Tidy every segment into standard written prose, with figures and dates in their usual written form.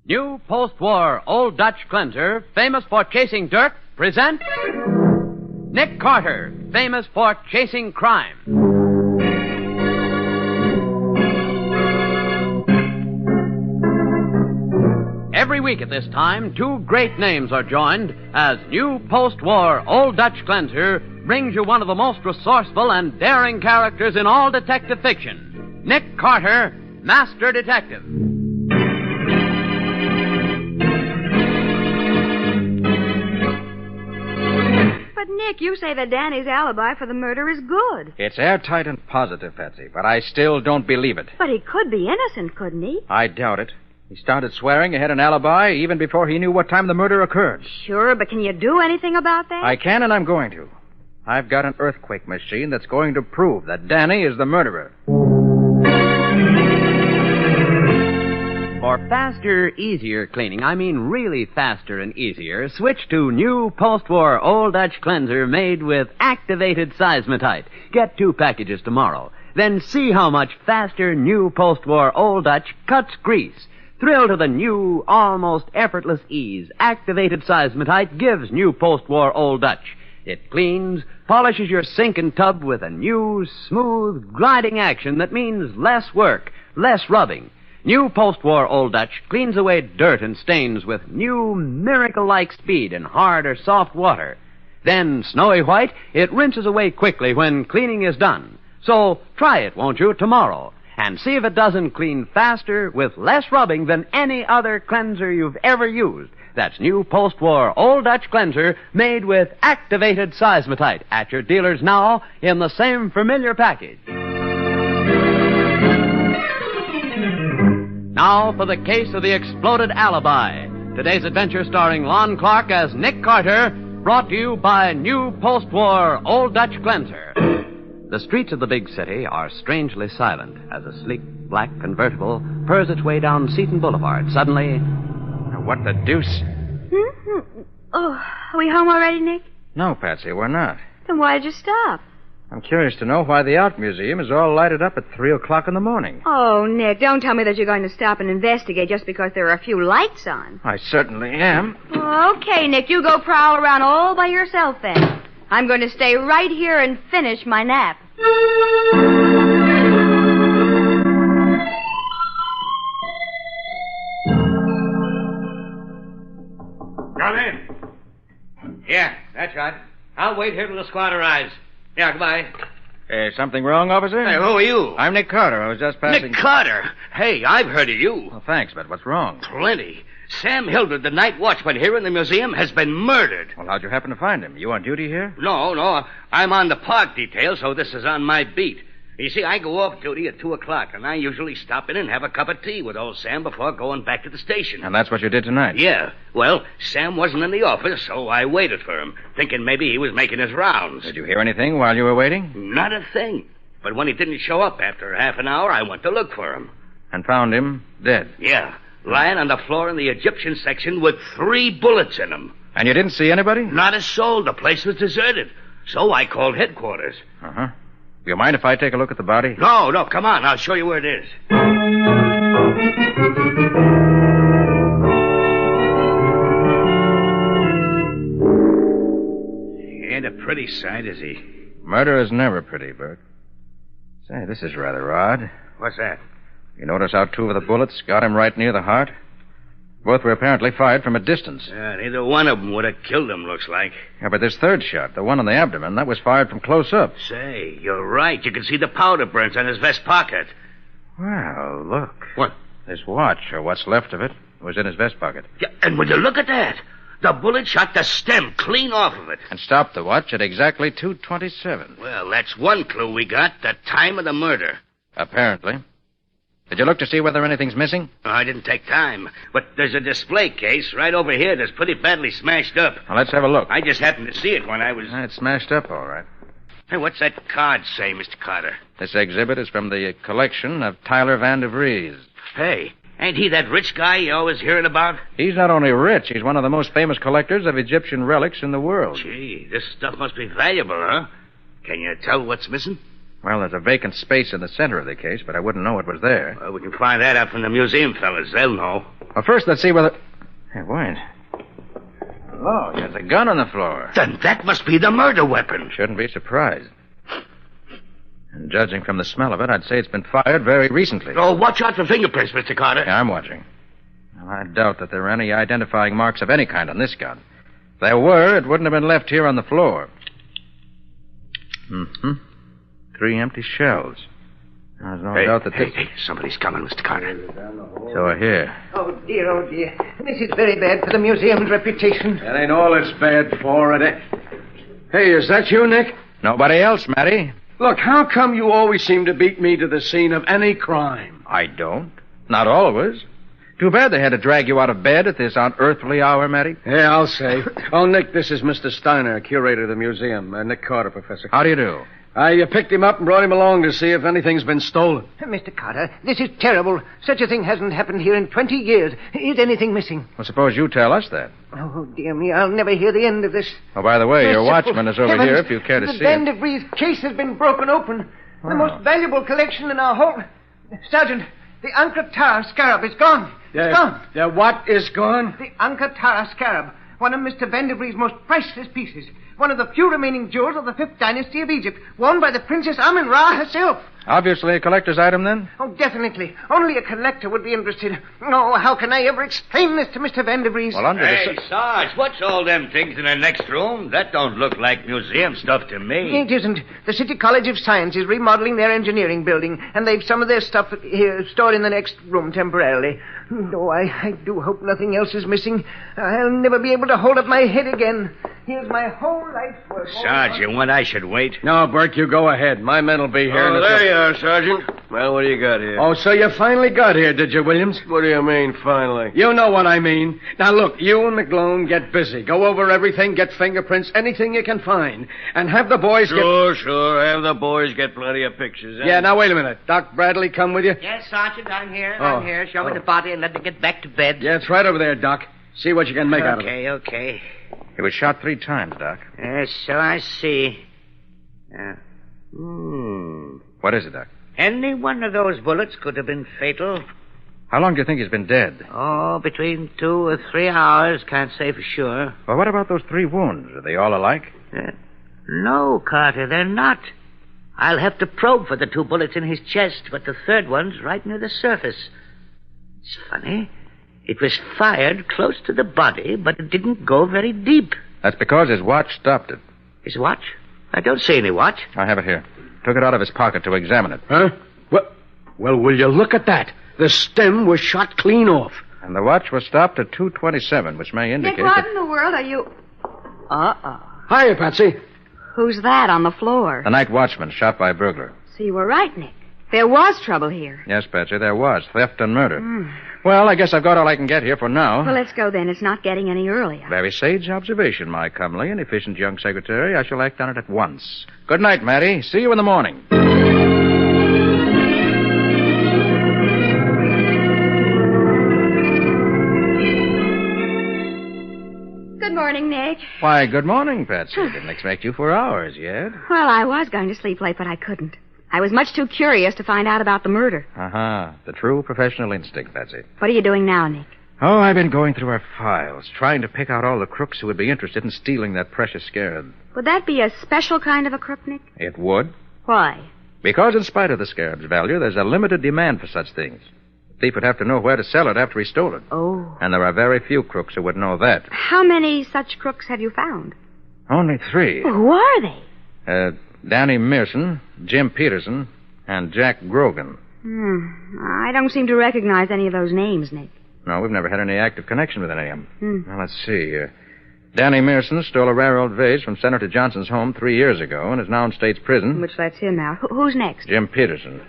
New post-war Old Dutch cleanser, famous for chasing dirt, presents Nick Carter, famous for chasing crime. Every week at this time, two great names are joined as new post-war Old Dutch cleanser brings you one of the most resourceful and daring characters in all detective fiction, Nick Carter, Master Detective. But, Nick, you say that Danny's alibi for the murder is good. It's airtight and positive, Patsy, but I still don't believe it. But he could be innocent, couldn't he? I doubt it. He started swearing he had an alibi even before he knew what time the murder occurred. Sure, but can you do anything about that? I can, and I'm going to. I've got an earthquake machine that's going to prove that Danny is the murderer. For faster, easier cleaning, I mean really faster and easier, switch to new post-war Old Dutch cleanser made with activated seismotite. Get 2 packages tomorrow. Then see how much faster new post-war Old Dutch cuts grease. Thrill to the new, almost effortless ease activated seismotite gives new post-war Old Dutch. It cleans, polishes your sink and tub with a new, smooth, gliding action that means less work, less rubbing. New post-war Old Dutch cleans away dirt and stains with new miracle-like speed in hard or soft water. Then, snowy white, it rinses away quickly when cleaning is done. So try it, won't you, tomorrow, and see if it doesn't clean faster with less rubbing than any other cleanser you've ever used. That's new post-war Old Dutch cleanser made with activated seismotite at your dealers now in the same familiar package. Now for the case of the exploded alibi. Today's adventure starring Lon Clark as Nick Carter, brought to you by new post-war Old Dutch cleanser. The streets of the big city are strangely silent as a sleek black convertible purrs its way down Seton Boulevard. Suddenly... What the deuce? Oh, are we home already, Nick? No, Patsy, we're not. Then why did you stop? I'm curious to know why the Art Museum is all lighted up at 3 o'clock in the morning. Oh, Nick, don't tell me that you're going to stop and investigate just because there are a few lights on. I certainly am. Okay, Nick, you go prowl around all by yourself then. I'm going to stay right here and finish my nap. Come in. Yeah, that's right. I'll wait here till the squad arrives. Yeah, goodbye. Something wrong, officer? Hey, who are you? I'm Nick Carter. I was just passing... Nick Carter? Hey, I've heard of you. Well, thanks, but what's wrong? Plenty. Sam Hildred, the night watchman here in the museum, has been murdered. Well, how'd you happen to find him? You on duty here? No. I'm on the park detail, so this is on my beat. You see, I go off duty at 2 o'clock, and I usually stop in and have a cup of tea with old Sam before going back to the station. And that's what you did tonight? Yeah. Well, Sam wasn't in the office, so I waited for him, thinking maybe he was making his rounds. Did you hear anything while you were waiting? Not a thing. But when he didn't show up after half an hour, I went to look for him. And found him dead? Yeah. Lying on the floor in the Egyptian section with 3 bullets in him. And you didn't see anybody? Not a soul. The place was deserted. So I called headquarters. Uh-huh. Do you mind if I take a look at the body? No, come on. I'll show you where it is. He ain't a pretty sight, is he? Murder is never pretty, Bert. Say, this is rather odd. What's that? You notice how 2 of the bullets got him right near the heart? Both were apparently fired from a distance. Yeah, neither one of them would have killed him, looks like. Yeah, but this third shot, the one in the abdomen, that was fired from close up. Say, you're right. You can see the powder burns on his vest pocket. Well, look. What? This watch, or what's left of it, was in his vest pocket. Yeah, and would you look at that? The bullet shot the stem clean off of it. And stopped the watch at exactly 2:27. Well, that's one clue we got, the time of the murder. Apparently. Did you look to see whether anything's missing? Oh, I didn't take time. But there's a display case right over here that's pretty badly smashed up. Well, let's have a look. I just happened to see it when I was... It's smashed up, all right. Hey, what's that card say, Mr. Carter? This exhibit is from the collection of Tyler Van de Vries. Hey, ain't he that rich guy you always hearing about? He's not only rich, he's one of the most famous collectors of Egyptian relics in the world. Gee, this stuff must be valuable, huh? Can you tell what's missing? Well, there's a vacant space in the center of the case, but I wouldn't know it was there. Well, we can find that out from the museum fellas. They'll know. Well, first, let's see whether... Hey, wait. Oh, there's a gun on the floor. Then that must be the murder weapon. Shouldn't be surprised. And judging from the smell of it, I'd say it's been fired very recently. Oh, watch out for fingerprints, Mr. Carter. Yeah, I'm watching. Well, I doubt that there are any identifying marks of any kind on this gun. If there were, it wouldn't have been left here on the floor. 3 empty shells. There's no doubt that this... Hey, somebody's coming, Mr. Carter. So here. Oh, dear. This is very bad for the museum's reputation. That ain't all it's bad for, Hey, is that you, Nick? Nobody else, Matty. Look, how come you always seem to beat me to the scene of any crime? I don't. Not always. Too bad they had to drag you out of bed at this unearthly hour, Matty. Yeah, I'll say. Oh, Nick, this is Mr. Steiner, curator of the museum. Nick Carter, Professor. How do you do? I picked him up and brought him along to see if anything's been stolen. Mr. Carter, this is terrible. Such a thing hasn't happened here in 20 years. Is anything missing? Well, suppose you tell us that. Oh, dear me, I'll never hear the end of this. Oh, by the way, your watchman is over Heavens, here if you care to see The Vandervries case has been broken open. The most valuable collection in our whole... Sergeant, the Ankara scarab is gone. It's gone. The what is gone? The Ankara scarab. One of Mr. Vandervries' most priceless pieces. One of the few remaining jewels of the 5th dynasty of Egypt, worn by the Princess Amun-Ra herself. Obviously a collector's item, then? Oh, definitely. Only a collector would be interested. Oh, how can I ever explain this to Mr. Vandervries? Well, Hey, Sarge, what's all them things in the next room? That don't look like museum stuff to me. It isn't. The City College of Science is remodeling their engineering building, and they've some of their stuff here stored in the next room temporarily. Oh, I do hope nothing else is missing. I'll never be able to hold up my head again. Here's my whole life's work. Sarge, you want I should wait? No, Burke, you go ahead. My men will be here. There you are, Sergeant. Well, what do you got here? Oh, so you finally got here, did you, Williams? What do you mean, finally? You know what I mean. Now, look, you and McGlone get busy. Go over everything, get fingerprints, anything you can find. And have the boys Sure. Have the boys get plenty of pictures. Yeah, now, wait a minute. Doc Bradley come with you? Yes, Sergeant, I'm here. Oh. I'm here. Show me the body and let me get back to bed. Yeah, it's right over there, Doc. See what you can make out of it. Okay. He was shot 3 times, Doc. Yes, so I see. What is it, Doc? Any one of those bullets could have been fatal. How long do you think he's been dead? Oh, between 2 or 3 hours. Can't say for sure. Well, what about those 3 wounds? Are they all alike? No, Carter, they're not. I'll have to probe for the 2 bullets in his chest, but the 3rd one's right near the surface. It's funny. It was fired close to the body, but it didn't go very deep. That's because his watch stopped it. His watch? I don't see any watch. I have it here. Took it out of his pocket to examine it. Huh? Well, will you look at that? The stem was shot clean off. And the watch was stopped at 2:27, which may indicate Nick, what that... in the world are you... Hiya, Patsy. Who's that on the floor? The night watchman shot by a burglar. So you were right, Nick. There was trouble here. Yes, Patsy, there was. Theft and murder. Well, I guess I've got all I can get here for now. Well, let's go then. It's not getting any earlier. Very sage observation, my comely and efficient young secretary. I shall act on it at once. Good night, Matty. See you in the morning. Good morning, Nick. Why, good morning, Patsy. Didn't expect you for hours yet. Well, I was going to sleep late, but I couldn't. I was much too curious to find out about the murder. The true professional instinct, Patsy. What are you doing now, Nick? Oh, I've been going through our files, trying to pick out all the crooks who would be interested in stealing that precious scarab. Would that be a special kind of a crook, Nick? It would. Why? Because in spite of the scarab's value, there's a limited demand for such things. The thief would have to know where to sell it after he stole it. Oh. And there are very few crooks who would know that. How many such crooks have you found? Only 3. Who are they? Danny Mearson, Jim Peterson, and Jack Grogan. I don't seem to recognize any of those names, Nick. No, we've never had any active connection with any of them. Now, let's see. Danny Mearson stole a rare old vase from Senator Johnson's home 3 years ago and is now in state's prison. Which lets him out. Who's next? Jim Peterson.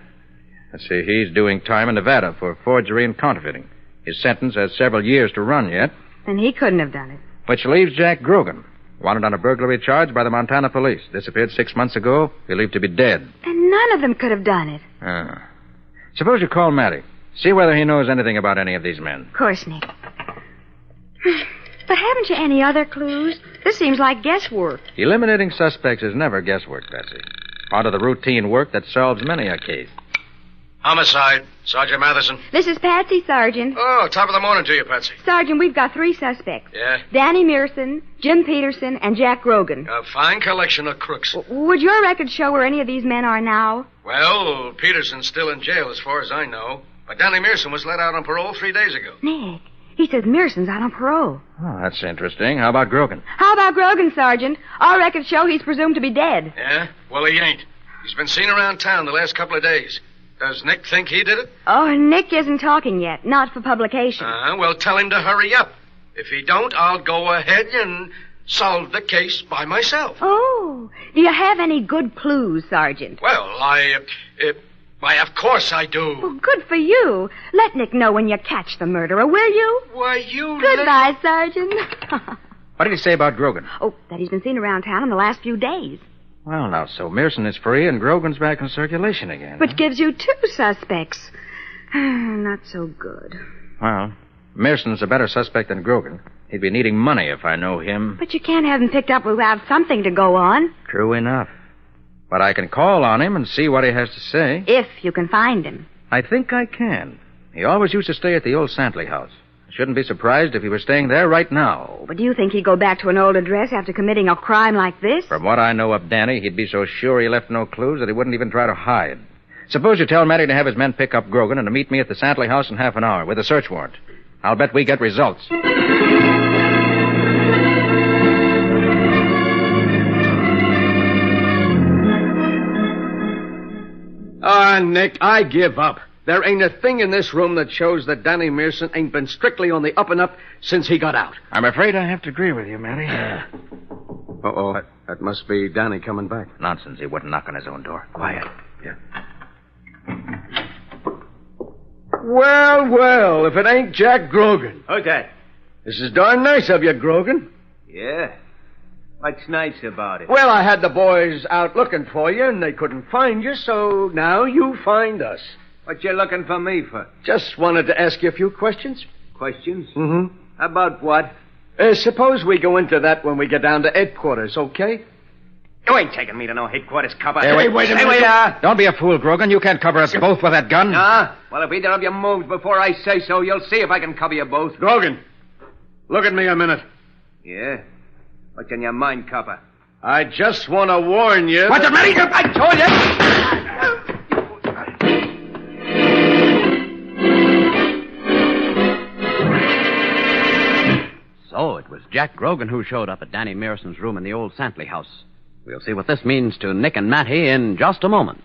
Let's see, he's doing time in Nevada for forgery and counterfeiting. His sentence has several years to run yet. Then he couldn't have done it. Which leaves Jack Grogan, wanted on a burglary charge by the Montana police. Disappeared 6 months ago, believed to be dead. And none of them could have done it. Suppose you call Matty. See whether he knows anything about any of these men. Of course, Nick. But haven't you any other clues? This seems like guesswork. Eliminating suspects is never guesswork, Patsy. Part of the routine work that solves many a case. Homicide. Sergeant Matheson. This is Patsy, Sergeant. Oh, top of the morning to you, Patsy. Sergeant, we've got 3 suspects. Yeah? Danny Mearson, Jim Peterson, and Jack Grogan. A fine collection of crooks. Would your record show where any of these men are now? Well, Peterson's still in jail as far as I know. But Danny Mearson was let out on parole 3 days ago. Nick, he says Mearson's out on parole. Oh, that's interesting. How about Grogan? How about Grogan, Sergeant? Our records show he's presumed to be dead. Yeah? Well, he ain't. He's been seen around town the last couple of days. Does Nick think he did it? Oh, Nick isn't talking yet. Not for publication. Well, tell him to hurry up. If he don't, I'll go ahead and solve the case by myself. Oh, do you have any good clues, Sergeant? Well, why, of course I do. Well, good for you. Let Nick know when you catch the murderer, will you? Why, you... Goodbye, Sergeant. What did he say about Grogan? Oh, that he's been seen around town in the last few days. Well, now, so Mearson is free and Grogan's back in circulation again. Which gives you 2 suspects. Not so good. Well, Mearson's a better suspect than Grogan. He'd be needing money if I know him. But you can't have him picked up without something to go on. True enough. But I can call on him and see what he has to say. If you can find him. I think I can. He always used to stay at the old Santley house. I shouldn't be surprised if he was staying there right now. But do you think he'd go back to an old address after committing a crime like this? From what I know of Danny, he'd be so sure he left no clues that he wouldn't even try to hide. Suppose you tell Matty to have his men pick up Grogan and to meet me at the Santley house in half an hour with a search warrant. I'll bet we get results. Nick, I give up. There ain't a thing in this room that shows that Danny Mearson ain't been strictly on the up and up since he got out. I'm afraid I have to agree with you, Matty. Uh-oh. That must be Danny coming back. Nonsense. He wouldn't knock on his own door. Quiet. Yeah. Well, if it ain't Jack Grogan. Who's that? This is darn nice of you, Grogan. Yeah. What's nice about it? Well, I had the boys out looking for you, and they couldn't find you, so now you find us. What you looking for me for? Just wanted to ask you a few questions. Questions? Mm-hmm. About what? Suppose we go into that when we get down to headquarters, okay? You ain't taking me to no headquarters, copper. Hey, wait a minute. Don't be a fool, Grogan. You can't cover us both with that gun. Well, if either of you moves before I say so, you'll see if I can cover you both. Grogan, look at me a minute. Yeah? What's in your mind, copper? I just want to warn you... What's the matter? I told you! So it was Jack Grogan who showed up at Danny Mearson's room in the old Santley house. We'll see what this means to Nick and Matty in just a moment.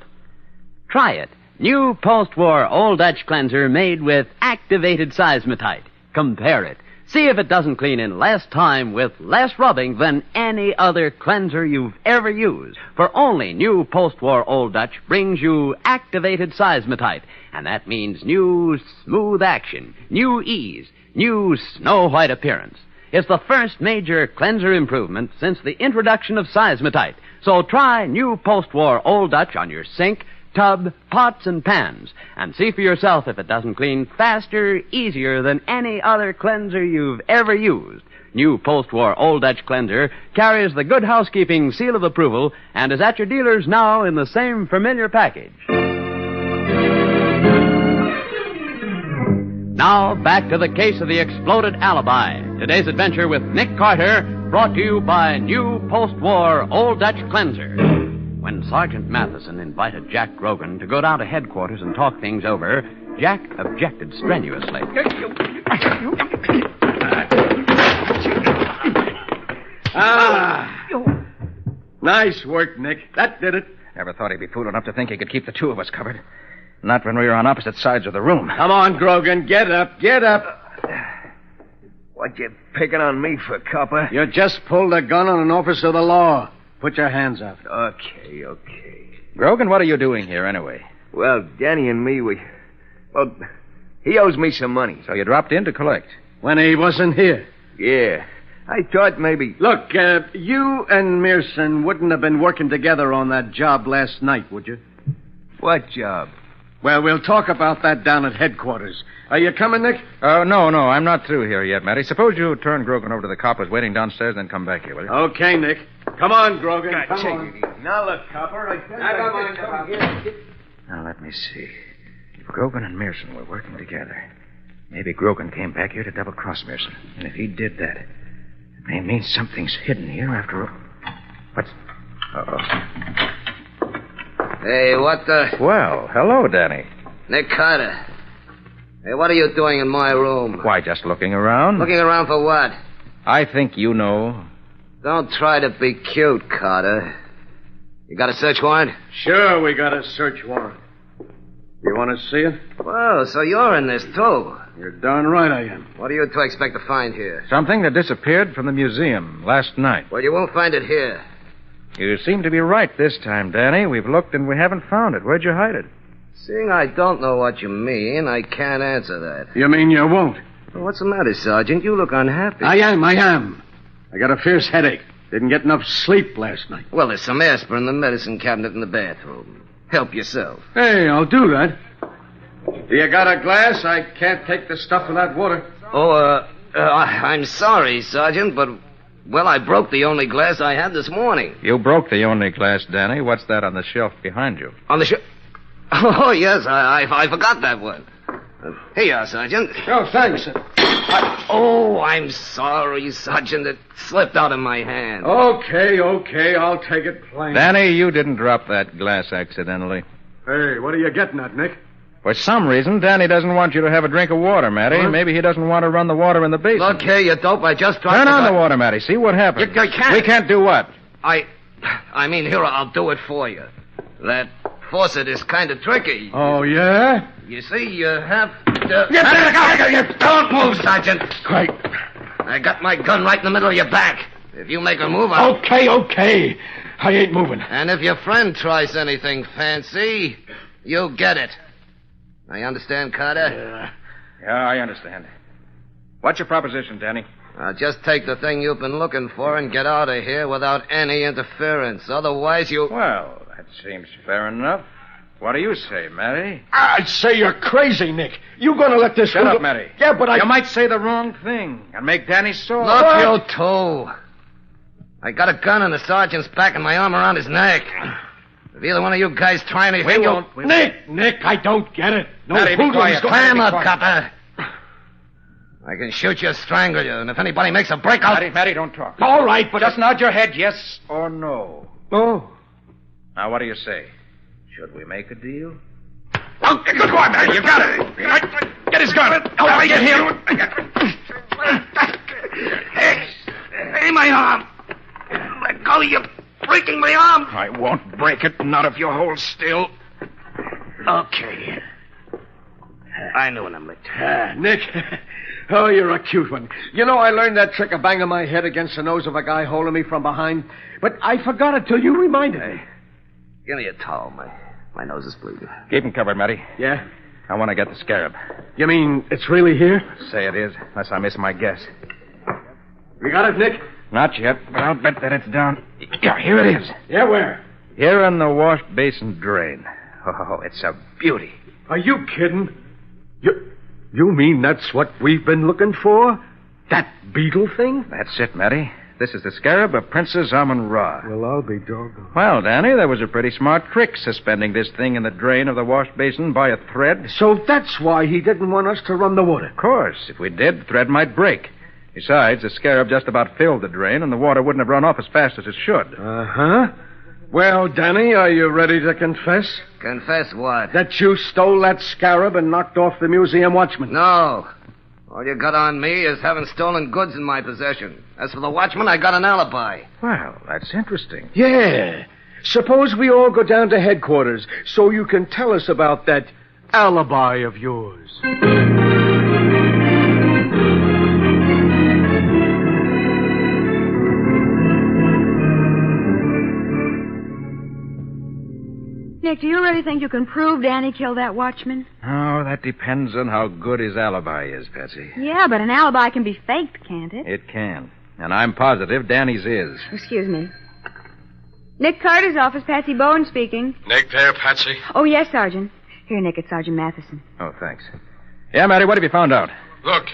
Try it. New post-war Old Dutch cleanser made with activated seismotite. Compare it. See if it doesn't clean in less time with less rubbing than any other cleanser you've ever used. For only new post-war Old Dutch brings you activated seismotite. And that means new smooth action, new ease, new snow-white appearance. It's the first major cleanser improvement since the introduction of seismotite. So try new post-war Old Dutch on your sink, tub, pots, and pans, and see for yourself if it doesn't clean faster, easier than any other cleanser you've ever used. New post-war Old Dutch cleanser carries the Good Housekeeping seal of approval and is at your dealers now in the same familiar package. Now, back to the case of the exploded alibi. Today's adventure with Nick Carter, brought to you by new post-war Old Dutch cleanser. When Sergeant Matheson invited Jack Grogan to go down to headquarters and talk things over, Jack objected strenuously. Nice work, Nick. That did it. Never thought he'd be fool enough to think he could keep the 2 of us covered. Not when we were on opposite sides of the room. Come on, Grogan. Get up. Get up. What you picking on me for, copper? You just pulled a gun on an officer of the law. Put your hands up. Okay. Grogan, what are you doing here anyway? Well, Danny and me, he owes me some money. So you dropped in to collect? When he wasn't here. Yeah. I thought maybe... Look, you and Mearson wouldn't have been working together on that job last night, would you? What job? Well, we'll talk about that down at headquarters. Are you coming, Nick? No, I'm not through here yet, Matty. Suppose you turn Grogan over to the coppers waiting downstairs, then come back here, will you? Okay, Nick. Come on, Grogan. Come on. Now, look, copper, Now, let me see. Grogan and Mearson were working together. Maybe Grogan came back here to double-cross Mearson. And if he did that, it may mean something's hidden here after all. What's... Uh-oh. Hey, what the... Well, hello, Danny. Nick Carter. Hey, what are you doing in my room? Why, just looking around. Looking around for what? I think you know. Don't try to be cute, Carter. You got a search warrant? Sure, we got a search warrant. You want to see it? Well, so you're in this, too. You're darn right I am. What do you two expect to find here? Something that disappeared from the museum last night. Well, you won't find it here. You seem to be right this time, Danny. We've looked and we haven't found it. Where'd you hide it? Seeing I don't know what you mean, I can't answer that. You mean you won't? Well, what's the matter, Sergeant? You look unhappy. I am. I got a fierce headache. Didn't get enough sleep last night. Well, there's some aspirin in the medicine cabinet in the bathroom. Help yourself. Hey, I'll do that. You got a glass? I can't take the stuff without water. Oh, I'm sorry, Sergeant, but, well, I broke the only glass I had this morning. You broke the only glass, Danny. What's that on the shelf behind you? On the shelf? Oh, yes, I forgot that one. Here you are, Sergeant. Oh, thanks. I'm sorry, Sergeant. It slipped out of my hand. Okay, I'll take it plain. Danny, you didn't drop that glass accidentally. Hey, what are you getting at, Nick? For some reason, Danny doesn't want you to have a drink of water, Matty. Huh? Maybe he doesn't want to run the water in the basin. Look here, you dope. I just dropped Turn on the water, Matty. See what happens. You can't. We can't do what? I mean, here, I'll do it for you. That faucet is kind of tricky. Oh, yeah? You see, you have to... Don't move, Sergeant. Great. I got my gun right in the middle of your back. If you make a move, I'll... Okay. I ain't moving. And if your friend tries anything fancy, you get it. Now, you understand, Carter? Yeah, I understand. What's your proposition, Danny? Now, just take the thing you've been looking for and get out of here without any interference. Otherwise, you... Well, that seems fair enough. What do you say, Matty? I'd say you're crazy, Nick. You gonna let this... Shut up, Matty. Yeah, but You might say the wrong thing and make Danny sore. Look, you two. I got a gun in the sergeant's back and my arm around his neck. If either one of you guys try anything... We won't. Nick, I don't get it. No Matty, be quiet. Clam up, copper. I can shoot you, strangle you, and if anybody makes a break, I'll... Matty, don't talk. All right, but... Just nod your head yes or no. Oh. Now, what do you say? Should we make a deal? Oh, good boy, Matty. You got it. Get his gun. I'll get him. Hey, my arm. Let go, you're breaking my arm. I won't break it, not if you hold still. Okay. I knew when I'm licked. Nick. Oh, you're a cute one. You know, I learned that trick of banging my head against the nose of a guy holding me from behind, but I forgot it till you reminded me. Give me a towel. My nose is bleeding. Keep him covered, Matty. Yeah? I want to get the scarab. You mean it's really here? Say it is, unless I miss my guess. You got it, Nick? Not yet, but I'll bet that it's down. Yeah, here it is. Yeah, where? Here in the wash basin drain. Oh, it's a beauty. Are you kidding? You mean that's what we've been looking for? That beetle thing? That's it, Matty. This is the scarab of Princess Amun-Ra. Well, I'll be doggone. Well, Danny, there was a pretty smart trick suspending this thing in the drain of the wash basin by a thread. So that's why he didn't want us to run the water. Of course. If we did, the thread might break. Besides, the scarab just about filled the drain, and the water wouldn't have run off as fast as it should. Uh-huh. Well, Danny, are you ready to confess? Confess what? That you stole that scarab and knocked off the museum watchman. No. All you got on me is having stolen goods in my possession. As for the watchman, I got an alibi. Well, that's interesting. Yeah. Suppose we all go down to headquarters so you can tell us about that alibi of yours. Nick, do you really think you can prove Danny killed that watchman? Oh, that depends on how good his alibi is, Patsy. Yeah, but an alibi can be faked, can't it? It can. And I'm positive Danny's is. Excuse me. Nick Carter's office, Patsy Bowen speaking. Nick there, Patsy? Oh, yes, Sergeant. Here, Nick, it's Sergeant Matheson. Oh, thanks. Yeah, Matty, what have you found out? Look,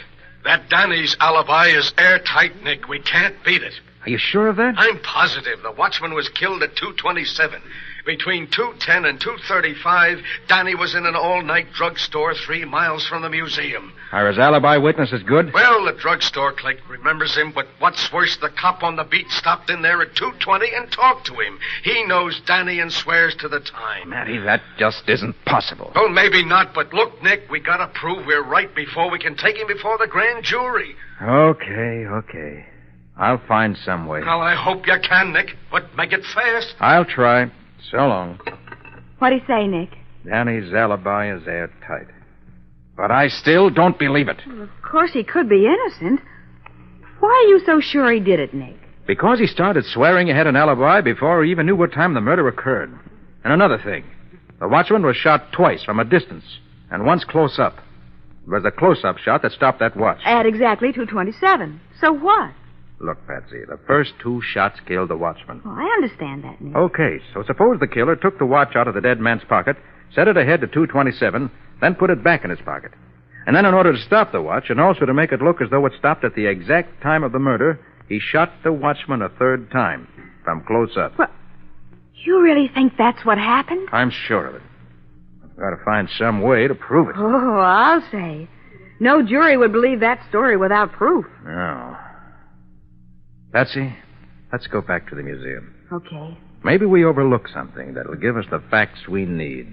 that Danny's alibi is airtight, Nick. We can't beat it. Are you sure of that? I'm positive the watchman was killed at 2:27. Between 2:10 and 2:35, Danny was in an all-night drugstore 3 miles from the museum. Are his alibi witnesses good? Well, the drugstore clerk remembers him, but what's worse, the cop on the beat stopped in there at 2:20 and talked to him. He knows Danny and swears to the time. Matty, that just isn't possible. Well, maybe not, but look, Nick, we gotta prove we're right before we can take him before the grand jury. Okay. I'll find some way. Well, I hope you can, Nick, but make it fast. I'll try. So long. What'd he say, Nick? Danny's alibi is airtight. But I still don't believe it. Well, of course he could be innocent. Why are you so sure he did it, Nick? Because he started swearing he had an alibi before he even knew what time the murder occurred. And another thing. The watchman was shot twice from a distance, and once close up. It was the close-up shot that stopped that watch. At exactly 2:27. So what? Look, Patsy, the first 2 shots killed the watchman. Well, I understand that, Nick. Okay, so suppose the killer took the watch out of the dead man's pocket, set it ahead to 2:27, then put it back in his pocket. And then in order to stop the watch, and also to make it look as though it stopped at the exact time of the murder, he shot the watchman a 3rd time, from close up. Well, you really think that's what happened? I'm sure of it. I've got to find some way to prove it. Oh, I'll say. No jury would believe that story without proof. No. Patsy, let's go back to the museum. Okay. Maybe we overlook something that'll give us the facts we need.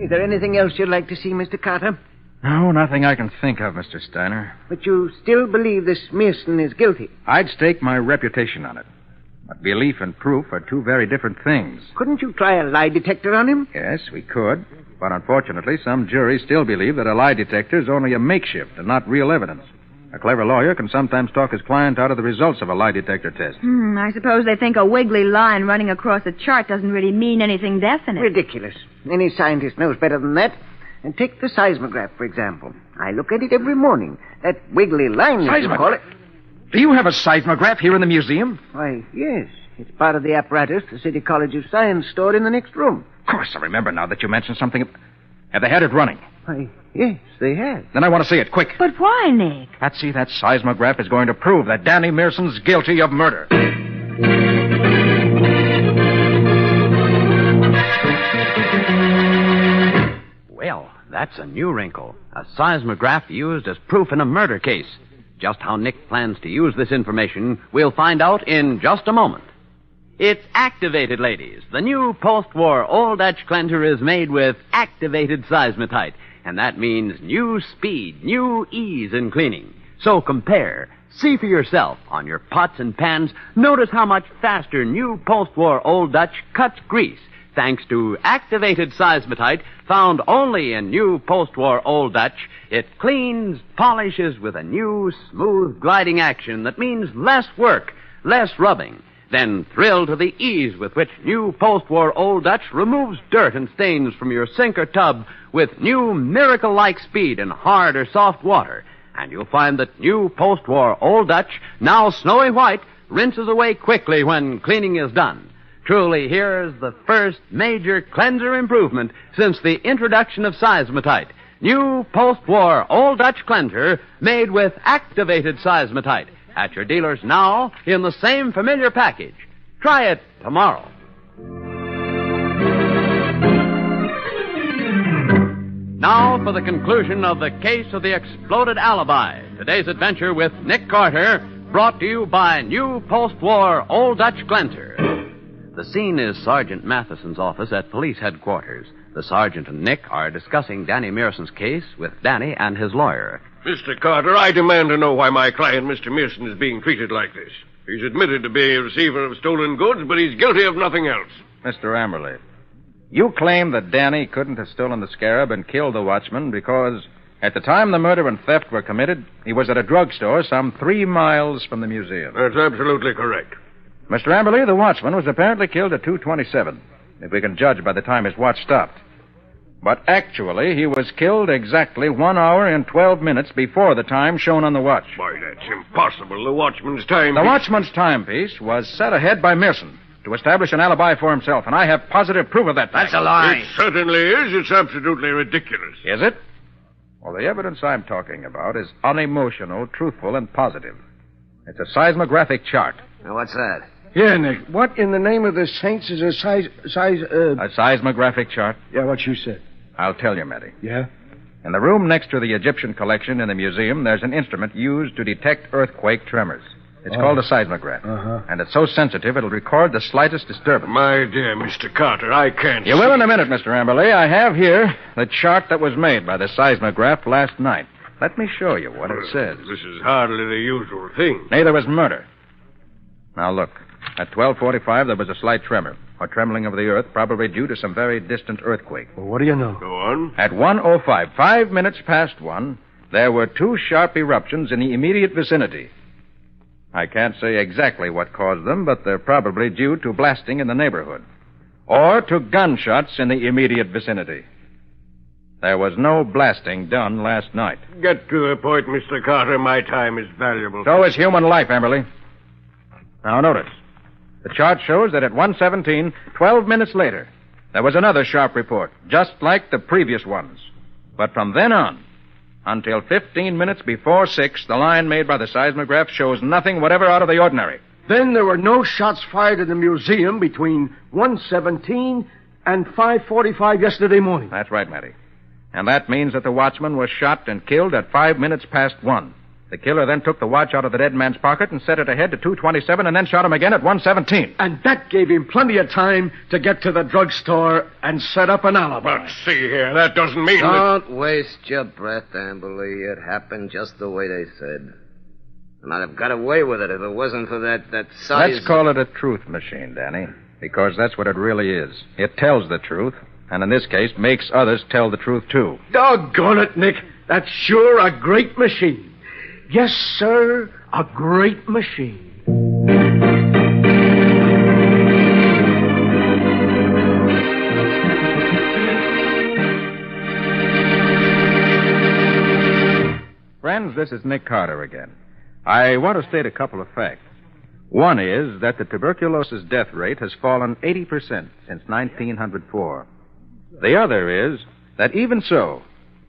Is there anything else you'd like to see, Mr. Carter? No, nothing I can think of, Mr. Steiner. But you still believe this Mearson is guilty? I'd stake my reputation on it. But belief and proof are 2 very different things. Couldn't you try a lie detector on him? Yes, we could. But unfortunately, some juries still believe that a lie detector is only a makeshift and not real evidence. A clever lawyer can sometimes talk his client out of the results of a lie detector test. I suppose they think a wiggly line running across a chart doesn't really mean anything definite. Ridiculous. Any scientist knows better than that. And take the seismograph, for example. I look at it every morning. That wiggly line, as you call it. Do you have a seismograph here in the museum? Why, yes. It's part of the apparatus the City College of Science stored in the next room. Of course, I remember now that you mentioned something. Have they had it running? Why, yes, they have. Then I want to see it, quick. But why, Nick? Patsy, that seismograph is going to prove that Danny Mearson's guilty of murder. Well, that's a new wrinkle. A seismograph used as proof in a murder case. Just how Nick plans to use this information, we'll find out in just a moment. It's activated, ladies. The new post-war Old Dutch cleanser is made with activated seismatite, and that means new speed, new ease in cleaning. So compare. See for yourself on your pots and pans. Notice how much faster new post-war Old Dutch cuts grease, thanks to activated seismatite found only in new post-war Old Dutch. It cleans, polishes with a new, smooth, gliding action that means less work, less rubbing. Then thrill to the ease with which new post-war Old Dutch removes dirt and stains from your sink or tub with new miracle-like speed in hard or soft water. And you'll find that new post-war Old Dutch, now snowy white, rinses away quickly when cleaning is done. Truly, here's the first major cleanser improvement since the introduction of seismatite. New post-war Old Dutch cleanser made with activated seismatite. At your dealers now in the same familiar package. Try it tomorrow. Now for the conclusion of the case of the exploded alibi. Today's adventure with Nick Carter, brought to you by new post-war Old Dutch cleanser. The scene is Sergeant Matheson's office at police headquarters. The sergeant and Nick are discussing Danny Mearson's case with Danny and his lawyer. Mr. Carter, I demand to know why my client, Mr. Mearson, is being treated like this. He's admitted to being a receiver of stolen goods, but he's guilty of nothing else. Mr. Amberley, you claim that Danny couldn't have stolen the scarab and killed the watchman because at the time the murder and theft were committed, he was at a drugstore some 3 miles from the museum. That's absolutely correct. Mr. Amberley, the watchman was apparently killed at 2:27, if we can judge by the time his watch stopped. But actually, he was killed exactly 1 hour and 12 minutes before the time shown on the watch. Why, that's impossible. The watchman's time... The watchman's timepiece was set ahead by Mearson to establish an alibi for himself, and I have positive proof of that fact. That's a lie. It certainly is. It's absolutely ridiculous. Is it? Well, the evidence I'm talking about is unemotional, truthful, and positive. It's a seismographic chart. Now, what's that? Yeah, Nick. What in the name of the saints is a A seismographic chart? Yeah, what you said. I'll tell you, Matty. Yeah? In the room next to the Egyptian collection in the museum, there's an instrument used to detect earthquake tremors. It's called a seismograph. Uh-huh. And it's so sensitive it'll record the slightest disturbance. My dear Mr. Carter, I can't You will in a minute, Mr. Amberley. I have here the chart that was made by the seismograph last night. Let me show you what it says. This is hardly the usual thing. Neither was murder. Now, look. At 12:45, there was a slight tremor, or trembling of the earth, probably due to some very distant earthquake. Well, what do you know? Go on. At 1:05, 5 minutes past 1, there were 2 sharp eruptions in the immediate vicinity. I can't say exactly what caused them, but they're probably due to blasting in the neighborhood, or to gunshots in the immediate vicinity. There was no blasting done last night. Get to the point, Mr. Carter. My time is valuable. So is human life, Amberley. Now, notice. The chart shows that at 1:17, 12 minutes later, there was another sharp report, just like the previous ones. But from then on, until 15 minutes before 6, the line made by the seismograph shows nothing whatever out of the ordinary. Then there were no shots fired in the museum between 1:17 and 5:45 yesterday morning. That's right, Matty. And that means that the watchman was shot and killed at 5 minutes past 1. The killer then took the watch out of the dead man's pocket and set it ahead to 2:27 and then shot him again at 1:17. And that gave him plenty of time to get to the drugstore and set up an alibi. But see here, that doesn't mean that... Don't waste your breath, Amberley. It happened just the way they said. And I'd have got away with it if it wasn't for that size... Let's call it a truth machine, Danny, because that's what it really is. It tells the truth, and in this case makes others tell the truth, too. Doggone it, Nick. That's sure a great machine. Yes, sir, a great machine. Friends, this is Nick Carter again. I want to state a couple of facts. One is that the tuberculosis death rate has fallen 80% since 1904. The other is that even so,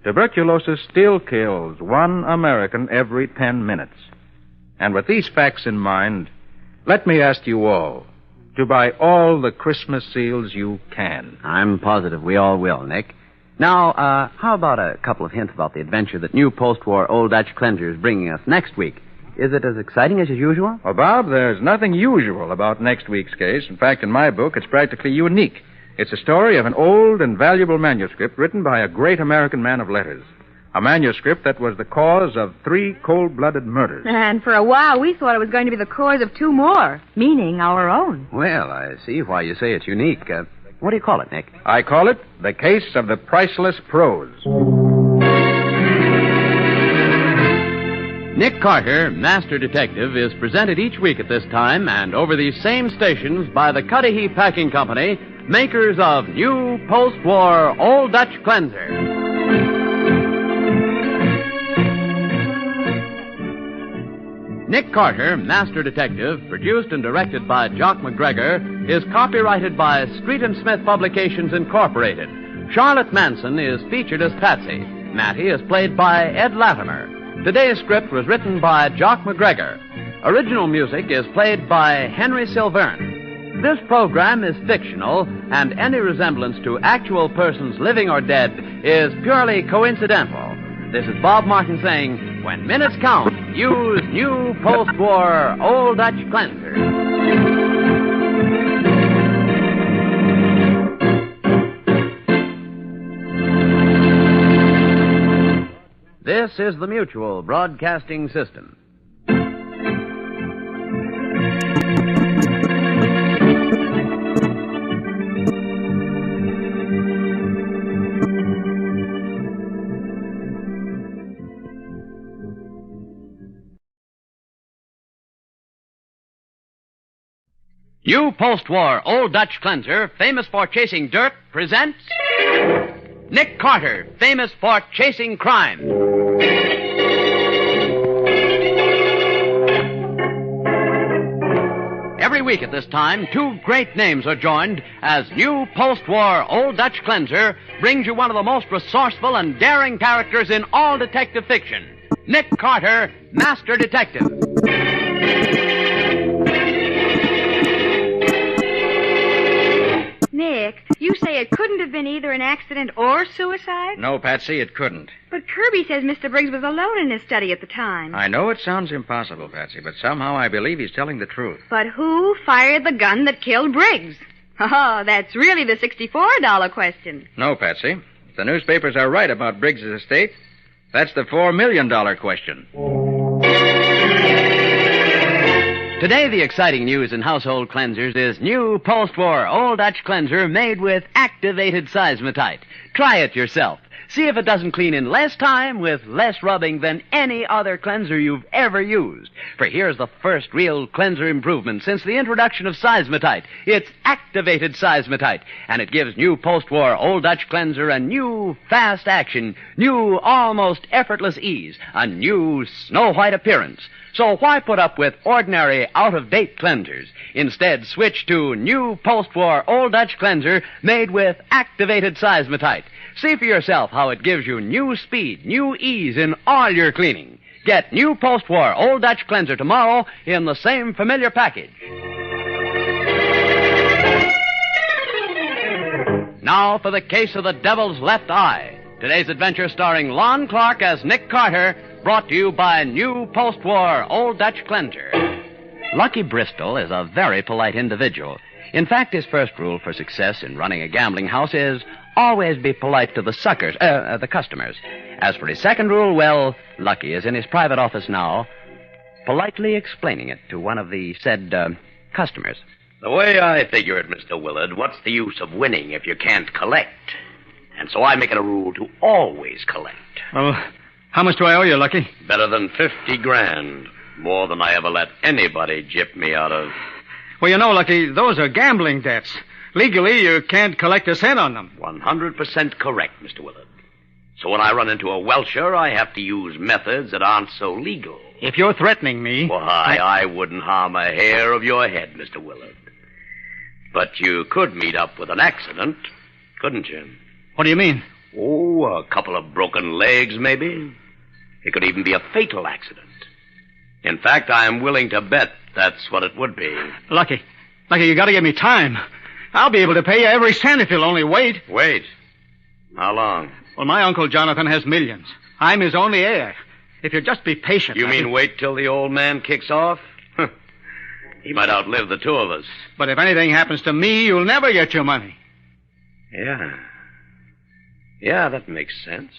tuberculosis still kills 1 American every 10 minutes. And with these facts in mind, let me ask you all to buy all the Christmas seals you can. I'm positive we all will, Nick. Now, how about a couple of hints about the adventure that new post-war Old Dutch Cleanser is bringing us next week? Is it as exciting as usual? Well, Bob, there's nothing usual about next week's case. In fact, in my book, it's practically unique. It's a story of an old and valuable manuscript written by a great American man of letters. A manuscript that was the cause of 3 cold-blooded murders. And for a while, we thought it was going to be the cause of 2 more, meaning our own. Well, I see why you say it's unique. What do you call it, Nick? I call it The Case of the Priceless Prose. Nick Carter, Master Detective, is presented each week at this time and over these same stations by the Cudahy Packing Company, makers of new post-war Old Dutch Cleanser. Nick Carter, Master Detective, produced and directed by Jock McGregor, is copyrighted by Street & Smith Publications, Incorporated. Charlotte Manson is featured as Patsy. Matty is played by Ed Latimer. Today's script was written by Jock McGregor. Original music is played by Henry Silverne. This program is fictional, and any resemblance to actual persons living or dead is purely coincidental. This is Bob Martin saying, when minutes count, use new post-war Old Dutch Cleanser. This is the Mutual Broadcasting System. New post-war Old Dutch Cleanser, famous for chasing dirt, presents Nick Carter, famous for chasing crime. Every week week at this time, two great names are joined as new post-war Old Dutch Cleanser brings you one of the most resourceful and daring characters in all detective fiction, Nick Carter, Master Detective. Nick, you say it couldn't have been either an accident or suicide? No, Patsy, it couldn't. But Kirby says Mr. Briggs was alone in his study at the time. I know it sounds impossible, Patsy, but somehow I believe he's telling the truth. But who fired the gun that killed Briggs? Oh, that's really the $64 question. No, Patsy. If the newspapers are right about Briggs' estate, that's the $4 million question. Today, the exciting news in household cleansers is new post-war Old Dutch Cleanser made with activated seismotite. Try it yourself. See if it doesn't clean in less time with less rubbing than any other cleanser you've ever used. For here's the first real cleanser improvement since the introduction of seismotite. It's activated seismotite, and it gives new post-war Old Dutch Cleanser a new fast action, new almost effortless ease, a new snow-white appearance. So why put up with ordinary, out-of-date cleansers? Instead, switch to new post-war Old Dutch Cleanser made with activated seismotite. See for yourself how it gives you new speed, new ease in all your cleaning. Get new post-war Old Dutch Cleanser tomorrow in the same familiar package. Now for the case of the Devil's Left Eye. Today's adventure starring Lon Clark as Nick Carter, brought to you by new post-war Old Dutch Cleanser. Lucky Bristol is a very polite individual. In fact, his first rule for success in running a gambling house is always be polite to the customers. As for his second rule, well, Lucky is in his private office now, politely explaining it to one of the said customers. The way I figure it, Mr. Willard, what's the use of winning if you can't collect? And so I make it a rule to always collect. Well, how much do I owe you, Lucky? Better than 50 grand. More than I ever let anybody gyp me out of. Well, you know, Lucky, those are gambling debts. Legally, you can't collect a cent on them. 100% correct, Mr. Willard. So when I run into a welcher, I have to use methods that aren't so legal. If you're threatening me... Why, I wouldn't harm a hair of your head, Mr. Willard. But you could meet up with an accident, couldn't you? What do you mean? Oh, a couple of broken legs, maybe. It could even be a fatal accident. In fact, I am willing to bet that's what it would be. Lucky, you gotta give me time. I'll be able to pay you every cent if you'll only wait. Wait? How long? Well, my Uncle Jonathan has millions. I'm his only heir. If you'll just be patient... You mean wait till the old man kicks off? He might outlive the two of us. But if anything happens to me, you'll never get your money. Yeah, that makes sense.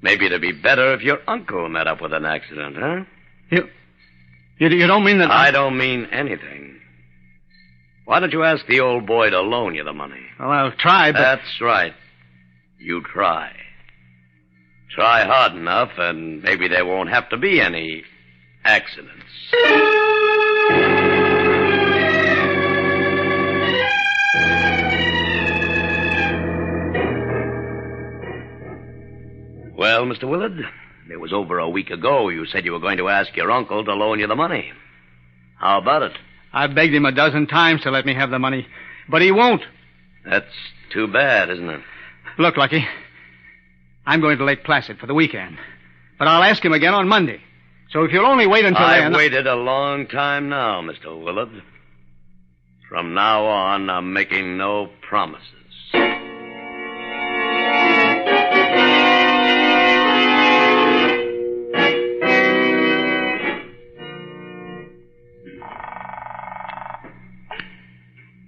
Maybe it'd be better if your uncle met up with an accident, huh? You don't mean that... I don't mean anything. Why don't you ask the old boy to loan you the money? Well, I'll try, but... That's right. You try. Try hard enough, and maybe there won't have to be any accidents. Well, Mr. Willard, it was over a week ago you said you were going to ask your uncle to loan you the money. How about it? I've begged him a dozen times to let me have the money, but he won't. That's too bad, isn't it? Look, Lucky, I'm going to Lake Placid for the weekend, but I'll ask him again on Monday. So if you'll only wait until then... I've waited a long time now, Mr. Willard. From now on, I'm making no promises.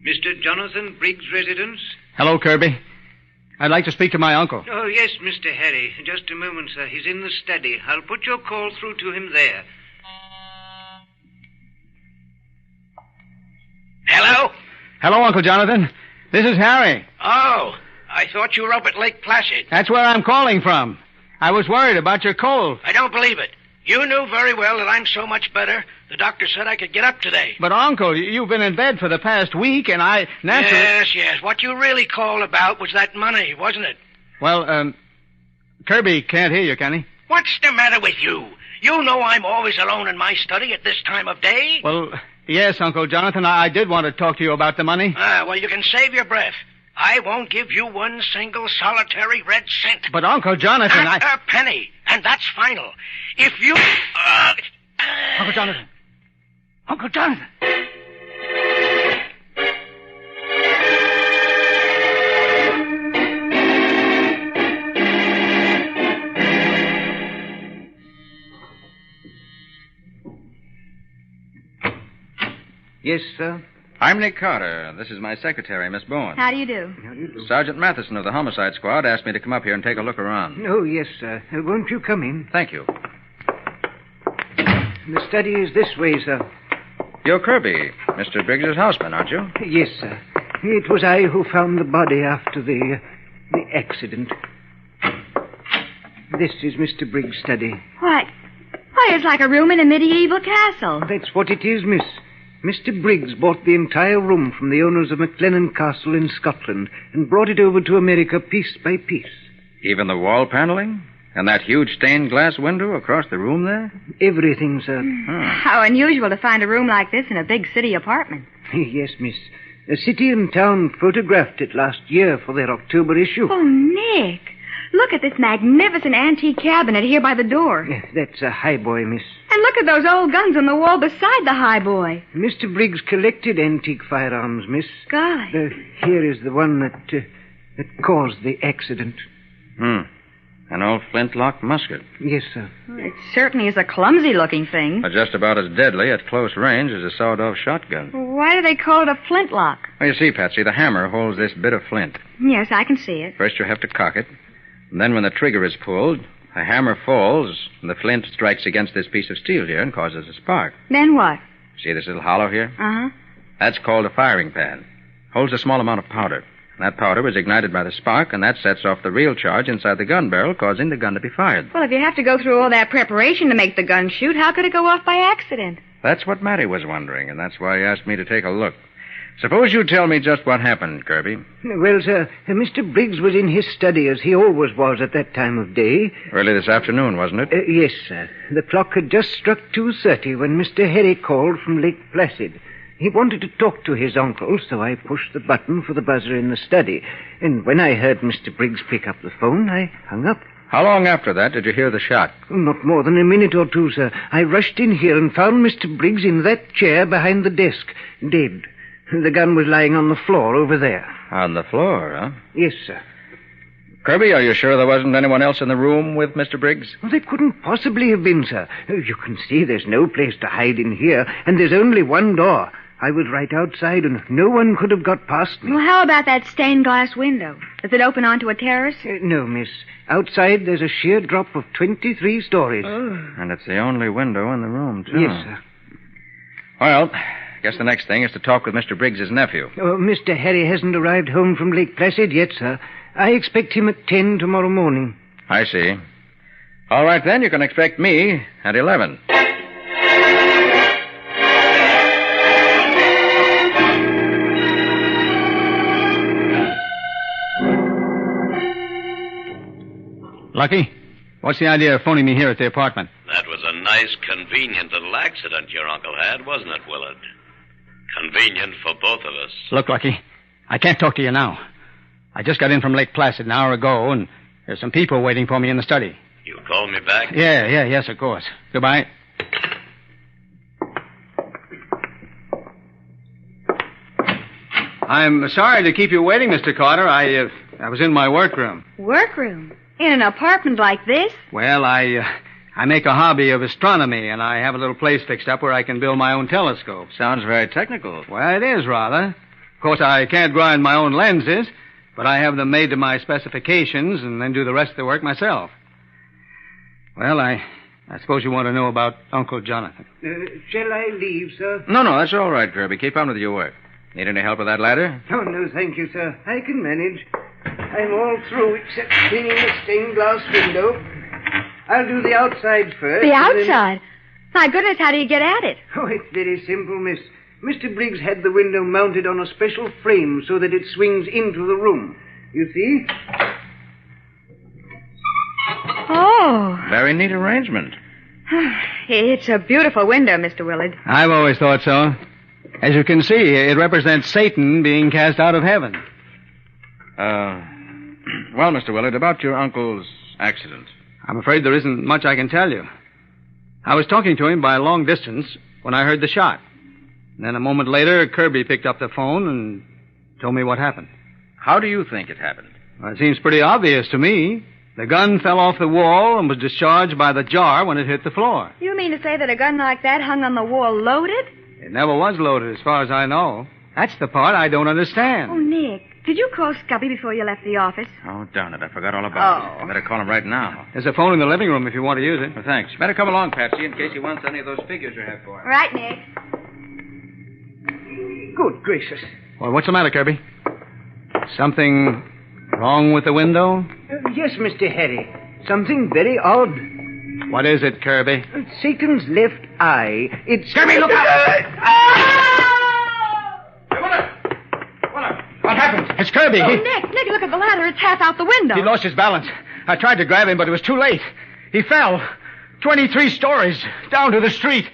Mr. Jonathan Briggs' residence? Hello, Kirby. I'd like to speak to my uncle. Oh, yes, Mr. Harry. Just a moment, sir. He's in the study. I'll put your call through to him there. Hello? Hello, Uncle Jonathan. This is Harry. Oh, I thought you were up at Lake Placid. That's where I'm calling from. I was worried about your cold. I don't believe it. You knew very well that I'm so much better. The doctor said I could get up today. But, Uncle, you've been in bed for the past week, and I naturally... Yes. What you really called about was that money, wasn't it? Well, Kirby can't hear you, can he? What's the matter with you? You know I'm always alone in my study at this time of day. Well, Yes, Uncle Jonathan, I did want to talk to you about the money. Well, you can save your breath. I won't give you one single solitary red cent. But, Uncle Jonathan, Not a penny, and that's final. If you... Uncle Jonathan. Uncle Jonathan. Yes, sir. I'm Nick Carter. This is my secretary, Miss Bowen. How do you do? Sergeant Matheson of the Homicide Squad asked me to come up here and take a look around. Oh, yes, sir. Won't you come in? Thank you. The study is this way, sir. You're Kirby, Mr. Briggs's houseman, aren't you? Yes, sir. It was I who found the body after the accident. This is Mr. Briggs' study. Why, it's like a room in a medieval castle. That's what it is, miss. Mr. Briggs bought the entire room from the owners of McLennan Castle in Scotland and brought it over to America piece by piece. Even the wall paneling? And that huge stained glass window across the room there? Everything, sir. How unusual to find a room like this in a big city apartment. Yes, miss. The city and town photographed it last year for their October issue. Oh, Nick. Look at this magnificent antique cabinet here by the door. Yes, that's a highboy, miss. And look at those old guns on the wall beside the highboy. Mr. Briggs collected antique firearms, miss. Golly. Here is the one that caused the accident. An old flintlock musket. Yes, sir. It certainly is a clumsy-looking thing. Just about as deadly at close range as a sawed-off shotgun. Why do they call it a flintlock? Well, you see, Patsy, the hammer holds this bit of flint. Yes, I can see it. First you have to cock it. And then when the trigger is pulled, the hammer falls, and the flint strikes against this piece of steel here and causes a spark. Then what? See this little hollow here? Uh-huh. That's called a firing pan. Holds a small amount of powder. That powder is ignited by the spark, and that sets off the real charge inside the gun barrel, causing the gun to be fired. Well, if you have to go through all that preparation to make the gun shoot, how could it go off by accident? That's what Matty was wondering, and that's why he asked me to take a look. Suppose you tell me just what happened, Kirby. Well, sir, Mr. Briggs was in his study, as he always was at that time of day. Early this afternoon, wasn't it? Yes, sir. The clock had just struck 2:30 when Mr. Harry called from Lake Placid. He wanted to talk to his uncle, so I pushed the button for the buzzer in the study. And when I heard Mr. Briggs pick up the phone, I hung up. How long after that did you hear the shot? Not more than a minute or two, sir. I rushed in here and found Mr. Briggs in that chair behind the desk, dead. The gun was lying on the floor over there. On the floor, huh? Yes, sir. Kirby, are you sure there wasn't anyone else in the room with Mr. Briggs? Well, there couldn't possibly have been, sir. You can see there's no place to hide in here, and there's only one door. I was right outside, and no one could have got past me. Well, how about that stained glass window? Does it open onto a terrace? No, miss. Outside, there's a sheer drop of 23 stories. Oh. And it's the only window in the room, too. Yes, sir. Well, I guess the next thing is to talk with Mr. Briggs's nephew. Oh, Mr. Harry hasn't arrived home from Lake Placid yet, sir. I expect him at 10 tomorrow morning. I see. All right, then, you can expect me at 11. Lucky, what's the idea of phoning me here at the apartment? That was a nice, convenient little accident your uncle had, wasn't it, Willard? Convenient for both of us. Look, Lucky, I can't talk to you now. I just got in from Lake Placid an hour ago, and there's some people waiting for me in the study. You called me back? Yes, of course. Goodbye. I'm sorry to keep you waiting, Mr. Carter. I was in my workroom. Workroom? In an apartment like this? Well, I make a hobby of astronomy, and I have a little place fixed up where I can build my own telescope. Sounds very technical. Well, it is, rather. Of course, I can't grind my own lenses, but I have them made to my specifications and then do the rest of the work myself. Well, I suppose you want to know about Uncle Jonathan. Shall I leave, sir? No, that's all right, Kirby. Keep on with your work. Need any help with that ladder? Oh, no, thank you, sir. I can manage. I'm all through except cleaning the stained glass window. I'll do the outside first. The outside? My goodness, how do you get at it? Oh, it's very simple, miss. Mr. Briggs had the window mounted on a special frame so that it swings into the room. You see? Oh. Very neat arrangement. It's a beautiful window, Mr. Willard. I've always thought so. As you can see, it represents Satan being cast out of heaven. Well, Mr. Willard, about your uncle's accident. I'm afraid there isn't much I can tell you. I was talking to him by a long distance when I heard the shot. And then a moment later, Kirby picked up the phone and told me what happened. How do you think it happened? Well, it seems pretty obvious to me. The gun fell off the wall and was discharged by the jar when it hit the floor. You mean to say that a gun like that hung on the wall loaded? It never was loaded, as far as I know. That's the part I don't understand. Oh, Nick, did you call Scubby before you left the office? Oh, darn it. I forgot all about it. Better call him right now. There's a phone in the living room if you want to use it. Well, thanks. Better come along, Patsy, in case he wants any of those figures you have for him. Right, Nick. Good gracious. Well, what's the matter, Kirby? Something wrong with the window? Yes, Mr. Harry. Something very odd. What is it, Kirby? Satan's left eye. It's... Kirby, look out! What happened? It's Kirby. Oh, Nick, look at the ladder. It's half out the window. He lost his balance. I tried to grab him, but it was too late. He fell. 23 stories down to the street.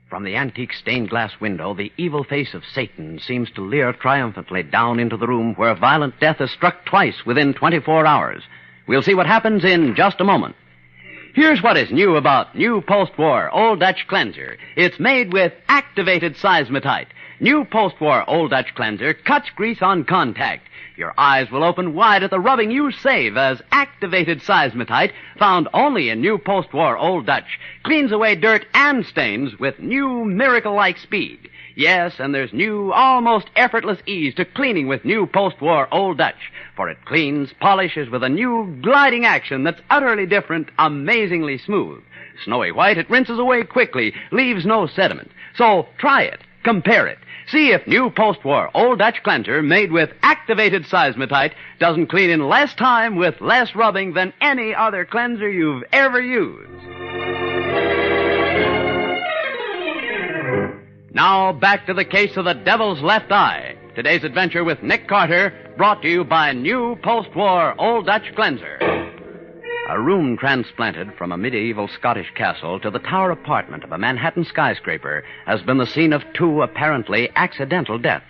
From the antique stained glass window, the evil face of Satan seems to leer triumphantly down into the room where violent death has struck twice within 24 hours. We'll see what happens in just a moment. Here's what is new about new post-war Old Dutch Cleanser. It's made with activated seismotite. New post-war Old Dutch Cleanser cuts grease on contact. Your eyes will open wide at the rubbing you save as activated seismotite, found only in new post-war Old Dutch, cleans away dirt and stains with new miracle-like speed. Yes, and there's new, almost effortless ease to cleaning with new post-war Old Dutch, for it cleans, polishes with a new gliding action that's utterly different, amazingly smooth. Snowy white, it rinses away quickly, leaves no sediment. So try it, compare it. See if new post-war Old Dutch Cleanser made with activated seismotite doesn't clean in less time with less rubbing than any other cleanser you've ever used. Now back to the case of the Devil's Left Eye. Today's adventure with Nick Carter, brought to you by new post-war Old Dutch Cleanser. A room transplanted from a medieval Scottish castle to the tower apartment of a Manhattan skyscraper has been the scene of two apparently accidental deaths.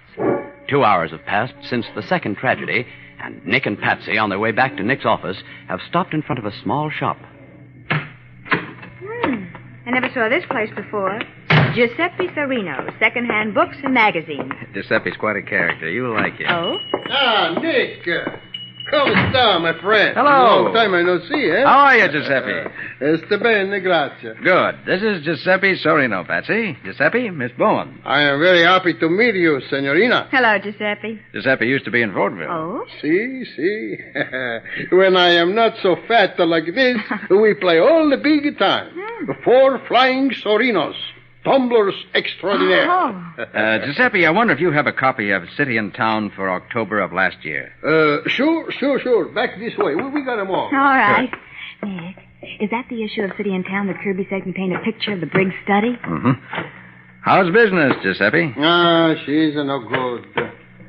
2 hours have passed since the second tragedy, and Nick and Patsy, on their way back to Nick's office, have stopped in front of a small shop. I never saw this place before. Giuseppe Serino, second-hand books and magazines. Giuseppe's quite a character. You'll like it. Oh? Ah, Nick. Come sta, my friend? Hello. Long time I no see, eh? How are you, Giuseppe? Sta bene, grazie. Good. This is Giuseppe Serino, Patsy. Giuseppe, Miss Bowen. I am very happy to meet you, Signorina. Hello, Giuseppe. Giuseppe used to be in vaudeville. Oh? See. When I am not so fat like this, we play all the big time. 4 flying Sorinos. Tumblers extraordinaire. Oh. Giuseppe, I wonder if you have a copy of City and Town for October of last year. Sure. Back this way. We got them all. All right. Good. Nick, is that the issue of City and Town that Kirby said contained a picture of the Briggs study? Mm-hmm. How's business, Giuseppe? She's no good.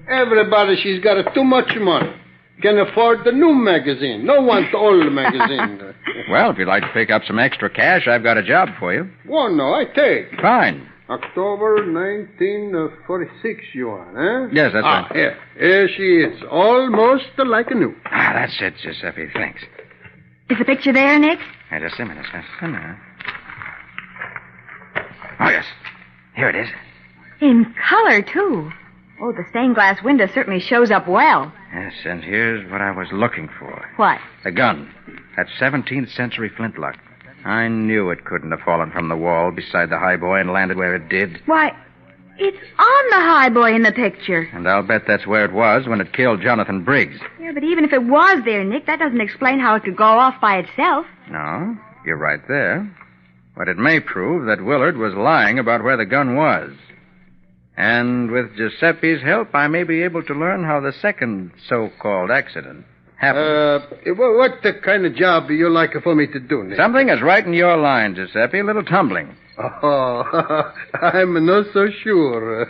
Everybody, she's got too much money. Can afford the new magazine. No want the old magazine. Well, if you'd like to pick up some extra cash, I've got a job for you. Well, no, I take. Fine. October 1946, you want, eh? Yes, that's right. Here she is. Almost like new. That's it, Giuseppe. Thanks. Is the picture there, Nick? Hey, just a minute. Oh, yes. Here it is. In color, too. Oh, the stained glass window certainly shows up well. Yes, and here's what I was looking for. What? The gun. That 17th century flintlock. I knew it couldn't have fallen from the wall beside the highboy and landed where it did. Why, it's on the highboy in the picture. And I'll bet that's where it was when it killed Jonathan Briggs. Yeah, but even if it was there, Nick, that doesn't explain how it could go off by itself. No, you're right there. But it may prove that Willard was lying about where the gun was. And with Giuseppe's help, I may be able to learn how the second so-called accident happened. What kind of job do you like for me to do, Nick? Something is right in your line, Giuseppe. A little tumbling. Oh, I'm not so sure.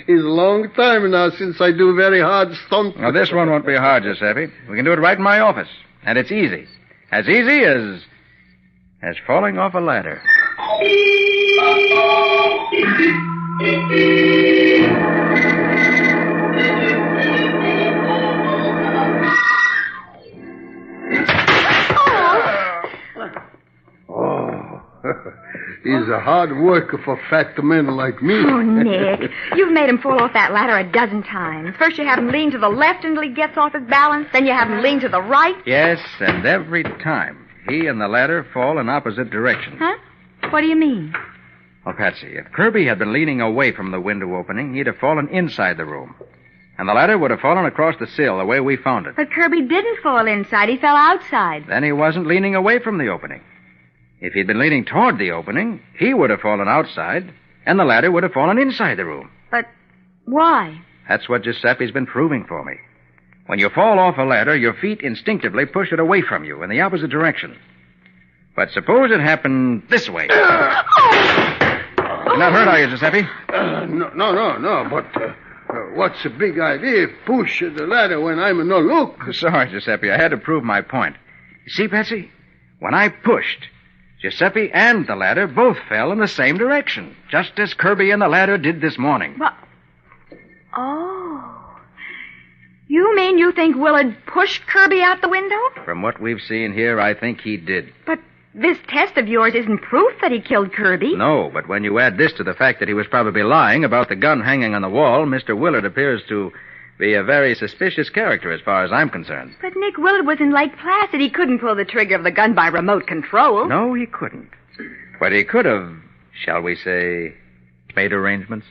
It's a long time now since I do very hard stunts. Now, this one won't be hard, Giuseppe. We can do it right in my office. And it's easy. As easy as as falling off a ladder. He's a hard worker for fat men like me. Oh, Nick, you've made him fall off that ladder a dozen times. First you have him lean to the left until he gets off his balance. Then you have him lean to the right. Yes, and every time he and the ladder fall in opposite directions. Huh? What do you mean? Well, Patsy, if Kirby had been leaning away from the window opening, he'd have fallen inside the room. And the ladder would have fallen across the sill the way we found it. But Kirby didn't fall inside. He fell outside. Then he wasn't leaning away from the opening. If he'd been leaning toward the opening, he would have fallen outside, and the ladder would have fallen inside the room. But why? That's what Giuseppe's been proving for me. When you fall off a ladder, your feet instinctively push it away from you in the opposite direction. But suppose it happened this way. You're not hurt, are you, Giuseppe? No. But what's the big idea? Push the ladder when I'm no look. Sorry, Giuseppe. I had to prove my point. You see, Patsy? When I pushed, Giuseppe and the ladder both fell in the same direction, just as Kirby and the ladder did this morning. Well, oh. You mean you think Willard pushed Kirby out the window? From what we've seen here, I think he did. But this test of yours isn't proof that he killed Kirby. No, but when you add this to the fact that he was probably lying about the gun hanging on the wall, Mr. Willard appears to be a very suspicious character as far as I'm concerned. But Nick Willard was in Lake Placid. He couldn't pull the trigger of the gun by remote control. No, he couldn't. But he could have, shall we say, made arrangements.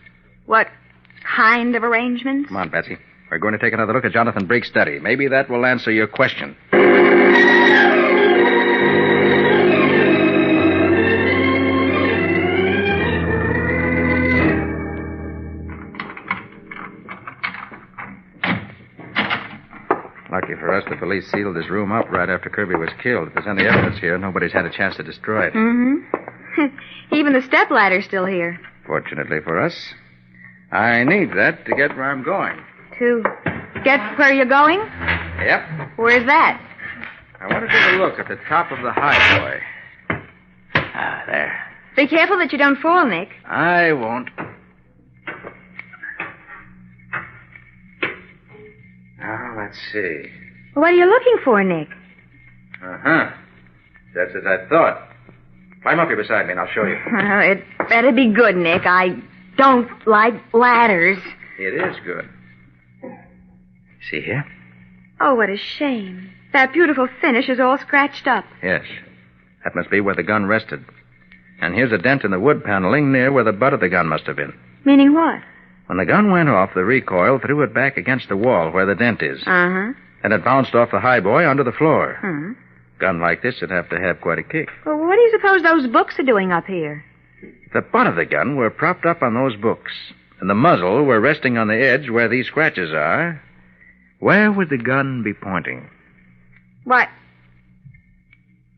What kind of arrangements? Come on, Patsy. We're going to take another look at Jonathan Briggs' study. Maybe that will answer your question. Lucky for us, the police sealed his room up right after Kirby was killed. If there's any evidence here, nobody's had a chance to destroy it. Mm-hmm. Even the stepladder's still here. Fortunately for us. I need that to get where I'm going. To get where you're going? Yep. Where's that? I want to take a look at the top of the highboy. Ah, there. Be careful that you don't fall, Nick. I won't. Now, let's see. What are you looking for, Nick? Uh-huh. Just as I thought. Climb up here beside me and I'll show you. Oh, it better be good, Nick. I don't like ladders. It is good. See here? Oh, what a shame. That beautiful finish is all scratched up. Yes. That must be where the gun rested. And here's a dent in the wood paneling near where the butt of the gun must have been. Meaning what? When the gun went off, the recoil threw it back against the wall where the dent is. Uh-huh. And it bounced off the highboy onto the floor. Hmm. A gun like this would have to have quite a kick. Well, what do you suppose those books are doing up here? The butt of the gun were propped up on those books, and the muzzle were resting on the edge where these scratches are. Where would the gun be pointing? What?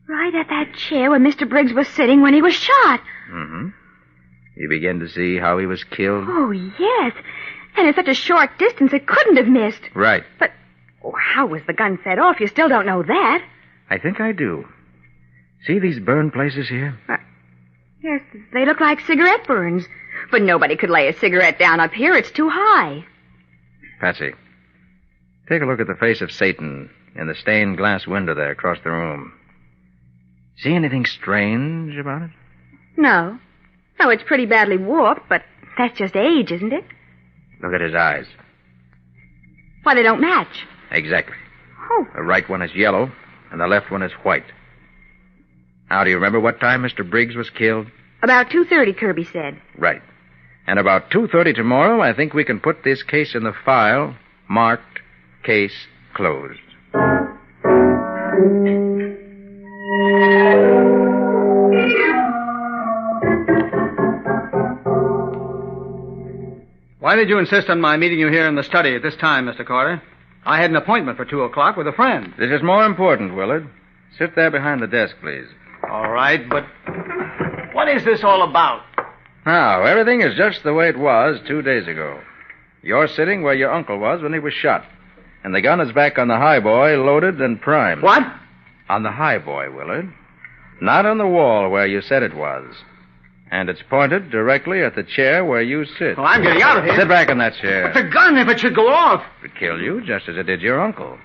Right at that chair where Mr. Briggs was sitting when he was shot. Mm-hmm. You begin to see how he was killed? Oh, yes. And at such a short distance, it couldn't have missed. Right. But how was the gun set off? You still don't know that. I think I do. See these burn places here? Yes, they look like cigarette burns. But nobody could lay a cigarette down up here. It's too high. Patsy, take a look at the face of Satan in the stained glass window there across the room. See anything strange about it? No. No, it's pretty badly warped, but that's just age, isn't it? Look at his eyes. Why, they don't match. Exactly. Oh. The right one is yellow, and the left one is white. Now, do you remember what time Mr. Briggs was killed? About 2:30, Kirby said. Right. And about 2:30 tomorrow, I think we can put this case in the file, marked case closed. Why did you insist on my meeting you here in the study at this time, Mr. Carter? I had an appointment for 2 o'clock with a friend. This is more important, Willard. Sit there behind the desk, please. All right, but what is this all about? Now, everything is just the way it was 2 days ago. You're sitting where your uncle was when he was shot. And the gun is back on the highboy, loaded and primed. What? On the highboy, Willard. Not on the wall where you said it was. And it's pointed directly at the chair where you sit. Well, I'm getting out of here. Sit back in that chair. But the gun, if it should go off. It would kill you just as it did your uncle.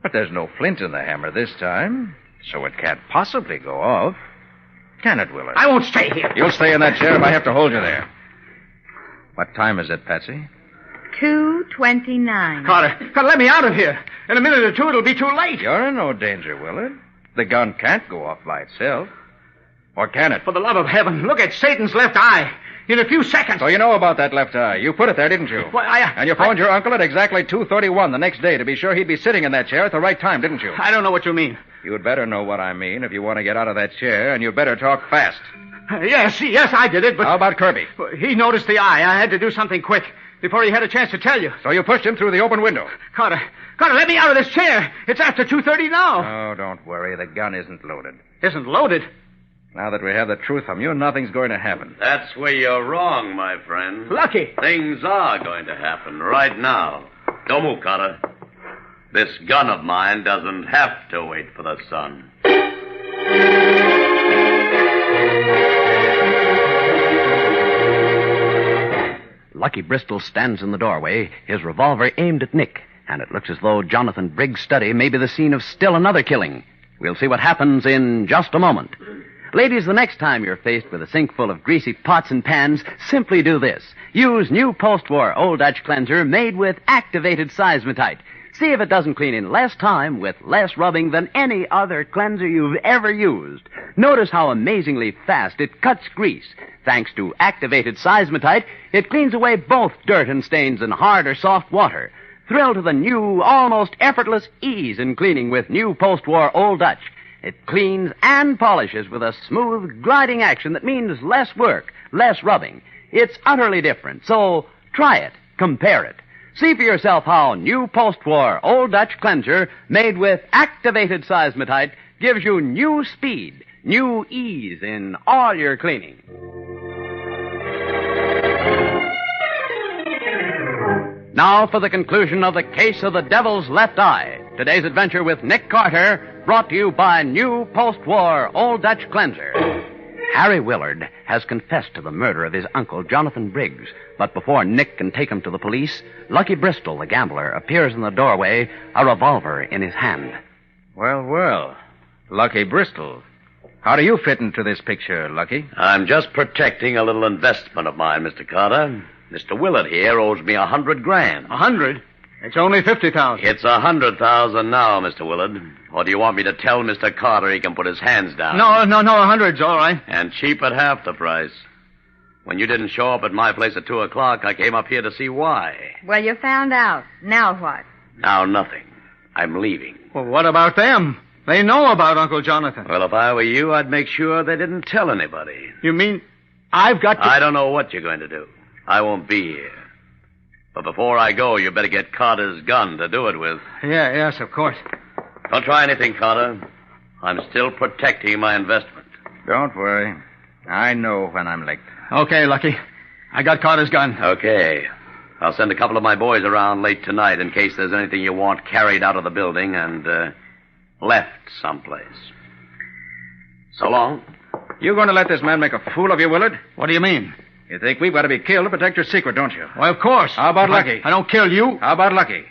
But there's no flint in the hammer this time, so it can't possibly go off. Can it, Willard? I won't stay here. You'll stay in that chair if I have to hold you there. What time is it, Patsy? 2:29. Carter, let me out of here. In a minute or two, it'll be too late. You're in no danger, Willard. The gun can't go off by itself. Or can it? For the love of heaven, look at Satan's left eye. In a few seconds. So you know about that left eye. You put it there, didn't you? Well, And you phoned your uncle at exactly 2:31 the next day to be sure he'd be sitting in that chair at the right time, didn't you? I don't know what you mean. You'd better know what I mean if you want to get out of that chair, and you'd better talk fast. Yes, I did it, but... How about Kirby? He noticed the eye. I had to do something quick before he had a chance to tell you. So you pushed him through the open window? Carter, let me out of this chair. It's after 2:30 now. Oh, don't worry. The gun isn't loaded. Isn't loaded? Now that we have the truth from you, nothing's going to happen. That's where you're wrong, my friend. Lucky. Things are going to happen right now. Don't move, Carter. This gun of mine doesn't have to wait for the sun. Lucky Bristol stands in the doorway, his revolver aimed at Nick, and it looks as though Jonathan Briggs' study may be the scene of still another killing. We'll see what happens in just a moment. Ladies, the next time you're faced with a sink full of greasy pots and pans, simply do this. Use new post-war Old Dutch cleanser made with activated seismotite. See if it doesn't clean in less time with less rubbing than any other cleanser you've ever used. Notice how amazingly fast it cuts grease. Thanks to activated seismotite, it cleans away both dirt and stains in hard or soft water. Thrill to the new, almost effortless ease in cleaning with new post-war Old Dutch. It cleans and polishes with a smooth, gliding action that means less work, less rubbing. It's utterly different, so try it, compare it. See for yourself how new post-war Old Dutch cleanser made with activated seismotite gives you new speed, new ease in all your cleaning. Now for the conclusion of the case of the Devil's Left Eye. Today's adventure with Nick Carter, brought to you by new post-war Old Dutch cleanser. Harry Willard has confessed to the murder of his uncle, Jonathan Briggs. But before Nick can take him to the police, Lucky Bristol, the gambler, appears in the doorway, a revolver in his hand. Well. Lucky Bristol. How do you fit into this picture, Lucky? I'm just protecting a little investment of mine, Mr. Carter. Mr. Willard here owes me $100,000. $100,000? It's only $50,000. It's $100,000 now, Mr. Willard. Or do you want me to tell Mr. Carter he can put his hands down? No, 100's all right. And cheap at half the price. When you didn't show up at my place at 2 o'clock, I came up here to see why. Well, you found out. Now what? Now nothing. I'm leaving. Well, what about them? They know about Uncle Jonathan. Well, if I were you, I'd make sure they didn't tell anybody. You mean I've got to... I don't know what you're going to do. I won't be here. But before I go, you better get Carter's gun to do it with. Yes, of course. Don't try anything, Carter. I'm still protecting my investment. Don't worry. I know when I'm licked. Okay, Lucky. I got Carter's gun. Okay. I'll send a couple of my boys around late tonight in case there's anything you want carried out of the building and left someplace. So long. You going to let this man make a fool of you, Willard? What do you mean? You think we've got to be killed to protect your secret, don't you? Well, of course. How about Lucky? I don't kill you. How about Lucky?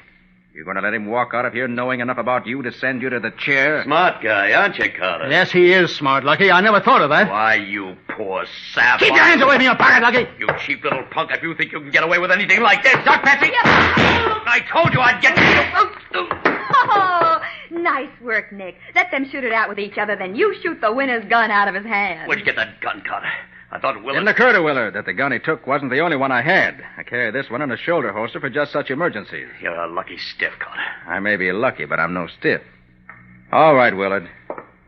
You're going to let him walk out of here knowing enough about you to send you to the chair? Smart guy, aren't you, Carter? Yes, he is smart, Lucky. I never thought of that. Why, you poor sap. Keep your hands away from your pocket, Lucky. You cheap little punk, if you think you can get away with anything like this. Duck, Patsy. I told you I'd get you. Oh, nice work, Nick. Let them shoot it out with each other, then you shoot the winner's gun out of his hand. Where'd you get that gun, Carter? I thought Willard... Didn't occur to Willard that the gun he took wasn't the only one I had. I carry this one in a shoulder holster for just such emergencies. You're a lucky stiff, Carter. I may be lucky, but I'm no stiff. All right, Willard.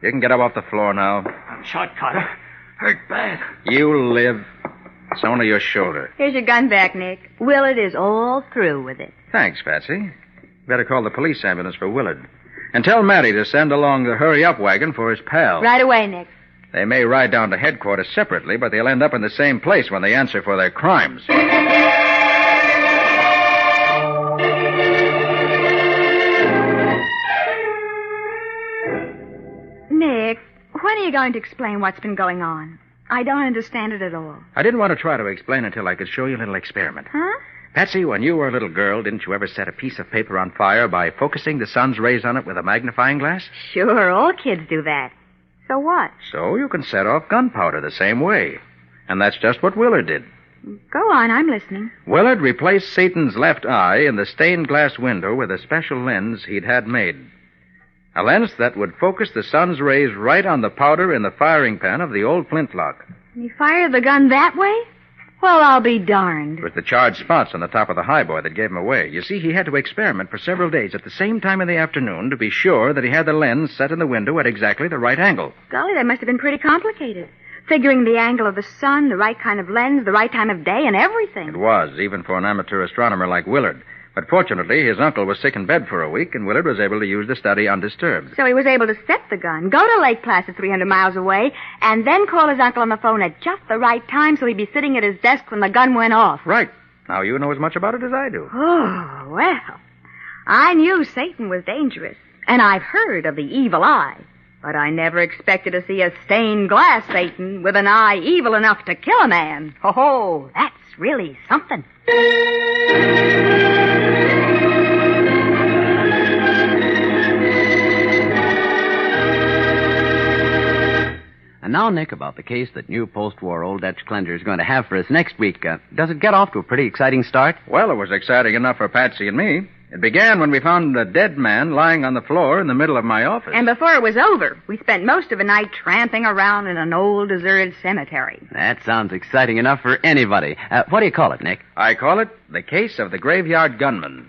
You can get up off the floor now. I'm shot, Carter. Hurt bad. You live. It's only your shoulder. Here's your gun back, Nick. Willard is all through with it. Thanks, Patsy. Better call the police ambulance for Willard. And tell Matty to send along the hurry-up wagon for his pal. Right away, Nick. They may ride down to headquarters separately, but they'll end up in the same place when they answer for their crimes. Nick, when are you going to explain what's been going on? I don't understand it at all. I didn't want to try to explain until I could show you a little experiment. Huh? Patsy, when you were a little girl, didn't you ever set a piece of paper on fire by focusing the sun's rays on it with a magnifying glass? Sure, all kids do that. So what? So you can set off gunpowder the same way. And that's just what Willard did. Go on, I'm listening. Willard replaced Satan's left eye in the stained glass window with a special lens he'd had made. A lens that would focus the sun's rays right on the powder in the firing pan of the old flintlock. You fired the gun that way? Well, I'll be darned. It was the charged spots on the top of the highboy that gave him away. You see, he had to experiment for several days at the same time in the afternoon to be sure that he had the lens set in the window at exactly the right angle. Golly, that must have been pretty complicated. Figuring the angle of the sun, the right kind of lens, the right time of day, and everything. It was, even for an amateur astronomer like Willard. But fortunately, his uncle was sick in bed for a week, and Willard was able to use the study undisturbed. So he was able to set the gun, go to Lake Placid 300 miles away, and then call his uncle on the phone at just the right time so he'd be sitting at his desk when the gun went off. Right. Now you know as much about it as I do. Oh, well. I knew Satan was dangerous, and I've heard of the evil eye. But I never expected to see a stained glass Satan with an eye evil enough to kill a man. Oh, that's really something. And now, Nick, about the case that new post-war Old Dutch cleanser is going to have for us next week. Does it get off to a pretty exciting start? Well, it was exciting enough for Patsy and me. It began when we found a dead man lying on the floor in the middle of my office. And before it was over, we spent most of the night tramping around in an old deserted cemetery. That sounds exciting enough for anybody. What do you call it, Nick? I call it The Case of the Graveyard Gunman.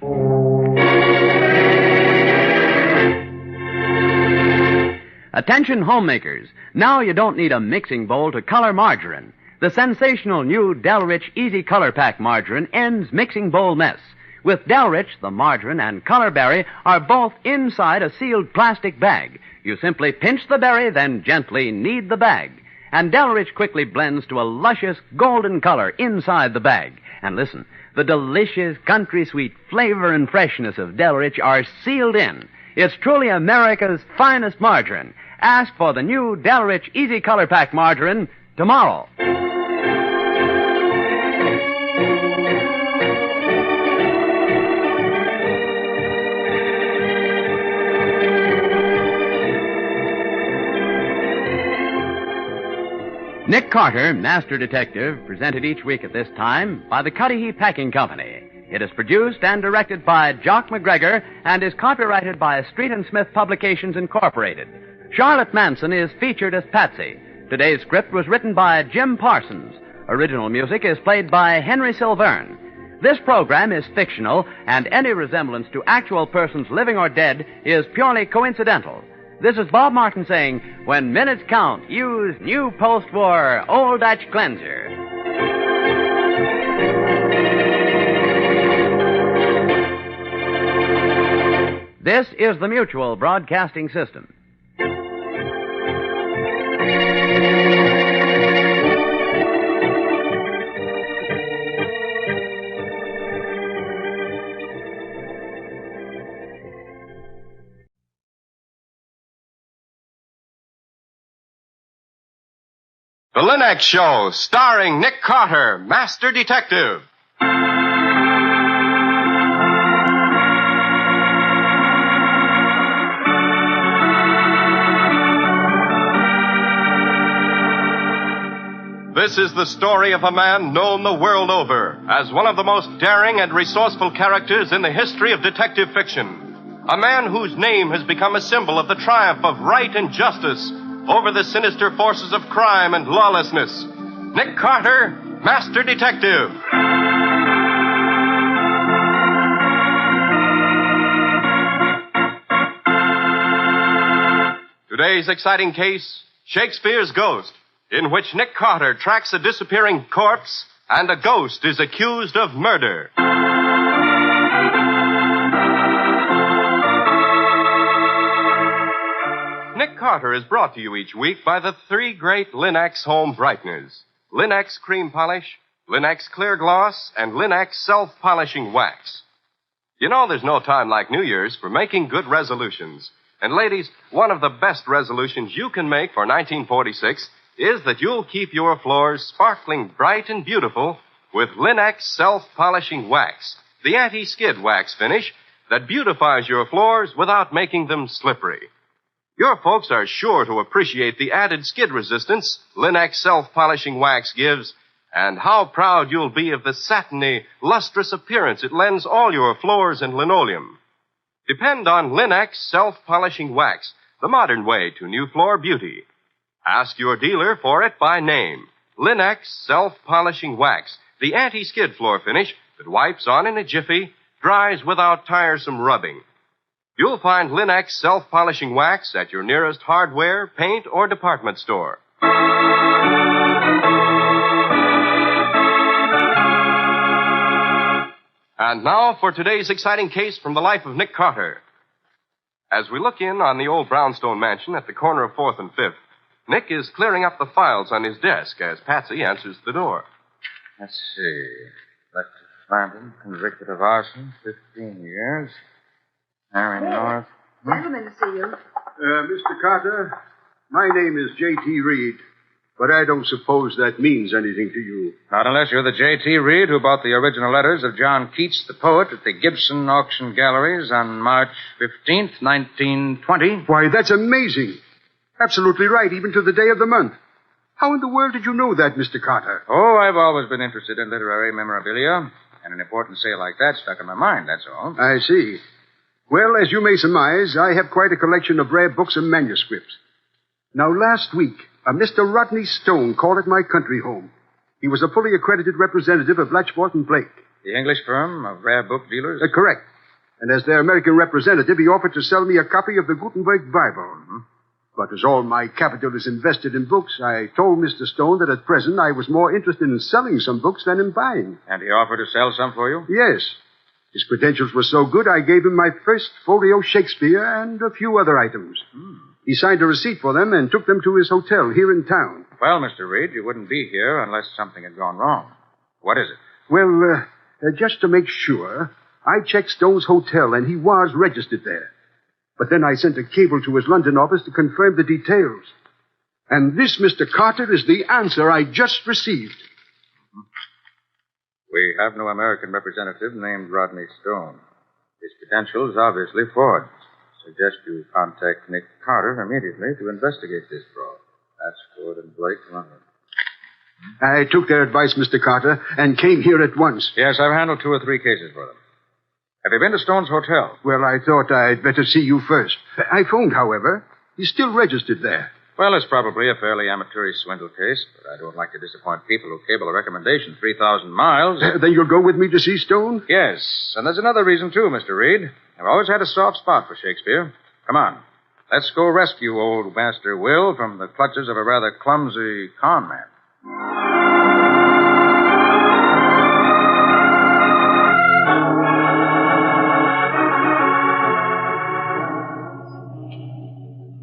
Attention homemakers. Now you don't need a mixing bowl to color margarine. The sensational new Delrich Easy Color Pack margarine ends mixing bowl mess. With Delrich, the margarine and color berry are both inside a sealed plastic bag. You simply pinch the berry, then gently knead the bag. And Delrich quickly blends to a luscious golden color inside the bag. And listen, the delicious country sweet flavor and freshness of Delrich are sealed in. It's truly America's finest margarine. Ask for the new Delrich Easy Color Pack margarine tomorrow. Nick Carter, Master Detective, presented each week at this time by the Cudahy Packing Company. It is produced and directed by Jock McGregor and is copyrighted by Street & Smith Publications, Incorporated. Charlotte Manson is featured as Patsy. Today's script was written by Jim Parsons. Original music is played by Henry Silverne. This program is fictional, and any resemblance to actual persons living or dead is purely coincidental. This is Bob Martin saying, when minutes count, use new post-war Old Dutch cleanser. This is the Mutual Broadcasting System. The Linux Show, starring Nick Carter, Master Detective. This is the story of a man known the world over as one of the most daring and resourceful characters in the history of detective fiction. A man whose name has become a symbol of the triumph of right and justice over the sinister forces of crime and lawlessness. Nick Carter, Master Detective. Today's exciting case, Shakespeare's Ghost, in which Nick Carter tracks a disappearing corpse and a ghost is accused of murder. Nick Carter is brought to you each week by the three great Linux home brighteners. Linux Cream Polish, Linux Clear Gloss, and Linux Self-Polishing Wax. You know there's no time like New Year's for making good resolutions. And ladies, one of the best resolutions you can make for 1946 is that you'll keep your floors sparkling bright and beautiful with Linex self-polishing wax, the anti-skid wax finish that beautifies your floors without making them slippery. Your folks are sure to appreciate the added skid resistance Linex self-polishing wax gives, and how proud you'll be of the satiny, lustrous appearance it lends all your floors and linoleum. Depend on Linex self-polishing wax, the modern way to new floor beauty. Ask your dealer for it by name. Linex self-polishing wax, the anti-skid floor finish that wipes on in a jiffy, dries without tiresome rubbing. You'll find Linex self-polishing wax at your nearest hardware, paint, or department store. And now for today's exciting case from the life of Nick Carter. As we look in on the old brownstone mansion at the corner of 4th and 5th, Nick is clearing up the files on his desk as Patsy answers the door. Let's see. Left Phantom, convicted of arson, 15 years. Harry North. Gentlemen to see you. Mr. Carter, my name is J.T. Reed, but I don't suppose that means anything to you. Not unless you're the J.T. Reed who bought the original letters of John Keats, the poet, at the Gibson Auction Galleries on March 15th, 1920. Why, that's amazing. Absolutely right, even to the day of the month. How in the world did you know that, Mr. Carter? Oh, I've always been interested in literary memorabilia, and an important sale like that stuck in my mind, that's all. I see. Well, as you may surmise, I have quite a collection of rare books and manuscripts. Now, last week, a Mr. Rodney Stone called at my country home. He was a fully accredited representative of Blatchford and Blake. The English firm of rare book dealers? Correct. And as their American representative, he offered to sell me a copy of the Gutenberg Bible. Mm-hmm. But as all my capital is invested in books, I told Mr. Stone that at present I was more interested in selling some books than in buying. And he offered to sell some for you? Yes. His credentials were so good, I gave him my first folio Shakespeare and a few other items. He signed a receipt for them and took them to his hotel here in town. Well, Mr. Reed, you wouldn't be here unless something had gone wrong. What is it? Well, just to make sure, I checked Stone's hotel, and he was registered there. But then I sent a cable to his London office to confirm the details. And this, Mr. Carter, is the answer I just received. We have no American representative named Rodney Stone. His credentials obviously forged. Suggest you contact Nick Carter immediately to investigate this fraud. That's Ford and Blake, London. I took their advice, Mr. Carter, and came here at once. Yes, I've handled 2 or 3 cases for them. Have you been to Stone's hotel? Well, I thought I'd better see you first. I phoned, however. He's still registered there. Well, it's probably a fairly amateurish swindle case, but I don't like to disappoint people who cable a recommendation 3,000 miles. Then you'll go with me to see Stone? Yes, and there's another reason, too, Mr. Reed. I've always had a soft spot for Shakespeare. Come on. Let's go rescue old Master Will from the clutches of a rather clumsy con man.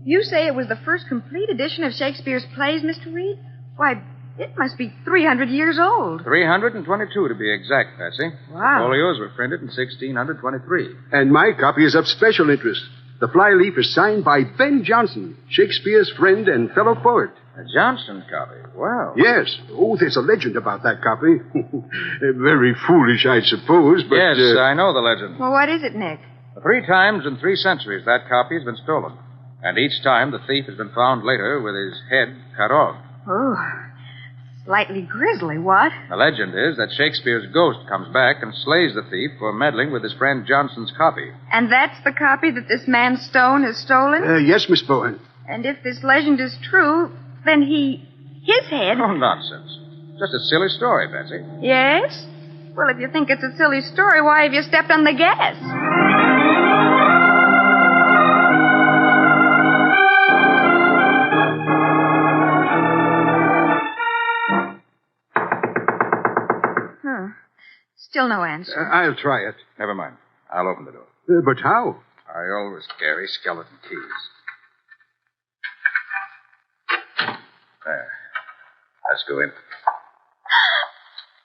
You say it was the first complete edition of Shakespeare's plays, Mr. Reed? Why, it must be 300 years old. 322 to be exact, Patsy. Wow. Folios were printed in 1623. And my copy is of special interest. The flyleaf is signed by Ben Jonson, Shakespeare's friend and fellow poet. A Johnson copy? Wow. Yes. Oh, there's a legend about that copy. Very foolish, I suppose, but... Yes, I know the legend. Well, what is it, Nick? 3 times in 3 centuries that copy has been stolen. And each time the thief has been found later with his head cut off. Oh, slightly grisly, what? The legend is that Shakespeare's ghost comes back and slays the thief for meddling with his friend Johnson's copy. And that's the copy that this man Stone has stolen? Yes, Miss Bowen. And if this legend is true, then his head... Oh, nonsense. Just a silly story, Patsy. Yes? Well, if you think it's a silly story, why have you stepped on the gas? Still no answer. I'll try it. Never mind. I'll open the door. But how? I always carry skeleton keys. There. Let's go in.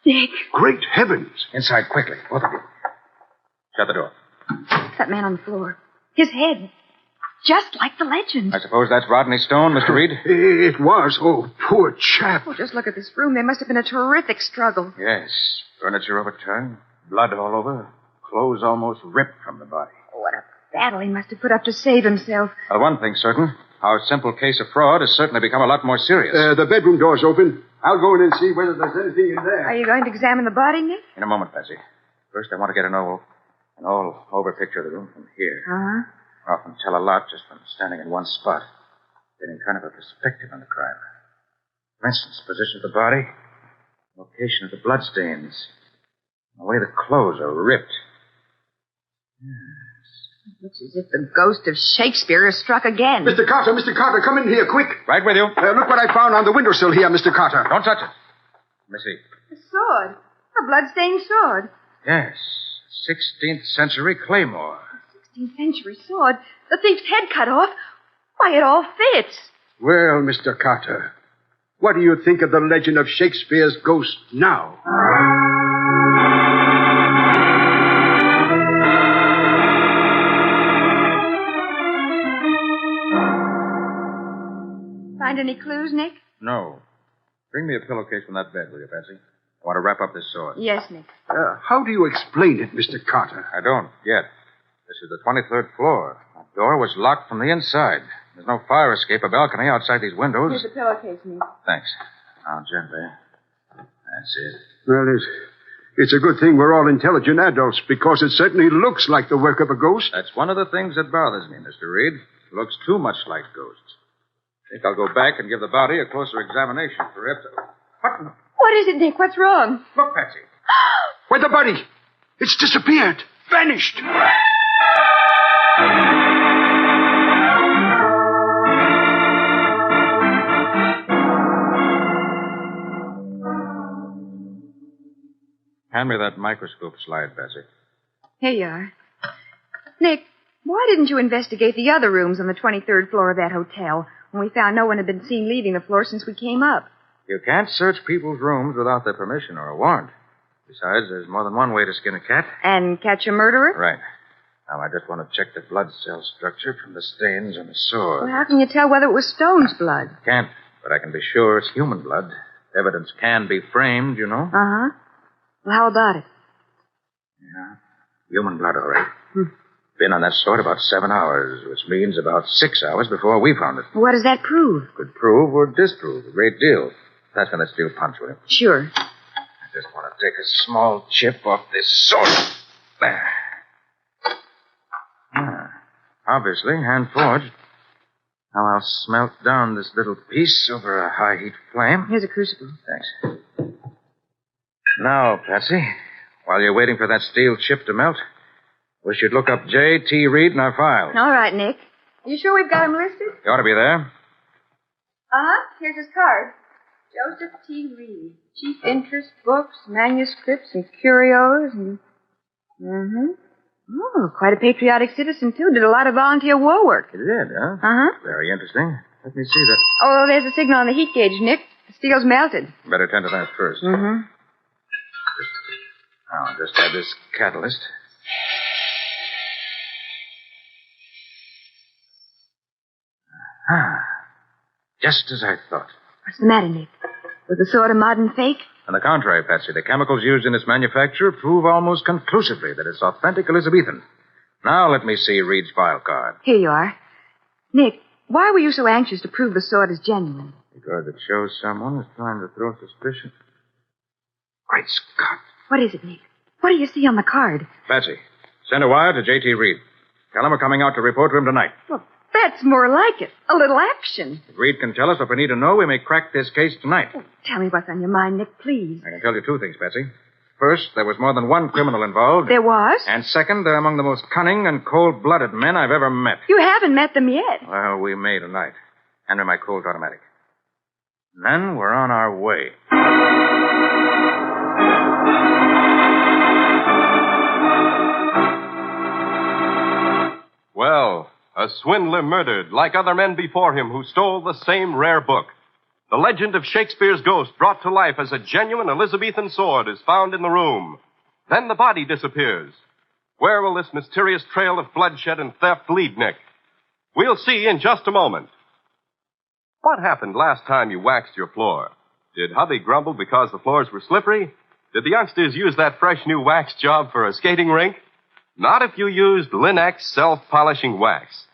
Nick. Great heavens. Inside, quickly. Both of you. Shut the door. That man on the floor. His head. just like the legend. I suppose that's Rodney Stone, Mr. Reed? It was. Oh, poor chap. Oh, just look at this room. There must have been a terrific struggle. Yes. Furniture overturned, blood all over, clothes almost ripped from the body. Oh, what a battle he must have put up to save himself. Well, one thing's certain. Our simple case of fraud has certainly become a lot more serious. The bedroom door's open. I'll go in and see whether there's anything in there. Are you going to examine the body, Nick? In a moment, Patsy. First, I want to get an all-over picture of the room from here. Uh-huh. I often tell a lot just from standing in one spot, getting kind of a perspective on the crime. For instance, position of the body, location of the bloodstains, the way the clothes are ripped. It looks as if the ghost of Shakespeare has struck again. Mr. Carter, come in here, quick. Right with you. Look what I found on the windowsill here, Mr. Carter. Don't touch it. Let me see. A sword. A blood-stained sword. Yes, 16th century claymore. 16th century sword. The thief's head cut off. Why, it all fits. Well, Mr. Carter, what do you think of the legend of Shakespeare's ghost now? Find any clues, Nick? No. Bring me a pillowcase from that bed, will you, Patsy? I want to wrap up this sword. Yes, Nick. How do you explain it, Mr. Carter? I don't, yet. This is the 23rd floor. The door was locked from the inside. There's no fire escape or balcony outside these windows. Here's the pillowcase, Nick. Thanks. Now, gently. That's it. Well, it's a good thing we're all intelligent adults, because it certainly looks like the work of a ghost. That's one of the things that bothers me, Mr. Reed. It looks too much like ghosts. I think I'll go back and give the body a closer examination for it. What is it, Nick? What's wrong? Look, Patsy. Where's the body? It's disappeared. Vanished. Hand me that microscope slide, Patsy. Here you are. Nick, why didn't you investigate the other rooms on the 23rd floor of that hotel when we found no one had been seen leaving the floor since we came up? You can't search people's rooms without their permission or a warrant. Besides, there's more than one way to skin a cat. And catch a murderer? Right. Now, I just want to check the blood cell structure from the stains on the sword. Well, how can you tell whether it was Stone's blood? Can't, but I can be sure it's human blood. Evidence can be framed, you know. Uh-huh. Well, how about it? Yeah. Human blood, all right. Been on that sword about 7 hours, which means about 6 hours before we found it. What does that prove? Could prove or disprove a great deal. That's when the steel punch with him. Sure. I just want to take a small chip off this sword. There. Obviously, hand-forged. Now I'll smelt down this little piece over a high-heat flame. Here's a crucible. Thanks. Now, Patsy, while you're waiting for that steel chip to melt, we should look up J.T. Reed in our files. All right, Nick. You sure we've got him listed? You ought to be there. Uh-huh. Here's his card. Joseph T. Reed. Chief interest, books, manuscripts, and curios, and... Mm-hmm. Oh, quite a patriotic citizen, too. Did a lot of volunteer war work. You did, huh? Uh-huh. Very interesting. Let me see that. Oh, there's a signal on the heat gauge, Nick. The steel's melted. Better tend to that first. Mm-hmm. Now, just add this catalyst. Just as I thought. What's the matter, Nick? Was the sword a modern fake? On the contrary, Patsy, the chemicals used in its manufacture prove almost conclusively that it's authentic Elizabethan. Now let me see Reed's file card. Here you are. Nick, why were you so anxious to prove the sword is genuine? Because it shows someone is trying to throw suspicion. Great Scott. What is it, Nick? What do you see on the card? Patsy, send a wire to J.T. Reed. Tell him we're coming out to report to him tonight. Well, that's more like it. A little action. If Reed can tell us what we need to know, we may crack this case tonight. Oh, tell me what's on your mind, Nick, please. I can tell you two things, Patsy. First, there was more than one criminal involved. There was? And second, they're among the most cunning and cold-blooded men I've ever met. You haven't met them yet. Well, we may tonight. Hand me my Colt automatic. And then we're on our way. Well, a swindler murdered like other men before him who stole the same rare book. The legend of Shakespeare's ghost brought to life as a genuine Elizabethan sword is found in the room. Then the body disappears. Where will this mysterious trail of bloodshed and theft lead, Nick? We'll see in just a moment. What happened last time you waxed your floor? Did hubby grumble because the floors were slippery? Did the youngsters use that fresh new wax job for a skating rink? Not if you used Linex self-polishing wax.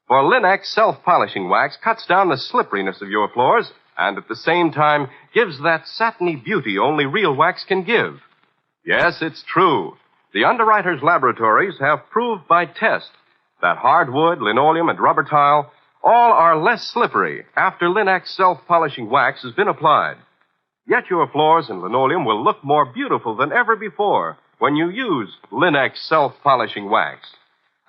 For Linex self-polishing wax cuts down the slipperiness of your floors and at the same time gives that satiny beauty only real wax can give. Yes, it's true. The underwriters' laboratories have proved by test that hardwood, linoleum, and rubber tile all are less slippery after Linex self-polishing wax has been applied. Yet your floors and linoleum will look more beautiful than ever before when you use Linex self-polishing wax.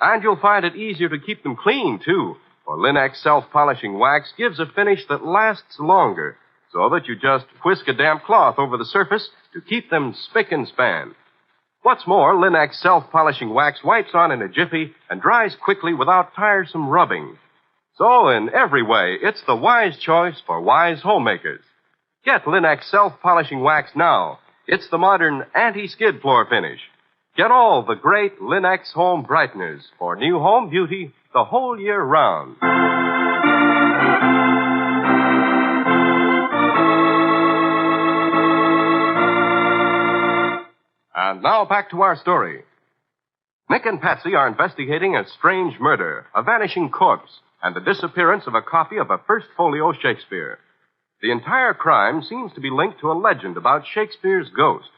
And you'll find it easier to keep them clean, too, for Linex self-polishing wax gives a finish that lasts longer, so that you just whisk a damp cloth over the surface to keep them spick and span. What's more, Linex self-polishing wax wipes on in a jiffy and dries quickly without tiresome rubbing. So, in every way, it's the wise choice for wise homemakers. Get Linex self-polishing wax now. It's the modern anti-skid floor finish. Get all the great Linex home brighteners for new home beauty the whole year round. And now back to our story. Nick and Patsy are investigating a strange murder, a vanishing corpse, and the disappearance of a copy of a first folio Shakespeare. The entire crime seems to be linked to a legend about Shakespeare's ghost.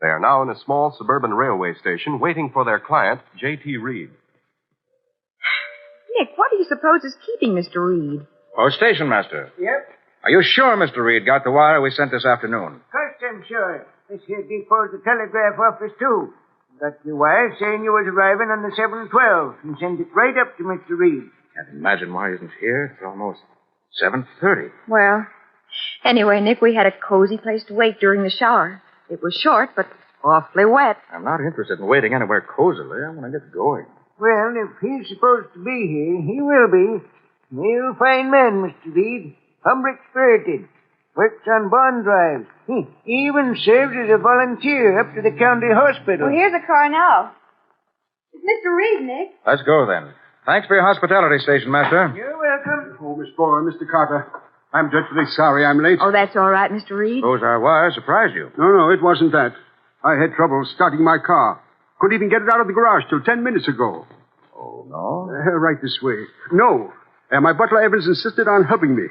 They are now in a small suburban railway station waiting for their client, J.T. Reed. Nick, what do you suppose is keeping Mr. Reed? Oh, station master. Yep. Are you sure Mr. Reed got the wire we sent this afternoon? First, I'm sure. This here depots the telegraph office, too. Got your wire saying you was arriving on the 7:12 and sent it right up to Mr. Reed. Can't imagine why he isn't here. It's almost 7:30. Well, anyway, Nick, we had a cozy place to wait during the shower. It was short, but awfully wet. I'm not interested in waiting anywhere cozily. I want to get going. Well, if he's supposed to be here, he will be. Real fine man, Mr. Reed. Public-spirited. Works on bond drives. He even serves as a volunteer up to the county hospital. Well, here's a car now. It's Mr. Reed, Nick. Let's go, then. Thanks for your hospitality, station master. You're welcome. Oh, Miss Bowen, Mr. Carter. I'm dreadfully sorry I'm late. Oh, that's all right, Mr. Reed. Suppose our wire surprised you. No, it wasn't that. I had trouble starting my car. Couldn't even get it out of the garage till 10 minutes ago. Oh, no? Right this way. No. My butler Evans insisted on helping me.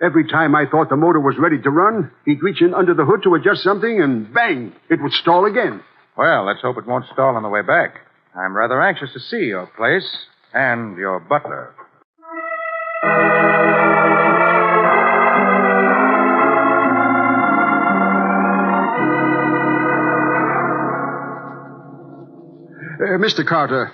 Every time I thought the motor was ready to run, he'd reach in under the hood to adjust something, and bang, it would stall again. Well, let's hope it won't stall on the way back. I'm rather anxious to see your place and your butler. Mr. Carter,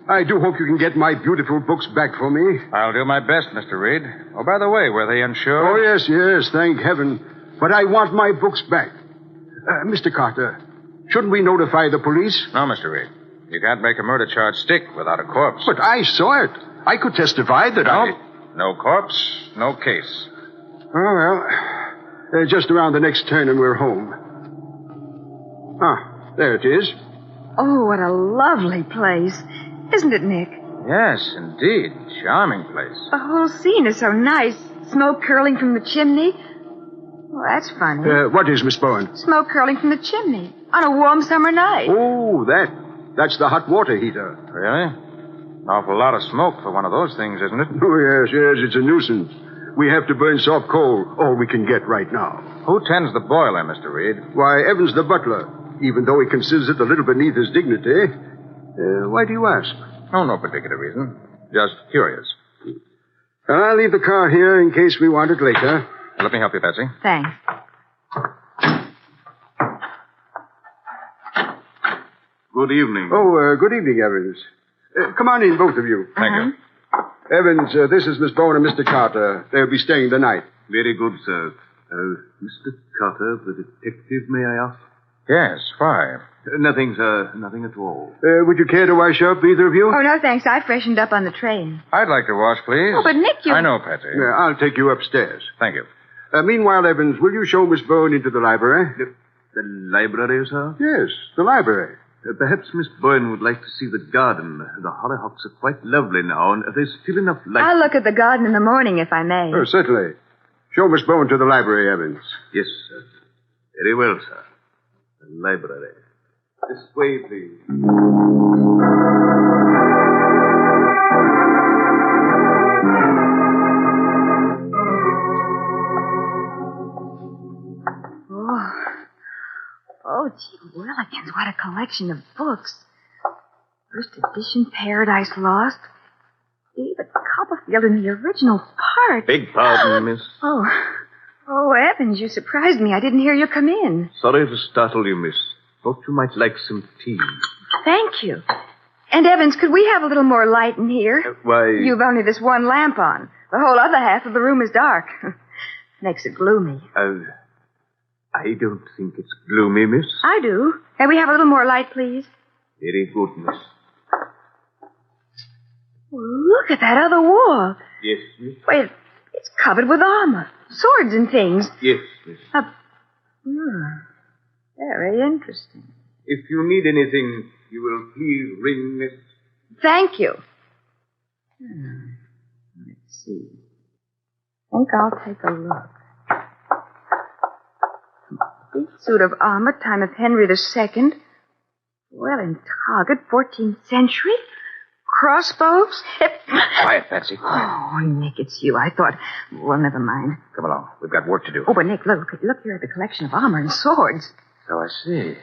I do hope you can get my beautiful books back for me. I'll do my best, Mr. Reed. Oh, by the way, were they insured? Oh, yes, thank heaven. But I want my books back. Mr. Carter, shouldn't we notify the police? No, Mr. Reed. You can't make a murder charge stick without a corpse. But I saw it. I could testify that No corpse, no case. Oh, well, just around the next turn and we're home. Ah, there it is. Oh, what a lovely place. Isn't it, Nick? Yes, indeed. Charming place. The whole scene is so nice. Smoke curling from the chimney. Well, that's funny. What is, Miss Bowen? Smoke curling from the chimney on a warm summer night. Oh, that's the hot water heater. Really? An awful lot of smoke for one of those things, isn't it? Oh, yes, it's a nuisance. We have to burn soft coal, all we can get right now. Who tends the boiler, Mr. Reed? Why, Evans the butler, even though he considers it a little beneath his dignity. Why do you ask? Oh, no particular reason. Just curious. I'll leave the car here in case we want it later. Let me help you, Patsy. Thanks. Good evening. Oh, good evening, Evans. Come on in, both of you. Thank you. Evans, this is Miss Bowen and Mr. Carter. They'll be staying the night. Very good, sir. Mr. Carter, the detective, may I ask? Yes, why? Nothing, sir. Nothing at all. Would you care to wash up, either of you? Oh, no, thanks. I freshened up on the train. I'd like to wash, please. Oh, but Nick, you... I know, Patsy. Yeah, I'll take you upstairs. Thank you. Meanwhile, Evans, will you show Miss Bowen into the library? The library, sir? Yes, the library. Perhaps Miss Boyne would like to see the garden. The hollyhocks are quite lovely now, and there's still enough light. I'll look at the garden in the morning, if I may. Oh, certainly. Show Miss Bowen to the library, Evans. Yes, sir. Very well, sir. The library. This way, please. Oh, gee willikins, what a collection of books. First edition, Paradise Lost. David Copperfield in the original part. Beg pardon, miss. Oh, Evans, you surprised me. I didn't hear you come in. Sorry to startle you, miss. Thought you might like some tea. Thank you. And, Evans, could we have a little more light in here? Why... You've only this one lamp on. The whole other half of the room is dark. Makes it gloomy. I don't think it's gloomy, miss. I do. Can we have a little more light, please? Very good, miss. Look at that other wall. Yes, miss. Wait, it's covered with armor, swords and things. Yes, miss. Very interesting. If you need anything, you will please ring, miss. Thank you. Let's see. I think I'll take a look. Complete suit of armor, time of Henry II. Well in target, 14th century. Crossbows. Quiet, Patsy. Oh, Nick, it's you. I thought... Well, never mind. Come along. We've got work to do. Oh, but Nick, look here at the collection of armor and swords. So I see.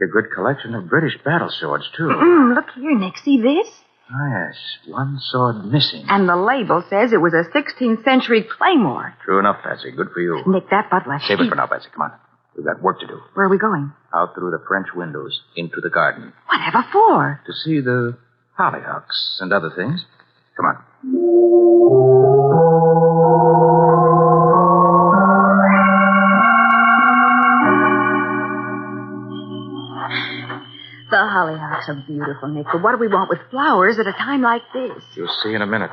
A good collection of British battle swords, too. Look here, Nick. See this? Oh, yes. One sword missing. And the label says it was a 16th century claymore. True enough, Patsy. Good for you. Nick, that butler... Save it for now, Patsy. Come on. We've got work to do. Where are we going? Out through the French windows, into the garden. Whatever for? To see the hollyhocks and other things. Come on. The hollyhocks are beautiful, Nick, but what do we want with flowers at a time like this? You'll see in a minute.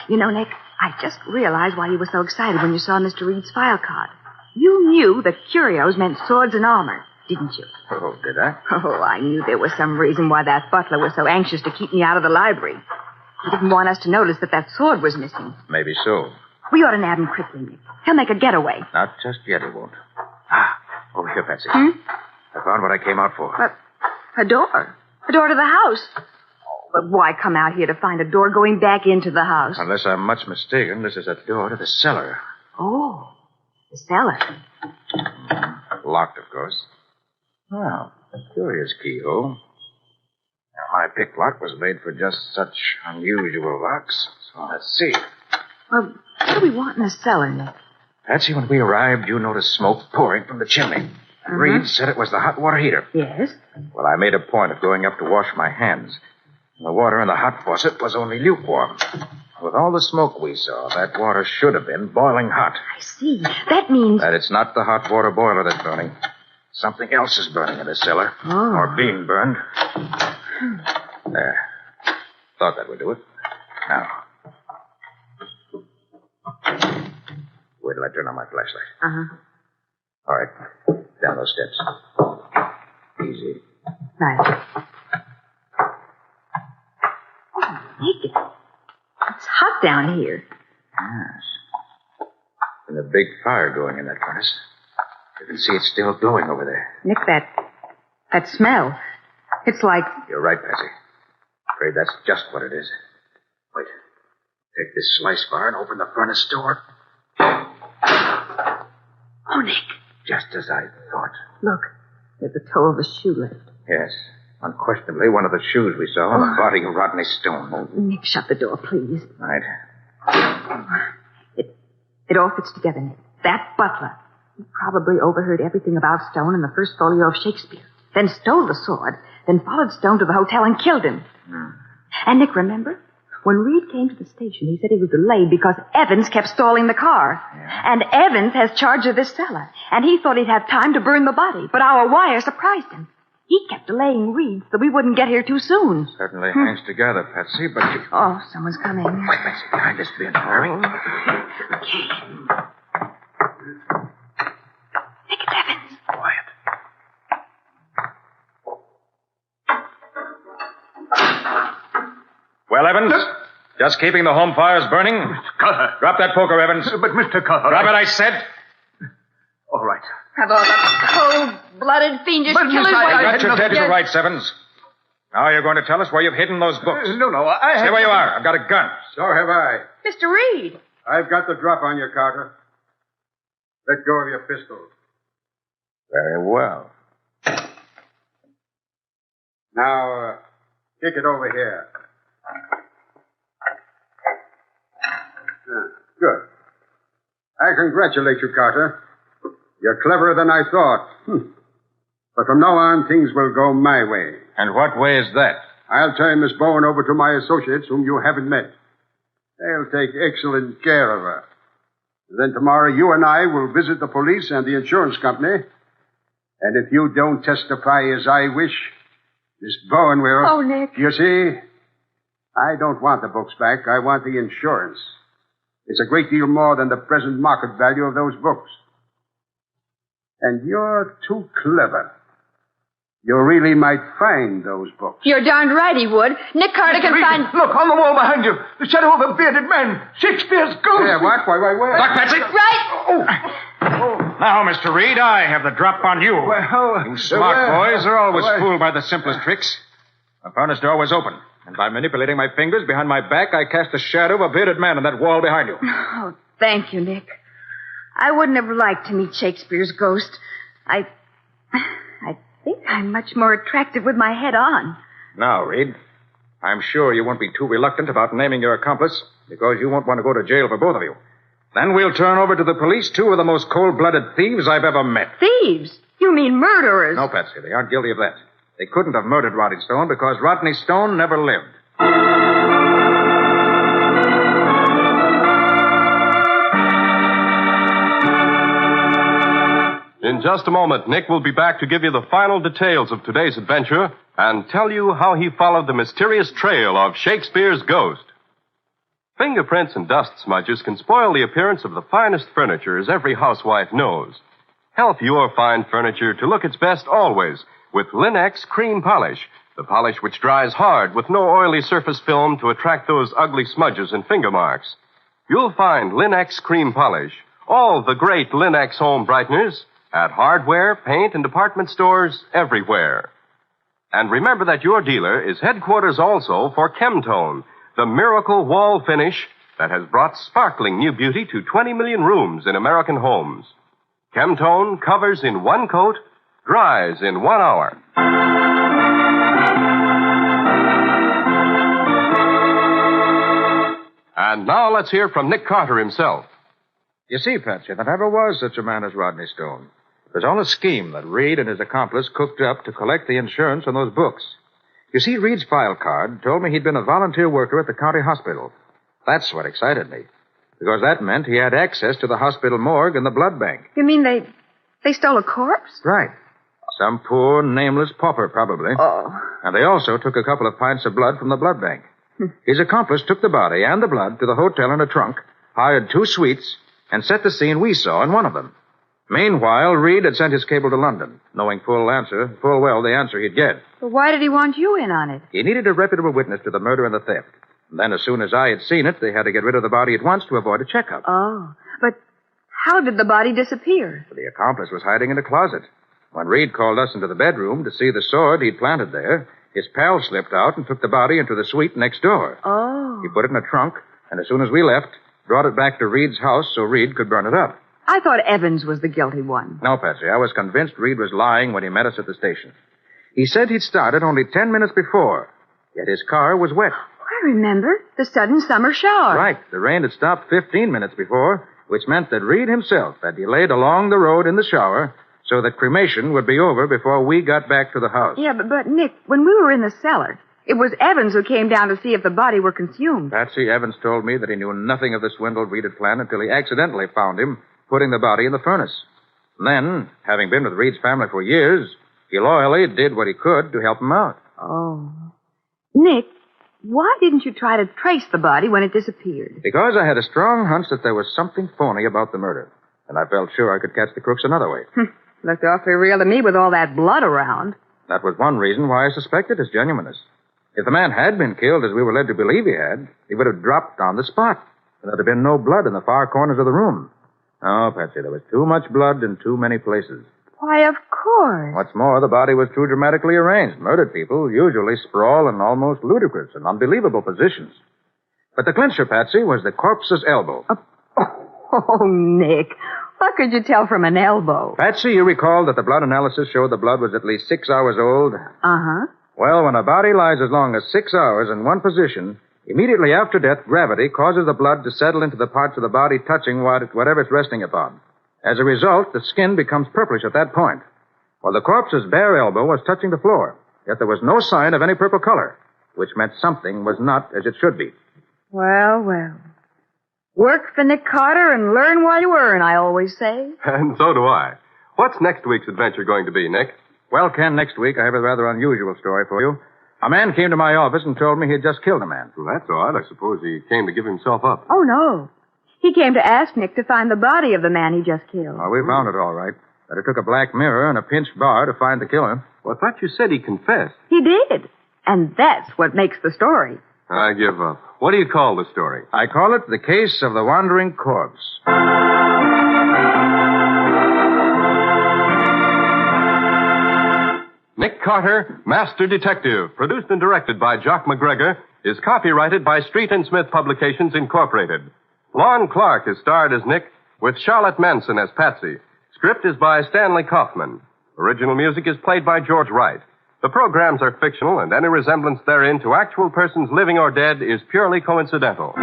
You know, Nick, I just realized why you were so excited when you saw Mr. Reed's file card. You knew that curios meant swords and armor, didn't you? Oh, did I? Oh, I knew there was some reason why that butler was so anxious to keep me out of the library. He didn't want us to notice that sword was missing. Maybe so. We ought to nab him quickly, Nick. He'll make a getaway. Not just yet, he won't. Over here, Patsy. I found what I came out for. A door. A door to the house. Oh, but why come out here to find a door going back into the house? Unless I'm much mistaken, this is a door to the cellar. Oh, the cellar. Locked, of course. Well, a curious keyhole. Now, my pick lock was made for just such unusual locks. So let's see. Well, what do we want in the cellar, Nick? Patsy, when we arrived, you noticed smoke pouring from the chimney. Reed said it was the hot water heater. Yes? Well, I made a point of going up to wash my hands. The water in the hot faucet was only lukewarm. With all the smoke we saw, that water should have been boiling hot. I see. That means... That it's not the hot water boiler that's burning. Something else is burning in the cellar. Oh. Or being burned. There. Thought that would do it. Now. Wait till I turn on my flashlight. All right. Down those steps. Easy. Right. Oh, Nick, it's hot down here. Yes. And a big fire going in that furnace. You can see it's still glowing over there. Nick, that smell. It's like... You're right, Patsy. Afraid that's just what it is. Wait. Take this slice bar and open the furnace door. Oh, Nick. Just as I thought. Look, there's the toe of a shoe left. Yes. Unquestionably one of the shoes we saw on the body of Rodney Stone. Oh, Nick, shut the door, please. Right. It all fits together, Nick. That butler. He probably overheard everything about Stone in the first folio of Shakespeare. Then stole the sword. Then followed Stone to the hotel and killed him. And Nick, remember? When Reed came to the station, he said he was delayed because Evans kept stalling the car. Yeah. And Evans has charge of this cellar. And he thought he'd have time to burn the body. But our wire surprised him. He kept delaying Reed so we wouldn't get here too soon. Certainly hangs together, Patsy, but you... Oh, someone's coming. Wait, Patsy, behind this bin. Hurry. Okay. Nick, it's Evans. Quiet. Just keeping the home fires burning? Carter. Drop that poker, Evans. But, Mr. Carter... Drop it, I said. All right. Have all the cold-blooded, fiendish But, killers... I got you dead to rights, Evans. Now you're going to tell us where you've hidden those books. No, Stay where you are. I've got a gun. So have I. Mr. Reed. I've got the drop on you, Carter. Let go of your pistol. Very well. Now, kick it over here. Good. I congratulate you, Carter. You're cleverer than I thought. But from now on, things will go my way. And what way is that? I'll turn Miss Bowen over to my associates whom you haven't met. They'll take excellent care of her. Then tomorrow you and I will visit the police and the insurance company. And if you don't testify as I wish, Miss Bowen will... Oh, Nick. You see, I don't want the books back. I want the insurance. It's a great deal more than the present market value of those books. And you're too clever. You really might find those books. You're darned right he would. Nick Carter can find... Look, on the wall behind you. The shadow of a bearded man. Shakespeare's ghost. Yeah, what? Why? Look, Patsy. Right. Now, Mr. Reed, I have the drop on you. You smart boys are always fooled by the simplest tricks. The furnace door was open, and by manipulating my fingers behind my back, I cast the shadow of a bearded man on that wall behind you. Oh, thank you, Nick. I wouldn't have liked to meet Shakespeare's ghost. I think I'm much more attractive with my head on. Now, Reed, I'm sure you won't be too reluctant about naming your accomplice, because you won't want to go to jail for both of you. Then we'll turn over to the police two of the most cold-blooded thieves I've ever met. Thieves? You mean murderers? No, Patsy, they aren't guilty of that. They couldn't have murdered Rodney Stone because Rodney Stone never lived. In just a moment, Nick will be back to give you the final details of today's adventure and tell you how he followed the mysterious trail of Shakespeare's ghost. Fingerprints and dust smudges can spoil the appearance of the finest furniture, as every housewife knows. Help your fine furniture to look its best always with Linex Cream Polish, the polish which dries hard with no oily surface film to attract those ugly smudges and finger marks. You'll find Linex Cream Polish, all the great Linex home brighteners, at hardware, paint, and department stores everywhere. And remember that your dealer is headquarters also for Chemtone, the miracle wall finish that has brought sparkling new beauty to 20 million rooms in American homes. Chemtone covers in one coat, dries in 1 hour. And now let's hear from Nick Carter himself. You see, Patsy, there never was such a man as Rodney Stone. It was all a scheme that Reed and his accomplice cooked up to collect the insurance on those books. You see, Reed's file card told me he'd been a volunteer worker at the county hospital. That's what excited me, because that meant he had access to the hospital morgue and the blood bank. You mean they stole a corpse? Right. Some poor, nameless pauper, probably. Oh. And they also took a couple of pints of blood from the blood bank. His accomplice took the body and the blood to the hotel in a trunk, hired 2 suites, and set the scene we saw in one of them. Meanwhile, Reed had sent his cable to London, knowing full well the answer he'd get. But why did he want you in on it? He needed a reputable witness to the murder and the theft. And then, as soon as I had seen it, they had to get rid of the body at once to avoid a checkup. Oh, but how did the body disappear? The accomplice was hiding in a closet. When Reed called us into the bedroom to see the sword he'd planted there, his pal slipped out and took the body into the suite next door. Oh. He put it in a trunk, and as soon as we left, brought it back to Reed's house so Reed could burn it up. I thought Evans was the guilty one. No, Patsy. I was convinced Reed was lying when he met us at the station. He said he'd started only 10 minutes before, yet his car was wet. I remember. The sudden summer shower. Right. The rain had stopped 15 minutes before, which meant that Reed himself had delayed along the road in the shower so that cremation would be over before we got back to the house. Yeah, but Nick, when we were in the cellar, it was Evans who came down to see if the body were consumed. Patsy, Evans told me that he knew nothing of the swindle Reed had planned until he accidentally found him putting the body in the furnace. And then, having been with Reed's family for years, he loyally did what he could to help him out. Oh. Nick, why didn't you try to trace the body when it disappeared? Because I had a strong hunch that there was something phony about the murder. And I felt sure I could catch the crooks another way. Looked awfully real to me with all that blood around. That was one reason why I suspected his genuineness. If the man had been killed, as we were led to believe he had, he would have dropped on the spot. There'd have been no blood in the far corners of the room. No, Patsy, there was too much blood in too many places. Why, of course. What's more, the body was too dramatically arranged. Murdered people usually sprawl in almost ludicrous and unbelievable positions. But the clincher, Patsy, was the corpse's elbow. Oh, Nick, what could you tell from an elbow? Patsy, you recall that the blood analysis showed the blood was at least 6 hours old? Uh-huh. Well, when a body lies as long as 6 hours in one position, immediately after death, gravity causes the blood to settle into the parts of the body touching whatever it's resting upon. As a result, the skin becomes purplish at that point. Well, the corpse's bare elbow was touching the floor, yet there was no sign of any purple color, which meant something was not as it should be. Well, well. Work for Nick Carter and learn while you earn, I always say. And so do I. What's next week's adventure going to be, Nick? Well, Ken, next week I have a rather unusual story for you. A man came to my office and told me he'd just killed a man. Well, that's odd. I suppose he came to give himself up. Oh, no. He came to ask Nick to find the body of the man he just killed. Well, we found it all right. But it took a black mirror and a pinched bar to find the killer. Well, I thought you said he confessed. He did. And that's what makes the story. I give up. What do you call the story? I call it The Case of the Wandering Corpse. Nick Carter, Master Detective, produced and directed by Jock McGregor, is copyrighted by Street and Smith Publications, Incorporated. Lon Clark is starred as Nick, with Charlotte Manson as Patsy. Script is by Stanley Kaufman. Original music is played by George Wright. The programs are fictional, and any resemblance therein to actual persons living or dead is purely coincidental.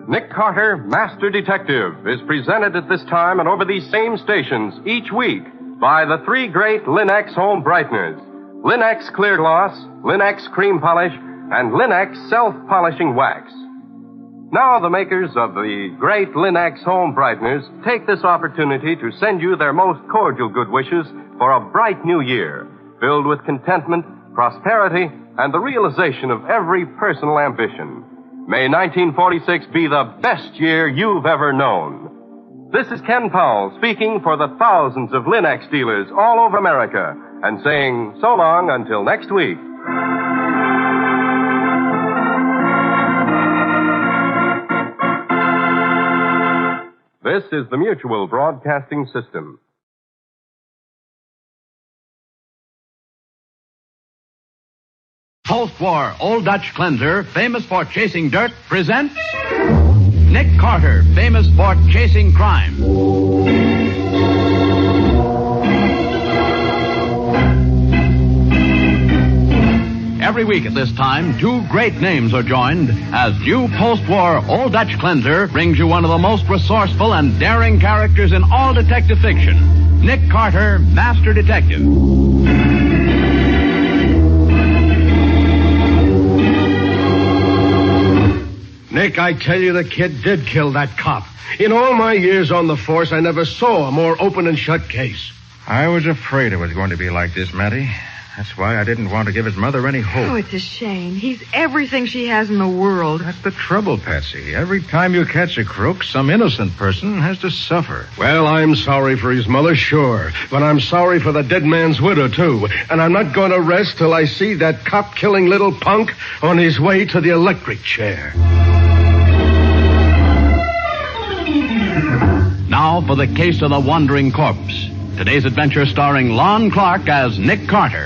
Nick Carter, Master Detective, is presented at this time and over these same stations each week by the three great Linex home brighteners: Linex Clear Gloss, Linex Cream Polish, and Linex Self-Polishing Wax. Now the makers of the great Linex home brighteners take this opportunity to send you their most cordial good wishes for a bright new year, filled with contentment, prosperity, and the realization of every personal ambition. May 1946 be the best year you've ever known. This is Ken Powell speaking for the thousands of Linex dealers all over America and saying so long until next week. This is the Mutual Broadcasting System. Post-war Old Dutch cleanser, famous for chasing dirt, presents Nick Carter, famous for chasing crime. Every week at this time, two great names are joined as new post-war Old Dutch cleanser brings you one of the most resourceful and daring characters in all detective fiction, Nick Carter, Master Detective. Nick, I tell you, the kid did kill that cop. In all my years on the force, I never saw a more open and shut case. I was afraid it was going to be like this, Matty. That's why I didn't want to give his mother any hope. Oh, it's a shame. He's everything she has in the world. That's the trouble, Patsy. Every time you catch a crook, some innocent person has to suffer. Well, I'm sorry for his mother, sure. But I'm sorry for the dead man's widow, too. And I'm not going to rest till I see that cop-killing little punk on his way to the electric chair. Now for the Case of the Wandering Corpse. Today's adventure starring Lon Clark as Nick Carter.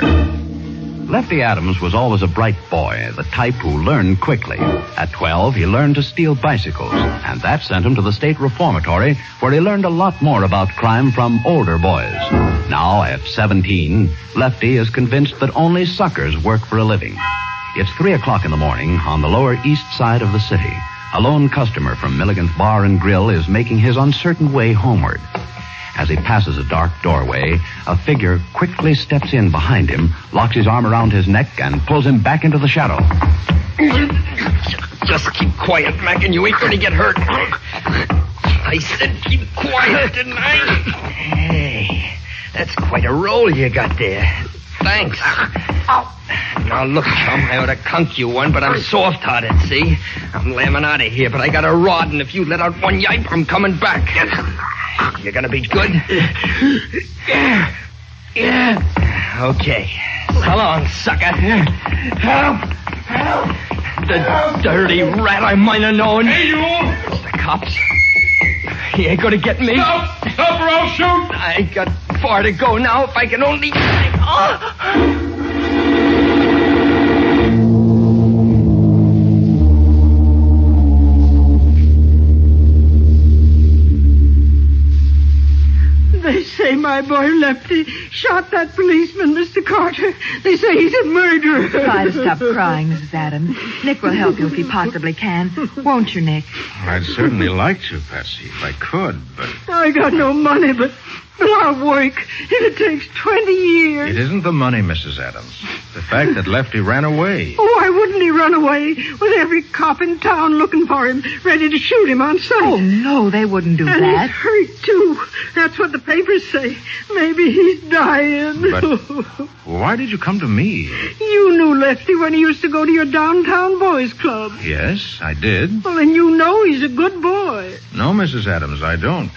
Lefty Adams was always a bright boy, the type who learned quickly. At 12, he learned to steal bicycles, and that sent him to the state reformatory, where he learned a lot more about crime from older boys. Now, at 17, Lefty is convinced that only suckers work for a living. It's 3 o'clock in the morning on the lower east side of the city. A lone customer from Milligan's Bar and Grill is making his uncertain way homeward. As he passes a dark doorway, a figure quickly steps in behind him, locks his arm around his neck, and pulls him back into the shadow. Just keep quiet, Mac, and you ain't going to get hurt. I said keep quiet, didn't I? Hey, that's quite a roll you got there. Thanks. Ow. Now, look, chum, I ought to conk you one, but I'm soft-hearted, see? I'm lambing out of here, but I got a rod, and if you let out one yipe, I'm coming back. You gonna be good? Yeah. Okay. So long, sucker. Help! The dirty rat, I might have known. Hey, you! It's the cops. He ain't gonna get me. Stop or I'll shoot! I ain't got far to go now if I can only... They say my boy Lefty shot that policeman, Mr. Carter. They say he's a murderer. Try to stop crying, Mrs. Adams. Nick will help you if he possibly can. Won't you, Nick? I'd certainly like to, Patsy, if I could, but... I got no money, but I'll work. It takes 20 years. It isn't the money, Mrs. Adams. The fact that Lefty ran away. Oh, why wouldn't he run away with every cop in town looking for him, ready to shoot him on sight? Oh, no, they wouldn't do and that. He's hurt, too. That's what the papers say. Maybe he's dying. But why did you come to me? You knew Lefty when he used to go to your downtown boys' club. Yes, I did. Well, then you know he's a good boy. No, Mrs. Adams, I don't.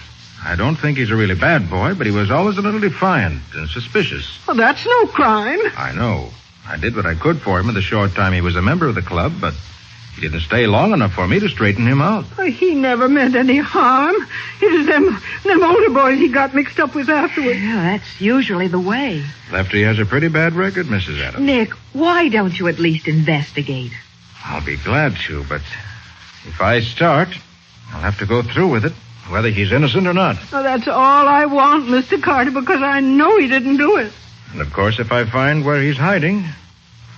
I don't think he's a really bad boy, but he was always a little defiant and suspicious. Well, that's no crime. I know. I did what I could for him in the short time he was a member of the club, but he didn't stay long enough for me to straighten him out. He never meant any harm. It was them older boys he got mixed up with afterwards. Yeah, that's usually the way. Lefty has a pretty bad record, Mrs. Adams. Nick, why don't you at least investigate? I'll be glad to, but if I start, I'll have to go through with it, whether he's innocent or not. Well, that's all I want, Mr. Carter, because I know he didn't do it. And, of course, if I find where he's hiding,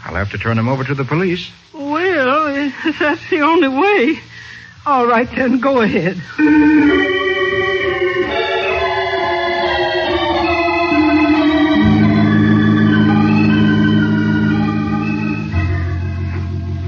I'll have to turn him over to the police. Well, if that's the only way. All right, then, go ahead.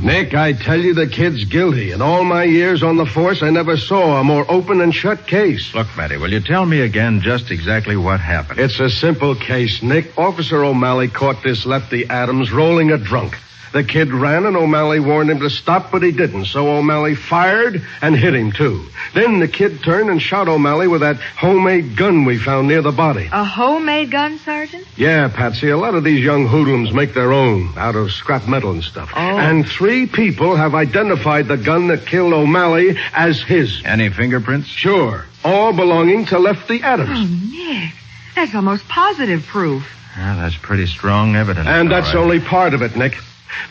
Nick, I tell you the kid's guilty. In all my years on the force, I never saw a more open and shut case. Look, Matty, will you tell me again just exactly what happened? It's a simple case, Nick. Officer O'Malley caught this Lefty Adams rolling a drunk. The kid ran, and O'Malley warned him to stop, but he didn't. So O'Malley fired and hit him, too. Then the kid turned and shot O'Malley with that homemade gun we found near the body. A homemade gun, Sergeant? Yeah, Patsy. A lot of these young hoodlums make their own out of scrap metal and stuff. Oh. And 3 people have identified the gun that killed O'Malley as his. Any fingerprints? Sure. All belonging to Lefty Adams. Oh, Nick, that's almost positive proof. Well, that's pretty strong evidence. And that's only part of it, Nick.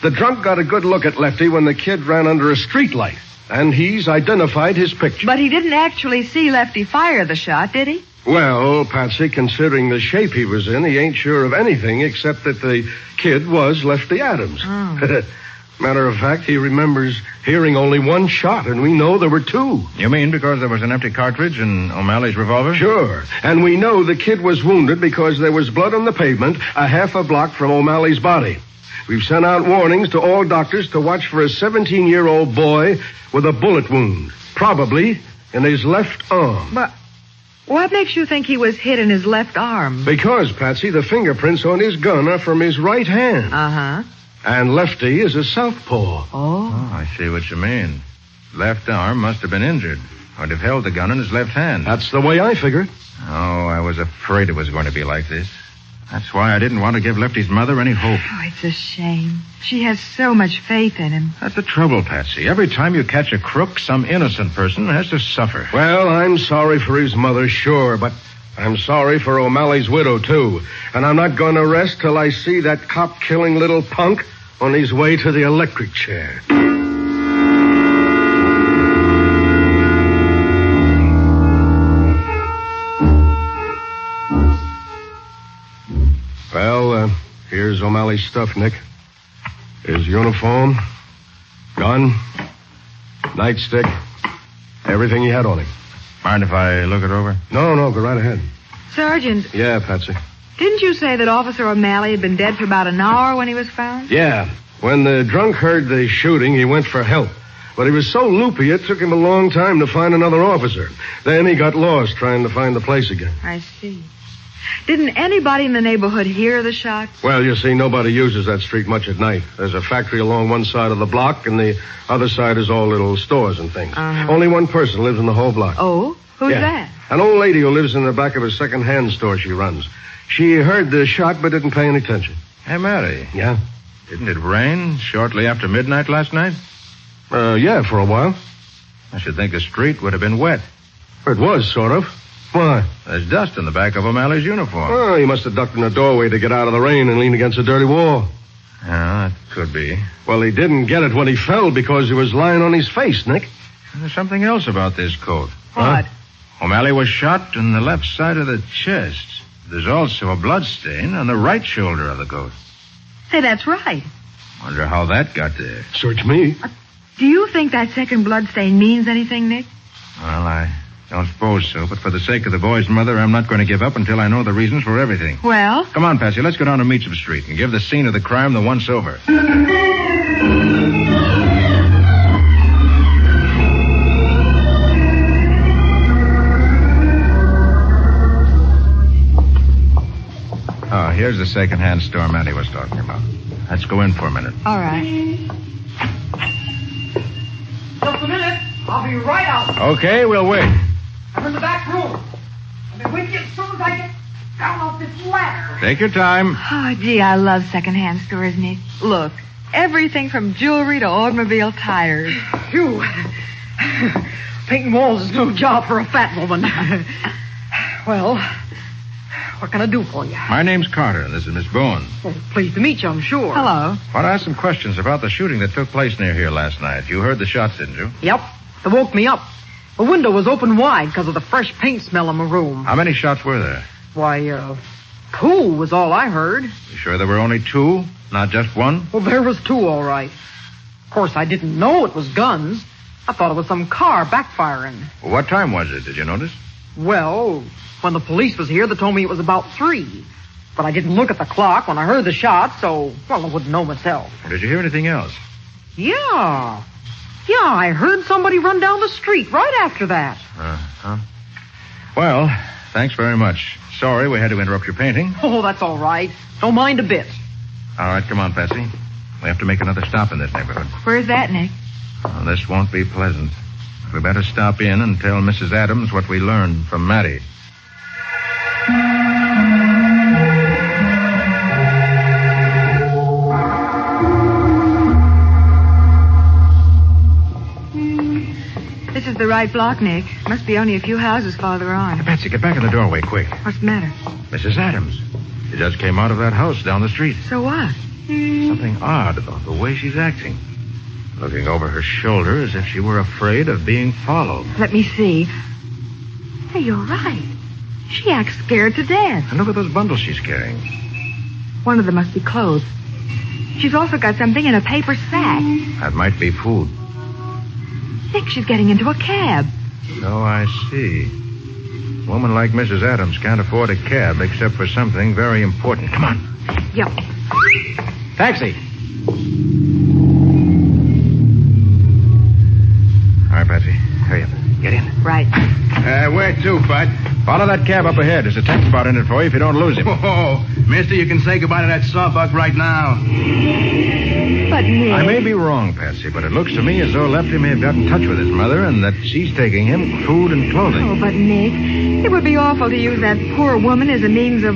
The drunk got a good look at Lefty when the kid ran under a streetlight, and he's identified his picture. But he didn't actually see Lefty fire the shot, did he? Well, Patsy, considering the shape he was in, he ain't sure of anything except that the kid was Lefty Adams. Oh. Matter of fact, he remembers hearing only 1 shot, and we know there were 2. You mean because there was an empty cartridge in O'Malley's revolver? Sure. And we know the kid was wounded because there was blood on the pavement a half a block from O'Malley's body. We've sent out warnings to all doctors to watch for a 17-year-old boy with a bullet wound, probably in his left arm. But what makes you think he was hit in his left arm? Because, Patsy, the fingerprints on his gun are from his right hand. Uh-huh. And Lefty is a southpaw. Oh, I see what you mean. Left arm must have been injured, or have held the gun in his left hand. That's the way I figured. Oh, I was afraid it was going to be like this. That's why I didn't want to give Lefty's mother any hope. Oh, it's a shame. She has so much faith in him. That's the trouble, Patsy. Every time you catch a crook, some innocent person has to suffer. Well, I'm sorry for his mother, sure, but I'm sorry for O'Malley's widow, too. And I'm not going to rest till I see that cop-killing little punk on his way to the electric chair. Well, here's O'Malley's stuff, Nick. His uniform, gun, nightstick, everything he had on him. Mind if I look it over? No, go right ahead. Sergeant. Yeah, Patsy. Didn't you say that Officer O'Malley had been dead for about an hour when he was found? Yeah. When the drunk heard the shooting, he went for help. But he was so loopy, it took him a long time to find another officer. Then he got lost trying to find the place again. I see. Didn't anybody in the neighborhood hear the shots? Well, you see, nobody uses that street much at night. There's a factory along one side of the block, and the other side is all little stores and things. Only one person lives in the whole block. Oh? Who's that? An old lady who lives in the back of a second-hand store she runs. She heard the shot but didn't pay any attention. Hey, Mary. Yeah? Didn't it rain shortly after midnight last night? Yeah, for a while. I should think the street would have been wet. It was, sort of. Why? There's dust in the back of O'Malley's uniform. Oh, he must have ducked in the doorway to get out of the rain and lean against a dirty wall. Yeah, that could be. Well, he didn't get it when he fell because he was lying on his face, Nick. There's something else about this coat. What? O'Malley was shot in the left side of the chest. There's also a blood stain on the right shoulder of the coat. Hey, that's right. Wonder how that got there. Search me. Do you think that second blood stain means anything, Nick? Well, I don't suppose so, but for the sake of the boy's mother, I'm not going to give up until I know the reasons for everything. Well? Come on, Patsy, let's go down to Meacham Street and give the scene of the crime the once-over. Oh, here's the second-hand store Matty was talking about. Let's go in for a minute. All right. Just a minute. I'll be right out. Okay, we'll wait. I'm in the back room. I'll be with you as soon as I get down off this ladder. Take your time. Oh, gee, I love second-hand stores, Nick. Look, everything from jewelry to automobile tires. Phew. Painting walls is no job for a fat woman. Well, what can I do for you? My name's Carter. This is Miss Bowen. Well, pleased to meet you, I'm sure. Hello. I want to ask some questions about the shooting that took place near here last night. You heard the shots, didn't you? Yep. They woke me up. The window was open wide because of the fresh paint smell in my room. How many shots were there? Why, 2 was all I heard. You sure there were only 2, not just 1? Well, there was 2, all right. Of course, I didn't know it was guns. I thought it was some car backfiring. Well, what time was it, did you notice? Well, when the police was here, they told me it was about 3. But I didn't look at the clock when I heard the shot, so, well, I wouldn't know myself. Did you hear anything else? Yeah. Yeah, I heard somebody run down the street right after that. Uh-huh. Well, thanks very much. Sorry we had to interrupt your painting. Oh, that's all right. Don't mind a bit. All right, come on, Patsy. We have to make another stop in this neighborhood. Where's that, Nick? Well, this won't be pleasant. We better stop in and tell Mrs. Adams what we learned from Matty. This is the right block, Nick. Must be only a few houses farther on. Hey, Patsy, get back in the doorway, quick. What's the matter? Mrs. Adams. She just came out of that house down the street. So what? Something odd about the way she's acting. Looking over her shoulder as if she were afraid of being followed. Let me see. Hey, you're right. She acts scared to death. And look at those bundles she's carrying. One of them must be clothes. She's also got something in a paper sack. That might be food. Nick, she's getting into a cab. So I see. A woman like Mrs. Adams can't afford a cab except for something very important. Come on. Yep. Taxi. All right, Patsy. Hurry up. Get in. Right. Where to, Bud? Follow that cab up ahead. There's a tank spot in it for you if you don't lose him. Oh, mister, you can say goodbye to that sawbuck right now. But, Nick... I may be wrong, Patsy, but it looks to me as though Lefty may have got in touch with his mother and that she's taking him food and clothing. Oh, but, Nick, it would be awful to use that poor woman as a means of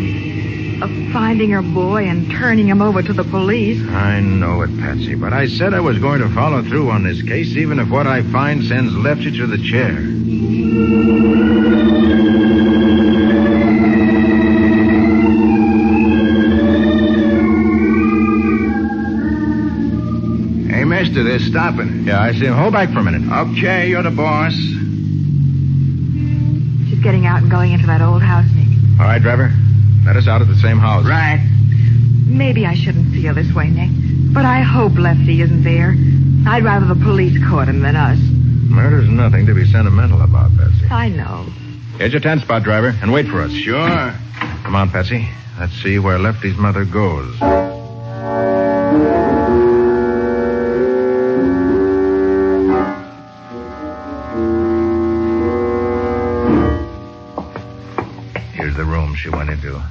finding her boy and turning him over to the police. I know it, Patsy, but I said I was going to follow through on this case even if what I find sends Lefty to the chair. Hey, mister, they're stopping. Yeah, I see him. Hold back for a minute. Okay, you're the boss. She's getting out and going into that old house, Nick. All right, driver. Let us out at the same house. Right. Maybe I shouldn't feel this way, Nick, but I hope Lefty isn't there. I'd rather the police caught him than us. Murder's nothing to be sentimental about, Patsy. I know. Here's your 10 spot, driver, and wait for us. Sure. Come on, Patsy. Let's see where Lefty's mother goes. she went into.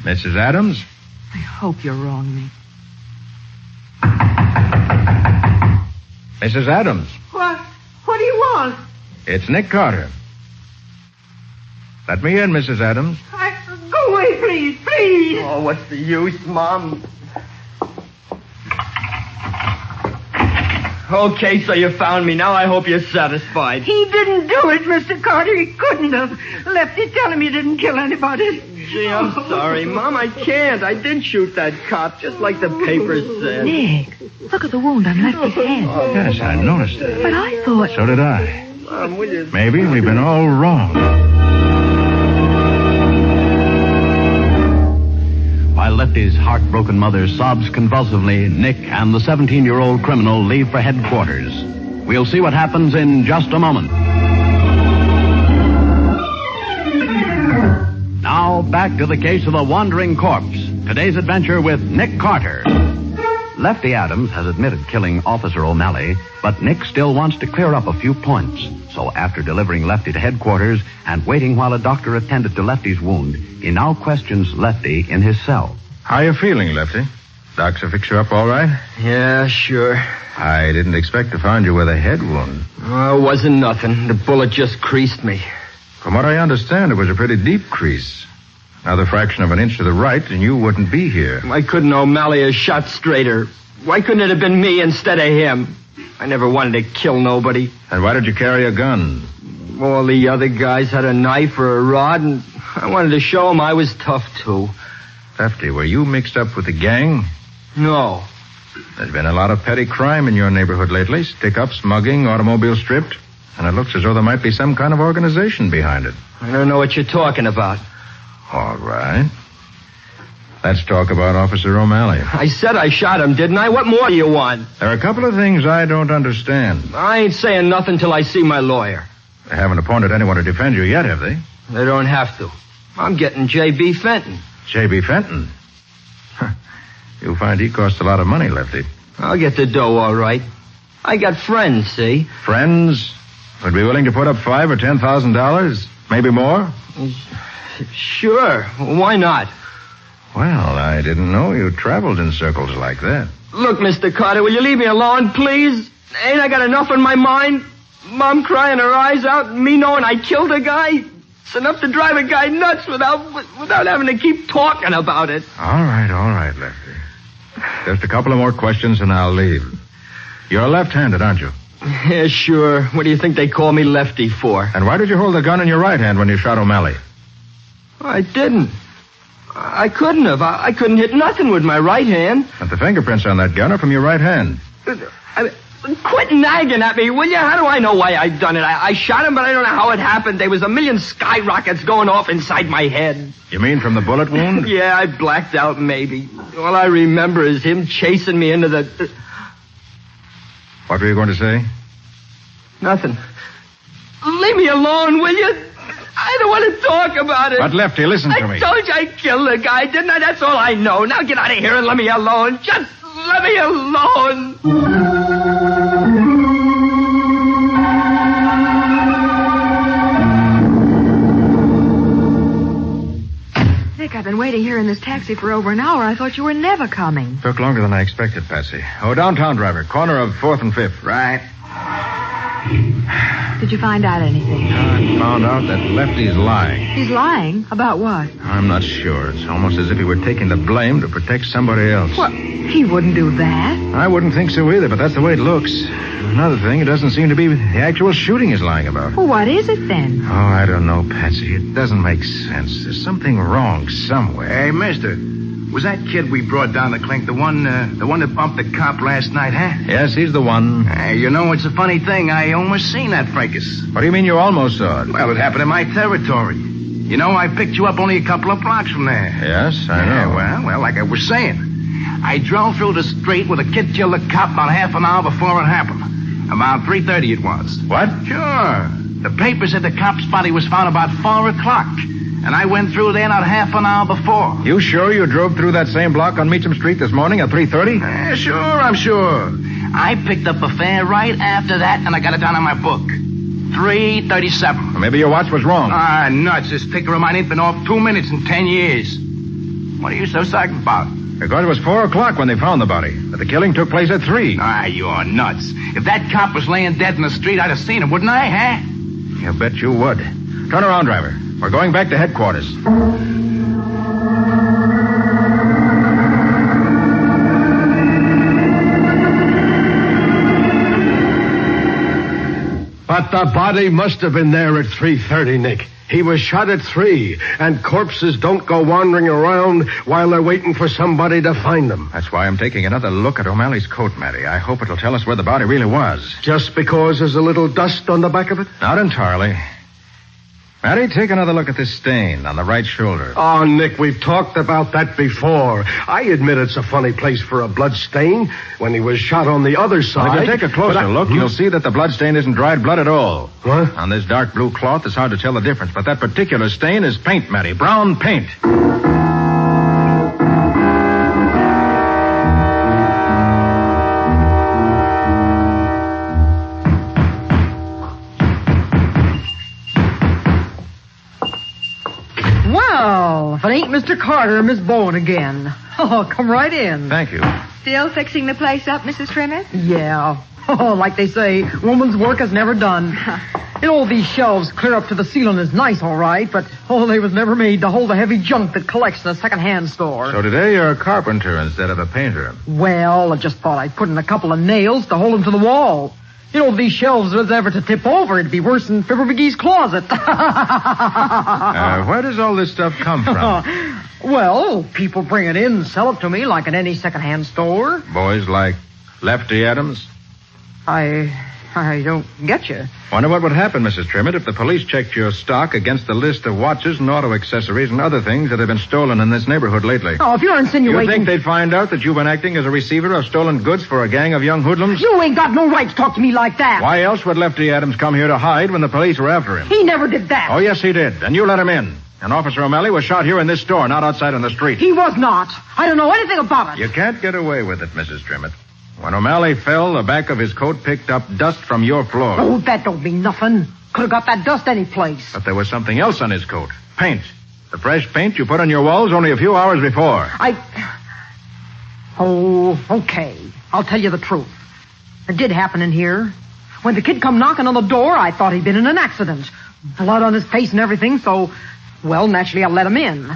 Mrs. Adams? I hope you're wrong, Nick. Mrs. Adams? What? What do you want? It's Nick Carter. Let me in, Mrs. Adams. Go away, please, please. Oh, what's the use, Mom? Okay, so you found me. Now I hope you're satisfied. He didn't do it, Mr. Carter. He couldn't have. Lefty, tell him he didn't kill anybody. Gee, I'm sorry, Mom. I can't. I did shoot that cop, just like the papers said. Nick, look at the wound on Lefty's head. Yes, I noticed it. But I thought... So did I. Mom, will you... Maybe we've been all wrong. While Lefty's heartbroken mother sobs convulsively, Nick and the 17-year-old criminal leave for headquarters. We'll see what happens in just a moment. Now, back to the case of the wandering corpse. Today's adventure with Nick Carter. Lefty Adams has admitted killing Officer O'Malley, but Nick still wants to clear up a few points. So after delivering Lefty to headquarters and waiting while a doctor attended to Lefty's wound, he now questions Lefty in his cell. How you feeling, Lefty? Docs have fixed you up all right? Yeah, sure. I didn't expect to find you with a head wound. Oh, it wasn't nothing. The bullet just creased me. From what I understand, it was a pretty deep crease. Another fraction of an inch to the right, and you wouldn't be here. Why couldn't O'Malley have shot straighter? Why couldn't it have been me instead of him? I never wanted to kill nobody. And why did you carry a gun? All the other guys had a knife or a rod, and I wanted to show them I was tough, too. Lefty, were you mixed up with the gang? No. There's been a lot of petty crime in your neighborhood lately. Stick-ups, mugging, automobile stripped. And it looks as though there might be some kind of organization behind it. I don't know what you're talking about. All right. Let's talk about Officer O'Malley. I said I shot him, didn't I? What more do you want? There are a couple of things I don't understand. I ain't saying nothing till I see my lawyer. They haven't appointed anyone to defend you yet, have they? They don't have to. I'm getting J.B. Fenton. J.B. Fenton? You'll find he costs a lot of money, Lefty. I'll get the dough, all right. I got friends, see? Friends? Would be willing to put up $5,000 or $10,000? Maybe more? Sure. Why not? Well, I didn't know you traveled in circles like that. Look, Mr. Carter, will you leave me alone, please? Ain't I got enough on my mind? Mom crying her eyes out and me knowing I killed a guy? It's enough to drive a guy nuts without having to keep talking about it. All right, Lefty. Just a couple of more questions and I'll leave. You're left-handed, aren't you? Yeah, sure. What do you think they call me Lefty for? And why did you hold the gun in your right hand when you shot O'Malley? I didn't. I couldn't have. I couldn't hit nothing with my right hand. But the fingerprints on that gun are from your right hand. Quit nagging at me, will you? How do I know why I done it? I shot him, but I don't know how it happened. There was a million skyrockets going off inside my head. You mean from the bullet wound? Yeah, I blacked out, maybe. All I remember is him chasing me into the... What were you going to say? Nothing. Leave me alone, will you? I don't want to talk about it. But, Lefty, listen to me. I told you I killed the guy, didn't I? That's all I know. Now get out of here and let me alone. Just let me alone. Nick, I've been waiting here in this taxi for over an hour. I thought you were never coming. Took longer than I expected, Patsy. Oh, downtown, driver. Corner of 4th and 5th. Right. Did you find out anything? I found out that Lefty's lying. He's lying? About what? I'm not sure. It's almost as if he were taking the blame to protect somebody else. Well, he wouldn't do that. I wouldn't think so either, but that's the way it looks. Another thing, it doesn't seem to be the actual shooting he's lying about. Well, what is it then? Oh, I don't know, Patsy. It doesn't make sense. There's something wrong somewhere. Hey, mister. Was that kid we brought down the clink the one that bumped the cop last night, huh? Yes, he's the one. Hey, you know, it's a funny thing. I almost seen that fracas. What do you mean you almost saw it? Well, it happened in my territory. You know, I picked you up only a couple of blocks from there. Yes, I know. Well, like I was saying, I drove through the street with a kid killed a cop about half an hour before it happened. About 3:30 it was. What? Sure. The paper said the cop's body was found about 4 o'clock. And I went through there not half an hour before. You sure you drove through that same block on Meacham Street this morning at 3:30? Sure, I'm sure. I picked up a fare right after that, and I got it down on my book. 3:37. Maybe your watch was wrong. Ah, nuts. This ticker of mine ain't been off 2 minutes in 10 years. What are you so psyched about? Because it was 4 o'clock when they found the body. But the killing took place at 3. Ah, you're nuts. If that cop was laying dead in the street, I'd have seen him, wouldn't I, huh? You bet you would. Turn around, driver. We're going back to headquarters. But the body must have been there at 3:30, Nick. He was shot at 3, and corpses don't go wandering around while they're waiting for somebody to find them. That's why I'm taking another look at O'Malley's coat, Matty. I hope it'll tell us where the body really was. Just because there's a little dust on the back of it? Not entirely. Matty, take another look at this stain on the right shoulder. Oh, Nick, we've talked about that before. I admit it's a funny place for a blood stain when he was shot on the other side. Well, if you take a closer look, you'll see that the blood stain isn't dried blood at all. What? On this dark blue cloth, it's hard to tell the difference, but that particular stain is paint, Matty. Brown paint. If it ain't Mr. Carter or Miss Bowen again. Oh, come right in. Thank you. Still fixing the place up, Mrs. Trimmett? Yeah. Oh, like they say, woman's work is never done. These shelves clear up to the ceiling is nice, all right, but, they was never made to hold the heavy junk that collects in a second-hand store. So today you're a carpenter instead of a painter. Well, I just thought I'd put in a couple of nails to hold them to the wall. If these shelves was ever to tip over, it'd be worse than Fibber McGee's closet. Where does all this stuff come from? Well, people bring it in and sell it to me like in any second-hand store. Boys like Lefty Adams? I don't get you. Wonder what would happen, Mrs. Trimmett, if the police checked your stock against the list of watches and auto accessories and other things that have been stolen in this neighborhood lately. Oh, if you're insinuating... You think they'd find out that you've been acting as a receiver of stolen goods for a gang of young hoodlums? You ain't got no right to talk to me like that. Why else would Lefty Adams come here to hide when the police were after him? He never did that. Oh, yes, he did. And you let him in. And Officer O'Malley was shot here in this store, not outside on the street. He was not. I don't know anything about it. You can't get away with it, Mrs. Trimmett. When O'Malley fell, the back of his coat picked up dust from your floor. Oh, that don't mean nothing. Could have got that dust any place. But there was something else on his coat. Paint. The fresh paint you put on your walls only a few hours before. Oh, okay. I'll tell you the truth. It did happen in here. When the kid come knocking on the door, I thought he'd been in an accident. Blood on his face and everything, so... Well, naturally, I let him in.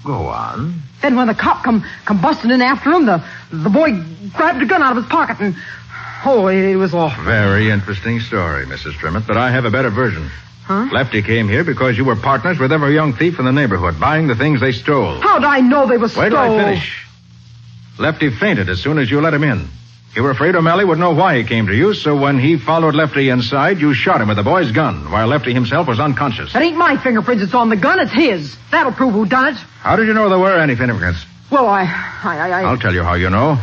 Go on. Then when the cop come busting in after him, the boy grabbed a gun out of his pocket and... Oh, it was awful. Very interesting story, Mrs. Trimmett, but I have a better version. Huh? Lefty came here because you were partners with every young thief in the neighborhood, buying the things they stole. How'd I know they were Wait till I finish. Lefty fainted as soon as you let him in. You were afraid O'Malley would know why he came to you, so when he followed Lefty inside, you shot him with the boy's gun, while Lefty himself was unconscious. It ain't my fingerprints that's on the gun, it's his. That'll prove who done it. How did you know there were any fingerprints? Well, I'll tell you how you know.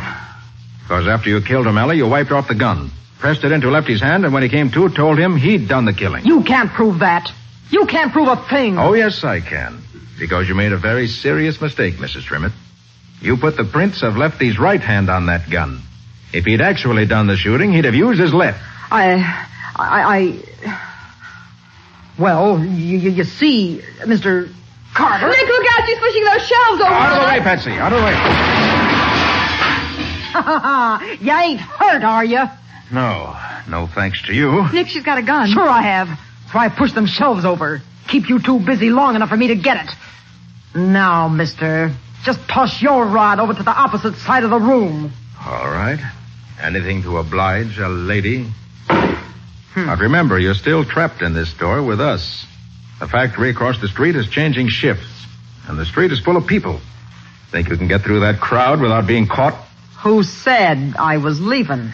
Because after you killed O'Malley, you wiped off the gun, pressed it into Lefty's hand, and when he came to, told him he'd done the killing. You can't prove that. You can't prove a thing. Oh, yes, I can. Because you made a very serious mistake, Mrs. Trimmett. You put the prints of Lefty's right hand on that gun. If he'd actually done the shooting, he'd have used his left. Well, you see, Mr. Carter... Nick, look out! She's pushing those shelves over. Out of the way, Patsy. Out of the way. You ain't hurt, are you? No. No thanks to you. Nick, she's got a gun. Sure I have. That's why I pushed them shelves over. Keep you two busy long enough for me to get it. Now, mister, just toss your rod over to the opposite side of the room. All right. Anything to oblige a lady. But remember, you're still trapped in this store with us. The factory across the street is changing shifts, and the street is full of people. Think you can get through that crowd without being caught? Who said I was leaving?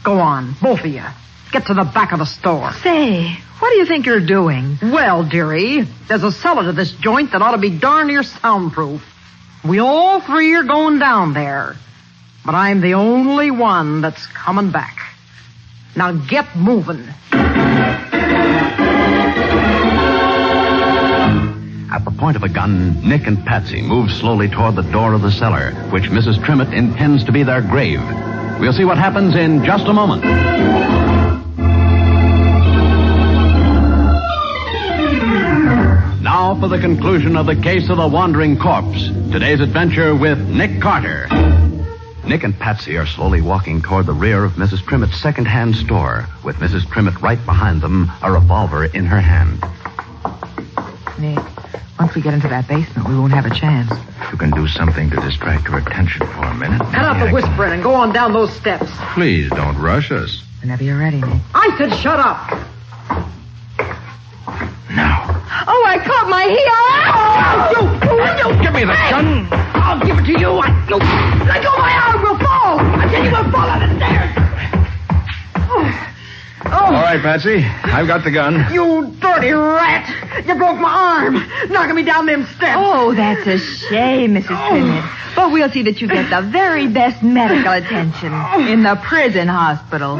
Go on, both of you. Get to the back of the store. Say, what do you think you're doing? Well, dearie, there's a cellar to this joint that ought to be darn near soundproof. We all three are going down there. But I'm the only one that's coming back. Now get moving. At the point of a gun, Nick and Patsy move slowly toward the door of the cellar, which Mrs. Trimmett intends to be their grave. We'll see what happens in just a moment. now for the conclusion of the case of the wandering corpse. Today's adventure with Nick Carter. Nick and Patsy are slowly walking toward the rear of Mrs. Trimmett's second-hand store, with Mrs. Trimmett right behind them, a revolver in her hand. Nick, once we get into that basement, we won't have a chance. You can do something to distract her attention for a minute. Cut out the whispering and go on down those steps. Please don't rush us. Whenever you're ready, Nick. I said shut up. Oh, I caught my heel. You! Give me the gun. I'll give it to you. Let go of my arm. We'll fall. I tell you, we'll fall out the stairs. All right, Patsy. I've got the gun. You dirty rat. You broke my arm, knocking me down them steps. Oh, that's a shame, Mrs. Trimmet. But we'll see that you get the very best medical attention in the prison hospital.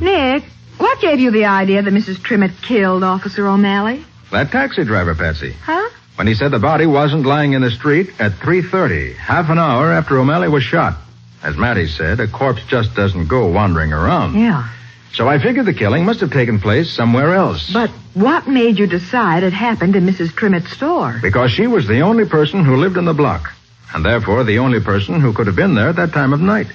Nick, what gave you the idea that Mrs. Trimmet killed Officer O'Malley? That taxi driver, Patsy. Huh? When he said the body wasn't lying in the street at 3:30, half an hour after O'Malley was shot. As Mattie said, a corpse just doesn't go wandering around. Yeah. So I figured the killing must have taken place somewhere else. But what made you decide it happened in Mrs. Trimmett's store? Because she was the only person who lived in the block, and therefore the only person who could have been there at that time of night.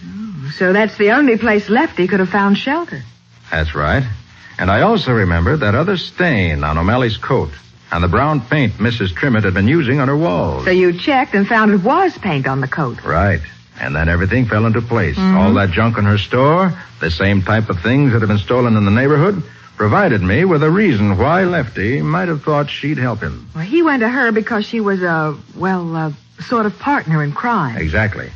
So that's the only place Lefty could have found shelter. That's right. And I also remember that other stain on O'Malley's coat and the brown paint Mrs. Trimmett had been using on her walls. So you checked and found it was paint on the coat. Right. And then everything fell into place. Mhm. All that junk in her store, the same type of things that had been stolen in the neighborhood, provided me with a reason why Lefty might have thought she'd help him. Well, he went to her because she was a sort of partner in crime. Exactly.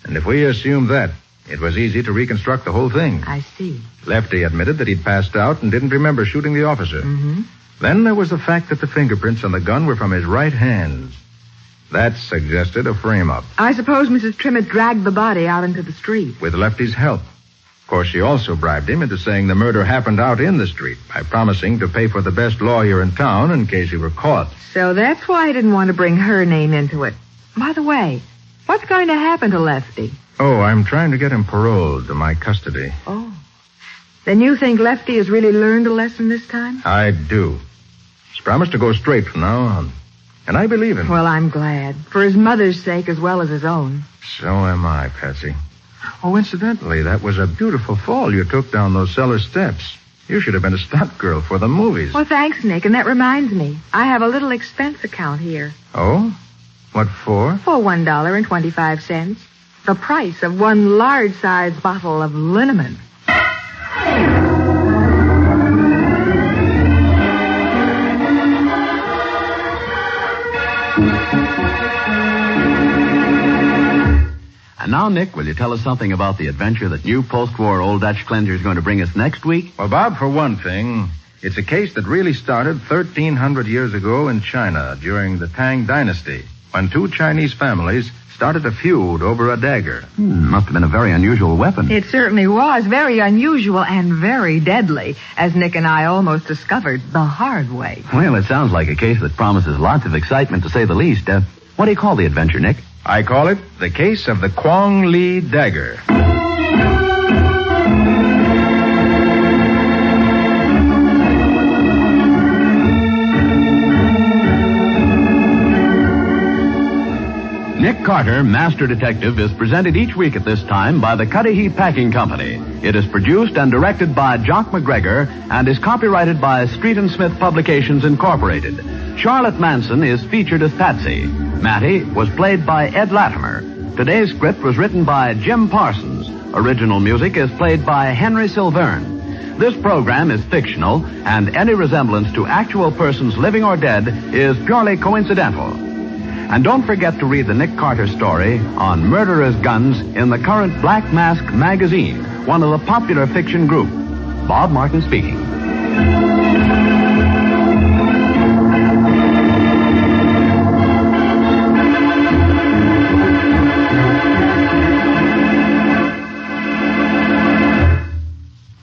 And if we assumed that, it was easy to reconstruct the whole thing. I see. Lefty admitted that he'd passed out and didn't remember shooting the officer. Mm-hmm. Then there was the fact that the fingerprints on the gun were from his right hand. That suggested a frame-up. I suppose Mrs. Trimmet dragged the body out into the street. With Lefty's help. Of course, she also bribed him into saying the murder happened out in the street by promising to pay for the best lawyer in town in case he were caught. So that's why he didn't want to bring her name into it. By the way, what's going to happen to Lefty? Oh, I'm trying to get him paroled to my custody. Oh. Then you think Lefty has really learned a lesson this time? I do. He's promised to go straight from now on. And I believe him. Well, I'm glad. For his mother's sake as well as his own. So am I, Patsy. Oh, incidentally, that was a beautiful fall you took down those cellar steps. You should have been a stunt girl for the movies. Well, thanks, Nick. And that reminds me. I have a little expense account here. Oh? What for? For $1.25. The price of one large-sized bottle of liniment. And now, Nick, will you tell us something about the adventure that new post-war Old Dutch cleanser is going to bring us next week? Well, Bob, for one thing, it's a case that really started 1,300 years ago in China during the Tang Dynasty, when two Chinese families started a feud over a dagger. Must have been a very unusual weapon. It certainly was. Very unusual and very deadly, as Nick and I almost discovered the hard way. Well, it sounds like a case that promises lots of excitement, to say the least. What do you call the adventure, Nick? I call it the case of the Kwong Li dagger. Nick Carter, Master Detective, is presented each week at this time by the Cudahy Packing Company. It is produced and directed by Jock McGregor and is copyrighted by Street & Smith Publications, Incorporated. Charlotte Manson is featured as Patsy. Mattie was played by Ed Latimer. Today's script was written by Jim Parsons. Original music is played by Henry Silverne. This program is fictional, and any resemblance to actual persons living or dead is purely coincidental. And don't forget to read the Nick Carter story on Murderer's Guns in the current Black Mask magazine, one of the popular fiction group. Bob Martin speaking.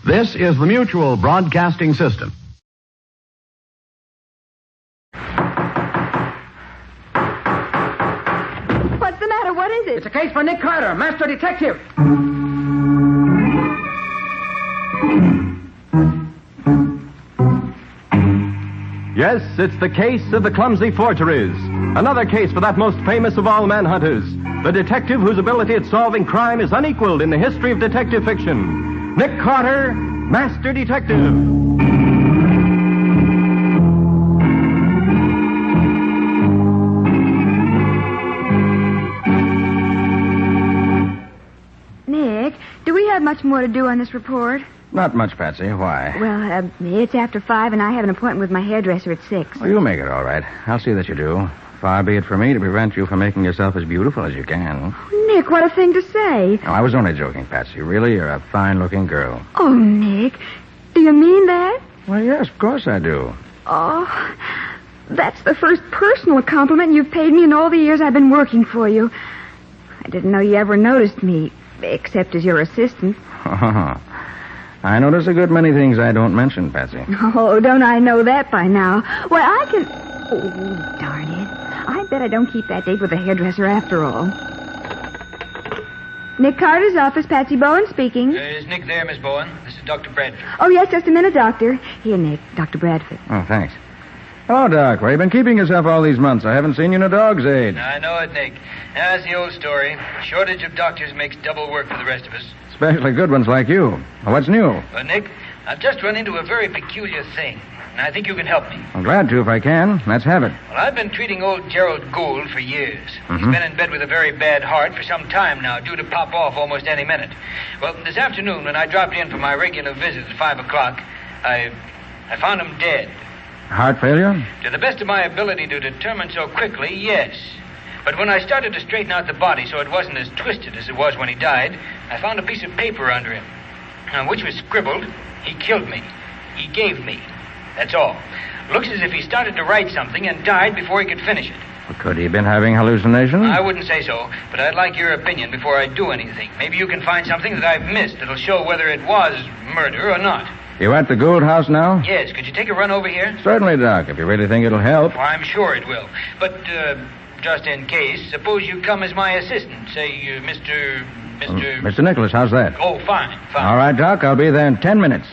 This is the Mutual Broadcasting System. What's the matter? What What is it? It's a case for Nick Carter, master detective. Yes, it's the case of the clumsy forgeries. Another case for that most famous of all manhunters, the detective whose ability at solving crime is unequaled in the history of detective fiction. Nick Carter, master detective. Nick, do we have much more to do on this report? Not much, Patsy. Why? Well, it's after 5, and I have an appointment with my hairdresser at 6. Well, you'll make it all right. I'll see that you do. Far be it from me to prevent you from making yourself as beautiful as you can. Nick, what a thing to say. No, I was only joking, Patsy. Really, you're a fine-looking girl. Oh, Nick, do you mean that? Well, yes, of course I do. Oh, that's the first personal compliment you've paid me in all the years I've been working for you. I didn't know you ever noticed me, except as your assistant. I notice a good many things I don't mention, Patsy. Oh, don't I know that by now? Well, I can... Oh, darn it. I bet I don't keep that date with the hairdresser after all. Nick Carter's office, Patsy Bowen speaking. Is Nick there, Miss Bowen? This is Dr. Bradford. Oh, yes, just a minute, Doctor. Here, Nick, Dr. Bradford. Oh, thanks. Hello, Doc. Where you been keeping yourself all these months? I haven't seen you in a dog's age. I know it, Nick. That's the old story. Shortage of doctors makes double work for the rest of us. Especially good ones like you. Well, what's new? Well, Nick, I've just run into a very peculiar thing, and I think you can help me. I'm glad to if I can. Let's have it. Well, I've been treating old Gerald Gould for years. Mm-hmm. He's been in bed with a very bad heart for some time now, due to pop off almost any minute. Well, this afternoon, when I dropped in for my regular visit at 5 o'clock, I found him dead. Heart failure? To the best of my ability to determine so quickly, yes. But when I started to straighten out the body so it wasn't as twisted as it was when he died, I found a piece of paper under him, on which was scribbled, "He killed me. He gave me." That's all. Looks as if he started to write something and died before he could finish it. Well, could he have been having hallucinations? I wouldn't say so, but I'd like your opinion before I do anything. Maybe you can find something that I've missed that'll show whether it was murder or not. You at the Gould house now? Yes, could you take a run over here? Certainly, Doc, if you really think it'll help. Well, I'm sure it will. But, just in case, suppose you come as my assistant. Say, Mr. Mr. Nicholas, how's that? Oh, fine. All right, Doc, I'll be there in 10 minutes.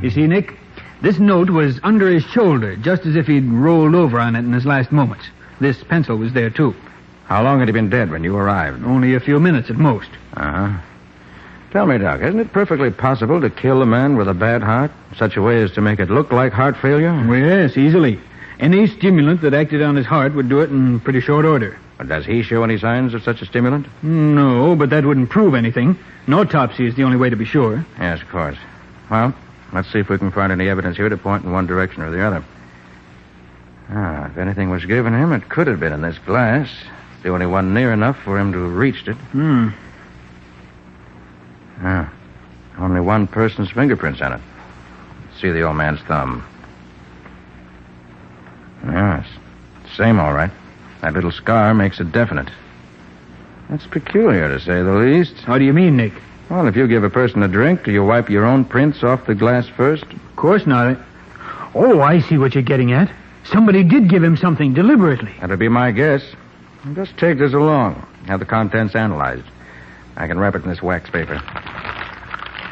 You see, Nick, this note was under his shoulder, just as if he'd rolled over on it in his last moments. This pencil was there, too. How long had he been dead when you arrived? Only a few minutes at most. Uh-huh. Tell me, Doc, isn't it perfectly possible to kill a man with a bad heart in such a way as to make it look like heart failure? Well, yes, easily. Any stimulant that acted on his heart would do it in pretty short order. But does he show any signs of such a stimulant? No, but that wouldn't prove anything. An autopsy is the only way to be sure. Yes, of course. Well, let's see if we can find any evidence here to point in one direction or the other. If anything was given him, it could have been in this glass. It's the only one near enough for him to have reached it. Only one person's fingerprints on it. See the old man's thumb. Yes, same, all right. That little scar makes it definite. That's peculiar, to say the least. How do you mean, Nick? Well, if you give a person a drink, do you wipe your own prints off the glass first? Of course not. Oh, I see what you're getting at. Somebody did give him something deliberately. That'd be my guess. Just take this along. Have the contents analyzed. I can wrap it in this wax paper.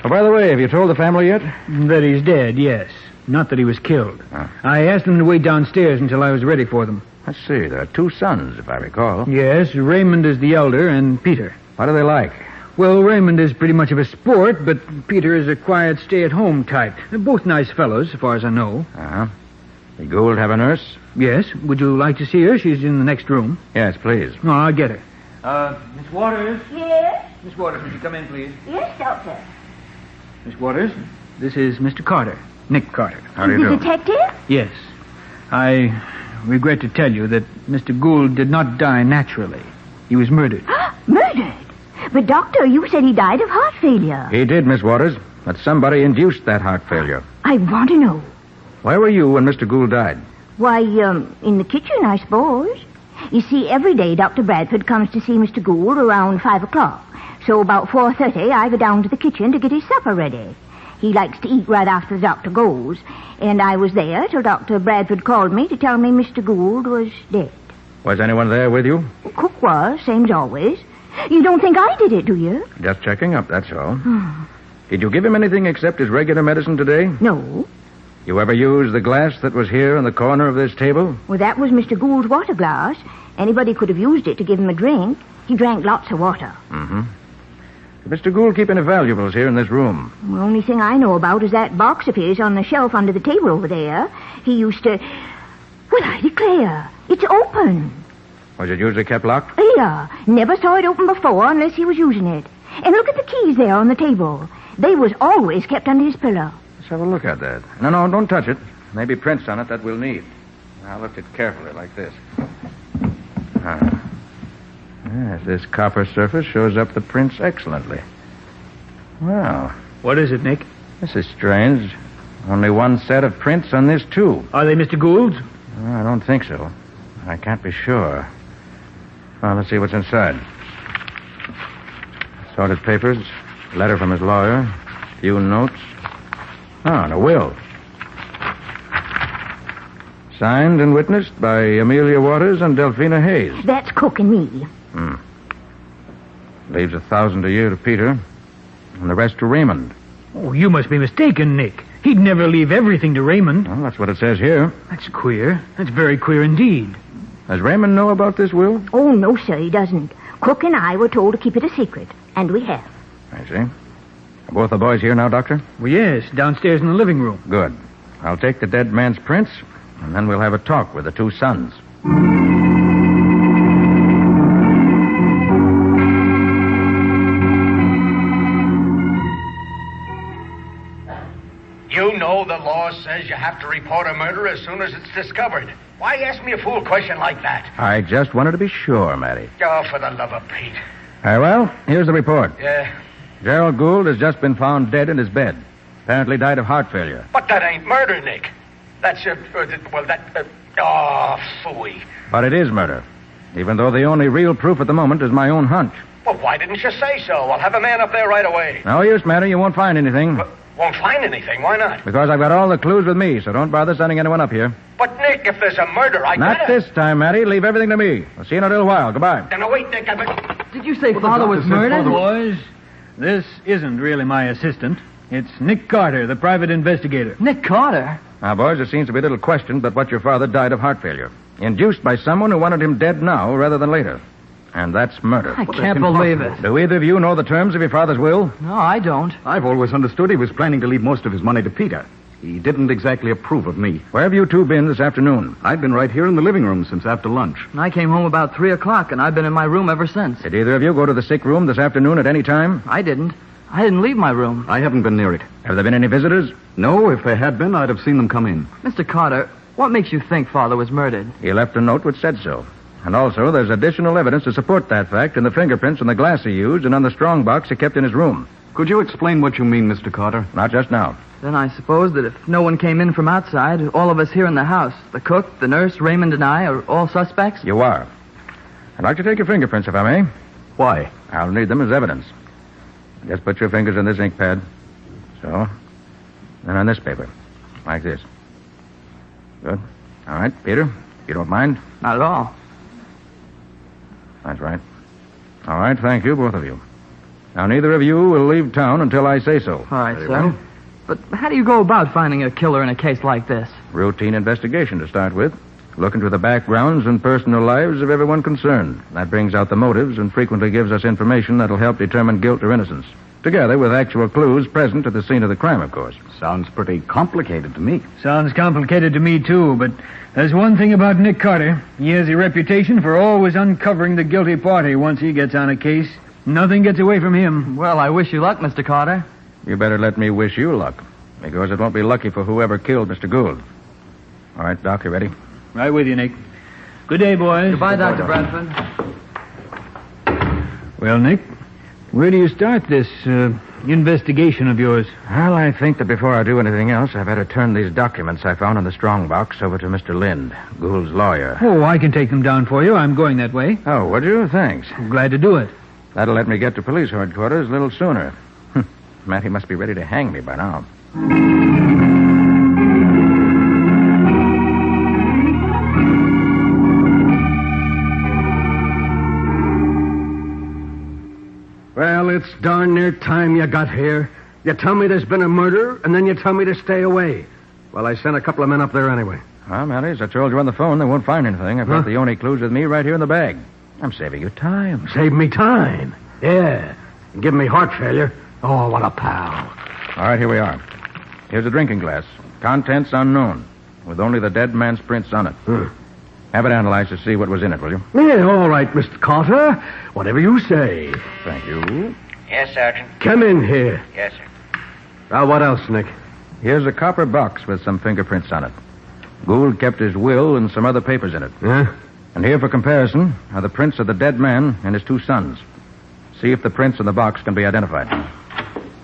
Oh, by the way, have you told the family yet? That he's dead, yes. Not that he was killed. I asked them to wait downstairs until I was ready for them. Let's see. There are 2 sons, if I recall. Yes, Raymond is the elder and Peter. What are they like? Well, Raymond is pretty much of a sport, but Peter is a quiet, stay-at-home type. They're both nice fellows, as far as I know. Uh-huh. Did Gould have a nurse? Yes. Would you like to see her? She's in the next room. Yes, please. Oh, I'll get her. Miss Waters? Yes? Miss Waters, would you come in, please? Yes, Doctor. Miss Waters, this is Mr. Carter. Nick Carter. How do you do? The detective? Yes. I regret to tell you that Mr. Gould did not die naturally. He was murdered. Murdered? But, Doctor, you said he died of heart failure. He did, Miss Waters. But somebody induced that heart failure. I want to know. Where were you when Mr. Gould died? Why, in the kitchen, I suppose. You see, every day Dr. Bradford comes to see Mr. Gould around 5 o'clock. So about 4:30, I go down to the kitchen to get his supper ready. He likes to eat right after the doctor goes. And I was there till Dr. Bradford called me to tell me Mr. Gould was dead. Was anyone there with you? Cook was, same as always. You don't think I did it, do you? Just checking up, that's all. Did you give him anything except his regular medicine today? No. You ever used the glass that was here in the corner of this table? Well, that was Mr. Gould's water glass. Anybody could have used it to give him a drink. He drank lots of water. Mm-hmm. Did Mr. Gould keep any valuables here in this room? The only thing I know about is that box of his on the shelf under the table over there. He used to... Well, I declare, it's open. Was it usually kept locked? Yeah, never saw it open before unless he was using it. And look at the keys there on the table. They was always kept under his pillow. Let's have a look at that. No, don't touch it. Maybe prints on it that we'll need. I'll lift it carefully like this. Yes, this copper surface shows up the prints excellently. Well. What is it, Nick? This is strange. Only one set of prints on this tube. Are they Mr. Gould's? I don't think so. I can't be sure. Well, let's see what's inside. Assorted papers, letter from his lawyer, few notes. And a will. Signed and witnessed by Amelia Waters and Delphina Hayes. That's Cook and me. Leaves $1,000 a year to Peter, and the rest to Raymond. Oh, you must be mistaken, Nick. He'd never leave everything to Raymond. Well, that's what it says here. That's queer. That's very queer indeed. Does Raymond know about this will? Oh, no, sir, he doesn't. Cook and I were told to keep it a secret, and we have. I see. Are both the boys here now, Doctor? Well, yes, downstairs in the living room. Good. I'll take the dead man's prints, and then we'll have a talk with the two sons. You know the law says you have to report a murder as soon as it's discovered. Why ask me a fool question like that? I just wanted to be sure, Matty. Oh, for the love of Pete. Well, here's the report. Yeah. Gerald Gould has just been found dead in his bed. Apparently died of heart failure. But that ain't murder, Nick. That's, phooey. But it is murder. Even though the only real proof at the moment is my own hunch. Well, why didn't you say so? I'll have a man up there right away. No use, Matty. You won't find anything. Won't find anything. Why not? Because I've got all the clues with me, so don't bother sending anyone up here. But, Nick, if there's a murder, Not this time, Matty. Leave everything to me. I'll see you in a little while. Goodbye. No, wait, Nick. Did you say Father was murdered? Boys, this isn't really my assistant. It's Nick Carter, the private investigator. Nick Carter? Now, boys, there seems to be little question but what your father died of heart failure. Induced by someone who wanted him dead now rather than later. And that's murder. I can't believe it. Do either of you know the terms of your father's will? No, I don't. I've always understood he was planning to leave most of his money to Peter. He didn't exactly approve of me. Where have you two been this afternoon? I've been right here in the living room since after lunch. I came home about 3 o'clock, and I've been in my room ever since. Did either of you go to the sick room this afternoon at any time? I didn't. I didn't leave my room. I haven't been near it. Have there been any visitors? No, if there had been, I'd have seen them come in. Mr. Carter, what makes you think Father was murdered? He left a note which said so. And also, there's additional evidence to support that fact in the fingerprints on the glass he used and on the strong box he kept in his room. Could you explain what you mean, Mr. Carter? Not just now. Then I suppose that if no one came in from outside, all of us here in the house, the cook, the nurse, Raymond, and I, are all suspects? You are. I'd like to take your fingerprints, if I may. Why? I'll need them as evidence. Just put your fingers on this ink pad. So. And on this paper. Like this. Good. All right, Peter, you don't mind? Not at all. That's right. All right, thank you, both of you. Now, neither of you will leave town until I say so. All right, sir. But how do you go about finding a killer in a case like this? Routine investigation to start with. Look into the backgrounds and personal lives of everyone concerned. That brings out the motives and frequently gives us information that'll help determine guilt or innocence. Together with actual clues present at the scene of the crime, of course. Sounds pretty complicated to me. Sounds complicated to me, too, but there's one thing about Nick Carter. He has a reputation for always uncovering the guilty party once he gets on a case. Nothing gets away from him. Well, I wish you luck, Mr. Carter. You better let me wish you luck, because it won't be lucky for whoever killed Mr. Gould. All right, Doc, you ready? Right with you, Nick. Good day, boys. Goodbye, Dr. Bradford. Well, Nick, where do you start this investigation of yours? Well, I think that before I do anything else, I better turn these documents I found in the strong box over to Mr. Lind, Gould's lawyer. Oh, I can take them down for you. I'm going that way. Oh, would you? Thanks. I'm glad to do it. That'll let me get to police headquarters a little sooner. Matty must be ready to hang me by now. Well, it's darn near time you got here. You tell me there's been a murder, and then you tell me to stay away. Well, I sent a couple of men up there anyway. Well, Matty, as I told you on the phone, they won't find anything. I've got the only clues with me right here in the bag. I'm saving you time. Save me time? Yeah. Give me heart failure. Oh, what a pal. All right, here we are. Here's a drinking glass. Contents unknown, with only the dead man's prints on it. Have it analyzed to see what was in it, will you? Yeah, all right, Mr. Carter. Whatever you say. Thank you. Yes, Sergeant. Come in here. Yes, sir. Now, what else, Nick? Here's a copper box with some fingerprints on it. Gould kept his will and some other papers in it. Yeah? And here for comparison are the prints of the dead man and his two sons. See if the prints in the box can be identified.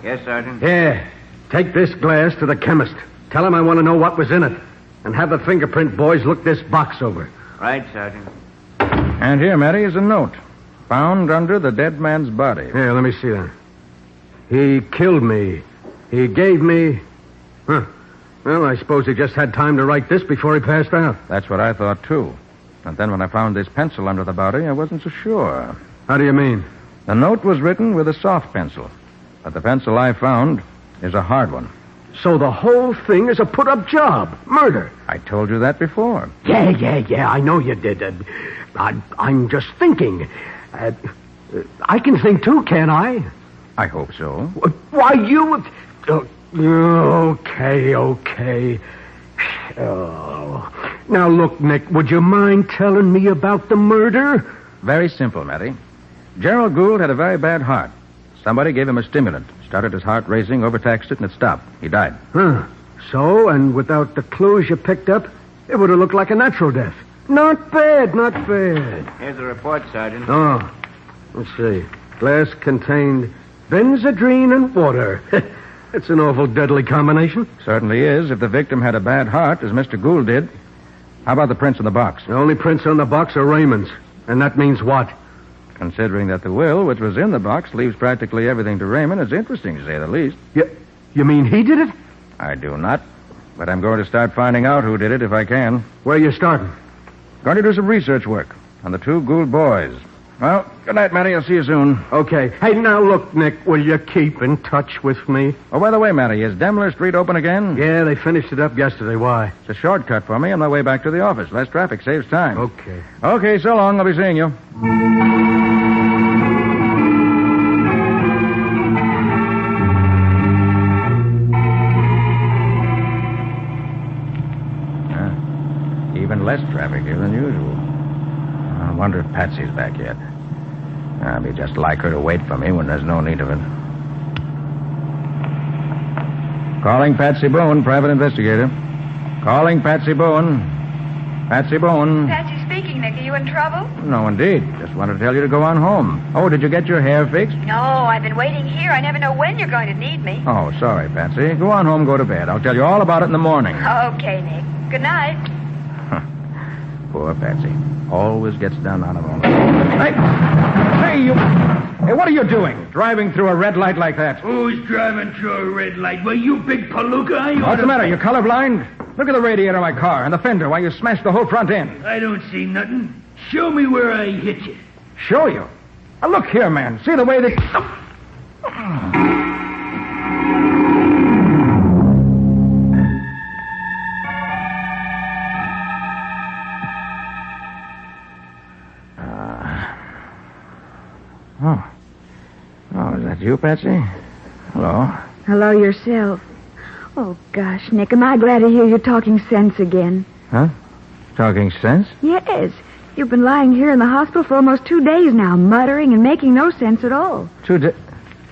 Yes, Sergeant. Yeah. Take this glass to the chemist. Tell him I want to know what was in it. And have the fingerprint boys look this box over. Right, Sergeant. And here, Matty, is a note. Found under the dead man's body. Here, let me see that. He killed me. He gave me... Huh. Well, I suppose he just had time to write this before he passed out. That's what I thought, too. And then when I found this pencil under the body, I wasn't so sure. How do you mean? The note was written with a soft pencil. But the pencil I found is a hard one. So the whole thing is a put-up job. Murder. I told you that before. Yeah. I know you did. I'm just thinking. I can think, too, can't I? I hope so. Why, you... Okay. Oh. Now, look, Nick, would you mind telling me about the murder? Very simple, Matty. Gerald Gould had a very bad heart. Somebody gave him a stimulant. Started his heart racing, overtaxed it, and it stopped. He died. Huh. So, and without the clues you picked up, it would have looked like a natural death. Not bad. Here's the report, Sergeant. Oh, let's see. Glass contained benzodrine and water. It's an awful deadly combination. Certainly is, if the victim had a bad heart, as Mr. Gould did. How about the prints on the box? The only prints on the box are Raymond's. And that means what? Considering that the will, which was in the box, leaves practically everything to Raymond, it's interesting, to say the least. You mean he did it? I do not. But I'm going to start finding out who did it if I can. Where are you starting? Going to do some research work on the two Gould boys. Well, good night, Matty. I'll see you soon. Okay. Hey, now look, Nick, will you keep in touch with me? Oh, by the way, Matty, is Demler Street open again? Yeah, they finished it up yesterday. Why? It's a shortcut for me on my way back to the office. Less traffic saves time. Okay. Okay, so long. I'll be seeing you. Even less traffic here than usual. I wonder if Patsy's back yet. I'll be just like her to wait for me when there's no need of it. Calling Patsy Boone, private investigator. Calling Patsy Boone. Patsy Boone. Patsy speaking, Nick. Are you in trouble? No, indeed. Just wanted to tell you to go on home. Oh, did you get your hair fixed? No, I've been waiting here. I never know when you're going to need me. Oh, sorry, Patsy. Go on home, go to bed. I'll tell you all about it in the morning. Okay, Nick. Good night. Poor Patsy. Always gets done on her own. Hey, what are you doing? Driving through a red light like that? Who's driving through a red light? Well, you big palooka. What's the matter? You colorblind? Look at the radiator of my car and the fender while you smashed the whole front end. I don't see nothing. Show me where I hit you. Show you? Now, look here, man. See the way they... Oh, is that you, Patsy? Hello. Hello yourself. Oh, gosh, Nick, am I glad to hear you talking sense again. Huh? Talking sense? Yes. You've been lying here in the hospital for almost 2 days now, muttering and making no sense at all. 2 days?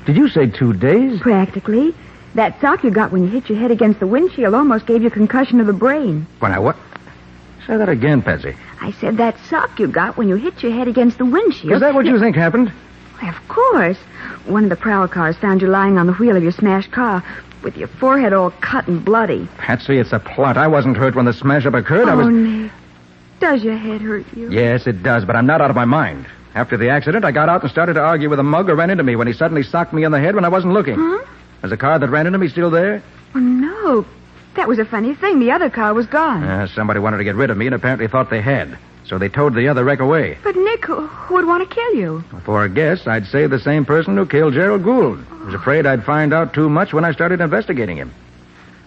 Did you say 2 days? Practically. That sock you got when you hit your head against the windshield almost gave you concussion of the brain. When I what? Say that again, Patsy. I said that sock you got when you hit your head against the windshield. Is that what you think happened? Of course. One of the prowl cars found you lying on the wheel of your smashed car with your forehead all cut and bloody. Patsy, it's a plot. I wasn't hurt when the smash-up occurred. Oh, Nick. Does your head hurt you? Yes, it does, but I'm not out of my mind. After the accident, I got out and started to argue with a mug who ran into me when he suddenly socked me in the head when I wasn't looking. Huh? Is the car that ran into me still there? Oh, no. That was a funny thing. The other car was gone. Somebody wanted to get rid of me and apparently thought they had. So they towed the other wreck away. But, Nick, who would want to kill you? For a guess, I'd say the same person who killed Gerald Gould. I was afraid I'd find out too much when I started investigating him.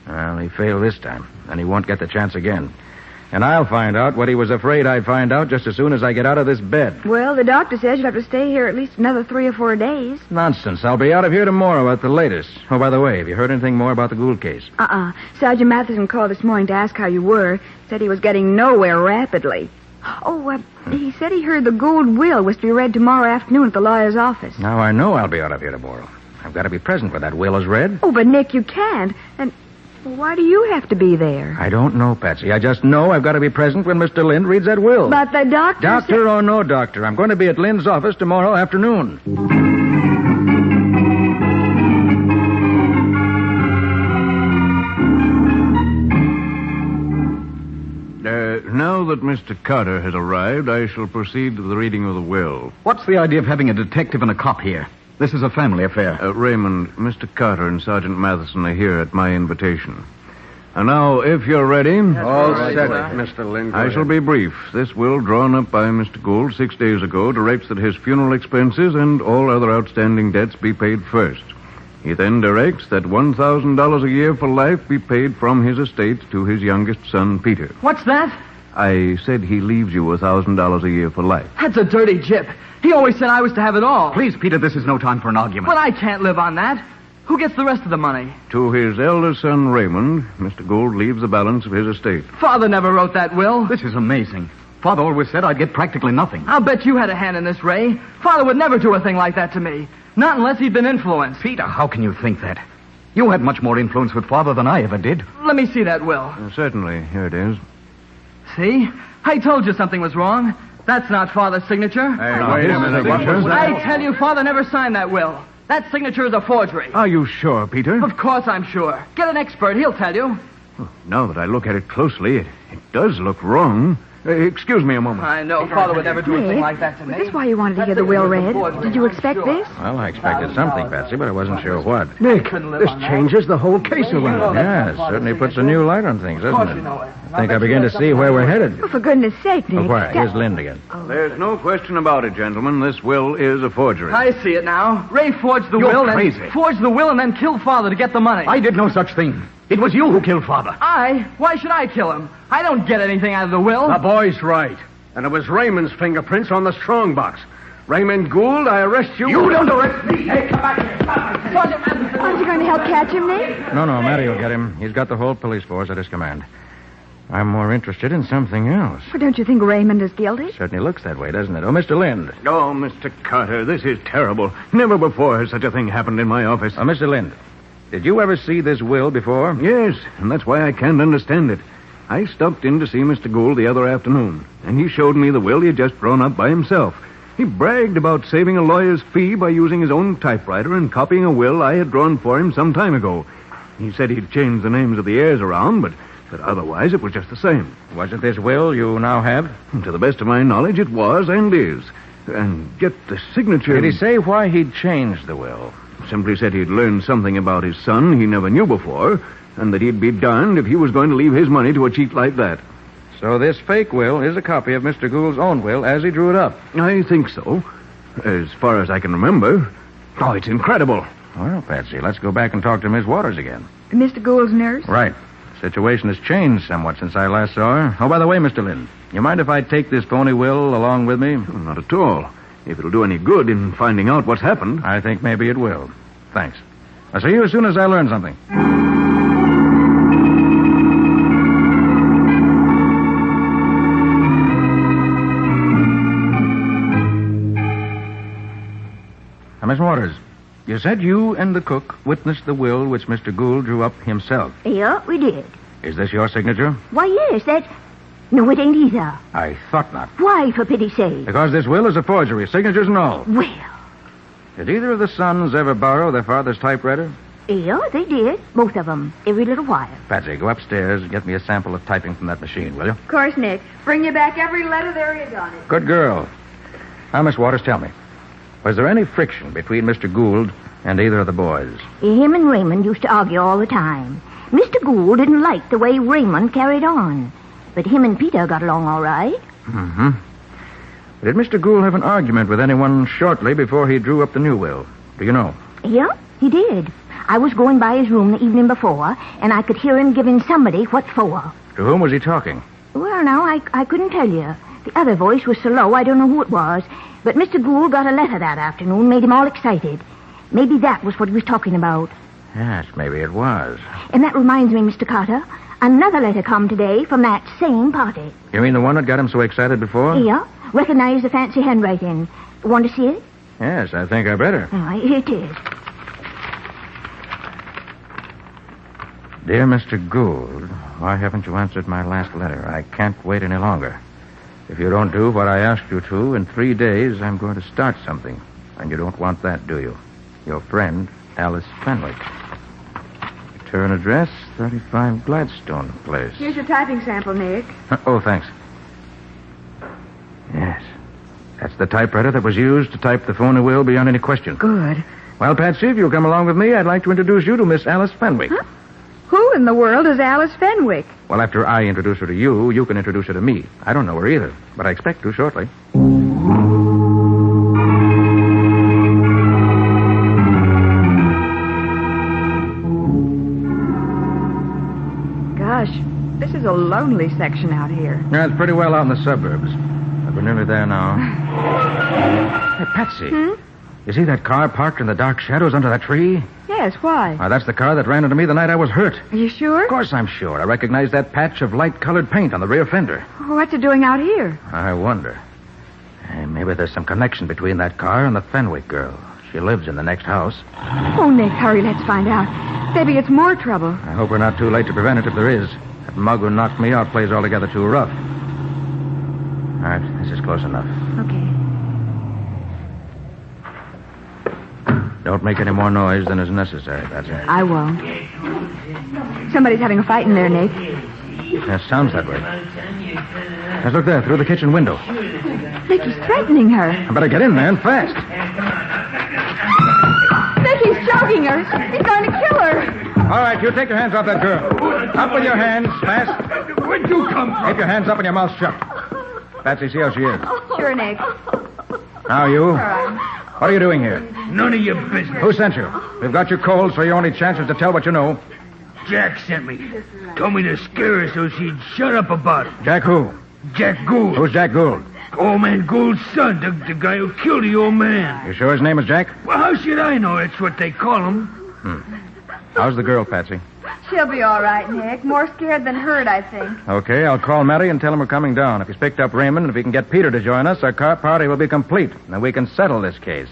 Well, he failed this time, and he won't get the chance again. And I'll find out what he was afraid I'd find out just as soon as I get out of this bed. Well, the doctor says you'll have to stay here at least another 3 or 4 days. Nonsense. I'll be out of here tomorrow at the latest. Oh, by the way, have you heard anything more about the Gould case? Sergeant Matheson called this morning to ask how you were. Said he was getting nowhere rapidly. He said he heard the Gould will was to be read tomorrow afternoon at the lawyer's office. Now I know I'll be out of here tomorrow. I've got to be present when that will is read. Oh, but Nick, you can't. And why do you have to be there? I don't know, Patsy. I just know I've got to be present when Mr. Lind reads that will. But the doctor... Doctor or no doctor, I'm going to be at Lind's office tomorrow afternoon. Now that Mr. Carter has arrived, I shall proceed to the reading of the will. What's the idea of having a detective and a cop here? This is a family affair. Raymond, Mr. Carter and Sergeant Matheson are here at my invitation. And now, if you're ready... All set, Mr. Lind. I shall be brief. This will, drawn up by Mr. Gould 6 days ago, directs that his funeral expenses and all other outstanding debts be paid first. He then directs that $1,000 a year for life be paid from his estate to his youngest son, Peter. What's that? I said he leaves you $1,000 a year for life. That's a dirty jip. He always said I was to have it all. Please, Peter, this is no time for an argument. But I can't live on that. Who gets the rest of the money? To his elder son, Raymond, Mr. Gould leaves the balance of his estate. Father never wrote that will. This is amazing. Father always said I'd get practically nothing. I'll bet you had a hand in this, Ray. Father would never do a thing like that to me. Not unless he'd been influenced. Peter, how can you think that? You had much more influence with Father than I ever did. Let me see that will. Certainly. Here it is. See? I told you something was wrong. That's not Father's signature. Wait a minute. I tell you, Father never signed that will. That signature is a forgery. Are you sure, Peter? Of course I'm sure. Get an expert. He'll tell you. Now that I look at it closely, it does look wrong. Excuse me a moment. I know. Father would never do a thing like that to me. Was this why you wanted to hear the will read? Did you expect this? Well, I expected something, Patsy, but I wasn't sure what. Nick, this changes the whole case around. Yeah, it certainly puts a new light on things, doesn't it? I think I begin to see where we're headed. Oh, for goodness sake, Nick. Why? Here's Lind again. There's no question about it, gentlemen. This will is a forgery. I see it now. Ray forged the You're will crazy. and forged the will and then killed Father to get the money. I did no such thing. It was you who killed Father. I? Why should I kill him? I don't get anything out of the will. The boy's right. And it was Raymond's fingerprints on the strongbox. Raymond Gould, I arrest you. You don't arrest me. Hey, come back here. Aren't you going to help catch him, Nick? No, Matty will get him. He's got the whole police force at his command. I'm more interested in something else. Well, don't you think Raymond is guilty? Certainly looks that way, doesn't it? Oh, Mr. Lind. Oh, Mr. Carter, this is terrible. Never before has such a thing happened in my office. Mr. Lind, did you ever see this will before? Yes, and that's why I can't understand it. I stopped in to see Mr. Gould the other afternoon, and he showed me the will he had just drawn up by himself. He bragged about saving a lawyer's fee by using his own typewriter and copying a will I had drawn for him some time ago. He said he'd changed the names of the heirs around, but otherwise it was just the same. Was it this will you now have? To the best of my knowledge, it was and is. And yet the signature... Did he say why he'd changed the will? Simply said he'd learned something about his son he never knew before, and that he'd be darned if he was going to leave his money to a cheat like that. So this fake will is a copy of Mr. Gould's own will as he drew it up? I think so. As far as I can remember. Oh, it's incredible. Well, Patsy, let's go back and talk to Miss Waters again. Mr. Gould's nurse? Right. The situation has changed somewhat since I last saw her. Oh, by the way, Mr. Lind, you mind if I take this phony will along with me? Not at all. If it'll do any good in finding out what's happened. I think maybe it will. Thanks. I'll see you as soon as I learn something. Now, Miss Waters, you said you and the cook witnessed the will which Mr. Gould drew up himself. Yeah, we did. Is this your signature? Why, yes, that's... No, it ain't either. I thought not. Why, for pity's sake? Because this will is a forgery. Signature's null. Well... Did either of the sons ever borrow their father's typewriter? Yeah, they did. Both of them. Every little while. Patsy, go upstairs and get me a sample of typing from that machine, will you? Of course, Nick. Bring you back every letter there is on it. Good girl. Now, Miss Waters, tell me. Was there any friction between Mr. Gould And either of the boys? Him and Raymond used to argue all the time. Mr. Gould didn't like the way Raymond carried on. But him and Peter got along all right. Mm-hmm. Did Mr. Gould have an argument with anyone shortly before he drew up the new will? Do you know? Yeah, he did. I was going by his room the evening before, and I could hear him giving somebody what for. To whom was he talking? Well, now, I couldn't tell you. The other voice was so low, I don't know who it was. But Mr. Gould got a letter that afternoon, made him all excited. Maybe that was what he was talking about. Yes, maybe it was. And that reminds me, Mr. Carter, another letter come today from that same party. You mean the one that got him so excited before? Yeah, recognize the fancy handwriting. Want to see it? Yes, I think I better. All right, here it is. Dear Mr. Gould, why haven't you answered my last letter? I can't wait any longer. If you don't do what I asked you to, in 3 days I'm going to start something. And you don't want that, do you? Your friend, Alice Fenwick. Return address, 35 Gladstone Place. Here's your typing sample, Nick. Oh, thanks. Yes. That's the typewriter that was used to type the phony will beyond any question. Good. Well, Patsy, if you'll come along with me, I'd like to introduce you to Miss Alice Fenwick. Huh? Who in the world is Alice Fenwick? Well, after I introduce her to you, you can introduce her to me. I don't know her either, but I expect to shortly. Gosh, this is a lonely section out here. Yeah, it's pretty well out in the suburbs. But we're nearly there now. Hey, Patsy. You see that car parked in the dark shadows under that tree? Yes, why? Why, that's the car that ran into me the night I was hurt. Are you sure? Of course I'm sure. I recognize that patch of light-colored paint on the rear fender. What's it doing out here? I wonder. Maybe there's some connection between that car and the Fenwick girl. She lives in the next house. Oh, Nick, hurry, let's find out. Maybe it's more trouble. I hope we're not too late to prevent it if there is. That mug who knocked me out plays altogether too rough. All right, this is close enough. Okay. Don't make any more noise than is necessary, Patsy. I won't. Somebody's having a fight in there, Nick. That sounds that way. Let's look there, through the kitchen window. Nick, he's threatening her. I better get in, man, fast. Nick, he's choking her. He's going to kill her. All right, you take your hands off that girl. Up with your hands, fast. Where'd you come from? Keep your hands up and your mouth shut. Patsy, see how she is. Sure, Nick. How are you? All right. What are you doing here? None of your business. Who sent you? We've got you cold, so your only chance is to tell what you know. Jack sent me. Told me to scare her so she'd shut up about it. Jack who? Jack Gould. Who's Jack Gould? Old man Gould's son, the guy who killed the old man. You sure his name is Jack? Well, how should I know? That's what they call him. How's the girl, Patsy? She'll be all right, Nick. More scared than hurt, I think. Okay, I'll call Matty and tell him we're coming down. If he's picked up Raymond, and if he can get Peter to join us, our car party will be complete. And we can settle this case.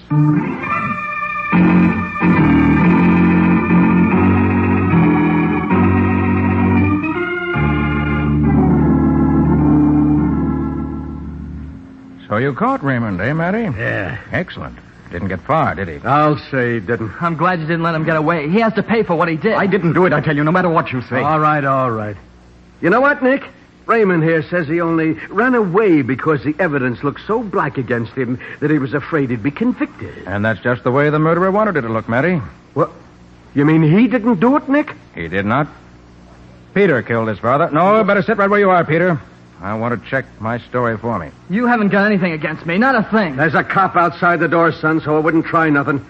So you caught Raymond, eh, Matty? Yeah. Excellent. Didn't get far, did he? I'll say he didn't. I'm glad you didn't let him get away. He has to pay for what he did. I didn't do it, I tell you, no matter what you say. All right. You know what, Nick? Raymond here says he only ran away because the evidence looked so black against him that he was afraid he'd be convicted. And that's just the way the murderer wanted it to look, Matty. What? You mean he didn't do it, Nick? He did not. Peter killed his father. No, better sit right where you are, Peter. I want to check my story for me. You haven't got anything against me, not a thing. There's a cop outside the door, son, so I wouldn't try nothing.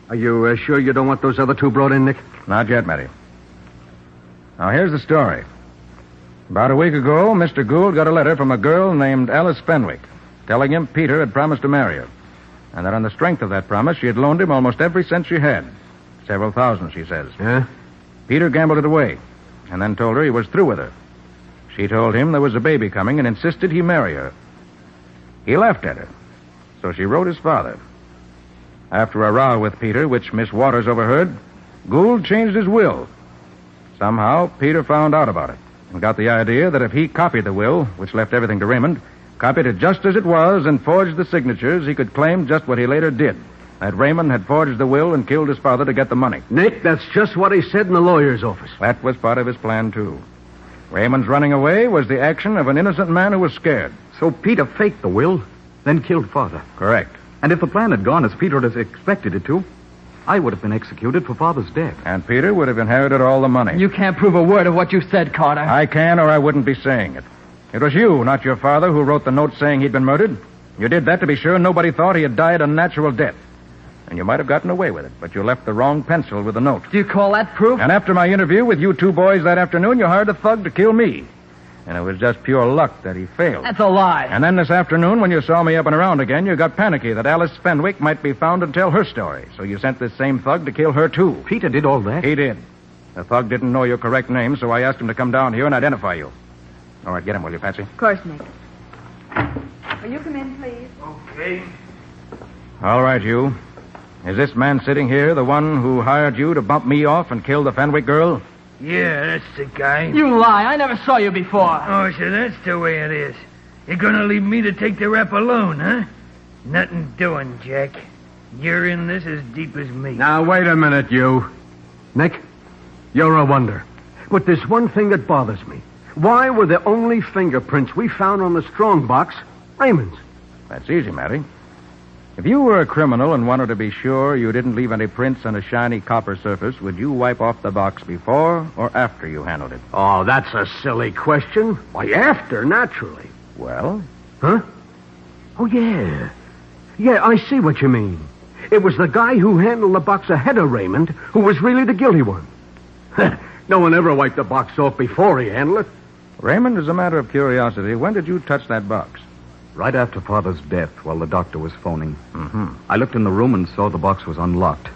Are you sure you don't want those other two brought in, Nick? Not yet, Matty. Now, here's the story. About a week ago, Mr. Gould got a letter from a girl named Alice Fenwick telling him Peter had promised to marry her, and that on the strength of that promise, she had loaned him almost every cent she had. Several thousand, she says. Yeah? Peter gambled it away, and then told her he was through with her. She told him there was a baby coming and insisted he marry her. He laughed at her, so she wrote his father. After a row with Peter, which Miss Waters overheard, Gould changed his will. Somehow, Peter found out about it and got the idea that if he copied the will, which left everything to Raymond, copied it just as it was and forged the signatures, he could claim just what he later did, that Raymond had forged the will and killed his father to get the money. Nick, that's just what he said in the lawyer's office. That was part of his plan, too. Raymond's running away was the action of an innocent man who was scared. So Peter faked the will, then killed Father. Correct. And if the plan had gone as Peter had expected it to, I would have been executed for Father's death. And Peter would have inherited all the money. You can't prove a word of what you said, Carter. I can, or I wouldn't be saying it. It was you, not your father, who wrote the note saying he'd been murdered. You did that to be sure nobody thought he had died a natural death. And you might have gotten away with it, but you left the wrong pencil with the note. Do you call that proof? And after my interview with you two boys that afternoon, you hired a thug to kill me. And it was just pure luck that he failed. That's a lie. And then this afternoon, when you saw me up and around again, you got panicky that Alice Fenwick might be found and tell her story. So you sent this same thug to kill her, too. Peter did all that? He did. The thug didn't know your correct name, so I asked him to come down here and identify you. All right, get him, will you, Patsy? Of course, Nick. Will you come in, please? Okay. All right, you. Is this man sitting here the one who hired you to bump me off and kill the Fenwick girl? Yeah, that's the guy. You lie. I never saw you before. Oh, so that's the way it is. You're gonna leave me to take the rap alone, huh? Nothing doing, Jack. You're in this as deep as me. Now, wait a minute, you. Nick, you're a wonder. But there's one thing that bothers me. Why were the only fingerprints we found on the strong box Raymond's? That's easy, Matty. If you were a criminal and wanted to be sure you didn't leave any prints on a shiny copper surface, would you wipe off the box before or after you handled it? Oh, that's a silly question. Why, after, naturally. Well? Huh? Oh, yeah. Yeah, I see what you mean. It was the guy who handled the box ahead of Raymond who was really the guilty one. No one ever wiped the box off before he handled it. Raymond, as a matter of curiosity, when did you touch that box? Right after Father's death, while the doctor was phoning. Mm-hmm. I looked in the room and saw the box was unlocked.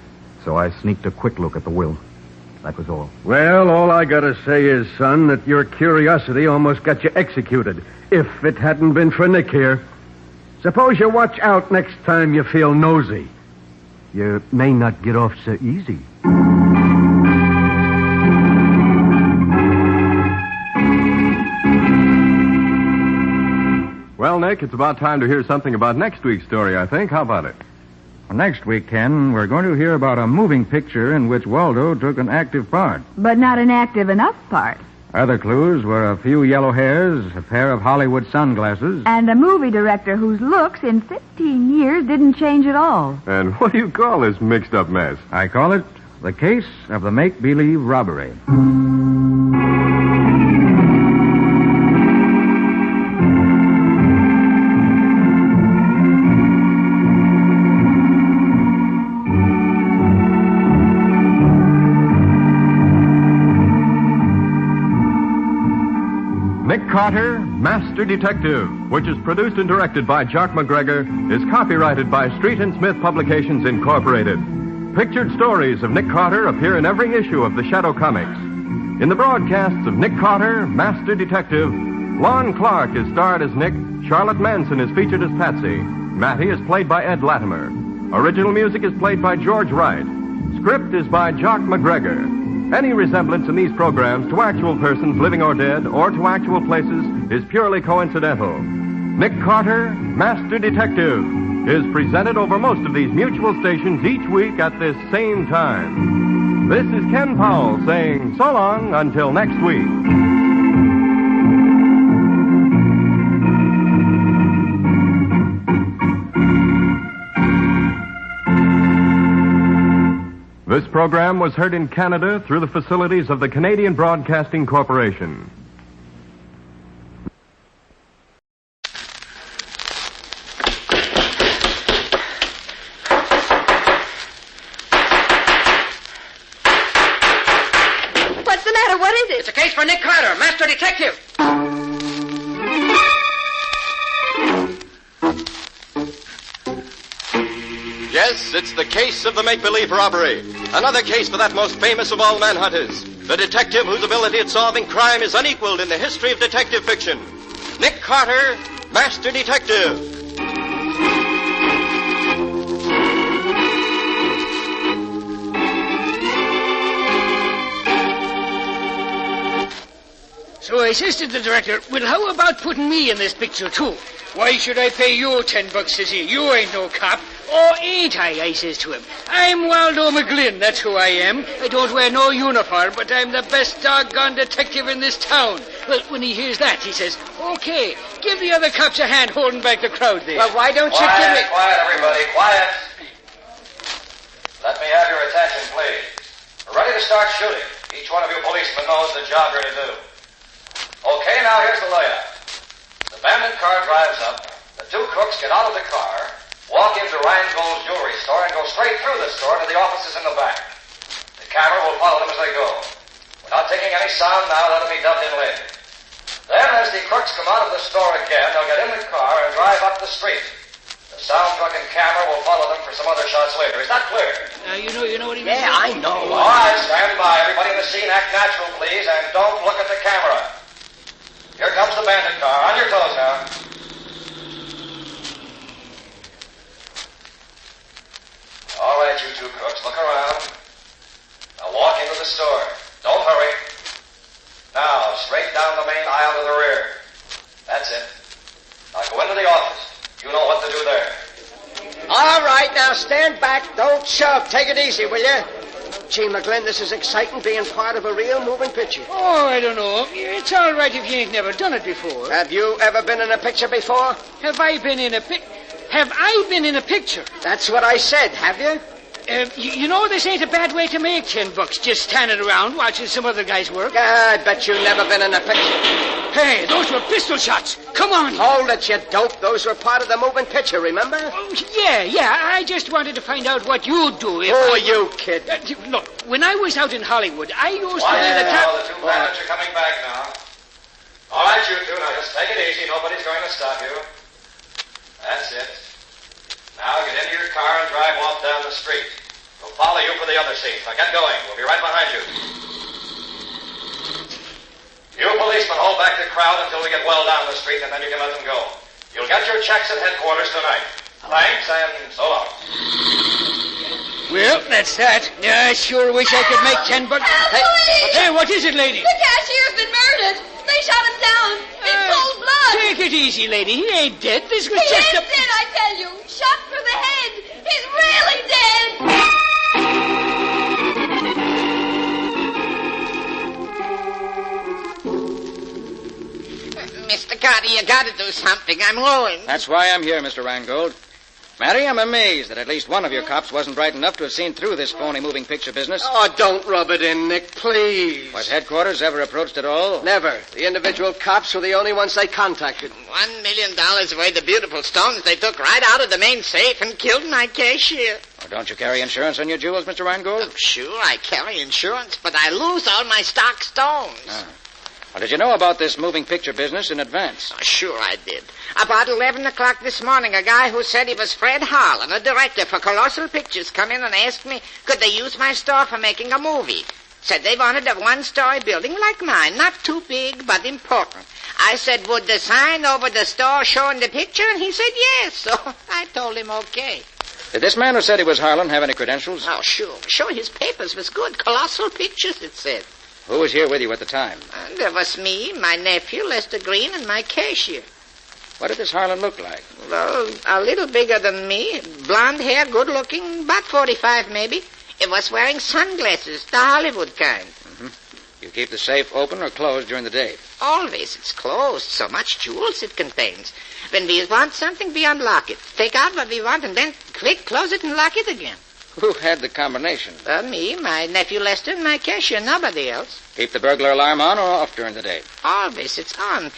So I sneaked a quick look at the will. That was all. Well, all I gotta say is, son, that your curiosity almost got you executed. If it hadn't been for Nick here. Suppose you watch out next time you feel nosy. You may not get off so easy. Well, Nick, it's about time to hear something about next week's story, I think. How about it? Next week, Ken, we're going to hear about a moving picture in which Waldo took an active part. But not an active enough part. Other clues were a few yellow hairs, a pair of Hollywood sunglasses. And a movie director whose looks in 15 years didn't change at all. And what do you call this mixed-up mess? I call it the case of the make-believe robbery. Nick Carter, Master Detective, which is produced and directed by Jock McGregor, is copyrighted by Street and Smith Publications, Incorporated. Pictured stories of Nick Carter appear in every issue of the Shadow Comics. In the broadcasts of Nick Carter, Master Detective, Lon Clark is starred as Nick, Charlotte Manson is featured as Patsy, Matty is played by Ed Latimer. Original music is played by George Wright. Script is by Jock McGregor. Any resemblance in these programs to actual persons living or dead or to actual places is purely coincidental. Nick Carter, Master Detective, is presented over most of these mutual stations each week at this same time. This is Ken Powell saying so long until next week. This program was heard in Canada through the facilities of the Canadian Broadcasting Corporation. What's the matter? What is it? It's a case for Nick Carter, Master Detective. Yes, it's the case of the make-believe robbery. Another case for that most famous of all manhunters. The detective whose ability at solving crime is unequaled in the history of detective fiction. Nick Carter, Master Detective. So I says to the director, well, how about putting me in this picture, too? Why should I pay you $10, says he. You ain't no cop. Oh, ain't I says to him. I'm Waldo McGlynn, that's who I am. I don't wear no uniform, but I'm the best doggone detective in this town. Well, when he hears that, he says, okay, give the other cops a hand holding back the crowd there. Well, why don't you give me... Quiet, everybody, quiet. Let me have your attention, please. We're ready to start shooting. Each one of you policemen knows the job you're to do. Okay, now here's the layout. The bandit car drives up. The two crooks get out of the car, walk into Rheingold's jewelry store, and go straight through the store to the offices in the back. The camera will follow them as they go. We're not taking any sound now. That'll be dubbed in later. Then, as the crooks come out of the store again, they'll get in the car and drive up the street. The sound truck and camera will follow them for some other shots later. Is that clear? You know what he means? Yeah, I know. All right, stand by. Everybody in the scene, act natural, please, and don't look at the camera. Here comes the bandit car. On your toes now. All right, you two crooks, look around. Now walk into the store. Don't hurry. Now, straight down the main aisle to the rear. That's it. Now go into the office. You know what to do there. All right, now stand back. Don't shove. Take it easy, will you? Gee, McGlynn, this is exciting being part of a real moving picture. Oh, I don't know. It's all right if you ain't never done it before. Have you ever been in a picture before? Have I been in a picture? That's what I said, have you? You know, this ain't a bad way to make $10 just standing around watching some other guys work. I bet you've never been in a picture. Hey, those were pistol shots. Come on. Hold it, you dope. Those were part of the moving picture, remember? Oh, yeah. I just wanted to find out what you'd do if Who are you, kid? Look, when I was out in Hollywood, I used to be the The two bandits are coming back now. All right, you two, now just take it easy. Nobody's going to stop you. That's it. Now get into your car and drive off down the street. We'll follow you for the other scenes. Now get going. We'll be right behind you. You policemen hold back the crowd until we get well down the street, and then you can let them go. You'll get your checks at headquarters tonight. Thanks, and so long. Well, that's that. I sure wish I could make $10. Hey, what is it, lady? The cashier's been murdered. They shot him down in cold blood. Take it easy, lady. He ain't dead. This was He just is dead, I tell you. Shot through the head. He's really dead. Mr. Carter, you gotta do something. I'm ruined. That's why I'm here, Mr. Rheingold. Mary, I'm amazed that at least one of your cops wasn't bright enough to have seen through this phony moving picture business. Oh, don't rub it in, Nick, please. Was headquarters ever approached at all? Never. The individual cops were the only ones they contacted. $1 million worth of beautiful stones they took right out of the main safe and killed my cashier. Oh, don't you carry insurance on your jewels, Mr. Rheingold? Oh, sure, I carry insurance, but I lose all my stock stones. Ah. Well, did you know about this moving picture business in advance? Oh, sure I did. About 11 o'clock this morning, a guy who said he was Fred Harlan, a director for Colossal Pictures, come in and asked me could they use my store for making a movie. Said they wanted a one-story building like mine, not too big, but important. I said, would the sign over the store show in the picture? And he said yes, so I told him okay. Did this man who said he was Harlan have any credentials? Oh, sure. Sure, his papers was good. Colossal Pictures, it said. Who was here with you at the time? There was me, my nephew, Lester Green, and my cashier. What did this Harlan look like? Well, a little bigger than me. Blonde hair, good looking, about 45 maybe. He was wearing sunglasses, the Hollywood kind. Mm-hmm. You keep the safe open or closed during the day? Always. It's closed. So much jewels it contains. When we want something, we unlock it. Take out what we want and then quick close it and lock it again. Who had the combination? Me, my nephew Lester, and my cashier, nobody else. Keep the burglar alarm on or off during the day? Always, it's on.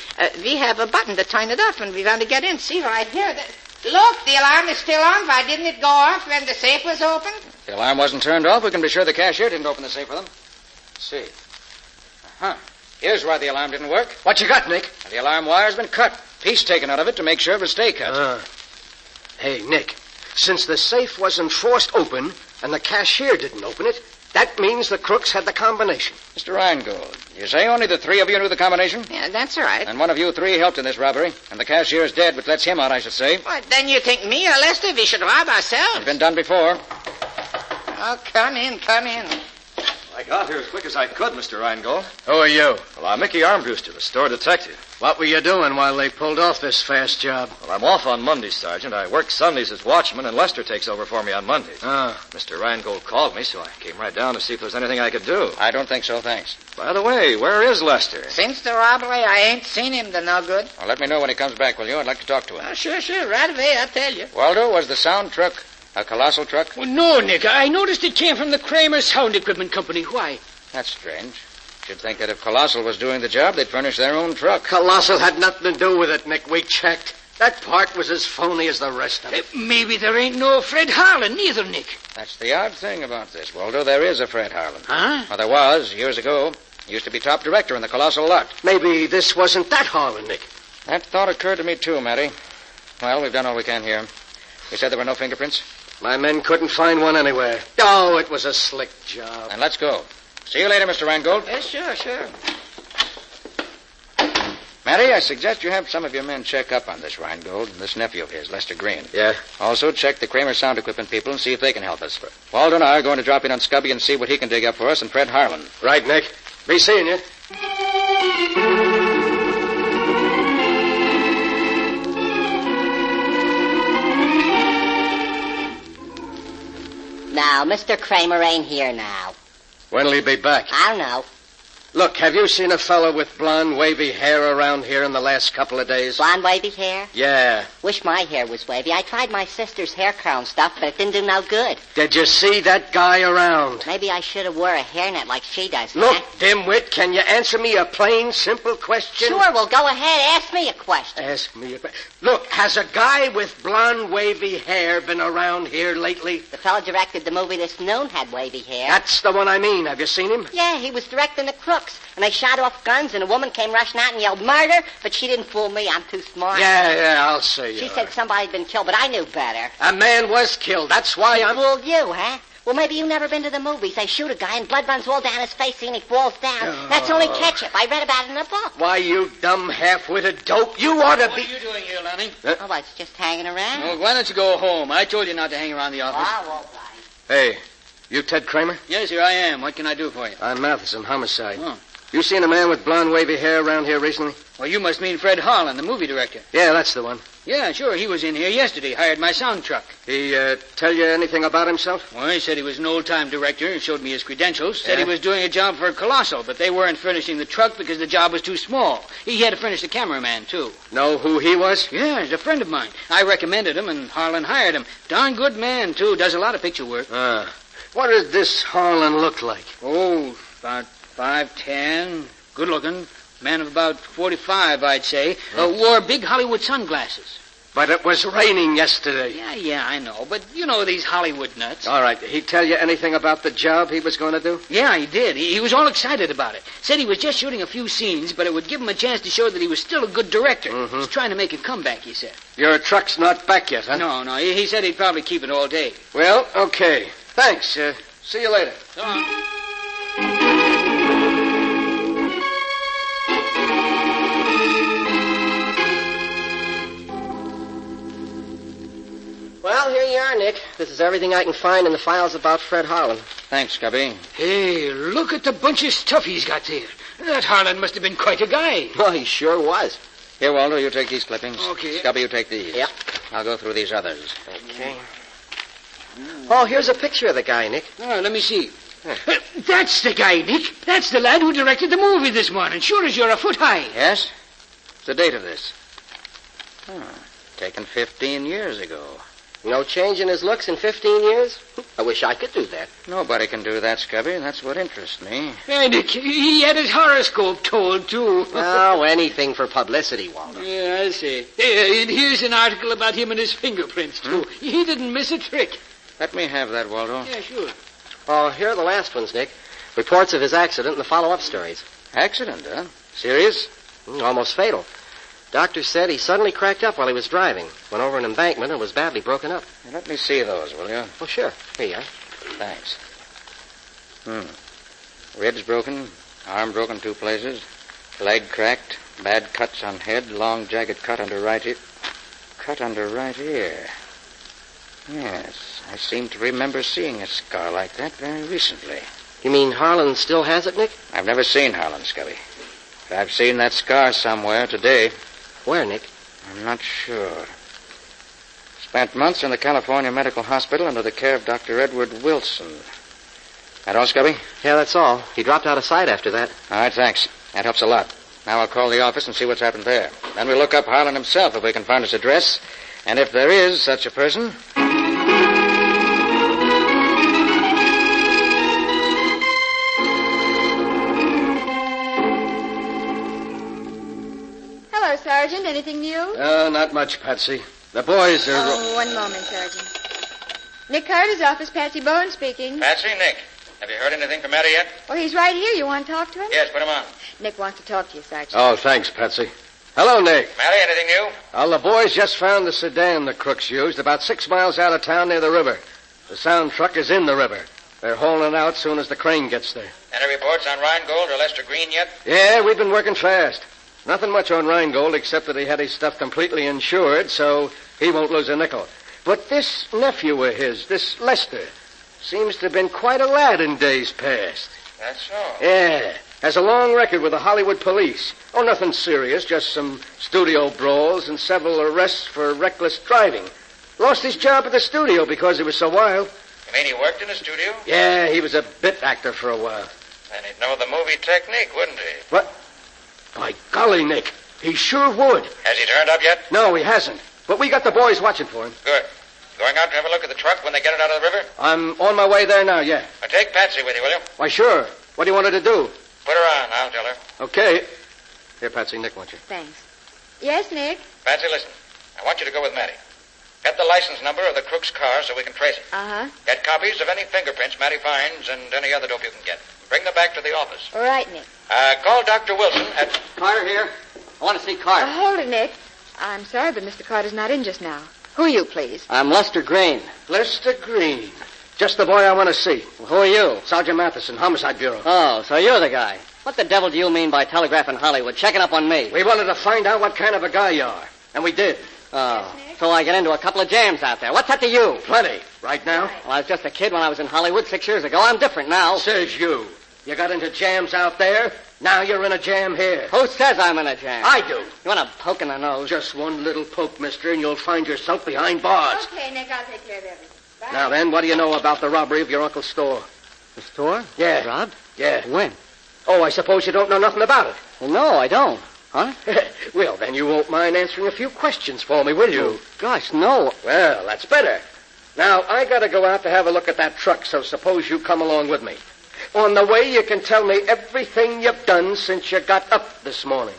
We have a button to turn it off when we want to get in. See right here. Look, the alarm is still on. Why didn't it go off when the safe was open? If the alarm wasn't turned off, we can be sure the cashier didn't open the safe for them. Let's see. Here's why the alarm didn't work. What you got, Nick? The alarm wire's been cut. Piece taken out of it to make sure it would stay cut. Hey, Nick. Since the safe wasn't forced open and the cashier didn't open it, that means the crooks had the combination. Mr. Rheingold, you say only the three of you knew the combination? Yeah, that's right. And one of you three helped in this robbery. And the cashier is dead, which lets him out, I should say. Well, then you think me or Lester, we should rob ourselves? It's been done before. Oh, come in. I got here as quick as I could, Mr. Rheingold. Who are you? Well, I'm Mickey Armbruster, the store detective. What were you doing while they pulled off this fast job? Well, I'm off on Mondays, Sergeant. I work Sundays as watchman, and Lester takes over for me on Mondays. Mr. Rheingold called me, so I came right down to see if there was anything I could do. I don't think so, thanks. By the way, where is Lester? Since the robbery, I ain't seen him, they're no good. Well, let me know when he comes back, will you? I'd like to talk to him. Oh, sure, right away, I'll tell you. Waldo, was the sound truck A colossal truck? Well, no, Nick. I noticed it came from the Kramer Sound Equipment Company. Why? That's strange. Should think that if Colossal was doing the job, they'd furnish their own truck. Colossal had nothing to do with it, Nick. We checked. That part was as phony as the rest of it. Maybe there ain't no Fred Harlan either, Nick. That's the odd thing about this, Waldo. There is a Fred Harlan. Huh? Well, there was, years ago. He used to be top director in the Colossal lot. Maybe this wasn't that Harlan, Nick. That thought occurred to me, too, Matty. Well, we've done all we can here. You said there were no fingerprints? My men couldn't find one anywhere. Oh, it was a slick job. Then let's go. See you later, Mr. Reingold. Yes, sure. Matty, I suggest you have some of your men check up on this Reingold and this nephew of his, Lester Green. Yeah? Also, check the Kramer Sound Equipment people and see if they can help us. Waldo and I are going to drop in on Scubby and see what he can dig up for us and Fred Harlan. Right, Nick. Be seeing you. Now, Mr. Kramer ain't here now. When'll he be back? I don't know. Look, have you seen a fellow with blonde, wavy hair around here in the last couple of days? Blonde, wavy hair? Yeah. Wish my hair was wavy. I tried my sister's hair crown stuff, but it didn't do no good. Did you see that guy around? Maybe I should have wore a hairnet like she does. Look, huh? dimwit, can you answer me a plain, simple question? Sure, well, go ahead. Ask me a question. Ask me a question. Look, has a guy with blonde, wavy hair been around here lately? The fellow directed the movie this noon had wavy hair. That's the one I mean. Have you seen him? Yeah, he was directing The Crooks. And they shot off guns, and a woman came rushing out and yelled, "Murder!" But she didn't fool me. I'm too smart. Yeah, I'll say She said somebody'd been killed, but I knew better. A man was killed. That's why She I'm... fooled you, huh? Well, maybe you've never been to the movies. They shoot a guy, and blood runs all down his face, and he falls down. That's only ketchup. I read about it in a book. Why, you dumb half-witted dope. You ought to be... What are you doing here, Lenny? Oh, I was just hanging around. Well, why don't you go home? I told you not to hang around the office. Oh, well, Hey, you Ted Kramer? Yes, here I am. What can I do for you? I'm Matheson, homicide. Oh. You seen a man with blonde, wavy hair around here recently? Well, you must mean Fred Harlan, the movie director. Yeah, that's the one. Yeah, sure. He was in here yesterday, hired my sound truck. He tell you anything about himself? Well, he said he was an old-time director and showed me his credentials. Said Yeah? he was doing a job for Colossal, but they weren't furnishing the truck because the job was too small. He had to furnish the cameraman, too. Know who he was? Yeah, he's a friend of mine. I recommended him, and Harlan hired him. Darn good man, too. Does a lot of picture work. What does this Harlan look like? Oh, about 5'10", good-looking. Man of about 45, I'd say. Wore big Hollywood sunglasses. But it was raining yesterday. Yeah, I know. But you know these Hollywood nuts. All right. Did he tell you anything about the job he was going to do? Yeah, he did. He was all excited about it. Said he was just shooting a few scenes, but it would give him a chance to show that he was still a good director. Mm-hmm. He's trying to make a comeback, he said. Your truck's not back yet, huh? No. He said he'd probably keep it all day. Well, okay. Thanks. See you later. So long. Well, here you are, Nick. This is everything I can find in the files about Fred Harlan. Thanks, Scubby. Hey, look at the bunch of stuff he's got there. That Harlan must have been quite a guy. Oh, he sure was. Here, Waldo, you take these clippings. Okay. Scubby, you take these. Yep. I'll go through these others. Okay. Oh, here's a picture of the guy, Nick. Oh, let me see. That's the guy, Nick. That's the lad who directed the movie this morning. Sure as you're a foot high. Yes? What's the date of this? Taken 15 years ago. No change in his looks in 15 years? I wish I could do that. Nobody can do that, Scubby. That's what interests me. Hey, Nick, he had his horoscope told, too. Oh, anything for publicity, Walter. Yeah, I see. And here's an article about him and his fingerprints, too. He didn't miss a trick. Let me have that, Waldo. Yeah, sure. Oh, here are the last ones, Nick. Reports of his accident and the follow-up stories. Accident, huh? Serious? Almost fatal. Doctor said he suddenly cracked up while he was driving. Went over an embankment and was badly broken up. Let me see those, will you? Oh, sure. Here you are. Thanks. Ribs broken, arm broken 2 places, leg cracked, bad cuts on head, long jagged cut under right ear. Cut under right ear. Yes, I seem to remember seeing a scar like that very recently. You mean Harlan still has it, Nick? I've never seen Harlan, Scubby. But I've seen that scar somewhere today. Where, Nick? I'm not sure. Spent months in the California Medical Hospital under the care of Dr. Edward Wilson. That all, Scubby? Yeah, that's all. He dropped out of sight after that. All right, thanks. That helps a lot. Now I'll call the office and see what's happened there. Then we'll look up Harlan himself if we can find his address. And if there is such a person... Anything new? Not much, Patsy. The boys are... Oh, one moment, Sergeant. Nick Carter's office, Patsy Bowen speaking. Patsy, Nick. Have you heard anything from Matty yet? Oh, he's right here. You want to talk to him? Yes, put him on. Nick wants to talk to you, Sergeant. Oh, thanks, Patsy. Hello, Nick. Matty, anything new? Well, the boys just found the sedan the crooks used about 6 miles out of town near the river. The sound truck is in the river. They're hauling it out soon as the crane gets there. Any reports on Rheingold or Lester Green yet? Yeah, we've been working fast. Nothing much on Rheingold except that he had his stuff completely insured, so he won't lose a nickel. But this nephew of his, this Lester, seems to have been quite a lad in days past. That's so. Yeah. Has a long record with the Hollywood police. Oh, nothing serious, just some studio brawls and several arrests for reckless driving. Lost his job at the studio because he was so wild. You mean he worked in a studio? Yeah, he was a bit actor for a while. Then he'd know the movie technique, wouldn't he? What? By golly, Nick, he sure would. Has he turned up yet? No, he hasn't. But we got the boys watching for him. Good. Going out to have a look at the truck when they get it out of the river? I'm on my way there now, yeah. Now take Patsy with you, will you? Why, sure. What do you want her to do? Put her on. I'll tell her. Okay. Here, Patsy, Nick wants you. Thanks. Yes, Nick? Patsy, listen. I want you to go with Matty. Get the license number of the crook's car so we can trace it. Uh-huh. Get copies of any fingerprints Matty finds and any other dope you can get. Bring them back to the office. All right, Nick. Call Dr. Wilson at... Carter here. I want to see Carter. Hold it, Nick. I'm sorry, but Mr. Carter's not in just now. Who are you, please? I'm Lester Green. Lester Green. Just the boy I want to see. Well, who are you? Sergeant Matheson, Homicide Bureau. Oh, so you're the guy. What the devil do you mean by telegraphing Hollywood? Checking up on me. We wanted to find out what kind of a guy you are. And we did. Oh, so I get into a couple of jams out there. What's that to you? Plenty. Right now? Well, I was just a kid when I was in Hollywood 6 years ago. I'm different now. Says you. You got into jams out there. Now you're in a jam here. Who says I'm in a jam? I do. You want a poke in the nose? Just one little poke, mister, and you'll find yourself behind bars. Okay, Nick, I'll take care of everything. Bye. Now then, what do you know about the robbery of your uncle's store? The store? Yeah. Robbed? Yeah. When? Oh, I suppose you don't know nothing about it. Well, no, I don't. Huh? Well, then you won't mind answering a few questions for me, will you? Oh, gosh, no. Well, that's better. Now, I gotta go out to have a look at that truck, so suppose you come along with me. On the way, you can tell me everything you've done since you got up this morning.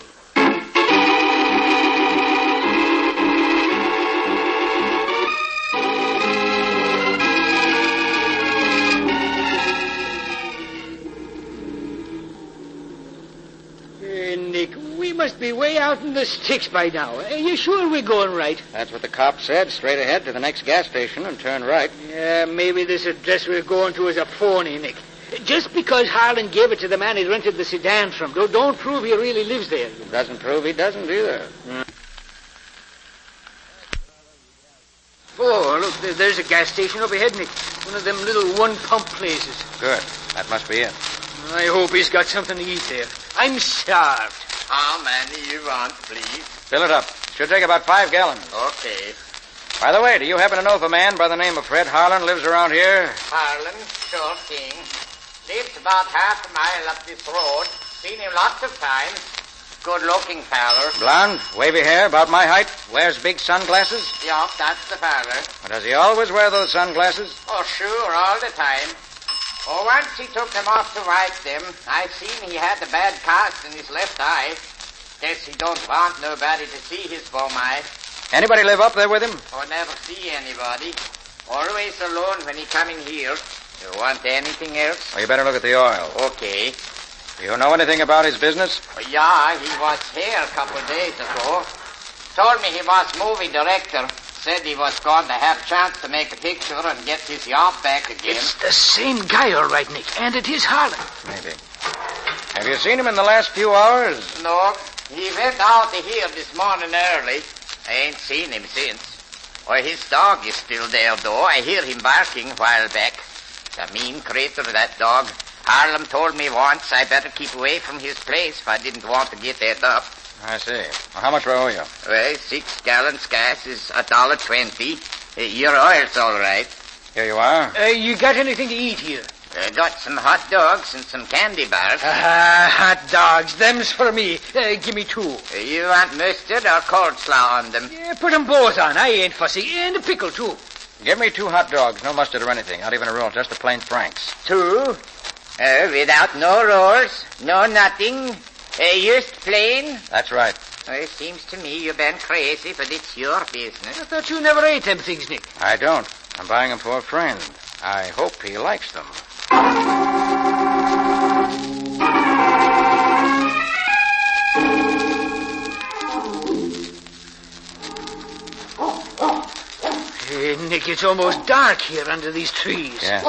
Nick, we must be way out in the sticks by now. Are you sure we're going right? That's what the cop said. Straight ahead to the next gas station and turn right. Yeah, maybe this address we're going to is a phony, Nick. Just because Harlan gave it to the man he rented the sedan from, don't prove he really lives there. It doesn't prove he doesn't either. Oh, look, there's a gas station up ahead, Nick. One of them little one-pump places. Good. That must be it. I hope he's got something to eat there. I'm starved. How many you want, please? Fill it up. Should take about 5 gallons. Okay. By the way, do you happen to know if a man by the name of Fred Harlan lives around here? Harlan, sure thing. Lives about half a mile up this road. Seen him lots of times. Good-looking feller. Blonde, wavy hair, about my height. Wears big sunglasses. Yup, that's the feller. Does he always wear those sunglasses? Oh, sure, all the time. Oh, once he took them off to wipe them. I seen he had a bad cast in his left eye. Guess he don't want nobody to see his bum eye. Anybody live up there with him? Oh, never see anybody. Always alone when he coming here. You want anything else? Well, you better look at the oil. Okay. Do you know anything about his business? Oh, yeah, he was here a couple of days ago. Told me he was movie director. Said he was going to have chance to make a picture and get his yacht back again. It's the same guy, all right, Nick. And it is Harlan. Maybe. Have you seen him in the last few hours? No. He went out of here this morning early. I ain't seen him since. Or his dog is still there, though. I hear him barking a while back. It's a mean creature, that dog. Harlan told me once I better keep away from his place if I didn't want to get that up. I see. Well, how much do I owe you? Well, 6 gallons gas is $1.20. Your oil's all right. Here you are. You got anything to eat here? I got some hot dogs and some candy bars. Hot dogs. Them's for me. Give me 2. You want mustard or coleslaw on them? Yeah, put them both on. I ain't fussy. And a pickle, too. Give me 2 hot dogs. No mustard or anything. Not even a roll. Just the plain Franks. 2? Without no rolls? No nothing? Just plain? That's right. Well, it seems to me you've been crazy, but it's your business. I thought you never ate them things, Nick. I don't. I'm buying them for a friend. I hope he likes them. Hey, Nick, it's almost dark here under these trees. Yes.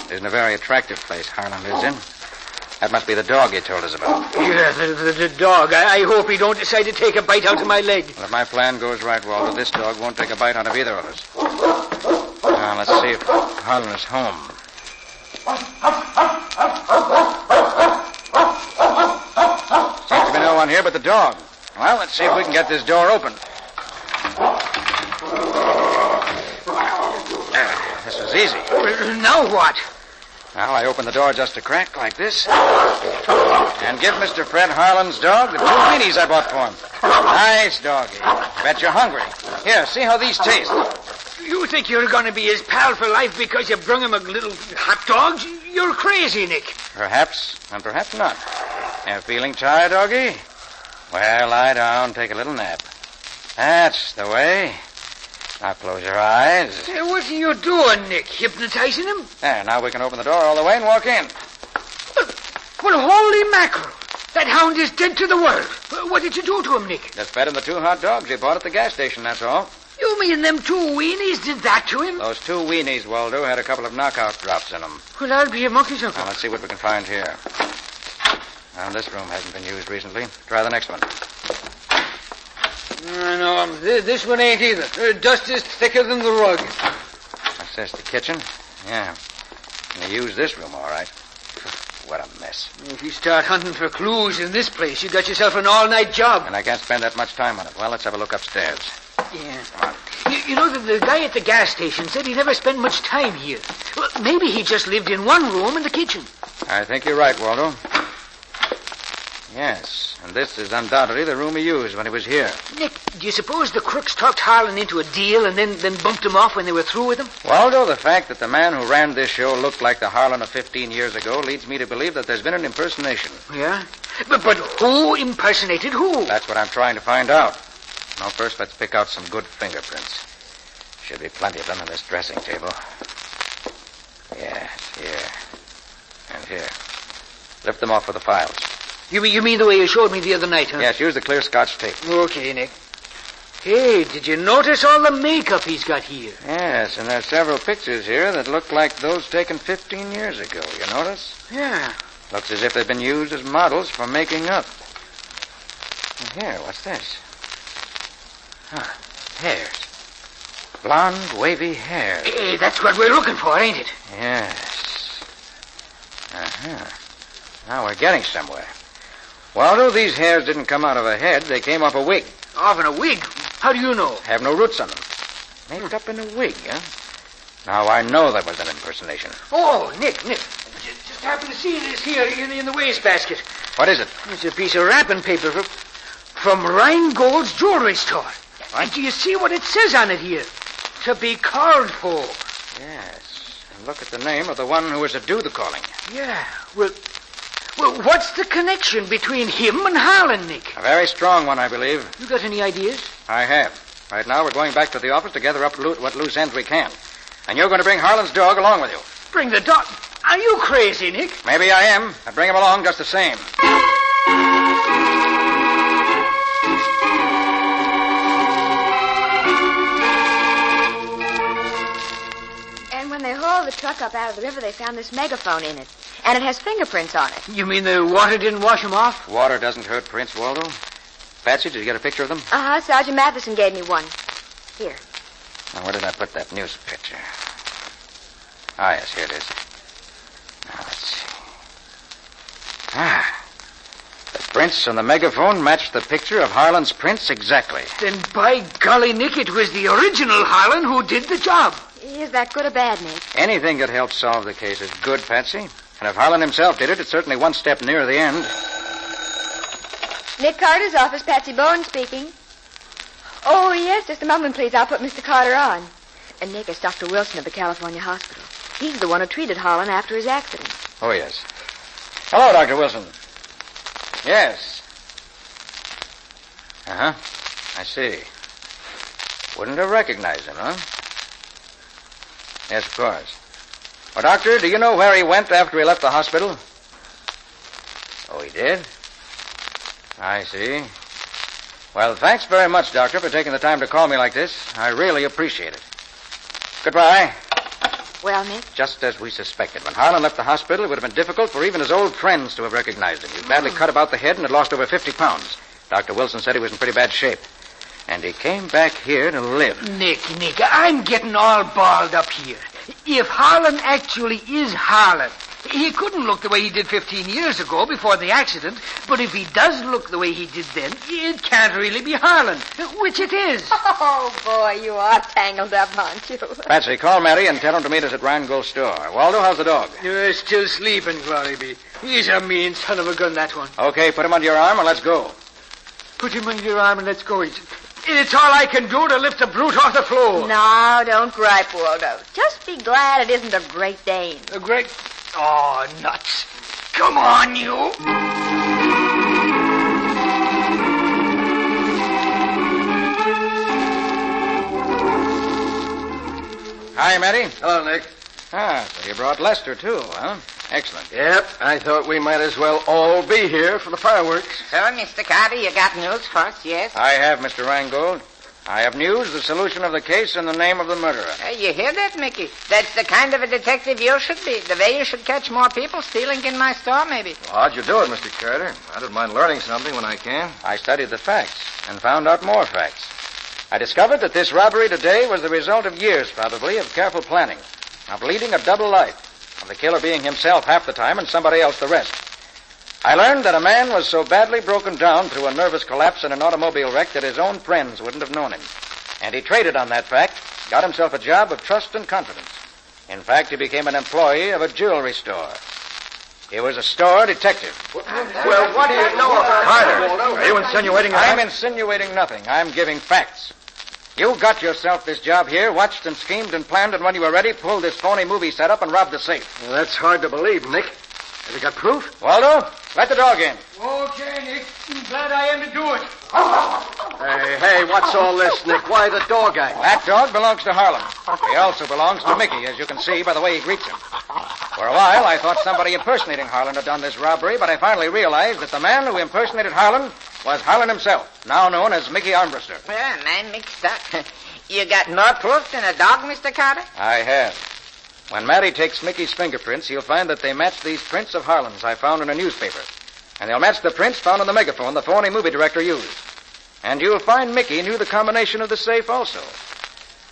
It isn't a very attractive place Harlan lives in. That must be the dog you told us about. Yeah, the dog. I hope he don't decide to take a bite out of my leg. Well, if my plan goes right, Walter, this dog won't take a bite out of either of us. Now, let's see if Harlan is home. Seems to be no one here but the dog. Well, let's see if we can get this door open. This was easy. Now what? Well, I open the door just a crack like this. And give Mr. Fred Harlan's dog the 2 weenies I bought for him. Nice doggy. Bet you're hungry. Here, see how these taste. You think you're going to be his pal for life because you brung him a little hot dog? You're crazy, Nick. Perhaps, and perhaps not. You feeling tired, doggy? Well, lie down, take a little nap. That's the way. Now close your eyes. Hey, what are you doing, Nick? Hypnotizing him? There, now we can open the door all the way and walk in. Well, holy mackerel. That hound is dead to the world. What did you do to him, Nick? Just fed him the 2 hot dogs he bought at the gas station, that's all. You mean them 2 weenies did that to him? Those 2 weenies, Waldo, had a couple of knockout drops in them. Well, I'll be a monkey's uncle. Now, let's see what we can find here. Well, this room hasn't been used recently. Try the next one. No, this one ain't either. Dust is thicker than the rug. What's this, the kitchen? Yeah. And they use this room, all right. What a mess. If you start hunting for clues in this place, you got yourself an all-night job. And I can't spend that much time on it. Well, let's have a look upstairs. Yeah. You know, the guy at the gas station said he never spent much time here. Well, maybe he just lived in one room in the kitchen. I think you're right, Waldo. Yes, and this is undoubtedly the room he used when he was here. Nick, do you suppose the crooks talked Harlan into a deal and then bumped him off when they were through with him? Waldo, the fact that the man who ran this show looked like the Harlan of 15 years ago leads me to believe that there's been an impersonation. Yeah? But who impersonated who? That's what I'm trying to find out. Now, first, let's pick out some good fingerprints. Should be plenty of them on this dressing table. Yes, here. And here. Lift them off for the files. You mean the way you showed me the other night, huh? Yes, use the clear Scotch tape. Okay, Nick. Hey, did you notice all the makeup he's got here? Yes, and there's several pictures here that look like those taken 15 years ago. You notice? Yeah. Looks as if they've been used as models for making up. And here, what's this? Huh, hairs. Blonde, wavy hair. Hey, that's what we're looking for, ain't it? Yes. Uh-huh. Now we're getting somewhere. Waldo, these hairs didn't come out of a head. They came off a wig. Off in a wig? How do you know? Have no roots on them. Made up in a wig, huh? Now I know that was an impersonation. Oh, Nick. Just happened to see this here in the wastebasket. What is it? It's a piece of wrapping paper from Rheingold's jewelry store. And do you see what it says on it here? To be called for. Yes. And look at the name of the one who was to do the calling. Yeah. Well, what's the connection between him and Harlan, Nick? A very strong one, I believe. You got any ideas? I have. Right now, we're going back to the office to gather up what loose ends we can. And you're going to bring Harlan's dog along with you. Bring the dog? Are you crazy, Nick? Maybe I am. I'd bring him along just the same. And when they hauled the truck up out of the river, they found this megaphone in it. And it has fingerprints on it. You mean the water didn't wash him off? Water doesn't hurt prints, Waldo. Patsy, did you get a picture of them? Uh-huh. Sergeant Matheson gave me one. Here. Now, where did I put that news picture? Ah, yes, here it is. Now, let's see. Ah. The prints on the megaphone matched the picture of Harlan's prints exactly. Then, by golly, Nick, it was the original Harlan who did the job. Is that good or bad, Nick? Anything that helps solve the case is good, Patsy. And if Harlan himself did it, it's certainly one step nearer the end. Nick Carter's office, Patsy Bowen speaking. Oh, yes, just a moment, please. I'll put Mr. Carter on. And Nick, it's Dr. Wilson of the California Hospital. He's the one who treated Harlan after his accident. Oh, yes. Hello, Dr. Wilson. Yes. Uh-huh. I see. Wouldn't have recognized him, huh? Yes, of course. Well, Doctor, do you know where he went after he left the hospital? Oh, he did? I see. Well, thanks very much, Doctor, for taking the time to call me like this. I really appreciate it. Goodbye. Well, Nick? Just as we suspected. When Harlan left the hospital, it would have been difficult for even his old friends to have recognized him. He was badly cut about the head and had lost over 50 pounds. Dr. Wilson said he was in pretty bad shape. And he came back here to live. Nick, I'm getting all balled up here. If Harlan actually is Harlan, he couldn't look the way he did 15 years ago before the accident, but if he does look the way he did then, it can't really be Harlan, which it is. Oh, boy, you are tangled up, aren't you? Patsy, call Matty and tell him to meet us at Rhinegold's store. Waldo, how's the dog? Still sleeping, Glory be. He's a mean son of a gun, that one. Okay, put him under your arm and let's go. Put him under your arm and let's go. It's all I can do to lift the brute off the floor. No, don't gripe, Waldo. Just be glad it isn't a Great Dane. A Great... Oh, nuts. Come on, you. Hi, Matty. Hello, Nick. Ah, so you brought Lester, too, huh? Excellent. Yep, I thought we might as well all be here for the fireworks. So, Mr. Carter, you got news for us, yes? I have, Mr. Rhinegold. I have news, the solution of the case, and the name of the murderer. You hear that, Mickey? That's the kind of a detective you should be. The way you should catch more people stealing in my store, maybe. Well, how'd you do it, Mr. Carter? I don't mind learning something when I can. I studied the facts and found out more facts. I discovered that this robbery today was the result of years, probably, of careful planning, of leading a double life, of the killer being himself half the time and somebody else the rest. I learned that a man was so badly broken down through a nervous collapse in an automobile wreck that his own friends wouldn't have known him. And he traded on that fact, got himself a job of trust and confidence. In fact, he became an employee of a jewelry store. He was a store detective. Well, what do you know about Carter? Are you insinuating I'm insinuating nothing. I'm giving facts. You got yourself this job here, watched and schemed and planned, and when you were ready, pulled this phony movie setup and robbed the safe. Well, that's hard to believe, Nick. Have you got proof? Waldo, let the dog in. Okay, Nick. I'm glad I am to do it. Hey, what's all this, Nick? Why the dog act? That dog belongs to Harlan. He also belongs to Mickey, as you can see by the way he greets him. For a while, I thought somebody impersonating Harlan had done this robbery, but I finally realized that the man who impersonated Harlan was Harlan himself, now known as Mickey Armbruster. Well, I'm mixed up. You got more proof than a dog, Mr. Carter? I have. When Matty takes Mickey's fingerprints, he'll find that they match these prints of Harlan's I found in a newspaper. And they'll match the prints found on the megaphone the phony movie director used. And you'll find Mickey knew the combination of the safe also.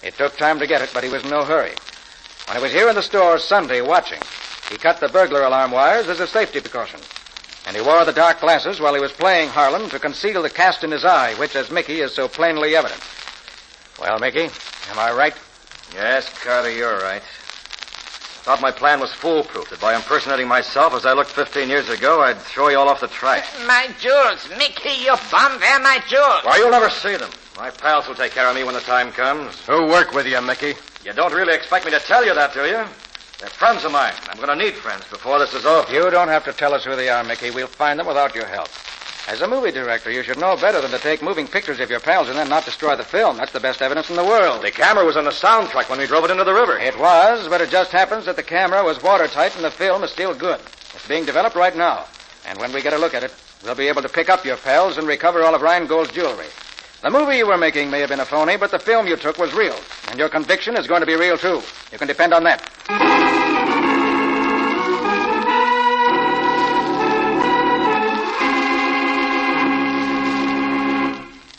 It took time to get it, but he was in no hurry. When he was here in the store Sunday watching, he cut the burglar alarm wires as a safety precaution. And he wore the dark glasses while he was playing Harlan to conceal the cast in his eye, which, as Mickey, is so plainly evident. Well, Mickey, am I right? Yes, Carter, you're right. Thought my plan was foolproof, that by impersonating myself as I looked 15 years ago, I'd throw you all off the track. My jewels, Mickey, you bum, they're my jewels. Why, you'll never see them. My pals will take care of me when the time comes. Who work with you, Mickey? You don't really expect me to tell you that, do you? They're friends of mine. I'm going to need friends before this is over. You don't have to tell us who they are, Mickey. We'll find them without your help. As a movie director, you should know better than to take moving pictures of your pals and then not destroy the film. That's the best evidence in the world. The camera was on the soundtrack when we drove it into the river. It was, but it just happens that the camera was watertight and the film is still good. It's being developed right now. And when we get a look at it, we'll be able to pick up your pals and recover all of Rhinegold's jewelry. The movie you were making may have been a phony, but the film you took was real. And your conviction is going to be real, too. You can depend on that.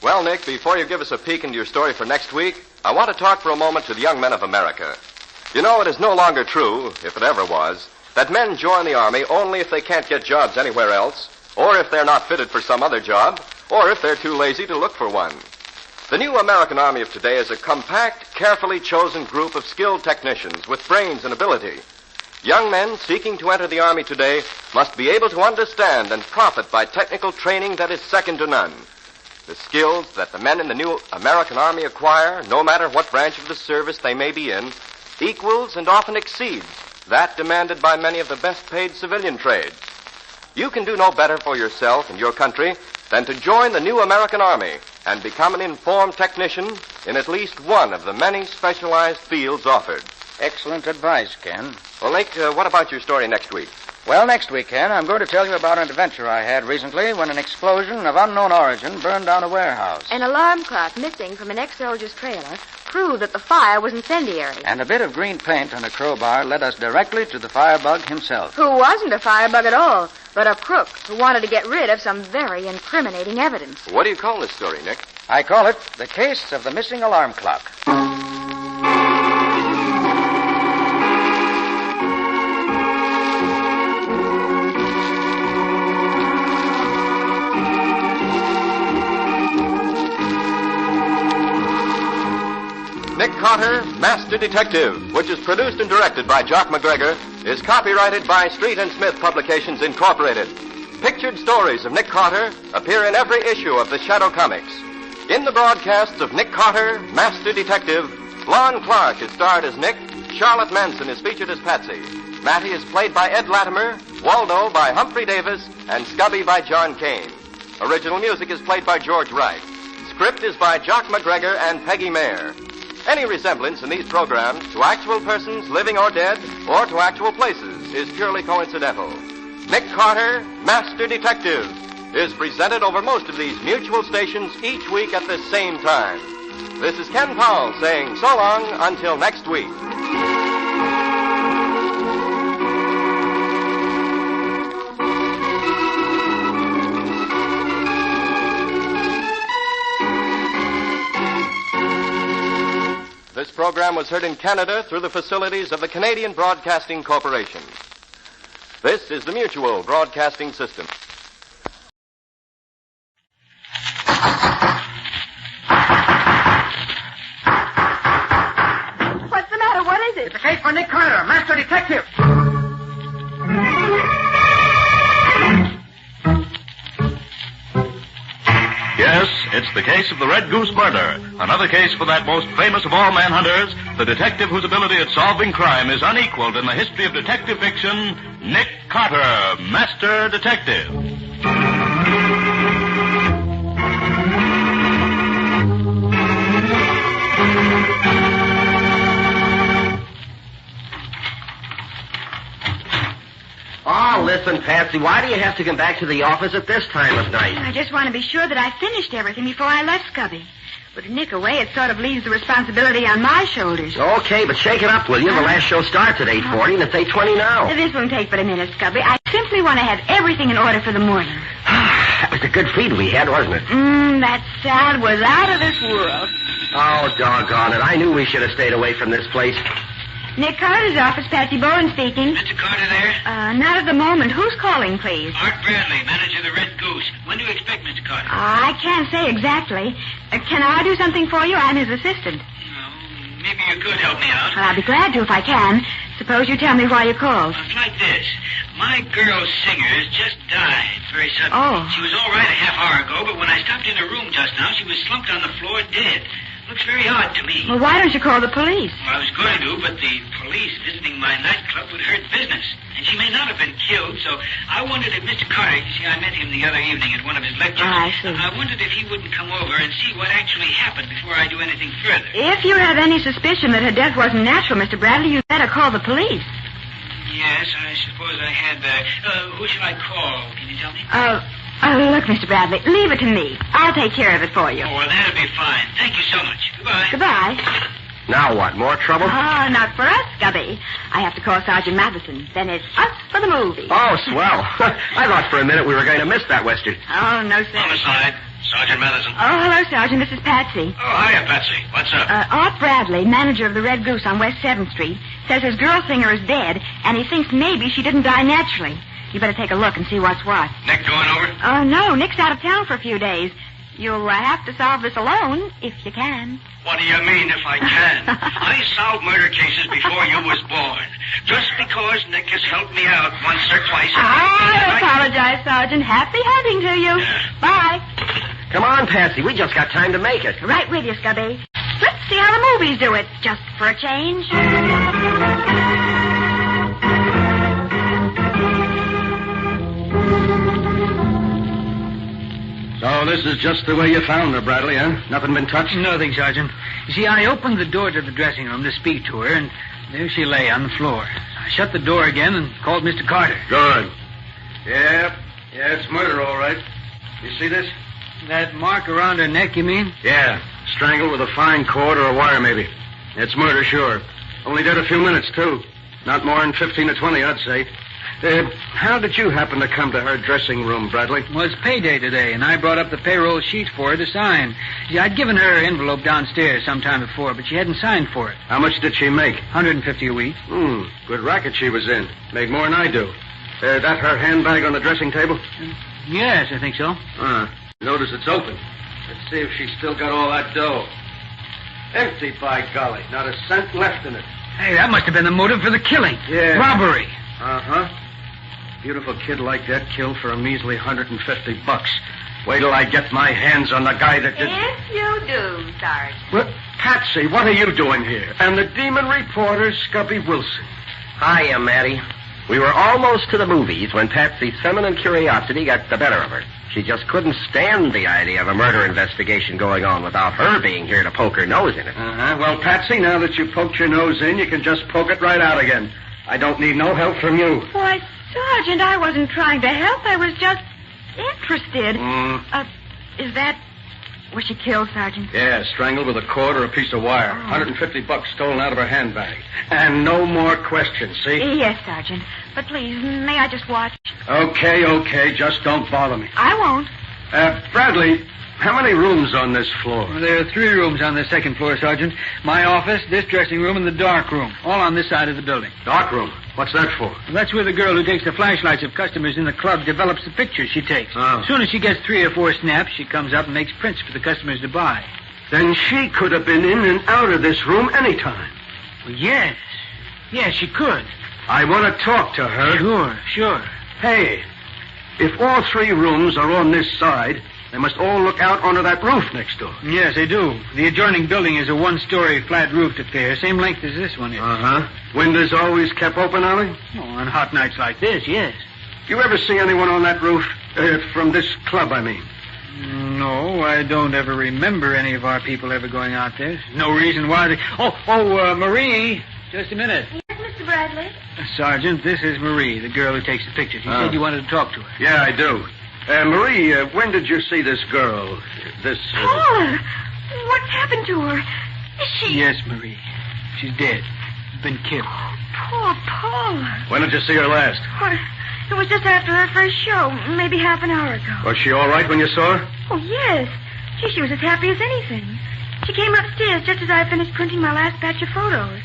Well, Nick, before you give us a peek into your story for next week, I want to talk for a moment to the young men of America. You know, it is no longer true, if it ever was, that men join the Army only if they can't get jobs anywhere else, or if they're not fitted for some other job, or if they're too lazy to look for one. The new American Army of today is a compact, carefully chosen group of skilled technicians with brains and ability. Young men seeking to enter the Army today must be able to understand and profit by technical training that is second to none. The skills that the men in the new American Army acquire, no matter what branch of the service they may be in, equals and often exceeds that demanded by many of the best-paid civilian trades. You can do no better for yourself and your country than to join the new American Army and become an informed technician in at least one of the many specialized fields offered. Excellent advice, Ken. Well, Nick, what about your story next week? Well, next week, Ken, I'm going to tell you about an adventure I had recently when an explosion of unknown origin burned down a warehouse. An alarm clock missing from an ex-soldier's trailer proved that the fire was incendiary. And a bit of green paint on a crowbar led us directly to the firebug himself. Who wasn't a firebug at all, but a crook who wanted to get rid of some very incriminating evidence. What do you call this story, Nick? I call it The Case of the Missing Alarm Clock. Nick Carter, Master Detective, which is produced and directed by Jock McGregor, is copyrighted by Street and Smith Publications, Incorporated. Pictured stories of Nick Carter appear in every issue of the Shadow Comics. In the broadcasts of Nick Carter, Master Detective, Lon Clark is starred as Nick, Charlotte Manson is featured as Patsy, Matty is played by Ed Latimer, Waldo by Humphrey Davis, and Scubby by John Kane. Original music is played by George Wright. Script is by Jock McGregor and Peggy Mayer. Any resemblance in these programs to actual persons, living or dead, or to actual places is purely coincidental. Nick Carter, Master Detective, is presented over most of these mutual stations each week at the same time. This is Ken Powell saying so long until next week. This program was heard in Canada through the facilities of the Canadian Broadcasting Corporation. This is the Mutual Broadcasting System. What's the matter? What is it? It's a case for Nick Carter, Master Detective. Yes, it's the case of the Red Goose murder. Another case for that most famous of all manhunters, the detective whose ability at solving crime is unequaled in the history of detective fiction, Nick Carter, Master Detective. Oh, listen, Patsy, why do you have to come back to the office at this time of night? I just want to be sure that I finished everything before I left Scubby. With Nick away, it sort of leaves the responsibility on my shoulders. Okay, but shake it up, will you? The last show starts at 8:40, and it's 8:20 now. This won't take but a minute, Scubby. I simply want to have everything in order for the morning. That was a good feed we had, wasn't it? That salad was out of this world. Oh, doggone it. I knew we should have stayed away from this place. Nick Carter's office, Patsy Bowen speaking. Mr. Carter there? Not at the moment. Who's calling, please? Art Bradley, manager of the Red Goose. When do you expect Mr. Carter? I can't say exactly. Can I do something for you? I'm his assistant. Maybe you could help me out. Well, I'll be glad to if I can. Suppose you tell me why you called. It's like this. My girl Singer's just died very suddenly. Oh. She was all right a half hour ago, but when I stopped in her room just now, she was slumped on the floor dead. Looks very odd to me. Well, why don't you call the police? Well, I was going to, but the police visiting my nightclub would hurt business. And she may not have been killed, so I wondered if Mr. Carter, you see, I met him the other evening at one of his lectures. I see. I wondered if he wouldn't come over and see what actually happened before I do anything further. If you have any suspicion that her death wasn't natural, Mr. Bradley, you'd better call the police. Yes, I suppose I had. Who shall I call? Can you tell me? Look, Mr. Bradley, leave it to me. I'll take care of it for you. Oh, well, that'll be fine. Thank you so much. Goodbye. Goodbye. Now what, more trouble? Oh, not for us, Scubby. I have to call Sergeant Matheson. Then it's us for the movie. Oh, swell. I thought for a minute we were going to miss that Western. Oh, no, sir. Homicide. Sergeant Matheson. Oh, hello, Sergeant. This is Patsy. Oh, hiya, Patsy. What's up? Art Bradley, manager of the Red Goose on West 7th Street, says his girl singer is dead, and he thinks maybe she didn't die naturally. You better take a look and see what's what. Nick going over? Oh, no. Nick's out of town for a few days. You'll have to solve this alone, if you can. What do you mean, if I can? I solved murder cases before you was born. Just because Nick has helped me out once or twice. I apologize, Sergeant. Happy hunting to you. Yeah. Bye. Come on, Patsy. We just got time to make it. Right with you, Scubby. Let's see how the movies do it, just for a change. So this is just the way you found her, Bradley, huh? Nothing been touched? Nothing, Sergeant. You see, I opened the door to the dressing room to speak to her, and there she lay on the floor. I shut the door again and called Mr. Carter. Good. Yeah, it's murder, all right. You see this? That mark around her neck, you mean? Yeah, strangled with a fine cord or a wire, maybe. It's murder, sure. Only dead a few minutes, too. Not more than 15 or 20, I'd say. How did you happen to come to her dressing room, Bradley? Well, it's payday today, and I brought up the payroll sheet for her to sign. See, I'd given her her envelope downstairs some time before, but she hadn't signed for it. How much did she make? $150 a week. Good racket she was in. Made more than I do. That her handbag on the dressing table? Yes, I think so. Notice it's open. Let's see if she's still got all that dough. Empty, by golly. Not a cent left in it. Hey, that must have been the motive for the killing. Yeah. Robbery. Uh-huh. Beautiful kid like that killed for a measly $150. Wait till I get my hands on the guy that did... Yes, you do, Sergeant. What? Patsy, what are you doing here? And the demon reporter, Scubby Wilson. Hiya, Matty. We were almost to the movies when Patsy's feminine curiosity got the better of her. She just couldn't stand the idea of a murder investigation going on without her being here to poke her nose in it. Well, Patsy, now that you poked your nose in, you can just poke it right out again. I don't need no help from you. Why, Sergeant, I wasn't trying to help. I was just interested. Is that... Was she killed, Sergeant? Yeah, strangled with a cord or a piece of wire. $150 stolen out of her handbag. And no more questions, see? Yes, Sergeant. But please, may I just watch? Okay. Just don't bother me. I won't. Bradley, how many rooms on this floor? Well, there are 3 rooms on the second floor, Sergeant. My office, this dressing room, and the dark room. All on this side of the building. Dark room? What's that for? Well, that's where the girl who takes the flashlights of customers in the club develops the pictures she takes. As soon as she gets 3 or 4 snaps, she comes up and makes prints for the customers to buy. Then she could have been in and out of this room any time. Well, yes. Yes, she could. I want to talk to her. Sure. Hey, if all 3 rooms are on this side, they must all look out onto that roof next door. Yes, they do. The adjoining building is a 1-story flat-roofed affair, same length as this one is. Windows always kept open, Ollie? Oh, on hot nights like this, yes. You ever see anyone on that roof? From this club, I mean. No, I don't ever remember any of our people ever going out there. No reason why they... Marie, just a minute. Yes, Mr. Bradley? Sergeant, this is Marie, the girl who takes the pictures. You said you wanted to talk to her. Yeah, I do. Marie, when did you see this girl? Paula! What's happened to her? Is she... Yes, Marie. She's dead. Been killed. Poor Paula. When did you see her last? Well, it was just after her first show, maybe half an hour ago. Was she all right when you saw her? Oh, yes. She was as happy as anything. She came upstairs just as I finished printing my last batch of photos.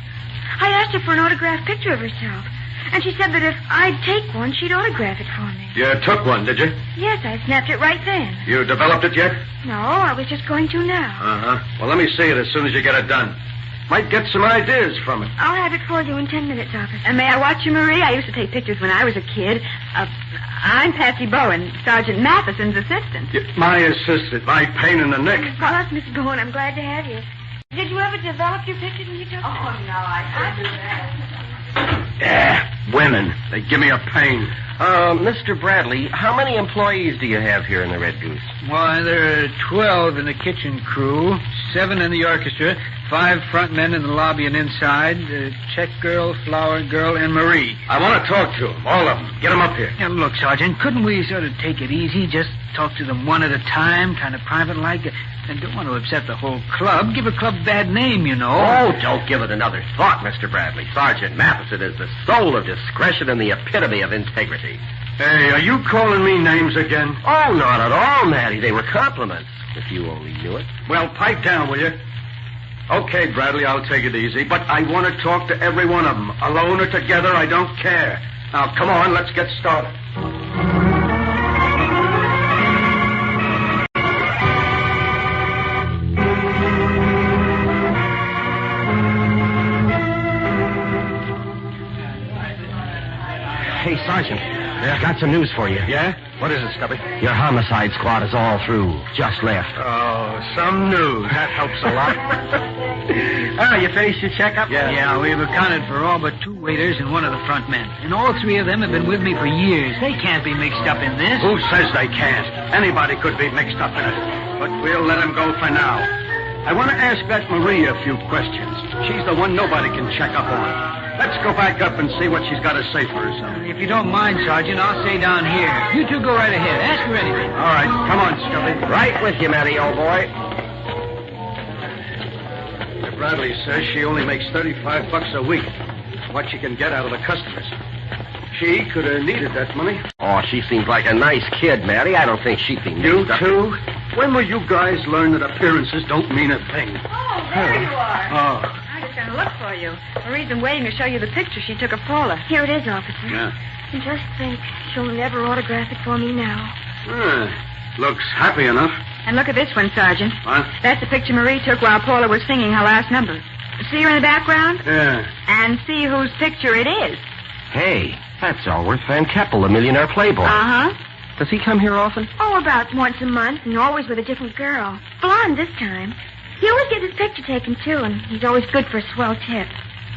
I asked her for an autographed picture of herself. And she said that if I'd take one, she'd autograph it for me. You took one, did you? Yes, I snapped it right then. You developed it yet? No, I was just going to now. Well, let me see it as soon as you get it done. Might get some ideas from it. I'll have it for you in 10 minutes, officer. And may I watch you, Marie? I used to take pictures when I was a kid. I'm Patsy Bowen, Sergeant Matheson's assistant. My assistant, my pain in the neck. Well, Miss Bowen, I'm glad to have you. Did you ever develop your pictures when you took them? Oh, no, I couldn't do that. Yeah, women. They give me a pain. Mr. Bradley, how many employees do you have here in the Red Goose? Why, there are 12 in the kitchen crew, 7 in the orchestra, 5 front men in the lobby and inside, check girl, flower girl, and Marie. I want to talk to them, all of them. Get them up here. Now, look, Sergeant, couldn't we sort of take it easy? Just talk to them one at a time, kind of private-like? And don't want to upset the whole club. Give a club bad name, you know. Oh, don't give it another thought, Mr. Bradley. Sergeant Matheson is the soul of discretion and the epitome of integrity. Hey, are you calling me names again? Oh, not at all, Matty. They were compliments, if you only knew it. Well, pipe down, will you? Okay, Bradley, I'll take it easy, but I want to talk to every one of them. Alone or together, I don't care. Now, come on, let's get started. Hey, Sergeant. Yeah? Got some news for you. Yeah? What is it, Stubby? Your homicide squad is all through. Just left. Oh, some news. That helps a lot. You finished your checkup? Yeah, we've accounted for all but 2 waiters and 1 of the front men. And all 3 of them have been with me for years. They can't be mixed up in this. Who says they can't? Anybody could be mixed up in it. But we'll let him go for now. I want to ask that Marie a few questions. She's the one nobody can check up on. Let's go back up and see what she's got to say for herself. If you don't mind, Sergeant, I'll stay down here. You two go right ahead. Ask her anything. All right, come on, Scubby. Right with you, Matty, old boy. Bradley says she only makes $35 a week. What she can get out of the customers. She could have needed that money. Oh, she seems like a nice kid, Matty. I don't think she'd be You mixed up. too? When will you guys learn that appearances don't mean a thing? Oh, there you are. Oh. I was going to look for you. Marie's been waiting to show you the picture she took of Paula. Here it is, officer. Yeah. And just think, she'll never autograph it for me now. Looks happy enough. And look at this one, Sergeant. What? That's the picture Marie took while Paula was singing her last number. See her in the background? Yeah. And see whose picture it is. Hey, that's Allworth Van Keppel, the millionaire playboy. Uh-huh. Does he come here often? Oh, about once a month, and always with a different girl. Blonde this time. He always gets his picture taken, too, and he's always good for a swell tip.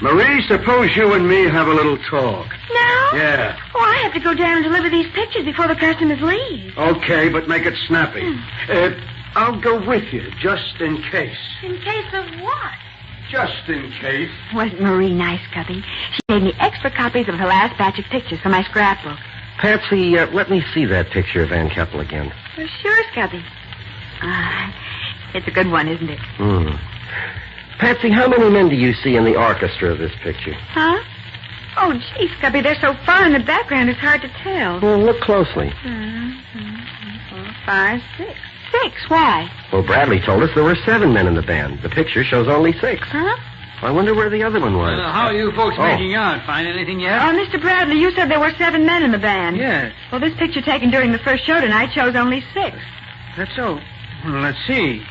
Marie, suppose you and me have a little talk. Now? Yeah. Oh, I have to go down and deliver these pictures before the customers leave. Okay, but make it snappy. I'll go with you, just in case. In case of what? Just in case. Wasn't Marie nice, Cubby? She made me extra copies of her last batch of pictures for my scrapbook. Patsy, let me see that picture of Van Keppel again. Well, sure, Scubby. It's a good one, isn't it? Patsy, how many men do you see in the orchestra of this picture? Huh? Oh, gee, Scubby, they're so far in the background it's hard to tell. Well, look closely. 4, 5, 6. 6, why? Well, Bradley told us there were 7 men in the band. The picture shows only 6. Huh? I wonder where the other one was. How are you folks making out? Find anything yet? Oh, Mr. Bradley, you said there were 7 men in the band. Yes. Well, this picture taken during the first show tonight shows only 6. That's so. Well, let's see.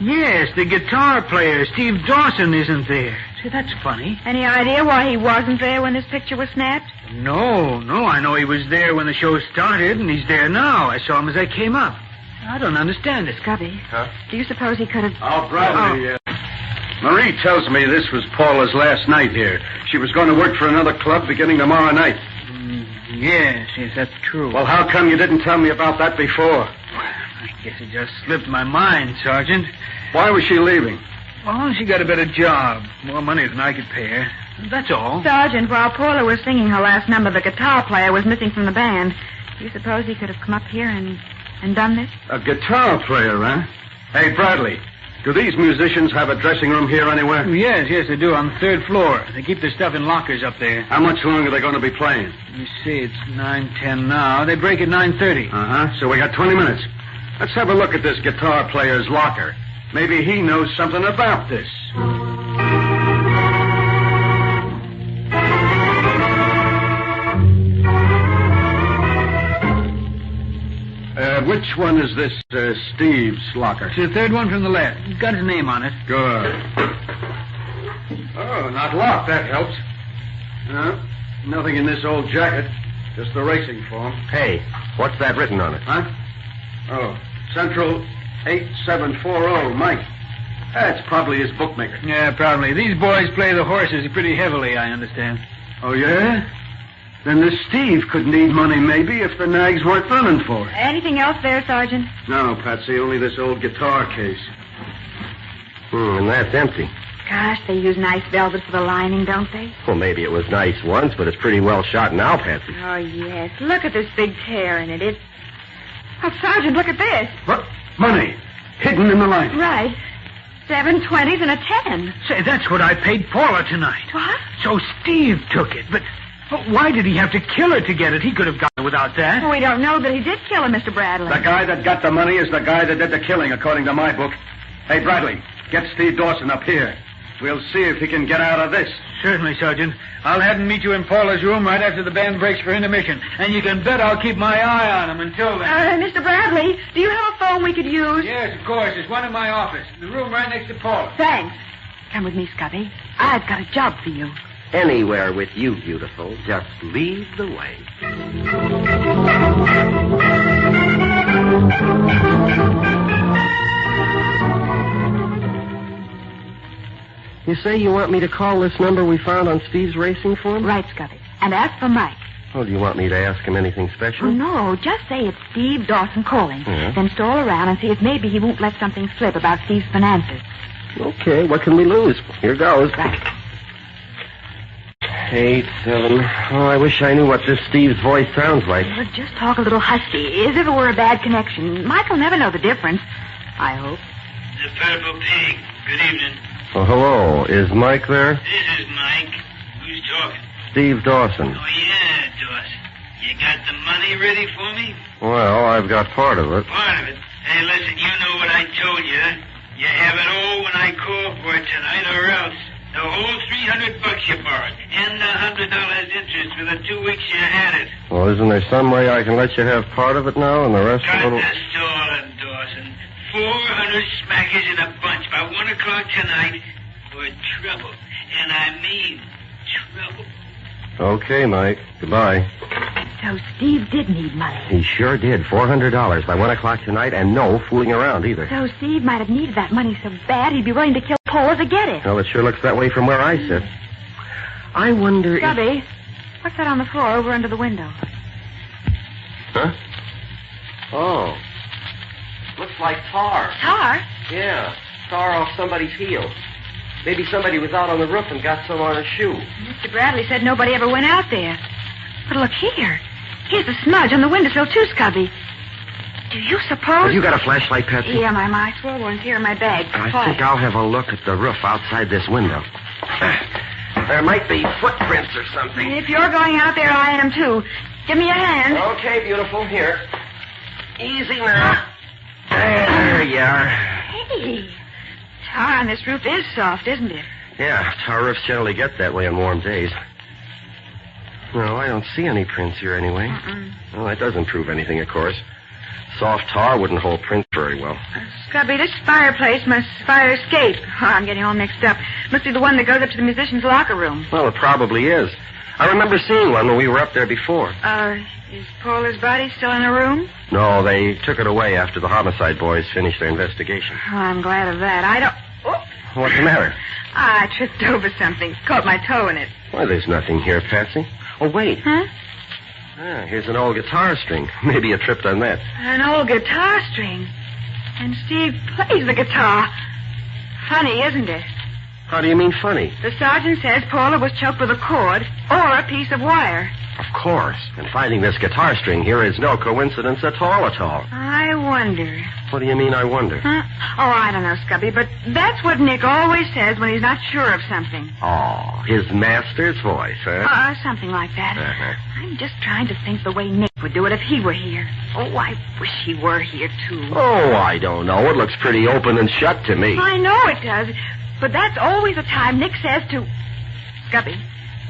Yes, the guitar player, Steve Dawson, isn't there. See, that's funny. Any idea why he wasn't there when this picture was snapped? No. I know he was there when the show started, and he's there now. I saw him as I came up. I don't understand it. Scubby. Huh? Do you suppose he could have... Oh, Bradley, Marie tells me this was Paula's last night here. She was going to work for another club beginning tomorrow night. Yes, that's true. Well, how come you didn't tell me about that before? I guess it just slipped my mind, Sergeant. Why was she leaving? Well, she got a better job. More money than I could pay her. That's all. Sergeant, while Paula was singing her last number, the guitar player was missing from the band. Do you suppose he could have come up here and done this? A guitar player, huh? Hey, Bradley, do these musicians have a dressing room here anywhere? Yes, they do, on the 3rd floor. They keep their stuff in lockers up there. How much longer are they going to be playing? Let me see, it's 9:10 now. They break at 9:30. Uh-huh, so we got 20 minutes. Let's have a look at this guitar player's locker. Maybe he knows something about this. Which one is this, Steve's locker? It's the 3rd one from the left. It's got his name on it. Good. Oh, not locked. That helps. Nothing in this old jacket. Just the racing form. Hey, what's that written on it? Huh? Oh, Central 8740, Mike. That's probably his bookmaker. Yeah, probably. These boys play the horses pretty heavily, I understand. Oh, yeah? Then this Steve could need money, maybe, if the nags weren't running for it. Anything else there, Sergeant? No, Patsy, only this old guitar case. And that's empty. Gosh, they use nice velvet for the lining, don't they? Well, maybe it was nice once, but it's pretty well shot now, Patsy. Oh, yes. Look at this big tear in it. Oh, Sergeant, look at this. What? Money. Hidden in the lining. Right. 7 20s and a 10. Say, that's what I paid Paula tonight. What? So Steve took it, but why did he have to kill her to get it? He could have gotten it without that. Well, we don't know that he did kill her, Mr. Bradley. The guy that got the money is the guy that did the killing, according to my book. Hey, Bradley, get Steve Dawson up here. We'll see if he can get out of this. Certainly, Sergeant. I'll have him meet you in Paula's room right after the band breaks for intermission. And you can bet I'll keep my eye on him until then. Mr. Bradley, do you have a phone we could use? Yes, of course. There's one in my office. The room right next to Paula. Thanks. Come with me, Scubby. I've got a job for you. Anywhere with you, beautiful. Just lead the way. You say you want me to call this number we found on Steve's racing form? Right, Scubby. And ask for Mike. Oh, do you want me to ask him anything special? Oh, no, just say it's Steve Dawson calling. Yeah. Then stroll around and see if maybe he won't let something slip about Steve's finances. Okay, what can we lose? Here goes. Right. 87. Oh, I wish I knew what this Steve's voice sounds like. Well, just talk a little husky, as if it were a bad connection. Mike'll never know the difference, I hope. The Purple Pig. Good evening. Oh, hello. Is Mike there? This is Mike. Who's talking? Steve Dawson. Oh, yeah, Dawson. You got the money ready for me? Well, I've got part of it. Part of it? Hey, listen, you know what I told you. You have it all when I call for it tonight, or else. The whole $300 you borrowed, and the $100 interest for the 2 weeks you had it. Well, isn't there some way I can let you have part of it now and the rest Got a little... the stalling, Dawson. 400 smackers in a bunch by 1 o'clock tonight for trouble. And I mean trouble. Okay, Mike. Goodbye. So Steve did need money. He sure did. $400 by 1 o'clock tonight, and no fooling around either. So Steve might have needed that money so bad he'd be willing to kill Paula to get it. Well, it sure looks that way from where I sit. I wonder Scubby, what's that on the floor over under the window? Huh? Oh. Looks like tar. Tar? Yeah. Tar off somebody's heel. Maybe somebody was out on the roof and got some on her shoe. Mr. Bradley said nobody ever went out there. But look here. Here's a smudge on the windowsill, too, Scubby. Do you suppose... Have you got a flashlight, Patsy? Yeah, my swirl one's here in my bag. I think I'll have a look at the roof outside this window. There might be footprints or something. If you're going out there, I am, too. Give me a hand. Okay, beautiful. Here. Easy now. There you are. Hey, tar on this roof is soft, isn't it? Yeah, tar roofs generally get that way on warm days. No, I don't see any prints here anyway. Well, that doesn't prove anything, of course. Soft tar wouldn't hold prints very well. Scubby, this fireplace must fire escape. Oh, I'm getting all mixed up. Must be the one that goes up to the musician's locker room. Well, it probably is. I remember seeing one when we were up there before. Is Paula's body still in the room? No, they took it away after the homicide boys finished their investigation. Oh, I'm glad of that. I don't... Oh, What's the matter? I tripped over something. Caught my toe in it. Why, there's nothing here, Patsy. Oh, wait. Huh? Ah, here's an old guitar string. Maybe you tripped on that. An old guitar string. And Steve plays the guitar. Funny, isn't it? How do you mean funny? The sergeant says Paula was choked with a cord or a piece of wire. Of course. And finding this guitar string here is no coincidence at all. I wonder. What do you mean, I wonder? Huh? Oh, I don't know, Scubby, but that's what Nick always says when he's not sure of something. Oh, his master's voice, huh? Something like that. Uh-huh. I'm just trying to think the way Nick would do it if he were here. Oh, I wish he were here, too. Oh, I don't know. It looks pretty open and shut to me. I know it does, but that's always the time Nick says to... Scubby,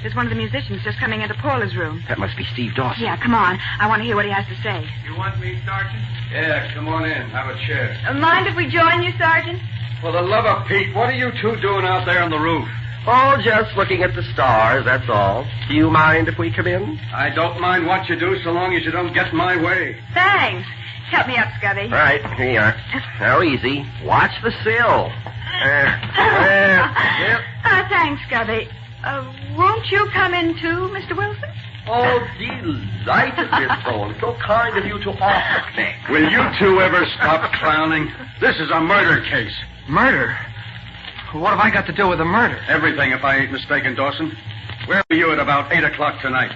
there's one of the musicians just coming into Paula's room. That must be Steve Dawson. Yeah, come on. I want to hear what he has to say. You want me, Sergeant? Yeah, come on in. Have a chair. Mind if we join you, Sergeant? For the love of Pete, what are you two doing out there on the roof? Oh, just looking at the stars, that's all. Do you mind if we come in? I don't mind what you do so long as you don't get in my way. Thanks. Help me up, Scubby. Right, here you are. Now, easy. Watch the sill. Thanks, Scubby. Won't you come in, too, Mr. Wilson? Oh, delighted, Miss Bowen. So kind of you to offer me. Will you two ever stop clowning? This is a murder case. Murder? What have I got to do with the murder? Everything, if I ain't mistaken, Dawson. Where were you at about 8 o'clock tonight?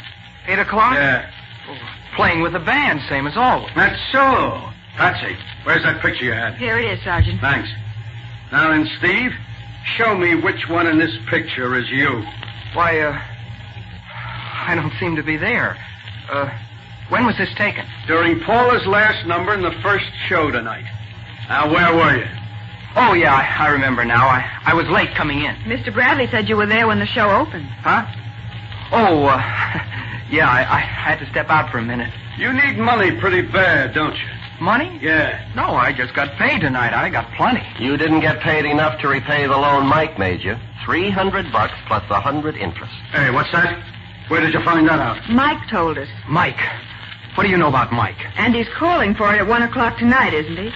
8 o'clock? Yeah. Oh, playing with the band, same as always. That's so. Patsy, where's that picture you had? Here it is, Sergeant. Thanks. Now then, Steve, show me which one in this picture is you. Why, I don't seem to be there. When was this taken? During Paula's last number in the first show tonight. Now, where were you? Oh, yeah, I remember now. I was late coming in. Mr. Bradley said you were there when the show opened. Huh? Oh, yeah, I had to step out for a minute. You need money pretty bad, don't you? Money? Yeah. No, I just got paid tonight. I got plenty. You didn't get paid enough to repay the loan Mike made you. $300 plus 100 interest. Hey, what's that? Where did you find that out? Mike told us. Mike? What do you know about Mike? And he's calling for it at 1 o'clock tonight, isn't he?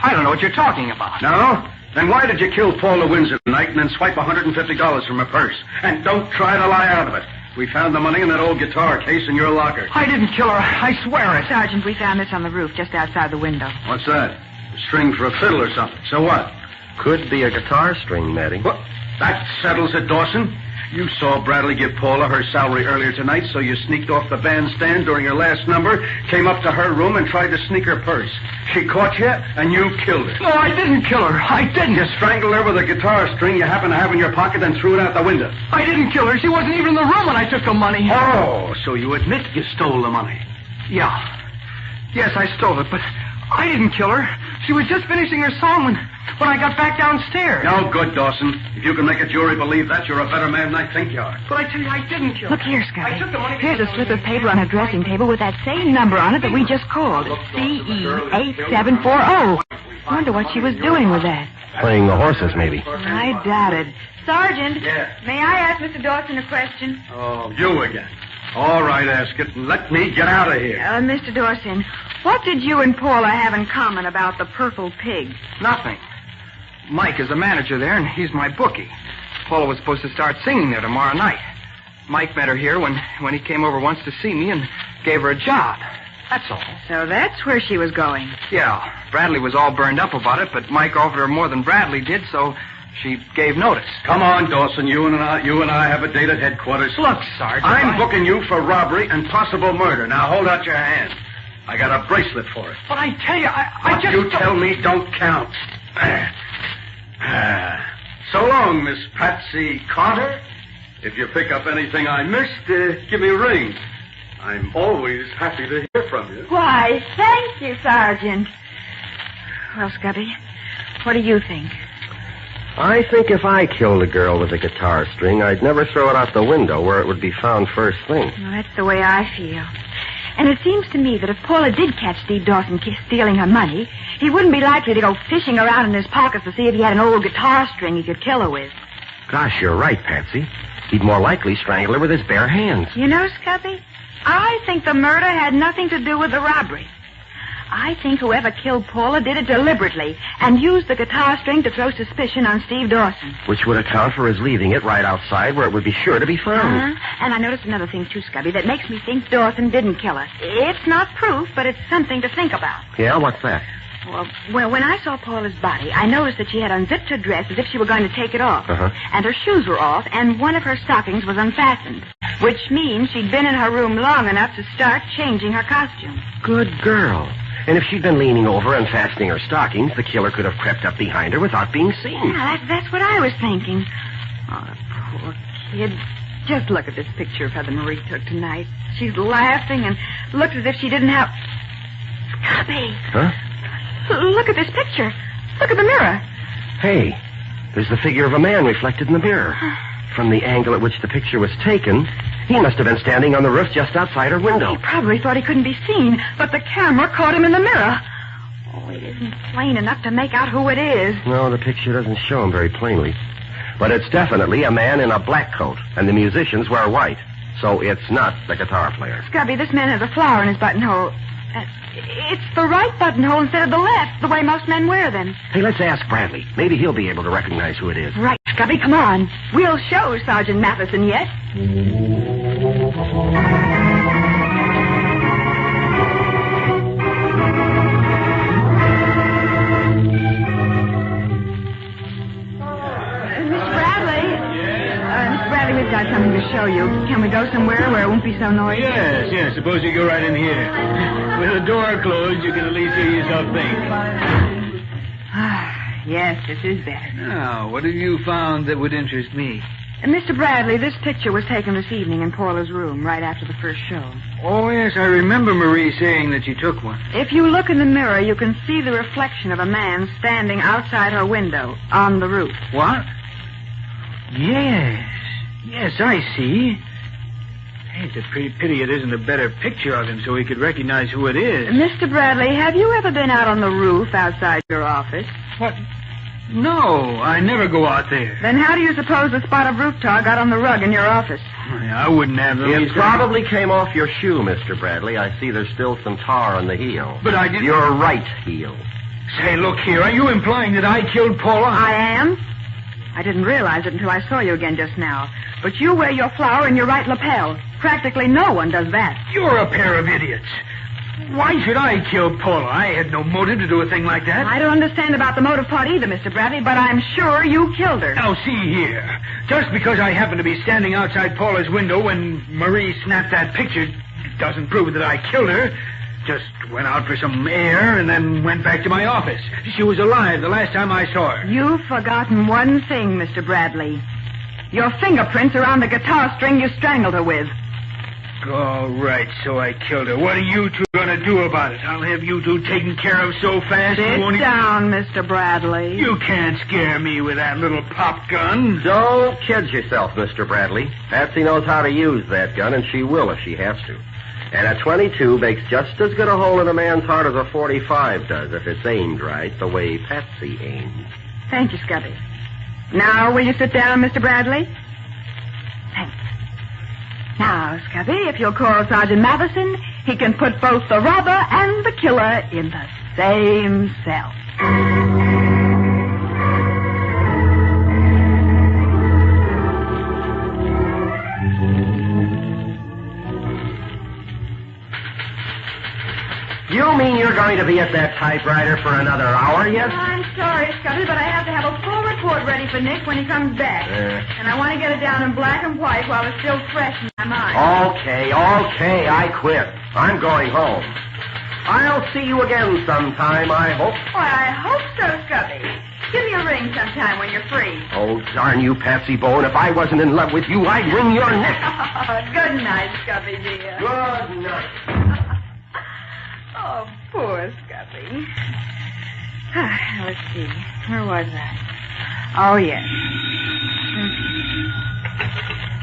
I don't know what you're talking about. No? Then why did you kill Paula Windsor tonight and then swipe $150 from her purse? And don't try to lie out of it. We found the money in that old guitar case in your locker. I didn't kill her. I swear it. Sergeant, we found this on the roof just outside the window. What's that? A string for a fiddle or something. So what? Could be a guitar string, Matty. What? That settles it, Dawson. You saw Bradley give Paula her salary earlier tonight, so you sneaked off the bandstand during her last number, came up to her room, and tried to sneak her purse. She caught you, and you killed her. No, I didn't kill her. I didn't. You strangled her with a guitar string you happen to have in your pocket and threw it out the window. I didn't kill her. She wasn't even in the room when I took the money. Oh, so you admit you stole the money. Yeah. Yes, I stole it, but I didn't kill her. She was just finishing her song when I got back downstairs. No good, Dawson. If you can make a jury believe that, you're a better man than I think you are. But I tell you, I didn't kill her. Look here, Scotty. I took the money. Here's a slip of paper on her dressing table with that same number on it that we just called. CE8740. I wonder what she was doing with that. Playing the horses, maybe. I doubt it. Sergeant, Yeah. may I ask Mr. Dawson a question? Oh, you again. All right, ask it, and let me get out of here. Mr. Dawson, what did you and Paula have in common about the purple pig? Nothing. Mike is the manager there, and he's my bookie. Paula was supposed to start singing there tomorrow night. Mike met her here when he came over once to see me and gave her a job. That's all. So that's where she was going. Yeah, Bradley was all burned up about it, but Mike offered her more than Bradley did, so she gave notice. Come on, Dawson. You and I have a date at headquarters. Look, Sergeant. I'm booking you for robbery and possible murder. Now hold out your hand. I got a bracelet for it. But I tell you, I What just... you tell me don't count. So long, Miss Patsy Carter. If you pick up anything I missed, give me a ring. I'm always happy to hear from you. Why, thank you, Sergeant. Well, Scubby, what do you think? I think if I killed a girl with a guitar string, I'd never throw it out the window where it would be found first thing. Well, that's the way I feel. And it seems to me that if Paula did catch Steve Dawson stealing her money, he wouldn't be likely to go fishing around in his pockets to see if he had an old guitar string he could kill her with. Gosh, you're right, Patsy. He'd more likely strangle her with his bare hands. You know, Scubby, I think the murder had nothing to do with the robbery. I think whoever killed Paula did it deliberately and used the guitar string to throw suspicion on Steve Dawson. Which would account for his leaving it right outside where it would be sure to be found. And I noticed another thing, too, Scubby, that makes me think Dawson didn't kill her. It's not proof, but it's something to think about. Yeah, what's that? Well, when I saw Paula's body, I noticed that she had unzipped her dress as if she were going to take it off. And her shoes were off, and one of her stockings was unfastened, which means she'd been in her room long enough to start changing her costume. Good girl. And if she'd been leaning over and fastening her stockings, the killer could have crept up behind her without being seen. Yeah, that's what I was thinking. Oh, poor kid. Just look at this picture of her that Marie took tonight. She's laughing and looks as if she didn't have... Scubby! Huh? Look at this picture. Look at the mirror. Hey, there's the figure of a man reflected in the mirror. From the angle at which the picture was taken, he must have been standing on the roof just outside her window. He probably thought he couldn't be seen, but the camera caught him in the mirror. Oh, it isn't plain enough to make out who it is. No, the picture doesn't show him very plainly. But it's definitely a man in a black coat, and the musicians wear white. So it's not the guitar player. Scubby, this man has a flower in his buttonhole. It's the right buttonhole instead of the left, the way most men wear them. Hey, let's ask Bradley. Maybe he'll be able to recognize who it is. Right, Scubby, come on. We'll show Sergeant Matheson yet. We've got something to show you. Can we go somewhere where it won't be so noisy? Yes. Suppose you go right in here. With the door closed, you can at least hear yourself think. Yes, this is better. Now, what have you found that would interest me? Mr. Bradley, this picture was taken this evening in Paula's room, right after the first show. Oh, yes, I remember Marie saying that you took one. If you look in the mirror, you can see the reflection of a man standing outside her window on the roof. What? Yes, I see. Hey, it's a pretty pity it isn't a better picture of him so we could recognize who it is. Mr. Bradley, have you ever been out on the roof outside your office? What? No, I never go out there. Then how do you suppose the spot of roof tar got on the rug in your office? I wouldn't have the It least probably came off your shoe, Mr. Bradley. I see there's still some tar on the heel. But I didn't... Your right heel. Say, look here. Are you implying that I killed Paula? I am. I didn't realize it until I saw you again just now. But you wear your flower in your right lapel. Practically no one does that. You're a pair of idiots. Why should I kill Paula? I had no motive to do a thing like that. I don't understand about the motive part either, Mr. Bradley, but I'm sure you killed her. Now, see here. Just because I happened to be standing outside Paula's window when Marie snapped that picture doesn't prove that I killed her. Just went out for some air and then went back to my office. She was alive the last time I saw her. You've forgotten one thing, Mr. Bradley. Your fingerprints are on the guitar string you strangled her with. All right, so I killed her. What are you two going to do about it? I'll have you two taken care of so fast Sit you won't down, Mr. Bradley. You can't scare me with that little pop gun. Don't kid yourself, Mr. Bradley. Patsy knows how to use that gun, and she will if she has to. And a .22 makes just as good a hole in a man's heart as a .45 does if it's aimed right, the way Patsy aims. Thank you, Scubby. Now, will you sit down, Mr. Bradley? Thanks. Now, Scubby, if you'll call Sergeant Matheson, he can put both the robber and the killer in the same cell. You mean you're going to be at that typewriter for another hour yet? I'm sorry, Scubby, but I have to have a full report ready for Nick when he comes back. And I want to get it down in black and white while it's still fresh in my mind. Okay, I quit. I'm going home. I'll see you again sometime, I hope. Why, I hope so, Scubby. Give me a ring sometime when you're free. Oh, darn you, Patsy Bone. If I wasn't in love with you, I'd wring your neck. Good night, Scubby, dear. Good night. Oh, poor Scubby. Let's see. Where was I? Oh, yes.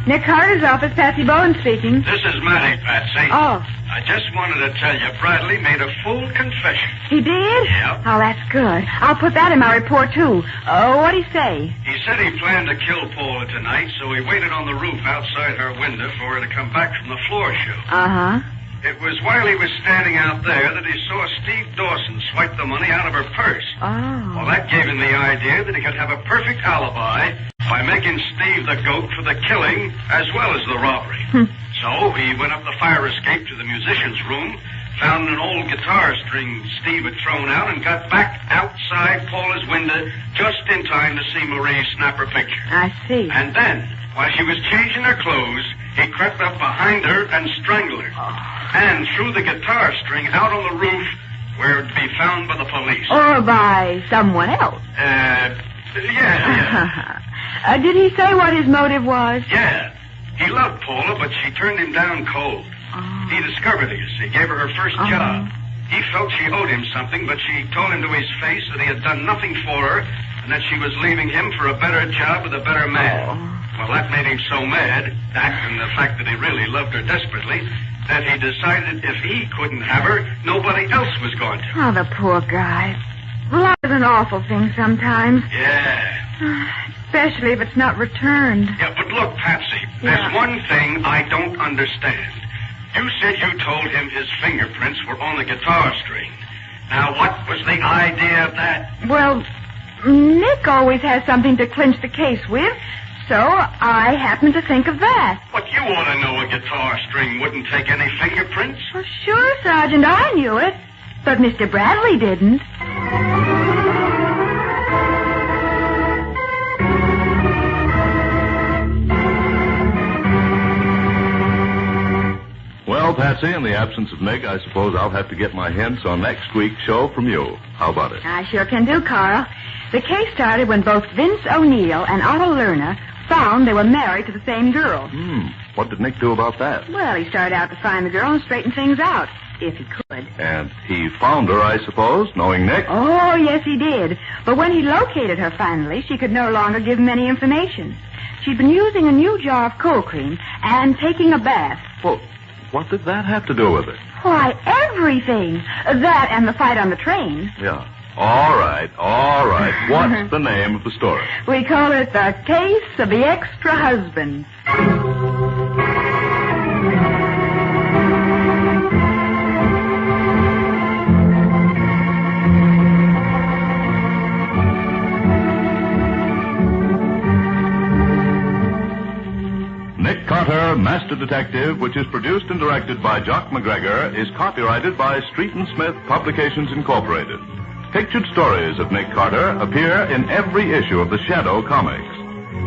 Nick Carter's office, Patsy Bowen speaking. This is Matty, Patsy. Oh. I just wanted to tell you, Bradley made a full confession. He did? Yeah. Oh, that's good. I'll put that in my report, too. What'd he say? He said he planned to kill Paula tonight, so he waited on the roof outside her window for her to come back from the floor show. Uh-huh. It was while he was standing out there that he saw Steve Dawson swipe the money out of her purse. Oh. Well, that gave him the idea that he could have a perfect alibi by making Steve the goat for the killing as well as the robbery. So he went up the fire escape to the musician's room, found an old guitar string Steve had thrown out, and got back outside Paula's window just in time to see Marie snap her picture. I see. And then, while she was changing her clothes, he crept up behind her and strangled her. And threw the guitar string out on the roof where it'd be found by the police. Or by someone else. Yeah. Did he say what his motive was? Yeah. He loved Paula, but she turned him down cold. Oh. He discovered this. He gave her her first job. He felt she owed him something, but she told him to his face that he had done nothing for her and that she was leaving him for a better job with a better man. Well, that made him so mad, that and the fact that he really loved her desperately, that he decided if he couldn't have her, nobody else was going to. Oh, the poor guy. Love is an awful thing sometimes. Yeah. Especially if it's not returned. Yeah, but look, Patsy, there's one thing I don't understand. You said you told him his fingerprints were on the guitar string. Now, what was the idea of that? Well, Nick always has something to clinch the case with, so I happened to think of that. But you ought to know a guitar string wouldn't take any fingerprints. Well, sure, Sergeant, I knew it. But Mr. Bradley didn't. Well, Patsy, in the absence of Nick, I suppose I'll have to get my hints on next week's show from you. How about it? I sure can do, Carl. The case started when both Vince O'Neill and Otto Lerner found they were married to the same girl. What did Nick do about that? Well, he started out to find the girl and straighten things out, if he could. And he found her, I suppose, knowing Nick? Oh, yes, he did. But when he located her finally, she could no longer give him any information. She'd been using a new jar of cold cream and taking a bath. Well, what did that have to do with it? Why, everything. That and the fight on the train. Yeah. All right. What's the name of the story? We call it The Case of the Extra Husband. Carter, Master Detective, which is produced and directed by Jock McGregor, is copyrighted by Street and Smith Publications Incorporated. Pictured stories of Nick Carter appear in every issue of the Shadow comics.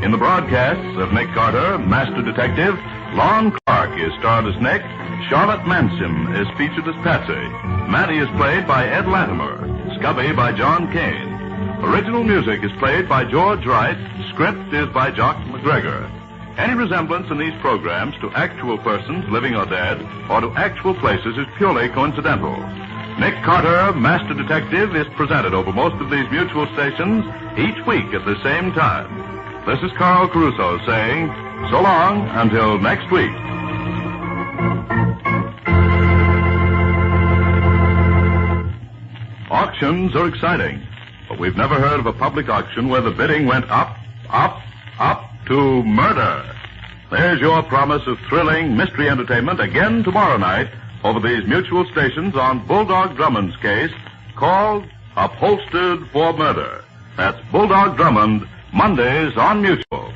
In the broadcasts of Nick Carter, Master Detective, Lon Clark is starred as Nick, Charlotte Manson is featured as Patsy, Mattie is played by Ed Latimer, Scubby by John Kane. Original music is played by George Wright, script is by Jock McGregor. Any resemblance in these programs to actual persons, living or dead, or to actual places is purely coincidental. Nick Carter, Master Detective, is presented over most of these mutual stations each week at the same time. This is Carl Caruso saying, so long until next week. Auctions are exciting, but we've never heard of a public auction where the bidding went up, up, up to murder. There's your promise of thrilling mystery entertainment again tomorrow night over these mutual stations on Bulldog Drummond's case called Upholstered for Murder. That's Bulldog Drummond, Mondays on Mutual.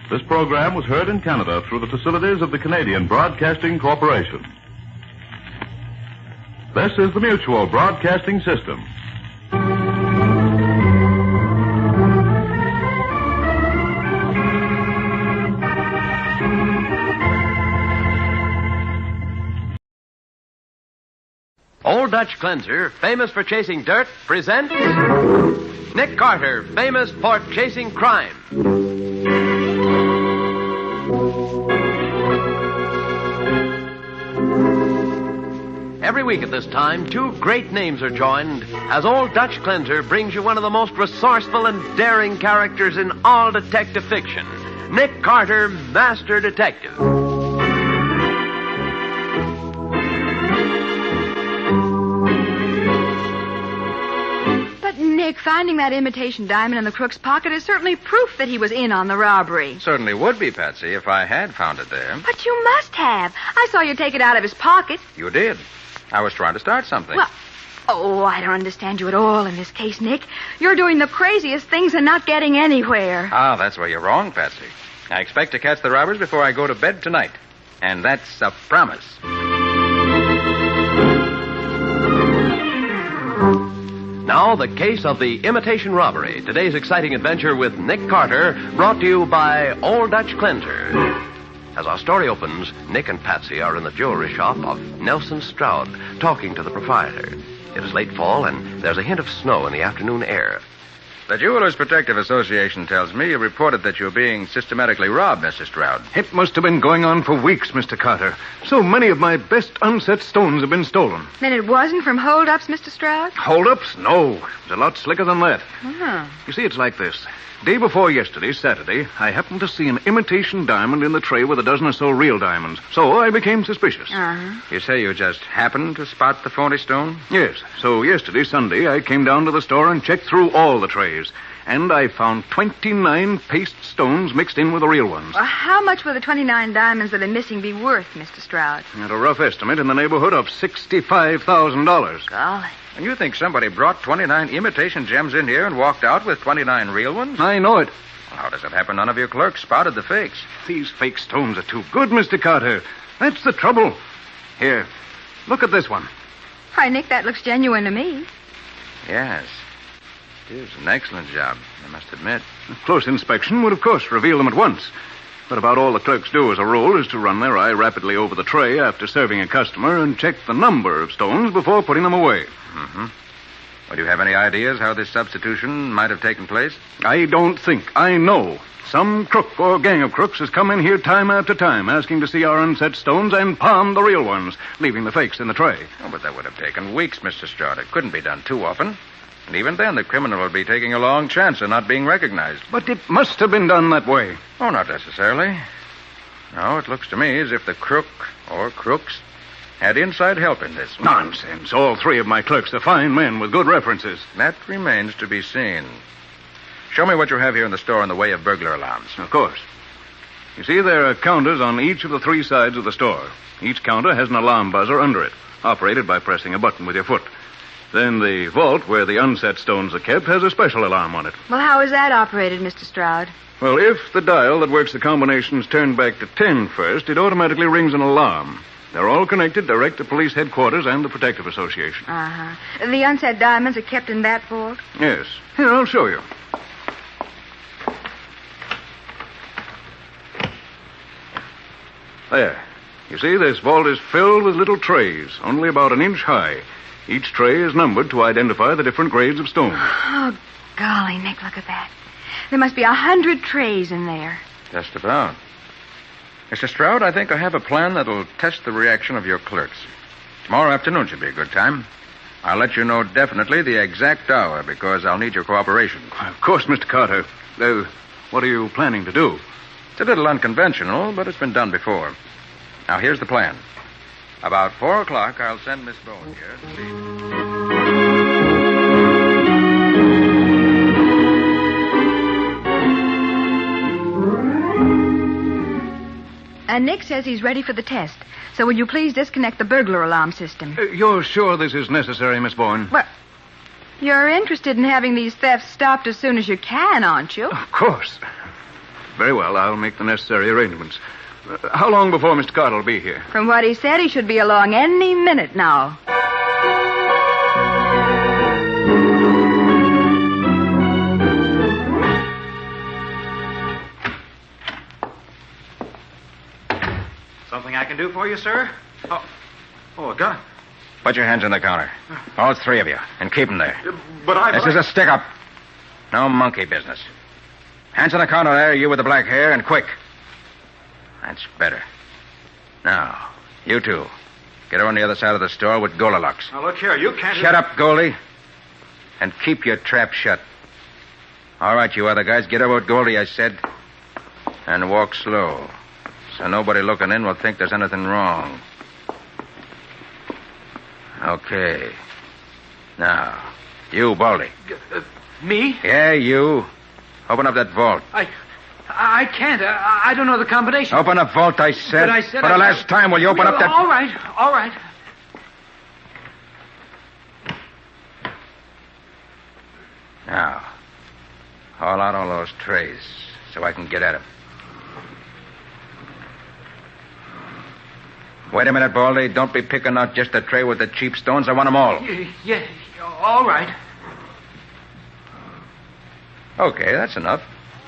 This program was heard in Canada through the facilities of the Canadian Broadcasting Corporation. This is the Mutual Broadcasting System. Old Dutch Cleanser, famous for chasing dirt, presents Nick Carter, famous for chasing crime. Every week at this time, two great names are joined as Old Dutch Cleanser brings you one of the most resourceful and daring characters in all detective fiction, Nick Carter, Master Detective. Nick, finding that imitation diamond in the crook's pocket is certainly proof that he was in on the robbery. Certainly would be, Patsy, if I had found it there. But you must have. I saw you take it out of his pocket. You did. I was trying to start something. Well, I don't understand you at all in this case, Nick. You're doing the craziest things and not getting anywhere. Ah, that's where you're wrong, Patsy. I expect to catch the robbers before I go to bed tonight. And that's a promise. Now, the case of the imitation robbery. Today's exciting adventure with Nick Carter, brought to you by Old Dutch Cleanser. As our story opens, Nick and Patsy are in the jewelry shop of Nelson Stroud, talking to the proprietor. It is late fall, and there's a hint of snow in the afternoon air. The Jewelers Protective Association tells me you reported that you're being systematically robbed, Mr. Stroud. It must have been going on for weeks, Mr. Carter. So many of my best unset stones have been stolen. Then it wasn't from holdups, Mr. Stroud? Holdups? No. It's a lot slicker than that. Oh. You see, it's like this. Day before yesterday, Saturday, I happened to see an imitation diamond in the tray with a dozen or so real diamonds. So I became suspicious. Uh-huh. You say you just happened to spot the phony stone? Yes. So yesterday, Sunday, I came down to the store and checked through all the trays. And I found 29 paste stones mixed in with the real ones. Well, how much will the 29 diamonds that are missing be worth, Mr. Stroud? At a rough estimate in the neighborhood of $65,000. Golly. And you think somebody brought 29 imitation gems in here and walked out with 29 real ones? I know it. Well, how does it happen none of your clerks spotted the fakes? These fake stones are too good, Mr. Carter. That's the trouble. Here, look at this one. Why, Nick, that looks genuine to me. Yes. It is an excellent job, I must admit. A close inspection would, of course, reveal them at once. But about all the clerks do as a rule is to run their eye rapidly over the tray after serving a customer and check the number of stones before putting them away. Mm-hmm. Well, do you have any ideas how this substitution might have taken place? I don't think. I know. Some crook or gang of crooks has come in here time after time asking to see our unset stones and palmed the real ones, leaving the fakes in the tray. Oh, but that would have taken weeks, Mr. Stroud. It couldn't be done too often. And even then, the criminal would be taking a long chance of not being recognized. But it must have been done that way. Oh, not necessarily. No, it looks to me as if the crook or crooks had inside help in this. Nonsense. All three of my clerks are fine men with good references. That remains to be seen. Show me what you have here in the store in the way of burglar alarms. Of course. You see, there are counters on each of the three sides of the store. Each counter has an alarm buzzer under it, operated by pressing a button with your foot. Then the vault where the unset stones are kept has a special alarm on it. Well, how is that operated, Mr. Stroud? Well, if the dial that works the combinations turned back to 10 first, it automatically rings an alarm. They're all connected direct to police headquarters and the Protective Association. Uh-huh. The unset diamonds are kept in that vault? Yes. Here, I'll show you. There. You see, this vault is filled with little trays, only about an inch high. Each tray is numbered to identify the different grades of stone. Oh, golly, Nick, look at that. There must be 100 trays in there. Just about. Mr. Stroud, I think I have a plan that'll test the reaction of your clerks. Tomorrow afternoon should be a good time. I'll let you know definitely the exact hour because I'll need your cooperation. Of course, Mr. Carter. What are you planning to do? It's a little unconventional, but it's been done before. Now, here's the plan. About 4 o'clock, I'll send Miss Bowen here to see... And Nick says he's ready for the test. So will you please disconnect the burglar alarm system? You're sure this is necessary, Miss Bowen? Well, you're interested in having these thefts stopped as soon as you can, aren't you? Of course. Very well, I'll make the necessary arrangements. How long before Mr. Carter will be here? From what he said, he should be along any minute now. Something I can do for you, sir? Oh, a gun. Put your hands on the counter. All three of you, and keep them there. But This is a stick-up. No monkey business. Hands on the counter there, you with the black hair, and quick. That's better. Now, you two, get on the other side of the store with Goldilocks. Now, look here, you can't... Shut up, Goldie. And keep your trap shut. All right, you other guys, get over with Goldie, I said. And walk slow. So nobody looking in will think there's anything wrong. Okay. Now, you, Baldy. Me? Yeah, you. Open up that vault. I can't. I don't know the combination. Open the vault, I said. But I said For the last time, will you open up that... All right. Now, haul out all those trays so I can get at them. Wait a minute, Baldy. Don't be picking out just the tray with the cheap stones. I want them all. Yeah, all right. Okay, that's enough.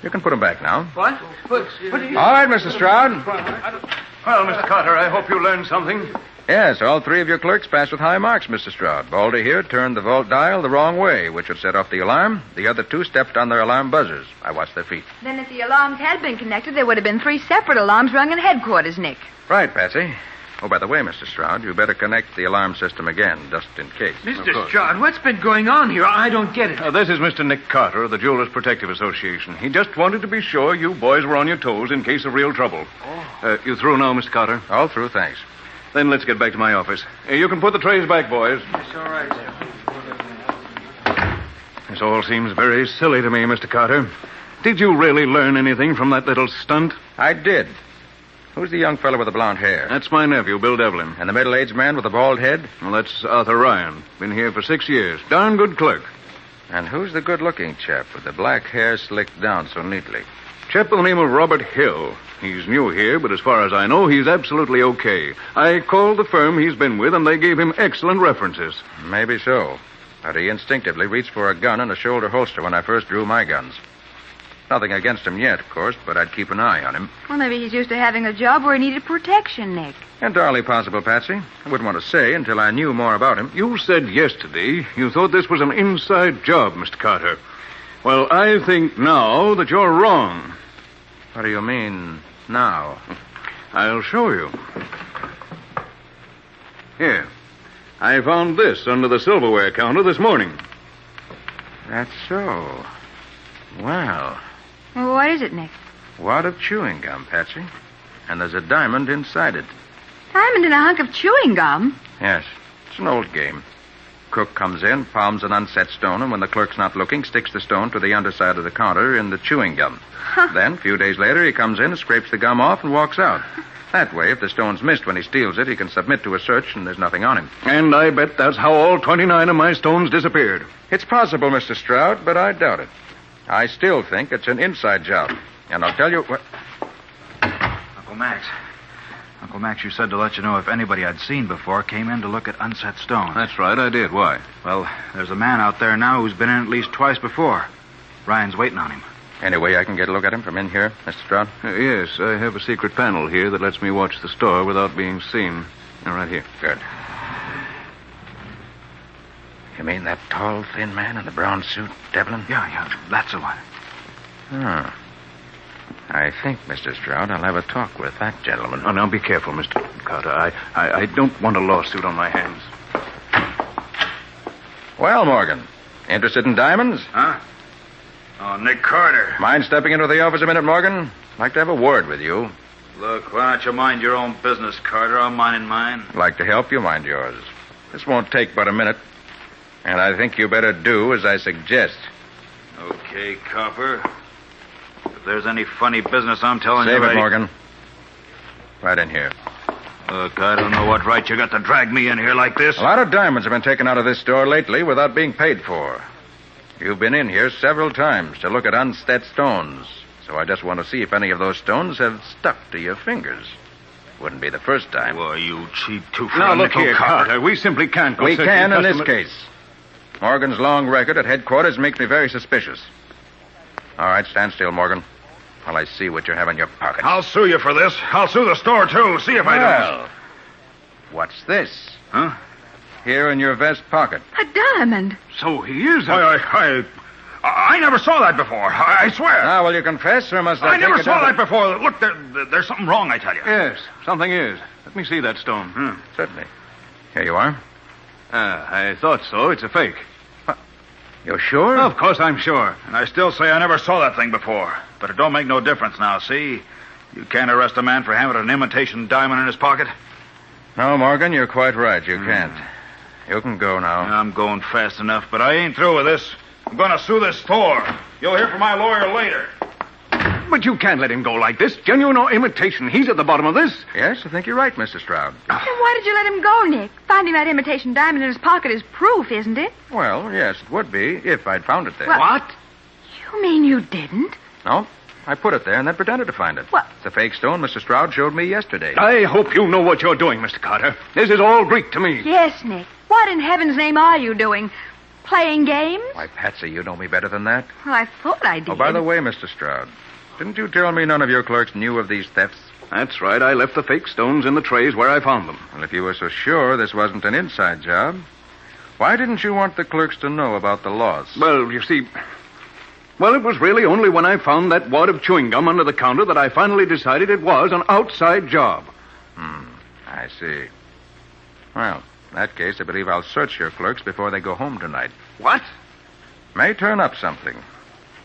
You can put them back now. What? What All right, Mr. Stroud. Well, Mr. Carter, I hope you learned something. Yes, all three of your clerks passed with high marks, Mr. Stroud. Baldy here turned the vault dial the wrong way, which would set off the alarm. The other two stepped on their alarm buzzers. I watched their feet. Then if the alarms had been connected, there would have been 3 separate alarms rung in headquarters, Nick. Right, Patsy. Oh, by the way, Mr. Stroud, you better connect the alarm system again, just in case. Mr. Stroud, what's been going on here? I don't get it. This is Mr. Nick Carter of the Jewelers Protective Association. He just wanted to be sure you boys were on your toes in case of real trouble. You through now, Mr. Carter? All through, thanks. Then let's get back to my office. You can put the trays back, boys. It's all right, sir. This all seems very silly to me, Mr. Carter. Did you really learn anything from that little stunt? I did. Who's the young fellow with the blonde hair? That's my nephew, Bill Devlin. And the middle-aged man with the bald head? Well, that's Arthur Ryan. Been here for 6 years. Darn good clerk. And who's the good-looking chap with the black hair slicked down so neatly? Chap by the name of Robert Hill. He's new here, but as far as I know, he's absolutely okay. I called the firm he's been with, and they gave him excellent references. Maybe so. But he instinctively reached for a gun and a shoulder holster when I first drew my guns. Nothing against him yet, of course, but I'd keep an eye on him. Well, maybe he's used to having a job where he needed protection, Nick. Entirely possible, Patsy. I wouldn't want to say until I knew more about him. You said yesterday you thought this was an inside job, Mr. Carter. Well, I think now that you're wrong. What do you mean, now? I'll show you. Here. I found this under the silverware counter this morning. That's so. Well... Well, what is it, Nick? Wad of chewing gum, Patsy. And there's a diamond inside it. Diamond in a hunk of chewing gum? Yes. It's an old game. Cook comes in, palms an unset stone, and when the clerk's not looking, sticks the stone to the underside of the counter in the chewing gum. Then, a few days later, he comes in and scrapes the gum off and walks out. That way, if the stone's missed when he steals it, he can submit to a search and there's nothing on him. And I bet that's how all 29 of my stones disappeared. It's possible, Mr. Stroud, but I doubt it. I still think it's an inside job. And I'll tell you what... Uncle Max, you said to let you know if anybody I'd seen before came in to look at unset stones. That's right, I did. Why? Well, there's a man out there now who's been in at least twice before. Ryan's waiting on him. Any way I can get a look at him from in here, Mr. Stroud? Yes, I have a secret panel here that lets me watch the store without being seen. Right here. Good. You mean that tall, thin man in the brown suit, Devlin? Yeah, that's the one. Oh. I think, Mr. Stroud, I'll have a talk with that gentleman. Oh, now, be careful, Mr. Carter. I don't want a lawsuit on my hands. Well, Morgan, interested in diamonds? Huh? Oh, Nick Carter. Mind stepping into the office a minute, Morgan? Like to have a word with you. Look, why don't you mind your own business, Carter? I'm minding mine. Like to help you, mind yours. This won't take but a minute. And I think you better do as I suggest. Okay, Copper. If there's any funny business, I'm telling you... Save it, Morgan. Right in here. Look, I don't know what right you got to drag me in here like this. A lot of diamonds have been taken out of this store lately without being paid for. You've been in here several times to look at unset stones. So I just want to see if any of those stones have stuck to your fingers. Wouldn't be the first time. Well, you cheap two-for Now, look nickel here, Carter. Carter. We simply can't go We searching can in this customer- case. Morgan's long record at headquarters makes me very suspicious. All right, stand still, Morgan, while I see what you have in your pocket. I'll sue you for this. I'll sue the store, too. See if I don't. Well, what's this? Huh? Here in your vest pocket. A diamond. So he is I never saw that before. I swear. Now, will you confess, or must I I never take it saw out that before. Look, there's something wrong, I tell you. Yes, something is. Let me see that stone. Certainly. Here you are. I thought so. It's a fake. You're sure? Of course I'm sure. And I still say I never saw that thing before. But it don't make no difference now, see? You can't arrest a man for having an imitation diamond in his pocket. No, Morgan, you're quite right. You can't. You can go now. I'm going fast enough, but I ain't through with this. I'm going to sue this store. You'll hear from my lawyer later. But you can't let him go like this. Genuine or imitation. He's at the bottom of this. Yes, I think you're right, Mr. Stroud. Then why did you let him go, Nick? Finding that imitation diamond in his pocket is proof, isn't it? Well, yes, it would be if I'd found it there. Well- What? You mean you didn't? No, I put it there and then pretended to find it. What? It's a fake stone Mr. Stroud showed me yesterday. I hope you know what you're doing, Mr. Carter. This is all Greek to me. Yes, Nick. What in heaven's name are you doing? Playing games? Why, Patsy, you know me better than that. Well, I thought I did. Oh, by the way, Mr. Stroud, didn't you tell me none of your clerks knew of these thefts? That's right. I left the fake stones in the trays where I found them. Well, if you were so sure this wasn't an inside job, why didn't you want the clerks to know about the loss? Well, you see... Well, it was really only when I found that wad of chewing gum under the counter that I finally decided it was an outside job. I see. Well, in that case, I believe I'll search your clerks before they go home tonight. What? May turn up something.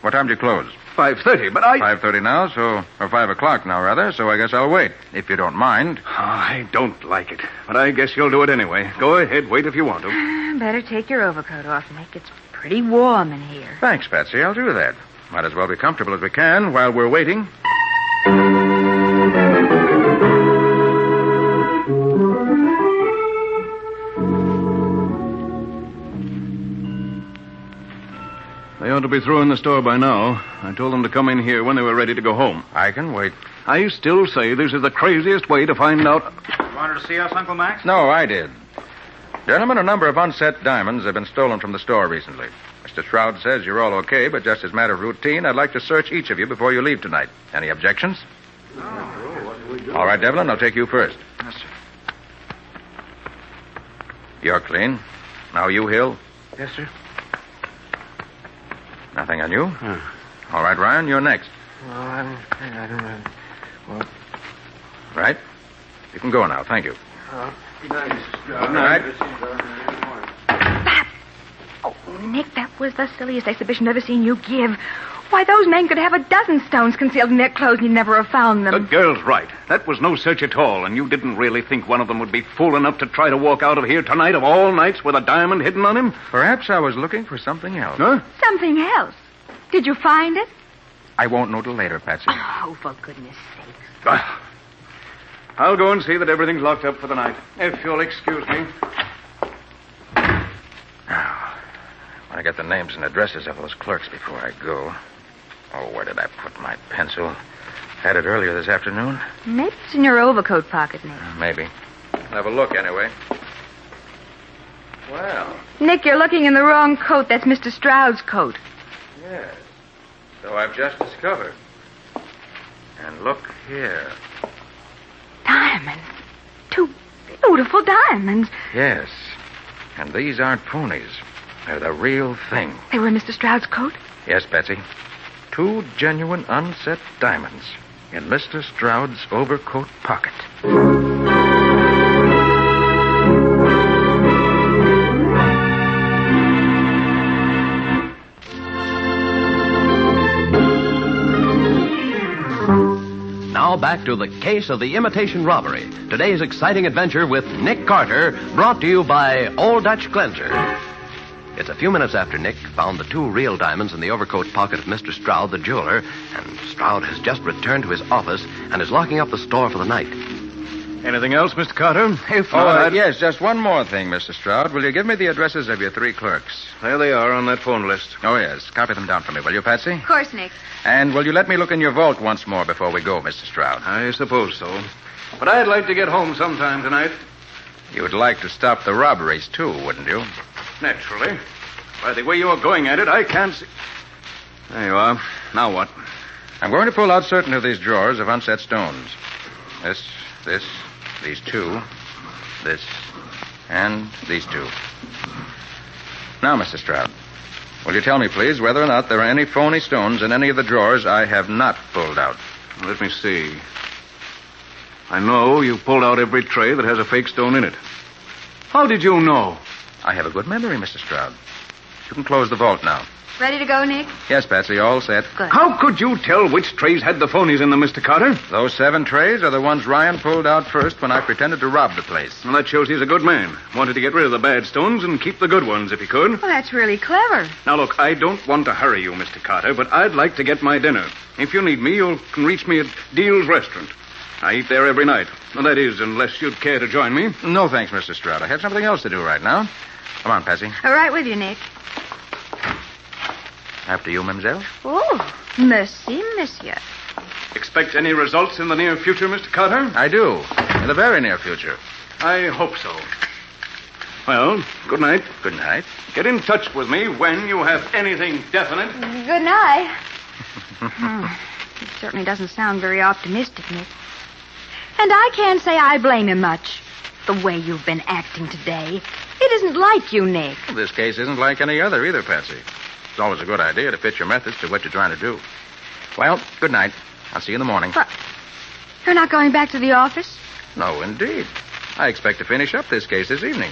What time do you close? 5:30, but I... 5:30 now, or 5 o'clock now, rather, so I guess I'll wait, if you don't mind. I don't like it, but I guess you'll do it anyway. Go ahead, wait if you want to. Better take your overcoat off, Nick. It's pretty warm in here. Thanks, Patsy. I'll do that. Might as well be comfortable as we can while we're waiting. They ought to be through in the store by now. I told them to come in here when they were ready to go home. I can wait. I still say this is the craziest way to find out... You wanted to see us, Uncle Max? No, I did. Gentlemen, a number of unset diamonds have been stolen from the store recently. Mr. Stroud says you're all okay, but just as a matter of routine, I'd like to search each of you before you leave tonight. Any objections? All right, Devlin, I'll take you first. Yes, sir. You're clean. Now you, Hill. Yes, sir. Nothing on you? All right, Ryan, you're next. Well, I don't know. Well, Right? You can go now. Thank you. good night. Good night. Oh, Nick, that was the silliest exhibition I've ever seen you give. Why, those men could have a dozen stones concealed in their clothes and you'd never have found The them. girl's right. That was no search at all, and you didn't really think one of them would be fool enough to try to walk out of here tonight of all nights with a diamond hidden on him? Perhaps I was looking for something else. Huh? Something else. Did you find it? I won't know till later, Patsy. Oh, for goodness sake. I'll go and see that everything's locked up for the night, if you'll excuse me. Now, I get the names and addresses of those clerks before I go. Oh, where did I put my pencil? Had it earlier this afternoon? Maybe it's in your overcoat pocket, Nick. Maybe. I'll have a look anyway. Well, Nick, you're looking in the wrong coat. That's Mr. Stroud's coat. yes. So I've just discovered. And look here. Diamonds. 2 beautiful diamonds. Yes. And these aren't phonies. They're the real thing. They were in Mr. Stroud's coat? Yes, Betsy. 2 genuine unset diamonds in Mr. Stroud's overcoat pocket. Now back to the case of the imitation robbery. Today's exciting adventure with Nick Carter, brought to you by Old Dutch Cleanser. It's a few minutes after Nick found the 2 real diamonds in the overcoat pocket of Mr. Stroud, the jeweler, and Stroud has just returned to his office and is locking up the store for the night. Anything else, Mr. Carter? If not, yes, just one more thing, Mr. Stroud. Will you give me the addresses of your 3 clerks? There they are on that phone list. Oh, yes. Copy them down for me, will you, Patsy? Of course, Nick. And will you let me look in your vault once more before we go, Mr. Stroud? I suppose so. But I'd like to get home sometime tonight. You'd like to stop the robberies, too, wouldn't you? Naturally. By the way you're going at it, I can't see... There you are. Now what? I'm going to pull out certain of these drawers of unset stones. This, these 2, this, and these 2. Now, Mr. Stroud, will you tell me, please, whether or not there are any phony stones in any of the drawers I have not pulled out? Let me see. I know you pulled out every tray that has a fake stone in it. How did you know? I have a good memory, Mr. Stroud. You can close the vault now. Ready to go, Nick? Yes, Patsy, all set. Good. How could you tell which trays had the phonies in them, Mr. Carter? Those 7 trays are the ones Ryan pulled out first when I pretended to rob the place. Well, that shows he's a good man. Wanted to get rid of the bad stones and keep the good ones if he could. Well, that's really clever. Now, look, I don't want to hurry you, Mr. Carter, but I'd like to get my dinner. If you need me, you can reach me at Deal's Restaurant. I eat there every night. Well, that is, unless you'd care to join me. No, thanks, Mr. Stroud. I have something else to do right now. Come on, Patsy. All right with you, Nick. After you, mademoiselle. Oh, merci, monsieur. Expect any results in the near future, Mr. Carter? I do. In the very near future. I hope so. Well, good night. Good night. Get in touch with me when you have anything definite. Good night. It certainly doesn't sound very optimistic, Nick. And I can't say I blame him much. The way you've been acting today. It isn't like you, Nick. Well, this case isn't like any other either, Patsy. It's always a good idea to fit your methods to what you're trying to do. Well, good night. I'll see you in the morning. But you're not going back to the office? No, indeed. I expect to finish up this case this evening.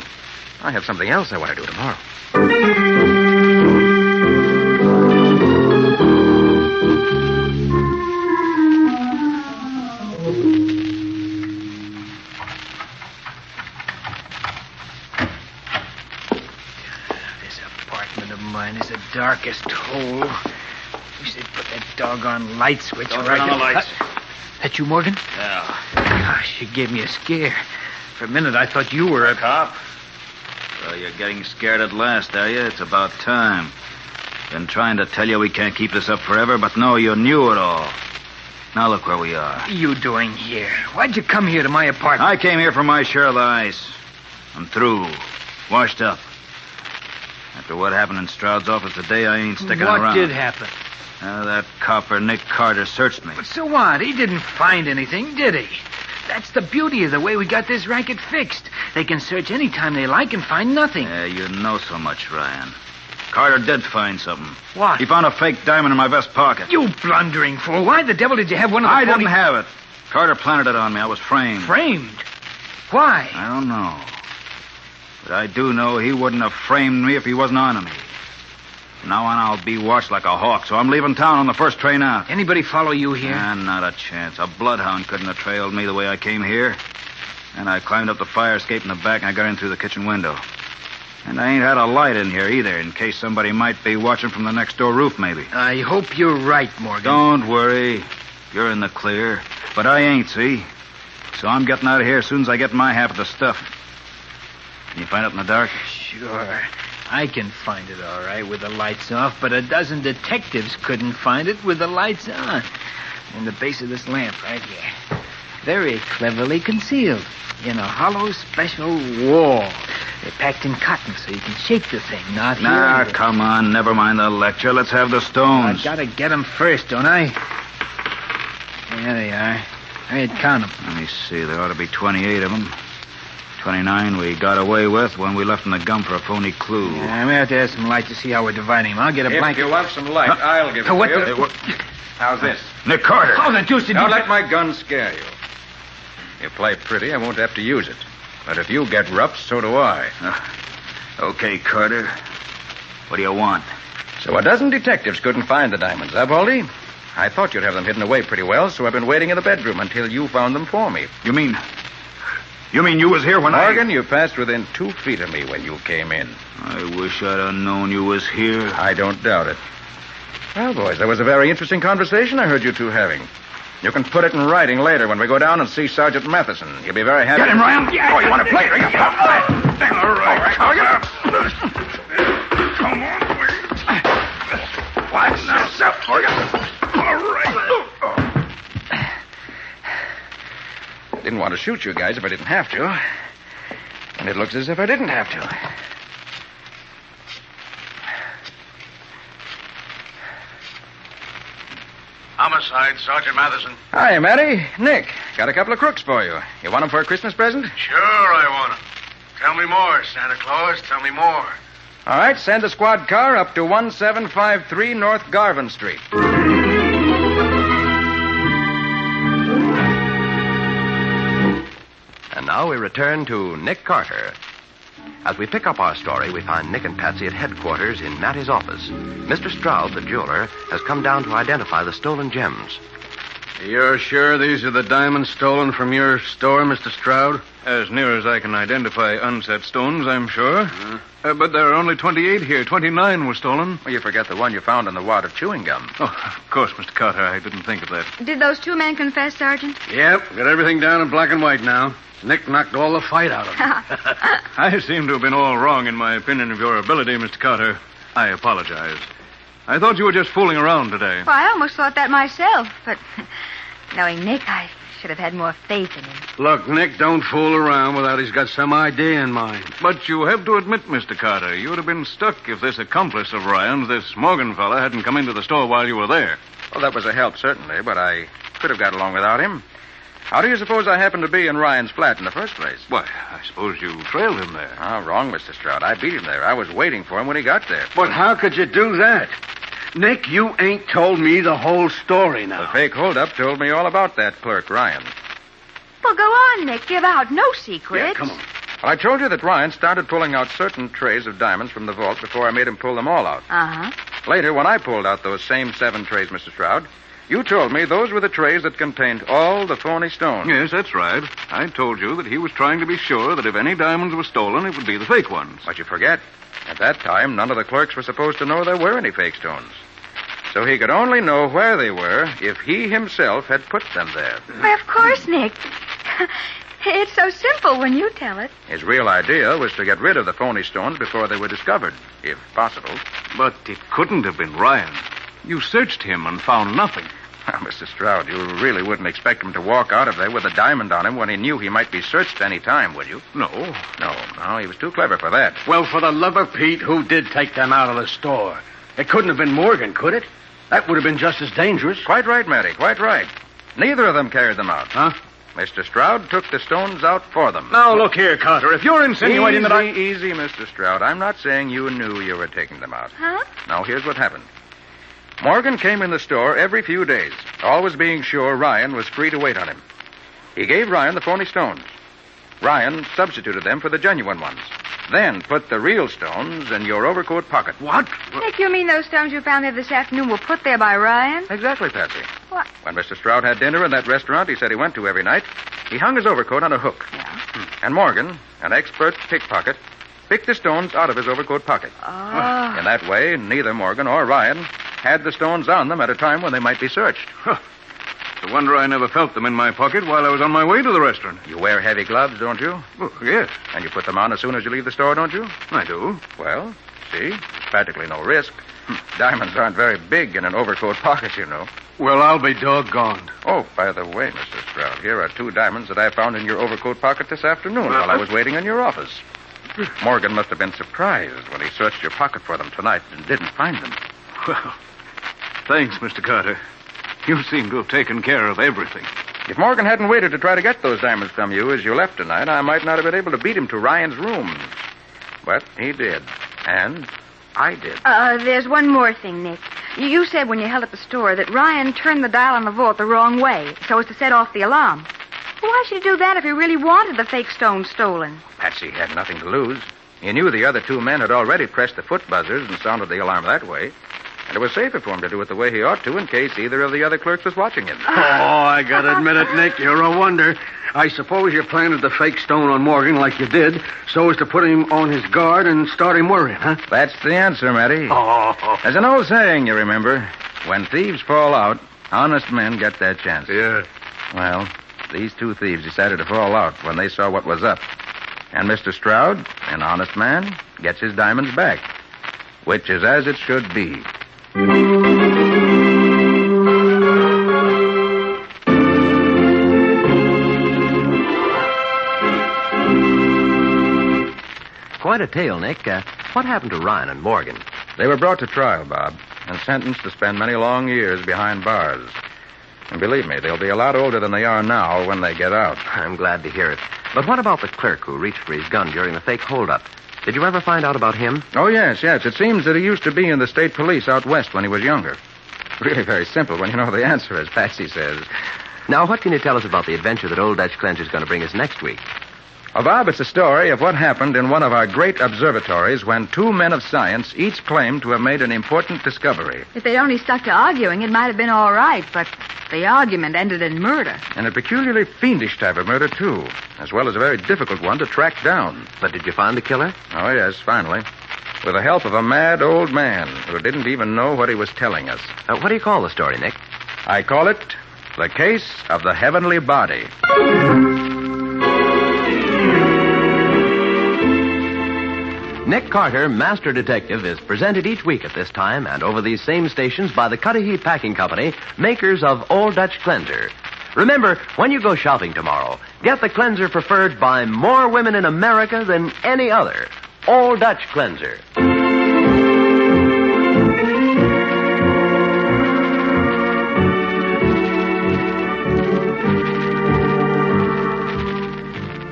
I have something else I want to do tomorrow. Mine is the darkest hole. Wish they'd put that doggone light switch Don't right turn on the lights. That you, Morgan? Yeah. Gosh, you gave me a scare. For a minute, I thought you were a cop. Well, you're getting scared at last, are you? It's about time. Been trying to tell you we can't keep this up forever, but no, you knew it all. Now look where we are. What are you doing here? Why'd you come here to my apartment? I came here for my share of the ice. I'm through. Washed up. After what happened in Stroud's office today, I ain't sticking around. What did happen? That copper, Nick Carter, searched me. But so what? He didn't find anything, did he? That's the beauty of the way we got this racket fixed. They can search any time they like and find nothing. Yeah, you know so much, Ryan. Carter did find something. What? He found a fake diamond in my vest pocket. You blundering fool. Why the devil did you have one of the I didn't have it. Carter planted it on me. I was framed. Framed? Why? I don't know. But I do know he wouldn't have framed me if he wasn't on to me. From now on, I'll be watched like a hawk, so I'm leaving town on the first train out. Anybody follow you here? Not a chance. A bloodhound couldn't have trailed me the way I came here. And I climbed up the fire escape in the back, and I got in through the kitchen window. And I ain't had a light in here either, in case somebody might be watching from the next door roof, maybe. I hope you're right, Morgan. Don't worry. You're in the clear. But I ain't, see? so I'm getting out of here as soon as I get my half of the stuff. Can you find it in the dark? Sure. I can find it all right with the lights off, but a dozen detectives couldn't find it with the lights on. In the base of this lamp right here. Very cleverly concealed in a hollow special wall. They're packed in cotton so you can shake the thing, not hear Nah, it. come on. Never mind the lecture. Let's have the stones. I gotta get them first, don't I? There they are. I'd count them. Let me see. There ought to be 28 of them. 29 we got away with when we left in the gum for a phony clue. Yeah, I'm gonna have to have some light to see how we're dividing them. I'll get a blanket. If you want some light, I'll give it What to you. the- How's this? Nick Carter. How the deuce did Don't you... let my gun scare you. You play pretty, I won't have to use it. But if you get rough, so do I. Okay, Carter. What do you want? So a dozen detectives couldn't find the diamonds, huh, Baldy? I thought you'd have them hidden away pretty well, so I've been waiting in the bedroom until you found them for me. You mean you was here when Morgan, you passed within 2 feet of me when you came in. I wish I'd have known you was here. I don't doubt it. Well, boys, that was a very interesting conversation I heard you two having. You can put it in writing later when we go down and see Sergeant Matheson. He'll be very happy. Get him, Ryan. Yeah. Oh, you want to play? All right. Come on. Watch yourself, Morgan. All right. I didn't want to shoot you guys if I didn't have to. And it looks as if I didn't have to. Homicide, Sergeant Matheson. Hi, Matty. Nick, got a couple of crooks for you. You want them for a Christmas present? Sure, I want 'em. Tell me more, Santa Claus. Tell me more. All right, send the squad car up to 1753 North Garvin Street. And now we return to Nick Carter. As we pick up our story, we find Nick and Patsy at headquarters in Matty's office. Mr. Stroud, the jeweler, has come down to identify the stolen gems. You're sure these are the diamonds stolen from your store, Mr. Stroud? As near as I can identify unset stones, I'm sure. But there are only 28 here. 29 were stolen. Well, you forget the one you found in the wad of chewing gum. Oh, of course, Mr. Carter. I didn't think of that. Did those 2 men confess, Sergeant? Yep, got everything down in black and white now. Nick knocked all the fight out of them. I seem to have been all wrong in my opinion of your ability, Mr. Carter. I apologize. I thought you were just fooling around today. Well, I almost thought that myself, but knowing Nick, I should have had more faith in him. Look, Nick, don't fool around without he's got some idea in mind. But you have to admit, Mr. Carter, you would have been stuck if this accomplice of Ryan's, this Morgan fella, hadn't come into the store while you were there. Well, that was a help, certainly, but I could have got along without him. How do you suppose I happened to be in Ryan's flat in the first place? Why, I suppose you trailed him there. Oh, wrong, Mr. Stroud. I beat him there. I was waiting for him when he got there. But how could you do that? Nick, you ain't told me the whole story now. The fake holdup told me all about that clerk, Ryan. Well, go on, Nick. Give out no secrets. Yeah, come on. Well, I told you that Ryan started pulling out certain trays of diamonds from the vault before I made him pull them all out. Uh-huh. Later, when I pulled out those same 7 trays, Mr. Stroud, you told me those were the trays that contained all the phony stones. Yes, that's right. I told you that he was trying to be sure that if any diamonds were stolen, it would be the fake ones. But you forget, at that time, none of the clerks were supposed to know there were any fake stones. So he could only know where they were if he himself had put them there. Why, of course, Nick. It's so simple when you tell it. His real idea was to get rid of the phony stones before they were discovered, if possible. But it couldn't have been Ryan. You searched him and found nothing. Well, Mr. Stroud, you really wouldn't expect him to walk out of there with a diamond on him when he knew he might be searched any time, would you? No. No, he was too clever for that. Well, for the love of Pete, who did take them out of the store? It couldn't have been Morgan, could it? That would have been just as dangerous. Quite right, Matty, quite right. Neither of them carried them out. Huh? Mr. Stroud took the stones out for them. Now, look here, Carter. If you're insinuating that I... Easy, Mr. Stroud. I'm not saying you knew you were taking them out. Huh? Now, here's what happened. Morgan came in the store every few days, always being sure Ryan was free to wait on him. He gave Ryan the phony stones. Ryan substituted them for the genuine ones. Then put the real stones in your overcoat pocket. What? Nick, you mean those stones you found there this afternoon were put there by Ryan? Exactly, Patsy. What? When Mr. Stroud had dinner in that restaurant he said he went to every night, he hung his overcoat on a hook. Yeah. And Morgan, an expert pickpocket, picked the stones out of his overcoat pocket. Oh. In that way, neither Morgan or Ryan had the stones on them at a time when they might be searched. It's a wonder I never felt them in my pocket while I was on my way to the restaurant. You wear heavy gloves, don't you? Oh, yes. And you put them on as soon as you leave the store, don't you? I do. Well, see, there's practically no risk. Diamonds aren't very big in an overcoat pocket, you know. Well, I'll be doggone. Oh, by the way, Mr. Stroud, here are 2 diamonds that I found in your overcoat pocket this afternoon while I was waiting in your office. Morgan must have been surprised when he searched your pocket for them tonight and didn't find them. Well, thanks, Mr. Carter. You seem to have taken care of everything. If Morgan hadn't waited to try to get those diamonds from you as you left tonight, I might not have been able to beat him to Ryan's room. But he did. And I did. There's one more thing, Nick. You said when you held up the store that Ryan turned the dial on the vault the wrong way so as to set off the alarm. Well, why should he do that if he really wanted the fake stone stolen? Patsy had nothing to lose. He knew the other 2 men had already pressed the foot buzzers and sounded the alarm that way. And it was safer for him to do it the way he ought to in case either of the other clerks was watching him. Oh, I gotta admit it, Nick. You're a wonder. I suppose you planted the fake stone on Morgan like you did so as to put him on his guard and start him worrying, huh? That's the answer, Matty. Oh. There's an old saying, you remember. When thieves fall out, honest men get their chance. Yeah. Well, these 2 thieves decided to fall out when they saw what was up. And Mr. Stroud, an honest man, gets his diamonds back. Which is as it should be. Quite a tale, Nick. What happened to Ryan and Morgan? They were brought to trial, Bob, and sentenced to spend many long years behind bars. And believe me, they'll be a lot older than they are now when they get out. I'm glad to hear it. But what about the clerk who reached for his gun during the fake holdup? Did you ever find out about him? Oh, yes. It seems that he used to be in the state police out west when he was younger. Really very simple when you know the answer, as Patsy says. Now, what can you tell us about the adventure that Old Dutch Clencher's going to bring us next week? Well, Bob, it's a story of what happened in one of our great observatories when 2 men of science each claimed to have made an important discovery. If they'd only stuck to arguing, it might have been all right, but the argument ended in murder. And a peculiarly fiendish type of murder, too, as well as a very difficult one to track down. But did you find the killer? Oh, yes, finally. With the help of a mad old man who didn't even know what he was telling us. What do you call the story, Nick? I call it The Case of the Heavenly Body. Nick Carter, Master Detective, is presented each week at this time and over these same stations by the Cudahy Packing Company, makers of Old Dutch Cleanser. Remember, when you go shopping tomorrow, get the cleanser preferred by more women in America than any other. Old Dutch Cleanser.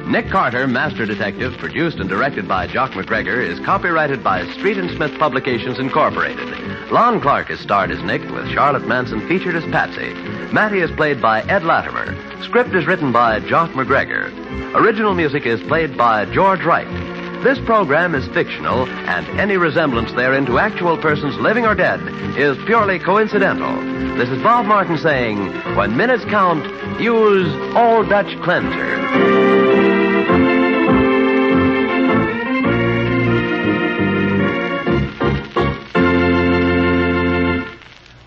Nick Carter, Master Detective, produced and directed by Jock McGregor, is copyrighted by Street & Smith Publications, Incorporated. Lon Clark is starred as Nick, with Charlotte Manson featured as Patsy. Matty is played by Ed Latimer. Script is written by Jock McGregor. Original music is played by George Wright. This program is fictional, and any resemblance therein to actual persons living or dead is purely coincidental. This is Bob Martin saying, when minutes count, use Old Dutch Cleanser.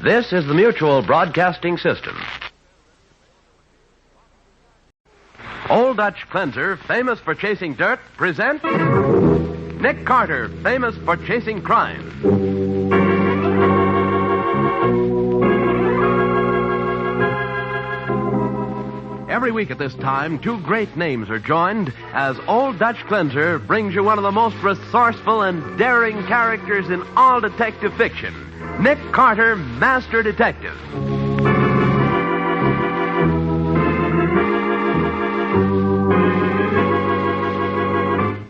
This is the Mutual Broadcasting System. Old Dutch Cleanser, famous for chasing dirt, presents Nick Carter, famous for chasing crime. Every week at this time, 2 great names are joined as Old Dutch Cleanser brings you one of the most resourceful and daring characters in all detective fiction, Nick Carter, Master Detective.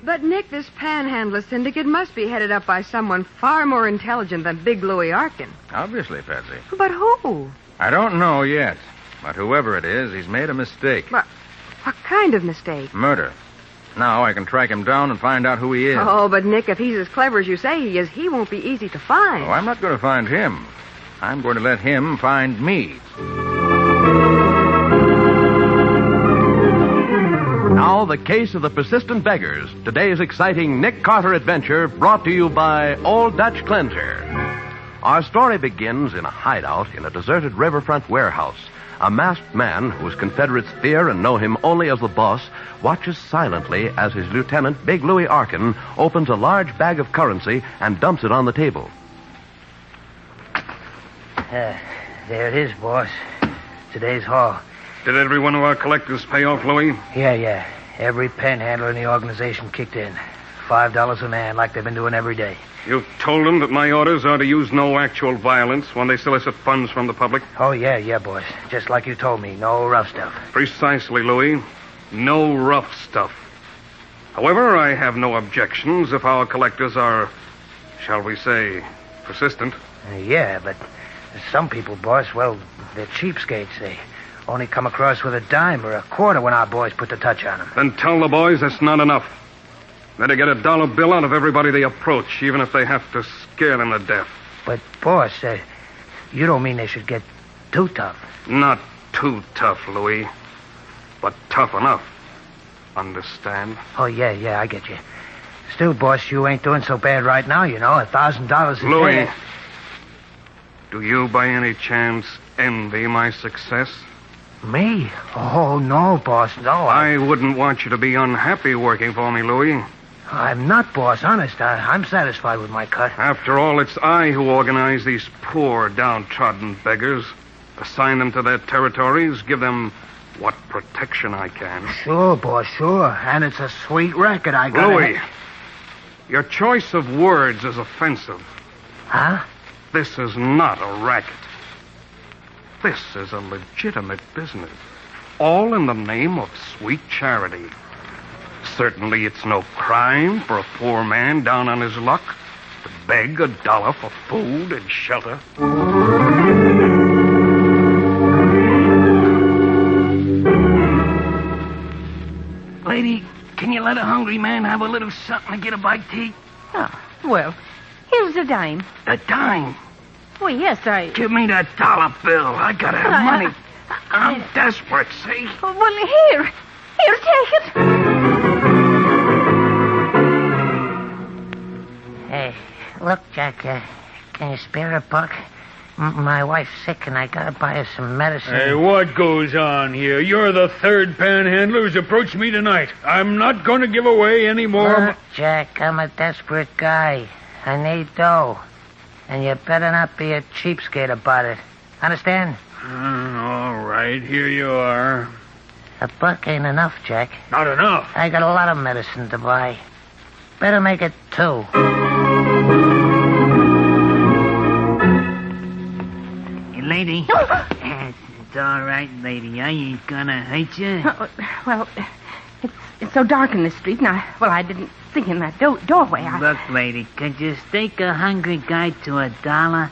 But, Nick, this panhandler syndicate must be headed up by someone far more intelligent than Big Louie Arkin. Obviously, Patsy. But who? I don't know yet. But whoever it is, he's made a mistake. What kind of mistake? Murder. Now I can track him down and find out who he is. Oh, but, Nick, if he's as clever as you say he is, he won't be easy to find. Oh, I'm not going to find him. I'm going to let him find me. Now, the case of the persistent beggars. Today's exciting Nick Carter adventure brought to you by Old Dutch Cleanser. Our story begins in a hideout in a deserted riverfront warehouse. A masked man, whose Confederates fear and know him only as the boss, watches silently as his lieutenant, Big Louie Arkin, opens a large bag of currency and dumps it on the table. There it is, boss. Today's haul. Did every one of our collectors pay off, Louie? Yeah. Every panhandler in the organization kicked in. $5 a man, like they've been doing every day. You've told them that my orders are to use no actual violence when they solicit funds from the public? Oh, yeah, boss. Just like you told me. No rough stuff. Precisely, Louie. No rough stuff. However, I have no objections if our collectors are, shall we say, persistent. Yeah, but some people, boss, well, they're cheapskates. They only come across with a dime or a quarter when our boys put the touch on them. Then tell the boys that's not enough. They're to get a dollar bill out of everybody they approach, even if they have to scare them to death. But, boss, you don't mean they should get too tough. Not too tough, Louie. But tough enough. Understand? Oh, yeah, I get you. Still, boss, you ain't doing so bad right now, you know. $1,000 a Louie, day. do you by any chance envy my success? Me? Oh, no, boss, no. I wouldn't want you to be unhappy working for me, Louie. I'm not, boss, honest. I'm satisfied with my cut. After all, it's I who organize these poor, downtrodden beggars. Assign them to their territories, give them what protection I can. Sure, boss, sure. And it's a sweet record I got. Louie, your choice of words is offensive. Huh? This is not a racket. This is a legitimate business. All in the name of sweet charity. Certainly it's no crime for a poor man down on his luck to beg $1 for food and shelter. Lady, can you let a hungry man have a little something to get a bite to eat? Oh, well, here's a dime. A dime? Well, yes, Give me that dollar bill. I gotta have money. I'm desperate, see? Well, here, take it. Hey, look, Jack, can you spare a buck? My wife's sick, and I gotta buy her some medicine. Hey, what goes on here? You're the third panhandler who's approached me tonight. I'm not going to give away any more. Look, Jack, I'm a desperate guy. I need dough. And you better not be a cheapskate about it. Understand? All right, here you are. A buck ain't enough, Jack. Not enough? I got a lot of medicine to buy. Better make it 2. Hey, lady. It's all right, lady. I ain't gonna hurt you. Well, it's so dark in this street, and I didn't see in that doorway. Look, lady, could you stake a hungry guy to $1?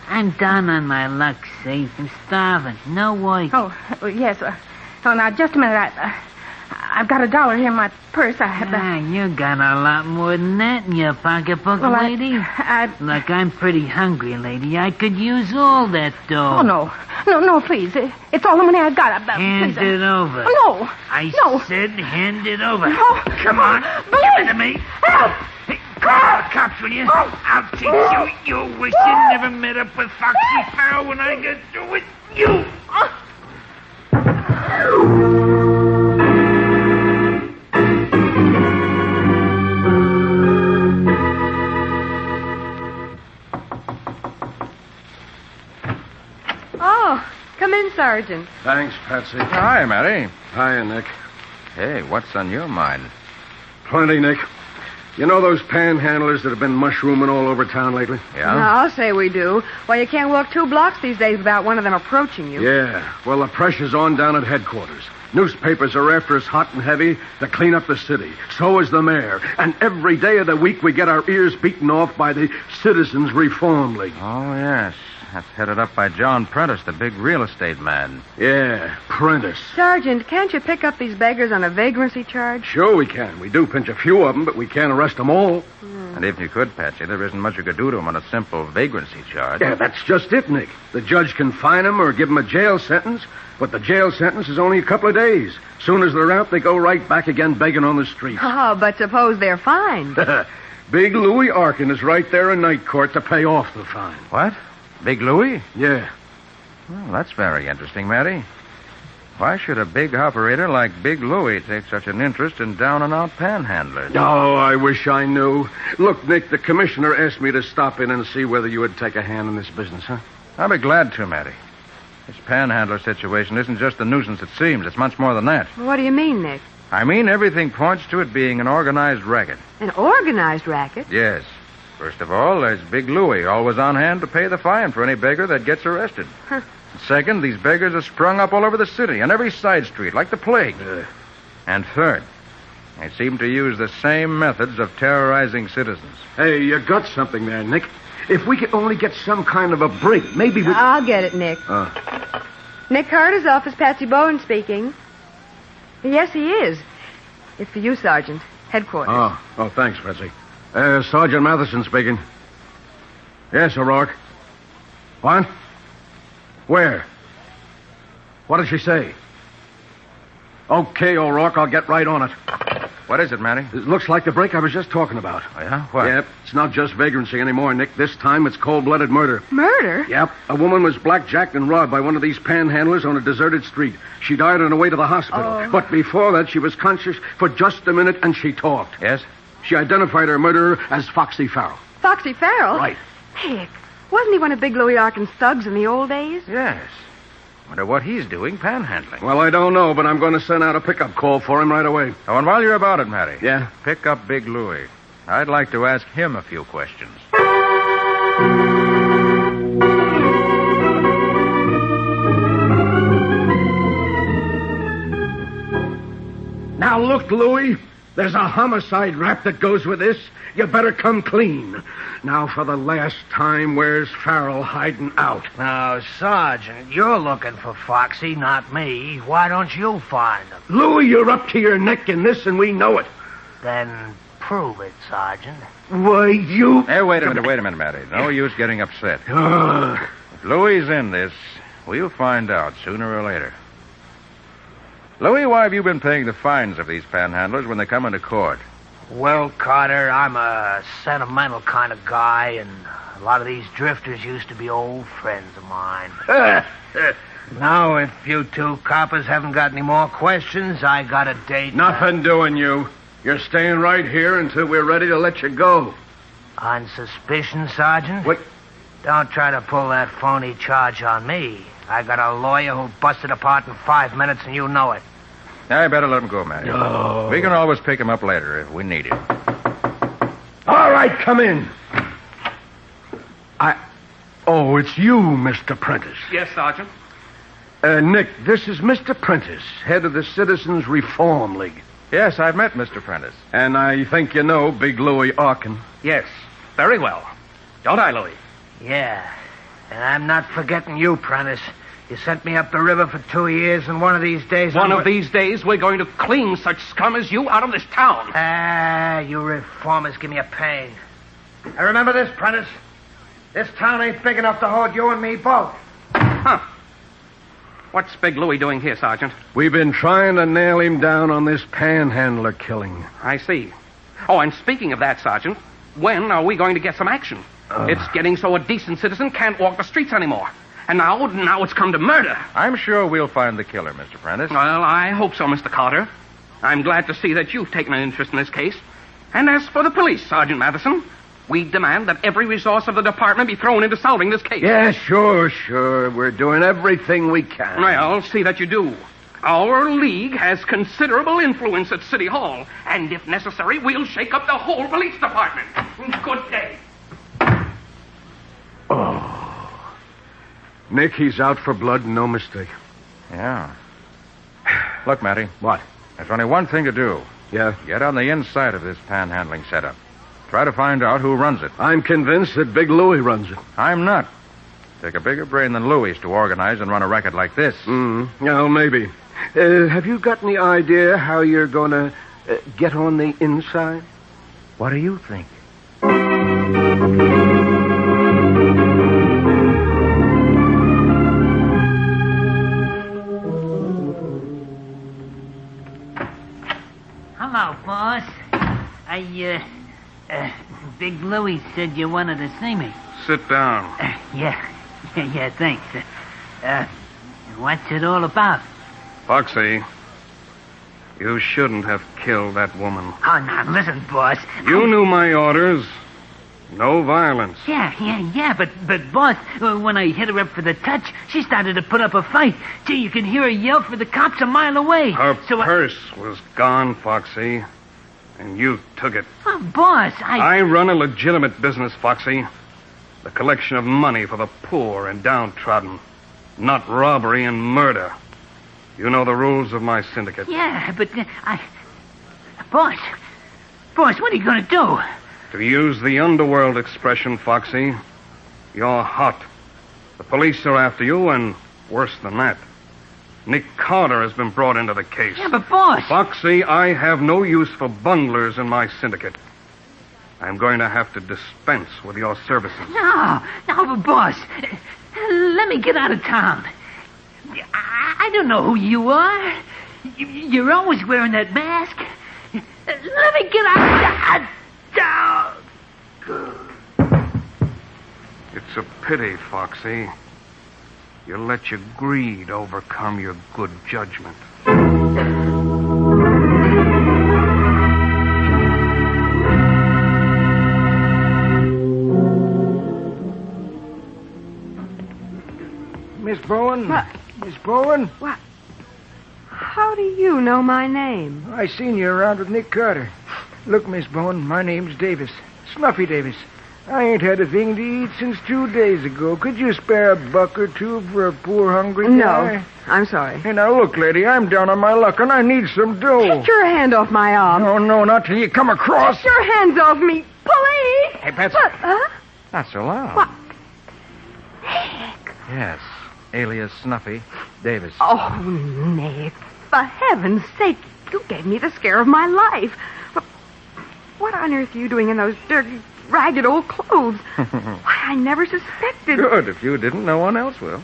I'm down on my luck, see? I'm starving. No work. Oh, yes. Now, just a minute. I've got $1 here in my purse. You got a lot more than that in your pocketbook, well, lady. Look, I'm pretty hungry, lady. I could use all that dough. Oh, no, please. It's all the money I've got. Hand please, it over. No. I said hand it over. No. Come on. Give it to me. Help. Hey, call the cops, will you? I'll teach you. You wish you never met up with Foxy Farrell when I get through with you. Oh, come in, Sergeant. Thanks, Patsy. Hi, Mary. Hiya, Nick. Hey, what's on your mind? Plenty, Nick. You know those panhandlers that have been mushrooming all over town lately? Yeah? I'll say we do. Well, you can't walk 2 blocks these days without one of them approaching you. Yeah. Well, the pressure's on down at headquarters. Newspapers are after us hot and heavy to clean up the city. So is the mayor. And every day of the week we get our ears beaten off by the Citizens Reform League. Oh, yes. That's headed up by John Prentice, the big real estate man. Yeah, Prentice. Sergeant, can't you pick up these beggars on a vagrancy charge? Sure we can. We do pinch a few of them, but we can't arrest them all. And if you could, Patsy, there isn't much you could do to them on a simple vagrancy charge. Yeah, that's just it, Nick. The judge can fine them or give them a jail sentence, but the jail sentence is only a couple of days. Soon as they're out, they go right back again begging on the streets. Oh, but suppose they're fined. Big Louis Arkin is right there in night court to pay off the fine. What? Big Louis? Yeah. Well, that's very interesting, Matty. Why should a big operator like Big Louis take such an interest in down-and-out panhandlers? Oh, I wish I knew. Look, Nick, the commissioner asked me to stop in and see whether you would take a hand in this business, huh? I'll be glad to, Matty. This panhandler situation isn't just the nuisance it seems. It's much more than that. What do you mean, Nick? I mean, everything points to it being an organized racket. An organized racket? Yes. First of all, there's Big Louis, always on hand to pay the fine for any beggar that gets arrested. Huh. Second, these beggars are sprung up all over the city, on every side street, like the plague. And third, they seem to use the same methods of terrorizing citizens. Hey, you got something there, Nick. If we could only get some kind of a break, maybe we... I'll get it, Nick. Nick Carter's office, Patsy Bowen speaking. Yes, he is. It's for you, Sergeant. Headquarters. Oh, thanks, Patsy. Sergeant Matheson speaking. Yes, O'Rourke. What? Where? What did she say? Okay, O'Rourke, I'll get right on it. What is it, Matty? It looks like the break I was just talking about. Oh, yeah? What? Yep, it's not just vagrancy anymore, Nick. This time it's cold-blooded murder. Murder? Yep. A woman was blackjacked and robbed by one of these panhandlers on a deserted street. She died on her way to the hospital. Oh. But before that, she was conscious for just a minute, and she talked. Yes? She identified her murderer as Foxy Farrell. Foxy Farrell? Right. Nick, wasn't he one of Big Louis Arkin's thugs in the old days? Yes. Wonder what he's doing panhandling. Well, I don't know, but I'm going to send out a pickup call for him right away. Oh, and while you're about it, Matty. Yeah? Pick up Big Louis. I'd like to ask him a few questions. Now, look, Louis. There's a homicide rap that goes with this. You better come clean. Now, for the last time, where's Farrell hiding out? Now, Sergeant, you're looking for Foxy, not me. Why don't you find him? Louis, you're up to your neck in this, and we know it. Then prove it, Sergeant. Why, you... Hey, wait a minute, Matty. No use getting upset. If Louis is in this, we'll find out sooner or later. Louis, why have you been paying the fines of these panhandlers when they come into court? Well, Carter, I'm a sentimental kind of guy, and a lot of these drifters used to be old friends of mine. Now, if you two coppers haven't got any more questions, I got a date. Nothing doing, you. You're staying right here until we're ready to let you go. On suspicion, Sergeant? What? Don't try to pull that phony charge on me. I got a lawyer who busted apart in 5 minutes, and you know it. I better let him go, Matty. No. We can always pick him up later if we need him. All right, come in. Oh, it's you, Mr. Prentice. Yes, Sergeant. Nick, this is Mr. Prentice, head of the Citizens Reform League. Yes, I've met Mr. Prentice. And I think you know Big Louis Arkin. Yes, very well. Don't I, Louis? Yeah, and I'm not forgetting you, Prentice. You sent me up the river for 2 years, and one of these days... One of these days, we're going to clean such scum as you out of this town. You reformers give me a pain. I remember this, Prentice. This town ain't big enough to hold you and me both. Huh. What's Big Louis doing here, Sergeant? We've been trying to nail him down on this panhandler killing. I see. Oh, and speaking of that, Sergeant, when are we going to get some action? It's getting so a decent citizen can't walk the streets anymore. And now it's come to murder. I'm sure we'll find the killer, Mr. Prentice. Well, I hope so, Mr. Carter. I'm glad to see that you've taken an interest in this case. And as for the police, Sergeant Matheson, we demand that every resource of the department be thrown into solving this case. Yeah, sure. We're doing everything we can. Well, see that you do. Our league has considerable influence at City Hall, and if necessary, we'll shake up the whole police department. Good day. Nick, he's out for blood, no mistake. Yeah. Look, Matty. What? There's only one thing to do. Yeah? Get on the inside of this panhandling setup. Try to find out who runs it. I'm convinced that Big Louis runs it. I'm not. Take a bigger brain than Louis to organize and run a racket like this. Well, maybe. Have you got any idea how you're going to get on the inside? What do you think? Hello, boss. Big Louie said you wanted to see me. Sit down. Yeah, thanks. What's it all about? Foxy, you shouldn't have killed that woman. Oh, now, listen, boss. You knew my orders. No violence. Yeah, but boss, when I hit her up for the touch, she started to put up a fight. Gee, you can hear her yell for the cops a mile away. Her purse was gone, Foxy, and you took it. Oh, boss, I run a legitimate business, Foxy. The collection of money for the poor and downtrodden, not robbery and murder. You know the rules of my syndicate. Yeah, but Boss, what are you going to do? To use the underworld expression, Foxy, you're hot. The police are after you, and worse than that, Nick Carter has been brought into the case. Yeah, but boss... Foxy, I have no use for bunglers in my syndicate. I'm going to have to dispense with your services. No, but boss, let me get out of town. I don't know who you are. You're always wearing that mask. Let me get out. It's a pity, Foxy. You let your greed overcome your good judgment. Miss Bowen? What? Miss Bowen? What? How do you know my name? I seen you around with Nick Carter. Look, Miss Bowen, my name's Davis. Snuffy Davis. I ain't had a thing to eat since 2 days ago. Could you spare $1 or $2 for a poor, hungry guy? No, I'm sorry. Hey, now, look, lady, I'm down on my luck, and I need some dough. Get your hand off my arm. No, not till you come across. Get your hands off me. Police! Hey, Patsy. What? Huh? Not so loud. What? Yes, alias Snuffy Davis. Oh, Nick, for heaven's sake, you gave me the scare of my life. What on earth are you doing in those dirty, ragged old clothes? Why, I never suspected. Good. If you didn't, no one else will.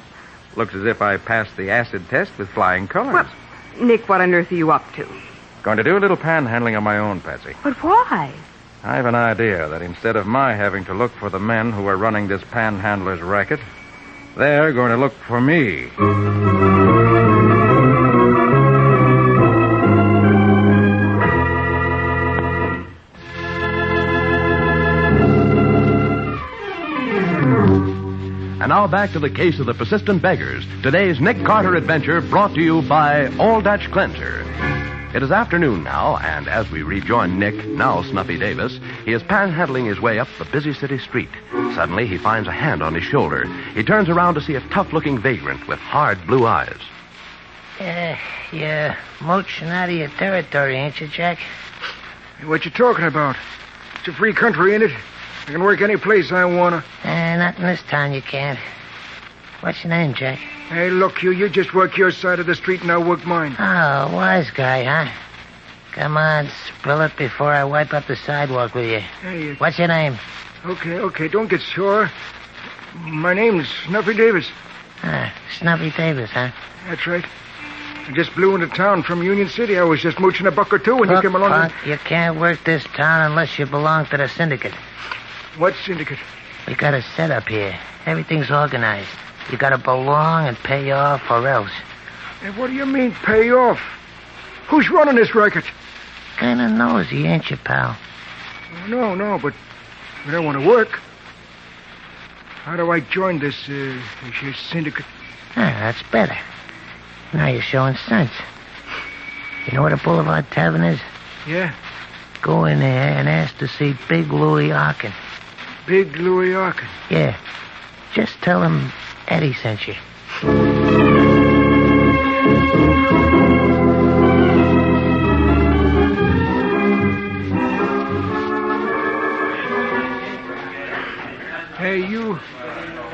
Looks as if I passed the acid test with flying colors. Well, Nick, what on earth are you up to? Going to do a little panhandling on my own, Patsy. But why? I have an idea that instead of my having to look for the men who are running this panhandler's racket, they're going to look for me. And now back to the case of the persistent beggars. Today's Nick Carter adventure brought to you by Old Dutch Cleanser. It is afternoon now, and as we rejoin Nick, now Snuffy Davis, he is panhandling his way up the busy city street. Suddenly, he finds a hand on his shoulder. He turns around to see a tough-looking vagrant with hard blue eyes. You're mooching out of your territory, ain't you, Jack? What you talking about? It's a free country, ain't it? I can work any place I wanna. Not in this town you can't. What's your name, Jack? Hey, look, you just work your side of the street and I'll work mine. Oh, wise guy, huh? Come on, spill it before I wipe up the sidewalk with you. Hey, What's your name? Okay, don't get sore. My name's Snuffy Davis. Snuffy Davis, huh? That's right. I just blew into town from Union City. I was just mooching $1 or $2 when you came along. Punk, you can't work this town unless you belong to the syndicate. What syndicate? We got a setup here. Everything's organized. You gotta belong and pay off or else. Hey, what do you mean, pay off? Who's running this racket? Kinda nosy, ain't you, pal? No, but I don't want to work. How do I join this syndicate? That's better. Now you're showing sense. You know what a Boulevard Tavern is? Yeah. Go in there and ask to see Big Louie Arkin. Big Louie Arkin? Yeah. Just tell him Eddie sent you. Hey,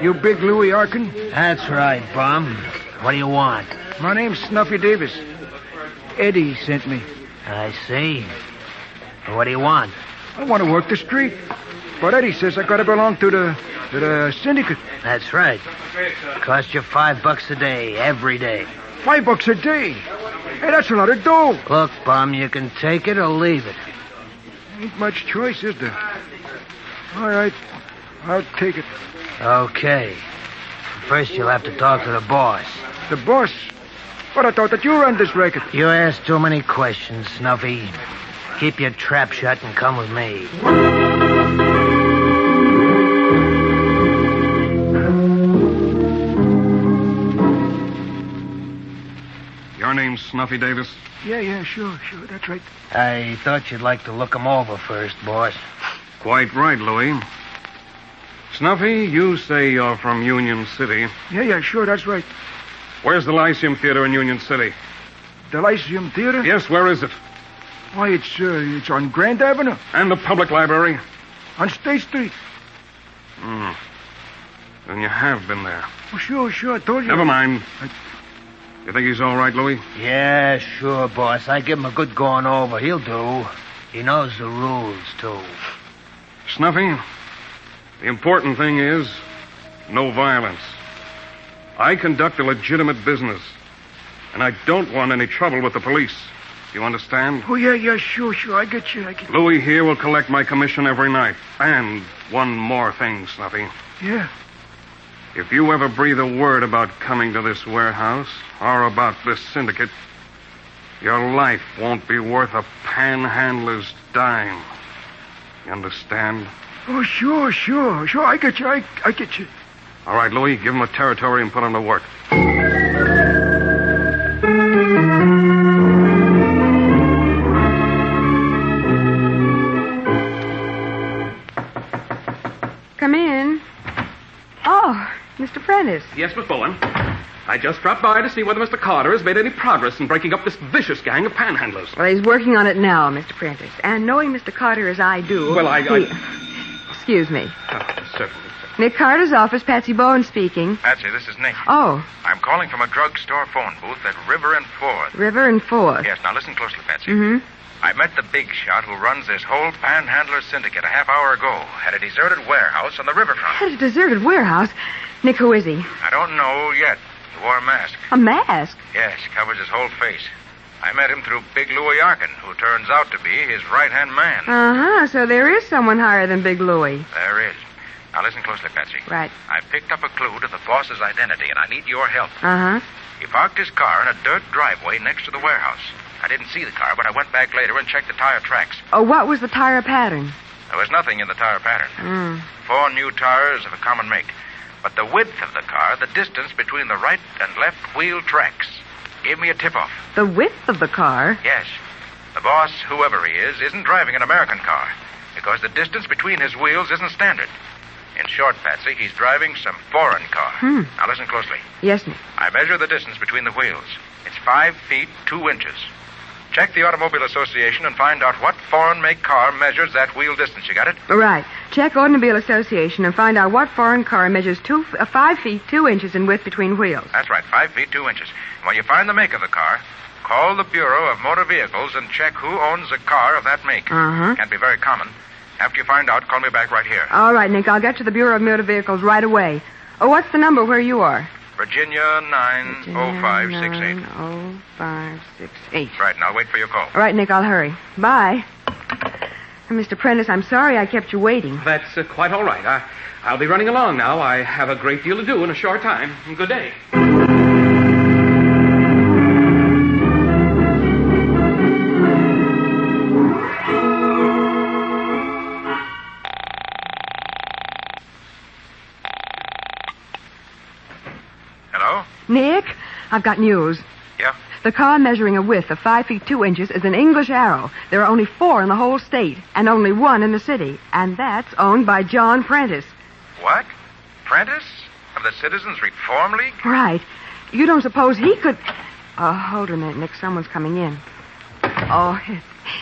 you Big Louie Arkin? That's right, Bum. What do you want? My name's Snuffy Davis. Eddie sent me. I see. What do you want? I want to work the street. But Eddie says I gotta belong to the syndicate. That's right. Cost you $5 a day, every day. $5 a day? Hey, that's a lot of dough. Look, Bum, you can take it or leave it. Ain't much choice, is there? All right. I'll take it. Okay. First, you'll have to talk to the boss. The boss? But I thought that you ran this racket. You ask too many questions, Snuffy. Keep your trap shut and come with me. Your name's Snuffy Davis? Yeah, sure. That's right. I thought you'd like to look 'em over first, boss. Quite right, Louis. Snuffy, you say you're from Union City. Yeah, sure, that's right. Where's the Lyceum Theater in Union City? The Lyceum Theater? Yes, where is it? Why, it's on Grant Avenue. And the public library? On State Street. Then you have been there. Oh, sure, I told you. Never mind. You think he's all right, Louis? Yeah, sure, boss. I give him a good going over. He'll do. He knows the rules, too. Snuffy, the important thing is no violence. I conduct a legitimate business, and I don't want any trouble with the police. You understand? Oh, yeah, sure. I get you. Louis here will collect my commission every night. And one more thing, Snuffy. Yeah? If you ever breathe a word about coming to this warehouse or about this syndicate, your life won't be worth a panhandler's dime. You understand? Oh, sure. I get you. I get you. All right, Louis, give him a territory and put him to work. Come in. Oh, Mr. Prentice. Yes, Miss Bowen. I just dropped by to see whether Mr. Carter has made any progress in breaking up this vicious gang of panhandlers. Well, he's working on it now, Mr. Prentice. And knowing Mr. Carter as I do... Well, Excuse me. Certainly. Nick Carter's office, Patsy Bowen speaking. Patsy, this is Nick. Oh. I'm calling from a drugstore phone booth at River and 4th. River and 4th. Yes, now listen closely, Patsy. Mm-hmm. I met the big shot who runs this whole panhandler syndicate a half hour ago at a deserted warehouse on the riverfront. At a deserted warehouse? Nick, who is he? I don't know yet. He wore a mask. A mask? Yes, covers his whole face. I met him through Big Louis Arkin, who turns out to be his right-hand man. Uh-huh, so there is someone higher than Big Louis. There is. Now listen closely, Patsy. Right. I picked up a clue to the boss's identity, and I need your help. Uh-huh. He parked his car in a dirt driveway next to the warehouse. I didn't see the car, but I went back later and checked the tire tracks. Oh, what was the tire pattern? There was nothing in the tire pattern. 4 new tires of a common make. But the width of the car, the distance between the right and left wheel tracks, gave me a tip-off. The width of the car? Yes. The boss, whoever he is, isn't driving an American car because the distance between his wheels isn't standard. In short, Patsy, he's driving some foreign car. Now listen closely. Yes, Nick. I measure the distance between the wheels. It's 5 feet 2 inches. Check the Automobile Association and find out what foreign make car measures that wheel distance. You got it? Right. Check Automobile Association and find out what foreign car measures 5 feet 2 inches in width between wheels. That's right, 5 feet 2 inches. When you find the make of the car, call the Bureau of Motor Vehicles and check who owns a car of that make. Uh-huh. Can't be very common. After you find out, call me back right here. All right, Nick. I'll get to the Bureau of Motor Vehicles right away. Oh, what's the number where you are? Virginia 90568. 90568. Right, and I'll wait for your call. All right, Nick, I'll hurry. Bye. Mr. Prentice, I'm sorry I kept you waiting. That's quite all right. I'll be running along now. I have a great deal to do in a short time. Good day. Nick, I've got news. Yeah? The car measuring a width of 5 feet 2 inches is an English Arrow. There are only 4 in the whole state, and only 1 in the city. And that's owned by John Prentice. What? Prentice? Of the Citizens Reform League? Right. You don't suppose he could... Oh, hold a minute, Nick. Someone's coming in. Oh,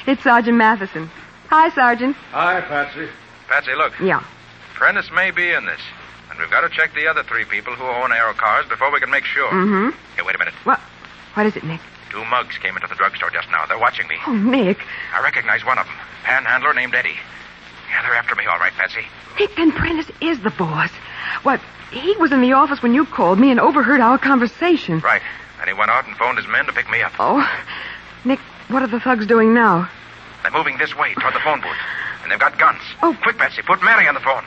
it's Sergeant Matheson. Hi, Sergeant. Hi, Patsy. Patsy, look. Yeah. Prentice may be in this. And we've got to check the other 3 people who own Arrow cars before we can make sure. Mm-hmm. Hey, wait a minute. What is it, Nick? 2 mugs came into the drugstore just now. They're watching me. Oh, Nick. I recognize one of them. Panhandler named Eddie. Yeah, they're after me, all right, Patsy. Nick, then Prentice is the boss. What? He was in the office when you called me and overheard our conversation. Right. And he went out and phoned his men to pick me up. Oh. Nick, what are the thugs doing now? They're moving this way, toward the phone booth. And they've got guns. Oh. Quick, Betsy, put Mary on the phone.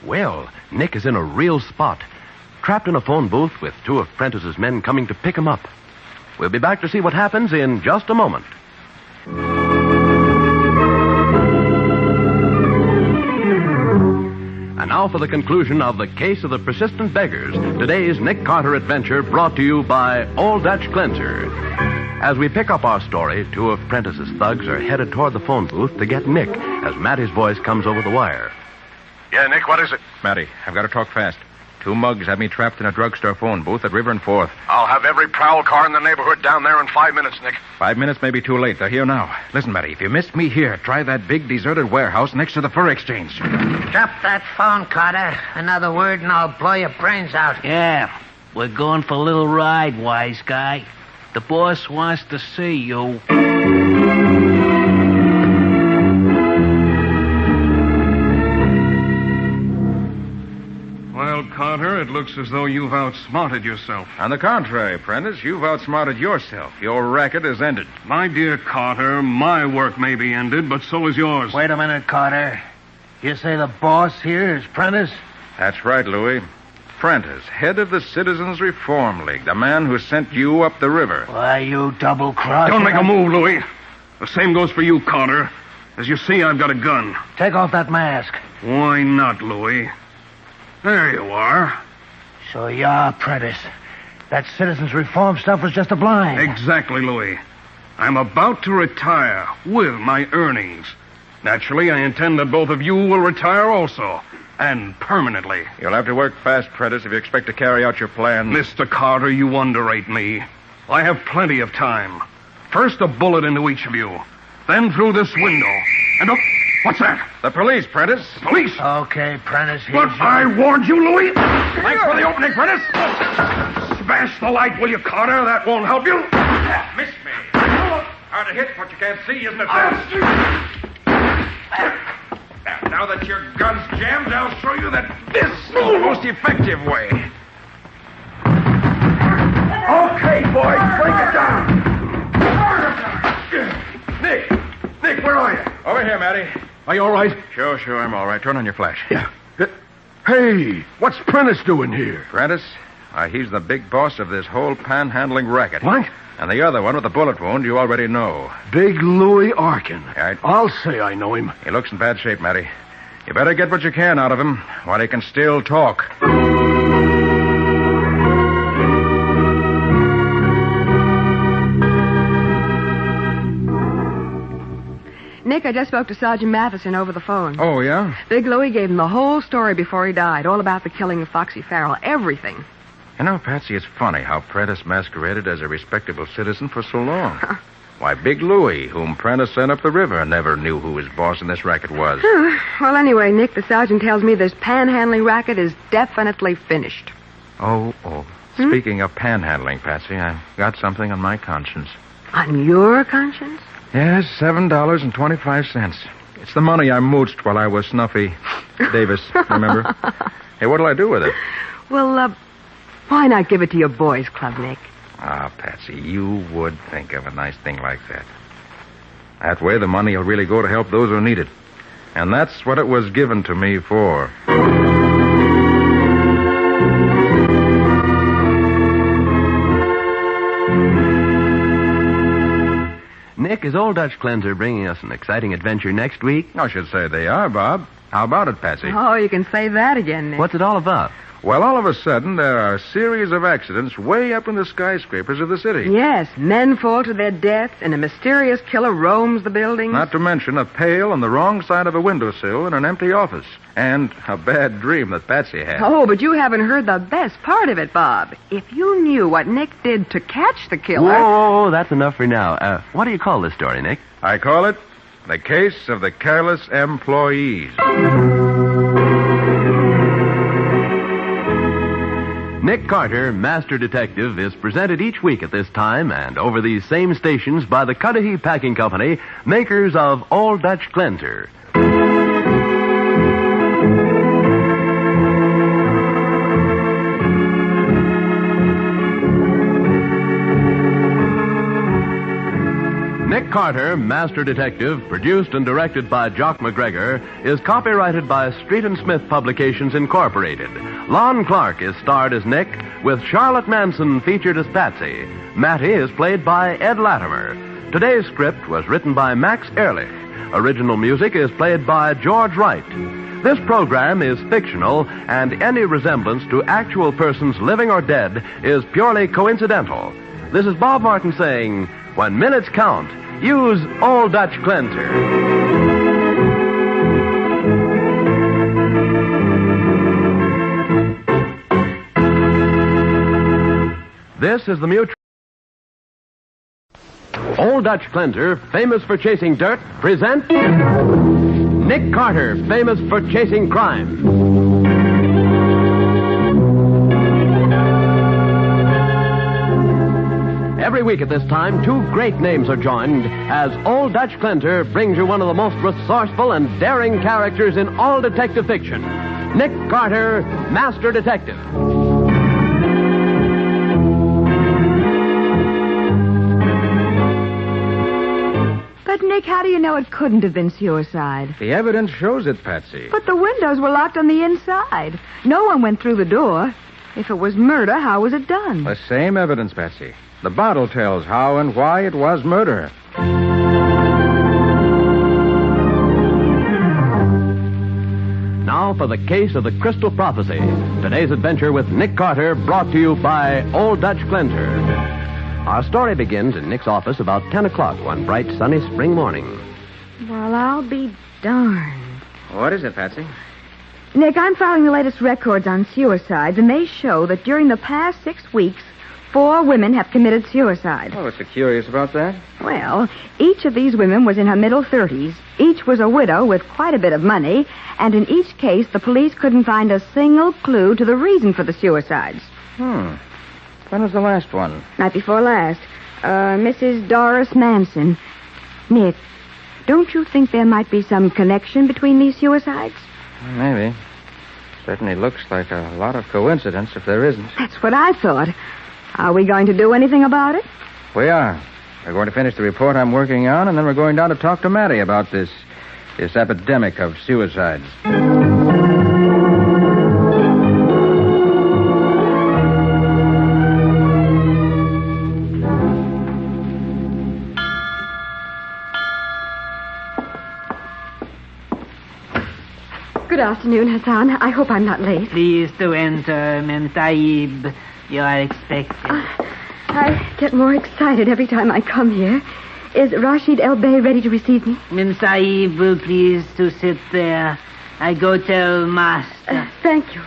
Well, Nick is in a real spot. Trapped in a phone booth with two of Prentice's men coming to pick him up. We'll be back to see what happens in just a moment. And now for the conclusion of the case of the persistent beggars. Today's Nick Carter adventure brought to you by Old Dutch Cleanser. As we pick up our story, two of Prentice's thugs are headed toward the phone booth to get Nick as Matty's voice comes over the wire. Yeah, Nick, what is it? Matty, I've got to talk fast. Two mugs have me trapped in a drugstore phone booth at River and 4th. I'll have every prowl car in the neighborhood down there in 5 minutes, Nick. 5 minutes may be too late. They're here now. Listen, Matty, if you missed me here, try that big deserted warehouse next to the fur exchange. Drop that phone, Carter. Another word and I'll blow your brains out. Yeah, we're going for a little ride, wise guy. The boss wants to see you. Well, Carter, it looks as though you've outsmarted yourself. On the contrary, Prentice, you've outsmarted yourself. Your racket is ended. My dear Carter, my work may be ended, but so is yours. Wait a minute, Carter. You say the boss here is Prentice? That's right, Louis. Prentice, head of the Citizens Reform League, the man who sent you up the river. Why, you double-crossed... Don't make a move, Louis. The same goes for you, Carter. As you see, I've got a gun. Take off that mask. Why not, Louis? There you are. So you're Prentice. That Citizens Reform stuff was just a blind. Exactly, Louis. I'm about to retire with my earnings. Naturally, I intend that both of you will retire also. And permanently. You'll have to work fast, Prentice, if you expect to carry out your plan. Mr. Carter, you underrate me. I have plenty of time. First a bullet into each of you. Then through this window. And up... What's that? The police, Prentice. Police? Okay, Prentice, But I warned you, Louis. Thanks for the opening, Prentice. Smash the light, will you, Carter? That won't help you. Miss me. Hard to hit what you can't see, isn't it, Now that your gun's jammed, I'll show you that this is the most effective way. Okay, boys, break it down. Nick, where are you? Over here, Matty. Are you all right? Sure, I'm all right. Turn on your flash. Yeah. Hey, what's Prentice doing here? Prentice? He's the big boss of this whole panhandling racket. What? And the other one with the bullet wound you already know. Big Louis Arkin. Right. I'll say I know him. He looks in bad shape, Matty. You better get what you can out of him while he can still talk. Nick, I just spoke to Sergeant Matheson over the phone. Oh, yeah? Big Louie gave him the whole story before he died, all about the killing of Foxy Farrell, everything. You know, Patsy, it's funny how Prentice masqueraded as a respectable citizen for so long. Why, Big Louie, whom Prentice sent up the river, never knew who his boss in this racket was. Well, anyway, Nick, the sergeant tells me this panhandling racket is definitely finished. Oh. Speaking of panhandling, Patsy, I've got something on my conscience. On your conscience? Yes, $7.25. It's the money I mooched while I was Snuffy Davis, remember? Hey, what'll I do with it? Well, why not give it to your boys' club, Nick? Ah, Patsy, you would think of a nice thing like that. That way, the money will really go to help those who need it. And that's what it was given to me for. Nick, is Old Dutch Cleanser bringing us an exciting adventure next week? I should say they are, Bob. How about it, Patsy? Oh, you can say that again, Nick. What's it all about? Well, all of a sudden, there are a series of accidents way up in the skyscrapers of the city. Yes, men fall to their deaths, and a mysterious killer roams the buildings. Not to mention a pail on the wrong side of a windowsill in an empty office. And a bad dream that Patsy had. Oh, but you haven't heard the best part of it, Bob. If you knew what Nick did to catch the killer... Whoa, that's enough for now. What do you call this story, Nick? I call it The Case of the Careless Employees. Nick Carter, Master Detective, is presented each week at this time and over these same stations by the Cudahy Packing Company, makers of Old Dutch Cleanser. Carter, Master Detective, produced and directed by Jock McGregor, is copyrighted by Street and Smith Publications, Incorporated. Lon Clark is starred as Nick, with Charlotte Manson featured as Patsy. Mattie is played by Ed Latimer. Today's script was written by Max Ehrlich. Original music is played by George Wright. This program is fictional, and any resemblance to actual persons living or dead is purely coincidental. This is Bob Martin saying, when minutes count, use Old Dutch Cleanser. This is the Mutual. Old Dutch Cleanser, famous for chasing dirt, presents Nick Carter, famous for chasing crime. Every week at this time, two great names are joined as Old Dutch Cleanser brings you one of the most resourceful and daring characters in all detective fiction, Nick Carter, Master Detective. But, Nick, how do you know it couldn't have been suicide? The evidence shows it, Patsy. But the windows were locked on the inside. No one went through the door. If it was murder, how was it done? The same evidence, Patsy. The bottle tells how and why it was murder. Now for the case of the Crystal Prophecy. Today's adventure with Nick Carter, brought to you by Old Dutch Cleanser. Our story begins in Nick's office about 10 o'clock one bright, sunny spring morning. Well, I'll be darned. What is it, Patsy? Nick, I'm filing the latest records on suicides, and they show that during the past 6 weeks, 4 women have committed suicide. Oh, what's so curious about that? Well, each of these women was in her middle 30s. Each was a widow with quite a bit of money, and in each case, the police couldn't find a single clue to the reason for the suicides. When was the last one? Night before last. Mrs. Doris Manson. Nick, don't you think there might be some connection between these suicides? Maybe. Certainly looks like a lot of coincidence if there isn't. That's what I thought. Are we going to do anything about it? We are. We're going to finish the report I'm working on, and then we're going down to talk to Mattie about this epidemic of suicides. Good afternoon, Hassan. I hope I'm not late. Please to enter, Mentaib. You are expected. I get more excited every time I come here. Is Rashid El Bey ready to receive me? Mentaib will please to sit there. I go tell Master. Thank you.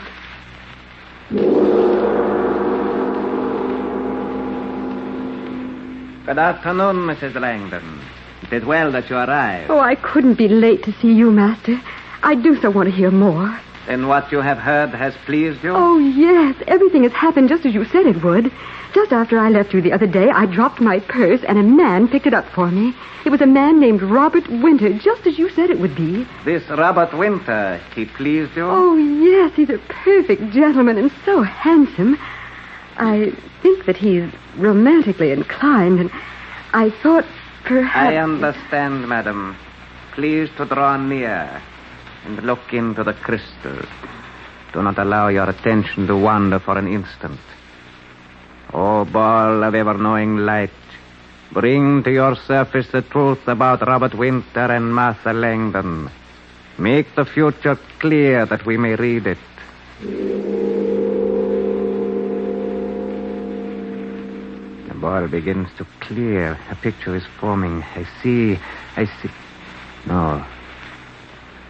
Good afternoon, Mrs. Langdon. It is well that you arrived. Oh, I couldn't be late to see you, Master. I do so want to hear more. Then what you have heard has pleased you? Oh, yes. Everything has happened just as you said it would. Just after I left you the other day, I dropped my purse and a man picked it up for me. It was a man named Robert Winter, just as you said it would be. This Robert Winter, he pleased you? Oh, yes. He's a perfect gentleman and so handsome. I think that he's romantically inclined, and I thought perhaps... I understand, madam. Please to draw near and look into the crystal. Do not allow your attention to wander for an instant. O ball of ever-knowing light, bring to your surface the truth about Robert Winter and Martha Langdon. Make the future clear that we may read it. The ball begins to clear. A picture is forming. I see.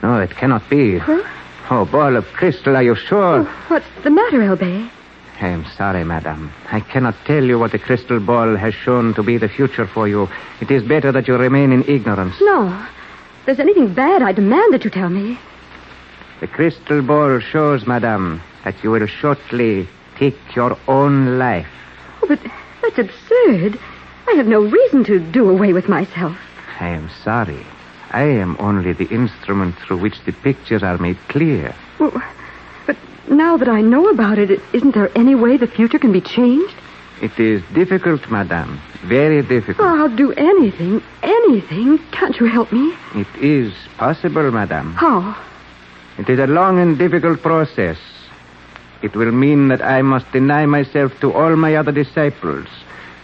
No, it cannot be. Huh? Oh, ball of crystal, are you sure? Oh, what's the matter, El Bey? I am sorry, madam. I cannot tell you what the crystal ball has shown to be the future for you. It is better that you remain in ignorance. No. If there's anything bad, I demand that you tell me. The crystal ball shows, madam, that you will shortly take your own life. Oh, but that's absurd. I have no reason to do away with myself. I am sorry. I am only the instrument through which the pictures are made clear. Well, but now that I know about it, isn't there any way the future can be changed? It is difficult, madame. Very difficult. Oh, I'll do anything. Anything. Can't you help me? It is possible, madame. How? It is a long and difficult process. It will mean that I must deny myself to all my other disciples.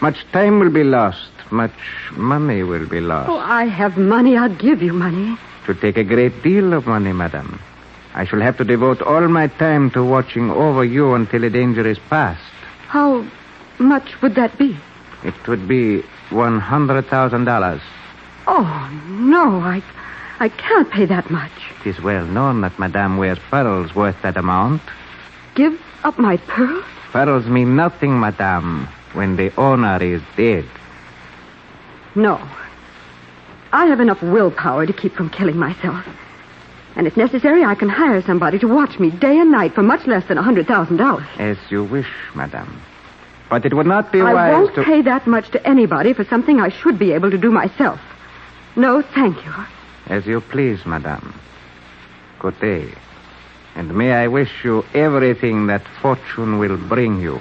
Much time will be lost. Much money will be lost. Oh, I have money. I'll give you money. To take a great deal of money, madame. I shall have to devote all my time to watching over you until the danger is past. How much would that be? It would be $100,000. Oh, no, I can't pay that much. It is well known that madame wears pearls worth that amount. Give up my pearls? Pearls mean nothing, madame, when the owner is dead. No. I have enough willpower to keep from killing myself. And if necessary, I can hire somebody to watch me day and night for much less than $100,000. As you wish, madame. But it would not be wise I won't pay that much to anybody for something I should be able to do myself. No, thank you. As you please, madame. Good day. And may I wish you everything that fortune will bring you.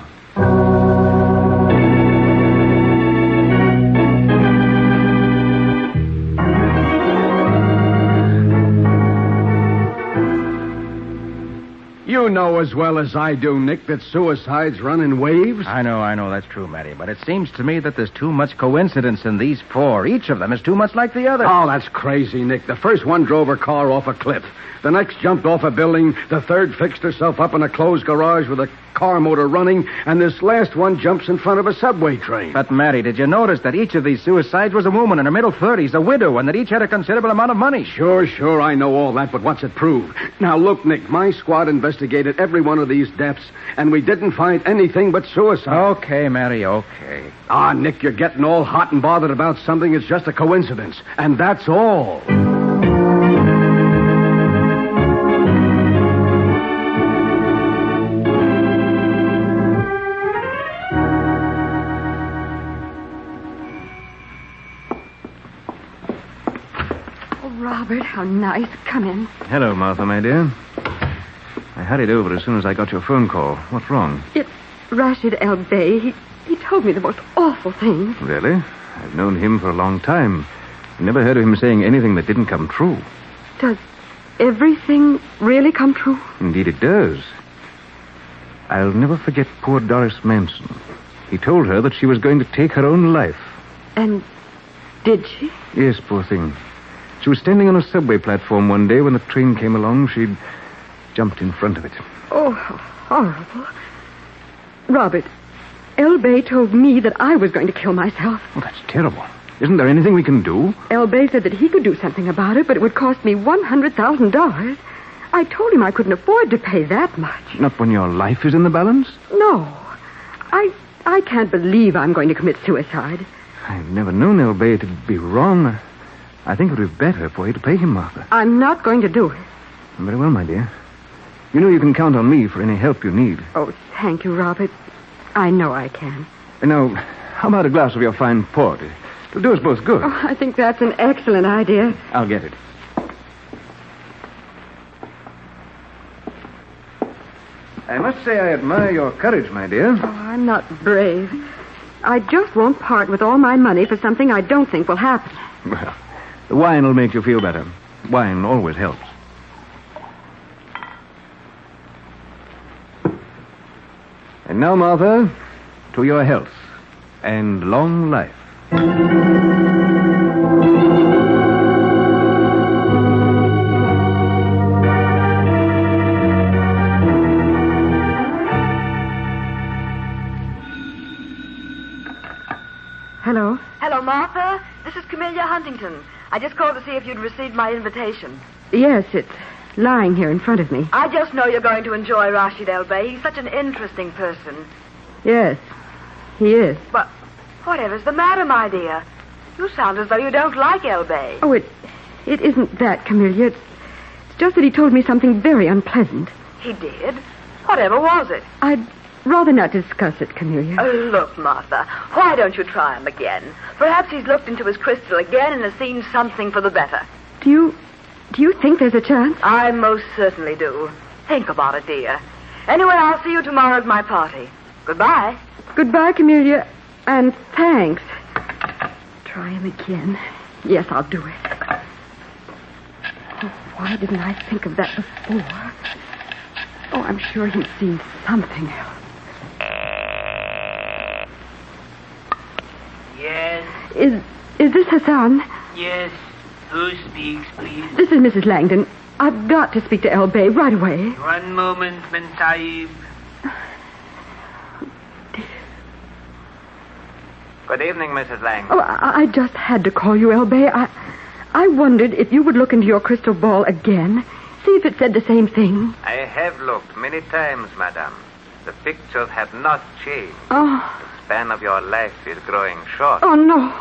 You know as well as I do, Nick, that suicides run in waves. I know, that's true, Matty. But it seems to me that there's too much coincidence in these four. Each of them is too much like the other. Oh, that's crazy, Nick. The first one drove her car off a cliff. The next jumped off a building. The third fixed herself up in a closed garage with a car motor running. And this last one jumps in front of a subway train. But, Matty, did you notice that each of these suicides was a woman in her middle 30s, a widow, and that each had a considerable amount of money? Sure, I know all that, but what's it prove? Now, look, Nick, my squad investigated every one of these deaths, and we didn't find anything but suicide. Okay, Matty, okay. Ah, Nick, you're getting all hot and bothered about something. It's just a coincidence, and that's all. Robert, how nice. Come in. Hello, Martha, my dear. I hurried over as soon as I got your phone call. What's wrong? It's Rashid El-Bey. He told me the most awful things. Really? I've known him for a long time. I never heard of him saying anything that didn't come true. Does everything really come true? Indeed it does. I'll never forget poor Doris Manson. He told her that she was going to take her own life. And did she? Yes, poor thing. She was standing on a subway platform one day when the train came along. She'd jumped in front of it. Oh, how horrible. Robert, El-Bey told me that I was going to kill myself. Well, that's terrible. Isn't there anything we can do? El-Bey said that he could do something about it, but it would cost me $100,000. I told him I couldn't afford to pay that much. Not when your life is in the balance? No. I can't believe I'm going to commit suicide. I've never known El-Bey to be wrong. I think it would be better for you to pay him, Martha. I'm not going to do it. Very well, my dear. You know you can count on me for any help you need. Oh, thank you, Robert. I know I can. Now, how about a glass of your fine port? It'll do us both good. Oh, I think that's an excellent idea. I'll get it. I must say I admire your courage, my dear. Oh, I'm not brave. I just won't part with all my money for something I don't think will happen. Well, the wine will make you feel better. Wine always helps. And now, Martha, to your health and long life. Hello? Hello, Martha. This is Camellia Huntington. I just called to see if you'd received my invitation. Yes, it's lying here in front of me. I just know you're going to enjoy Rashid El-Bey. He's such an interesting person. Yes, he is. But whatever's the matter, my dear? You sound as though you don't like El-Bey. Oh, it isn't that, Camellia. It's just that he told me something very unpleasant. He did? Whatever was it? I'd rather not discuss it, Camellia. Oh, look, Martha, why don't you try him again? Perhaps he's looked into his crystal again and has seen something for the better. Do you think there's a chance? I most certainly do. Think about it, dear. Anyway, I'll see you tomorrow at my party. Goodbye. Goodbye, Camellia, and thanks. Try him again. Yes, I'll do it. Oh, why didn't I think of that before? Oh, I'm sure he's seen something else. Yes? Is this Hassan? Yes. Who speaks, please? This is Mrs. Langdon. I've got to speak to El Bey right away. One moment, Mentaib. Good evening, Mrs. Lang. Oh, I just had to call you, El Bey. I wondered if you would look into your crystal ball again, see if it said the same thing. I have looked many times, madame. The pictures have not changed. Oh. The span of your life is growing short. Oh, no.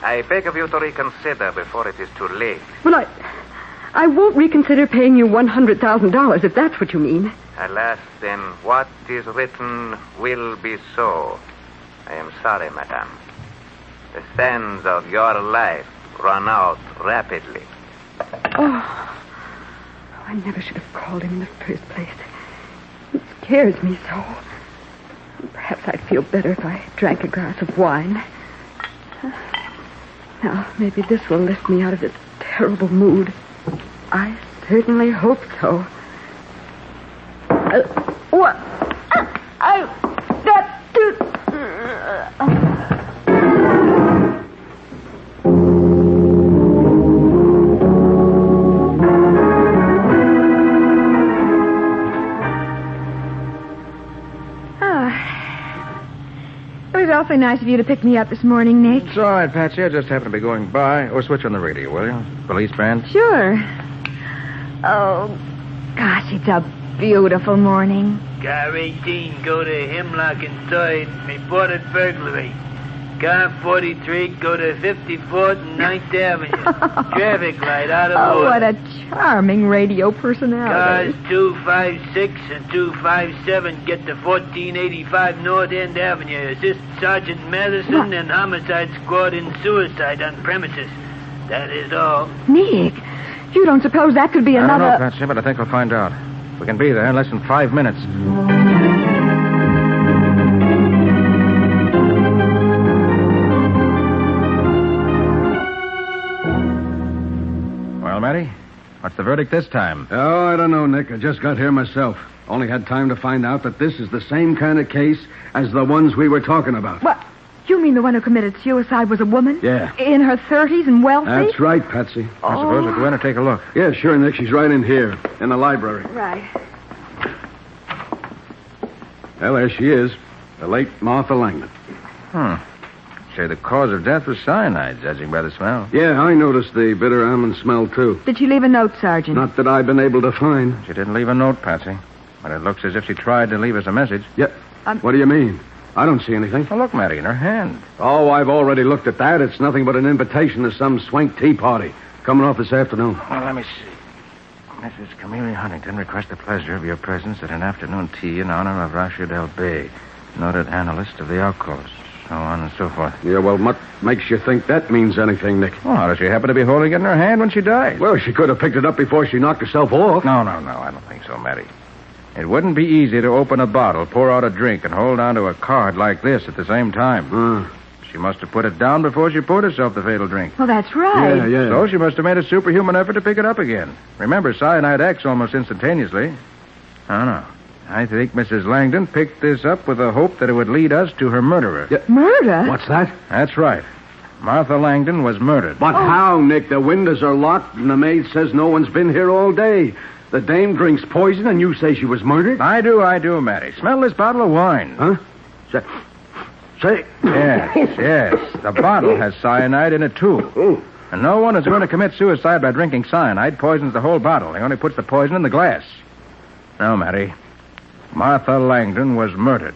I beg of you to reconsider before it is too late. Well, I won't reconsider paying you $100,000 if that's what you mean. Alas, then, what is written will be so. I am sorry, madame. The sands of your life run out rapidly. Oh, I never should have called him in the first place. It scares me so. Perhaps I'd feel better if I drank a glass of wine. Now, maybe this will lift me out of this terrible mood. I certainly hope so. What? I've got to... It was awfully nice of you to pick me up this morning, Nick. It's all right, Patsy. I just happened to be going by. Oh, switch on the radio, will you? Police band? Sure. Oh, gosh, it's a beautiful morning. Car 18, go to Hemlock and Third, reported burglary. Car 43, go to 54th and 9th Avenue. Traffic light out of order. Oh, what a charming radio personality. Cars 256 and 257 get to 1485 North End Avenue. Assist Sergeant Madison and Homicide Squad in suicide on premises. That is all. Nick, you don't suppose that could be another... I don't know, Patsy, but I think we'll find out. We can be there in less than 5 minutes. Well, Matty, what's the verdict this time? Oh, I don't know, Nick. I just got here myself. Only had time to find out that this is the same kind of case as the ones we were talking about. What? You mean the one who committed suicide was a woman? Yeah. In her 30s and wealthy? That's right, Patsy. I suppose we'll go in and take a look. Yeah, sure, Nick. She's right in here, in the library. Right. Well, there she is. The late Martha Langdon. Say the cause of death was cyanide, judging by the smell. Yeah, I noticed the bitter almond smell, too. Did she leave a note, Sergeant? Not that I've been able to find. She didn't leave a note, Patsy. But it looks as if she tried to leave us a message. Yeah. What do you mean? I don't see anything. Oh, look, Matty, in her hand. Oh, I've already looked at that. It's nothing but an invitation to some swank tea party coming off this afternoon. Well, let me see. Mrs. Camellia Huntington requests the pleasure of your presence at an afternoon tea in honor of Rashid L. Bey, noted analyst of the outcasts, so on and so forth. Yeah, well, what makes you think that means anything, Nick? Well, how does she happen to be holding it in her hand when she died? Well, she could have picked it up before she knocked herself off. No, I don't think so, Matty. It wouldn't be easy to open a bottle, pour out a drink, and hold on to a card like this at the same time. She must have put it down before she poured herself the fatal drink. Well, that's right. Yeah. So she must have made a superhuman effort to pick it up again. Remember, cyanide acts almost instantaneously. I don't know. I think Mrs. Langdon picked this up with the hope that it would lead us to her murderer. Yeah. Murder? What's that? That's right. Martha Langdon was murdered. But how, Nick? The windows are locked, and the maid says no one's been here all day. The dame drinks poison, and you say she was murdered? I do, Matty. Smell this bottle of wine. Huh? Say. Yes. The bottle has cyanide in it, too. Oh. And no one is going to commit suicide by drinking cyanide. Poisons the whole bottle. He only puts the poison in the glass. No, Matty. Martha Langdon was murdered.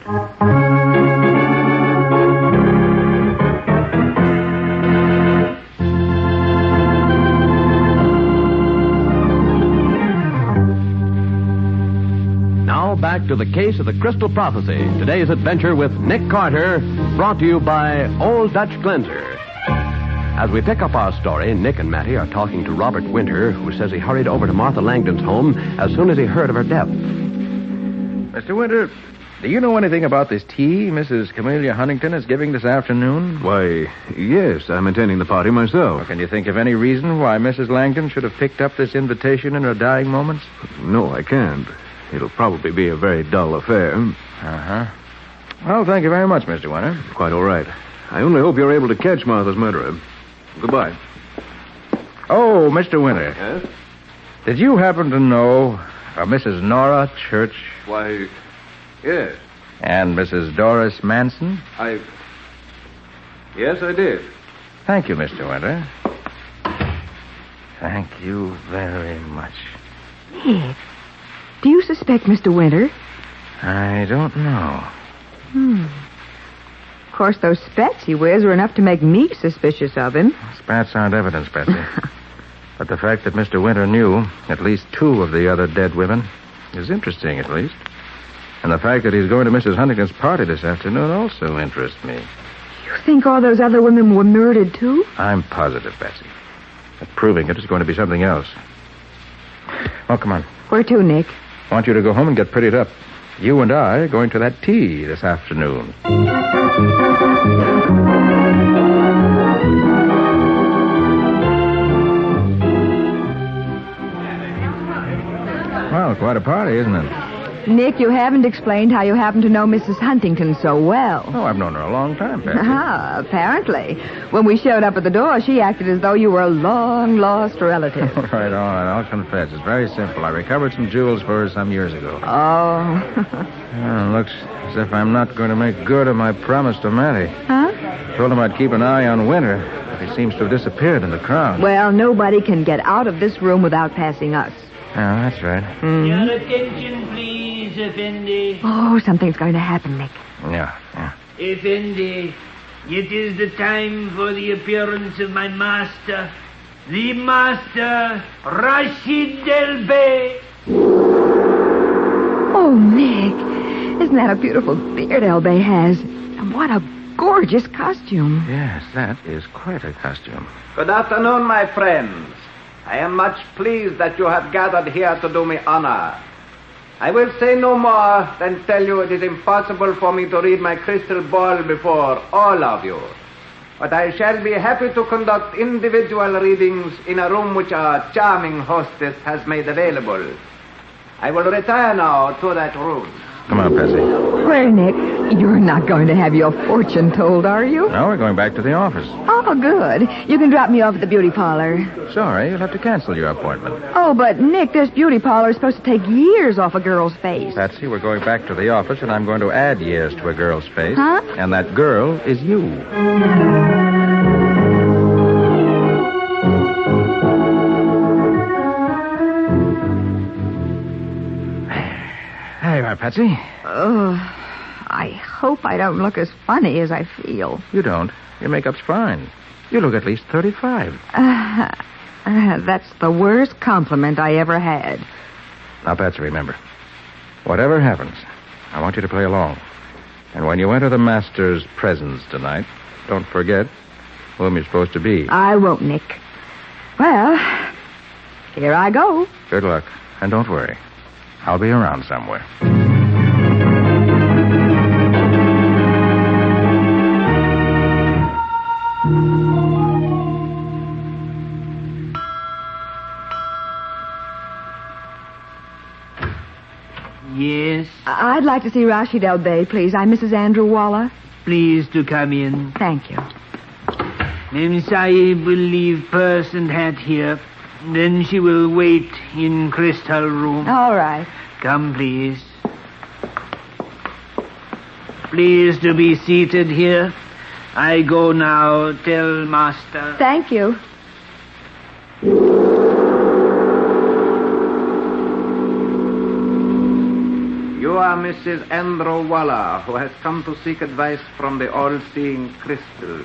Now back to the case of the Crystal Prophecy. Today's adventure with Nick Carter, brought to you by Old Dutch Cleanser. As we pick up our story, Nick and Matty are talking to Robert Winter, who says he hurried over to Martha Langdon's home as soon as he heard of her death. Mr. Winter, Do you know anything about this tea Mrs. Camellia Huntington is giving this afternoon? Why, yes, I'm attending the party myself. Well, can you think of any reason why Mrs. Langdon should have picked up this invitation in her dying moments? No, I can't. It'll probably be a very dull affair. Uh-huh. Well, thank you very much, Mr. Winter. Quite all right. I only hope you're able to catch Martha's murderer. Goodbye. Oh, Mr. Winter. Yes? Did you happen to know Mrs. Nora Church? Why, yes. And Mrs. Doris Manson? Yes, I did. Thank you, Mr. Winter. Thank you very much. Nick, do you suspect Mr. Winter? I don't know. Of course, those spats he wears are enough to make me suspicious of him. Spats aren't evidence, Betsy. But the fact that Mr. Winter knew at least 2 of the other dead women is interesting, at least. And the fact that he's going to Mrs. Huntington's party this afternoon also interests me. You think all those other women were murdered, too? I'm positive, Betsy. But proving it is going to be something else. Well, come on. Where to, Nick? I want you to go home and get prettied up. You and I are going to that tea this afternoon. Well, quite a party, isn't it? Nick, you haven't explained how you happen to know Mrs. Huntington so well. Oh, I've known her a long time, Betsy. Apparently. When we showed up at the door, she acted as though you were a long-lost relative. All right, I'll confess. It's very simple. I recovered some jewels for her some years ago. Oh. Well, looks as if I'm not going to make good on my promise to Matty. Huh? Told him I'd keep an eye on Winter, but he seems to have disappeared in the crowd. Well, nobody can get out of this room without passing us. Yeah, that's right. Mm-hmm. Your attention, please, Effendi. Oh, something's going to happen, Nick. Yeah. Effendi, it is the time for the appearance of my master, the master, Rashid Del Bey. Oh, Nick, isn't that a beautiful beard El Bey has? And what a gorgeous costume. Yes, that is quite a costume. Good afternoon, my friends. I am much pleased that you have gathered here to do me honor. I will say no more than tell you it is impossible for me to read my crystal ball before all of you. But I shall be happy to conduct individual readings in a room which our charming hostess has made available. I will retire now to that room. Come on, Patsy. Where, Nick? You're not going to have your fortune told, are you? No, we're going back to the office. Oh, good. You can drop me off at the beauty parlor. Sorry, you'll have to cancel your appointment. Oh, but, Nick, this beauty parlor is supposed to take years off a girl's face. Patsy, we're going back to the office, and I'm going to add years to a girl's face. Huh? And that girl is you. There you are, Patsy. Oh, I hope I don't look as funny as I feel. You don't. Your makeup's fine. You look at least 35. That's the worst compliment I ever had. Now, Patsy, remember, whatever happens, I want you to play along. And when you enter the master's presence tonight, don't forget whom you're supposed to be. I won't, Nick. Well, here I go. Good luck. And don't worry. I'll be around somewhere. Yes? I'd like to see Rashid El Bey, please. I'm Mrs. Andrew Waller. Please to come in. Thank you. Mem Sahib will leave purse and hat here. Then she will wait in crystal room. All right. Come, please. Please to be seated here. I go now. Tell master. Thank you. You are Mrs. Andrew Waller, who has come to seek advice from the all-seeing crystal.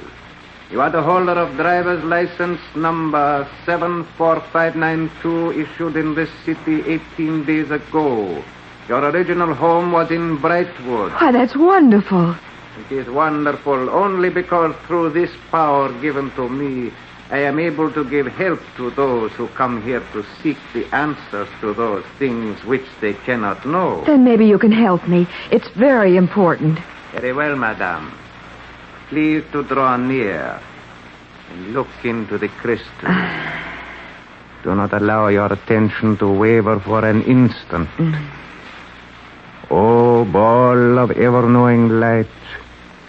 You are the holder of driver's license number 74592, issued in this city 18 days ago. Your original home was in Brightwood. Why, that's wonderful. It is wonderful only because through this power given to me, I am able to give help to those who come here to seek the answers to those things which they cannot know. Then maybe you can help me. It's very important. Very well, madame. Please to draw near and look into the crystal. Do not allow your attention to waver for an instant. O ball of ever-knowing light,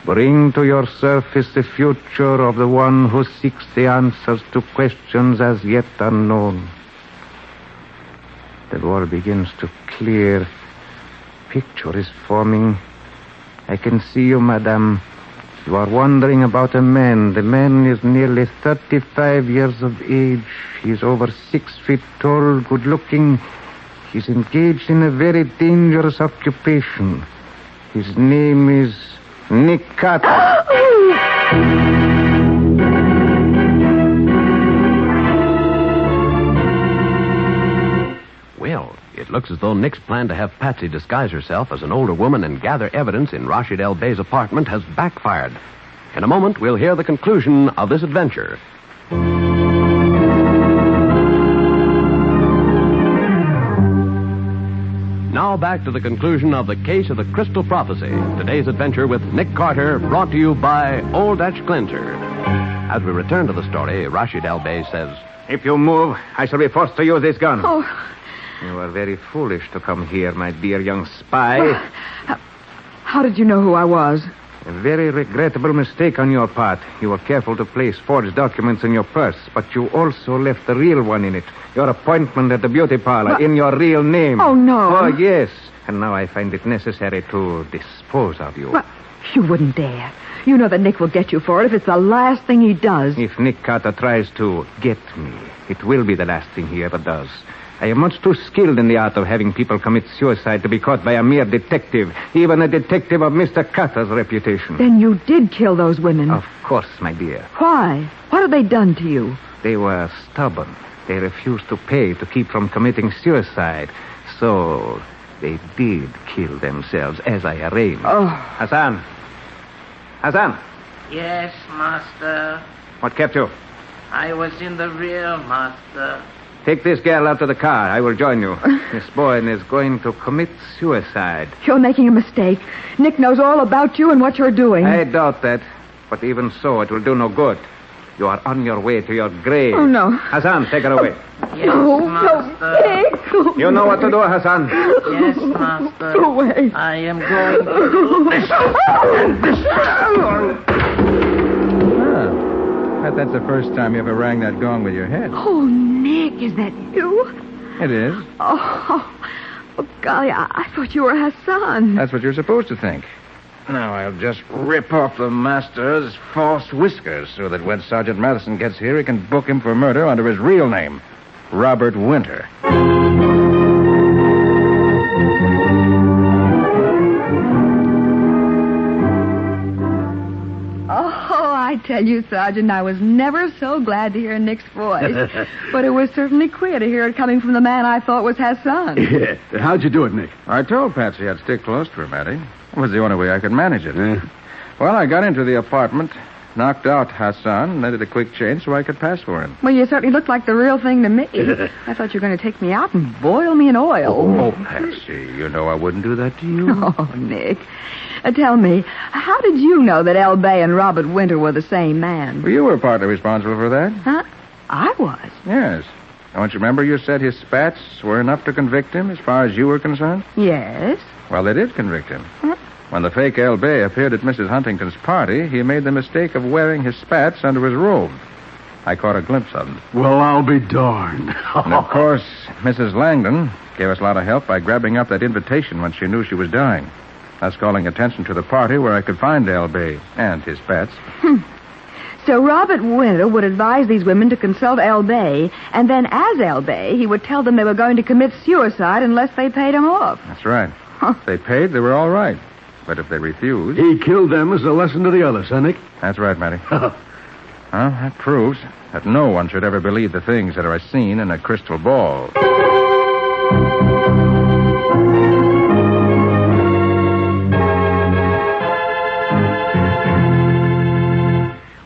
bring to your surface the future of the one who seeks the answers to questions as yet unknown. The wall begins to clear. Picture is forming. I can see you, madame. You are wondering about a man. The man is nearly 35 years of age. He is over 6 feet tall, good-looking. He's engaged in a very dangerous occupation. His name is Nick Carter. Well, it looks as though Nick's plan to have Patsy disguise herself as an older woman and gather evidence in Rashid El Bey's apartment has backfired. In a moment, we'll hear the conclusion of this adventure. Now back to the conclusion of the case of the Crystal Prophecy. Today's adventure with Nick Carter, brought to you by Old Dutch Cleanser. As we return to the story, Rashid El Bey says, If you move, I shall be forced to use this gun. Oh. You are very foolish to come here, my dear young spy. How did you know who I was? A very regrettable mistake on your part. You were careful to place forged documents in your purse, but you also left the real one in it. Your appointment at the beauty parlor in your real name. Oh, no. Oh, yes. And now I find it necessary to dispose of you. Well, you wouldn't dare. You know that Nick will get you for it if it's the last thing he does. If Nick Carter tries to get me, it will be the last thing he ever does. I am much too skilled in the art of having people commit suicide to be caught by a mere detective, even a detective of Mr. Carter's reputation. Then you did kill those women. Of course, my dear. Why? What have they done to you? They were stubborn. They refused to pay to keep from committing suicide. So they did kill themselves, as I arranged. Oh. Hassan. Hassan. Yes, master. What kept you? I was in the rear, master. Take this girl out to the car. I will join you. Miss Boyne is going to commit suicide. You're making a mistake. Nick knows all about you and what you're doing. I doubt that. But even so, it will do no good. You are on your way to your grave. Oh, no. Hassan, take her away. Yes, master. Nick. You know what to do, Hassan. Yes, master. Go away. I am going I bet that's the first time you ever rang that gong with your head. Oh, Nick, is that you? It is. Oh, golly, I thought you were Hassan. That's what you're supposed to think. Now, I'll just rip off the master's false whiskers so that when Sergeant Madison gets here, he can book him for murder under his real name, Robert Winter. I tell you, Sergeant, I was never so glad to hear Nick's voice. But it was certainly queer to hear it coming from the man I thought was Hassan. Yeah. How'd you do it, Nick? I told Patsy I'd stick close to her, Matty. It was the only way I could manage it. Well, I got into the apartment, knocked out Hassan, made it a quick change so I could pass for him. Well, you certainly looked like the real thing to me. I thought you were going to take me out and boil me in oil. Oh, Patsy, you know I wouldn't do that to you. Oh, Nick. Tell me, how did you know that El Bey and Robert Winter were the same man? Well, you were partly responsible for that. Huh? I was? Yes. Don't you remember you said his spats were enough to convict him as far as you were concerned? Yes. Well, they did convict him. When the fake El Bey appeared at Mrs. Huntington's party, he made the mistake of wearing his spats under his robe. I caught a glimpse of him. Well, I'll be darned. And, of course, Mrs. Langdon gave us a lot of help by grabbing up that invitation when she knew she was dying. Thus calling attention to the party where I could find El Bey and his spats. So Robert Winter would advise these women to consult El Bey, and then as El Bey, he would tell them they were going to commit suicide unless they paid him off. That's right. If they paid, they were all right. But if they refused... He killed them as a lesson to the others, huh, Nick? That's right, Matty. Well, that proves that no one should ever believe the things that are seen in a crystal ball.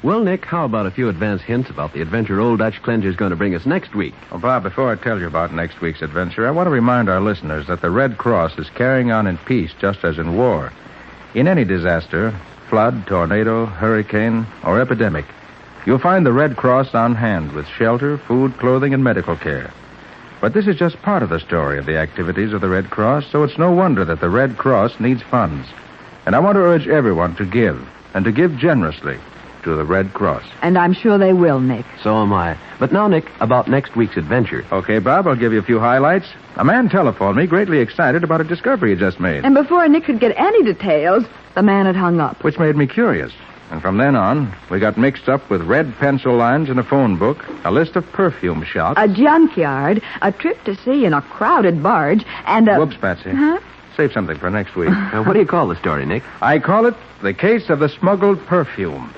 Well, Nick, how how about a few advance hints about the adventure Old Dutch Cleanser's going to bring us next week? Well, Bob, before I tell you about next week's adventure, I want to remind our listeners that the Red Cross is carrying on in peace just as in war. In any disaster, flood, tornado, hurricane, or epidemic, you'll find the Red Cross on hand with shelter, food, clothing, and medical care. But this is just part of the story of the activities of the Red Cross, so it's no wonder that the Red Cross needs funds. And I want to urge everyone to give, and to give generously, to the Red Cross. And I'm sure they will, Nick. So am I. But now, Nick, about next week's adventure. Okay, Bob, I'll give you a few highlights. A man telephoned me, greatly excited about a discovery he just made. And before Nick could get any details, the man had hung up. Which made me curious. And from then on, we got mixed up with red pencil lines in a phone book, a list of perfume shops, a junkyard, a trip to sea in a crowded barge, and a... Whoops, Patsy. Huh? Save something for next week. What do you call the story, Nick? I call it The Case of the Smuggled Perfume.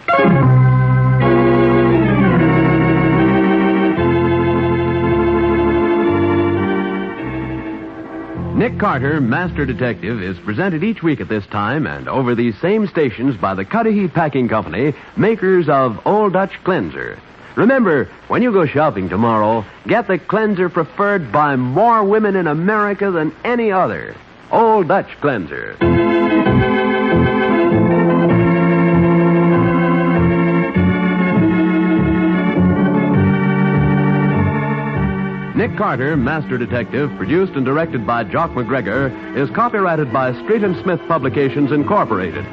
Nick Carter, Master Detective, is presented each week at this time and over these same stations by the Cudahy Packing Company, makers of Old Dutch Cleanser. Remember, when you go shopping tomorrow, get the cleanser preferred by more women in America than any other. Old Dutch Cleanser. Nick Carter, Master Detective, produced and directed by Jock McGregor, is copyrighted by Street & Smith Publications, Incorporated.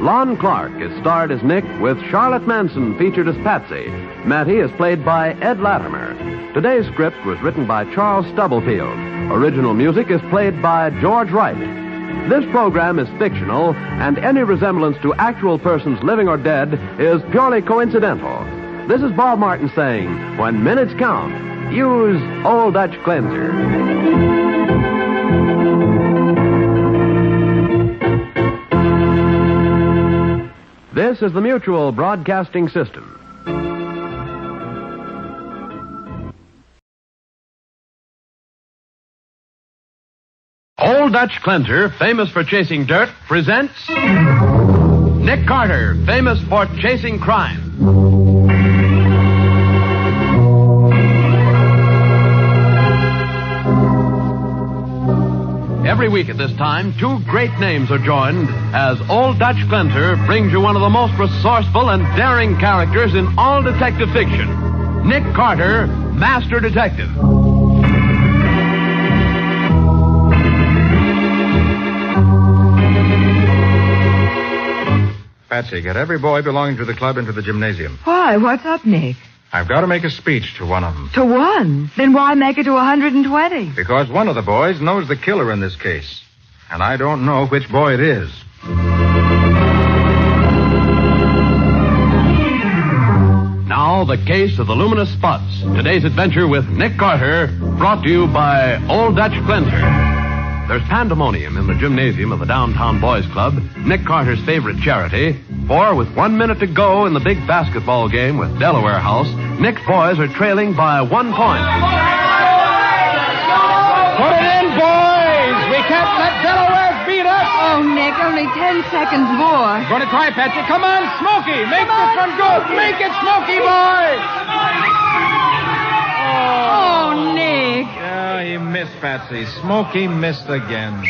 Lon Clark is starred as Nick, with Charlotte Manson featured as Patsy. Mattie is played by Ed Latimer. Today's script was written by Charles Stubblefield. Original music is played by George Wright. This program is fictional, and any resemblance to actual persons living or dead is purely coincidental. This is Bob Martin saying, when minutes count, use Old Dutch Cleanser. This is the Mutual Broadcasting System. Old Dutch Cleanser, famous for chasing dirt, presents Nick Carter, famous for chasing crime. Every week at this time, two great names are joined as Old Dutch Cleanser brings you one of the most resourceful and daring characters in all detective fiction, Nick Carter, Master Detective. Patsy, get every boy belonging to the club into the gymnasium. Why? What's up, Nick? I've got to make a speech to one of them. To one? Then why make it to 120? Because one of the boys knows the killer in this case. And I don't know which boy it is. Now, the case of the luminous spots. Today's adventure with Nick Carter, brought to you by Old Dutch Cleanser. There's pandemonium in the gymnasium of the Downtown Boys Club, Nick Carter's favorite charity. For with 1 minute to go in the big basketball game with Delaware House, Nick's boys are trailing by 1 point. Put it in, boys! We can't let Delaware beat us! Oh, Nick, only 10 seconds more. Going to try, Patsy. Come on, Smokey! Make this one good! Make it, Smokey, boy! Oh, Nick. Yeah, he missed, Patsy. Smokey missed again.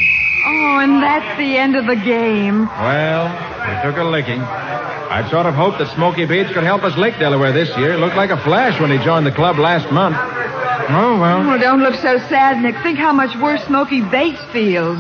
Oh, and that's the end of the game. Well, we took a licking. I'd sort of hoped that Smokey Bates could help us lick Delaware this year. It looked like a flash when he joined the club last month. Oh, well. Oh, don't look so sad, Nick. Think how much worse Smokey Bates feels.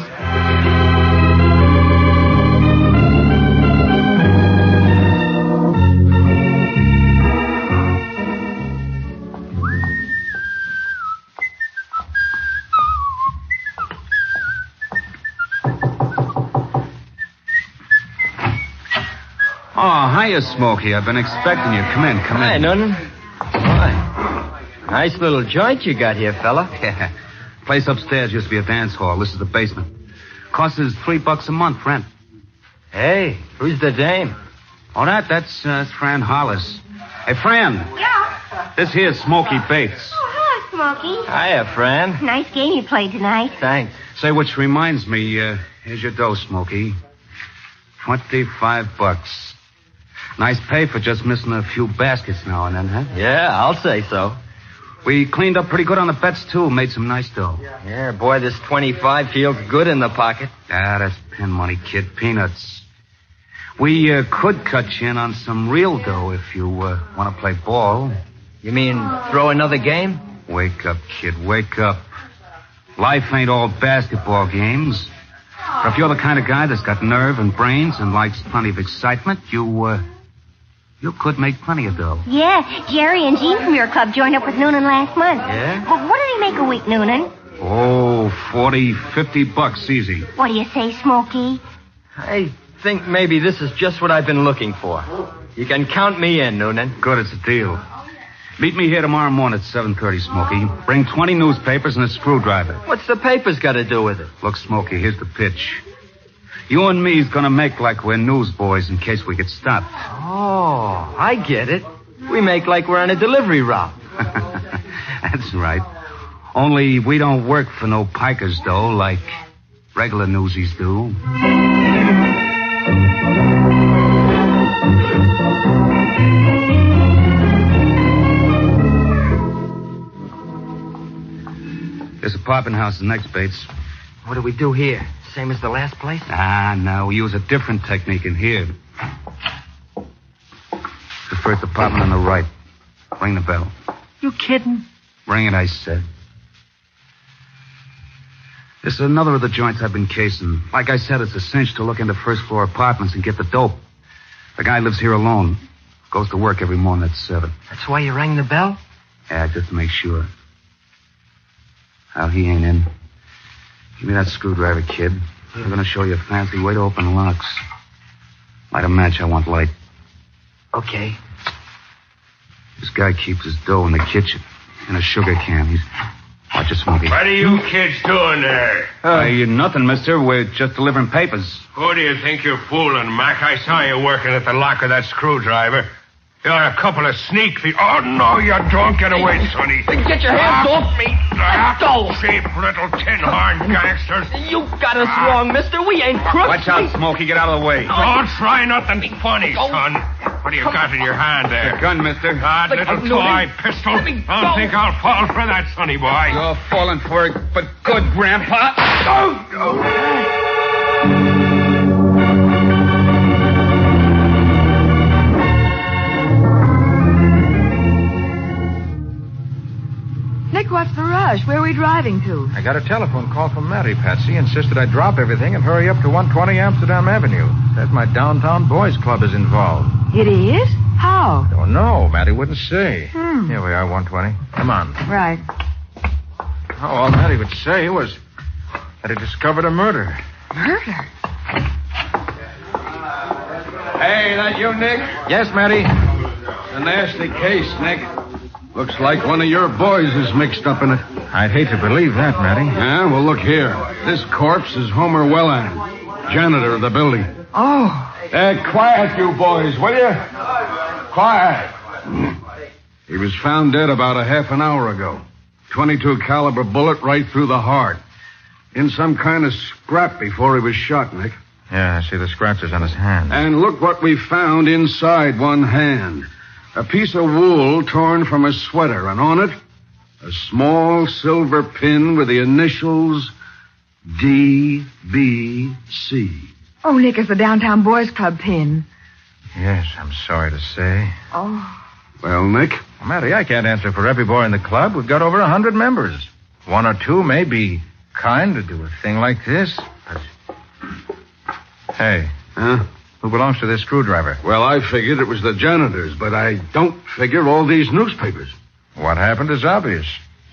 Oh, hiya, Smokey. I've been expecting you. Come in, come in. Hi, Noonan. Why? Nice little joint you got here, fella. Yeah. Place upstairs used to be a dance hall. This is the basement. Costs us $3 a month rent. Hey, who's the dame? Oh, that's Fran Hollis. Hey, Fran. Yeah? This here's Smokey Bates. Oh, hello, Smokey. Hiya, Fran. Nice game you played tonight. Thanks. Say, which reminds me, here's your dough, Smokey. $25. Nice pay for just missing a few baskets now and then, huh? Yeah, I'll say so. We cleaned up pretty good on the bets, too. Made some nice dough. Yeah, boy, this 25 feels good in the pocket. Ah, that's pin money, kid. Peanuts. We could cut you in on some real dough if you want to play ball. You mean throw another game? Wake up, kid. Wake up. Life ain't all basketball games. But if you're the kind of guy that's got nerve and brains and likes plenty of excitement, you could make plenty of dough. Yeah, Jerry and Jean from your club joined up with Noonan last month. Yeah? Well, what do they make a week, Noonan? Oh, $40-50 easy. What do you say, Smokey? I think maybe this is just what I've been looking for. You can count me in, Noonan. Good, it's a deal. Meet me here tomorrow morning at 7:30, Smokey. Bring 20 newspapers and a screwdriver. What's the papers got to do with it? Look, Smokey, here's the pitch. You and me's gonna make like we're newsboys in case we get stopped. Oh, I get it. We make like we're on a delivery route. That's right. Only we don't work for no pikers, though, like regular newsies do. This apartment house is next, Bates. What do we do here? Same as the last place? Ah, no. We use a different technique in here. The first apartment on the right. Ring the bell. You kidding? Ring it, I said. This is another of the joints I've been casing. Like I said, it's a cinch to look into first-floor apartments and get the dope. The guy lives here alone. Goes to work every morning at 7. That's why you rang the bell? Yeah, just to make sure. Well, he ain't in. Give me that screwdriver, kid. I'm going to show you a fancy way to open locks. Light a match. I want light. Okay. This guy keeps his dough in the kitchen. In a sugar can. Watch it, Smokey. What are you kids doing there? Nothing, mister. We're just delivering papers. Who do you think you're fooling, Mac? I saw you working at the lock of that screwdriver. You're a couple of sneak thieves. Oh, no, you don't get away, Sonny. Get your hands off me. Go. Cheap little tin-horn gangsters. You got us wrong, mister. We ain't crooks. Watch out, Smokey. Get out of the way. Don't try nothing funny, son. What do you got in your hand there? A gun, mister. That little toy pistol. I don't think I'll fall for that, Sonny boy. You're falling for it, but good, Grandpa. Nick, what's the rush? Where are we driving to? I got a telephone call from Matty, Patsy. Insisted I drop everything and hurry up to 120 Amsterdam Avenue. Says my downtown boys club is involved. It is? How? Don't know. Matty wouldn't say. Here we are, 120. Come on. Right. Oh, all Matty would say was that he discovered a murder. Murder? Hey, that you, Nick? Yes, Matty. It's a nasty case, Nick. Looks like one of your boys is mixed up in it. I'd hate to believe that, Matty. Yeah, well, look here. This corpse is Homer Welland, janitor of the building. Oh. Quiet, you boys, will you? Quiet. He was found dead about a half an hour ago. .22 caliber bullet right through the heart. In some kind of scrap before he was shot, Nick. Yeah, I see the scratches on his hand. And look what we found inside one hand. A piece of wool torn from a sweater, and on it, a small silver pin with the initials DBC. Oh, Nick, it's the Downtown Boys Club pin. Yes, I'm sorry to say. Oh. Well, Nick? Well, Matty, I can't answer for every boy in the club. We've got over 100 members. One or two may be kind to do a thing like this, but... Hey. Huh? Who belongs to this screwdriver? Well, I figured it was the janitor's, but I don't figure all these newspapers. What happened is obvious.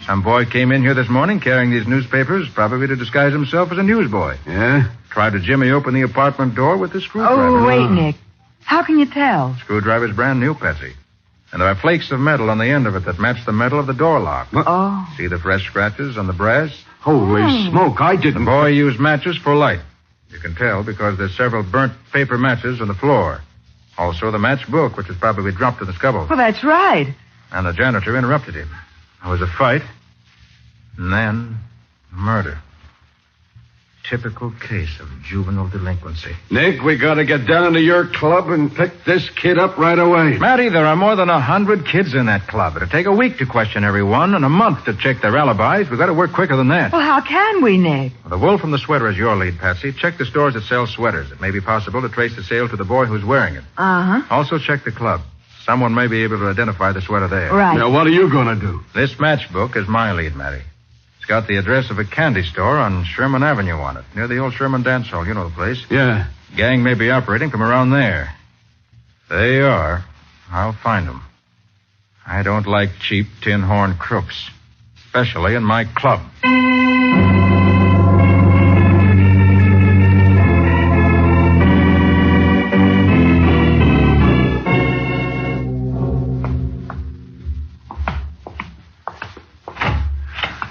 Some boy came in here this morning carrying these newspapers, probably to disguise himself as a newsboy. Yeah? Tried to jimmy open the apartment door with the screwdriver. Oh, wait, Nick. How can you tell? Screwdriver's brand new, Patsy. And there are flakes of metal on the end of it that match the metal of the door lock. Oh. See the fresh scratches on the brass? Holy smoke, I didn't... The boy used matches for light. You can tell because there's several burnt paper matches on the floor. Also the matchbook, which was probably dropped in the scuttle. Well, that's right. And the janitor interrupted him. There was a fight, and then murder. typical case of juvenile delinquency. Nick, we gotta get down to your club and pick this kid up right away. Matty, there are more than 100 kids in that club. It'll take a week to question everyone and a month to check their alibis. We've got to work quicker than that. Well, how can we, Nick? The wolf from the sweater is your lead, Patsy. Check the stores that sell sweaters. It may be possible to trace the sale to the boy who's wearing it. Uh-huh. Also check the club. Someone may be able to identify the sweater there. Right. Now, what are you gonna do? This matchbook is my lead, Matty. It's got the address of a candy store on Sherman Avenue on it, near the old Sherman dance hall. You know the place. Yeah. Gang may be operating from around there. They are. I'll find them. I don't like cheap tin horn crooks, especially in my club.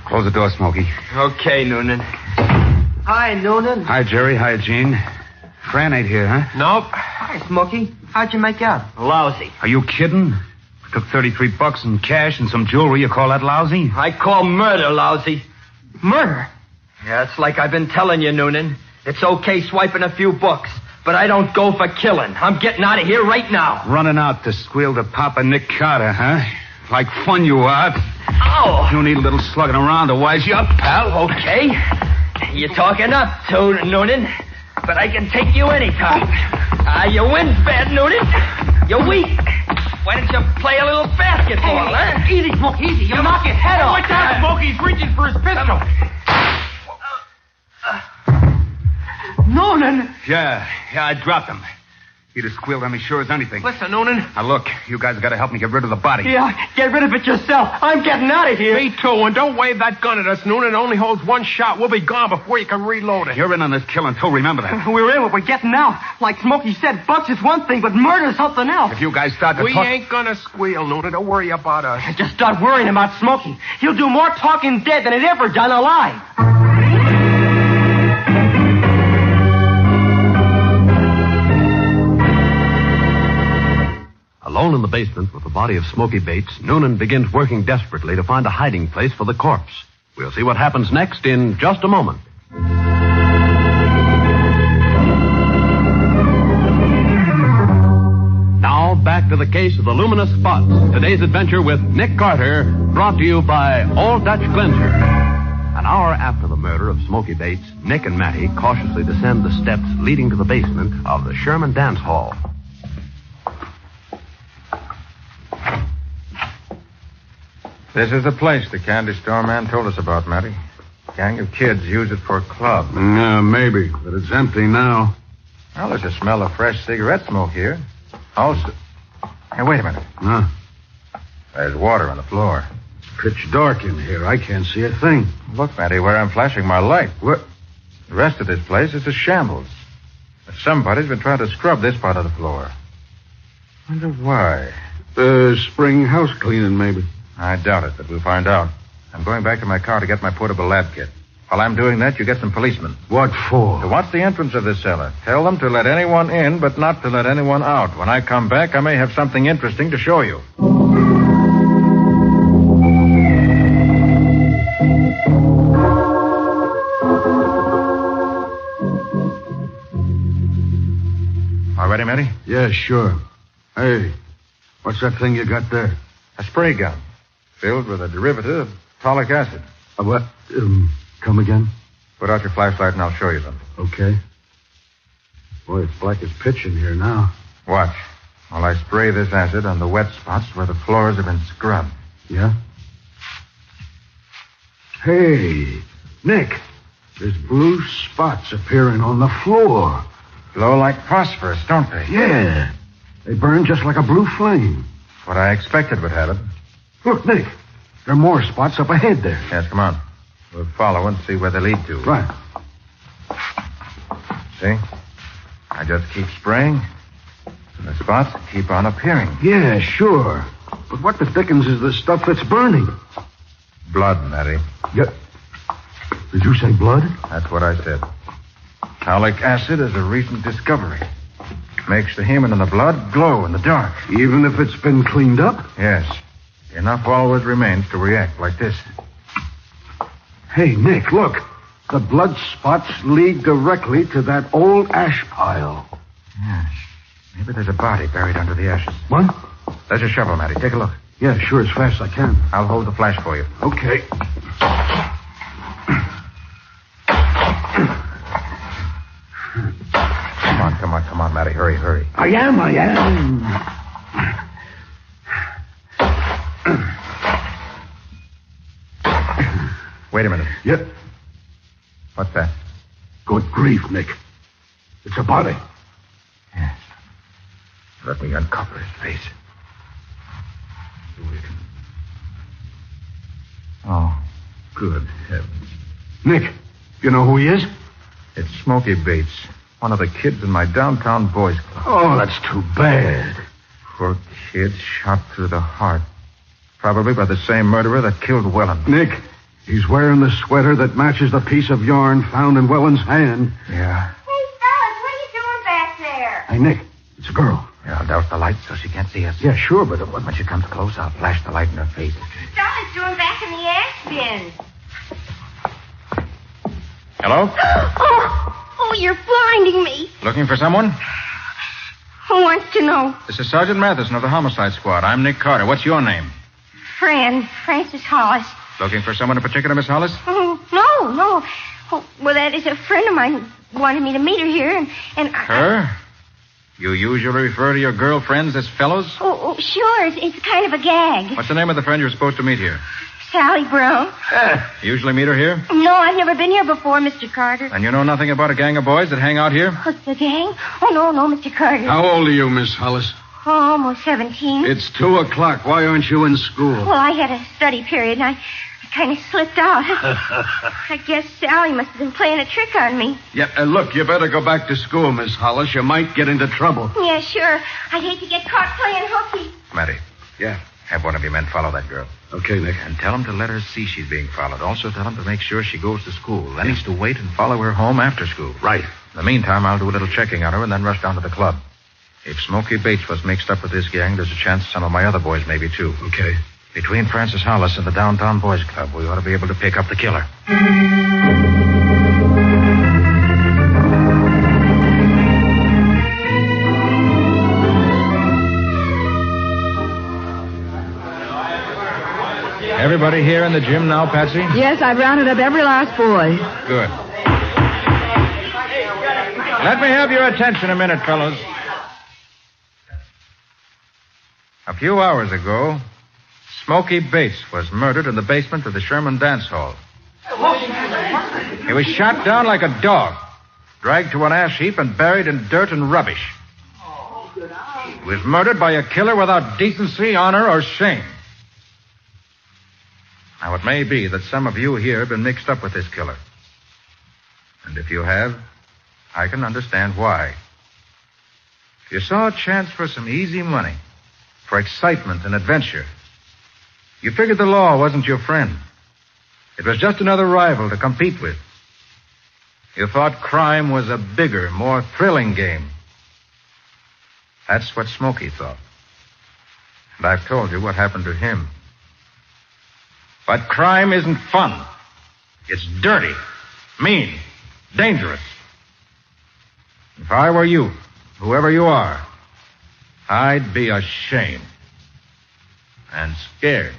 Close the door, Smokey. Okay, Noonan. Hi, Noonan. Hi, Jerry. Hi, Gene. Fran ain't here, huh? Nope. Hi, Smokey. How'd you make out? Lousy. Are you kidding? Took $33 in cash and some jewelry. You call that lousy? I call murder lousy. Murder? Yeah, it's like I've been telling you, Noonan. It's okay swiping a few bucks, but I don't go for killing. I'm getting out of here right now. Running out to squeal to Papa Nick Carter, huh? Like fun you are. Oh! You need a little slugging around to wise you up, pal. Okay. You're talking up, too, Noonan. But I can take you anytime. You win, bad Noonan. You're weak. Why don't you play a little basketball, huh? Easy, Smokey, easy. You'll knock your head off. Watch out, Smokey. He's reaching for his pistol. Noonan! Yeah, I dropped him. He'd have squealed on me sure as anything. Listen, Noonan. Now, look, you guys got to help me get rid of the body. Yeah, get rid of it yourself. I'm getting out of here. Me too, and don't wave that gun at us, Noonan. It only holds one shot. We'll be gone before you can reload it. You're in on this killing, too. Remember that. We're in, but we're getting out. Like Smokey said, bucks is one thing, but murder's something else. If you guys start to We talk... ain't gonna squeal, Noonan. Don't worry about us. Just start worrying about Smokey. He'll do more talking dead than he'd ever done alive. Alone in the basement with the body of Smoky Bates, Noonan begins working desperately to find a hiding place for the corpse. We'll see what happens next in just a moment. Now, back to the case of the luminous spots. Today's adventure with Nick Carter, brought to you by Old Dutch Cleanser. An hour after the murder of Smoky Bates, Nick and Matty cautiously descend the steps leading to the basement of the Sherman Dance Hall. This is the place the candy store man told us about, Matty. Gang of kids use it for a club. Yeah, maybe, but it's empty now. Well, there's a smell of fresh cigarette smoke here. Also... Hey, wait a minute. Huh? There's water on the floor. It's pitch dark in here. I can't see a thing. Look, Matty, where I'm flashing my light. What? The rest of this place is a shambles. Somebody's been trying to scrub this part of the floor. Wonder why. Spring house cleaning, maybe. I doubt it, but we'll find out. I'm going back to my car to get my portable lab kit. While I'm doing that, you get some policemen. What for? To watch the entrance of this cellar. Tell them to let anyone in, but not to let anyone out. When I come back, I may have something interesting to show you. All ready, Matty? Yeah, sure. Hey, what's that thing you got there? A spray gun. Filled with a derivative of tolic acid. What? Come again? Put out your flashlight and I'll show you them. Okay. Boy, it's black as pitch in here now. Watch. While I spray this acid on the wet spots where the floors have been scrubbed. Yeah? Hey, Nick, there's blue spots appearing on the floor. Glow like phosphorus, don't they? Yeah. They burn just like a blue flame. What I expected would happen. Look, Nick, there are more spots up ahead there. Yes, come on. We'll follow and see where they lead to. Right. See? I just keep spraying, and the spots keep on appearing. Yeah, sure. But what the dickens is the stuff that's burning? Blood, Matty. Yeah. Did you say blood? That's what I said. Tolic acid is a recent discovery. Makes the hemoglobin in the blood glow in the dark. Even if it's been cleaned up? Yes. Enough always remains to react like this. Hey, Nick, look. The blood spots lead directly to that old ash pile. Yes. Maybe there's a body buried under the ashes. What? There's a shovel, Matty. Take a look. Yeah, sure, as fast as I can. I'll hold the flash for you. Okay. Come on, Matty. Hurry. I am. Wait a minute. Yep. What's that? Good grief, Nick. It's a body. Yes. Let me uncover his face. Oh, good heavens. Nick, you know who he is? It's Smokey Bates, one of the kids in my downtown boys club. Oh, that's too bad. Poor kid shot through the heart. Probably by the same murderer that killed Welland. Nick, he's wearing the sweater that matches the piece of yarn found in Welland's hand. Yeah. Hey, fellas, what are you doing back there? Hey, Nick, it's a girl. Yeah, I'll douse the light so she can't see us. Yeah, sure, but when she comes close, I'll flash the light in her face. Stella's doing back in the ash bin. Hello? Oh, you're blinding me. Looking for someone? Who wants to know? This is Sergeant Matheson of the Homicide Squad. I'm Nick Carter. What's your name? Friend, Francis Hollis. Looking for someone in particular, Miss Hollis? Oh, no. Oh, well, that is a friend of mine wanted me to meet her here, and Her? You usually refer to your girlfriends as fellows? Oh, sure. It's kind of a gag. What's the name of the friend you're supposed to meet here? Sally Brown. You usually meet her here? No, I've never been here before, Mr. Carter. And you know nothing about a gang of boys that hang out here? What's the gang? Oh, no, Mr. Carter. How old are you, Miss Hollis? Oh, almost 17. It's 2:00. Why aren't you in school? Well, I had a study period, and I kind of slipped out. I guess Sally must have been playing a trick on me. Yeah, look, you better go back to school, Miss Hollis. You might get into trouble. Yeah, sure. I'd hate to get caught playing hooky. Matty. Yeah. Have one of your men follow that girl. Okay, Nick. And tell him to let her see she's being followed. Also tell him to make sure she goes to school. Then he's to wait and follow her home after school. Right. In the meantime, I'll do a little checking on her and then rush down to the club. If Smokey Bates was mixed up with this gang, there's a chance some of my other boys may be, too. Okay. Between Francis Hollis and the Downtown Boys Club, we ought to be able to pick up the killer. Everybody here in the gym now, Patsy? Yes, I've rounded up every last boy. Good. Let me have your attention a minute, fellows. A few hours ago, Smokey Bates was murdered in the basement of the Sherman Dance Hall. He was shot down like a dog, dragged to an ash heap and buried in dirt and rubbish. He was murdered by a killer without decency, honor, or shame. Now, it may be that some of you here have been mixed up with this killer. And if you have, I can understand why. If you saw a chance for some easy money, for excitement and adventure, you figured the law wasn't your friend. It was just another rival to compete with. You thought crime was a bigger, more thrilling game. That's what Smokey thought. And I've told you what happened to him. But crime isn't fun. It's dirty, mean, dangerous. If I were you, whoever you are, I'd be ashamed and scared.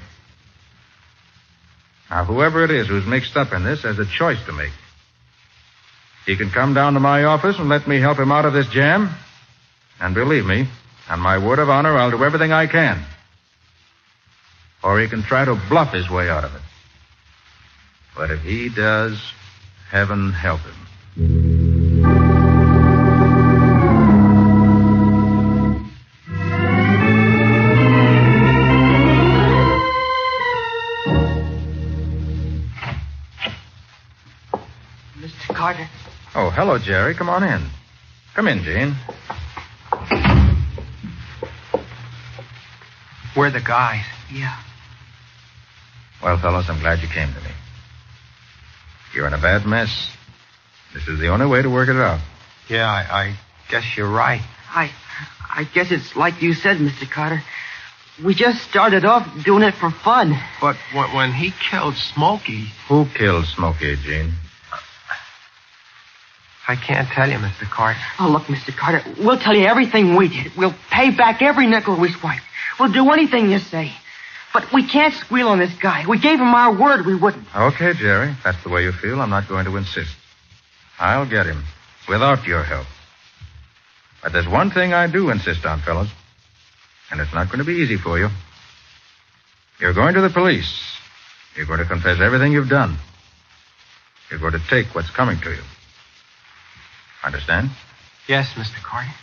Now, whoever it is who's mixed up in this has a choice to make. He can come down to my office and let me help him out of this jam. And believe me, on my word of honor, I'll do everything I can. Or he can try to bluff his way out of it. But if he does, heaven help him. Mr. Carter. Oh, hello, Jerry. Come on in. Come in, Jane. We're the guys. Yeah. Well, fellows, I'm glad you came to me. You're in a bad mess. This is the only way to work it out. Yeah, I guess you're right. I guess it's like you said, Mr. Carter. We just started off doing it for fun. But when he killed Smokey... Who killed Smokey, Gene? I can't tell you, Mr. Carter. Oh, look, Mr. Carter, we'll tell you everything we did. We'll pay back every nickel we swiped. We'll do anything you say. But we can't squeal on this guy. We gave him our word we wouldn't. Okay, Jerry. If that's the way you feel, I'm not going to insist. I'll get him, without your help. But there's one thing I do insist on, fellas. And it's not going to be easy for you. You're going to the police. You're going to confess everything you've done. You're going to take what's coming to you. Understand? Yes, Mr. Carter.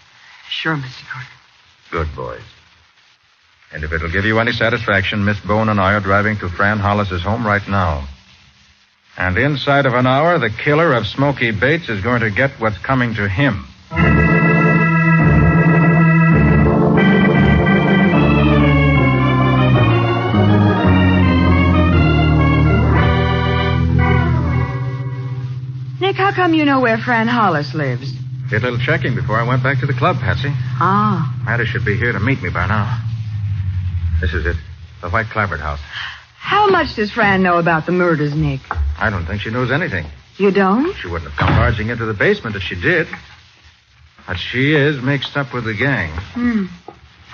Sure, Mr. Carter. Good boys. And if it'll give you any satisfaction, Miss Bone and I are driving to Fran Hollis's home right now. And inside of an hour, the killer of Smoky Bates is going to get what's coming to him. Nick, how come you know where Fran Hollis lives? Did a little checking before I went back to the club, Patsy. Ah. Mattie should be here to meet me by now. This is it. The White Clapboard house. How much does Fran know about the murders, Nick? I don't think she knows anything. You don't? She wouldn't have come barging into the basement if she did. But she is mixed up with the gang.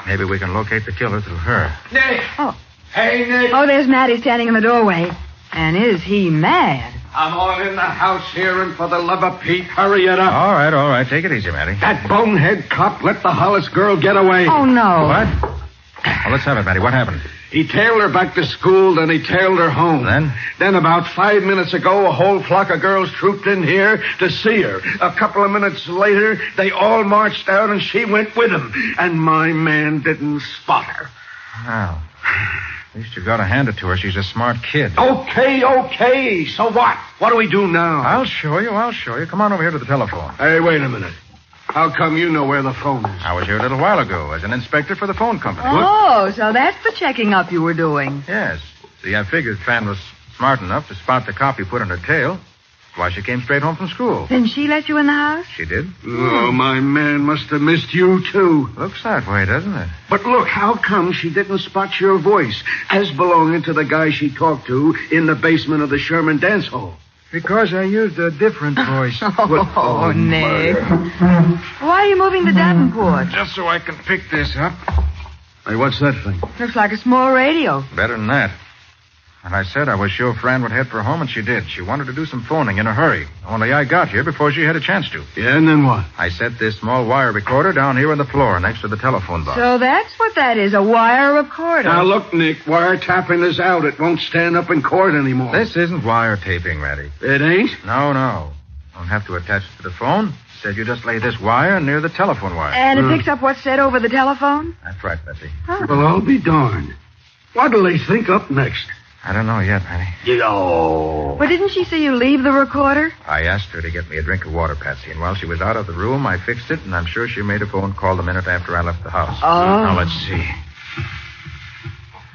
Maybe we can locate the killer through her. Nick! Oh. Hey, Nick! Oh, there's Matty standing in the doorway. And is he mad? I'm all in the house here, and for the love of Pete, hurry it up. All right. Take it easy, Matty. That bonehead cop let the Hollis girl get away. Oh, no. What? Well, let's have it, Matty. What happened? He tailed her back to school, then he tailed her home. Then about 5 minutes ago, a whole flock of girls trooped in here to see her. A couple of minutes later, they all marched out, and she went with them. And my man didn't spot her. Well, at least you've got to hand it to her. She's a smart kid. Okay. So what? What do we do now? I'll show you. Come on over here to the telephone. Hey, wait a minute. How come you know where the phone is? I was here a little while ago as an inspector for the phone company. Oh, so that's the checking up you were doing. Yes. See, I figured Fran was smart enough to spot the cop you put on her tail. That's why she came straight home from school. Then she let you in the house? She did. Oh, my man must have missed you, too. Looks that way, doesn't it? But look, how come she didn't spot your voice as belonging to the guy she talked to in the basement of the Sherman dance hall? Because I used a different voice. Oh, Nick. Why are you moving the Davenport? Just so I can pick this up. Hey, what's that thing? Looks like a small radio. Better than that. And I said I was sure Fran would head for home, and she did. She wanted to do some phoning in a hurry. Only I got here before she had a chance to. Yeah, and then what? I set this small wire recorder down here on the floor next to the telephone box. So that's what that is, a wire recorder. Now, look, Nick, wiretapping is out. It won't stand up in court anymore. This isn't wiretaping, Matty. It ain't? No. Don't have to attach it to the phone. Said you just lay this wire near the telephone wire. And it picks up what's said over the telephone? That's right, Betsy. Huh. Well, I'll be darned. What'll they think up next? I don't know yet, Matty. But didn't she see you leave the recorder? I asked her to get me a drink of water, Patsy, and while she was out of the room, I fixed it, and I'm sure she made a phone call the minute after I left the house. Oh. Now, let's see.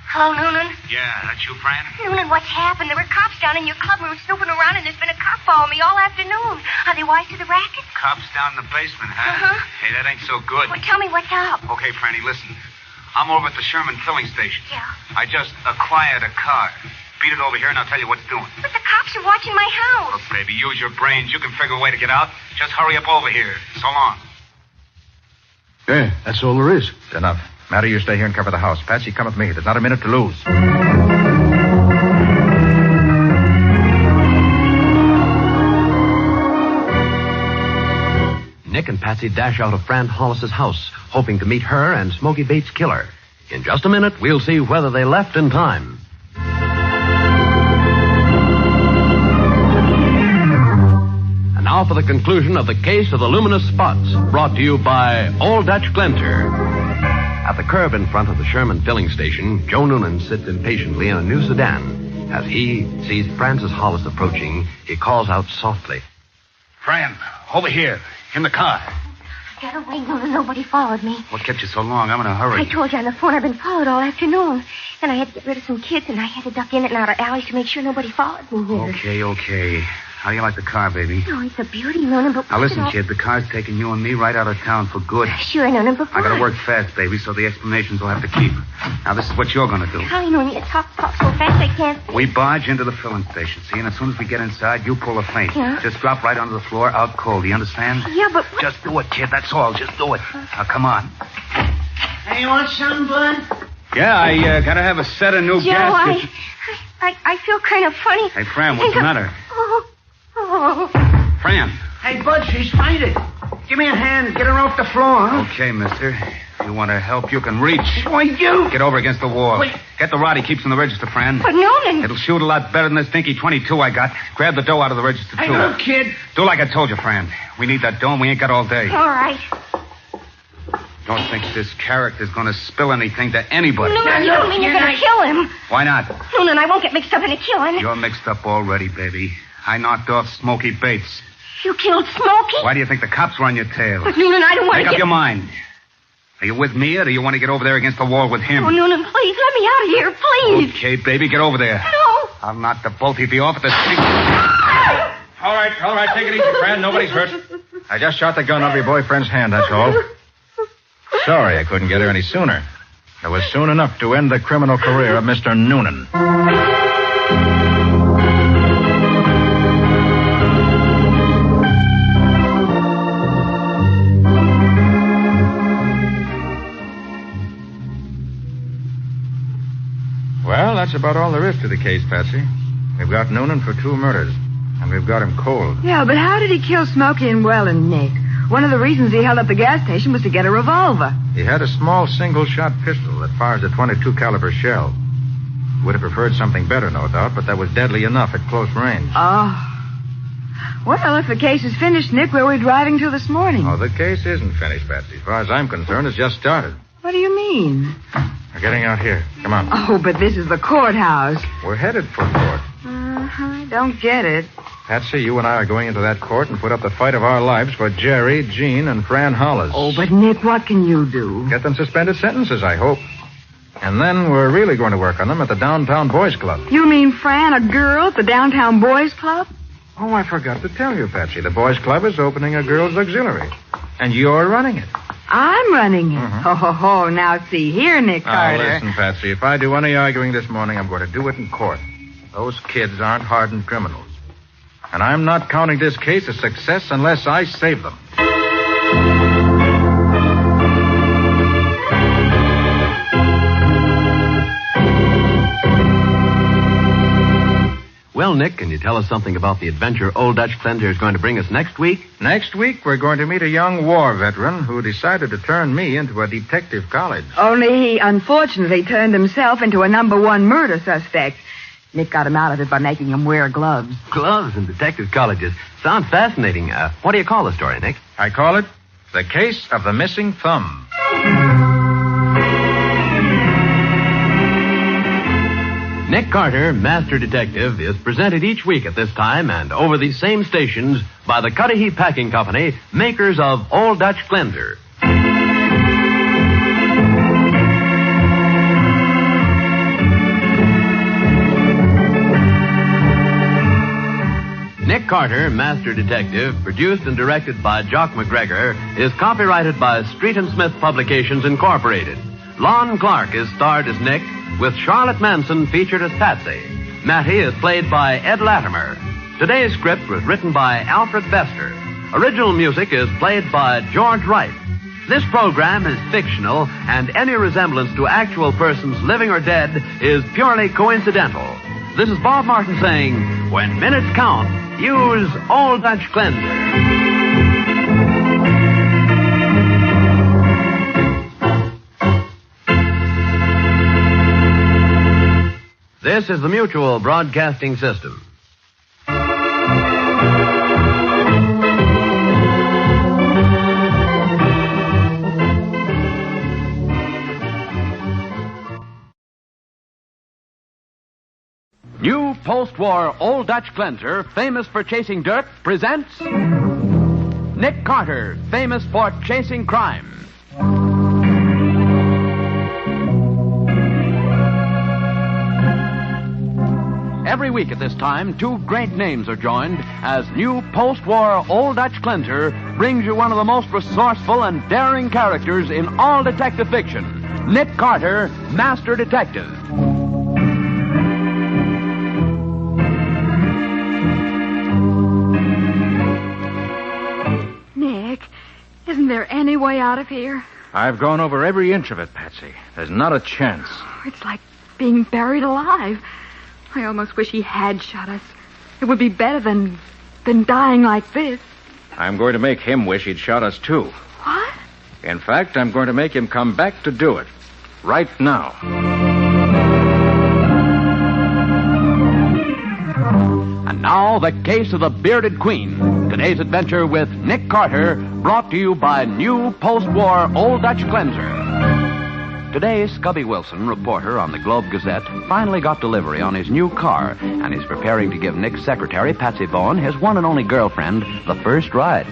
Hello, Noonan. Yeah, that's you, Fran? Noonan, what's happened? There were cops down in your club. We were snooping around, and there's been a cop following me all afternoon. Are they wise to the racket? Cops down in the basement, huh? Uh-huh. Hey, that ain't so good. Well, tell me what's up. Okay, Franny, listen. I'm over at the Sherman filling station. Yeah. I just acquired a car. Beat it over here, and I'll tell you what's doing. But the cops are watching my house. Look, baby, use your brains. You can figure a way to get out. Just hurry up over here. So long. Yeah, that's all there is. It's enough. Matty, you stay here and cover the house. Patsy, come with me. There's not a minute to lose. Nick and Patsy dash out of Fran Hollis's house, hoping to meet her and Smoky Bates' killer. In just a minute, we'll see whether they left in time. And now for the conclusion of the case of the luminous spots, brought to you by Old Dutch Cleanser. At the curb in front of the Sherman filling station, Joe Noonan sits impatiently in a new sedan. As he sees Francis Hollis approaching, he calls out softly. Fran, over here, in the car. Get away, Noonan. Nobody followed me. What kept you so long? I'm in a hurry. I told you on the phone I've been followed all afternoon. Then I had to get rid of some kids, and I had to duck in and out of alleys to make sure nobody followed me here. Okay. How do you like the car, baby? Oh, it's a beauty, Noonan, but... Now, listen, kid, the car's taking you and me right out of town for good. Sure, Noonan, but I gotta work fast, baby, so the explanations will have to keep. Now, this is what you're gonna do. Golly, Noonan, you talk so fast I can't... We barge into the filling station, see? And as soon as we get inside, you pull a feint. Yeah? Just drop right onto the floor, out cold. Do you understand? Yeah, but... Just do it, kid. That's all. Just do it. Now, come on. Hey, you want something, Bud? Yeah, I gotta have a set of new Joe, gaskets. I feel kind of funny. Hey, Fran, what's the matter? Oh. Fran. Hey, Bud, she's fainted. Give me a hand. Get her off the floor, huh? Okay, mister. If you want to help, you can reach. Why, you? Get over against the wall. Wait. Get the rod he keeps in the register, Fran. But Noonan... It'll shoot a lot better than this dinky 22 I got. Grab the dough out of the register, too. Hey, look, kid. Do like I told you, Fran. We need that dough, and we ain't got all day. All right. Don't think this character's going to spill anything to anybody. Noonan, you don't mean you're going to kill him. Why not? Noonan, I won't get mixed up in a killing. You're mixed up already, baby. I knocked off Smokey Bates. You killed Smokey? Why do you think the cops were on your tail? But Noonan, I don't want to Make up your mind. Are you with me, or do you want to get over there against the wall with him? Oh, Noonan, please, let me out of here, please. Okay, baby, get over there. No. I'll knock the both of you off at the same... All right, take it easy, Fran. Nobody's hurt. I just shot the gun out of your boyfriend's hand, that's all. Sorry I couldn't get here any sooner. It was soon enough to end the criminal career of Mr. Noonan. Well, that's about all there is to the case, Patsy. We've got Noonan for 2 murders, and we've got him cold. Yeah, but how did he kill Smokey and Welland, Nick? One of the reasons he held up the gas station was to get a revolver. He had a small single-shot pistol that fires a .22 caliber shell. Would have preferred something better, no doubt, but that was deadly enough at close range. Oh. Well, if the case is finished, Nick, where are we driving to this morning? Oh, the case isn't finished, Patsy. As far as I'm concerned, it's just started. What do you mean? We're getting out here. Come on. Oh, but this is the courthouse. We're headed for court. I don't get it. Patsy, you and I are going into that court and put up the fight of our lives for Jerry, Jean, and Fran Hollis. Oh, but Nick, what can you do? Get them suspended sentences, I hope. And then we're really going to work on them at the Downtown Boys Club. You mean Fran, a girl at the Downtown Boys Club? Oh, I forgot to tell you, Patsy. The Boys Club is opening a girls' auxiliary. And you're running it. I'm running it. Oh, now see here, Nick Carter. Now, listen, Patsy, if I do any arguing this morning, I'm going to do it in court. Those kids aren't hardened criminals. And I'm not counting this case a success unless I save them. Well, Nick, can you tell us something about the adventure Old Dutch Cleanser is going to bring us next week? Next week, we're going to meet a young war veteran who decided to turn me into a detective college. Only he unfortunately turned himself into a #1 murder suspect. Nick got him out of it by making him wear gloves. Gloves in detective colleges. Sounds fascinating. What do you call the story, Nick? I call it The Case of the Missing Thumb. Nick Carter, Master Detective, is presented each week at this time and over these same stations by the Cudahy Packing Company, makers of Old Dutch Cleanser. Nick Carter, Master Detective, produced and directed by Jock McGregor, is copyrighted by Street and Smith Publications, Incorporated. Lon Clark is starred as Nick, with Charlotte Manson featured as Patsy. Mattie is played by Ed Latimer. Today's script was written by Alfred Bester. Original music is played by George Wright. This program is fictional, and any resemblance to actual persons living or dead is purely coincidental. This is Bob Martin saying, when minutes count, use Old Dutch Cleanser. This is the Mutual Broadcasting System. New post-war Old Dutch Cleanser, famous for chasing dirt, presents Nick Carter, famous for chasing crime. Every week at this time, two great names are joined as new post-war Old Dutch Cleanser brings you one of the most resourceful and daring characters in all detective fiction, Nick Carter, Master Detective. Nick, isn't there any way out of here? I've gone over every inch of it, Patsy. There's not a chance. It's like being buried alive. I almost wish he had shot us. It would be better than dying like this. I'm going to make him wish he'd shot us, too. What? In fact, I'm going to make him come back to do it. Right now. And now, the case of the Bearded Queen. Today's adventure with Nick Carter, brought to you by new post-war Old Dutch Cleanser. Today, Scubby Wilson, reporter on the Globe Gazette, finally got delivery on his new car, and is preparing to give Nick's secretary, Patsy Bowen, his one and only girlfriend, the first ride.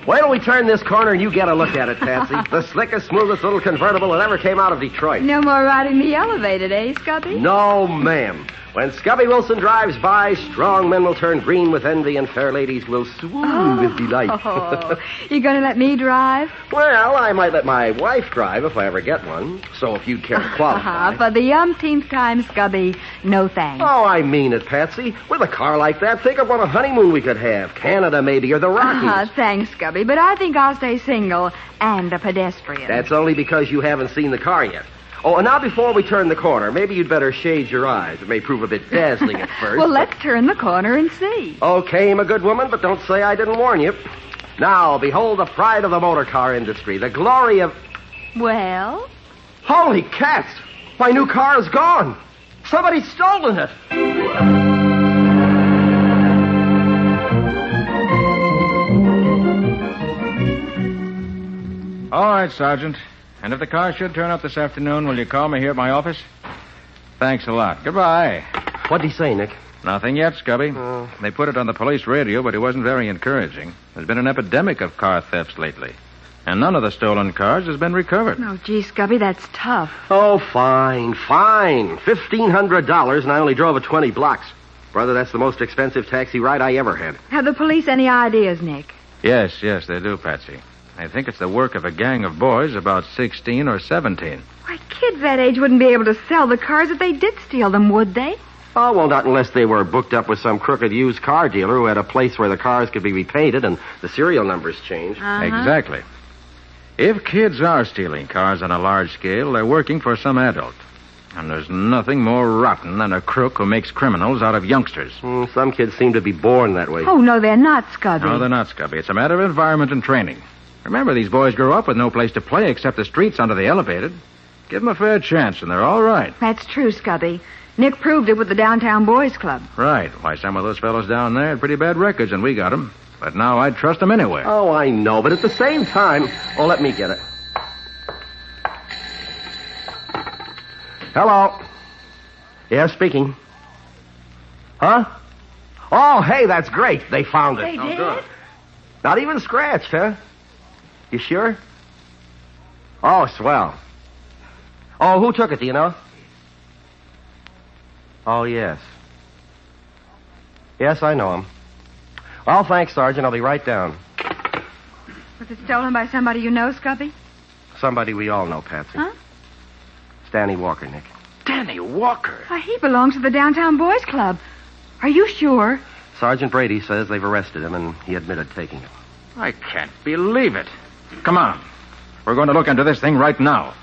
Wait till we turn this corner and you get a look at it, Patsy. The slickest, smoothest little convertible that ever came out of Detroit. No more riding the elevated, eh, Scubby? No, ma'am. When Scubby Wilson drives by, strong men will turn green with envy and fair ladies will swoon with delight. Oh, you going to let me drive? Well, I might let my wife drive if I ever get one. So if you'd care to qualify. For the umpteenth time, Scubby, no thanks. Oh, I mean it, Patsy. With a car like that, think of what a honeymoon we could have. Canada, maybe, or the Rockies. Thanks, Scubby, but I think I'll stay single and a pedestrian. That's only because you haven't seen the car yet. Oh, and now before we turn the corner, maybe you'd better shade your eyes. It may prove a bit dazzling at first. Well, let's turn the corner and see. Okay, my good woman, but don't say I didn't warn you. Now, behold the pride of the motor car industry, the glory of... Well? Holy cats! My new car is gone. Somebody's stolen it. All right, Sergeant. And if the car should turn up this afternoon, will you call me here at my office? Thanks a lot. Goodbye. What'd he say, Nick? Nothing yet, Scubby. They put it on the police radio, but it wasn't very encouraging. There's been an epidemic of car thefts lately. And none of the stolen cars has been recovered. Oh, gee, Scubby, that's tough. Oh, fine. $1,500, and I only drove it 20 blocks. Brother, that's the most expensive taxi ride I ever had. Have the police any ideas, Nick? Yes, they do, Patsy. I think it's the work of a gang of boys about 16 or 17. Why, kids that age wouldn't be able to sell the cars if they did steal them, would they? Oh, well, not unless they were booked up with some crooked used car dealer who had a place where the cars could be repainted and the serial numbers changed. Exactly. If kids are stealing cars on a large scale, they're working for some adult. And there's nothing more rotten than a crook who makes criminals out of youngsters. Some kids seem to be born that way. Oh, no, they're not, Scubby. No, they're not, Scubby. It's a matter of environment and training. Remember, these boys grow up with no place to play except the streets under the elevated. Give them a fair chance, and they're all right. That's true, Scubby. Nick proved it with the Downtown Boys Club. Right. Why, some of those fellows down there had pretty bad records, and we got them. But now I'd trust them anyway. Oh, I know, but at the same time... Oh, let me get it. Hello. Yeah, speaking. Huh? Oh, hey, that's great. They found it. They did? Good. Not even scratched, huh? You sure? Oh, swell. Oh, who took it, do you know? Oh, yes. Yes, I know him. Well, thanks, Sergeant. I'll be right down. Was it stolen by somebody you know, Scubby? Somebody we all know, Patsy. Huh? It's Danny Walker, Nick. Danny Walker? Why, he belongs to the Downtown Boys Club. Are you sure? Sergeant Brady says they've arrested him, and he admitted taking it. I can't believe it. Come on. We're going to look into this thing right now.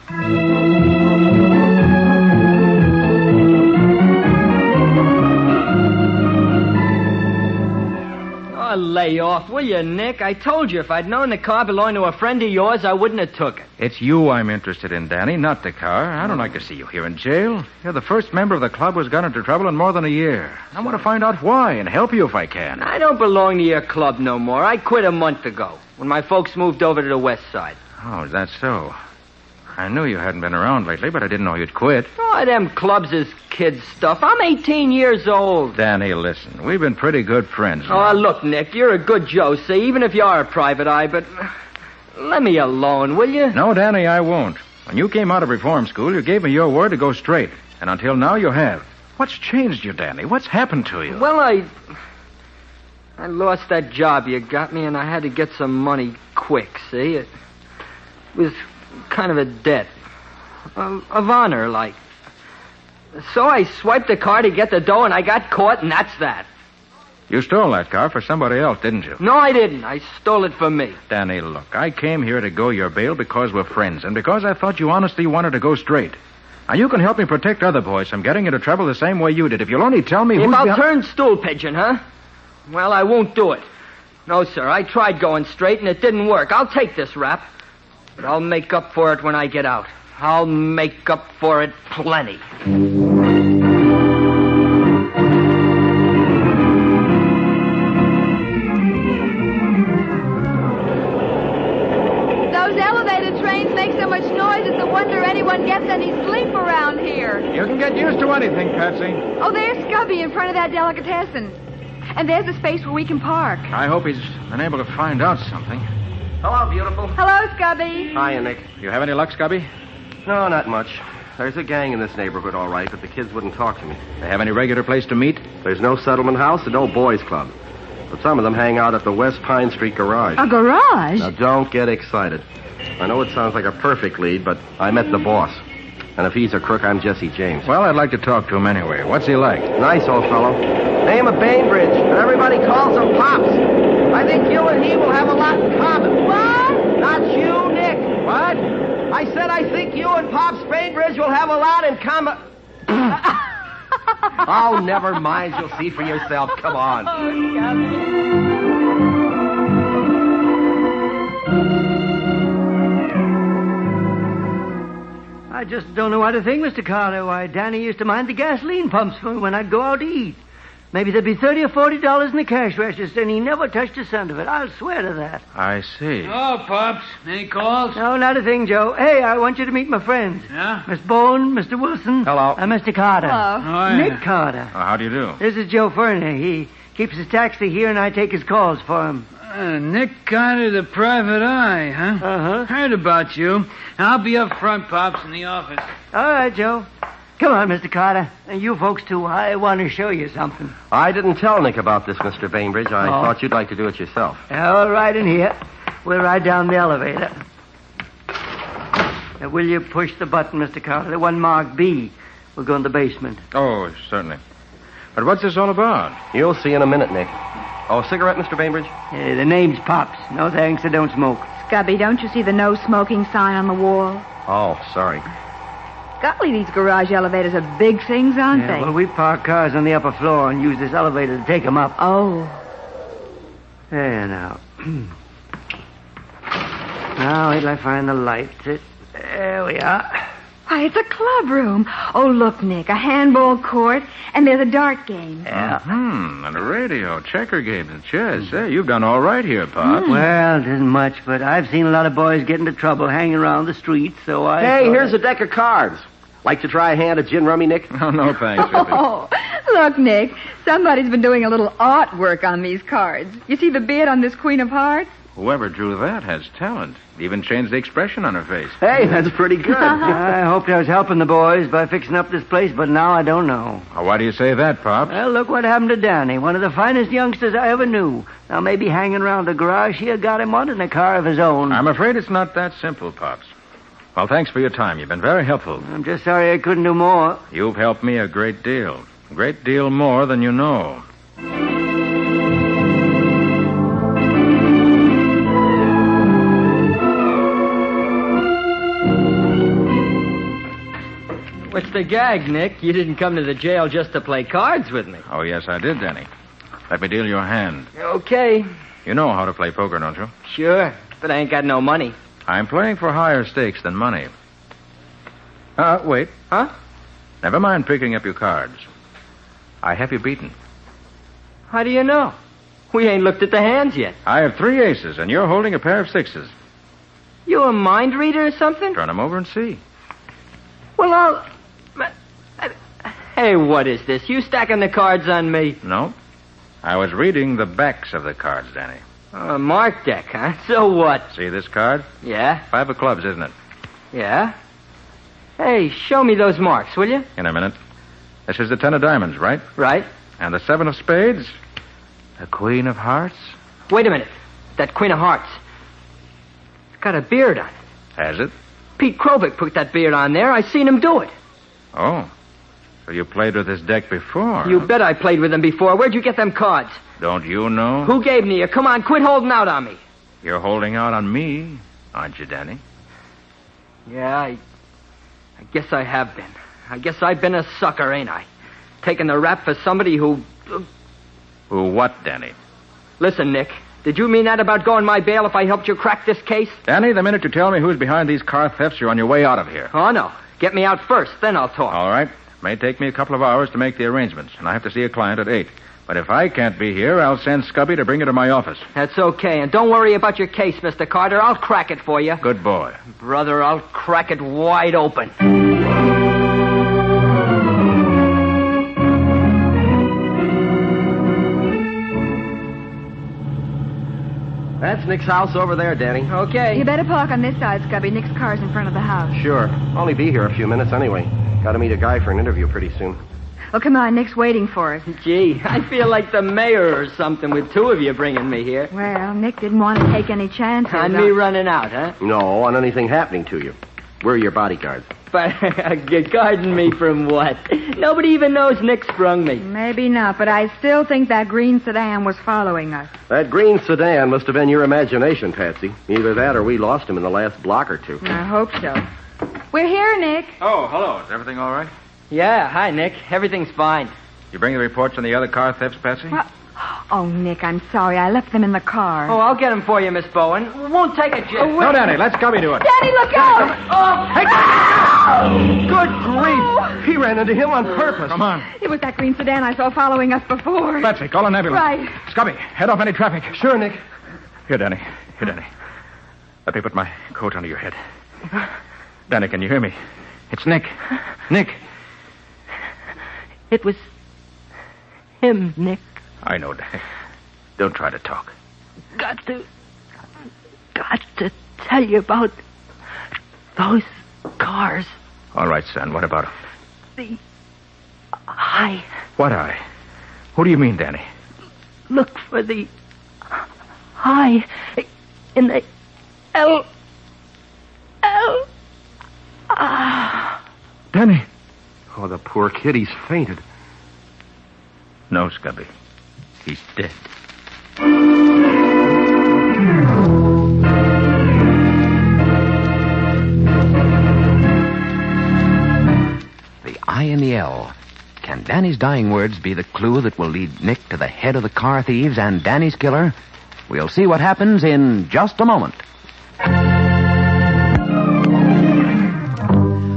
Oh, lay off, will you, Nick? I told you if I'd known the car belonged to a friend of yours, I wouldn't have took it. It's you I'm interested in, Danny, not the car. I don't like to see you here in jail. You're the first member of the club who's got into trouble in more than a year. I want to find out why and help you if I can. I don't belong to your club no more. I quit a month ago when my folks moved over to the west side. Oh, is that so? I knew you hadn't been around lately, but I didn't know you'd quit. Oh, them clubs is kid stuff. I'm 18 years old. Danny, listen, we've been pretty good friends. Oh, look, Nick, you're a good Joe, see, even if you are a private eye, but let me alone, will you? No, Danny, I won't. When you came out of reform school, you gave me your word to go straight, and until now you have. What's changed you, Danny? What's happened to you? Well, I lost that job you got me, and I had to get some money quick, see? It was kind of a debt. Of honor, like. So I swiped the car to get the dough, and I got caught, and that's that. You stole that car for somebody else, didn't you? No, I didn't. I stole it for me. Danny, look, I came here to go your bail because we're friends, and because I thought you honestly wanted to go straight. Now, you can help me protect other boys from getting into trouble the same way you did. If you'll only tell me If I'll turn stool pigeon, huh? Well, I won't do it. No, sir. I tried going straight, and it didn't work. I'll take this rap. But I'll make up for it when I get out. I'll make up for it plenty. Those elevated trains make so much noise, it's a wonder anyone gets any sleep around here. You can get used to anything, Patsy. Oh, there's Scubby in front of that delicatessen. And there's the space where we can park. I hope he's been able to find out something. Hello, beautiful. Hello, Scubby. Hiya, Nick. You have any luck, Scubby? No, not much. There's a gang in this neighborhood, all right, but the kids wouldn't talk to me. They have any regular place to meet? There's no settlement house and no boys' club. But some of them hang out at the West Pine Street garage. A garage? Now, don't get excited. I know it sounds like a perfect lead, but I met the boss. And if he's a crook, I'm Jesse James. Well, I'd like to talk to him anyway. What's he like? Nice old fellow. Name of Bainbridge, and everybody calls him Pops. I think you and he will have a lot in common. What? Not you, Nick. What? I said I think you and Pops Bainbridge will have a lot in common. Oh, never mind. You'll see for yourself. Come on. I just don't know what to think, Mr. Carter. Why, Danny used to mind the gasoline pumps for me when I'd go out to eat. Maybe there'd be $30 or $40 in the cash register, and he never touched a cent of it. I'll swear to that. I see. Oh, Pops. Any calls? No, not a thing, Joe. Hey, I want you to meet my friends. Yeah? Miss Bowen, Mr. Wilson. Hello. Mr. Carter. Hello. Oh, yeah. Nick Carter. How do you do? This is Joe Ferner. He keeps his taxi here, and I take his calls for him. Nick Carter, the private eye, huh? Uh-huh. Heard about you. I'll be up front, Pops, in the office. All right, Joe. Come on, Mr. Carter. And you folks, too. I want to show you something. I didn't tell Nick about this, Mr. Bainbridge. I thought you'd like to do it yourself. All right, in here. We'll ride down the elevator. Now, will you push the button, Mr. Carter? The one marked B. We'll go in the basement. Oh, certainly. But what's this all about? You'll see in a minute, Nick. Oh, a cigarette, Mr. Bainbridge? The name's Pops. No thanks, I don't smoke. Scubby, don't you see the no smoking sign on the wall? Oh, sorry. Golly, these garage elevators are big things, aren't they? Well, we park cars on the upper floor and use this elevator to take them up. Oh. There now. Now, wait till I find the light. There we are. Why, it's a club room. Oh, look, Nick, a handball court, and there's a dart game. Yeah. And a radio, checker games, and chess. Hey, you've done all right here, Pop. Well, it isn't much, but I've seen a lot of boys get into trouble hanging around the streets, so I... Hey, here's a deck of cards. Like to try a hand of gin rummy, Nick? Oh, no, thanks. Oh, look, Nick, somebody's been doing a little artwork on these cards. You see the beard on this Queen of Hearts? Whoever drew that has talent. Even changed the expression on her face. Hey, that's pretty good. I hoped I was helping the boys by fixing up this place, but now I don't know. Why do you say that, Pop? Well, look what happened to Danny, one of the finest youngsters I ever knew. Now, maybe hanging around the garage here got him wanting a car of his own. I'm afraid it's not that simple, Pops. Well, thanks for your time. You've been very helpful. I'm just sorry I couldn't do more. You've helped me a great deal. A great deal more than you know. What's the gag, Nick? You didn't come to the jail just to play cards with me. Oh, yes, I did, Danny. Let me deal your hand. Okay. You know how to play poker, don't you? Sure, but I ain't got no money. I'm playing for higher stakes than money. Wait. Huh? Never mind picking up your cards. I have you beaten. How do you know? We ain't looked at the hands yet. I have 3 aces, and you're holding a pair of 6s. You a mind reader or something? Turn them over and see. Well, Hey, what is this? You stacking the cards on me? No. I was reading the backs of the cards, Danny. A mark deck, huh? So what? See this card? Yeah? 5 of clubs, isn't it? Yeah? Hey, show me those marks, will you? In a minute. This is the 10 of diamonds, right? Right. And the 7 of spades? The Queen of Hearts? Wait a minute. That Queen of Hearts. It's got a beard on it. Has it? Pete Krovic put that beard on there. I seen him do it. Oh. So you played with this deck before? You bet I played with him before. Where'd you get them cards? Don't you know? Who gave them to you? Come on, quit holding out on me. You're holding out on me, aren't you, Danny? Yeah, I guess I have been. I guess I've been a sucker, ain't I? Taking the rap for somebody who... Who what, Danny? Listen, Nick. Did you mean that about going my bail if I helped you crack this case? Danny, the minute you tell me who's behind these car thefts, you're on your way out of here. Oh, no. Get me out first, then I'll talk. All right. May take me a couple of hours to make the arrangements, and I have to see a client at 8. But if I can't be here, I'll send Scubby to bring you to my office. That's okay. And don't worry about your case, Mr. Carter. I'll crack it for you. Good boy. Brother, I'll crack it wide open. That's Nick's house over there, Danny. Okay. You better park on this side, Scubby. Nick's car's in front of the house. Sure. Only be here a few minutes anyway. Got to meet a guy for an interview pretty soon. Well, come on. Nick's waiting for us. Gee, I feel like the mayor or something with two of you bringing me here. Well, Nick didn't want to take any chances. On me running out, huh? No, on anything happening to you. We're your bodyguards. But guarding me from what? Nobody even knows Nick sprung me. Maybe not, but I still think that green sedan was following us. That green sedan must have been your imagination, Patsy. Either that or we lost him in the last block or two. I hope so. We're here, Nick. Oh, hello. Is everything all right? Yeah, hi, Nick. Everything's fine. You bring the reports on the other car thefts, Patsy? What? Oh, Nick, I'm sorry. I left them in the car. Oh, I'll get them for you, Miss Bowen. Won't take a jet. No, Danny. Let Scubby do it. Danny, look out! Good grief! He ran into him on purpose. Come on. It was that green sedan I saw following us before. Patsy, call an ambulance. Right. Scubby, head off any traffic. Sure, Nick. Here, Danny. Let me put my coat under your head. Danny, can you hear me? It's Nick. Nick. It was him, Nick. I know, Danny. Don't try to talk. Got to tell you about those cars. All right, son. What about them? The eye. What eye? What do you mean, Danny? Look for the eye in the L. Danny. Oh, the poor kid. He's fainted. No, Scubby. He's dead. The I in the L. Can Danny's dying words be the clue that will lead Nick to the head of the car thieves and Danny's killer? We'll see what happens in just a moment.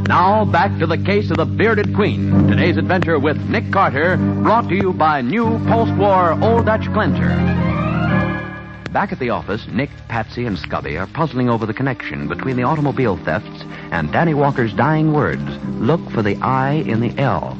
Now, back to the case of the Bearded Queen. Today's adventure with Nick Carter, brought to you by new post-war Old Dutch Cleanser. Back at the office, Nick, Patsy, and Scubby are puzzling over the connection between the automobile thefts and Danny Walker's dying words, look for the I in the L.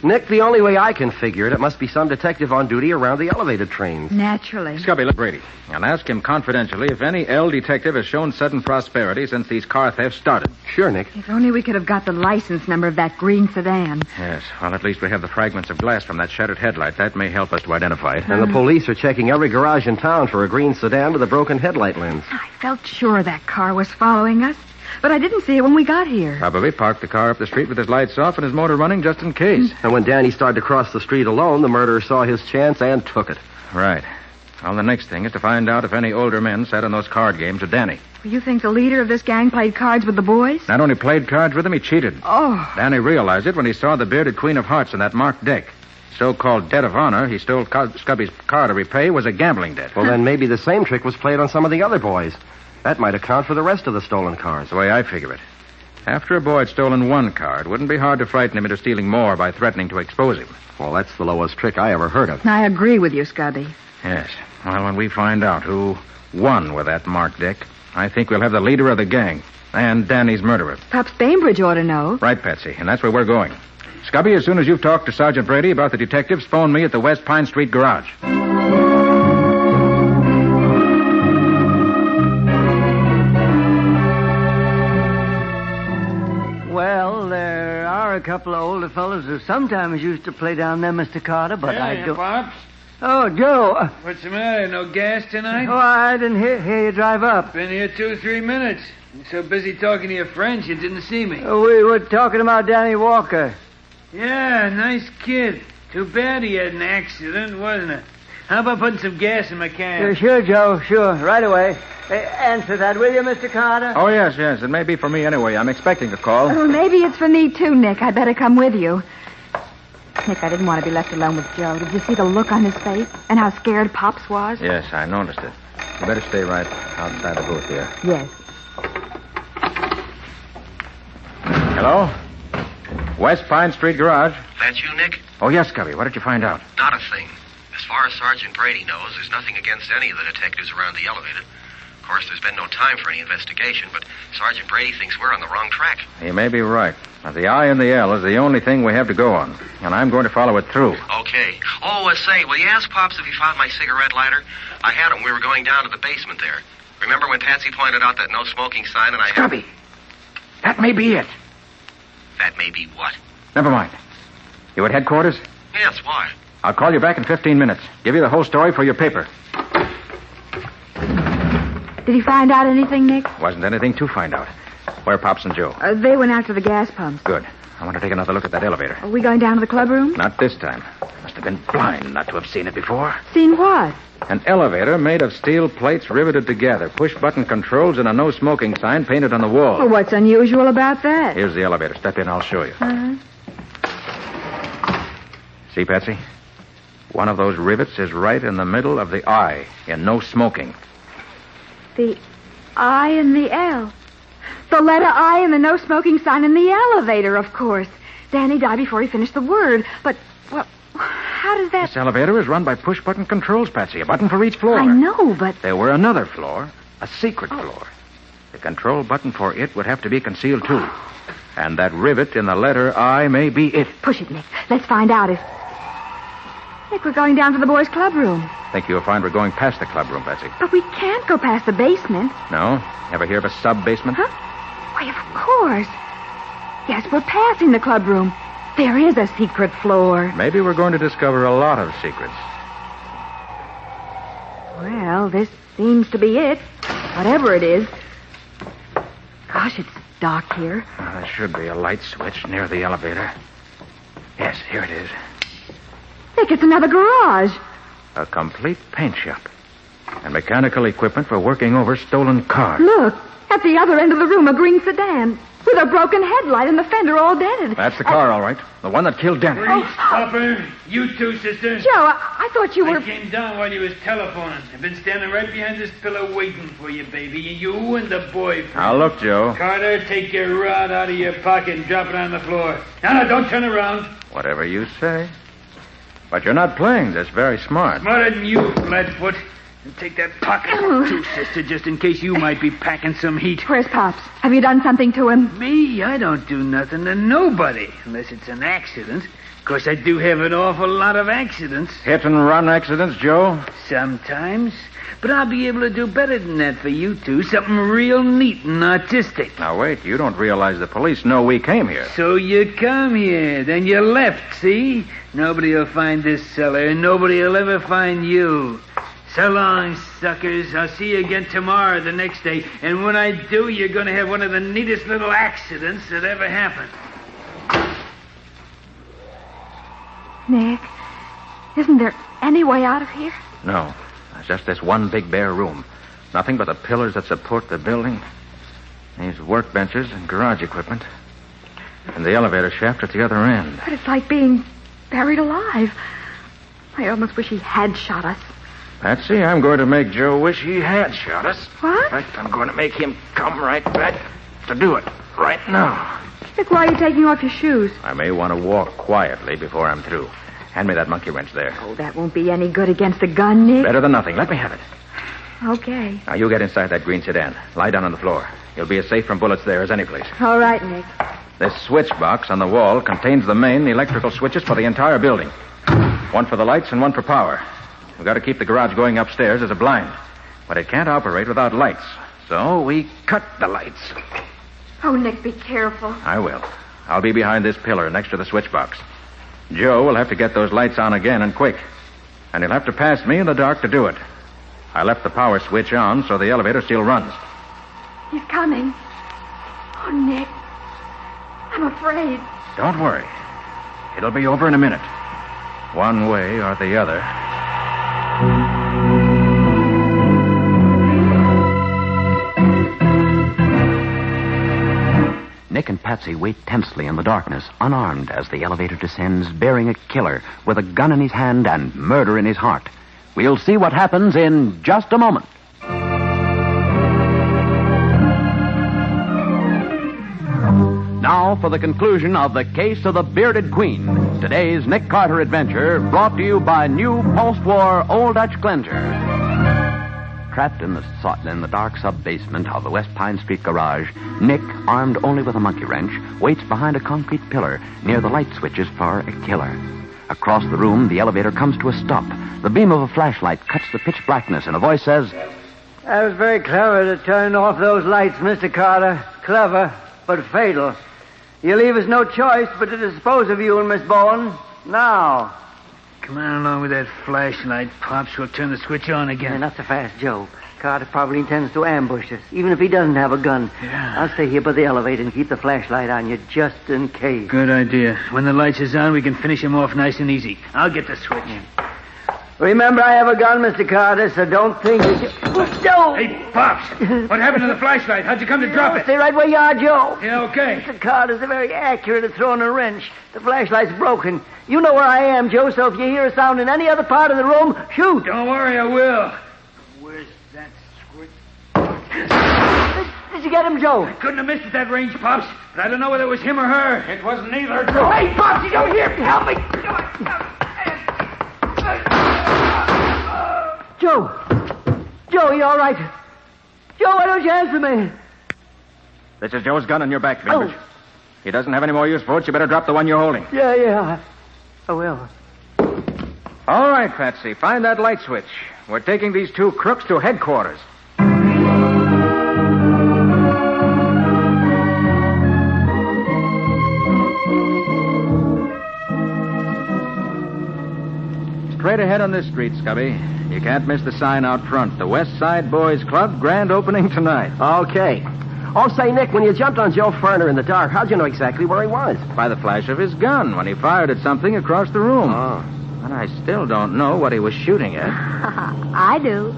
Nick, the only way I can figure it must be some detective on duty around the elevated trains. Naturally. Scubby, look Brady. And ask him confidentially if any L detective has shown sudden prosperity since these car thefts started. Sure, Nick. If only we could have got the license number of that green sedan. Yes, well, at least we have the fragments of glass from that shattered headlight. That may help us to identify it. And the police are checking every garage in town for a green sedan with a broken headlight lens. I felt sure that car was following us, but I didn't see it when we got here. Probably parked the car up the street with his lights off and his motor running just in case. And when Danny started to cross the street alone, the murderer saw his chance and took it. Right. Well, the next thing is to find out if any older men sat on those card games with Danny. You think the leader of this gang played cards with the boys? Not only played cards with him, he cheated. Oh. Danny realized it when he saw the bearded Queen of Hearts in that marked deck. So-called debt of honor he stole Scubby's car to repay was a gambling debt. Well, then maybe the same trick was played on some of the other boys. That might account for the rest of the stolen cars. The way I figure it. After a boy had stolen one car, it wouldn't be hard to frighten him into stealing more by threatening to expose him. Well, that's the lowest trick I ever heard of. I agree with you, Scubby. Yes. Well, when we find out who won with that marked deck, I think we'll have the leader of the gang and Danny's murderer. Pops Bainbridge ought to know. Right, Patsy, and that's where we're going. Scubby, as soon as you've talked to Sergeant Brady about the detectives, phone me at the West Pine Street garage. Well, there are a couple of older fellows who sometimes used to play down there, Mr. Carter, but I Hey, don't... Pops. Oh, Joe. What's the matter? No gas tonight? Oh, I didn't hear you drive up. Been here 2 or 3 minutes. You're so busy talking to your friends, you didn't see me. We were talking about Danny Walker. Yeah, nice kid. Too bad he had an accident, wasn't it? How about putting some gas in my can? Sure, Joe, sure. Right away. Answer that, will you, Mr. Carter? Oh, yes. It may be for me anyway. I'm expecting a call. Oh, maybe it's for me, too, Nick. I'd better come with you. Nick, I didn't want to be left alone with Joe. Did you see the look on his face and how scared Pops was? Yes, I noticed it. You better stay right outside the booth here. Yes. Hello? West Pine Street Garage. That's you, Nick? Oh, yes, Cubby. What did you find out? Not a thing. As far as Sergeant Brady knows, there's nothing against any of the detectives around the elevator. Of course, there's been no time for any investigation, but Sergeant Brady thinks we're on the wrong track. He may be right. But the I and the L is the only thing we have to go on, and I'm going to follow it through. Okay. Oh, say, will you ask Pops if he found my cigarette lighter? I had him. We were going down to the basement there. Remember when Patsy pointed out that no smoking sign and I... Scubby! That may be it. That may be what? Never mind. You at headquarters? Yes, why? I'll call you back in 15 minutes. Give you the whole story for your paper. Did he find out anything, Nick? Wasn't anything to find out. Where are Pops and Joe? They went out to the gas pumps. Good. I want to take another look at that elevator. Are we going down to the club room? Not this time. Must have been blind not to have seen it before. Seen what? An elevator made of steel plates riveted together, push-button controls, and a no-smoking sign painted on the wall. Well, what's unusual about that? Here's the elevator. Step in, I'll show you. Uh-huh. See, Patsy? One of those rivets is right in the middle of the I in no smoking. The I and the L. The letter I and the no smoking sign in the elevator, of course. Danny died before he finished the word. But, well, how does that... This elevator is run by push-button controls, Patsy. A button for each floor. I know, but... There were another floor, a secret floor. The control button for it would have to be concealed, too. And that rivet in the letter I may be it. Push it, Nick. Let's find out if... Nick, we're going down to the boys' club room. Think you'll find we're going past the club room, Patsy? But we can't go past the basement. No? Ever hear of a sub-basement? Huh? Why, of course. Yes, we're passing the club room. There is a secret floor. Maybe we're going to discover a lot of secrets. Well, this seems to be it. Whatever it is. Gosh, it's dark here. Well, there should be a light switch near the elevator. Yes, here it is. Nick, it's another garage. A complete paint shop. And mechanical equipment for working over stolen cars. Look, at the other end of the room, a green sedan with a broken headlight and the fender all dented. That's the car, all right. The one that killed Denny. Stop her. You too, sister. Joe, I thought you were... I came down while you was telephoning. I've been standing right behind this pillar waiting for you, baby. You and the boyfriend. Now, look, Joe. Carter, take your rod out of your pocket and drop it on the floor. No, don't turn around. Whatever you say. But you're not playing this very smart. Smarter than you, Flatfoot. And take that pocket too, sister, just in case you might be packing some heat. Where's Pops? Have you done something to him? Me? I don't do nothing to nobody, unless it's an accident. Of course, I do have an awful lot of accidents. Hit and run accidents, Joe? Sometimes. But I'll be able to do better than that for you two. Something real neat and artistic. Now, wait. You don't realize the police know we came here. So you come here, then you left, see? Nobody will find this cellar, and nobody will ever find you. So long, suckers. I'll see you again tomorrow, the next day. And when I do, you're going to have one of the neatest little accidents that ever happened. Nick, isn't there any way out of here? No. There's just this one big bare room. Nothing but the pillars that support the building. These workbenches and garage equipment. And the elevator shaft at the other end. But it's like being buried alive. I almost wish he had shot us. Patsy, I'm going to make Joe wish he had shot us. What? In fact, I'm going to make him come right back to do it right now. Nick, why are you taking off your shoes? I may want to walk quietly before I'm through. Hand me that monkey wrench there. Oh, that won't be any good against a gun, Nick. Better than nothing. Let me have it. Okay. Now, you get inside that green sedan. Lie down on the floor. You'll be as safe from bullets there as any place. All right, Nick. This switch box on the wall contains the main electrical switches for the entire building. One for the lights and one for power. We've got to keep the garage going upstairs as a blind. But it can't operate without lights. So we cut the lights. Oh, Nick, be careful. I will. I'll be behind this pillar next to the switch box. Joe will have to get those lights on again and quick. And he'll have to pass me in the dark to do it. I left the power switch on so the elevator still runs. He's coming. Oh, Nick. I'm afraid. Don't worry. It'll be over in a minute. One way or the other. Nick and Patsy wait tensely in the darkness, unarmed, as the elevator descends, bearing a killer with a gun in his hand and murder in his heart. We'll see what happens in just a moment. Now for the conclusion of The Case of the Bearded Queen. Today's Nick Carter adventure brought to you by new post-war Old Dutch Cleanser. Trapped in the dark sub-basement of the West Pine Street garage, Nick, armed only with a monkey wrench, waits behind a concrete pillar near the light switches for a killer. Across the room, the elevator comes to a stop. The beam of a flashlight cuts the pitch blackness, and a voice says, That was very clever to turn off those lights, Mr. Carter. Clever, but fatal. You leave us no choice but to dispose of you and Miss Bowen. Now. Come on along with that flashlight, Pops. We'll turn the switch on again. Yeah, not so fast, Joe. Carter probably intends to ambush us, even if he doesn't have a gun. Yeah. I'll stay here by the elevator and keep the flashlight on you just in case. Good idea. When the lights is on, we can finish him off nice and easy. I'll get the switch. Remember, I have a gun, Mr. Carter, so don't think you can... Joe! Hey, Pops! What happened to the flashlight? How'd you come to drop it? Stay right where you are, Joe. Yeah, okay. Mr. Carter's very accurate at throwing a wrench. The flashlight's broken. You know where I am, Joe, so if you hear a sound in any other part of the room, shoot. Don't worry, I will. Where's that switch? Did you get him, Joe? I couldn't have missed at that range, Pops, but I don't know whether it was him or her. It wasn't either, Joe. Hey, Pops, you don't hear me. Help me. Joe, you all right? Joe, why don't you answer me? This is Joe's gun on your back, Bainbridge. He doesn't have any more use for it. You better drop the one you're holding. Yeah. I will. All right, Patsy. Find that light switch. We're taking these two crooks to headquarters. Straight ahead on this street, Scubby. You can't miss the sign out front. The West Side Boys Club, grand opening tonight. Okay. Oh, say, Nick, when you jumped on Joe Ferner in the dark, how'd you know exactly where he was? By the flash of his gun when he fired at something across the room. Oh. But I still don't know what he was shooting at. I do.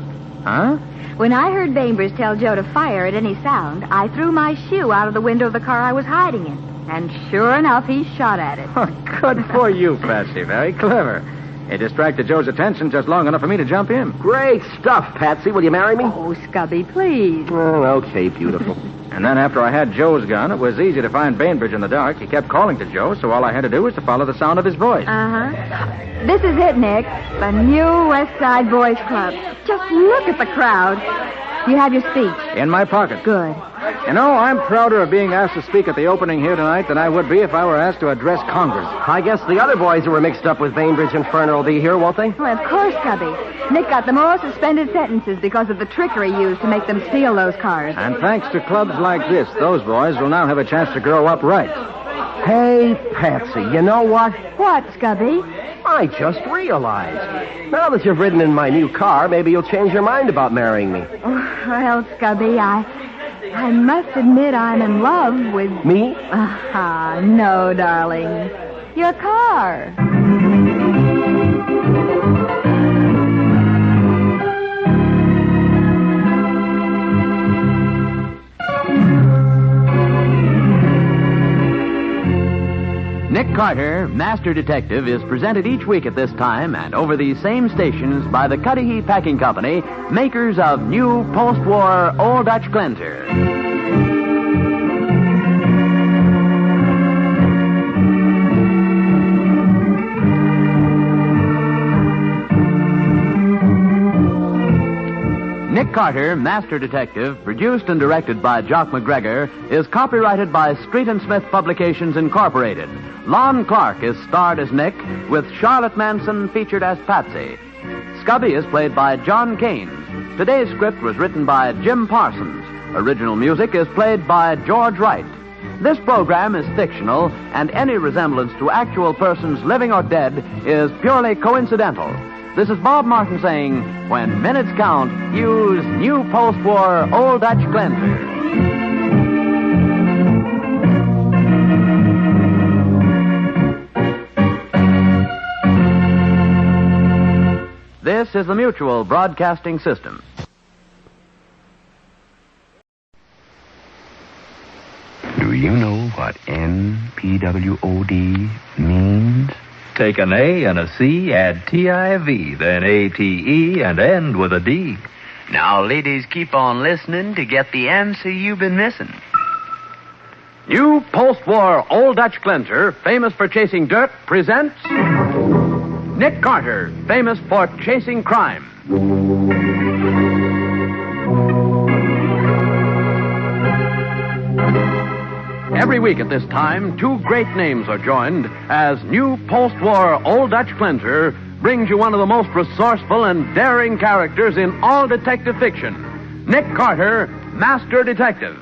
Huh? When I heard Bainbridge tell Joe to fire at any sound, I threw my shoe out of the window of the car I was hiding in. And sure enough, he shot at it. Good for you, Patsy. Very clever. It distracted Joe's attention just long enough for me to jump in. Great stuff, Patsy. Will you marry me? Oh, Scubby, please. Oh, okay, beautiful. And then after I had Joe's gun, it was easy to find Bainbridge in the dark. He kept calling to Joe, so all I had to do was to follow the sound of his voice. Uh-huh. This is it, Nick. The new West Side Boys Club. Just look at the crowd. You have your speech. In my pocket. Good. You know, I'm prouder of being asked to speak at the opening here tonight than I would be if I were asked to address Congress. I guess the other boys who were mixed up with Bainbridge and Ferner will be here, won't they? Well, of course, Cubby. Nick got them all suspended sentences because of the trickery used to make them steal those cars. And thanks to clubs like this, those boys will now have a chance to grow up right. Hey, Patsy, you know what? What, Scubby? I just realized. Now that you've ridden in my new car, maybe you'll change your mind about marrying me. Oh, well, Scubby, I must admit I'm in love with... Me? No, darling. Your car. Nick Carter, Master Detective, is presented each week at this time and over these same stations by the Cudahy Packing Company, makers of new post-war Old Dutch Cleanser. Nick Carter, Master Detective, produced and directed by Jock McGregor, is copyrighted by Street and Smith Publications, Incorporated. Lon Clark is starred as Nick, with Charlotte Manson featured as Patsy. Scubby is played by John Kane. Today's script was written by Jim Parsons. Original music is played by George Wright. This program is fictional, and any resemblance to actual persons living or dead is purely coincidental. This is Bob Martin saying, when minutes count, use new post-war Old Dutch cleanser. This is the Mutual Broadcasting System. Do you know what NPWOD means? Take an A and a C, add TIV, then ATE, and end with a D. Now, ladies, keep on listening to get the answer you've been missing. New post-war Old Dutch cleanser, famous for chasing dirt, presents Nick Carter, famous for chasing crime. Every week at this time, two great names are joined as new post-war Old Dutch cleanser brings you one of the most resourceful and daring characters in all detective fiction, Nick Carter, Master Detective.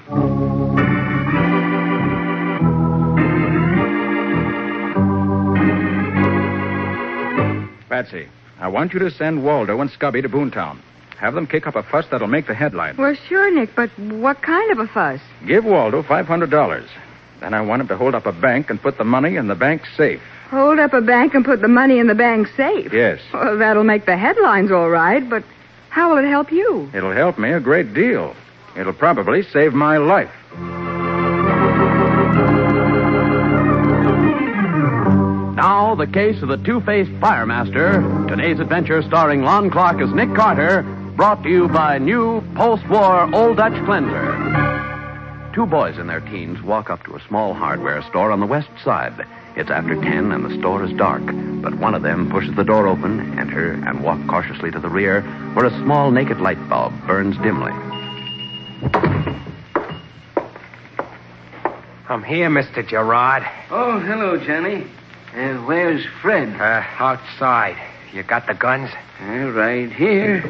Patsy, I want you to send Waldo and Scubby to Boontown. Have them kick up a fuss that'll make the headline. Well, sure, Nick, but what kind of a fuss? Give Waldo $500. Then I want him to hold up a bank and put the money in the bank safe. Hold up a bank and put the money in the bank safe? Yes. Well, that'll make the headlines all right, but how will it help you? It'll help me a great deal. It'll probably save my life. Now, the case of the two-faced firemaster. Today's adventure starring Lon Clark as Nick Carter, brought to you by new post-war Old Dutch cleanser. Two boys in their teens walk up to a small hardware store on the west side. It's after 10 and the store is dark, but one of them pushes the door open, enter, and walk cautiously to the rear, where a small naked light bulb burns dimly. I'm here, Mr. Gerard. Oh, hello, Johnny. Where's Fred? Outside. You got the guns? Right here.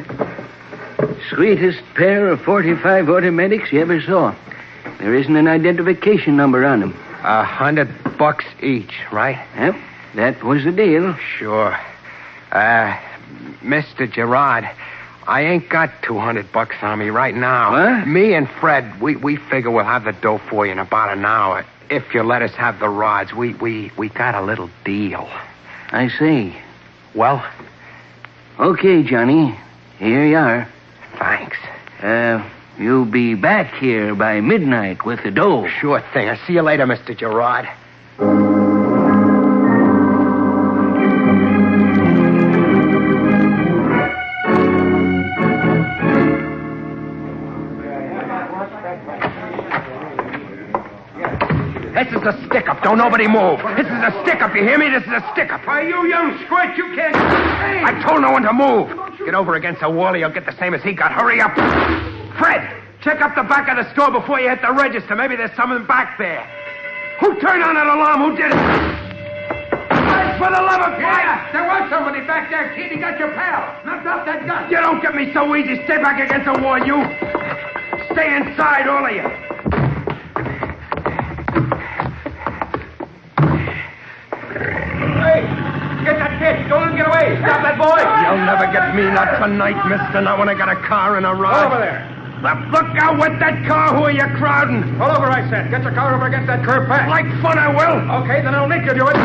Sweetest pair of .45 automatics you ever saw. There isn't an identification number on them. $100 each, right? Yep, that was the deal. Sure. Mr. Gerard, I ain't got $200 on me right now. What? Me and Fred, we figure we'll have the dough for you in about an hour. If you let us have the rods, we got a little deal. I see. Well? Okay, Johnny. Here you are. Thanks. You'll be back here by midnight with the dough. Sure thing. I'll see you later, Mr. Gerard. This is a stick-up. Don't nobody move. This is a stick-up. You hear me? This is a stick-up. Why, you young squirt, you can't... Hey! I told no one to move. Get over against the wall or you'll get the same as he got. Hurry up. Fred, check up the back of the store before you hit the register. Maybe there's someone back there. Who turned on that alarm? Who did it? For the love of God! Yeah, there was somebody back there, kid. He got your pal. Now drop that gun. You don't get me so easy. Stay back against the wall, you. Stay inside, all of you. Get that kid. Don't let him get away. Stop that boy. You'll never get me, not tonight, mister. Not when I got a car and a rod. Over there. Now, look out with that car. Who are you crowding? Pull over, I said. Get your car over against that curb fast. Like fun, I will. Okay, then I'll make you do it.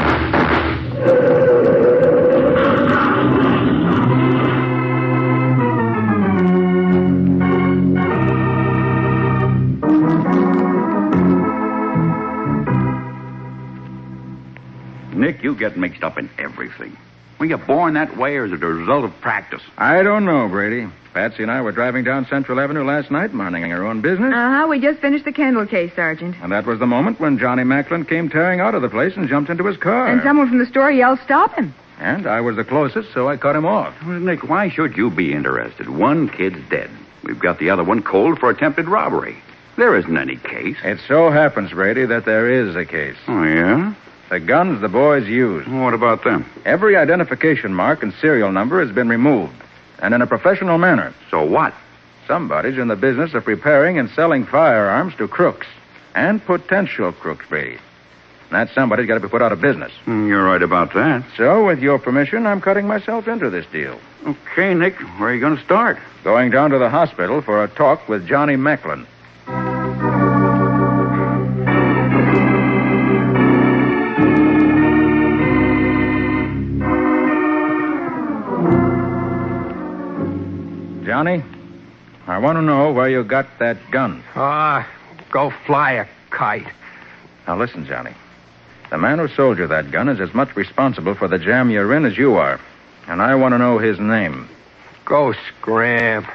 Nick, you get mixed up in everything. Were you born that way, or is it a result of practice? I don't know, Brady. Patsy and I were driving down Central Avenue last night, minding our own business. We just finished the Kendall case, Sergeant. And that was the moment when Johnny Macklin came tearing out of the place and jumped into his car. And someone from the store yelled, "Stop him." And I was the closest, so I cut him off. Well, Nick, why should you be interested? One kid's dead. We've got the other one cold for attempted robbery. There isn't any case. It so happens, Brady, that there is a case. Oh, yeah? The guns the boys used. What about them? Every identification mark and serial number has been removed, and in a professional manner. So what? Somebody's in the business of preparing and selling firearms to crooks. and potential crooks be. That somebody's got to be put out of business. You're right about that. So, with your permission, I'm cutting myself into this deal. Okay, Nick, where are you going to start? Going down to the hospital for a talk with Johnny Macklin. Johnny, I want to know where you got that gun. Go fly a kite. Now listen, Johnny. The man who sold you that gun is as much responsible for the jam you're in as you are. And I want to know his name. Go scram.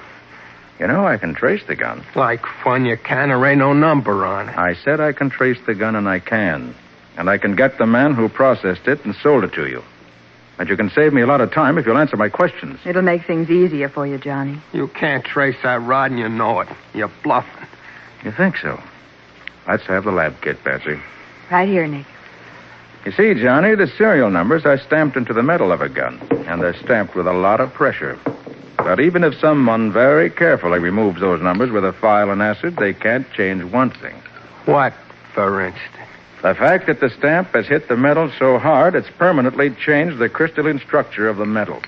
You know, I can trace the gun. Like fun you can. There ain't no number on it. I said I can trace the gun, and I can. And I can get the man who processed it and sold it to you. But you can save me a lot of time if you'll answer my questions. It'll make things easier for you, Johnny. You can't trace that rod, and you know it. You're bluffing. You think so? Let's have the lab kit, Patsy. Right here, Nick. You see, Johnny, the serial numbers are stamped into the metal of a gun, and they're stamped with a lot of pressure. But even if someone very carefully removes those numbers with a file and acid, they can't change one thing. What, for instance? The fact that the stamp has hit the metal so hard, it's permanently changed the crystalline structure of the metal.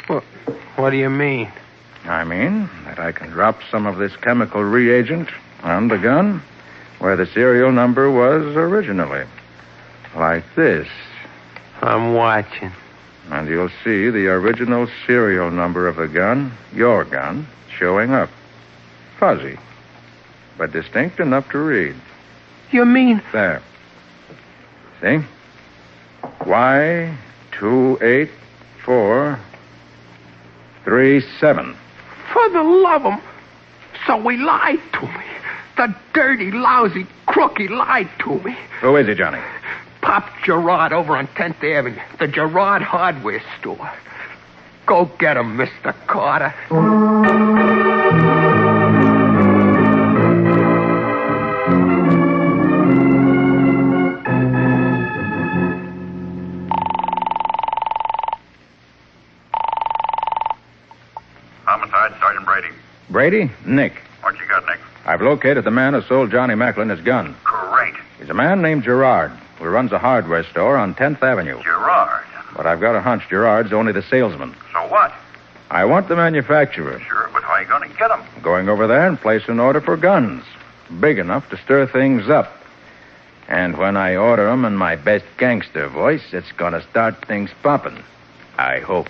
What do you mean? I mean that I can drop some of this chemical reagent on the gun where the serial number was originally. Like this. I'm watching. And you'll see the original serial number of the gun, your gun, showing up. Fuzzy, but distinct enough to read. You mean? There. See? Y28437. For the love of 'em. So he lied to me. The dirty, lousy crook, he lied to me. Who is he, Johnny? Pop Gerard over on 10th Avenue. The Gerard hardware store. Go get him, Mr. Carter. Homicide, Sergeant Brady. Brady? Nick. What you got, Nick? I've located the man who sold Johnny Macklin his gun. Great. He's a man named Gerard, who runs a hardware store on 10th Avenue. Gerard. But I've got a hunch Gerard's only the salesman. So what? I want the manufacturer. Sure, but how are you going to get him? Going over there and place an order for guns. Big enough to stir things up. And when I order 'em in my best gangster voice, it's going to start things popping. I hope.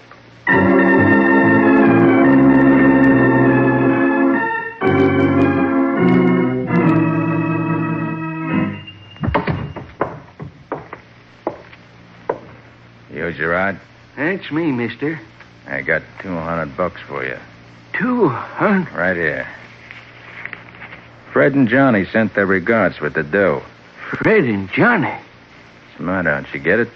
You, Gerard? That's me, mister. I got $200 for you. 200? Right here. Fred and Johnny sent their regards with the dough. Fred and Johnny? Smart, don't you get it?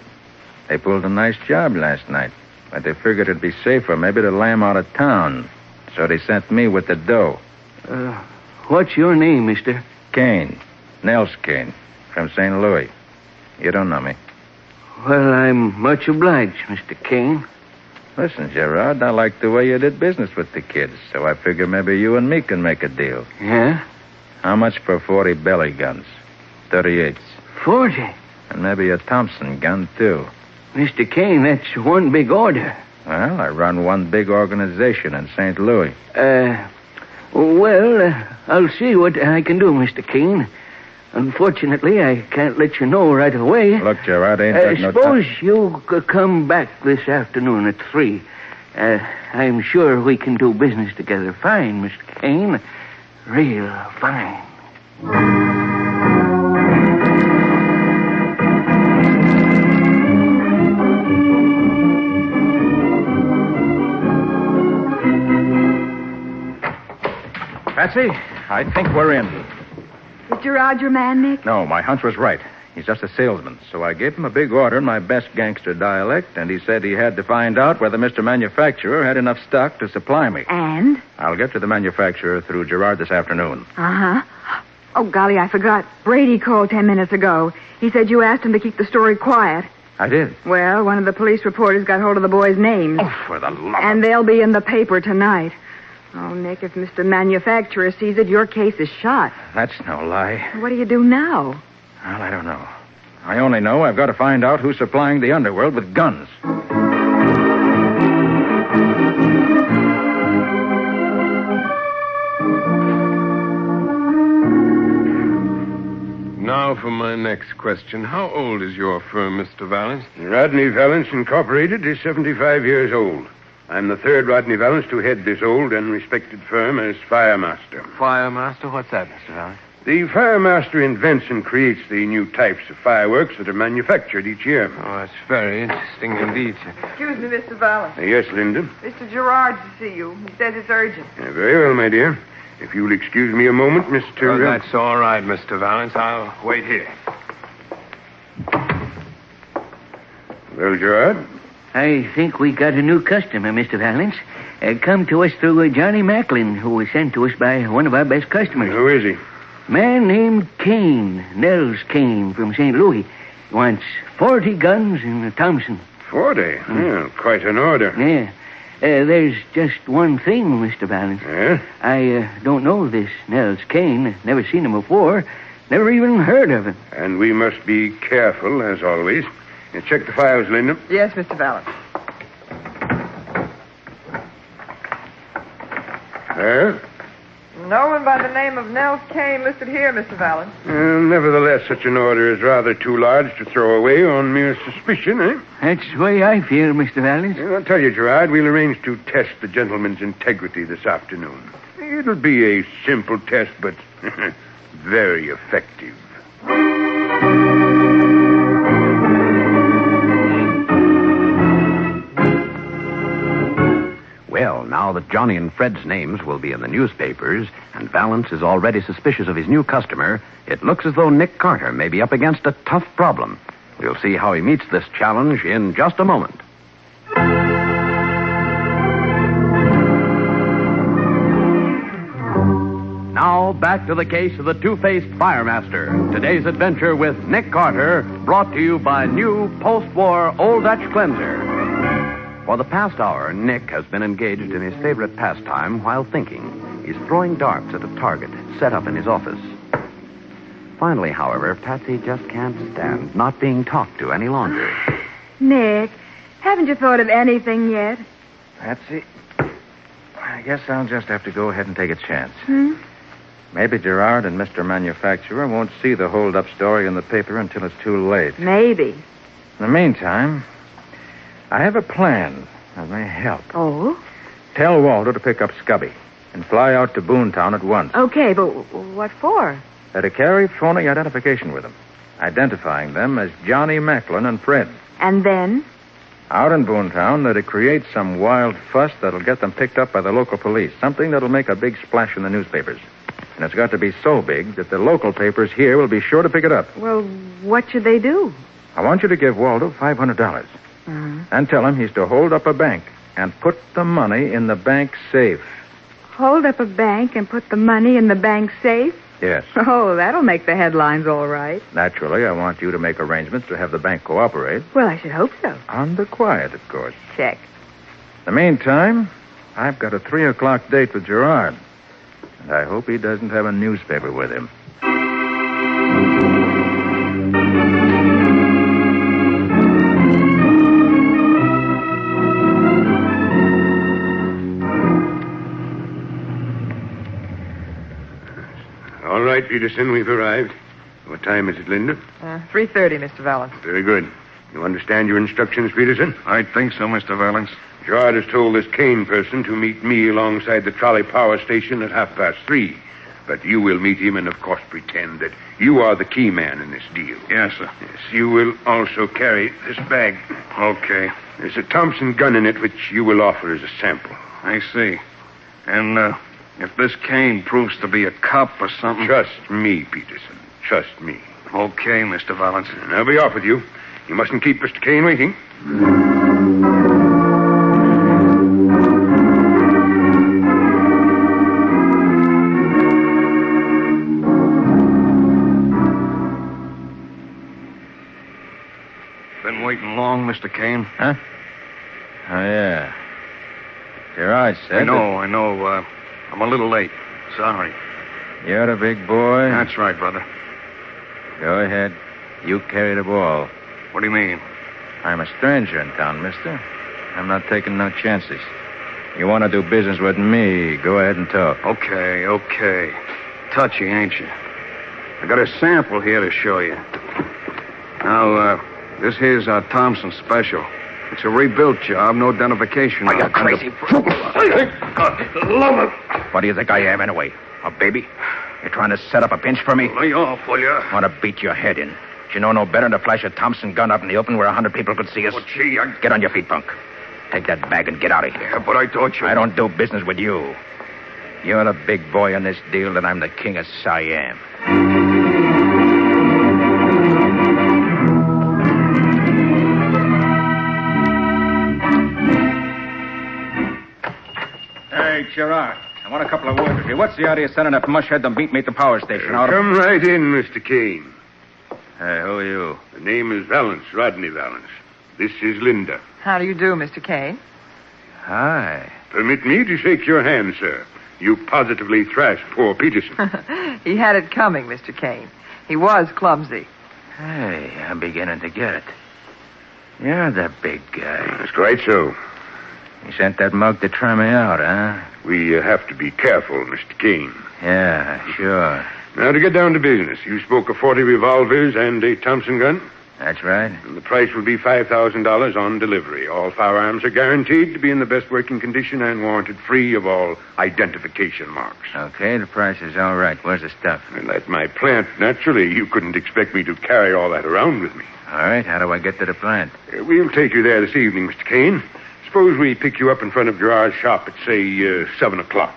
They pulled a nice job last night, but they figured it'd be safer maybe to lay 'em out of town. So they sent me with the dough. What's your name, mister? Kane. Nels Kane. From St. Louis. You don't know me. Well, I'm much obliged, Mr. Kane. Listen, Gerard, I like the way you did business with the kids, so I figure maybe you and me can make a deal. Yeah? How much for 40 belly guns? 38s. 40? And maybe a Thompson gun, too. Mr. Kane, that's one big order. Well, I run one big organization in St. Louis. I'll see what I can do, Mr. Kane. Unfortunately, I can't let you know right away. Look, Gerard, ain't that no Suppose you could come back this afternoon at 3. I'm sure we can do business together fine, Mr. Kane. Real fine. Patsy, I think we're in. Is Gerard your man, Nick? No, my hunch was right. He's just a salesman. So I gave him a big order in my best gangster dialect, and he said he had to find out whether Mr. Manufacturer had enough stock to supply me. And? I'll get to the manufacturer through Gerard this afternoon. Uh-huh. Oh, golly, I forgot. Brady called 10 minutes ago. He said you asked him to keep the story quiet. I did. Well, one of the police reporters got hold of the boys' names. Oh, for the love of... And they'll be in the paper tonight. Oh, Nick, if Mr. Manufacturer sees it, your case is shot. That's no lie. What do you do now? Well, I don't know. I only know I've got to find out who's supplying the underworld with guns. Now for my next question. How old is your firm, Mr. Valance? Rodney Valance Incorporated is 75 years old. I'm the third Rodney Valance to head this old and respected firm as firemaster. Firemaster? What's that, Mr. Valance? The firemaster invents and creates the new types of fireworks that are manufactured each year. Oh, that's very interesting indeed, sir. Excuse me, Mr. Valance. Yes, Linda? Mr. Gerard to see you. He says it's urgent. Very well, my dear. If you'll excuse me a moment, Mr. Oh, that's all right, Mr. Valance. I'll wait here. Well, Gerard? I think we got a new customer, Mr. Valance. Come to us through Johnny Macklin, who was sent to us by one of our best customers. Who is he? Man named Kane, Nels Kane from St. Louis. Wants 40 guns and a Thompson. 40? Well, quite an order. Yeah. There's just one thing, Mr. Valance. Yeah? I don't know this Nels Kane. Never seen him before. Never even heard of him. And we must be careful, as always. Check the files, Linda. Yes, Mr. Valance. Well? No one by the name of Nels Kane listed here, Mr. Valance. Nevertheless, such an order is rather too large to throw away on mere suspicion, eh? That's the way I feel, Mr. Valance. I'll tell you, Gerard, we'll arrange to test the gentleman's integrity this afternoon. It'll be a simple test, but very effective. Well, now that Johnny and Fred's names will be in the newspapers, and Valance is already suspicious of his new customer, it looks as though Nick Carter may be up against a tough problem. We'll see how he meets this challenge in just a moment. Now, back to the case of the two-faced firemaster. Today's adventure with Nick Carter, brought to you by new post-war Old Dutch cleanser. For the past hour, Nick has been engaged in his favorite pastime while thinking. He's throwing darts at a target set up in his office. Finally, however, Patsy just can't stand not being talked to any longer. Nick, haven't you thought of anything yet? Patsy, I guess I'll just have to go ahead and take a chance. Hmm? Maybe Gerard and Mr. Manufacturer won't see the hold-up story in the paper until it's too late. Maybe. In the meantime, I have a plan that may help. Oh? Tell Waldo to pick up Scubby and fly out to Boontown at once. Okay, but what for? To carry phony identification with them, identifying them as Johnny Macklin and Fred. And then? Out in Boontown, they're to create some wild fuss that'll get them picked up by the local police. Something that'll make a big splash in the newspapers. And it's got to be so big that the local papers here will be sure to pick it up. Well, what should they do? I want you to give Waldo $500. And tell him he's to hold up a bank and put the money in the bank safe. Hold up a bank and put the money in the bank safe? Yes. Oh, that'll make the headlines all right. Naturally, I want you to make arrangements to have the bank cooperate. Well, I should hope so. On the quiet, of course. Check. In the meantime, I've got a 3:00 date with Gerard. And I hope he doesn't have a newspaper with him. All right, Peterson, we've arrived. What time is it, Linda? 3:30, Mr. Valance. Very good. You understand your instructions, Peterson? I think so, Mr. Valance. Gerard has told this Kane person to meet me alongside the trolley power station at 3:30. But you will meet him and, of course, pretend that you are the key man in this deal. Yes, sir. Yes, you will also carry this bag. Okay. There's a Thompson gun in it, which you will offer as a sample. I see. And, if this Kane proves to be a cop or something... Trust me, Peterson. Trust me. Okay, Mr. Valance. And I'll be off with you. You mustn't keep Mr. Kane waiting. Been waiting long, Mr. Kane? Huh? Oh, yeah. Gerard said... I know. I'm a little late. Sorry. You're the big boy? That's right, brother. Go ahead. You carry the ball. What do you mean? I'm a stranger in town, mister. I'm not taking no chances. You want to do business with me, go ahead and talk. Okay. Touchy, ain't you? I got a sample here to show you. Now, this here's our Thompson special. It's a rebuilt job, no identification. Are you crazy? What do you think I am, anyway? A baby? You trying to set up a pinch for me? Lay off, will you? Want to beat your head in. Do you know no better than to flash a Thompson gun up in the open where 100 people could see us? Oh, gee, Get on your feet, punk. Take that bag and get out of here. Yeah, but I thought you... I don't do business with you. You're the big boy in this deal, and I'm the king of Siam. Hey, Gerard. I want a couple of words with you. What's the idea of sending that mushhead to meet me at the power station? Come right in, Mr. Kane. Hey, who are you? The name is Valance, Rodney Valance. This is Linda. How do you do, Mr. Kane? Hi. Permit me to shake your hand, sir. You positively thrashed poor Peterson. He had it coming, Mr. Kane. He was clumsy. Hey, I'm beginning to get it. You're the big guy. That's quite so. You sent that mug to try me out, huh? We have to be careful, Mr. Kane. Yeah, sure. Now, to get down to business, you spoke of 40 revolvers and a Thompson gun? That's right. And the price will be $5,000 on delivery. All firearms are guaranteed to be in the best working condition and warranted free of all identification marks. Okay, the price is all right. Where's the stuff? Well, at my plant, naturally, you couldn't expect me to carry all that around with me. All right, how do I get to the plant? We'll take you there this evening, Mr. Kane. Suppose we pick you up in front of Gerard's shop at, say, 7 o'clock.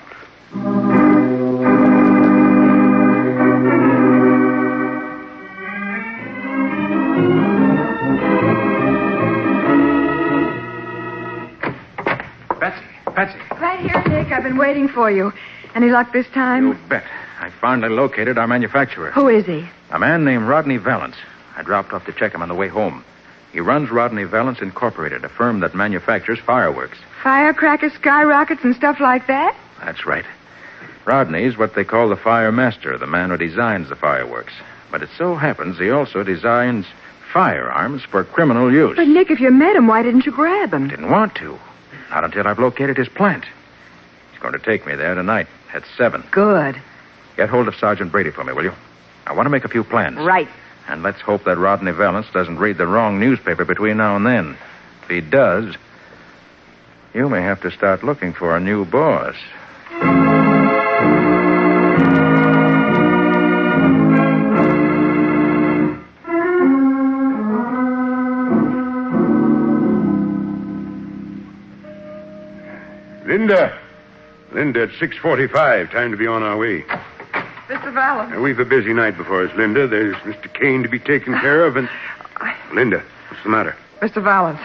Patsy. Right here, Nick. I've been waiting for you. Any luck this time? You bet. I finally located our manufacturer. Who is he? A man named Rodney Valance. I dropped off to check him on the way home. He runs Rodney Valance Incorporated, a firm that manufactures fireworks. Firecrackers, skyrockets, and stuff like that? That's right. Rodney's what they call the fire master, the man who designs the fireworks. But it so happens he also designs firearms for criminal use. But, Nick, if you met him, why didn't you grab him? Didn't want to. Not until I've located his plant. He's going to take me there tonight at 7. Good. Get hold of Sergeant Brady for me, will you? I want to make a few plans. Right. And let's hope that Rodney Valance doesn't read the wrong newspaper between now and then. If he does, you may have to start looking for a new boss. Linda, it's 6:45. Time to be on our way. Mr. Valance. We've a busy night before us, Linda. There's Mr. Kane to be taken care of, and... Linda, what's the matter? Mr. Valance,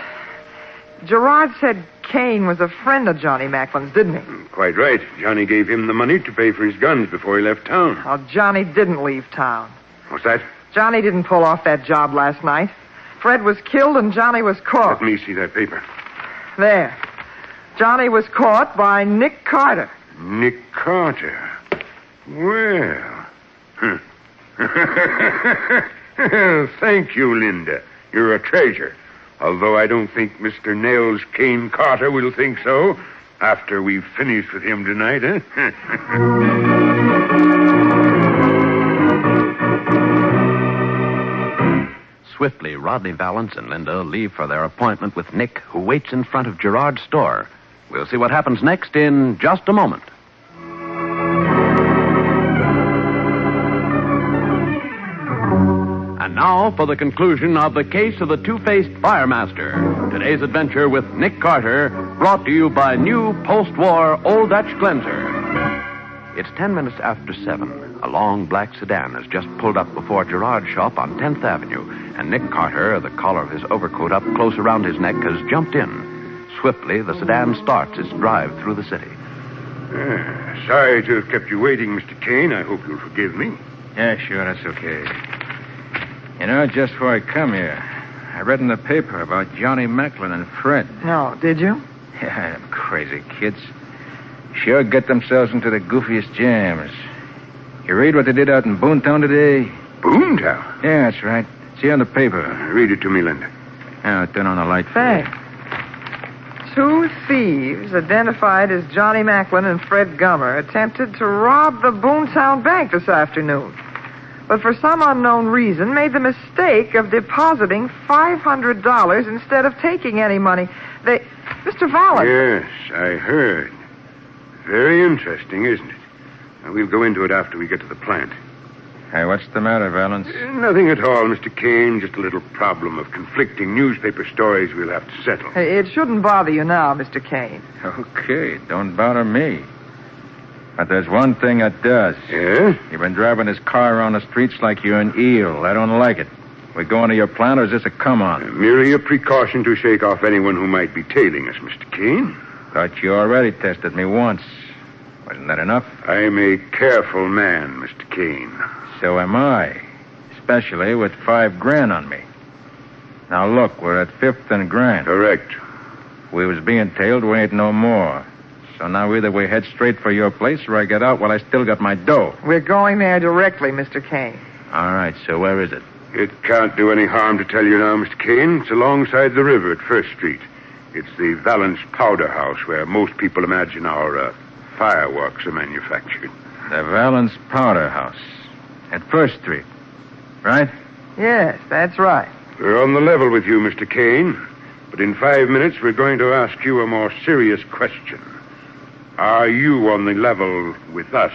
Gerard said Kane was a friend of Johnny Macklin's, didn't he? Quite right. Johnny gave him the money to pay for his guns before he left town. Oh, Johnny didn't leave town. What's that? Johnny didn't pull off that job last night. Fred was killed and Johnny was caught. Let me see that paper. There. Johnny was caught by Nick Carter. Nick Carter? Well. Thank you, Linda. You're a treasure. Although I don't think Mr. Nels Kane Carter will think so after we've finished with him tonight, eh? Swiftly, Rodney Valance and Linda leave for their appointment with Nick, who waits in front of Gerard's store. We'll see what happens next in just a moment. And now for the conclusion of the case of the two-faced firemaster. Today's adventure with Nick Carter, brought to you by new post-war Old Dutch Cleanser. It's 10 minutes after 7. A long black sedan has just pulled up before Gerard's shop on 10th Avenue, and Nick Carter, the collar of his overcoat up close around his neck, has jumped in. Swiftly, the sedan starts its drive through the city. Sorry to have kept you waiting, Mr. Kane. I hope you'll forgive me. Yeah, sure, that's okay. You know, just before I come here, I read in the paper about Johnny Macklin and Fred. No, did you? Yeah, them crazy kids. Sure get themselves into the goofiest jams. You read what they did out in Boontown today? Boomtown? Yeah, that's right. See on the paper. Read it to me, Linda. Now, turn on the light. Thanks. 2 thieves identified as Johnny Macklin and Fred Gummer attempted to rob the Boomtown Bank this afternoon, but for some unknown reason made the mistake of depositing $500 instead of taking any money. Mr. Valance. Yes, I heard. Very interesting, isn't it? Now, we'll go into it after we get to the plant. Hey, what's the matter, Valance? Nothing at all, Mr. Kane. Just a little problem of conflicting newspaper stories we'll have to settle. It shouldn't bother you now, Mr. Kane. Okay, don't bother me. But there's one thing that does. Yeah? You've been driving this car around the streets like you're an eel. I don't like it. We going to your plant, or is this a come-on? Merely a precaution to shake off anyone who might be tailing us, Mr. Kane. Thought you already tested me once. Wasn't that enough? I'm a careful man, Mr. Kane. So am I. Especially with $5,000 on me. Now look, we're at 5th and Grand. Correct. We was being tailed, we ain't no more. So now either we head straight for your place or I get out while I still got my dough. We're going there directly, Mr. Kane. All right, so where is it? It can't do any harm to tell you now, Mr. Kane. It's alongside the river at 1st Street. It's the Valance Powder House where most people imagine our fireworks are manufactured. The Valance Powder House at 1st Street, right? Yes, that's right. We're on the level with you, Mr. Kane. But in 5 minutes, we're going to ask you a more serious question. Are you on the level with us?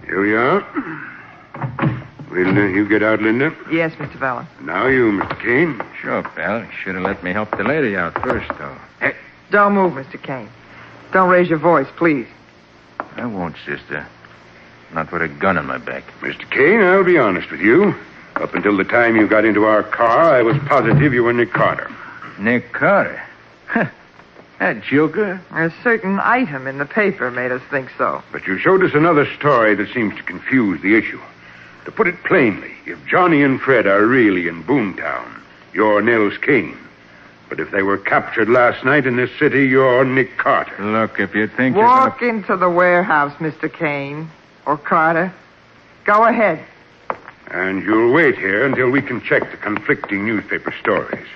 Here we are. Will you get out, Linda? Yes, Mr. Valance. Now you, Mr. Kane. Sure, pal. Should have let me help the lady out first, though. Hey, don't move, Mr. Kane. Don't raise your voice, please. I won't, sister. Not with a gun in my back. Mr. Kane, I'll be honest with you. Up until the time you got into our car, I was positive you were Nick Carter. Nick Carter? That joker? A certain item in the paper made us think so. But you showed us another story that seems to confuse the issue. To put it plainly, if Johnny and Fred are really in Boomtown, you're Nels Kane. But if they were captured last night in this city, you're Nick Carter. Look, if you think Walk into the warehouse, Mr. Kane. Or Carter. Go ahead. And you'll wait here until we can check the conflicting newspaper stories.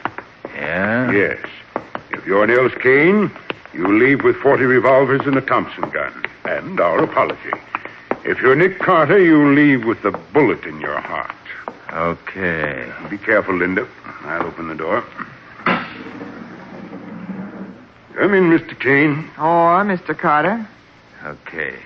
Yeah? Yes. If you're Nels Kane, you leave with 40 revolvers and a Thompson gun. And our apology. If you're Nick Carter, you leave with a bullet in your heart. Okay. Be careful, Linda. I'll open the door. Come in, Mr. Kane. Or Mr. Carter. Okay.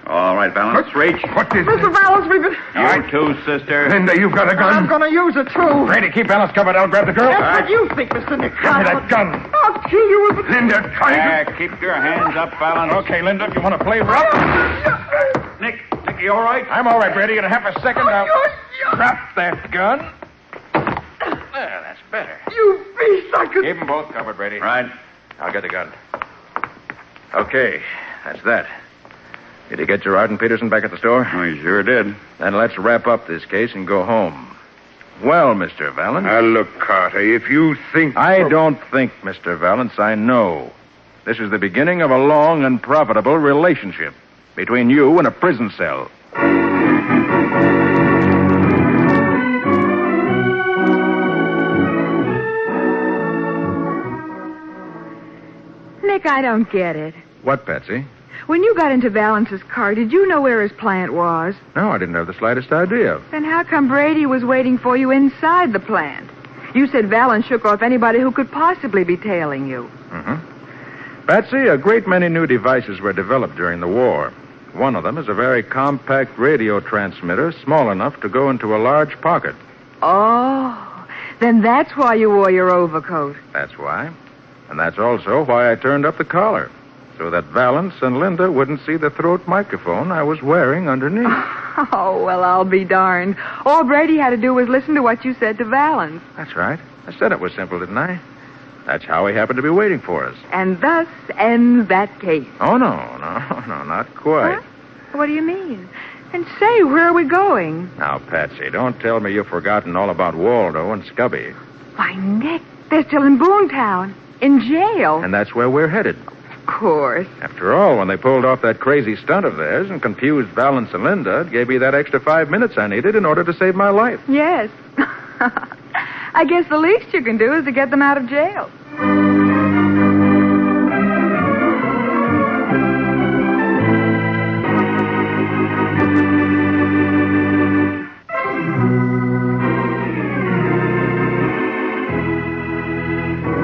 All right, Valance. Reach. What is Mr. Valance, we've been... You too, sister. Linda, you've got a gun. I'm going to use it, too. Ready, keep Valance covered. I'll grab the girl. That's what you think, Mr. Nick Give me Carter. that gun. I'll kill you with it. Linda, try to... Keep your hands up, Valance. Okay, Linda, if you want to play rough. Nick, you all right? I'm all right, Brady. In a half a second, I'll drop that gun. There, that's better. You beast, I could... Keep them both covered, Brady. Right. I'll get the gun. Okay, that's that. Did you get Gerard and Peterson back at the store? I sure did. Then let's wrap up this case and go home. Well, Mr. Valance. Now, look, Carter, if you think... I don't think, Mr. Valance. I know. This is the beginning of a long and profitable relationship between you and a prison cell. Nick, I don't get it. What, Patsy? When you got into Valance's car, did you know where his plant was? No, I didn't have the slightest idea. Then how come Brady was waiting for you inside the plant? You said Valance shook off anybody who could possibly be tailing you. Mm-hmm. Patsy, a great many new devices were developed during the war. One of them is a very compact radio transmitter, small enough to go into a large pocket. Oh, then that's why you wore your overcoat. That's why. And that's also why I turned up the collar, so that Valance and Linda wouldn't see the throat microphone I was wearing underneath. Oh, well, I'll be darned. All Brady had to do was listen to what you said to Valance. That's right. I said it was simple, didn't I? That's how he happened to be waiting for us. And thus ends that case. Oh, no, not quite. Huh? What do you mean? And say, where are we going? Now, Patsy, don't tell me you've forgotten all about Waldo and Scubby. Why, Nick, they're still in Boontown. In jail. And that's where we're headed. Of course. After all, when they pulled off that crazy stunt of theirs and confused Val and Celinda, it gave me that extra 5 minutes I needed in order to save my life. Yes. I guess the least you can do is to get them out of jail.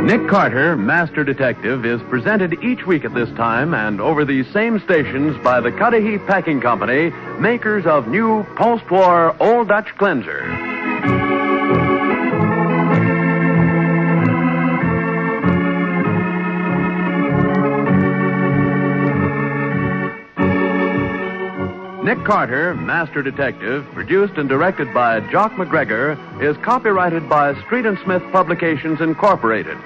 Nick Carter, Master Detective, is presented each week at this time and over these same stations by the Cudahy Packing Company, makers of new post-war Old Dutch Cleanser. Nick Carter, Master Detective, produced and directed by Jock McGregor, is copyrighted by Street and Smith Publications, Incorporated.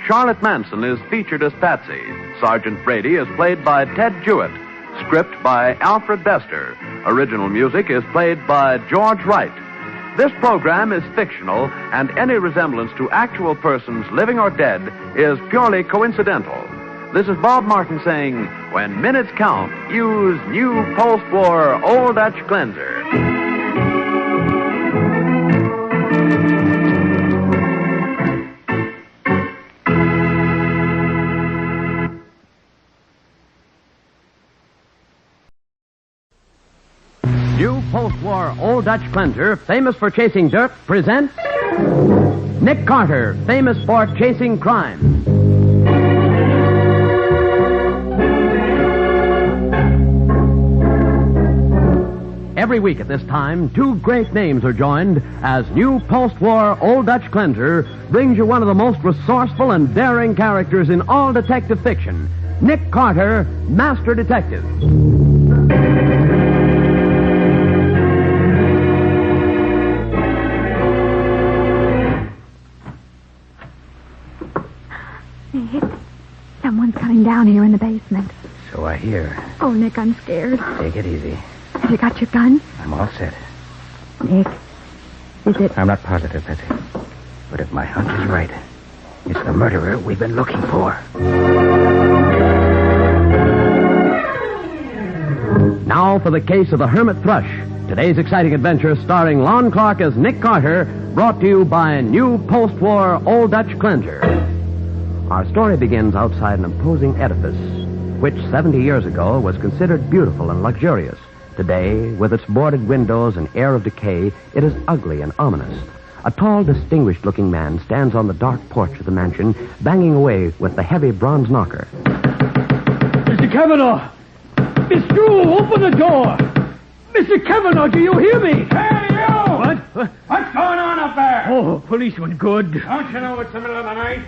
Charlotte Manson is featured as Patsy. Sergeant Brady is played by Ted Jewett. Script by Alfred Bester. Original music is played by George Wright. This program is fictional, and any resemblance to actual persons, living or dead, is purely coincidental. This is Bob Martin saying, when minutes count, use new post-war Old Dutch Cleanser. New post-war Old Dutch Cleanser, famous for chasing dirt, presents Nick Carter, famous for chasing crime. Every week at this time, two great names are joined as new post-war Old Dutch Cleanser brings you one of the most resourceful and daring characters in all detective fiction, Nick Carter, Master Detective. Nick, someone's coming down here in the basement. So I hear. Oh, Nick, I'm scared. Take it easy. Have you got your gun? I'm all set. Nick, is it... I'm not positive, Betsy. But if my hunch is right, it's the murderer we've been looking for. Now for the case of the Hermit Thrush. Today's exciting adventure starring Lon Clark as Nick Carter, brought to you by new post-war Old Dutch Cleanser. Our story begins outside an imposing edifice, which 70 years ago was considered beautiful and luxurious. Today, with its boarded windows and air of decay, it is ugly and ominous. A tall, distinguished-looking man stands on the dark porch of the mansion, banging away with the heavy bronze knocker. Mr. Kavanaugh! Miss Drew, open the door! Mr. Kavanaugh, do you hear me? Hey, you! What? What's going on up there? Oh, policeman, good. Don't you know it's the middle of the night?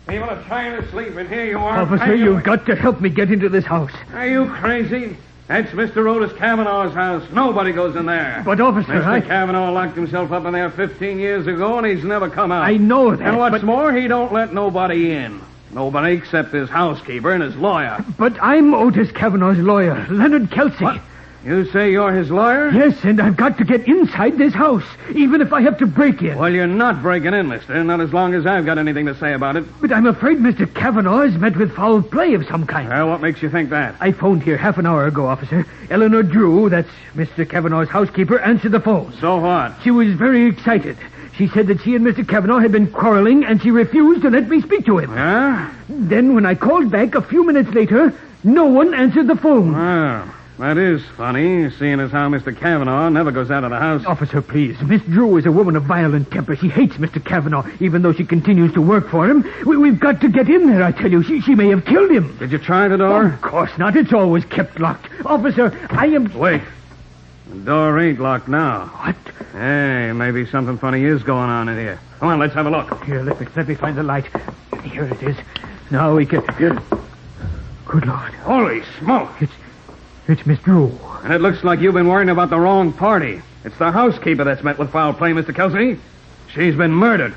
People are trying to sleep, and here you are. Officer, you've got to help me get into this house. Are you crazy? That's Mr. Otis Kavanaugh's house. Nobody goes in there. But, officer, Mr. Kavanaugh locked himself up in there 15 years ago, and he's never come out. I know that, And what's but... more, he don't let nobody in. Nobody except his housekeeper and his lawyer. But I'm Otis Kavanaugh's lawyer, Leonard Kelsey. What? You say you're his lawyer? Yes, and I've got to get inside this house, even if I have to break in. Well, you're not breaking in, mister. Not as long as I've got anything to say about it. But I'm afraid Mr. Kavanaugh has met with foul play of some kind. Well, what makes you think that? I phoned here half an hour ago, officer. Eleanor Drew, that's Mr. Kavanaugh's housekeeper, answered the phone. So what? She was very excited. She said that she and Mr. Kavanaugh had been quarreling, and she refused to let me speak to him. Yeah? Then, when I called back a few minutes later, no one answered the phone. Well, that is funny, seeing as how Mr. Kavanaugh never goes out of the house. Officer, please. Miss Drew is a woman of violent temper. She hates Mr. Kavanaugh, even though she continues to work for him. We've got to get in there, I tell you. She may have killed him. Did you try the door? Of course not. It's always kept locked. Officer, I am... Wait. The door ain't locked now. What? Hey, maybe something funny is going on in here. Come on, let's have a look. Here, let me find the light. Here it is. Now we can... Good Lord. Holy smoke. It's Miss Drew. And it looks like you've been worrying about the wrong party. It's the housekeeper that's met with foul play, Mr. Kelsey. She's been murdered.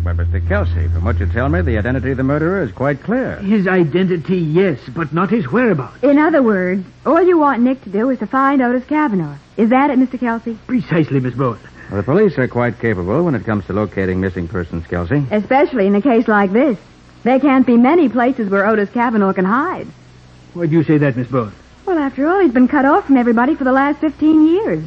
But, Mr. Mr. Kelsey, from what you tell me, the identity of the murderer is quite clear. His identity, yes, but not his whereabouts. In other words, all you want Nick to do is to find Otis Kavanaugh. Is that it, Mr. Kelsey? Precisely, Miss Bowen. Well, the police are quite capable when it comes to locating missing persons, Kelsey. Especially in a case like this. There can't be many places where Otis Kavanaugh can hide. Why do you say that, Miss Bowen? Well, after all, he's been cut off from everybody for the last 15 years.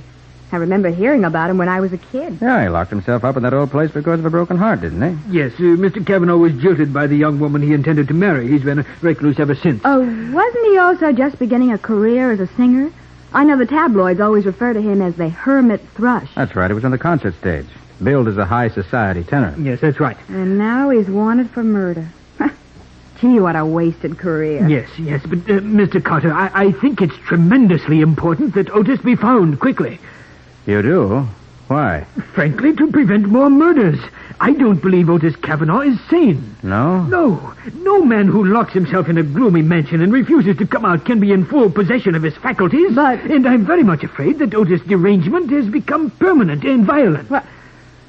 I remember hearing about him when I was a kid. Yeah, he locked himself up in that old place because of a broken heart, didn't he? Yes, Mr. Kavanaugh was jilted by the young woman he intended to marry. He's been a recluse ever since. Oh, wasn't he also just beginning a career as a singer? I know the tabloids always refer to him as the Hermit Thrush. That's right. He was on the concert stage, billed as a high society tenor. Yes, that's right. And now he's wanted for murder. Gee, what a wasted career. Yes, but, Mr. Carter, I think it's tremendously important that Otis be found quickly. You do? Why? Frankly, to prevent more murders. I don't believe Otis Kavanaugh is sane. No? No man who locks himself in a gloomy mansion and refuses to come out can be in full possession of his faculties. And I'm very much afraid that Otis' derangement has become permanent and violent. Well,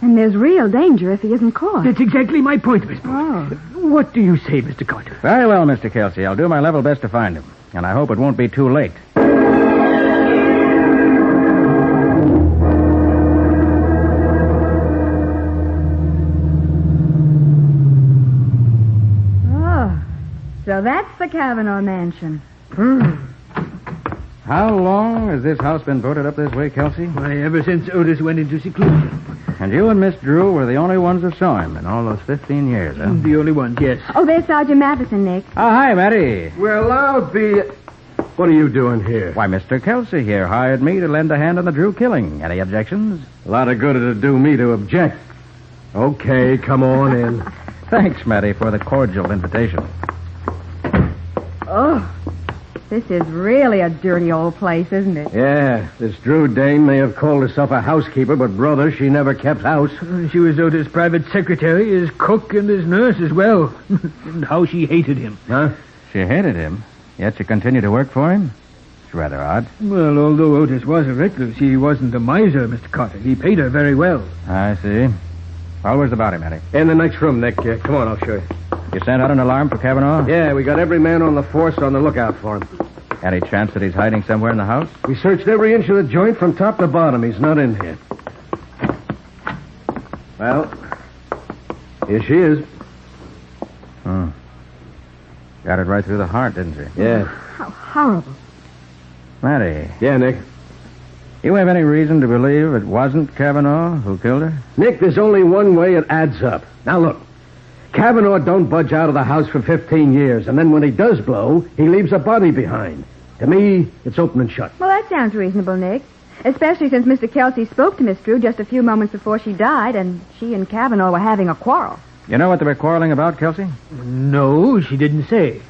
and there's real danger if he isn't caught. That's exactly my point, Miss Bowen. What do you say, Mr. Carter? Very well, Mr. Kelsey. I'll do my level best to find him. And I hope it won't be too late. So that's the Kavanaugh mansion. How long has this house been boarded up this way, Kelsey? Why, ever since Otis went into seclusion. And you and Miss Drew were the only ones who saw him in all those 15 years, huh? The only ones, yes. Oh, there's Sergeant Matheson, Nick. Oh, hi, Matty. Well, I'll be... What are you doing here? Why, Mr. Kelsey here hired me to lend a hand on the Drew killing. Any objections? A lot of good it'd do me to object. Okay, come on in. Thanks, Matty, for the cordial invitation. Oh, this is really a dirty old place, isn't it? Yeah, this Drew dame may have called herself a housekeeper, but, brother, she never kept house. She was Otis' private secretary, his cook, and his nurse as well. And how she hated him. Huh? She hated him, yet she continued to work for him? It's rather odd. Well, although Otis was a recluse, he wasn't a miser, Mr. Carter. He paid her very well. I see. Well, where's the body, Matty? In the next room, Nick. Come on, I'll show you. You sent out an alarm for Kavanaugh? Yeah, we got every man on the force on the lookout for him. Any chance that he's hiding somewhere in the house? We searched every inch of the joint from top to bottom. He's not in here. Well, here she is. Got it right through the heart, didn't she? Yeah. How horrible. Matty. Yeah, Nick. You have any reason to believe it wasn't Kavanaugh who killed her? Nick, there's only one way it adds up. Now, look. Kavanaugh don't budge out of the house for 15 years, and then when he does blow, he leaves a body behind. To me, it's open and shut. Well, that sounds reasonable, Nick. Especially since Mr. Kelsey spoke to Miss Drew just a few moments before she died, and she and Kavanaugh were having a quarrel. You know what they were quarreling about, Kelsey? No, she didn't say.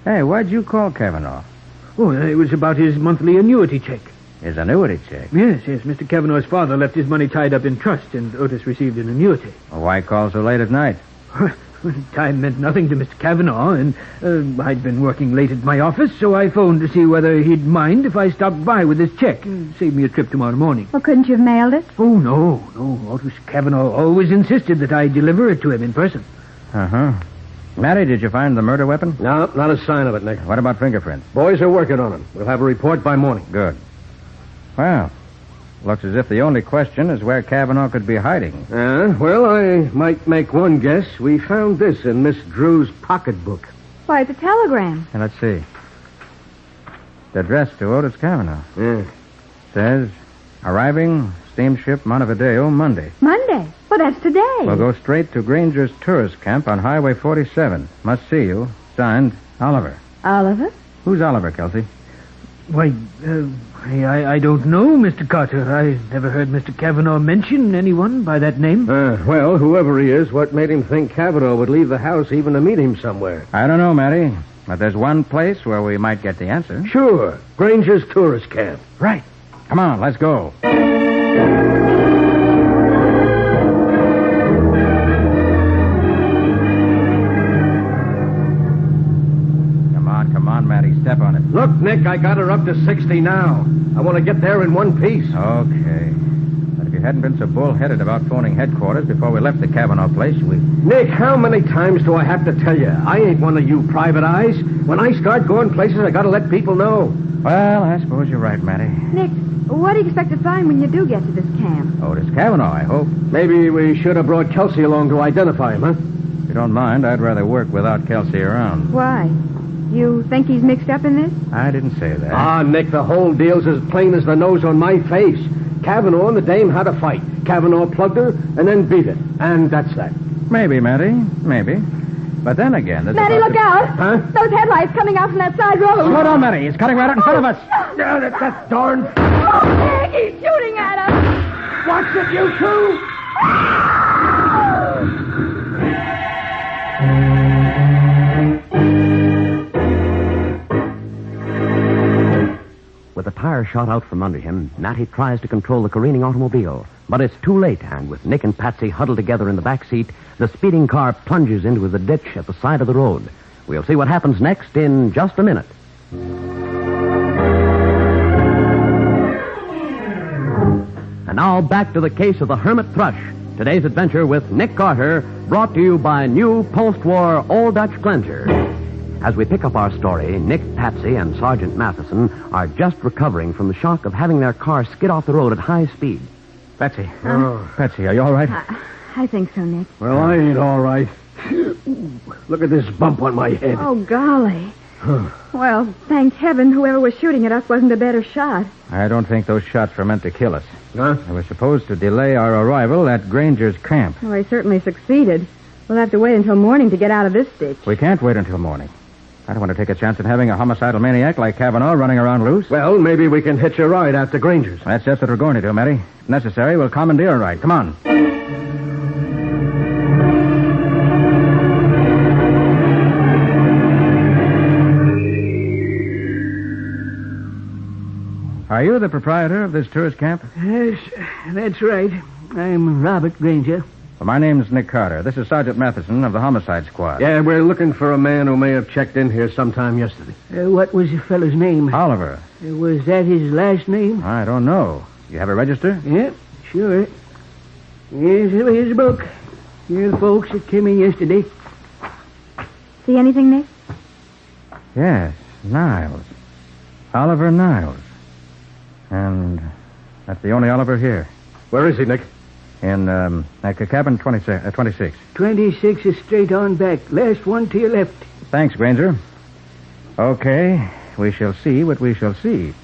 Hey, why'd you call Kavanaugh? Oh, it was about his monthly annuity check. His annuity check? Yes. Mr. Kavanaugh's father left his money tied up in trust, and Otis received an annuity. Well, why call so late at night? Time meant nothing to Mr. Kavanaugh, and I'd been working late at my office, so I phoned to see whether he'd mind if I stopped by with his check and save me a trip tomorrow morning. Well, couldn't you have mailed it? Oh, no. Otis Kavanaugh always insisted that I deliver it to him in person. Matty, did you find the murder weapon? No, not a sign of it, Nick. What about fingerprints? Boys are working on them. We'll have a report by morning. Good. Well, looks as if the only question is where Kavanaugh could be hiding. Well, I might make one guess. We found this in Miss Drew's pocketbook. Why, it's a telegram. And let's see. It's addressed to Otis Kavanaugh. Yeah. Says, arriving steamship Montevideo Monday. Monday? Well, that's today. We'll go straight to Granger's tourist camp on Highway 47. Must see you. Signed, Oliver. Oliver? Who's Oliver, Kelsey? Why, I don't know, Mr. Carter. I never heard Mr. Kavanaugh mention anyone by that name. Well, whoever he is, what made him think Kavanaugh would leave the house even to meet him somewhere? I don't know, Matty. But there's one place where we might get the answer. Sure. Granger's tourist camp. Right. Come on, let's go. Come on, Matty. Step on it. Look, Nick, I got her up to 60 now. I want to get there in one piece. Okay. But if you hadn't been so bullheaded about phoning headquarters before we left the Kavanaugh place, Nick, how many times do I have to tell you? I ain't one of you private eyes. When I start going places, I gotta let people know. Well, I suppose you're right, Matty. Nick, what do you expect to find when you do get to this camp? Otis Kavanaugh, I hope. Maybe we should have brought Kelsey along to identify him, huh? If you don't mind, I'd rather work without Kelsey around. Why? You think he's mixed up in this? I didn't say that. Ah, Nick, the whole deal's as plain as the nose on my face. Kavanaugh and the dame had a fight. Kavanaugh plugged her and then beat it. And that's that. Maybe, Matty. Maybe. But then again... Matty, look out! Huh? Those headlights coming out from that side road. Slow down, Matty. He's cutting right out in front of us. Yeah, that darn... Oh, Nick, he's shooting at us. Watch it, you two! With the tire shot out from under him, Matty tries to control the careening automobile. But it's too late, and with Nick and Patsy huddled together in the back seat, the speeding car plunges into the ditch at the side of the road. We'll see what happens next in just a minute. And now back to the case of the Hermit Thrush. Today's adventure with Nick Carter, brought to you by new post-war Old Dutch Cleanser. As we pick up our story, Nick, Patsy, and Sergeant Matheson are just recovering from the shock of having their car skid off the road at high speed. Patsy. Patsy, are you all right? I think so, Nick. Well, I ain't all right. Look at this bump on my head. Oh, golly. Well, thank heaven whoever was shooting at us wasn't a better shot. I don't think those shots were meant to kill us. Huh? They were supposed to delay our arrival at Granger's camp. Well, they certainly succeeded. We'll have to wait until morning to get out of this ditch. We can't wait until morning. I don't want to take a chance of having a homicidal maniac like Kavanaugh running around loose. Well, maybe we can hitch a ride out to Granger's. That's just what we're going to do, Matty. If necessary, we'll commandeer a ride. Come on. Are you the proprietor of this tourist camp? Yes, that's right. I'm Robert Granger. Well, my name's Nick Carter. This is Sergeant Matheson of the Homicide Squad. Yeah, we're looking for a man who may have checked in here sometime yesterday. What was the fellow's name? Oliver. Was that his last name? I don't know. You have a register? Yep, sure. Here's his book. Here are the folks that came in yesterday. See anything, Nick? Yes, Niles. Oliver Niles. And that's the only Oliver here. Where is he, Nick? In, cabin 26. 26 is straight on back. Last one to your left. Thanks, Granger. Okay, we shall see what we shall see.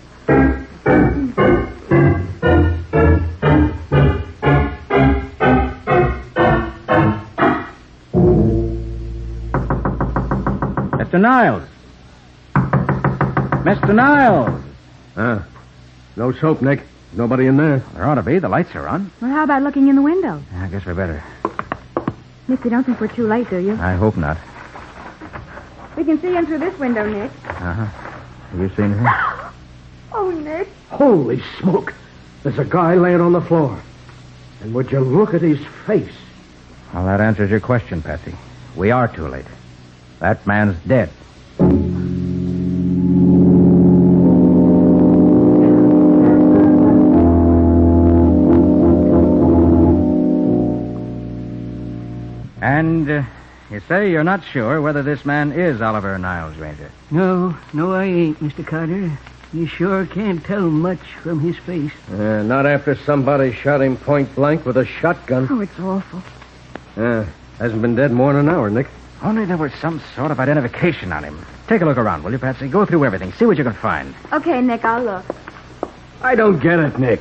Mr. Niles! Mr. Niles! No soap, Nick. Nobody in there. There ought to be. The lights are on. Well, how about looking in the window? I guess we better. Nick, you don't think we're too late, do you? I hope not. We can see in through this window, Nick. Uh-huh. Have you seen anything? Oh, Nick. Holy smoke. There's a guy laying on the floor. And would you look at his face? Well, that answers your question, Patsy. We are too late. That man's dead. And you say you're not sure whether this man is Oliver Niles, Ranger. No, I ain't, Mr. Carter. You sure can't tell much from his face. Not after somebody shot him point blank with a shotgun. Oh, it's awful. Hasn't been dead more than an hour, Nick. Only there was some sort of identification on him. Take a look around, will you, Patsy? Go through everything. See what you can find. Okay, Nick, I'll look. I don't get it, Nick.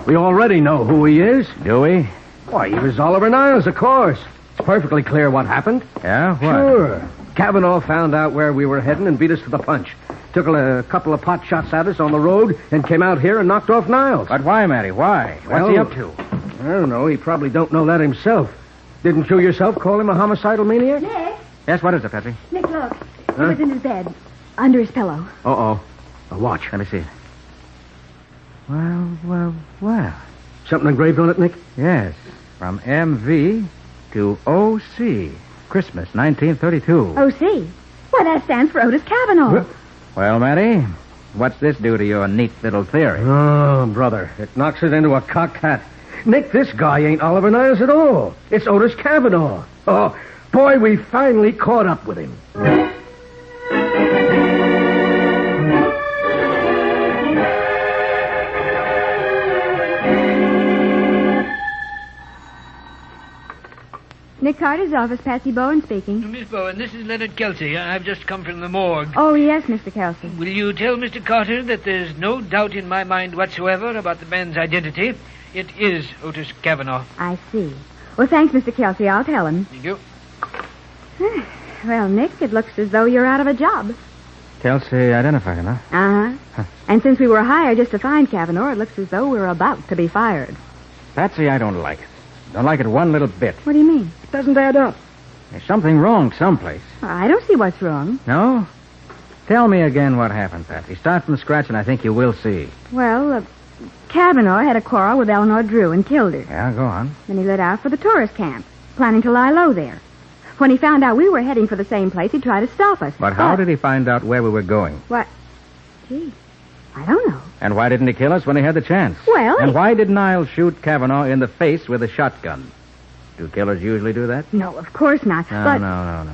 We already know who he is. Do we? Why, he was Oliver Niles, of course. It's perfectly clear what happened. Yeah? What? Sure. Kavanaugh found out where we were heading and beat us to the punch. Took a couple of pot shots at us on the road and came out here and knocked off Niles. But why, Matty? Why? What's he up to? I don't know. He probably don't know that himself. Didn't you yourself call him a homicidal maniac? Nick. Yes, what is it, Patsy? Nick, look. It was in his bed. Under his pillow. Uh-oh. A watch. Let me see. Well. Something engraved on it, Nick? Yes. From MV to OC. Christmas, 1932. OC? Why, that stands for Otis Kavanaugh. Well, Matty, what's this do to your neat little theory? Oh, brother. It knocks it into a cocked hat. Nick, this guy ain't Oliver Niles at all. It's Otis Cavanaugh. Oh, boy, we finally caught up with him. Nick Carter's office, Patsy Bowen speaking. Miss Bowen, this is Leonard Kelsey. I've just come from the morgue. Oh, yes, Mr. Kelsey. Will you tell Mr. Carter that there's no doubt in my mind whatsoever about the man's identity? It is Otis Cavanaugh. I see. Well, thanks, Mr. Kelsey. I'll tell him. Thank you. Well, Nick, it looks as though you're out of a job. Kelsey identified him, huh? Uh-huh. And since we were hired just to find Cavanaugh, it looks as though we're about to be fired. Patsy, I don't like it. Don't like it one little bit. What do you mean? It doesn't add up. There's something wrong someplace. I don't see what's wrong. No? Tell me again what happened, Patsy. Start from scratch, and I think you will see. Well, Cavanaugh had a quarrel with Eleanor Drew and killed her. Yeah, go on. Then he lit out for the tourist camp, planning to lie low there. When he found out we were heading for the same place, he tried to stop us. But how did he find out where we were going? What? Gee, I don't know. And why didn't he kill us when he had the chance? Well, and why did Niles shoot Cavanaugh in the face with a shotgun? Do killers usually do that? No, of course not. No.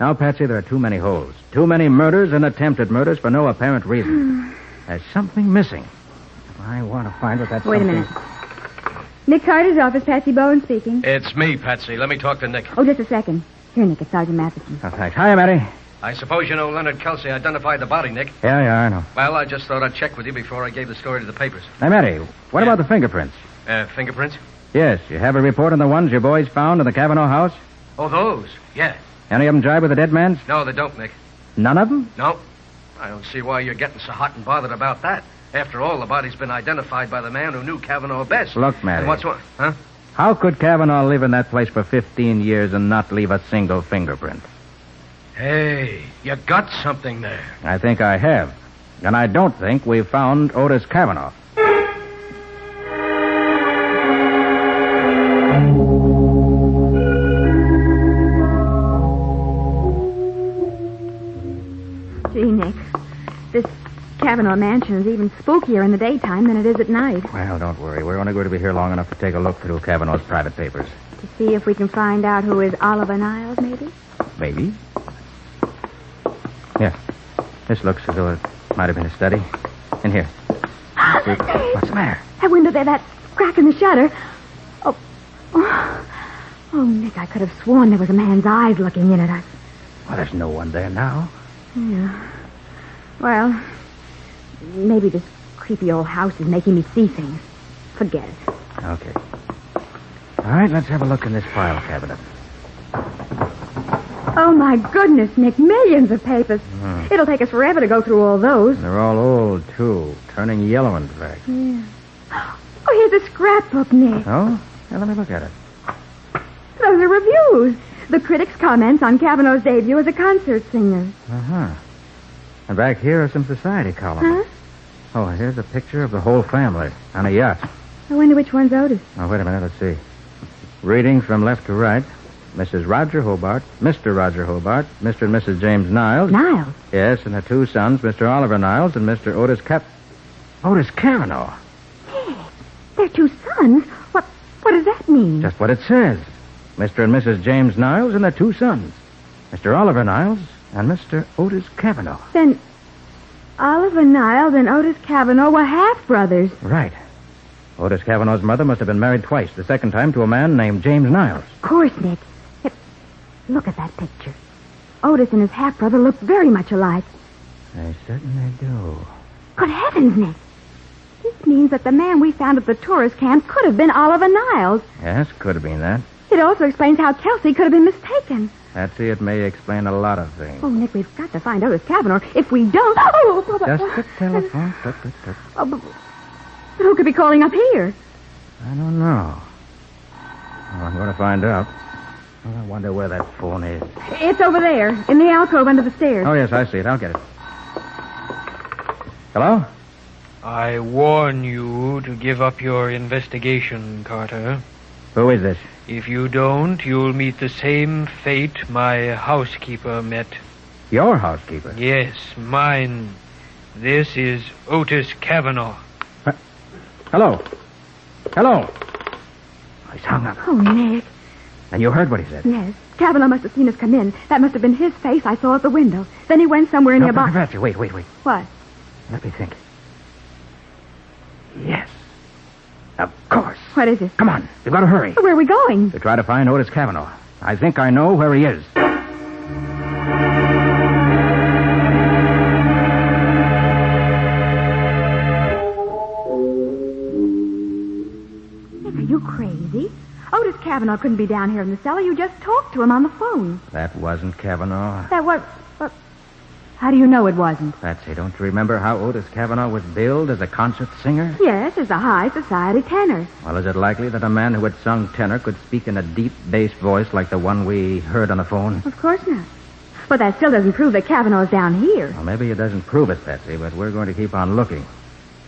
Now, Patsy, there are too many holes. Too many murders and attempted murders for no apparent reason. There's something missing. I want to find what that Wait something... a minute. Nick Carter's office, Patsy Bowen speaking. It's me, Patsy. Let me talk to Nick. Oh, just a second. Here, Nick, it's Sergeant Matheson. Oh, thanks. Hiya, Matty. I suppose you know Leonard Kelsey identified the body, Nick. Yeah, I know. Well, I just thought I'd check with you before I gave the story to the papers. Hey, Matty, what about the fingerprints? Fingerprints? Yes, you have a report on the ones your boys found in the Cavanaugh house? Oh, those? Yeah. Any of them jibe with the dead man's? No, they don't, Nick. None of them? No. I don't see why you're getting so hot and bothered about that. After all, the body's been identified by the man who knew Cavanaugh best. Look, Matty. And what's what? Huh? How could Cavanaugh live in that place for 15 years and not leave a single fingerprint? Hey, you got something there. I think I have. And I don't think we've found Otis Cavanaugh. Gee, Nick, this Cavanaugh mansion is even spookier in the daytime than it is at night. Well, don't worry. We're only going to be here long enough to take a look through Cavanaugh's private papers. To see if we can find out who is Oliver Niles, maybe? Maybe. Yeah. This looks as though it might have been a study. In here. What's the matter? That window there, that crack in the shutter. Oh, Nick, I could have sworn there was a man's eyes looking in at us. Well, there's no one there now. Yeah. Well, maybe this creepy old house is making me see things. Forget it. Okay. All right, let's have a look in this file cabinet. Oh, my goodness, Nick, millions of papers. It'll take us forever to go through all those. They're all old, too. Turning yellow, in fact. Yeah. Oh, here's a scrapbook, Nick. Oh? Now, let me look at it. Those are reviews. The critics' comments on Cavanaugh's debut as a concert singer. Uh-huh. And back here are some society columns. Huh? Oh, here's a picture of the whole family on a yacht. I wonder which one's Otis. Oh, wait a minute. Let's see. Reading from left to right. Mrs. Roger Hobart, Mr. Roger Hobart, Mr. and Mrs. James Niles. Niles? Yes, and their two sons, Mr. Oliver Niles and Mr. Otis Cavanaugh. Hey, they're two sons? What does that mean? Just what it says. Mr. and Mrs. James Niles and their two sons. Mr. Oliver Niles and Mr. Otis Cavanaugh. Then Oliver Niles and Otis Cavanaugh were half-brothers. Right. Otis Cavanaugh's mother must have been married twice, the second time to a man named James Niles. Of course, Nick. Look at that picture. Otis and his half-brother look very much alike. They certainly do. Good heavens, Nick. This means that the man we found at the tourist camp could have been Oliver Niles. Yes, could have been that. It also explains how Kelsey could have been mistaken. Patsy, it may explain a lot of things. Oh, Nick, we've got to find Otis Cavanaugh. If we don't... Oh, just the telephone. Oh, but who could be calling up here? I don't know. Well, I'm going to find out. I wonder where that phone is. It's over there, in the alcove under the stairs. Oh, yes, I see it. I'll get it. Hello? I warn you to give up your investigation, Carter. Who is this? If you don't, you'll meet the same fate my housekeeper met. Your housekeeper? Yes, mine. This is Otis Cavanaugh. Hello? Hello? He's hung up. Oh, Nick. And you heard what he said? Yes. Kavanaugh must have seen us come in. That must have been his face I saw at the window. Then he went somewhere nearby. Patsy, wait. What? Let me think. Yes. Of course. What is it? Come on. We've got to hurry. Where are we going? To try to find Otis Kavanaugh. I think I know where he is. Nick, are you crazy? Otis Kavanaugh couldn't be down here in the cellar. You just talked to him on the phone. That wasn't Kavanaugh. That was... What? How do you know it wasn't? Patsy, don't you remember how Otis Kavanaugh was billed as a concert singer? Yes, as a high society tenor. Well, is it likely that a man who had sung tenor could speak in a deep bass voice like the one we heard on the phone? Of course not. But that still doesn't prove that Kavanaugh's down here. Well, maybe it doesn't prove it, Patsy, but we're going to keep on looking.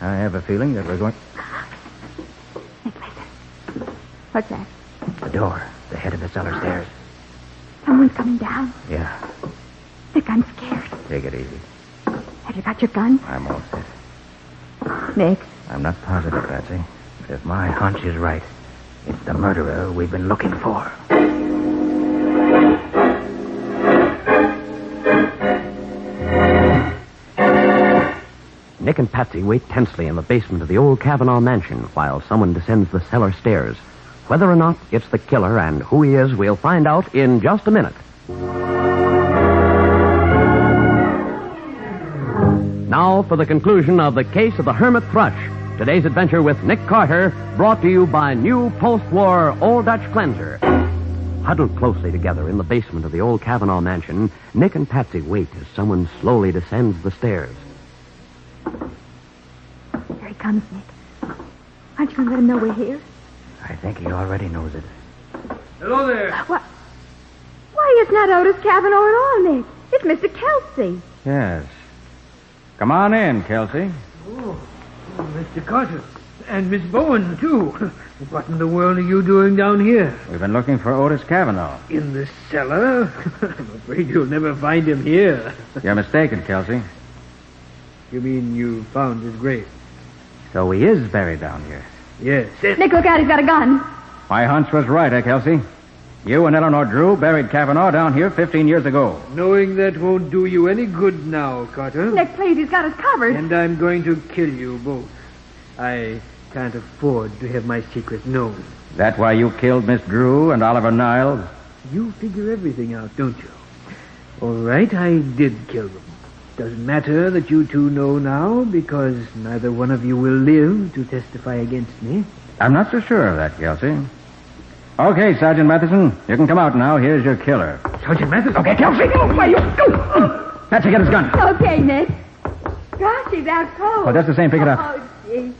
I have a feeling that we're going... Nick, listen. What's that? The door. The head of the cellar stairs. Someone's coming down. Yeah. Nick, I'm scared. Take it easy. Have you got your gun? I'm all set. Nick. I'm not positive, Patsy. But if my hunch is right, it's the murderer we've been looking for. Nick and Patsy wait tensely in the basement of the old Kavanaugh mansion while someone descends the cellar stairs. Whether or not it's the killer and who he is, we'll find out in just a minute. Now for the conclusion of the case of the Hermit Thrush. Today's adventure with Nick Carter, brought to you by new post-war Old Dutch Cleanser. Huddled closely together in the basement of the old Kavanaugh mansion, Nick and Patsy wait as someone slowly descends the stairs. Here he comes, Nick. Aren't you going to let him know we're here? I think he already knows it. Hello there. What? Why, it's not Otis Kavanaugh at all, Nick. It's Mr. Kelsey. Yes. Come on in, Kelsey. Oh, Mr. Carter. And Miss Bowen, too. What in the world are you doing down here? We've been looking for Otis Kavanaugh. In the cellar? I'm afraid you'll never find him here. You're mistaken, Kelsey. You mean you found his grave? So he is buried down here. Yes. Nick, look out, he's got a gun. My hunch was right, Kelsey? You and Eleanor Drew buried Kavanaugh down here 15 years ago. Knowing that won't do you any good now, Carter. Nick, please, he's got us covered. And I'm going to kill you both. I can't afford to have my secret known. That why you killed Miss Drew and Oliver Niles? You figure everything out, don't you? All right, I did kill them. Doesn't matter that you two know now, because neither one of you will live to testify against me. I'm not so sure of that, Kelsey. Okay, Sergeant Matheson, you can come out now. Here's your killer. Sergeant Matheson? Okay, Kelsey, go! Why, you go! Patsy, get his gun. Okay, Nick. Gosh, he's out cold. Well, just the same, pick it up. Oh, gee.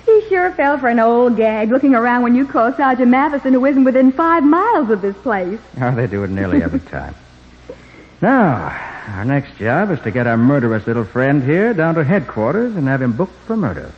He sure fell for an old gag, looking around when you call Sergeant Matheson, who isn't within 5 miles of this place. Oh, they do it nearly every time. Now, our next job is to get our murderous little friend here down to headquarters and have him booked for murder.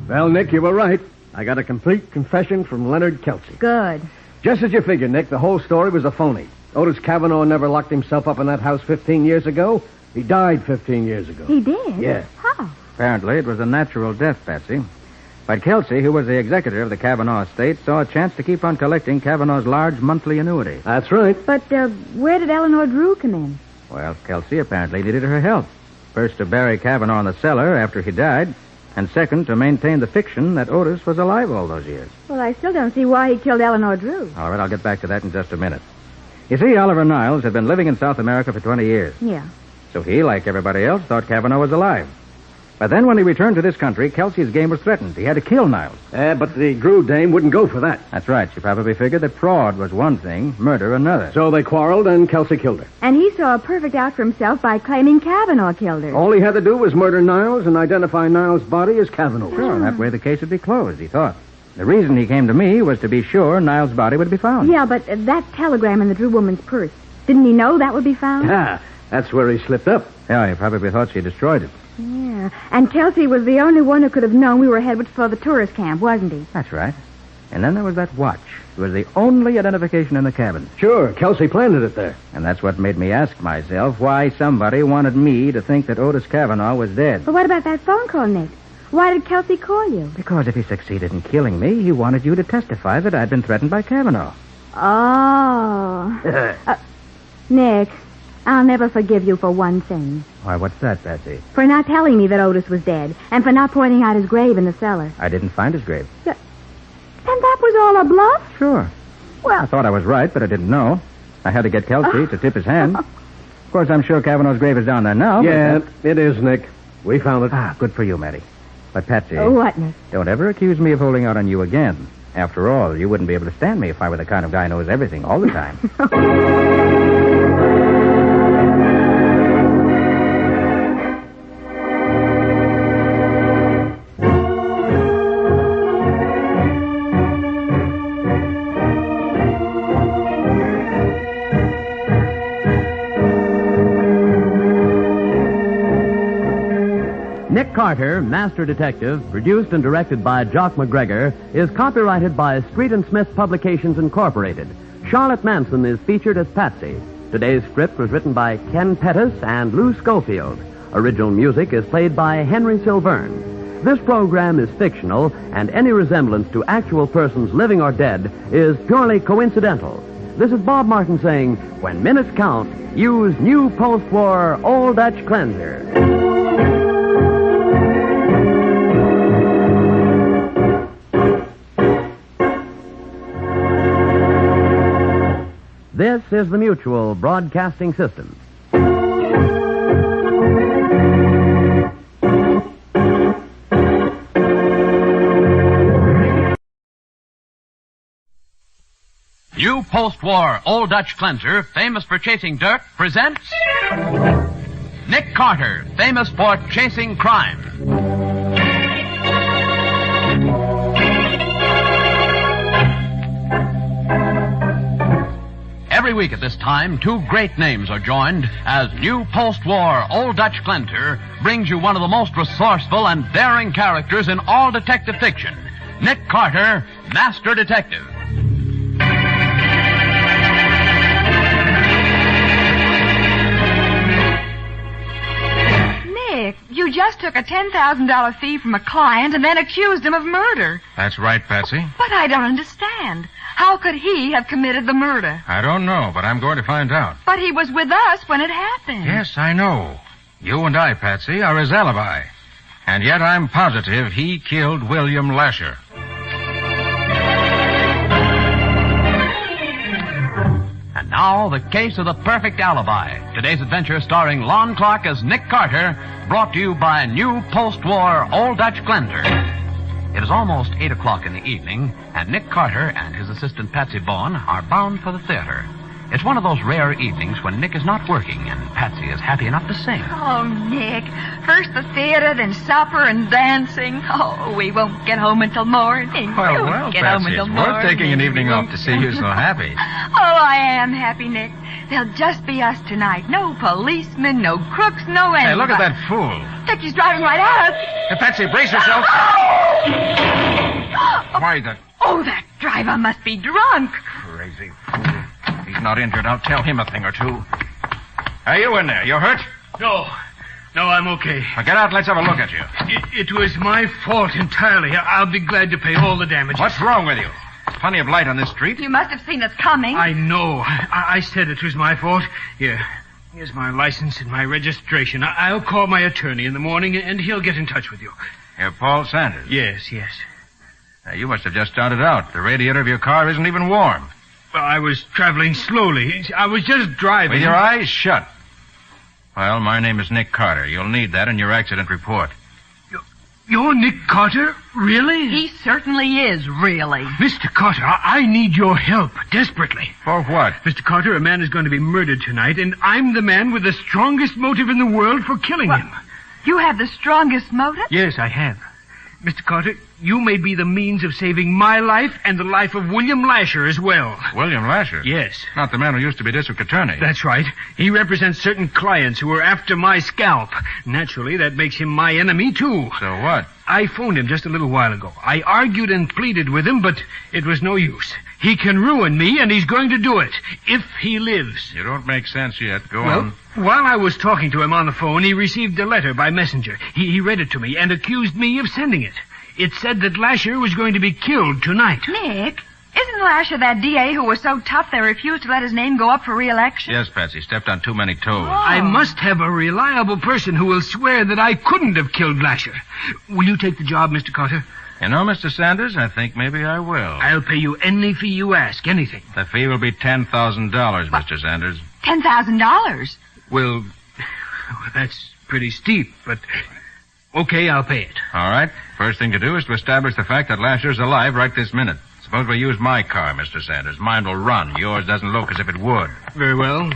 Well, Nick, you were right. I got a complete confession from Leonard Kelsey. Good. Just as you figured, Nick, the whole story was a phony. Otis Kavanaugh never locked himself up in that house 15 years ago. He died 15 years ago. He did? Yeah. How? Apparently, it was a natural death, Patsy. But Kelsey, who was the executor of the Kavanaugh estate, saw a chance to keep on collecting Kavanaugh's large monthly annuity. That's right. But where did Eleanor Drew come in? Well, Kelsey apparently needed her help. First, to bury Kavanaugh in the cellar after he died, and second, to maintain the fiction that Otis was alive all those years. Well, I still don't see why he killed Eleanor Drew. All right, I'll get back to that in just a minute. You see, Oliver Niles had been living in South America for 20 years. Yeah. So he, like everybody else, thought Kavanaugh was alive. But then when he returned to this country, Kelsey's game was threatened. He had to kill Niles. But the Drew dame wouldn't go for that. That's right. She probably figured that fraud was one thing, murder another. So they quarreled, and Kelsey killed her. And he saw a perfect out for himself by claiming Kavanaugh killed her. All he had to do was murder Niles and identify Niles' body as Kavanaugh. Sure, that way the case would be closed, he thought. The reason he came to me was to be sure Niles' body would be found. Yeah, but that telegram in the Drew woman's purse, didn't he know that would be found? Yeah, that's where he slipped up. Yeah, he probably thought she destroyed it. Yeah, and Kelsey was the only one who could have known we were headed for the tourist camp, wasn't he? That's right. And then there was that watch. was the only identification in the cabin. Sure, Kelsey planted it there. And that's what made me ask myself why somebody wanted me to think that Otis Cavanaugh was dead. But what about that phone call, Nick? Why did Kelsey call you? Because if he succeeded in killing me, he wanted you to testify that I'd been threatened by Cavanaugh. Oh. Nick, I'll never forgive you for one thing. Why, what's that, Patsy? For not telling me that Otis was dead, and for not pointing out his grave in the cellar. I didn't find his grave. Then that was all a bluff? Sure. Well, I thought I was right, but I didn't know. I had to get Kelsey to tip his hand. Of course, I'm sure Cavanaugh's grave is down there now. Yeah, it is, Nick. We found it. Ah, good for you, Matty. But, Patsy... What, Nick? Don't ever accuse me of holding out on you again. After all, you wouldn't be able to stand me if I were the kind of guy who knows everything all the time. Nick Carter, Master Detective, produced and directed by Jock McGregor, is copyrighted by Street and Smith Publications Incorporated. Charlotte Manson is featured as Patsy. Today's script was written by Ken Pettis and Lou Schofield. Original music is played by Henry Silverne. This program is fictional, and any resemblance to actual persons living or dead is purely coincidental. This is Bob Martin saying, when minutes count, use new post-war Old Dutch Cleanser. This is the Mutual Broadcasting System. New post-war Old Dutch Cleanser, famous for chasing dirt, presents Nick Carter, famous for chasing crime. Every week at this time, two great names are joined as new post-war Old Dutch Cleanser brings you one of the most resourceful and daring characters in all detective fiction, Nick Carter, Master Detective. Nick, you just took a $10,000 fee from a client and then accused him of murder. That's right, Patsy. But I don't understand. How could he have committed the murder? I don't know, but I'm going to find out. But he was with us when it happened. Yes, I know. You and I, Patsy, are his alibi. And yet I'm positive he killed William Lasher. And now, the case of the perfect alibi. Today's adventure starring Lon Clark as Nick Carter, brought to you by new post-war Old Dutch Cleanser. It is almost 8 o'clock in the evening, and Nick Carter and his assistant Patsy Bowen are bound for the theater. It's one of those rare evenings when Nick is not working and Patsy is happy enough to sing. Oh, Nick. First the theater, then supper and dancing. Oh, we won't get home until morning. Well, get Patsy, home until it's morning. worth taking an evening off to see you so happy. Oh, I am happy, Nick. There'll just be us tonight. No policemen, no crooks, no anybody. Hey, look at that fool. Dicky's driving right at us. Hey, Patsy, brace yourself. Why, that driver must be drunk. Crazy fool. He's not injured. I'll tell him a thing or two. Are you in there? You hurt? No, I'm okay. Well, get out and let's have a look at you. It was my fault entirely. I'll be glad to pay all the damages. What's wrong with you? Plenty of light on this street. You must have seen us coming. I know. I said it was my fault. Here's my license and my registration. I'll call my attorney in the morning, and he'll get in touch with you. You're Paul Sanders? Yes. Now, you must have just started out. The radiator of your car isn't even warm. Well, I was traveling slowly. I was just driving. With your eyes shut. Well, my name is Nick Carter. You'll need that in your accident report. You're Nick Carter? Really? He certainly is, really. Mr. Carter, I need your help, desperately. For what? Mr. Carter, a man is going to be murdered tonight, and I'm the man with the strongest motive in the world for killing him. You have the strongest motive? Yes, I have. Mr. Carter, you may be the means of saving my life and the life of William Lasher as well. William Lasher? Yes. Not the man who used to be district attorney. That's right. He represents certain clients who are after my scalp. Naturally, that makes him my enemy, too. So what? I phoned him just a little while ago. I argued and pleaded with him, but it was no use. He can ruin me, and he's going to do it, if he lives. You don't make sense yet. Go Well, on. while I was talking to him on the phone, he received a letter by messenger. He read it to me and accused me of sending it. It said that Lasher was going to be killed tonight. Nick, isn't Lasher that DA who was so tough they refused to let his name go up for re-election? Yes, Patsy. Stepped on too many toes. I must have a reliable person who will swear that I couldn't have killed Lasher. Will you take the job, Mr. Carter? You know, Mr. Sanders, I think maybe I will. I'll pay you any fee you ask, anything. The fee will be $10,000, Mr. Sanders. $10,000. Well, that's pretty steep, but okay, I'll pay it. All right. First thing to do is to establish the fact that Lasher's alive right this minute. Suppose we use my car, Mr. Sanders. Mine will run. Yours doesn't look as if it would. Very well.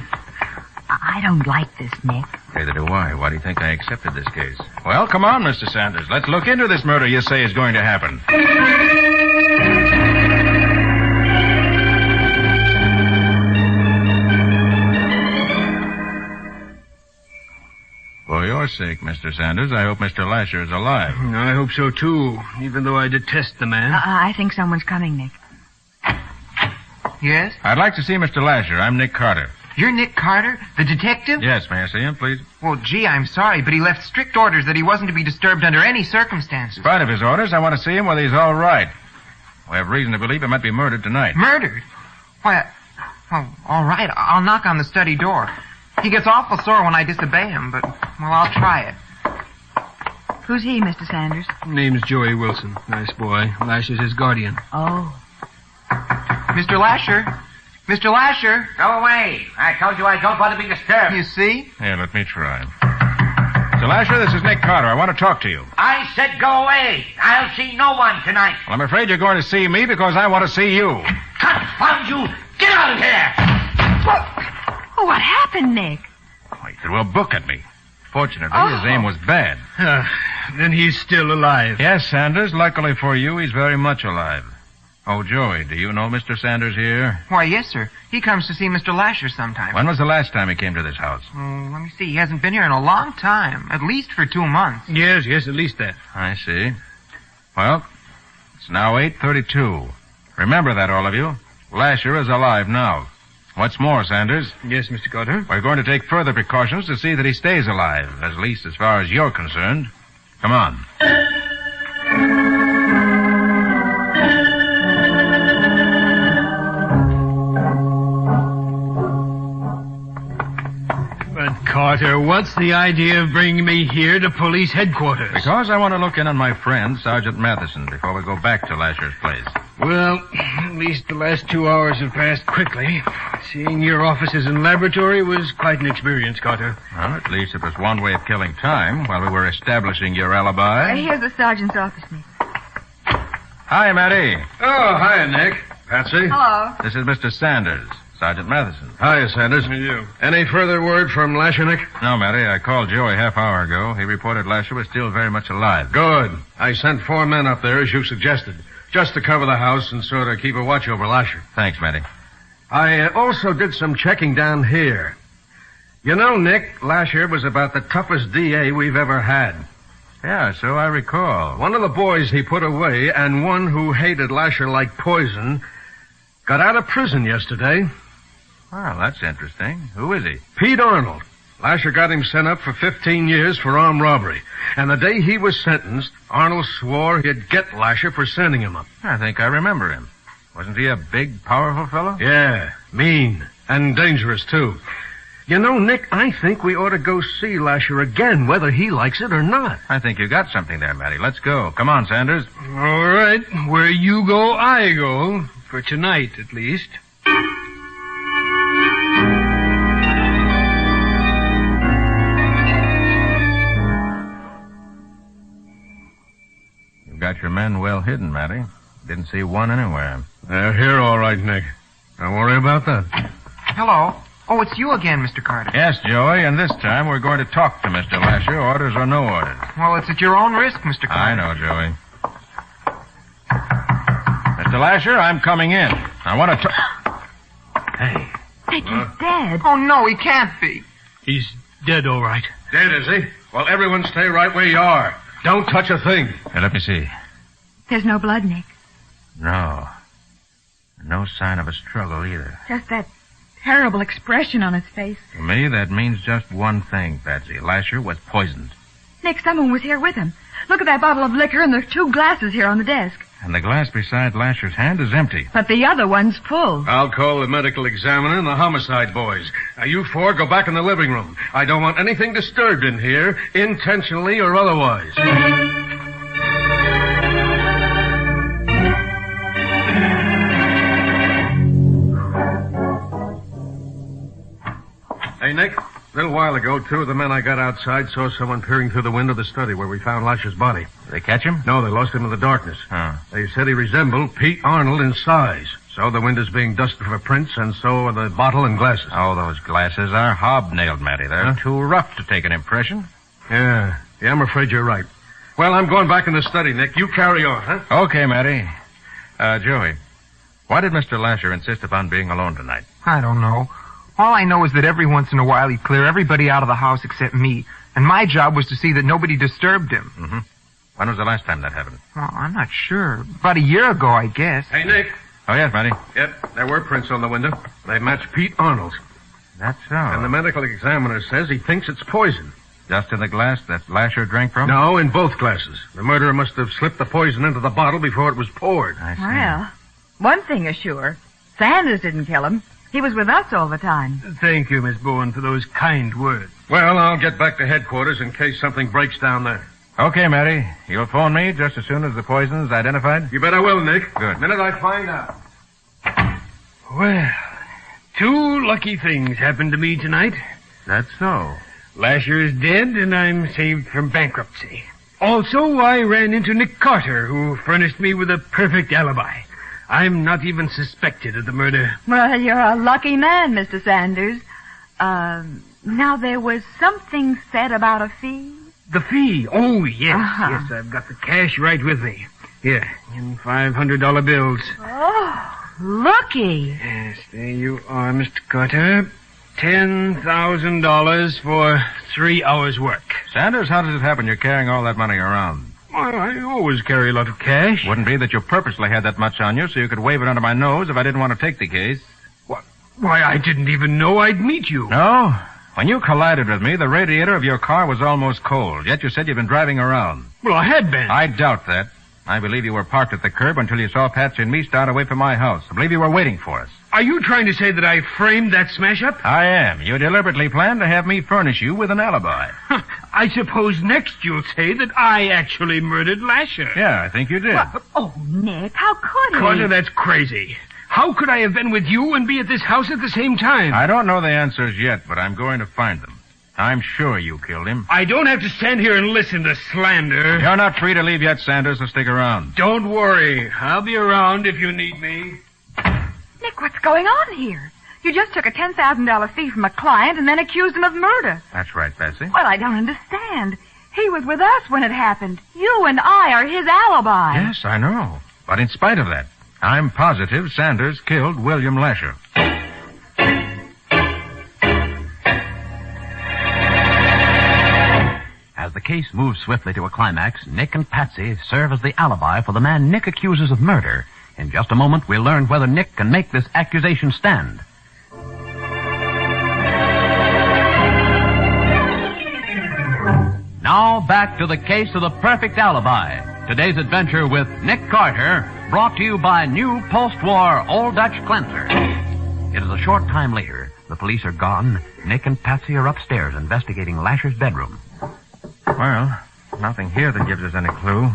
I don't like this, Nick. Neither do I. Why do you think I accepted this case? Well, come on, Mr. Sanders. Let's look into this murder you say is going to happen. For your sake, Mr. Sanders, I hope Mr. Lasher is alive. I hope so, too, even though I detest the man. I think someone's coming, Nick. Yes? I'd like to see Mr. Lasher. I'm Nick Carter. You're Nick Carter, the detective? Yes, may I see him, please? Well, gee, I'm sorry, but he left strict orders that he wasn't to be disturbed under any circumstances. In spite of his orders, I want to see him whether he's all right. We have reason to believe he might be murdered tonight. Murdered? Why, well, all right, I'll knock on the study door. He gets awful sore when I disobey him, but, well, I'll try it. Who's he, Mr. Sanders? Name's Joey Wilson. Nice boy. Lasher's his guardian. Oh. Mr. Lasher? Mr. Lasher? Go away. I told you I don't want to be disturbed. You see? Here, let me try. Mr. Lasher, this is Nick Carter. I want to talk to you. I said go away. I'll see no one tonight. Well, I'm afraid you're going to see me because I want to see you. Confound you! Get out of here! Oh, what happened, Nick? Oh, he threw a book at me. Fortunately, his aim was bad. Then he's still alive. Yes, Sanders. Luckily for you, he's very much alive. Oh, Joey, do you know Mr. Sanders here? Why, yes, sir. He comes to see Mr. Lasher sometimes. When was the last time he came to this house? Let me see. He hasn't been here in a long time. At least for 2 months. Yes, at least that. I see. Well, it's now 8:32. Remember that, all of you. Lasher is alive now. What's more, Sanders? Yes, Mr. Carter? We're going to take further precautions to see that he stays alive, at least as far as you're concerned. Come on. But, Carter, what's the idea of bringing me here to police headquarters? Because I want to look in on my friend, Sergeant Matheson, before we go back to Lasher's place. Well, at least the last 2 hours have passed quickly. Seeing your offices and laboratory was quite an experience, Carter. Well, at least it was one way of killing time while we were establishing your alibi. Here's the sergeant's office, Nick. Hi, Matty. Oh, hi, Nick. Patsy. Hello. This is Mr. Sanders, Sergeant Matheson. Hiya, Sanders. You. Any further word from Lasher, Nick? No, Matty. I called Joey half hour ago. He reported Lasher was still very much alive. Good. I sent 4 men up there, as you suggested, just to cover the house and sort of keep a watch over Lasher. Thanks, Matty. I also did some checking down here. You know, Nick, Lasher was about the toughest DA we've ever had. Yeah, so I recall. One of the boys he put away, and one who hated Lasher like poison, got out of prison yesterday. Well, that's interesting. Who is he? Pete Arnold. Lasher got him sent up for 15 years for armed robbery. And the day he was sentenced, Arnold swore he'd get Lasher for sending him up. I think I remember him. Wasn't he a big, powerful fellow? Yeah, mean and dangerous, too. You know, Nick, I think we ought to go see Lasher again, whether he likes it or not. I think you got something there, Matty. Let's go. Come on, Sanders. All right. Where you go, I go. For tonight, at least. You've got your men well hidden, Matty. Didn't see one anywhere. They're here all right, Nick. Don't worry about that. Hello. Oh, it's you again, Mr. Carter. Yes, Joey, and this time we're going to talk to Mr. Lasher, orders or no orders. Well, it's at your own risk, Mr. Carter. I know, Joey. Mr. Lasher, I'm coming in. I want to talk... Hey. Nick, he's dead. Oh, no, he can't be. He's dead, all right. Dead, is he? Well, everyone stay right where you are. Don't touch a thing. Hey, let me see. There's no blood, Nick. No. No sign of a struggle either. Just that terrible expression on his face. To me, that means just one thing, Patsy. Lasher was poisoned. Nick, someone was here with him. Look at that bottle of liquor, and there's 2 glasses here on the desk. And the glass beside Lasher's hand is empty. But the other one's full. I'll call the medical examiner and the homicide boys. Now, you 4 go back in the living room. I don't want anything disturbed in here, intentionally or otherwise. Hey, Nick. A little while ago, 2 of the men I got outside saw someone peering through the window of the study where we found Lasher's body. Did they catch him? No, they lost him in the darkness. Huh. They said he resembled Pete Arnold in size. So the window's being dusted for prints, and so are the bottle and glasses. Oh, those glasses are hobnailed, Matty. They're too rough to take an impression. Yeah, I'm afraid you're right. Well, I'm going back in the study, Nick. You carry on, huh? Okay, Matty. Joey, why did Mr. Lasher insist upon being alone tonight? I don't know. All I know is that every once in a while he'd clear everybody out of the house except me, and my job was to see that nobody disturbed him. Mm-hmm. When was the last time that happened? Well, I'm not sure. About a year ago, I guess. Hey, Nick. Oh, yes, Matty. Yep, there were prints on the window. They match Pete Arnold's. That's so. And the medical examiner says he thinks it's poison. Just in the glass that Lasher drank from? No, in both glasses. The murderer must have slipped the poison into the bottle before it was poured. I see. Well, one thing is sure. Sanders didn't kill him. He was with us all the time. Thank you, Miss Bowen, for those kind words. Well, I'll get back to headquarters in case something breaks down there. Okay, Matty. You'll phone me just as soon as the poison's identified? You bet I will, Nick. Good. The minute I find out. Well, 2 lucky things happened to me tonight. That's so. Lasher is dead, and I'm saved from bankruptcy. Also, I ran into Nick Carter, who furnished me with a perfect alibi. I'm not even suspected of the murder. Well, you're a lucky man, Mr. Sanders. Now, there was something said about a fee? The fee? Oh, yes. Uh-huh. Yes, I've got the cash right with me. Here, in $500 bills. Oh, looky. Yes, there you are, Mr. Carter. $10,000 for 3 hours' work. Sanders, how does it happen you're carrying all that money around? Well, I always carry a lot of cash. Wouldn't be that you purposely had that much on you so you could wave it under my nose if I didn't want to take the case. Why, I didn't even know I'd meet you. No? When you collided with me, the radiator of your car was almost cold, yet you said you'd been driving around. Well, I had been. I doubt that. I believe you were parked at the curb until you saw Patsy and me start away from my house. I believe you were waiting for us. Are you trying to say that I framed that smash-up? I am. You deliberately planned to have me furnish you with an alibi. I suppose next you'll say that I actually murdered Lasher. Yeah, I think you did. Oh, Nick, how could he? Carter, that's crazy. How could I have been with you and be at this house at the same time? I don't know the answers yet, but I'm going to find them. I'm sure you killed him. I don't have to stand here and listen to slander. You're not free to leave yet, Sanders, so stick around. Don't worry. I'll be around if you need me. Nick, what's going on here? You just took a $10,000 fee from a client and then accused him of murder. That's right, Patsy. Well, I don't understand. He was with us when it happened. You and I are his alibi. Yes, I know. But in spite of that, I'm positive Sanders killed William Lasher. As the case moves swiftly to a climax, Nick and Patsy serve as the alibi for the man Nick accuses of murder. In just a moment, we'll learn whether Nick can make this accusation stand. Now, back to the case of the perfect alibi. Today's adventure with Nick Carter, brought to you by new post-war Old Dutch Cleanser. It is a short time later. The police are gone. Nick and Patsy are upstairs investigating Lasher's bedroom. Well, nothing here that gives us any clue.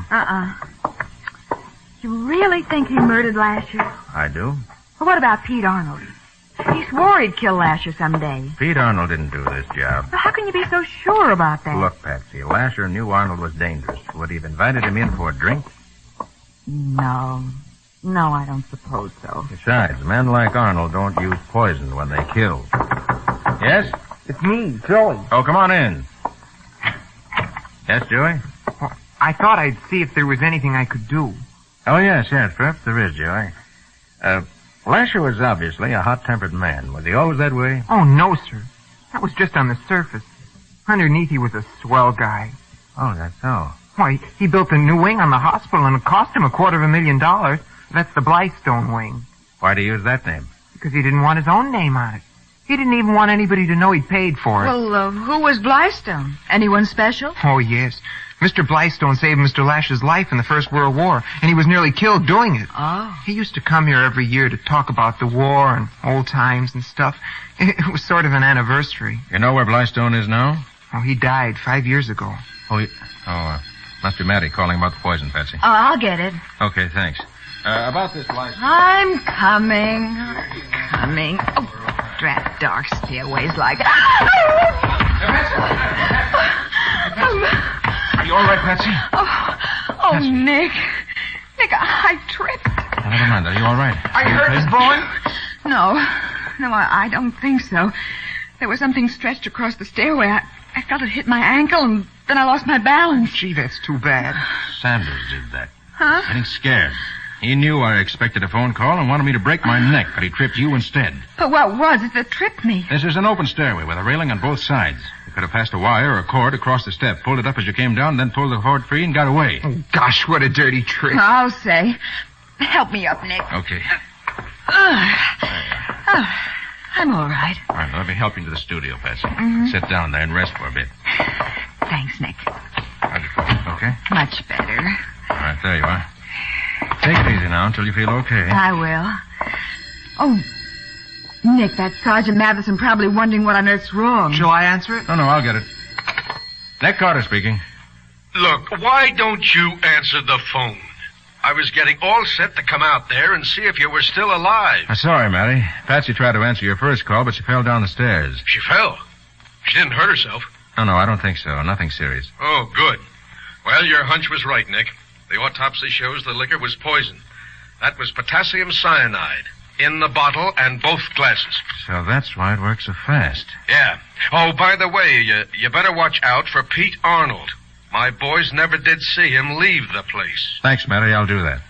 You really think he murdered Lasher? I do. Well, what about Pete Arnold? He swore he'd kill Lasher someday. Pete Arnold didn't do this job. Well, how can you be so sure about that? Look, Patsy, Lasher knew Arnold was dangerous. Would he have invited him in for a drink? No, I don't suppose so. Besides, men like Arnold don't use poison when they kill. Yes? It's me, Joey. Oh, come on in. Yes, Joey? Well, I thought I'd see if there was anything I could do. Oh, yes, perhaps there is, Joey. Lasher was obviously a hot-tempered man. Was he always that way? Oh, no, sir. That was just on the surface. Underneath, he was a swell guy. Oh, that's so. Why, he built a new wing on the hospital and it cost him $250,000. That's the Blythestone wing. Why'd he use that name? Because he didn't want his own name on it. He didn't even want anybody to know he'd paid for it. Well, who was Blystone? Anyone special? Oh, yes. Mr. Blystone saved Mr. Lash's life in the First World War, and he was nearly killed doing it. Oh. He used to come here every year to talk about the war and old times and stuff. It was sort of an anniversary. You know where Blystone is now? Oh, he died 5 years ago. Must be Matty calling about the poison, Patsy. Oh, I'll get it. Okay, thanks. About this Blystone. I'm coming. Oh, drat dark stairways like... Are you all right, Patsy? Oh, Patsy. Nick, I tripped. Now, never mind. Are you all right? Are you hurt, Miss Bowen? No, I don't think so. There was something stretched across the stairway. I felt it hit my ankle, and then I lost my balance. Gee, that's too bad. Sanders did that. Huh? Getting scared. He knew I expected a phone call and wanted me to break my neck, but he tripped you instead. But what was it that tripped me? This is an open stairway with a railing on both sides. You could have passed a wire or a cord across the step, pulled it up as you came down, then pulled the cord free and got away. Oh, gosh, what a dirty trick. I'll say. Help me up, Nick. Okay. I'm all right. All right, let me help you to the studio, Patsy. Mm-hmm. Sit down there and rest for a bit. Thanks, Nick. How'd you feel? Okay? Much better. All right, there you are. Take it easy now until you feel okay. I will. Oh, Nick, that Sergeant Matheson probably wondering what on earth's wrong. Shall I answer it? No, I'll get it. Nick Carter speaking. Look, why don't you answer the phone? I was getting all set to come out there and see if you were still alive. I'm sorry, Matty. Patsy tried to answer your first call, but she fell down the stairs. She fell? She didn't hurt herself? No, I don't think so. Nothing serious. Oh, good. Well, your hunch was right, Nick. The autopsy shows the liquor was poison. That was potassium cyanide in the bottle and both glasses. So that's why it works so fast. Yeah. Oh, by the way, you better watch out for Pete Arnold. My boys never did see him leave the place. Thanks, Matty. I'll do that.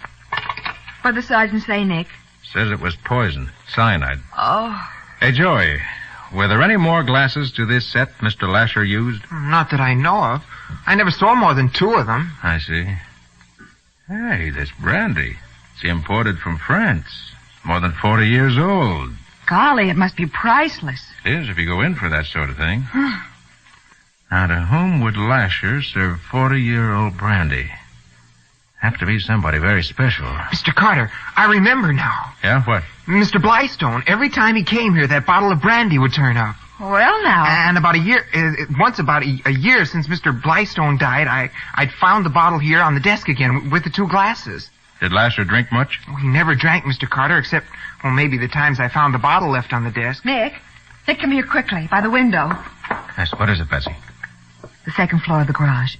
What'd the sergeant say, Nick? Says it was poison. Cyanide. Oh. Hey, Joey, were there any more glasses to this set Mr. Lasher used? Not that I know of. I never saw more than 2 of them. I see. Hey, this brandy. It's imported from France. More than 40 years old. Golly, it must be priceless. It is if you go in for that sort of thing. Now, to whom would Lasher serve 40-year-old brandy? Have to be somebody very special. Mr. Carter, I remember now. Yeah, what? Mr. Blystone, every time he came here, that bottle of brandy would turn up. Well, now. And about a year, once about a year since Mr. Blystone died, I'd found the bottle here on the desk again with the 2 glasses. Did Lasher drink much? Well, he never drank, Mr. Carter, except, maybe the times I found the bottle left on the desk. Nick, come here quickly, by the window. Yes, what is it, Patsy? The second floor of the garage.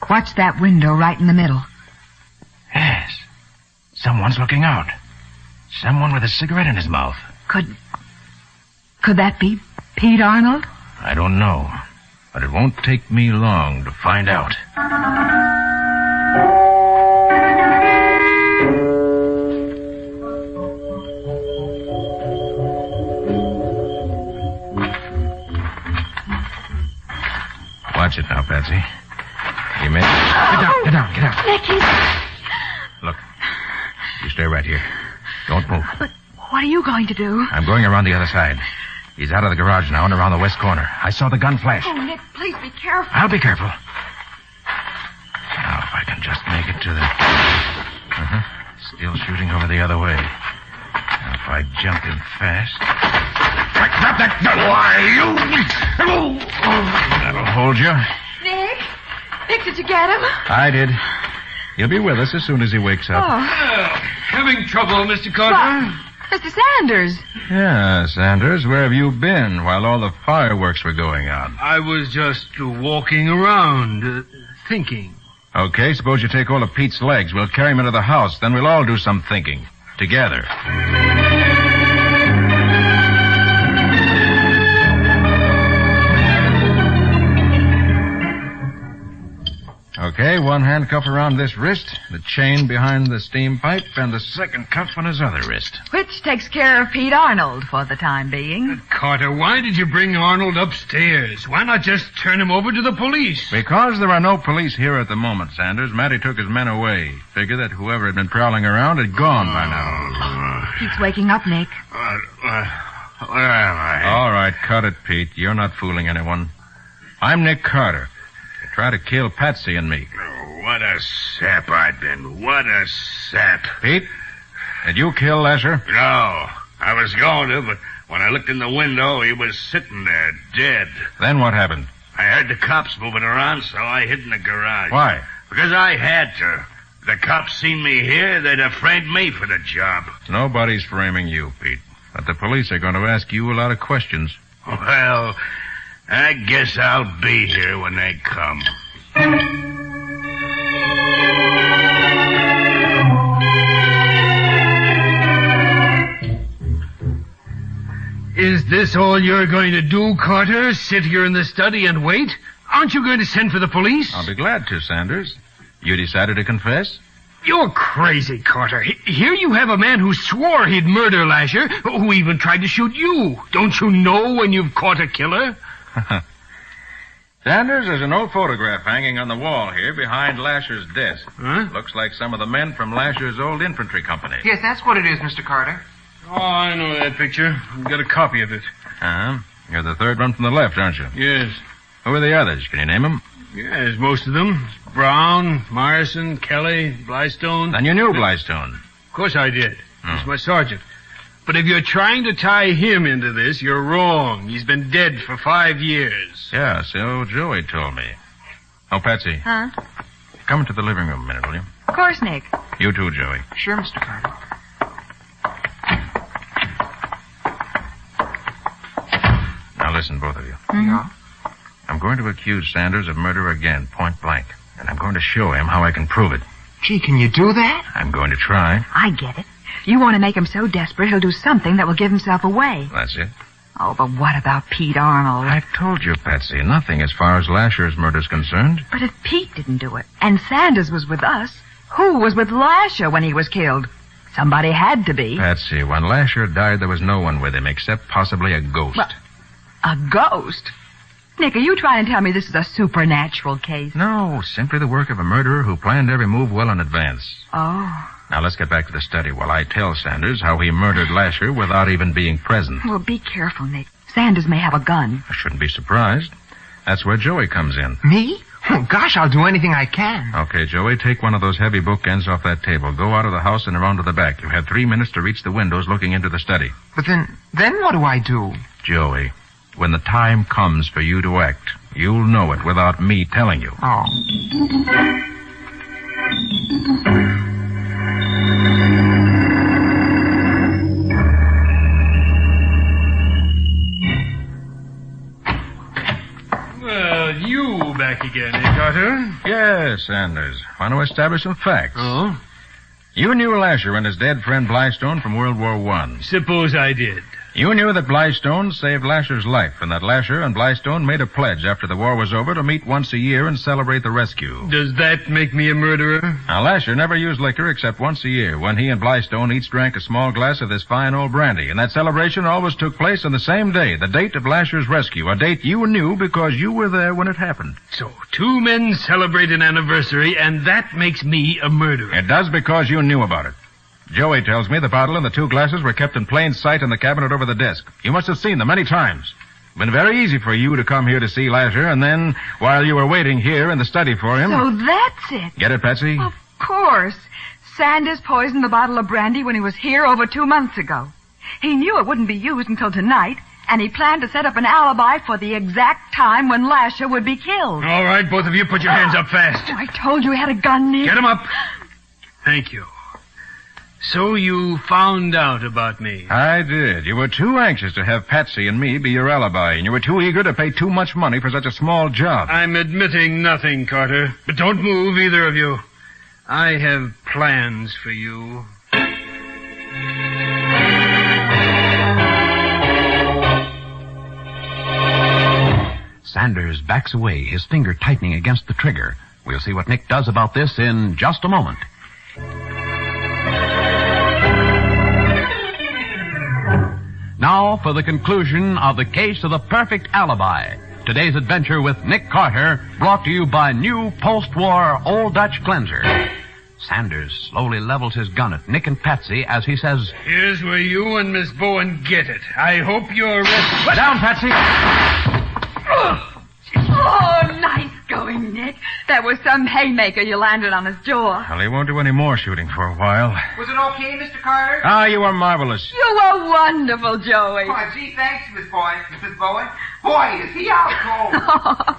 Watch that window right in the middle. Yes. Someone's looking out. Someone with a cigarette in his mouth. Could that be Pete Arnold? I don't know, but it won't take me long to find out. Watch it now, Patsy. You may... Get down. Nicky! Look, you stay right here. Don't move. But what are you going to do? I'm going around the other side. He's out of the garage now and around the west corner. I saw the gun flash. Oh, Nick, please be careful. I'll be careful. Now, if I can just make it to the... Still shooting over the other way. Now, if I jump in fast... Drop that gun! Why, you... That'll hold you. Nick, did you get him? I did. He'll be with us as soon as he wakes up. Oh. Having trouble, Mr. Carter? Mr. Sanders. Yeah, Sanders, where have you been while all the fireworks were going on? I was just walking around, thinking. Okay, suppose you take all of Pete's legs. We'll carry him into the house. Then we'll all do some thinking. Together. Okay, Okay, one handcuff around this wrist, the chain behind the steam pipe, and the second cuff on his other wrist. Which takes care of Pete Arnold for the time being. Carter, why did you bring Arnold upstairs? Why not just turn him over to the police? Because there are no police here at the moment, Sanders, Matty took his men away. Figure that whoever had been prowling around had gone by now. Pete's waking up, Nick. Where am I? All right, cut it, Pete. You're not fooling anyone. I'm Nick Carter. You try to kill Patsy and me. Oh, what a sap I've been. What a sap. Pete, did you kill Lasher? No, I was going to, but when I looked in the window, he was sitting there, dead. Then what happened? I heard the cops moving around, so I hid in the garage. Why? Because I had to. If the cops seen me here, they'd have framed me for the job. Nobody's framing you, Pete. But the police are going to ask you a lot of questions. Well, I guess I'll be here when they come. Is this all you're going to do, Carter? Sit here in the study and wait? Aren't you going to send for the police? I'll be glad to, Sanders. You decided to confess? You're crazy, Carter. Here you have a man who swore he'd murder Lasher, who even tried to shoot you. Don't you know when you've caught a killer? Sanders, there's an old photograph hanging on the wall here behind Lasher's desk. Huh? Looks like some of the men from Lasher's old infantry company. Yes, that's what it is, Mr. Carter. Oh, I know that picture. I've got a copy of it. Uh-huh. You're the third one from the left, aren't you? Yes. Who are the others? Can you name them? Yes, most of them. Brown, Morrison, Kelly, Blystone. Then you knew Blystone. Of course I did. He's my sergeant. But if you're trying to tie him into this, you're wrong. He's been dead for 5 years. Yeah, so Joey told me. Oh, Patsy. Huh? Come into the living room a minute, will you? Of course, Nick. You too, Joey. Sure, Mr. Carter. Now listen, both of you. Yeah? I'm going to accuse Sanders of murder again, point blank. And I'm going to show him how I can prove it. Gee, can you do that? I'm going to try. I get it. You want to make him so desperate he'll do something that will give himself away. That's it. Oh, but what about Pete Arnold? I've told you, Patsy, nothing as far as Lasher's murder's concerned. But if Pete didn't do it, and Sanders was with us, who was with Lasher when he was killed? Somebody had to be. Patsy, when Lasher died, there was no one with him except possibly a ghost. What? A ghost? Nick, are you trying to tell me this is a supernatural case? No, simply the work of a murderer who planned every move well in advance. Oh. Now, let's get back to the study while I tell Sanders how he murdered Lasher without even being present. Well, be careful, Nick. Sanders may have a gun. I shouldn't be surprised. That's where Joey comes in. Me? Oh, gosh, I'll do anything I can. Okay, Joey, take one of those heavy bookends off that table. Go out of the house and around to the back. You have 3 minutes to reach the windows looking into the study. But then what do I do? Joey, when the time comes for you to act, you'll know it without me telling you. Oh. Well, you back again, eh, Carter? Yes, Sanders. Want to establish some facts. Oh? You knew Lasher and his dead friend Blystone from World War I. Suppose I did. You knew that Blystone saved Lasher's life, and that Lasher and Blystone made a pledge after the war was over to meet once a year and celebrate the rescue. Does that make me a murderer? Now, Lasher never used liquor except once a year, when he and Blystone each drank a small glass of this fine old brandy, and that celebration always took place on the same day, the date of Lasher's rescue, a date you knew because you were there when it happened. So, 2 men celebrate an anniversary, and that makes me a murderer. It does because you knew about it. Joey tells me the bottle and the 2 glasses were kept in plain sight in the cabinet over the desk. You must have seen them many times. It's been very easy for you to come here to see Lasher, and then, while you were waiting here in the study for him... So that's it. Get it, Patsy? Of course. Sanders poisoned the bottle of brandy when he was here over 2 months ago. He knew it wouldn't be used until tonight, and he planned to set up an alibi for the exact time when Lasher would be killed. All right, both of you, put your hands up fast. Oh, I told you he had a gun, Nick. Get him up. Thank you. So you found out about me. I did. You were too anxious to have Patsy and me be your alibi, and you were too eager to pay too much money for such a small job. I'm admitting nothing, Carter. But don't move, either of you. I have plans for you. Sanders backs away, his finger tightening against the trigger. We'll see what Nick does about this in just a moment. Now for the conclusion of the case of the perfect alibi. Today's adventure with Nick Carter, brought to you by new post-war Old Dutch cleanser. Sanders slowly levels his gun at Nick and Patsy as he says, "Here's where you and Miss Bowen get it. I hope you're ready." Lay down, Patsy. Oh, nice going, Nick. That was some haymaker you landed on his jaw. Well, he won't do any more shooting for a while. Was it okay, Mr. Carter? Ah, you were marvelous. You were wonderful, Joey. Oh, gee, thanks, Miss Bowen. Boy, is he out cold.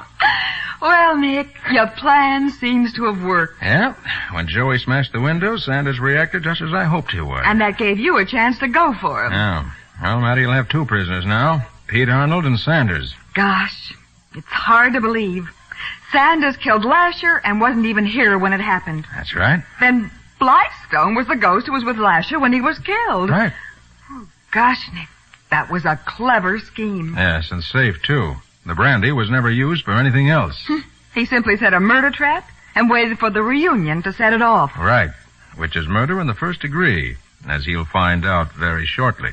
Well, Nick, your plan seems to have worked. Yeah, when Joey smashed the window, Sanders reacted just as I hoped he would. And that gave you a chance to go for him. Yeah. Well, Mattie'll have two prisoners now. Pete Arnold and Sanders. Gosh, it's hard to believe. Sanders killed Lasher and wasn't even here when it happened. That's right. Then Blightstone was the ghost who was with Lasher when he was killed. Right. Oh, gosh, Nick, that was a clever scheme. Yes, and safe, too. The brandy was never used for anything else. He simply set a murder trap and waited for the reunion to set it off. Right. Which is murder in the first degree, as he'll find out very shortly.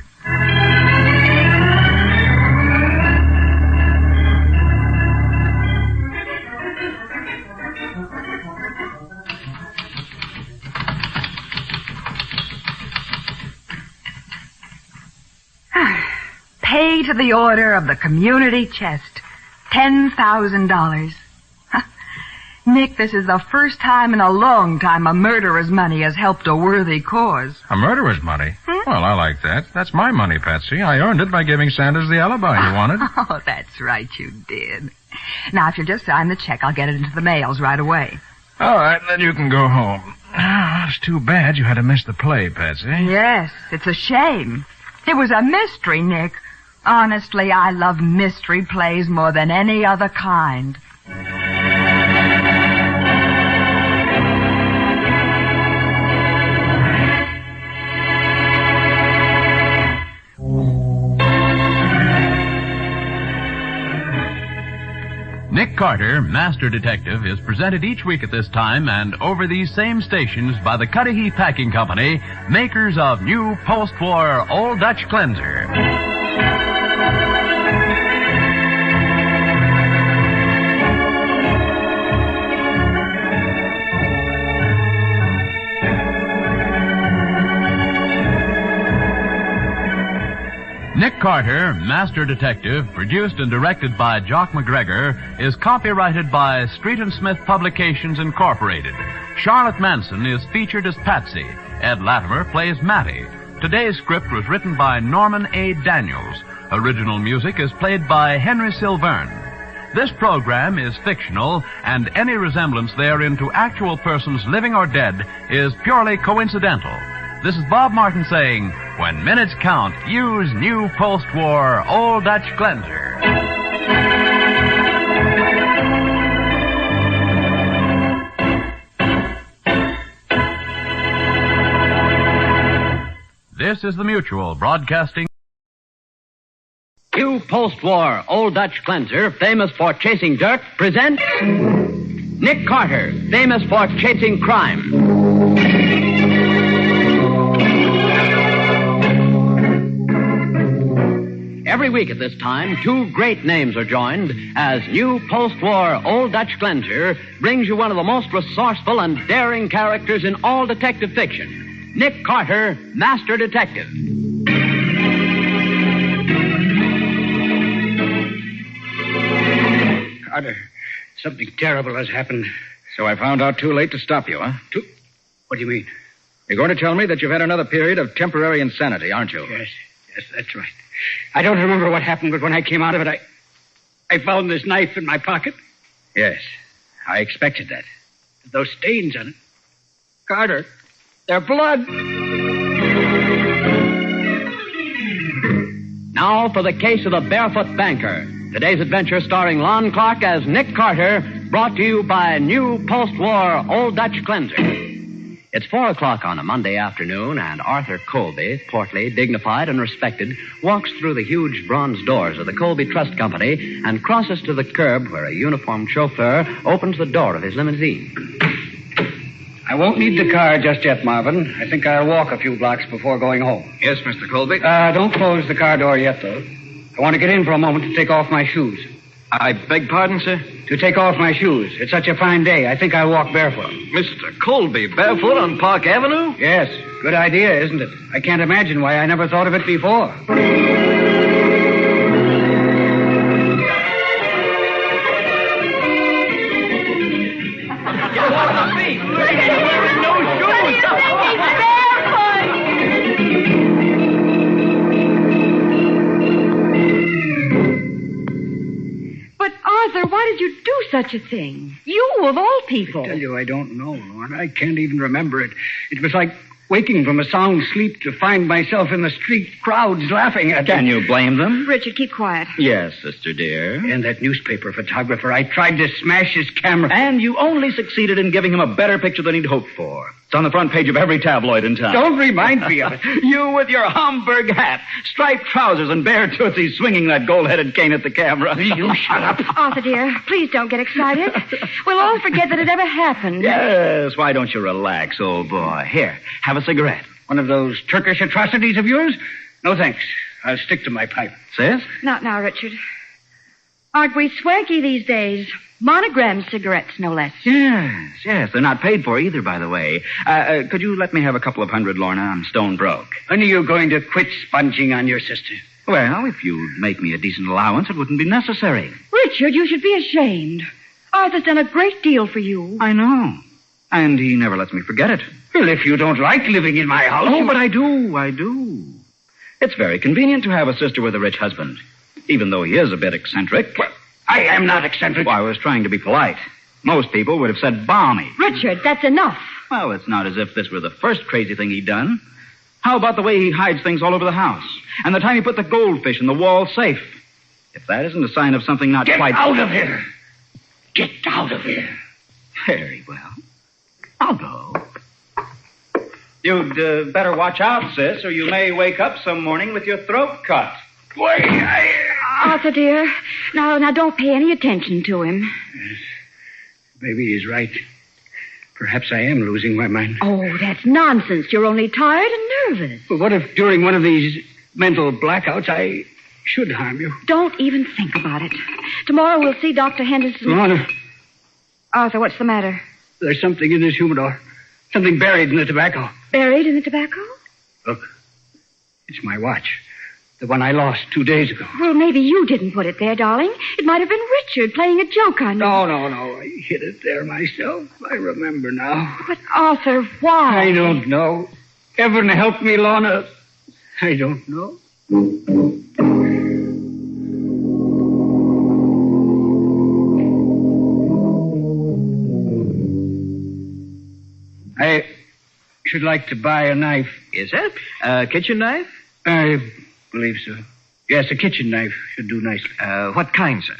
Pay to the order of the community chest. $10,000. Nick, this is the first time in a long time a murderer's money has helped a worthy cause. A murderer's money? Well, I like that. That's my money, Patsy. I earned it by giving Sanders the alibi he wanted. Oh, that's right, you did. Now, if you'll just sign the check, I'll get it into the mails right away. All right, then you can go home. It's too bad you had to miss the play, Patsy. Yes, it's a shame. It was a mystery, Nick. Honestly, I love mystery plays more than any other kind. Nick Carter, Master Detective, is presented each week at this time and over these same stations by the Cudahy Packing Company, makers of new post-war Old Dutch cleanser. Nick Carter, Master Detective, produced and directed by Jock McGregor, is copyrighted by Street & Smith Publications, Incorporated. Charlotte Manson is featured as Patsy. Ed Latimer plays Mattie. Today's script was written by Norman A. Daniels. Original music is played by Henry Silverne. This program is fictional, and any resemblance therein to actual persons living or dead is purely coincidental. This is Bob Martin saying, when minutes count, use new post-war Old Dutch cleanser. This is the Mutual Broadcasting. New post-war Old Dutch cleanser, famous for chasing dirt, presents Nick Carter, famous for chasing crime. Every week at this time, two great names are joined as new post-war Old Dutch cleanser brings you one of the most resourceful and daring characters in all detective fiction, Nick Carter, Master Detective. Carter, something terrible has happened. So I found out too late to stop you, huh? What do you mean? You're going to tell me that you've had another period of temporary insanity, aren't you? Yes, that's right. I don't remember what happened, but when I came out of it, I found this knife in my pocket. Yes, I expected that. Those stains on it. Carter, they're blood. Now for the case of the Barefoot Banker. Today's adventure starring Lon Clark as Nick Carter, brought to you by new post-war Old Dutch cleanser. It's 4 o'clock on a Monday afternoon, and Arthur Colby, portly, dignified, and respected, walks through the huge bronze doors of the Colby Trust Company and crosses to the curb where a uniformed chauffeur opens the door of his limousine. I won't need the car just yet, Marvin. I think I'll walk a few blocks before going home. Yes, Mr. Colby? Don't close the car door yet, though. I want to get in for a moment to take off my shoes. I beg pardon, sir? To take off my shoes. It's such a fine day. I think I'll walk barefoot. Mr. Colby, barefoot on Park Avenue? Yes. Good idea, isn't it? I can't imagine why I never thought of it before. Arthur, why did you do such a thing? You, of all people. I tell you, I don't know, Lorna. I can't even remember it. It was like waking from a sound sleep to find myself in the street, crowds laughing at me. Can you blame them? Richard, keep quiet. Yes, sister dear. And that newspaper photographer, I tried to smash his camera. And you only succeeded in giving him a better picture than he'd hoped for. It's on the front page of every tabloid in town. Don't remind me of it. You with your Homburg hat, striped trousers, and bare tootsies swinging that gold-headed cane at the camera. You shut up. Arthur, dear, please don't get excited. We'll all forget that it ever happened. Yes, why don't you relax, old boy? Here, have a cigarette. One of those Turkish atrocities of yours? No, thanks. I'll stick to my pipe. Sis? Not now, Richard. Aren't we swanky these days? Monogram cigarettes, no less. Yes. They're not paid for either, by the way. Could you let me have a couple of hundred, Lorna? I'm stone broke. When are you going to quit sponging on your sister? Well, if you'd make me a decent allowance, it wouldn't be necessary. Richard, you should be ashamed. Arthur's done a great deal for you. I know. And he never lets me forget it. Well, if you don't like living in my house... Oh, but I do. It's very convenient to have a sister with a rich husband, even though he is a bit eccentric. Well, I am not eccentric. Well, I was trying to be polite. Most people would have said balmy. Richard, that's enough. Well, it's not as if this were the first crazy thing he'd done. How about the way he hides things all over the house? And the time he put the goldfish in the wall safe? If that isn't a sign of something not quite... Get out of here! Get out of here! Very well. I'll go. You'd better watch out, sis, or you may wake up some morning with your throat cut. Wait, Arthur, dear, now don't pay any attention to him. Yes. Maybe he's right. Perhaps I am losing my mind. Oh, that's nonsense. You're only tired and nervous. But what if during one of these mental blackouts I should harm you? Don't even think about it. Tomorrow we'll see Dr. Henderson. Lorna. Arthur, what's the matter? There's something in this humidor. Something buried in the tobacco. Buried in the tobacco? Look. It's my watch. The one I lost 2 days ago. Well, maybe you didn't put it there, darling. It might have been Richard playing a joke on you. No. I hid it there myself. I remember now. But, Arthur, why? I don't know. Heaven help me, Lorna. I don't know. I should like to buy a knife. Is it? A kitchen knife? I believe so. Yes, a kitchen knife should do nicely. What kind, sir?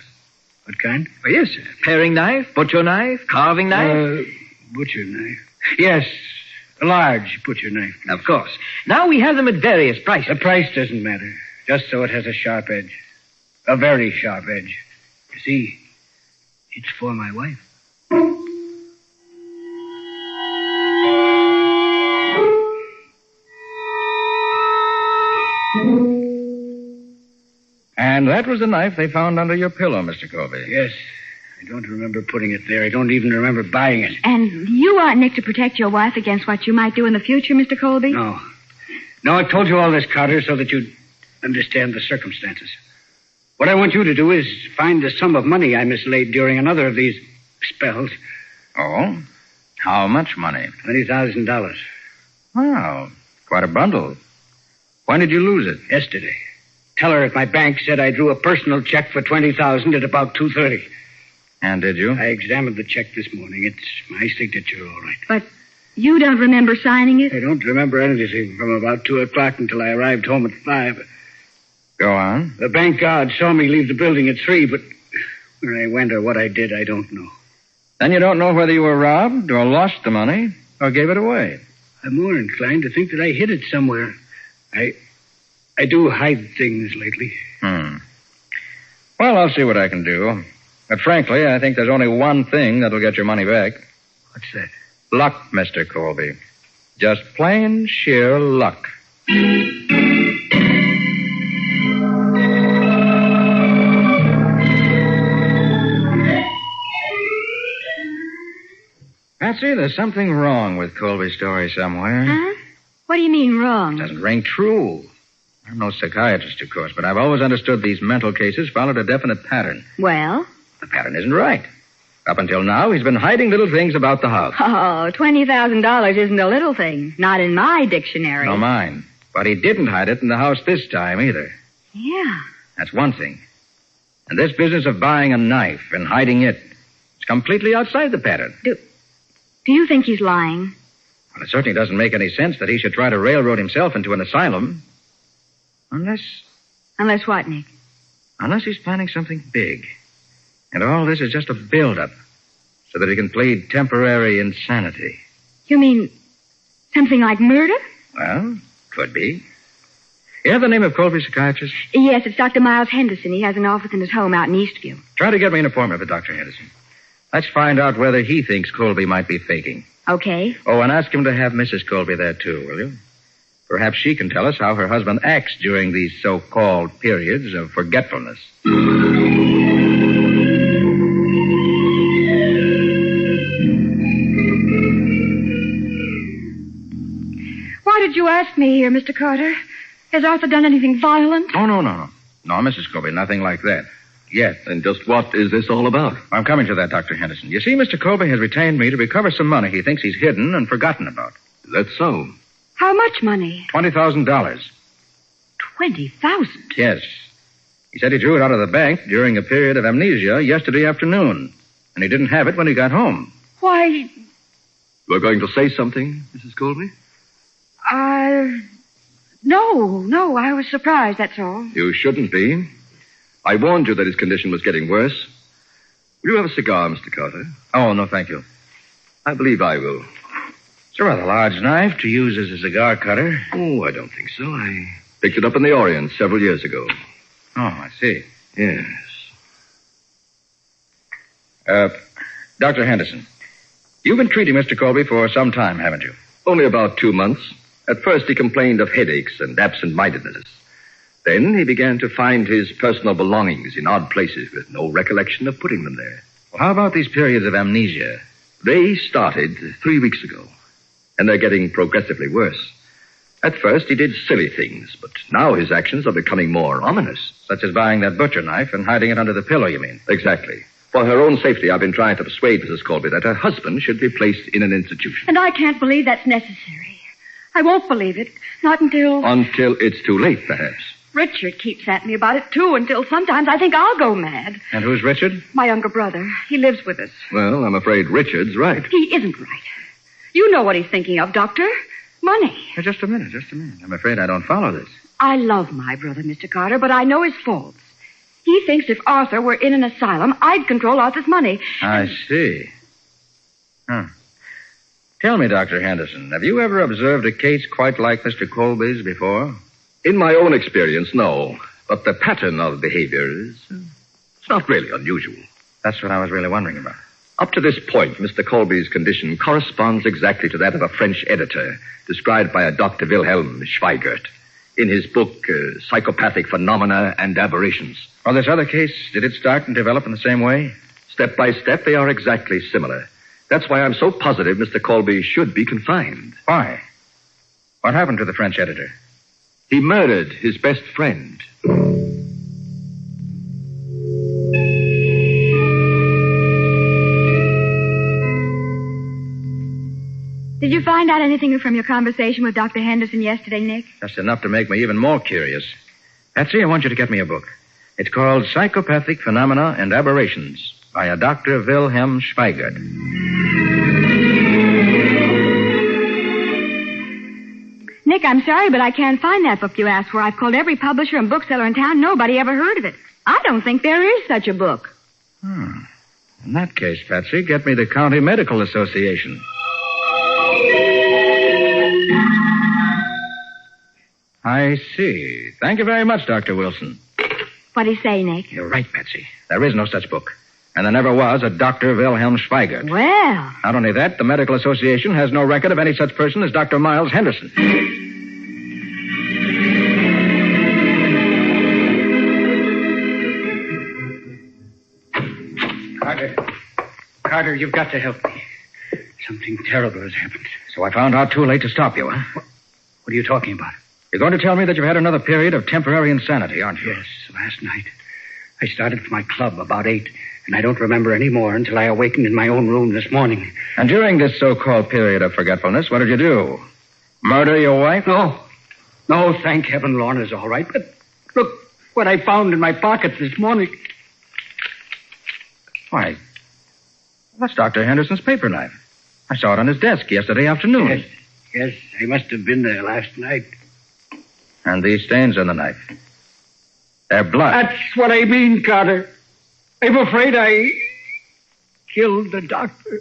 What kind? Oh, yes, sir. Paring knife, butcher knife, carving knife? Butcher knife. Yes, a large butcher knife. Please. Of course. Now we have them at various prices. The price doesn't matter. Just so it has a sharp edge. A very sharp edge. You see, it's for my wife. And that was the knife they found under your pillow, Mr. Colby. Yes. I don't remember putting it there. I don't even remember buying it. And you aren't Nick to protect your wife against what you might do in the future, Mr. Colby? No, I told you all this, Carter, so that you'd understand the circumstances. What I want you to do is find the sum of money I mislaid during another of these spells. Oh? How much money? $20,000. Wow, quite a bundle. When did you lose it? Yesterday. Teller at my bank said I drew a personal check for $20,000 at about 2:30. And did you? I examined the check this morning. It's my signature, all right. But you don't remember signing it? I don't remember anything from about 2 o'clock until I arrived home at 5. Go on. The bank guard saw me leave the building at 3, but where I went or what I did, I don't know. Then you don't know whether you were robbed or lost the money? Or gave it away? I'm more inclined to think that I hid it somewhere. I do hide things lately. Well, I'll see what I can do. But frankly, I think there's only one thing that'll get your money back. What's that? Luck, Mr. Colby. Just plain sheer luck. Patsy, there's something wrong with Colby's story somewhere. Huh? What do you mean wrong? It doesn't ring true. I'm no psychiatrist, of course, but I've always understood these mental cases followed a definite pattern. Well? The pattern isn't right. Up until now, he's been hiding little things about the house. Oh, $20,000 isn't a little thing. Not in my dictionary. No, mine. But he didn't hide it in the house this time, either. Yeah. That's one thing. And this business of buying a knife and hiding it is completely outside the pattern. Do you think he's lying? Well, it certainly doesn't make any sense that he should try to railroad himself into an asylum. Unless what, Nick? Unless he's planning something big. And all this is just a build-up so that he can plead temporary insanity. You mean something like murder? Well, could be. You have the name of Colby's psychiatrist? Yes, it's Dr. Miles Henderson. He has an office in his home out in Eastview. Try to get me an appointment with Dr. Henderson. Let's find out whether he thinks Colby might be faking. Okay. Oh, and ask him to have Mrs. Colby there, too, will you? Perhaps she can tell us how her husband acts during these so-called periods of forgetfulness. Why did you ask me here, Mr. Carter? Has Arthur done anything violent? Oh, no. No, Mrs. Colby, nothing like that. Yet. And just what is this all about? I'm coming to that, Dr. Henderson. You see, Mr. Colby has retained me to recover some money he thinks he's hidden and forgotten about. Is that so? How much money? $20,000. $20,000? Yes. He said he drew it out of the bank during a period of amnesia yesterday afternoon. And he didn't have it when he got home. Why... You're going to say something, Mrs. Colby? No, I was surprised, that's all. You shouldn't be. I warned you that his condition was getting worse. Will you have a cigar, Mr. Carter? Oh, no, thank you. I believe I will. It's a rather large knife to use as a cigar cutter. Oh, I don't think so. I picked it up in the Orient several years ago. Oh, I see. Yes. Dr. Henderson, you've been treating Mr. Colby for some time, haven't you? Only about 2 months. At first, he complained of headaches and absent-mindedness. Then he began to find his personal belongings in odd places with no recollection of putting them there. Well, how about these periods of amnesia? They started 3 weeks ago, and they're getting progressively worse. At first, he did silly things, but now his actions are becoming more ominous. Such as buying that butcher knife and hiding it under the pillow, you mean? Exactly. For her own safety, I've been trying to persuade Mrs. Colby that her husband should be placed in an institution. And I can't believe that's necessary. I won't believe it. Not until... Until it's too late, perhaps. Richard keeps at me about it, too, until sometimes I think I'll go mad. And who's Richard? My younger brother. He lives with us. Well, I'm afraid Richard's right. He isn't right. You know what he's thinking of, Doctor. Money. Hey, just a minute. I'm afraid I don't follow this. I love my brother, Mr. Carter, but I know his faults. He thinks if Arthur were in an asylum, I'd control Arthur's money. I see. Tell me, Dr. Henderson, have you ever observed a case quite like Mr. Colby's before? In my own experience, no. But the pattern of behavior is... it's not really unusual. That's what I was really wondering about. Up to this point, Mr. Colby's condition corresponds exactly to that of a French editor, described by a Dr. Wilhelm Schweigert, in his book, Psychopathic Phenomena and Aberrations. Oh, this other case, did it start and develop in the same way? Step by step, they are exactly similar. That's why I'm so positive Mr. Colby should be confined. Why? What happened to the French editor? He murdered his best friend. Did you find out anything from your conversation with Dr. Henderson yesterday, Nick? Just enough to make me even more curious. Patsy, I want you to get me a book. It's called Psychopathic Phenomena and Aberrations by a Dr. Wilhelm Schweigert. Nick, I'm sorry, but I can't find that book you asked for. I've called every publisher and bookseller in town. Nobody ever heard of it. I don't think there is such a book. In that case, Patsy, get me the County Medical Association. I see. Thank you very much, Dr. Wilson. What'd he say, Nick? You're right, Patsy. There is no such book. And there never was a Dr. Wilhelm Schweigert. Well. Not only that, the Medical Association has no record of any such person as Dr. Miles Henderson. Carter, you've got to help me. Something terrible has happened. So I found out too late to stop you, huh? What are you talking about? You're going to tell me that you've had another period of temporary insanity, aren't you? Yes, last night. I started for my club about 8, and I don't remember any more until I awakened in my own room this morning. And during this so-called period of forgetfulness, what did you do? Murder your wife? No, thank heaven Lorna's all right. But look what I found in my pockets this morning. Why, that's Dr. Henderson's paper knife. I saw it on his desk yesterday afternoon. Yes, I must have been there last night. And these stains on the knife. They're blood. That's what I mean, Carter. I'm afraid I killed the doctor.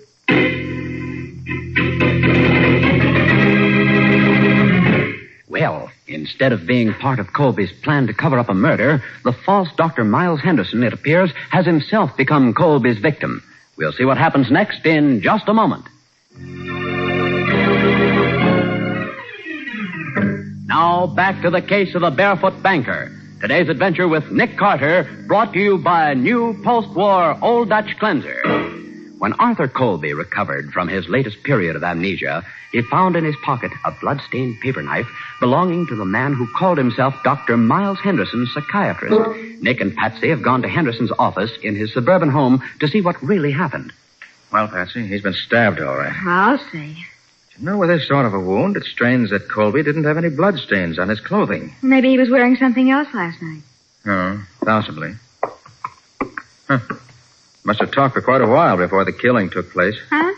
Well, instead of being part of Colby's plan to cover up a murder, the false Dr. Miles Henderson, it appears, has himself become Colby's victim. We'll see what happens next in just a moment. Now, back to the case of the barefoot banker. Today's adventure with Nick Carter, brought to you by new post-war Old Dutch cleanser. When Arthur Colby recovered from his latest period of amnesia, he found in his pocket a blood-stained paper knife belonging to the man who called himself Dr. Miles Henderson, psychiatrist. Nick and Patsy have gone to Henderson's office in his suburban home to see what really happened. Well, Patsy, he's been stabbed, all right. I'll see. You know, with this sort of a wound, it's strange that Colby didn't have any bloodstains on his clothing. Maybe he was wearing something else last night. Oh, possibly. Huh. Must have talked for quite a while before the killing took place. Huh?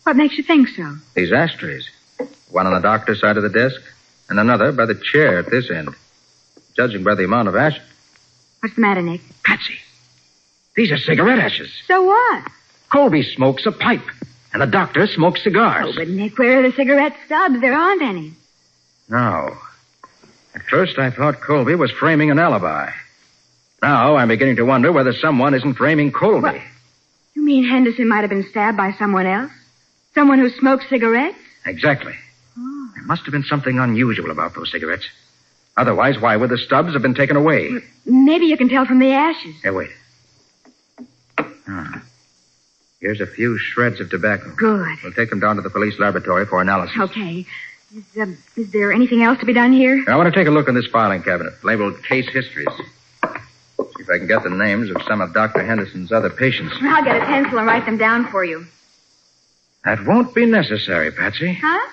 What makes you think so? These ashtrays. One on the doctor's side of the desk, and another by the chair at this end. Judging by the amount of ash... What's the matter, Nick? Patsy, these are cigarette ashes. So what? Colby smokes a pipe, and the doctor smokes cigars. Oh, but Nick, where are the cigarette stubs? There aren't any. No. At first I thought Colby was framing an alibi. Now I'm beginning to wonder whether someone isn't framing Colby. What? You mean Henderson might have been stabbed by someone else? Someone who smokes cigarettes? Exactly. Oh. There must have been something unusual about those cigarettes. Otherwise, why would the stubs have been taken away? Well, maybe you can tell from the ashes. Here, wait. Here's a few shreds of tobacco. Good. We'll take them down to the police laboratory for analysis. Okay. Is there anything else to be done here? I want to take a look in this filing cabinet, labeled Case Histories. See if I can get the names of some of Dr. Henderson's other patients. I'll get a pencil and write them down for you. That won't be necessary, Patsy. Huh?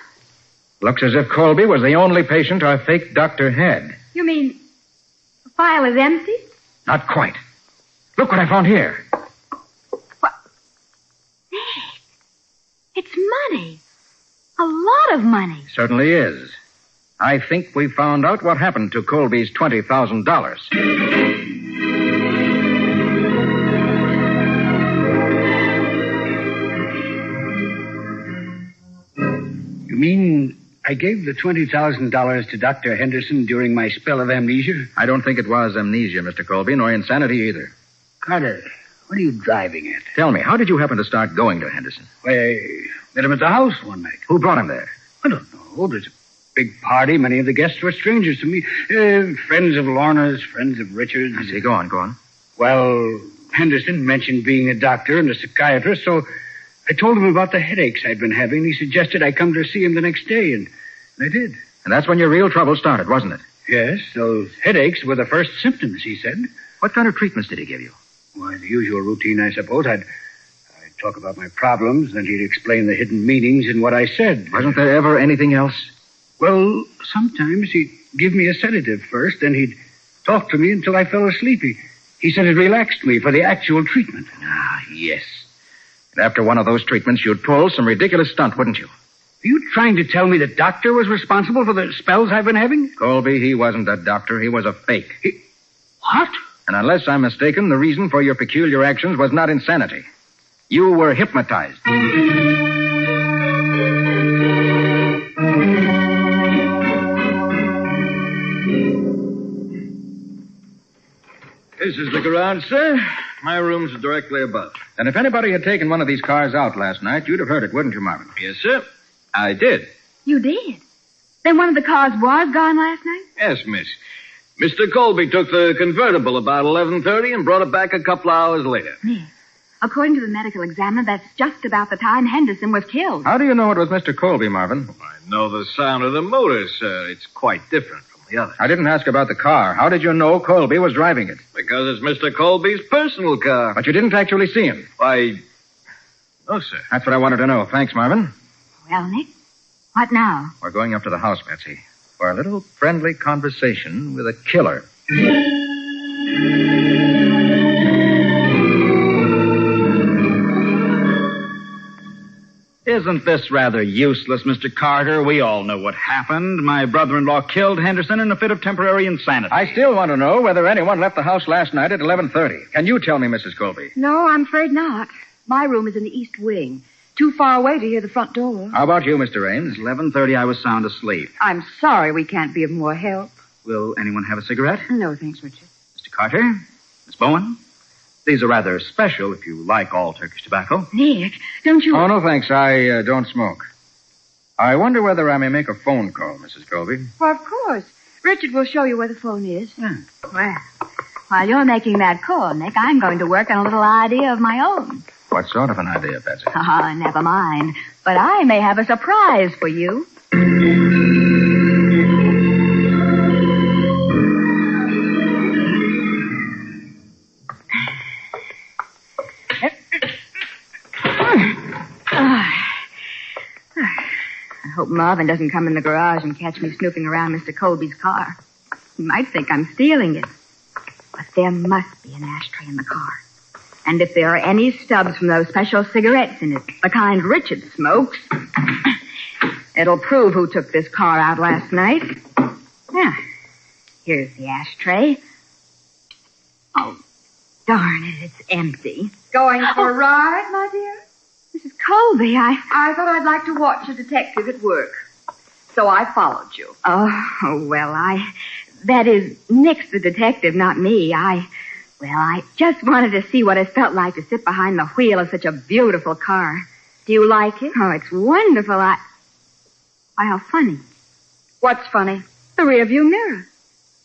Looks as if Colby was the only patient our fake doctor had. You mean the file is empty? Not quite. Look what I found here. What? Nick, it's money. A lot of money. Certainly is. I think we found out what happened to Colby's $20,000. You mean I gave the $20,000 to Dr. Henderson during my spell of amnesia? I don't think it was amnesia, Mr. Colby, nor insanity either. Carter, what are you driving at? Tell me, how did you happen to start going to Henderson? Why, I met him at the house one night. Who brought him there? I don't know. There's a big party. Many of the guests were strangers to me. Friends of Lorna's, friends of Richard's. I see. Go on. Well, Henderson mentioned being a doctor and a psychiatrist, so I told him about the headaches I'd been having. He suggested I come to see him the next day, and I did. And that's when your real trouble started, wasn't it? Yes, those headaches were the first symptoms, he said. What kind of treatments did he give you? Why, the usual routine, I suppose. I'd talk about my problems, then he'd explain the hidden meanings in what I said. Wasn't there ever anything else? Well, sometimes he'd give me a sedative first, then he'd talk to me until I fell asleep. He said it relaxed me for the actual treatment. Ah, yes. And after one of those treatments, you'd pull some ridiculous stunt, wouldn't you? Are you trying to tell me the doctor was responsible for the spells I've been having? Colby, he wasn't a doctor. He was a fake. What? And unless I'm mistaken, the reason for your peculiar actions was not insanity. You were hypnotized. This is the garage, sir. My room's directly above. And if anybody had taken one of these cars out last night, you'd have heard it, wouldn't you, Marvin? Yes, sir. I did. You did? Then one of the cars was gone last night? Yes, miss. Mr. Colby took the convertible about 11:30 and brought it back a couple hours later. Yes. According to the medical examiner, that's just about the time Henderson was killed. How do you know it was Mr. Colby, Marvin? I know the sound of the motor, sir. It's quite different from the other. I didn't ask about the car. How did you know Colby was driving it? Because it's Mr. Colby's personal car. But you didn't actually see him. Why, no, sir. That's what I wanted to know. Thanks, Marvin. Well, Nick, what now? We're going up to the house, Patsy, for a little friendly conversation with a killer. Isn't this rather useless, Mr. Carter? We all know what happened. My brother-in-law killed Henderson in a fit of temporary insanity. I still want to know whether anyone left the house last night at 11:30. Can you tell me, Mrs. Colby? No, I'm afraid not. My room is in the east wing. Too far away to hear the front door. How about you, Mr. Ames? 11:30, I was sound asleep. I'm sorry we can't be of more help. Will anyone have a cigarette? No, thanks, Richard. Mr. Carter? Miss Bowen? These are rather special if you like all Turkish tobacco. Nick, don't you... Oh, no, thanks. I don't smoke. I wonder whether I may make a phone call, Mrs. Colby. Well, of course. Richard will show you where the phone is. Well, while you're making that call, Nick, I'm going to work on a little idea of my own. What sort of an idea, Patsy? Ah, never mind. But I may have a surprise for you. I hope Marvin doesn't come in the garage and catch me snooping around Mr. Colby's car. He might think I'm stealing it. But there must be an ashtray in the car. And if there are any stubs from those special cigarettes in it, the kind Richard smokes, it'll prove who took this car out last night. Yeah. Here's the ashtray. Oh, darn it, it's empty. Going for a ride, my dear? Mrs. Colby, I thought I'd like to watch a detective at work. So I followed you. Oh, well, that is, Nick's the detective, not me. I just wanted to see what it felt like to sit behind the wheel of such a beautiful car. Do you like it? Oh, it's wonderful. Why, how funny. What's funny? The rear view mirror.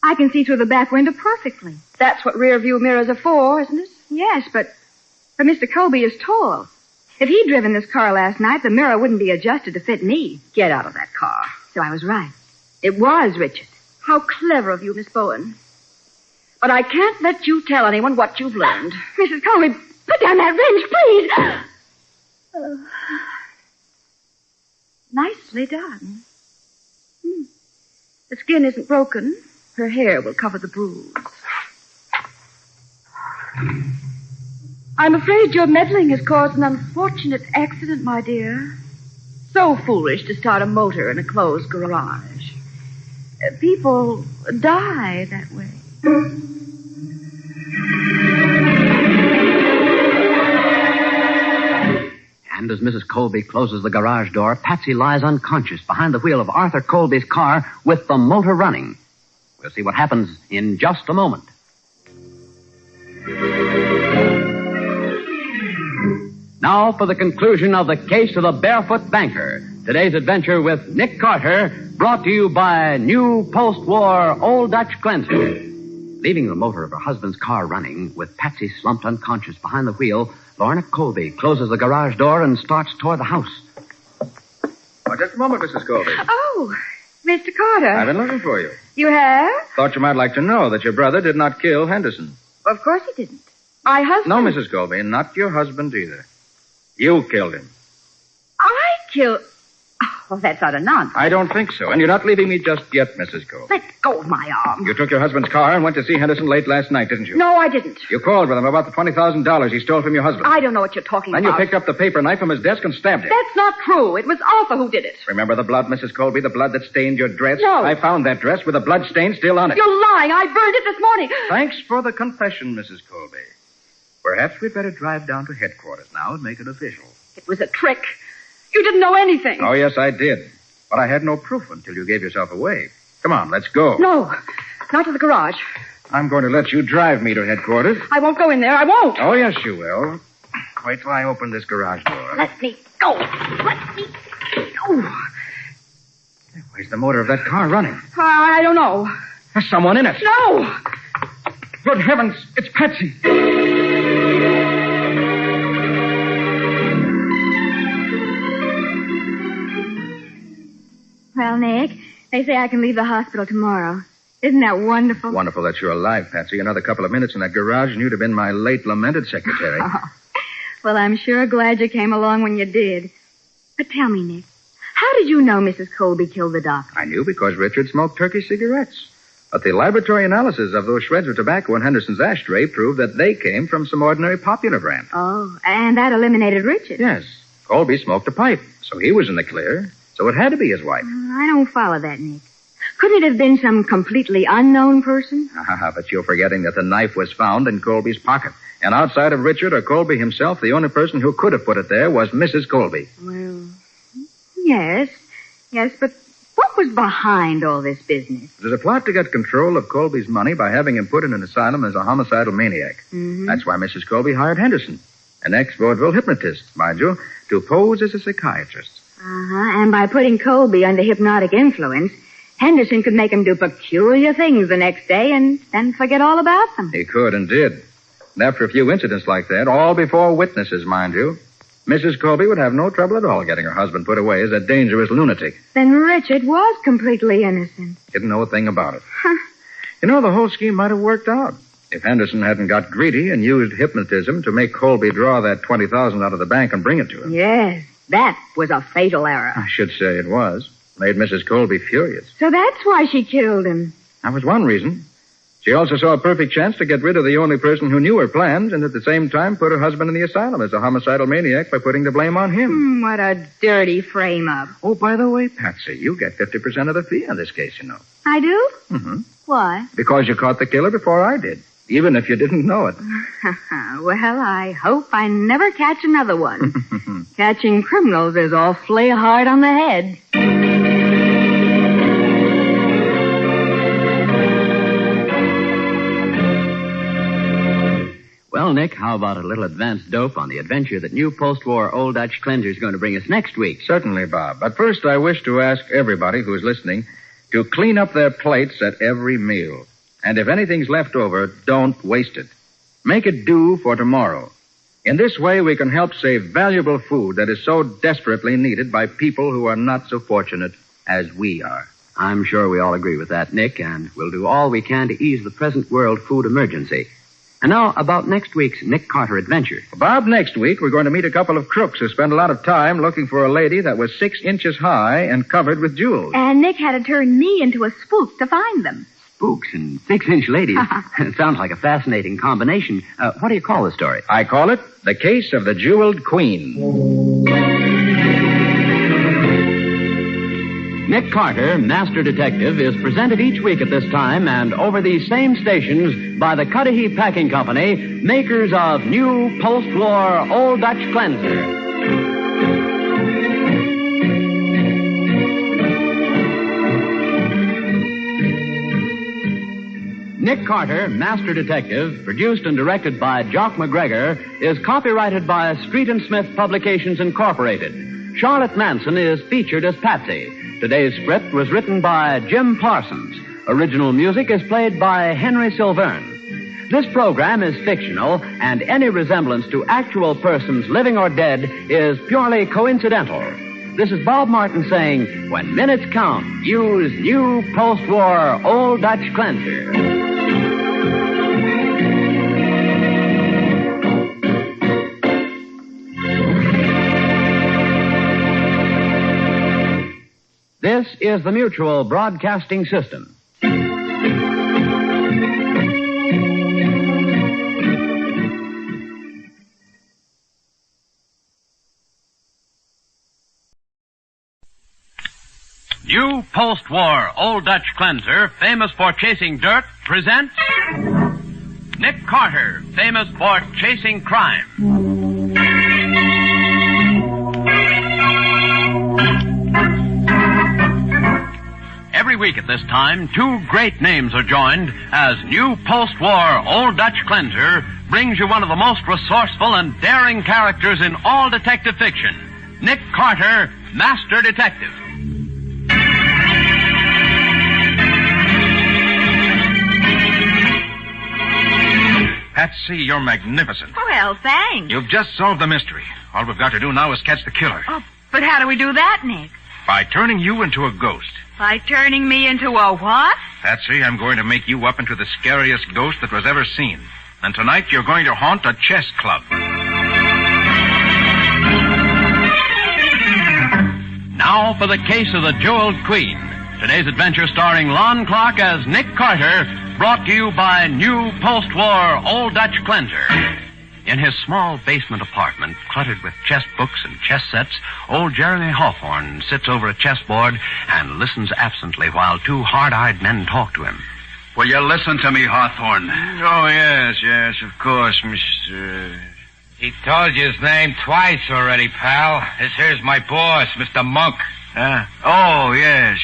I can see through the back window perfectly. That's what rear view mirrors are for, isn't it? Yes, but Mr. Colby is tall. If he'd driven this car last night, the mirror wouldn't be adjusted to fit me. Get out of that car. So I was right. It was Richard. How clever of you, Miss Bowen. But I can't let you tell anyone what you've learned. Mrs. Colby, put down that wrench, please. Nicely done. The skin isn't broken. Her hair will cover the bruise. I'm afraid your meddling has caused an unfortunate accident, my dear. So foolish to start a motor in a closed garage. People die that way. And as Mrs. Colby closes the garage door, Patsy lies unconscious behind the wheel of Arthur Colby's car with the motor running. We'll see what happens in just a moment. Now for the conclusion of the case of the Barefoot Banker. Today's adventure with Nick Carter, brought to you by new post-war Old Dutch Cleanser. Leaving the motor of her husband's car running, with Patsy slumped unconscious behind the wheel, Lorna Colby closes the garage door and starts toward the house. Oh, just a moment, Mrs. Colby. Oh, Mr. Carter. I've been looking for you. You have? Thought you might like to know that your brother did not kill Henderson. Of course he didn't. My husband... No, Mrs. Colby, not your husband either. You killed him. I killed... Oh, well, that's utter nonsense. I don't think so. And you're not leaving me just yet, Mrs. Colby. Let go of my arm. You took your husband's car and went to see Henderson late last night, didn't you? No, I didn't. You called with him about the $20,000 he stole from your husband. I don't know what you're talking Then about. you picked up the paper knife from his desk and stabbed him. That's not true. It was Arthur who did it. Remember the blood, Mrs. Colby? The blood that stained your dress? No. I found that dress with the blood stain still on it. You're lying. I burned it this morning. Thanks for the confession, Mrs. Colby. Perhaps we'd better drive down to headquarters now and make it official. It was a trick. You didn't know anything. Oh, yes, I did. But I had no proof until you gave yourself away. Come on, let's go. No, not to the garage. I'm going to let you drive me to headquarters. I won't go in there. I won't. Oh, yes, you will. Wait till I open this garage door. Let me go. Let me go. Where's the motor of that car running? I don't know. There's someone in it. No. Good heavens, it's Patsy. Well, Nick, they say I can leave the hospital tomorrow. Isn't that wonderful? Wonderful that you're alive, Patsy. Another couple of minutes in that garage and you'd have been my late lamented secretary. Oh. Well, I'm sure glad you came along when you did. But tell me, Nick, how did you know Mrs. Colby killed the doctor? I knew because Richard smoked turkey cigarettes. But the laboratory analysis of those shreds of tobacco in Henderson's ashtray proved that they came from some ordinary popular brand. Oh, and that eliminated Richard. Yes. Colby smoked a pipe, so he was in the clear. So it had to be his wife. I don't follow that, Nick. Couldn't it have been some completely unknown person? But you're forgetting that the knife was found in Colby's pocket. And outside of Richard or Colby himself, the only person who could have put it there was Mrs. Colby. Well, yes, but what was behind all this business? There's a plot to get control of Colby's money by having him put in an asylum as a homicidal maniac. Mm-hmm. That's why Mrs. Colby hired Henderson, an ex-vaudeville hypnotist, mind you, to pose as a psychiatrist. And by putting Colby under hypnotic influence, Henderson could make him do peculiar things the next day and then forget all about them. He could and did. And after a few incidents like that, all before witnesses, mind you, Mrs. Colby would have no trouble at all getting her husband put away as a dangerous lunatic. Then Richard was completely innocent. Didn't know a thing about it. You know, the whole scheme might have worked out if Henderson hadn't got greedy and used hypnotism to make Colby draw that $20,000 out of the bank and bring it to him. Yes, that was a fatal error. I should say it was. Made Mrs. Colby furious. So that's why she killed him. That was one reason. She also saw a perfect chance to get rid of the only person who knew her plans and at the same time put her husband in the asylum as a homicidal maniac by putting the blame on him. What a dirty frame-up. Oh, by the way, Patsy, you get 50% of the fee on this case, you know. I do? Mm-hmm. Why? Because you caught the killer before I did, even if you didn't know it. Well, I hope I never catch another one. Catching criminals is awfully hard on the head. Well, Nick, how about a little advanced dope on the adventure that new post-war Old Dutch cleanser is going to bring us next week? Certainly, Bob. But first, I wish to ask everybody who's listening to clean up their plates at every meal. And if anything's left over, don't waste it. Make it do for tomorrow. In this way, we can help save valuable food that is so desperately needed by people who are not so fortunate as we are. I'm sure we all agree with that, Nick, and we'll do all we can to ease the present world food emergency. And now, about next week's Nick Carter adventure. Bob, next week, we're going to meet a couple of crooks who spent a lot of time looking for a lady that was 6 inches high and covered with jewels. And Nick had to turn me into a spook to find them. Spooks and 6-inch ladies. It sounds like a fascinating combination. What do you call the story? I call it The Case of the Jeweled Queen. Nick Carter, Master Detective, is presented each week at this time and over these same stations by the Cudahy Packing Company, makers of new post-war Old Dutch cleanser. Nick Carter, Master Detective, produced and directed by Jock McGregor, is copyrighted by Street & Smith Publications, Incorporated. Charlotte Manson is featured as Patsy. Today's script was written by Jim Parsons. Original music is played by Henry Silverne. This program is fictional, and any resemblance to actual persons living or dead is purely coincidental. This is Bob Martin saying, when minutes count, use new post-war Old Dutch cleanser. This is the Mutual Broadcasting System. New post-war Old Dutch cleanser, famous for chasing dirt, presents Nick Carter, famous for chasing crime. Every Every week at this time, two great names are joined as new post-war Old Dutch Cleanser brings you one of the most resourceful and daring characters in all detective fiction, Nick Carter, Master Detective. Patsy, you're magnificent. Well, thanks. You've just solved the mystery. All we've got to do now is catch the killer. Oh, but how do we do that, Nick? By turning you into a ghost. By turning me into a what? Patsy, I'm going to make you up into the scariest ghost that was ever seen. And tonight you're going to haunt a chess club. Now for the case of the Jeweled Queen. Today's adventure starring Lon Clark as Nick Carter, brought to you by new post-war Old Dutch Cleanser. In his small basement apartment, cluttered with chess books and chess sets, old Jeremy Hawthorne sits over a chessboard and listens absently while two hard-eyed men talk to him. Will you listen to me, Hawthorne? Oh, yes, of course, Mr. He told you his name twice already, pal. This here's my boss, Mr. Monk. Oh, yes,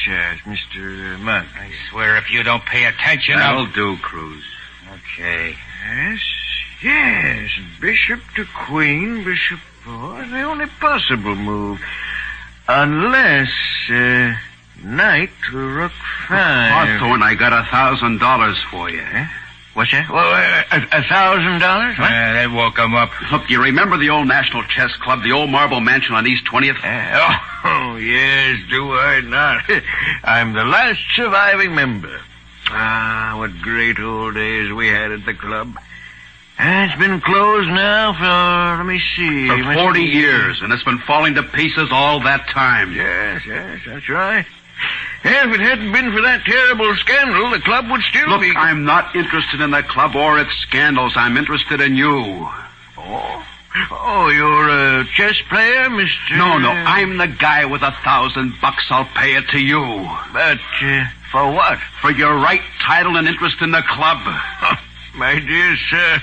Mr. Monk. I swear if you don't pay attention, That'll do, Cruz. Okay. Yes, bishop to queen, bishop... Oh, the only possible move. Unless, knight to rook 5. Hawthorne, I got $1,000 for you. What's that? Well, $1,000? What? That woke him up. Look, you remember the old National Chess Club, the old marble mansion on East 20th? Oh, yes, do I not? I'm the last surviving member. Ah, what great old days we had at the club. It's been closed now for, let me see. For 40 years, and it's been falling to pieces all that time. Yes, that's right. If it hadn't been for that terrible scandal, the club would still be... Look, I'm not interested in the club or its scandals. I'm interested in you. Oh, you're a chess player, Mr... No, I'm the guy with $1,000. I'll pay it to you. But, for what? For your right title and interest in the club. My dear sir,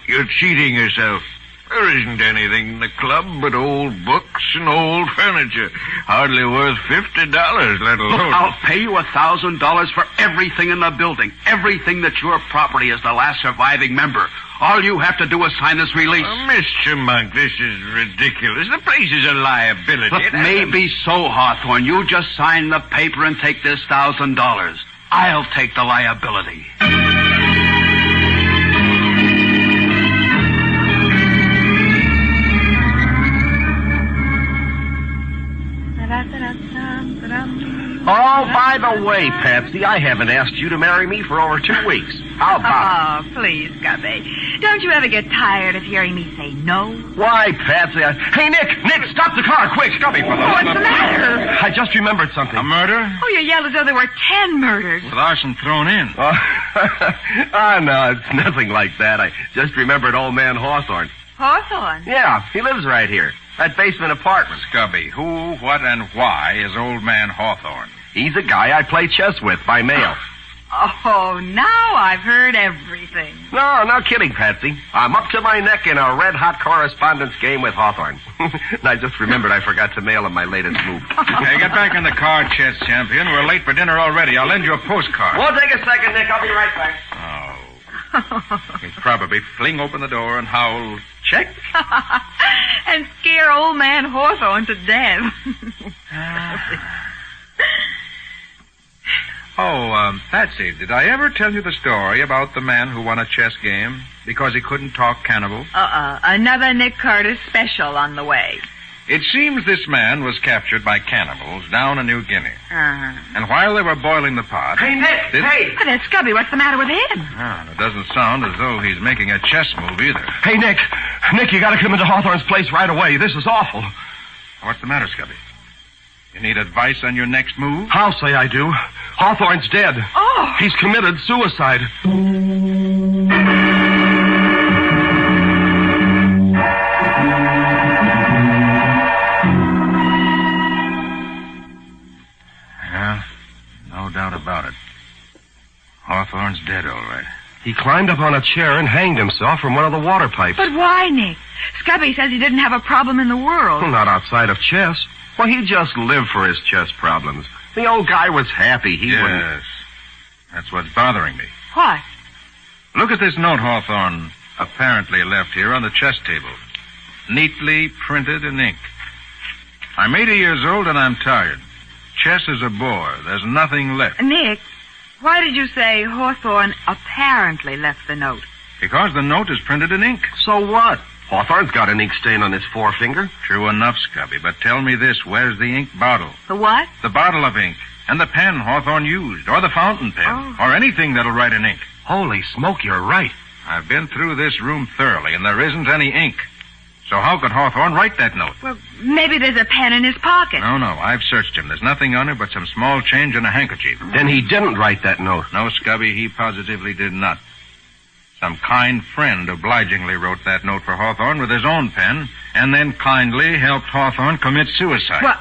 you're cheating yourself. There isn't anything in the club but old books and old furniture. Hardly worth $50, let alone... Look, I'll pay you $1,000 for everything in the building. Everything that's your property as the last surviving member. All you have to do is sign this release. Mr. Monk, this is ridiculous. The place is a liability. Look, maybe so, Hawthorne. You just sign the paper and take this $1,000. I'll take the liability. Oh, by the way, Patsy, I haven't asked you to marry me for over 2 weeks. How about it? Oh, please, Gubby. Don't you ever get tired of hearing me say no? Why, Patsy, Hey, Nick, stop the car, quick! Stubby, for the What's the matter? I just remembered something. A murder? Oh, you yelled as though there were 10 murders. With arson thrown in. No, it's nothing like that. I just remembered old man Hawthorne. Hawthorne? Yeah, he lives right here. That basement apartment. Scubby, who, what, and why is old man Hawthorne? He's a guy I play chess with by mail. Oh, now I've heard everything. No kidding, Patsy. I'm up to my neck in a red-hot correspondence game with Hawthorne. And I just remembered I forgot to mail him my latest move. Hey, get back in the car, chess champion. We're late for dinner already. I'll lend you a postcard. Won't take a second, Nick. I'll be right back. Oh. He'll probably fling open the door and howl, check. And scare old man Hawthorne to death. Patsy, did I ever tell you the story about the man who won a chess game because he couldn't talk cannibal? Another Nick Carter special on the way. It seems this man was captured by cannibals down in New Guinea. And while they were boiling the pot... Hey, Nick! Hey! Oh, that's Scubby. What's the matter with him? It doesn't sound as though he's making a chess move either. Hey, Nick! Nick, you gotta come into Hawthorne's place right away. This is awful. What's the matter, Scubby? You need advice on your next move? I'll say I do. Hawthorne's dead. Oh! He's committed suicide. Yeah, no doubt about it. Hawthorne's dead, all right. He climbed up on a chair and hanged himself from one of the water pipes. But why, Nick? Scubby says he didn't have a problem in the world. Well, not outside of chess. Well, he just lived for his chess problems. The old guy was happy. He wouldn't. Yes. That's what's bothering me. What? Look at this note Hawthorne apparently left here on the chess table. Neatly printed in ink. I'm 80 years old and I'm tired. Chess is a bore. There's nothing left. Nick, why did you say Hawthorne apparently left the note? Because the note is printed in ink. So what? Hawthorne's got an ink stain on his forefinger. True enough, Scubby, but tell me this. Where's the ink bottle? The what? The bottle of ink. And the pen Hawthorne used. Or the fountain pen. Or anything that'll write in ink. Holy smoke, you're right. I've been through this room thoroughly, and there isn't any ink. So how could Hawthorne write that note? Well, maybe there's a pen in his pocket. No, I've searched him. There's nothing on it but some small change and a handkerchief. Then he didn't write that note. No, Scubby, he positively did not. Some kind friend obligingly wrote that note for Hawthorne with his own pen, and then kindly helped Hawthorne commit suicide. What?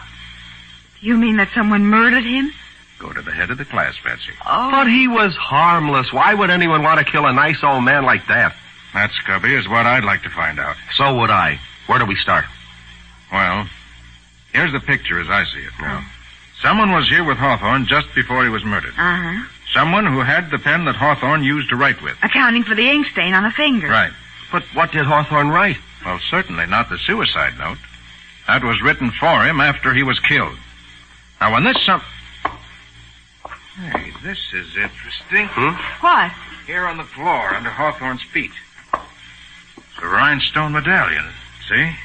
You mean that someone murdered him? Go to the head of the class, Betsy. Oh. But he was harmless. Why would anyone want to kill a nice old man like that? That, Scubby, is what I'd like to find out. So would I. Where do we start? Well, here's the picture as I see it now. Someone was here with Hawthorne just before he was murdered. Uh-huh. Someone who had the pen that Hawthorne used to write with. Accounting for the ink stain on the finger. Right. But what did Hawthorne write? Well, certainly not the suicide note. That was written for him after he was killed. Now, when this Hey, this is interesting. What? Here on the floor under Hawthorne's feet. It's a rhinestone medallion, see?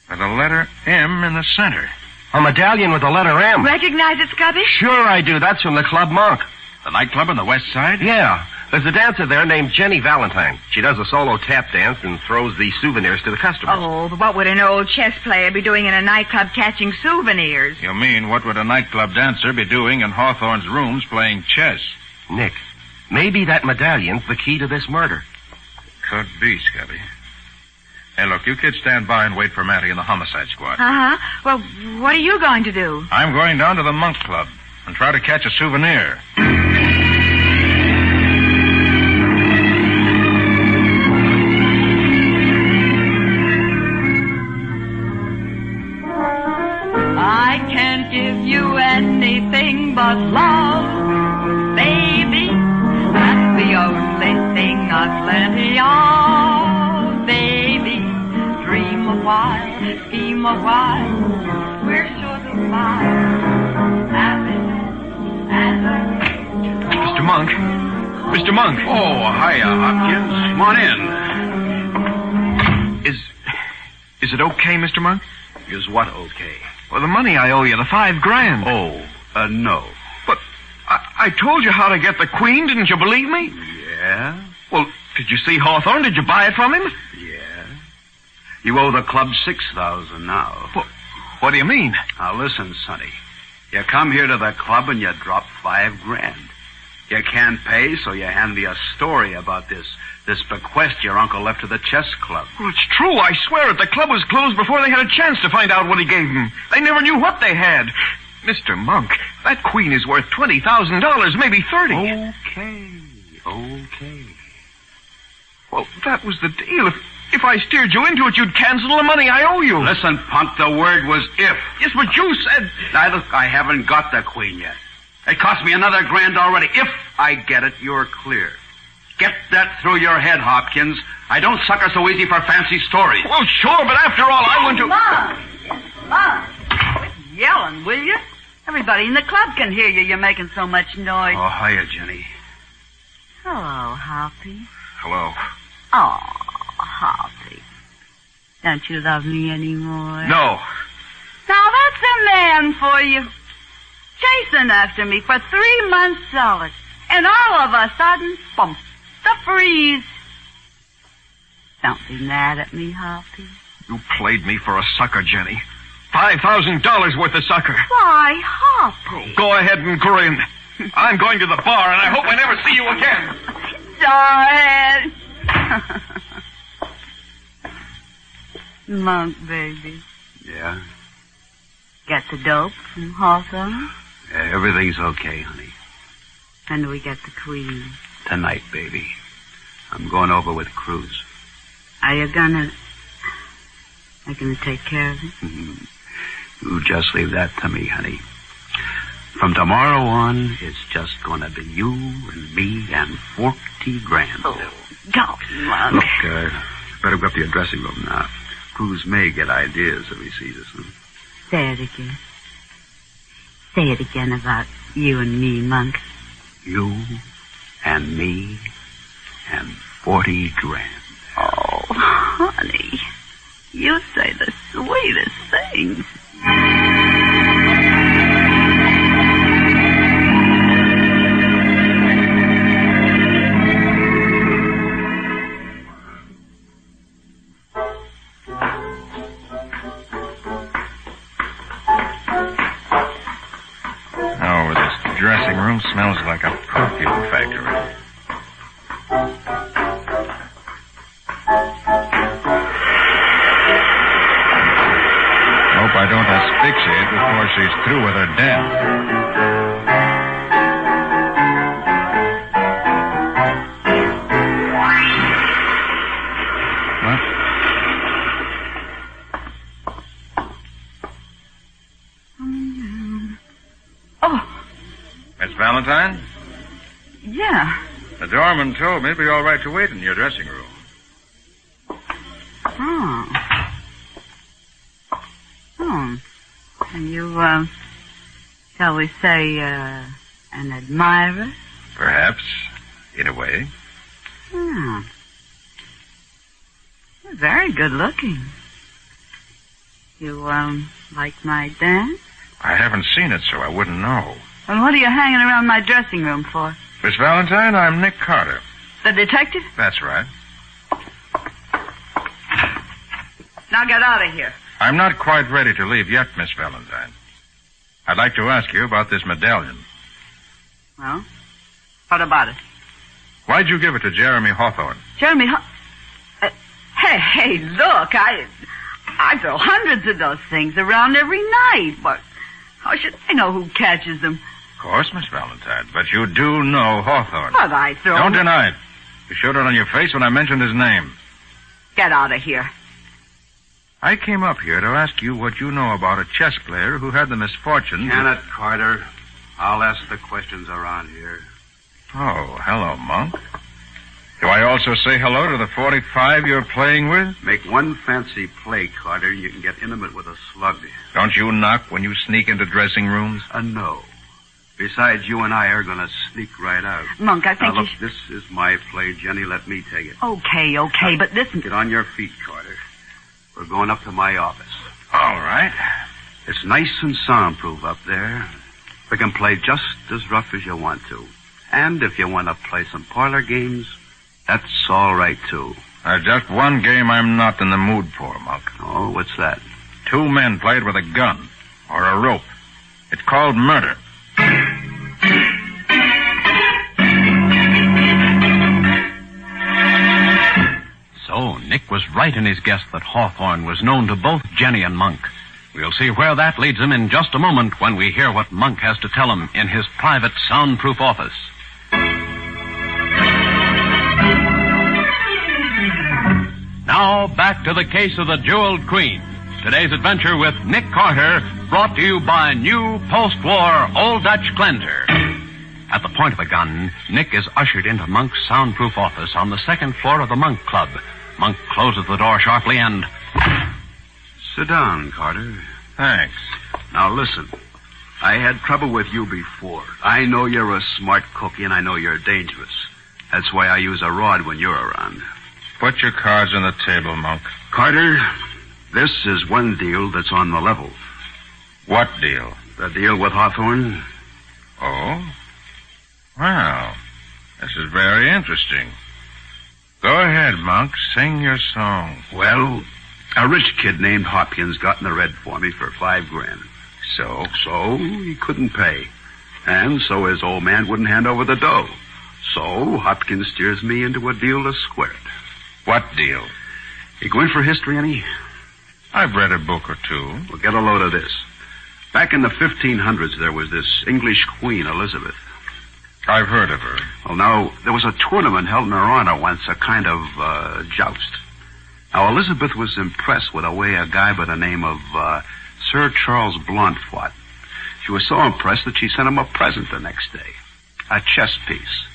With a letter M in the center. A medallion with the letter M. Recognize it, Scubby? Sure I do. That's from the Club Monk. The nightclub on the west side? Yeah. There's a dancer there named Jenny Valentine. She does a solo tap dance and throws the souvenirs to the customers. Oh, but what would an old chess player be doing in a nightclub catching souvenirs? You mean, what would a nightclub dancer be doing in Hawthorne's rooms playing chess? Nick, maybe that medallion's the key to this murder. Could be, Scubby. Hey, look, you kids stand by and wait for Matty and the homicide squad. Uh-huh. Well, what are you going to do? I'm going down to the Monk Club and try to catch a souvenir. I can't give you anything but love, baby. That's the only thing I've plenty of, baby. Dream a while, scheme a while, we're sure to find happiness and Mr. Monk. Mr. Monk. Oh, hiya, Hopkins. Come on in. Is it okay, Mr. Monk? Is what okay? Well, the money I owe you, the $5,000. Oh, no. But I told you how to get the queen. Didn't you believe me? Yeah? Well, did you see Hawthorne? Did you buy it from him? Yeah. You owe the club $6,000 now. What do you mean? Now, listen, Sonny. You come here to the club and you drop $5,000. You can't pay, so you hand me a story about this bequest your uncle left to the chess club. Well, it's true. I swear it. The club was closed before they had a chance to find out what he gave them. They never knew what they had. Mr. Monk, that queen is worth $20,000, maybe $30,000. Okay. Well, that was the deal. If I steered you into it, you'd cancel the money I owe you. Listen, punk, the word was if. Yes, but you said... Now, look, I haven't got the queen yet. It cost me another $1,000 already. If I get it, you're clear. Get that through your head, Hopkins. I don't sucker so easy for fancy stories. Well, sure, but after all, I want to... Mom! Quit yelling, will you? Everybody in the club can hear you. You're making so much noise. Oh, hiya, Jenny. Hello, Hoppy. Hello. Oh, Hoppy. Don't you love me anymore? No. Now, that's a man for you. Chasing after me for 3 months solid. And all of a sudden, bump, the freeze. Don't be mad at me, Hoppy. You played me for a sucker, Jenny. $5,000 worth of sucker. Why, Hoppy? Go ahead and grin. I'm going to the bar, and I hope I never see you again. Darn. Monk, baby. Yeah? Get the dope from Hawthorne? Everything's okay, honey. When do we get the queen? Tonight, baby. I'm going over with Cruz. Are you gonna take care of it? You just leave that to me, honey. From tomorrow on, it's just going to be you and me and 40 grand. Oh, golly, Monk. Look, better go up to your dressing room now. Goose may get ideas if he sees us. Huh? Say it again. Say it again about you and me, Monk. You and me and 40 grand. Oh, honey. You say the sweetest things. Oh, this dressing room smells like a perfume factory. Hope I don't asphyxiate before she's through with her death. Miss Valentine? Yeah. The doorman told me it'd be all right to wait in your dressing room. Oh. Oh. And you, shall we say, an admirer? Perhaps, in a way. Hmm. You're very good looking. You, like my dance? I haven't seen it, so I wouldn't know. Well, what are you hanging around my dressing room for? Miss Valentine, I'm Nick Carter. The detective? That's right. Now get out of here. I'm not quite ready to leave yet, Miss Valentine. I'd like to ask you about this medallion. Well, what about it? Why'd you give it to Jeremy Hawthorne? Jeremy, hey, look, I throw hundreds of those things around every night. But how should I know who catches them? Of course, Miss Valentine, but you do know Hawthorne. But I throw... Don't deny it. You showed it on your face when I mentioned his name. Get out of here. I came up here to ask you what you know about a chess player who had the misfortune... Janet Carter, I'll ask the questions around here. Oh, hello, Monk. Do I also say hello to the 45 you're playing with? Make one fancy play, Carter, and you can get intimate with a slug. Don't you knock when you sneak into dressing rooms? No. Besides, you and I are going to sneak right out. Monk, I think now, look, this is my play, Jenny. Let me take it. Okay, but listen... Get on your feet, Carter. We're going up to my office. All right. It's nice and soundproof up there. We can play just as rough as you want to. And if you want to play some parlor games, that's all right, too. There's just one game I'm not in the mood for, Monk. Oh, what's that? Two men played with a gun or a rope. It's called murder. So Nick was right in his guess that Hawthorne was known to both Jenny and Monk. We'll see where that leads him in just a moment when we hear what Monk has to tell him in his private soundproof office. Now, back to the case of the Jeweled Queen. Today's adventure with Nick Carter, brought to you by new post-war Old Dutch Cleanser. At the point of a gun, Nick is ushered into Monk's soundproof office on the second floor of the Monk Club. Monk closes the door sharply and... Sit down, Carter. Thanks. Now, listen. I had trouble with you before. I know you're a smart cookie, and I know you're dangerous. That's why I use a rod when you're around. Put your cards on the table, Monk. Carter, this is one deal that's on the level. What deal? The deal with Hawthorne. Oh? Well, this is very interesting. Go ahead, Monk. Sing your song. Well, a rich kid named Hopkins got in the red for me for $5 grand. So he couldn't pay. And so his old man wouldn't hand over the dough. So Hopkins steers me into a deal to square it. What deal? You going for history, any? I've read a book or two. Well, get a load of this. Back in the 1500s, there was this English queen, Elizabeth. I've heard of her. Well, now, there was a tournament held in her honor once, a kind of joust. Now, Elizabeth was impressed with the way a guy by the name of Sir Charles Blount fought. She was so impressed that she sent him a present the next day. A chess piece.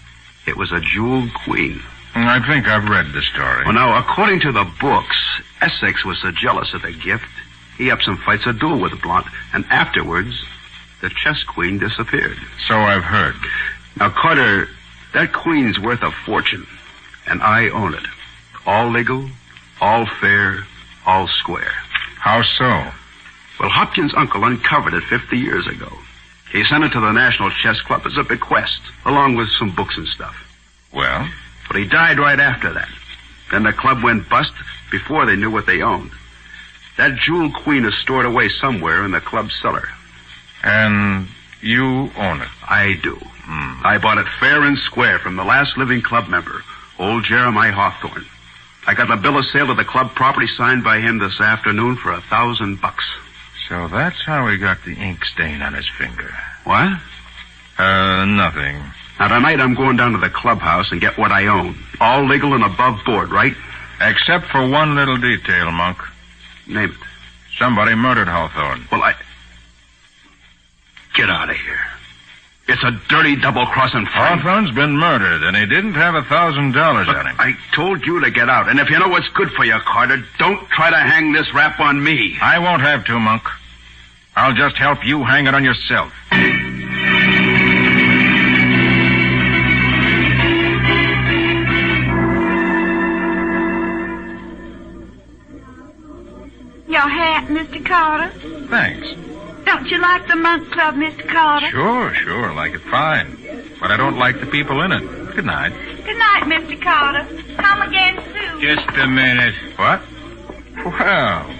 It was a jeweled queen. I think I've read the story. Well, now, according to the books, Essex was so jealous of the gift, he ups and fights a duel with Blunt, and afterwards, the chess queen disappeared. So I've heard. Now, Carter, that queen's worth a fortune, and I own it. All legal, all fair, all square. How so? Well, Hopkins' uncle uncovered it 50 years ago. He sent it to the National Chess Club as a bequest, along with some books and stuff. Well? But he died right after that. Then the club went bust before they knew what they owned. That jewel queen is stored away somewhere in the club cellar. And you own it? I do. I bought it fair and square from the last living club member, old Jeremiah Hawthorne. I got the bill of sale of the club property signed by him this afternoon for $1,000. So that's how he got the ink stain on his finger. What? Nothing. Now, tonight I'm going down to the clubhouse and get what I own. All legal and above board, right? Except for one little detail, Monk. Name it. Somebody murdered Hawthorne. Well, Get out of here. It's a dirty double-crossing friend. Hawthorne's been murdered, and he didn't have $1,000 on him. I told you to get out. And if you know what's good for you, Carter, don't try to hang this rap on me. I won't have to, Monk. I'll just help you hang it on yourself. Your hat, Mr. Carter. Thanks. Don't you like the Monk Club, Mr. Carter? Sure. Like it fine. But I don't like the people in it. Good night. Good night, Mr. Carter. Come again soon. Just a minute. What? Well,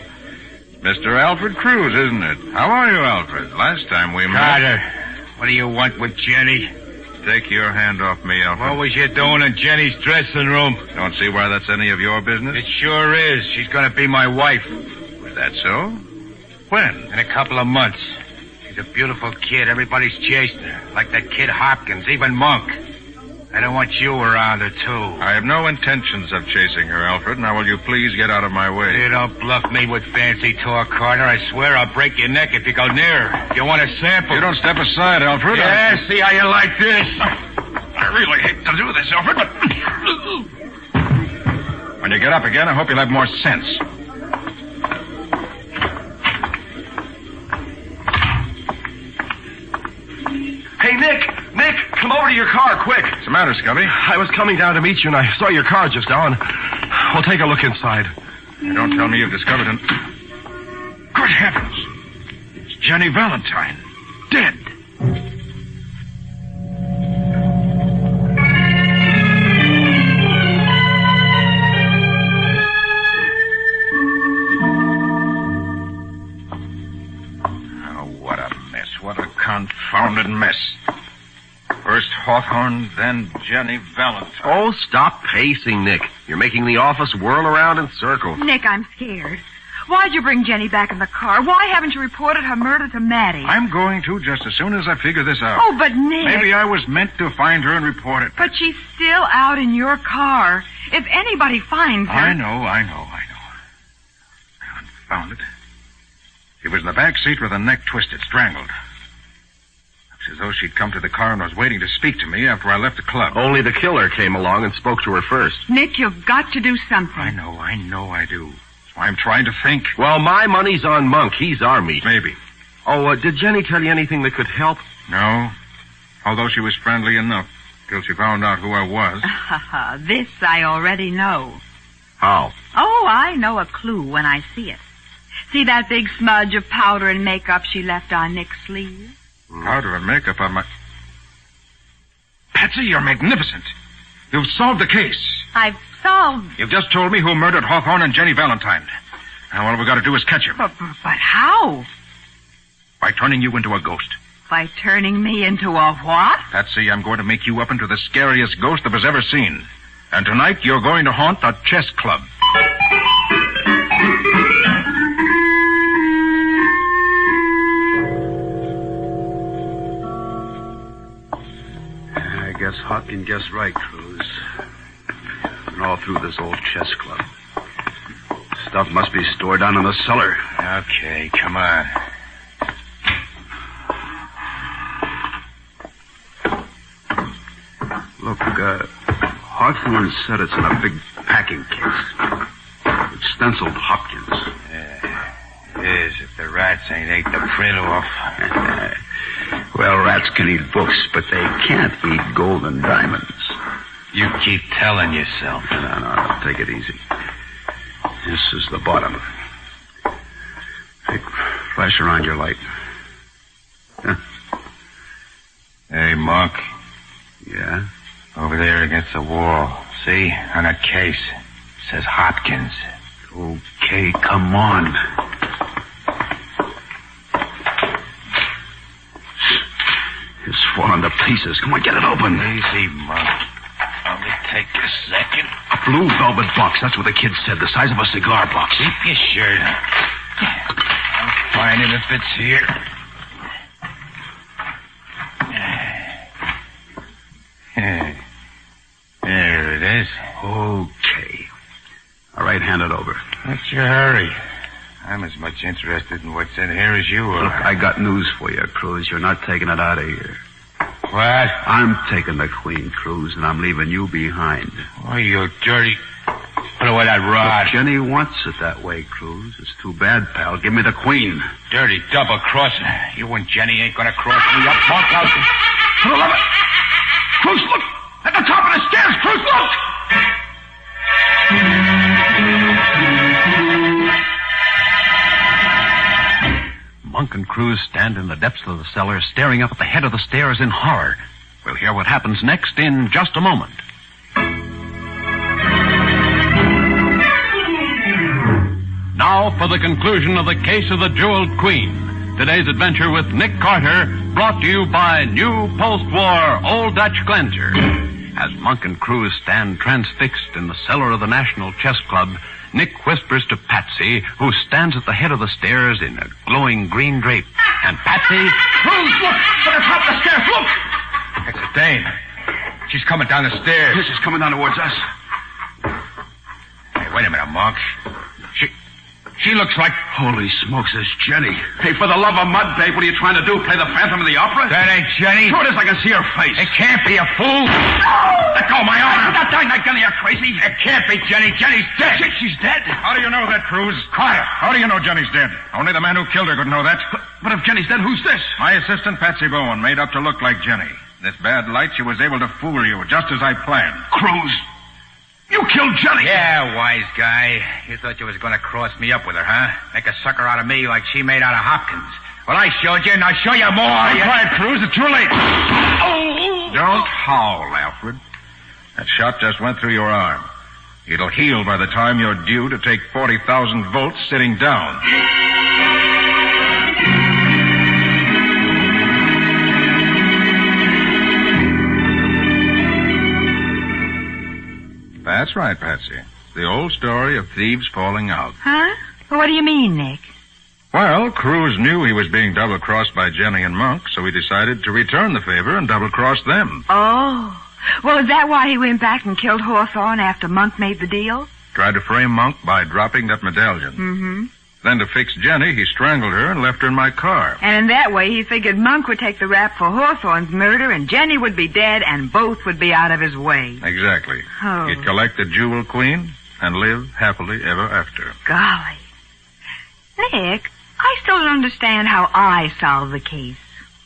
Mr. Alfred Cruz, isn't it? How are you, Alfred? Last time we met... Carter, what do you want with Jenny? Take your hand off me, Alfred. What was you doing in Jenny's dressing room? Don't see why that's any of your business. It sure is. She's going to be my wife. Is that so? When? In a couple of months. She's a beautiful kid. Everybody's chasing her. Like that kid Hopkins, even Monk. I don't want you around her, too. I have no intentions of chasing her, Alfred. Now, will you please get out of my way? You don't bluff me with fancy talk, Carter. I swear I'll break your neck if you go near her. You want a sample? You don't step aside, Alfred. Yeah, see how you like this? I really hate to do this, Alfred, but... When you get up again, I hope you'll have more sense. Hey, Nick, come over to your car, quick. What's the matter, Scubby? I was coming down to meet you, and I saw your car just now, and we'll take a look inside. Don't tell me you've discovered an... Good heavens! It's Jenny Valentine. Dead. What a confounded mess. First Hawthorne, then Jenny Valentine. Oh, stop pacing, Nick. You're making the office whirl around in circles. Nick, I'm scared. Why'd you bring Jenny back in the car? Why haven't you reported her murder to Maddie? I'm going to just as soon as I figure this out. Oh, but Nick... Maybe I was meant to find her and report it. But she's still out in your car. If anybody finds her... I know. Confound it. She was in the back seat with her neck twisted, strangled. It's as though she'd come to the car and was waiting to speak to me after I left the club. Only the killer came along and spoke to her first. Nick, you've got to do something. I know I do. That's why I'm trying to think. Well, my money's on Monk. He's our meat. Maybe. Oh, did Jenny tell you anything that could help? No. Although she was friendly enough till she found out who I was. This I already know. How? Oh, I know a clue when I see it. See that big smudge of powder and makeup she left on Nick's sleeve? Powder and makeup on my... Patsy, you're magnificent. You've solved the case. I've solved... You've just told me who murdered Hawthorne and Jenny Valentine. Now all we've got to do is catch him. But how? By turning you into a ghost. By turning me into a what? Patsy, I'm going to make you up into the scariest ghost that was ever seen. And tonight you're going to haunt a chess club. I guess Hopkins guessed right, Cruz. And all through this old chess club. Stuff must be stored down in the cellar. Okay, come on. Hawthorne said it's in a big packing case. It's stenciled Hopkins. Yes, if the rats ain't ate the print off. Well, rats can eat books, but they can't eat gold and diamonds. You keep telling yourself. No, take it easy. This is the bottom. Hey, flash around your light. Huh. Hey, Monk. Yeah? Over there against the wall. See? On that case. It says Hopkins. Okay, come on. It's falling to pieces. Come on, get it open. Easy, Monk. Let me take a second. A blue velvet box. That's what the kid said. The size of a cigar box. Keep your shirt on. I'll find it if it's here. There it is. Okay. All right, hand it over. What's your hurry? I'm as much interested in what's in here as you are. Look, I got news for you, Cruz. You're not taking it out of here. What? I'm taking the Queen, Cruz, and I'm leaving you behind. Oh, you dirty... Put away that rod. Look, Jenny wants it that way, Cruz. It's too bad, pal. Give me the Queen. Dirty double-crossing. You and Jenny ain't gonna cross me up, Monk. For the love of... Cruz, look! At the top of the stairs, Cruz, look! Monk and Cruz stand in the depths of the cellar, staring up at the head of the stairs in horror. We'll hear what happens next in just a moment. Now for the conclusion of the case of the Jeweled Queen. Today's adventure with Nick Carter, brought to you by new post-war Old Dutch Cleanser. As Monk and Cruz stand transfixed in the cellar of the National Chess Club, Nick whispers to Patsy, who stands at the head of the stairs in a glowing green drape. And Patsy... Cruz, look! At the top of the stairs, look! That's a dame. She's coming down the stairs. She's coming down towards us. Hey, wait a minute, Monk. She looks like... Holy smokes, it's Jenny. Hey, for the love of mud, babe, what are you trying to do? Play the Phantom of the Opera? That ain't Jenny. Sure it is. I can see her face. It can't be a fool. Let go of my arm. That dynamite gun, you're crazy. It can't be Jenny. Jenny's dead. She's dead? How do you know that, Cruz? Quiet. How do you know Jenny's dead? Only the man who killed her could know that. But if Jenny's dead, who's this? My assistant, Patsy Bowen, made up to look like Jenny. This bad light, she was able to fool you, just as I planned. Cruz, you killed Jenny. Yeah, wise guy. You thought you was going to cross me up with her, huh? Make a sucker out of me like she made out of Hopkins. Well, I showed you, and I'll show you more. Be quiet, Cruz. It's too late. Oh! Don't howl, Alfred. That shot just went through your arm. It'll heal by the time you're due to take 40,000 volts sitting down. That's right, Patsy. The old story of thieves falling out. Huh? Well, what do you mean, Nick? Well, Cruz knew he was being double-crossed by Jenny and Monk, so he decided to return the favor and double-cross them. Oh. Well, is that why he went back and killed Hawthorne after Monk made the deal? Tried to frame Monk by dropping that medallion. Mm-hmm. Then to fix Jenny, he strangled her and left her in my car. And in that way, he figured Monk would take the rap for Hawthorne's murder, and Jenny would be dead, and both would be out of his way. Exactly. Oh. He'd collect the Jewel Queen and live happily ever after. Golly. Nick, I still don't understand how I solved the case.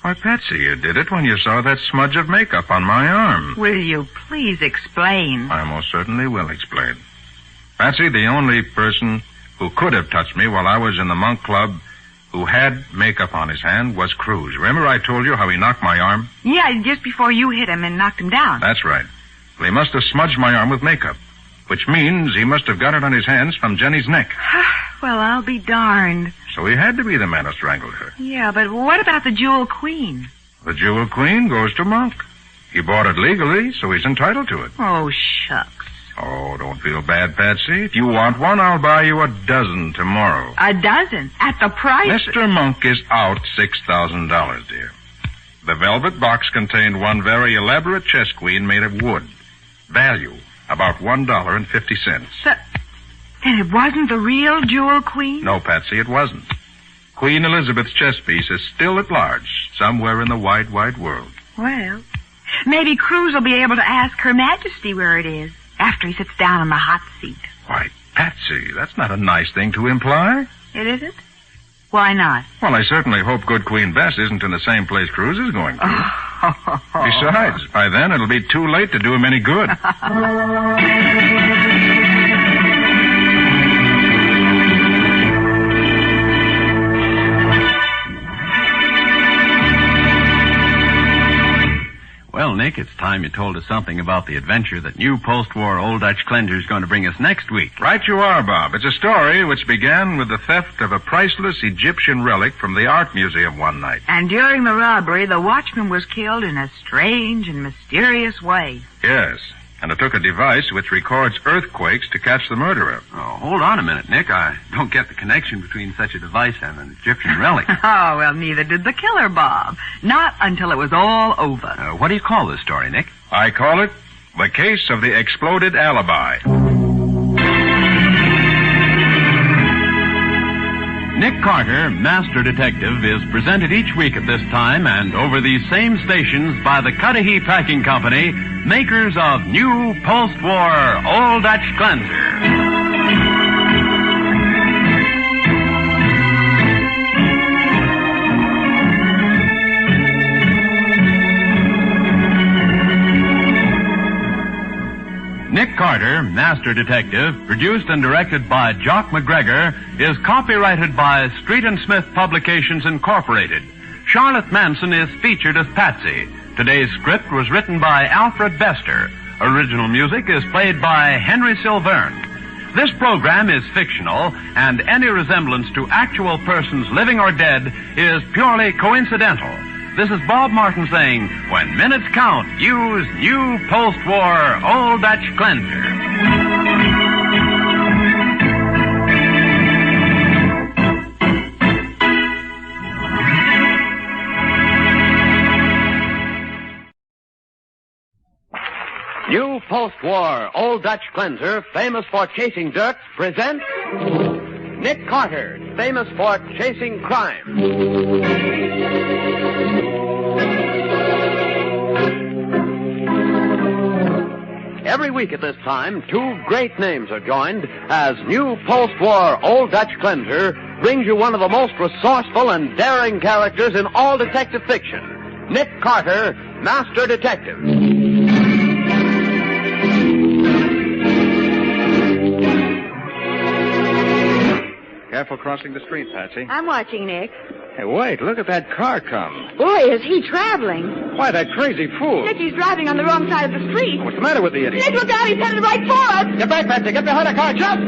Why, Patsy, you did it when you saw that smudge of makeup on my arm. Will you please explain? I most certainly will explain. Patsy, the only person who could have touched me while I was in the Monk Club who had makeup on his hand was Cruz. Remember I told you how he knocked my arm? Yeah, just before you hit him and knocked him down. That's right. Well, he must have smudged my arm with makeup, which means he must have got it on his hands from Jenny's neck. Well, I'll be darned. So he had to be the man who strangled her. Yeah, but what about the Jewel Queen? The Jewel Queen goes to Monk. He bought it legally, so he's entitled to it. Oh, shucks. Oh, don't feel bad, Patsy. If you want one, I'll buy you a dozen tomorrow. A dozen? At the price? Mr. Monk is out $6,000, dear. The velvet box contained one very elaborate chess queen made of wood. Value, about $1.50. Then it wasn't the real Jewel Queen? No, Patsy, it wasn't. Queen Elizabeth's chess piece is still at large, somewhere in the wide, wide world. Well, Maybe Cruz will be able to ask Her Majesty where it is after he sits down in the hot seat. Why, Patsy, that's not a nice thing to imply. It isn't? Why not? Well, I certainly hope good Queen Bess isn't in the same place Cruz is going to. Besides, by then it'll be too late to do him any good. Well, Nick, it's time you told us something about the adventure that new post-war Old Dutch cleanser is going to bring us next week. Right you are, Bob. It's a story which began with the theft of a priceless Egyptian relic from the art museum one night. And during the robbery, the watchman was killed in a strange and mysterious way. Yes, and it took a device which records earthquakes to catch the murderer. Oh, hold on a minute, Nick. I don't get the connection between such a device and an Egyptian relic. Oh, well, neither did the killer, Bob. Not until it was all over. What do you call this story, Nick? I call it The Case of the Exploded Alibi. Nick Carter, Master Detective, is presented each week at this time and over these same stations by the Cudahy Packing Company, makers of new post-war Old Dutch cleanser. Nick Carter, Master Detective, produced and directed by Jock McGregor, is copyrighted by Street and Smith Publications Incorporated. Charlotte Manson is featured as Patsy. Today's script was written by Alfred Bester. Original music is played by Henry Silverne. This program is fictional, and any resemblance to actual persons living or dead is purely coincidental. This is Bob Martin saying, when minutes count, use new post-war Old Dutch cleanser. New post-war Old Dutch cleanser, famous for chasing dirt, presents Nick Carter, famous for chasing crime. Every week at this time, two great names are joined as new post-war Old Dutch cleanser brings you one of the most resourceful and daring characters in all detective fiction, Nick Carter, Master Detective. Careful crossing the street, Patsy. I'm watching, Nick. Hey, wait, look at that car come. Boy, is he traveling. Why, that crazy fool. Nick, he's driving on the wrong side of the street. What's the matter with the idiot? Nick, look out, he's headed right for us. Get back, Patsy. Get behind the car. Jump!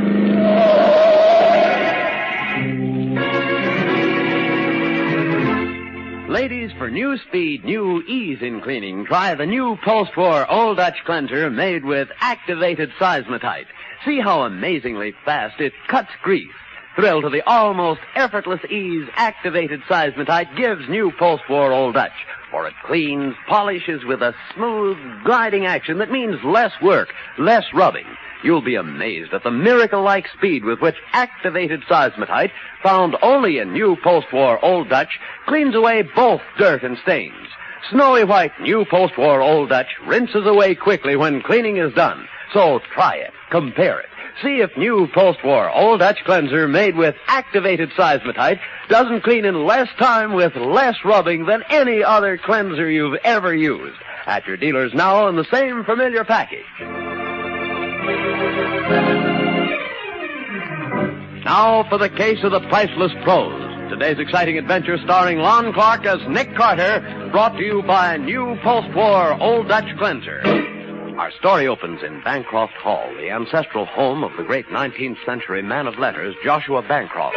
Ladies, for new speed, new ease in cleaning, try the new post-war Old Dutch cleanser made with activated seismotite. See how amazingly fast it cuts grease. Thrill to the almost effortless ease activated seismotite gives new post-war Old Dutch, for it cleans, polishes with a smooth, gliding action that means less work, less rubbing. You'll be amazed at the miracle-like speed with which activated seismotite, found only in new post-war Old Dutch, cleans away both dirt and stains. Snowy white new post-war Old Dutch rinses away quickly when cleaning is done. So try it, compare it. See if new post-war Old Dutch cleanser made with activated seismotite doesn't clean in less time with less rubbing than any other cleanser you've ever used. At your dealers now in the same familiar package. Now for the case of the priceless prose. Today's exciting adventure starring Lon Clark as Nick Carter, brought to you by new post-war Old Dutch cleanser. Our story opens in Bancroft Hall, the ancestral home of the great 19th century man of letters, Joshua Bancroft.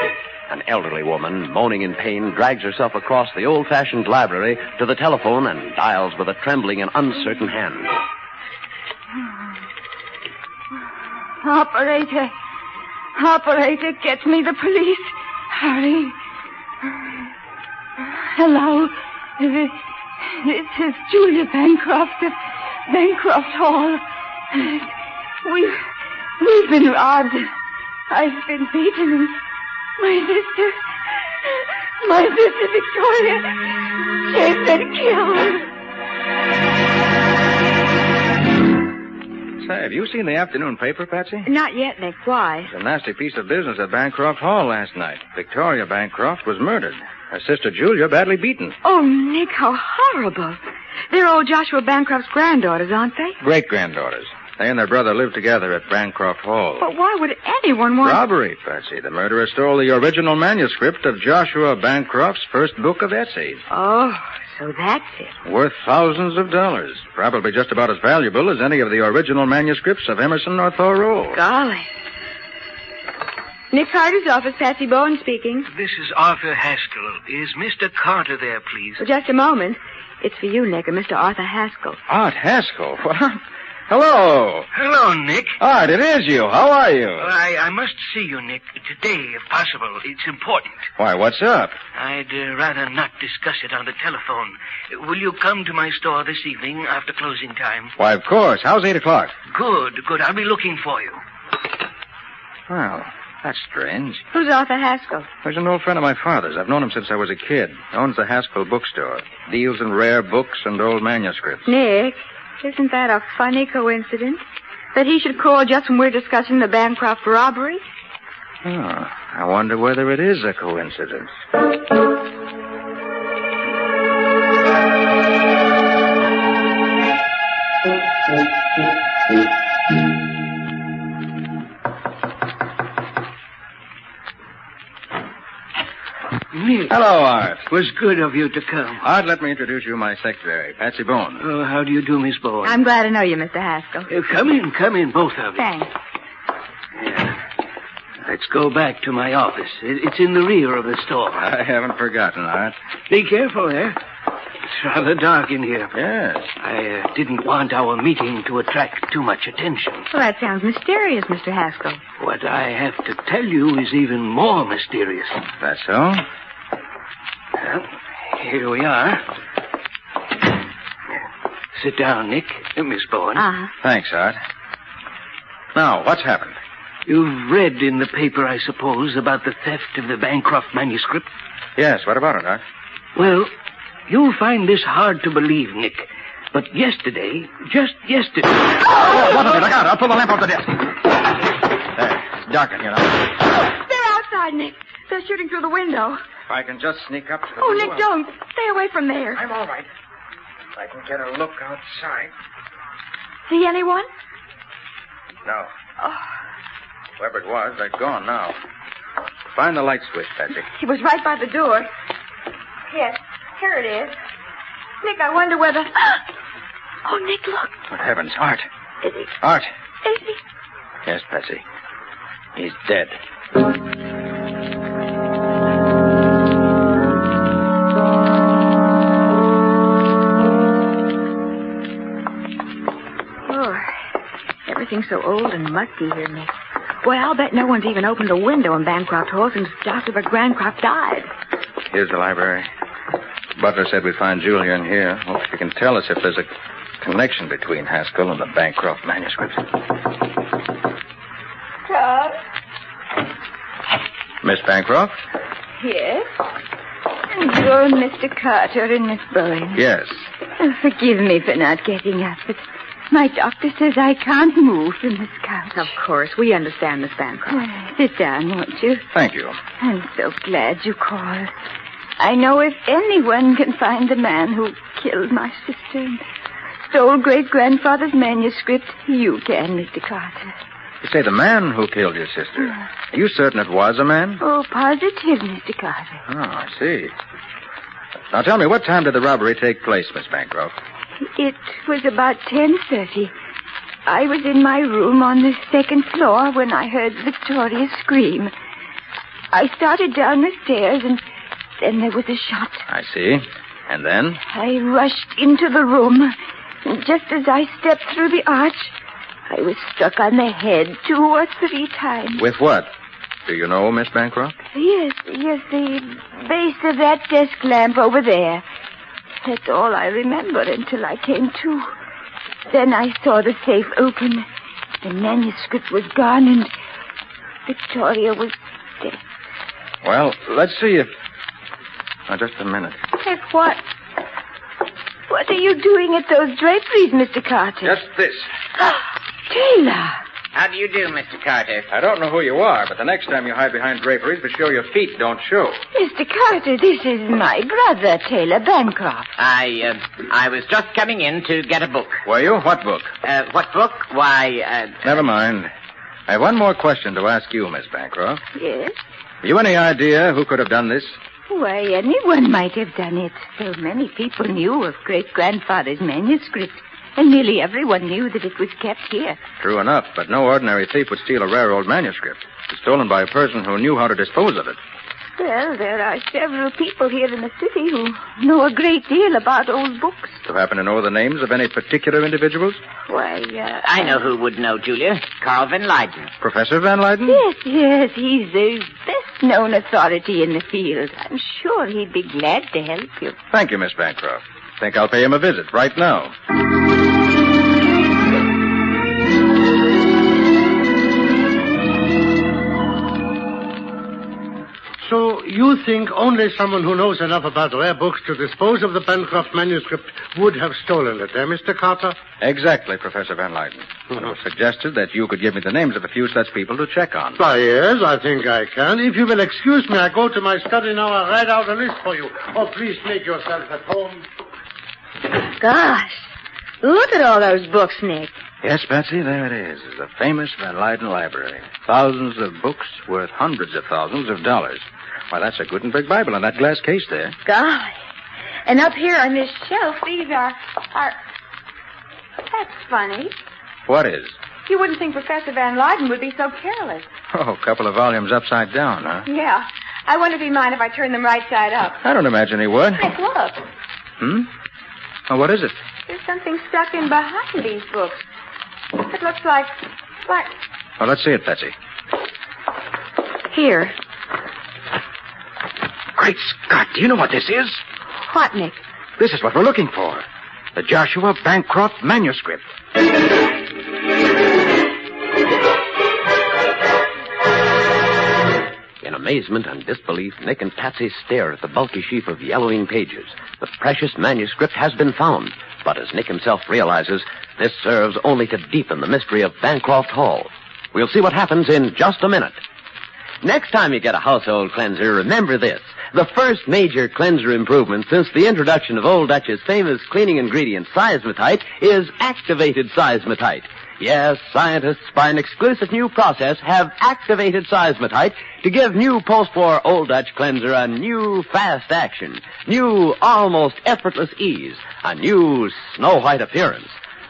An elderly woman, moaning in pain, drags herself across the old-fashioned library to the telephone and dials with a trembling and uncertain hand. Operator, get me the police. Hurry. Hello. This is Julia Bancroft of Bancroft Hall. We've been robbed. I've been beaten, and my sister Victoria, she's been killed. Say, have you seen the afternoon paper, Patsy? Not yet, Nick. Why? It's a nasty piece of business at Bancroft Hall last night. Victoria Bancroft was murdered. Her sister Julia badly beaten. Oh, Nick, how horrible. They're old Joshua Bancroft's granddaughters, aren't they? Great-granddaughters. They and their brother lived together at Bancroft Hall. But why would anyone want... Robbery, Patsy. The murderer stole the original manuscript of Joshua Bancroft's first book of essays. Oh, so that's it. Worth thousands of dollars. Probably just about as valuable as any of the original manuscripts of Emerson or Thoreau. Golly. Nick Carter's office, Patsy Bowen speaking. This is Arthur Haskell. Is Mr. Carter there, please? Well, just a moment. It's for you, Nick, and Mr. Arthur Haskell. Art Haskell? What? Hello. Hello, Nick. Art, it is you. How are you? I must see you, Nick, today, if possible. It's important. Why, what's up? I'd rather not discuss it on the telephone. Will you come to my store this evening after closing time? Why, of course. How's 8 o'clock? Good. I'll be looking for you. Well, that's strange. Who's Arthur Haskell? He's an old friend of my father's. I've known him since I was a kid. Owns the Haskell bookstore. Deals in rare books and old manuscripts. Nick, isn't that a funny coincidence? That he should call just when we're discussing the Bancroft robbery? Oh, I wonder whether it is a coincidence. Nick. Hello, Art. It was good of you to come. Art, let me introduce you my secretary, Patsy Bowen. Oh, how do you do, Miss Bowen? I'm glad to know you, Mr. Haskell. Come in, both of you. Thanks. Yeah. Let's go back to my office. It's in the rear of the store. I haven't forgotten, Art. Be careful, It's rather dark in here. Yes. I didn't want our meeting to attract too much attention. Well, that sounds mysterious, Mr. Haskell. What I have to tell you is even more mysterious. That's so? Well, here we are. Sit down, Nick. Miss Bowen. Thanks, Art. Now, what's happened? You've read in the paper, I suppose, about the theft of the Bancroft manuscript? Yes, what about it, Art? Well, you'll find this hard to believe, Nick. But just yesterday... Oh, what is it? Look out. I'll pull the lamp off the desk. There. It's dark in here now. They're outside, Nick. They're shooting through the window. If I can just sneak up to the Oh, window... Nick, don't. Stay away from there. I'm all right. If I can get a look outside... See anyone? No. Oh, Whoever it was, they're gone now. Find the light switch, Patsy. he was right by the door. Yes, here it is. Nick, I wonder whether... Oh, Nick, look. Good heavens, Art. Is he? Art. Is he? Yes, Patsy. He's dead. Oh, everything's so old and musty here, Nick. Boy, I'll bet no one's even opened a window in Bancroft Hall since Joshua Bancroft died. Here's the library. Butler said we'd find Julia in here. Hope she can tell us if there's a connection between Haskell and the Bancroft manuscript. Charles? Miss Bancroft? Yes? And you're Mr. Carter and Miss Bowen. Yes. Oh, forgive me for not getting up, but my doctor says I can't move from this couch. Of course. We understand, Miss Bancroft. Sit down, won't you? Thank you. I'm so glad you called. I know if anyone can find the man who killed my sister and stole great-grandfather's manuscript, you can, Mr. Carter. You say the man who killed your sister. Are you certain it was a man? Oh, positive, Mr. Carter. Oh, I see. Now tell me, what time did the robbery take place, Miss Bancroft? It was about 10:30. I was in my room on the second floor when I heard Victoria scream. I started down the stairs and then there was a shot. I see. And then? I rushed into the room. And just as I stepped through the arch, I was struck on the head 2 or 3 times. With what? Do you know, Miss Bancroft? Yes, the base of that desk lamp over there. That's all I remember until I came to. Then I saw the safe open. The manuscript was gone and Victoria was dead. Well, let's see if... Now, just a minute. Heck, what? What are you doing at those draperies, Mr. Carter? Just this. Taylor. How do you do, Mr. Carter? I don't know who you are, but the next time you hide behind draperies, be sure your feet don't show. Mr. Carter, this is my brother, Taylor Bancroft. I was just coming in to get a book. Were you? What book? What book? Why, Never mind. I have one more question to ask you, Miss Bancroft. Yes? Have you any idea who could have done this? Why, anyone might have done it. So many people knew of great-grandfather's manuscript. And nearly everyone knew that it was kept here. True enough, but no ordinary thief would steal a rare old manuscript. It was stolen by a person who knew how to dispose of it. Well, there are several people here in the city who know a great deal about old books. Do you happen to know the names of any particular individuals? Why, I know who would know, Julia. Carl Van Leyden. Professor Van Leyden? Yes, he's the best-known authority in the field. I'm sure he'd be glad to help you. Thank you, Miss Bancroft. Think I'll pay him a visit right now. So you think only someone who knows enough about rare books to dispose of the Bancroft manuscript would have stolen it, Mr. Carter? Exactly, Professor Van Leyden. It was suggested that you could give me the names of a few such people to check on. Why, yes, I think I can. If you will excuse me, I go to my study now and write out a list for you. Oh, please make yourself at home. Gosh, look at all those books, Nick. Yes, Patsy, there it is. The famous Van Leyden Library. Thousands of books worth hundreds of thousands of dollars. Why, that's a good and big Bible in that glass case there. Golly. And up here on this shelf, these are... That's funny. What is? You wouldn't think Professor Van Leyden would be so careless. Oh, a couple of volumes upside down, huh? Yeah. I wonder if he'd mind if I turn them right side up. I don't imagine he would. Nick, look. Oh, what is it? There's something stuck in behind these books. It looks like... Oh, let's see it, Patsy. Here. Great Scott, do you know what this is? What, Nick? This is what we're looking for. The Joshua Bancroft manuscript. In amazement and disbelief, Nick and Patsy stare at the bulky sheaf of yellowing pages. The precious manuscript has been found. But as Nick himself realizes, this serves only to deepen the mystery of Bancroft Hall. We'll see what happens in just a minute. Next time you get a household cleanser, remember this. The first major cleanser improvement since the introduction of Old Dutch's famous cleaning ingredient, seismotite, is activated seismotite. Yes, scientists, by an exclusive new process, have activated seismotite to give new post-war Old Dutch cleanser a new fast action, new almost effortless ease, a new snow-white appearance.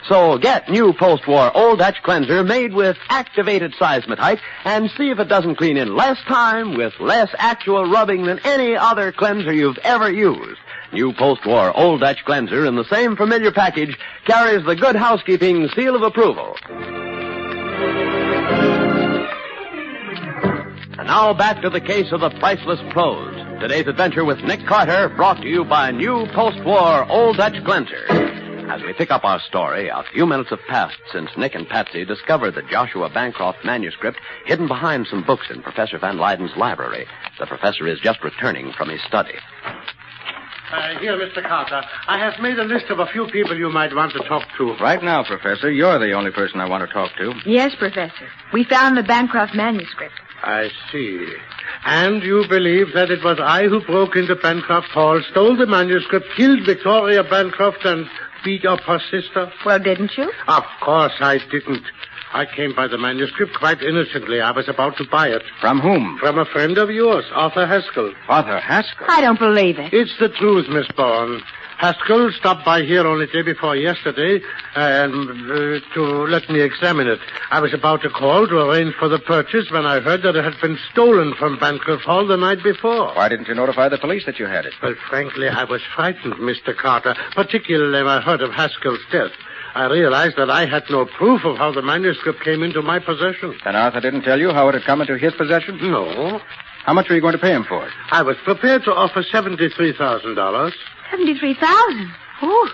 So get new post-war Old Dutch cleanser made with activated seismotite and see if it doesn't clean in less time with less actual rubbing than any other cleanser you've ever used. New post-war Old Dutch cleanser in the same familiar package carries the Good Housekeeping seal of approval. And now back to the case of the priceless prose. Today's adventure with Nick Carter, brought to you by new post-war Old Dutch cleanser. As we pick up our story, a few minutes have passed since Nick and Patsy discovered the Joshua Bancroft manuscript hidden behind some books in Professor Van Leyden's library. The professor is just returning from his study. Here, Mr. Carter. I have made a list of a few people you might want to talk to. Right now, Professor, you're the only person I want to talk to. Yes, Professor. We found the Bancroft manuscript. I see. And you believe that it was I who broke into Bancroft Hall, stole the manuscript, killed Victoria Bancroft, and beat up her sister? Well, didn't you? Of course I didn't. I came by the manuscript quite innocently. I was about to buy it. From whom? From a friend of yours, Arthur Haskell. Arthur Haskell? I don't believe it. It's the truth, Miss Bourne. Haskell stopped by here only day before yesterday to let me examine it. I was about to call to arrange for the purchase when I heard that it had been stolen from Bancroft Hall the night before. Why didn't you notify the police that you had it? Well, frankly, I was frightened, Mr. Carter, particularly when I heard of Haskell's death. I realized that I had no proof of how the manuscript came into my possession. And Arthur didn't tell you how it had come into his possession? No. How much were you going to pay him for it? I was prepared to offer $73,000. $73,000? Oh.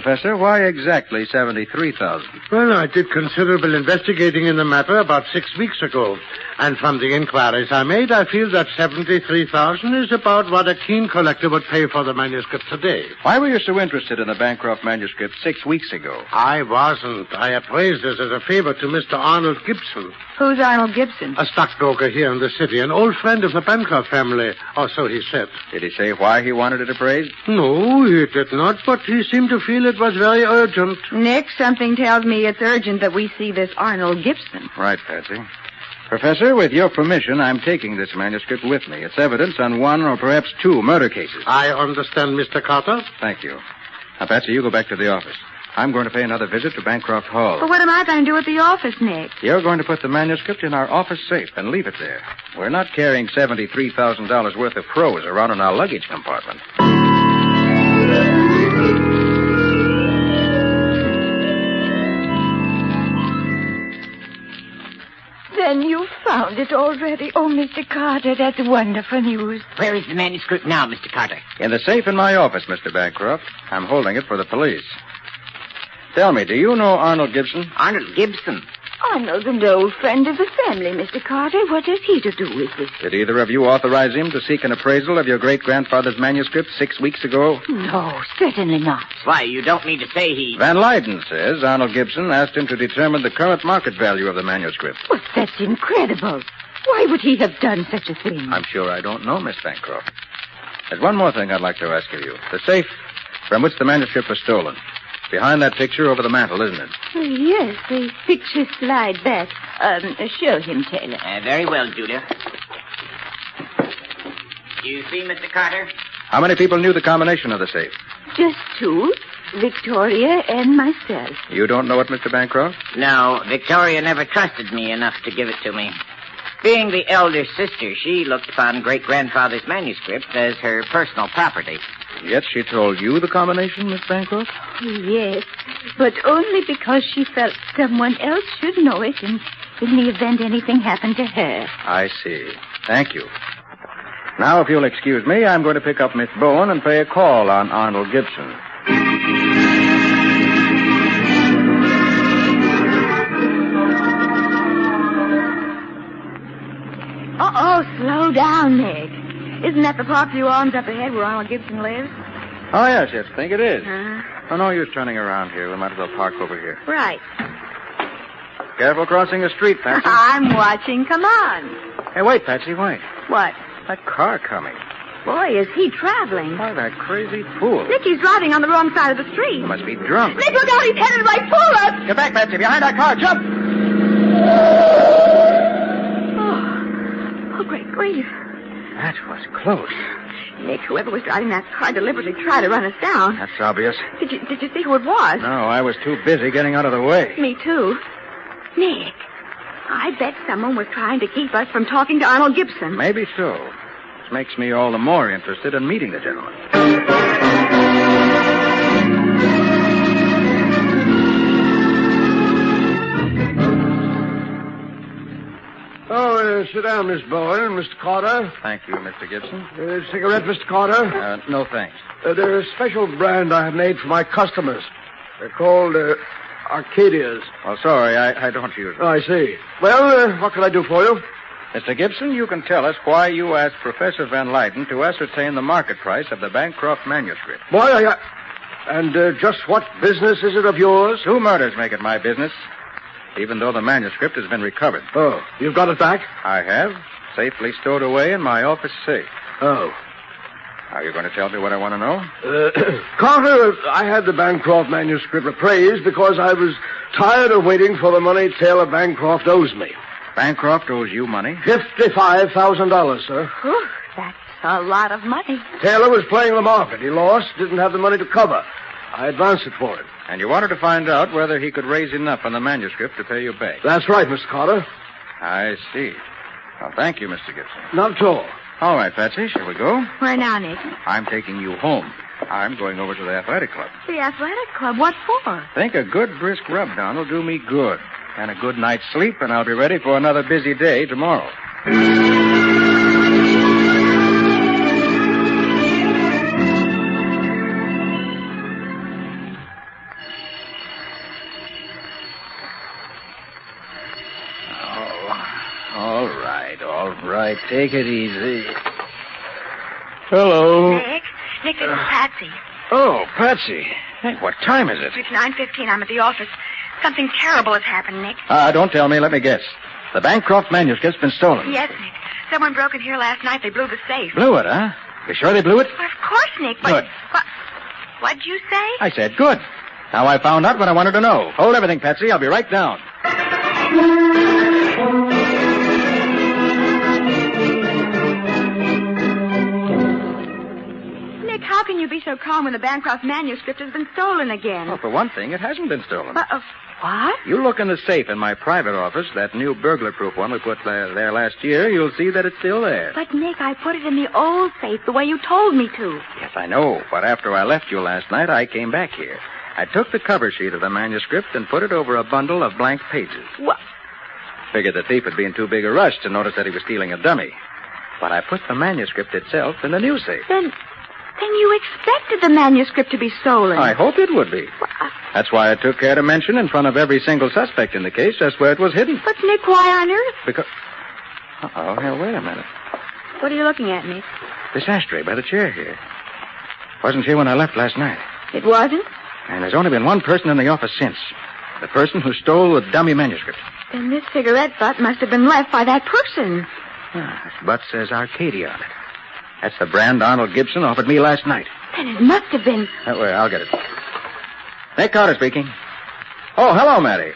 Professor, why exactly $73,000? Well, I did considerable investigating in the matter about 6 weeks ago. And from the inquiries I made, I feel that $73,000 is about what a keen collector would pay for the manuscript today. Why were you so interested in the Bancroft manuscript 6 weeks ago? I wasn't. I appraised it as a favor to Mr. Arnold Gibson. Who's Arnold Gibson? A stockbroker here in the city, an old friend of the Bancroft family, or so he said. Did he say why he wanted it appraised? No, he did not, but he seemed to feel it was very urgent. Nick, something tells me it's urgent that we see this Arnold Gibson. Right, Patsy. Professor, with your permission, I'm taking this manuscript with me. It's evidence on one or perhaps two murder cases. I understand, Mr. Carter. Thank you. Now, Patsy, you go back to the office. I'm going to pay another visit to Bancroft Hall. But what am I going to do at the office, Nick? You're going to put the manuscript in our office safe and leave it there. We're not carrying $73,000 worth of prose around in our luggage compartment. Then you found it already. Oh, Mr. Carter, that's wonderful news. Where is the manuscript now, Mr. Carter? In the safe in my office, Mr. Bancroft. I'm holding it for the police. Tell me, do you know Arnold Gibson? Arnold Gibson? Arnold's an old friend of the family, Mr. Carter. What has he to do with this? Did either of you authorize him to seek an appraisal of your great-grandfather's manuscript 6 weeks ago? No, certainly not. Why, you don't mean to say he... Van Leyden says Arnold Gibson asked him to determine the current market value of the manuscript. But that's incredible. Why would he have done such a thing? I'm sure I don't know, Miss Bancroft. There's one more thing I'd like to ask of you. The safe from which the manuscript was stolen. Behind that picture over the mantel, isn't it? Oh, yes, the picture slide back. Show him, Taylor. Very well, Julia. You see, Mr. Carter? How many people knew the combination of the safe? Just two, Victoria and myself. You don't know it, Mr. Bancroft? No, Victoria never trusted me enough to give it to me. Being the elder sister, she looked upon great-grandfather's manuscript as her personal property. Yet she told you the combination, Miss Bancroft? Yes, but only because she felt someone else should know it in the event anything happened to her. I see. Thank you. Now, if you'll excuse me, I'm going to pick up Miss Bowen and pay a call on Arnold Gibson. Uh-oh, slow down, Nick. Isn't that the Parkview Arms up ahead where Arnold Gibson lives? Oh, yes, I think it is. Uh-huh. Oh, no use turning around here. We might as well park over here. Right. Careful crossing the street, Patsy. I'm watching. Come on. Hey, wait, Patsy, wait. What? That car coming. Boy, is he traveling. Why, that crazy fool. Nick, he's driving on the wrong side of the street. He must be drunk. Nick, look out. He's headed right for us. Get back, Patsy. Behind that car. Jump. Oh, great grief. That was close. Nick, whoever was driving that car deliberately tried to run us down. That's obvious. Did you see who it was? No, I was too busy getting out of the way. Me too. Nick, I bet someone was trying to keep us from talking to Arnold Gibson. Maybe so. This makes me all the more interested in meeting the gentleman. Oh, sit down, Miss Bowen and Mr. Carter. Thank you, Mr. Gibson. Cigarette, Mr. Carter? No, thanks. They're a special brand I have made for my customers. They're called Arcadias. Well, sorry, I don't use them. Oh, I see. Well, what can I do for you? Mr. Gibson, you can tell us why you asked Professor Van Leyden to ascertain the market price of the Bancroft manuscript. Boy, And just what business is it of yours? 2 murders make it my business, even though the manuscript has been recovered. Oh, you've got it back? I have, safely stowed away in my office safe. Oh. Are you going to tell me what I want to know? Carter, I had the Bancroft manuscript appraised because I was tired of waiting for the money Taylor Bancroft owes me. Bancroft owes you money? $55,000, sir. Whew, that's a lot of money. Taylor was playing the market. He lost, didn't have the money to cover. I advanced it for him. And you wanted to find out whether he could raise enough on the manuscript to pay you back. That's right, Mr. Carter. I see. Well, thank you, Mr. Gibson. Not at all. All right, Patsy, shall we go? Where now, Nick? I'm taking you home. I'm going over to the athletic club. The athletic club? What for? Think a good brisk rub down will do me good. And a good night's sleep, and I'll be ready for another busy day tomorrow. Take it easy. Hello. Nick, this is Patsy. Oh, Patsy. Hey, what time is it? It's 9:15. I'm at the office. Something terrible has happened, Nick. Don't tell me. Let me guess. The Bancroft manuscript's been stolen. Yes, Nick. Someone broke in here last night. They blew the safe. Blew it, huh? You sure they blew it? Well, of course, Nick. But Good. What'd you say? I said good. Now I found out what I wanted to know. Hold everything, Patsy. I'll be right down. Nick, how can you be so calm when the Bancroft manuscript has been stolen again? Well, for one thing, it hasn't been stolen. What? You look in the safe in my private office, that new burglar-proof one we put there last year, you'll see that it's still there. But, Nick, I put it in the old safe the way you told me to. Yes, I know. But after I left you last night, I came back here. I took the cover sheet of the manuscript and put it over a bundle of blank pages. What? Figured the thief would be in too big a rush to notice that he was stealing a dummy. But I put the manuscript itself in the new safe. Then you expected the manuscript to be stolen. I hoped it would be. That's why I took care to mention in front of every single suspect in the case just where it was hidden. But, Nick, why on earth? Because... Here, wait a minute. What are you looking at, Nick? This ashtray by the chair here. Wasn't here when I left last night. It wasn't? And there's only been one person in the office since. The person who stole the dummy manuscript. Then this cigarette butt must have been left by that person. This butt says Arcadia on it. That's the brand Arnold Gibson offered me last night. Then it must have been... Wait, I'll get it. Nick Carter speaking. Oh, hello, Matty.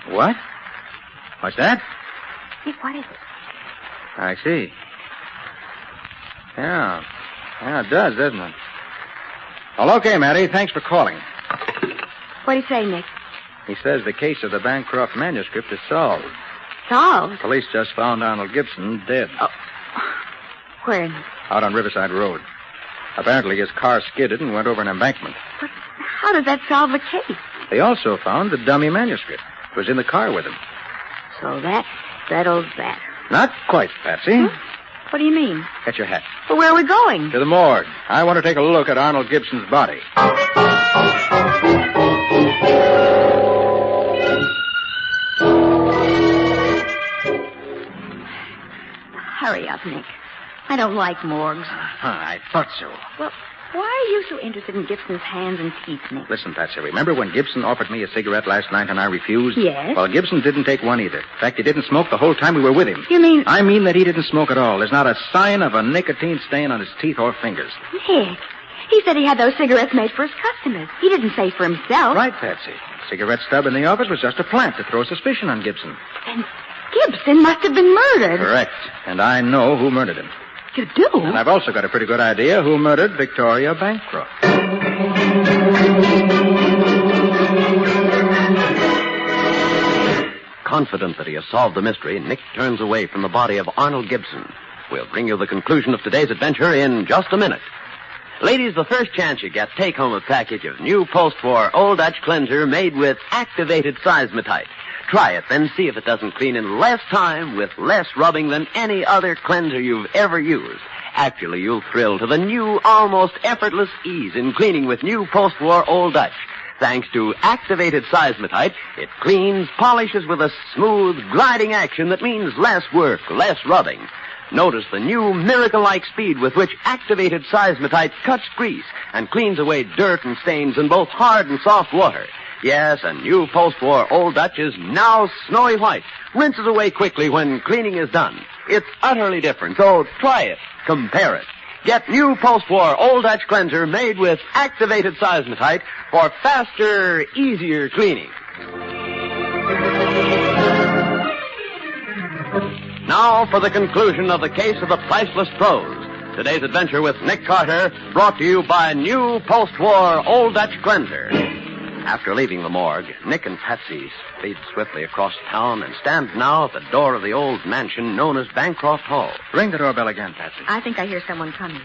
What? What's that? Nick, what is it? I see. Yeah, it does, doesn't it? Well, okay, Matty. Thanks for calling. What do you say, Nick? He says the case of the Bancroft manuscript is solved. Solved? Police just found Arnold Gibson dead. Oh. Where? Out on Riverside Road. Apparently his car skidded and went over an embankment. But how does that solve the case? They also found the dummy manuscript. It was in the car with him. So that settles that. Not quite, Patsy. Huh? What do you mean? Get your hat. Well, where are we going? To the morgue. I want to take a look at Arnold Gibson's body. Hurry up, Nick. I don't like morgues. I thought so. Well, why are you so interested in Gibson's hands and teeth, Nick? Listen, Patsy, remember when Gibson offered me a cigarette last night and I refused? Yes. Well, Gibson didn't take one either. In fact, he didn't smoke the whole time we were with him. You mean... I mean that he didn't smoke at all. There's not a sign of a nicotine stain on his teeth or fingers. Nick, he said he had those cigarettes made for his customers. He didn't say for himself. Right, Patsy. The cigarette stub in the office was just a plant to throw suspicion on Gibson. Then Gibson must have been murdered. Correct. And I know who murdered him. You do? And I've also got a pretty good idea who murdered Victoria Bancroft. Confident that he has solved the mystery, Nick turns away from the body of Arnold Gibson. We'll bring you the conclusion of today's adventure in just a minute. Ladies, the first chance you get, take home a package of new post-war Old Dutch cleanser made with activated seismotite. Try it, then see if it doesn't clean in less time with less rubbing than any other cleanser you've ever used. Actually, you'll thrill to the new, almost effortless ease in cleaning with new post-war Old Dutch. Thanks to activated seismotite, it cleans, polishes with a smooth, gliding action that means less work, less rubbing. Notice the new miracle-like speed with which activated seismotite cuts grease and cleans away dirt and stains in both hard and soft water. Yes, a new post-war Old Dutch is now snowy white, rinses away quickly when cleaning is done. It's utterly different, so try it, compare it. Get new post-war Old Dutch cleanser made with activated seismotite for faster, easier cleaning. Now for the conclusion of the case of the priceless prose. Today's adventure with Nick Carter, brought to you by new post-war Old Dutch cleanser. After leaving the morgue, Nick and Patsy speed swiftly across town and stand now at the door of the old mansion known as Bancroft Hall. Ring the doorbell again, Patsy. I think I hear someone coming.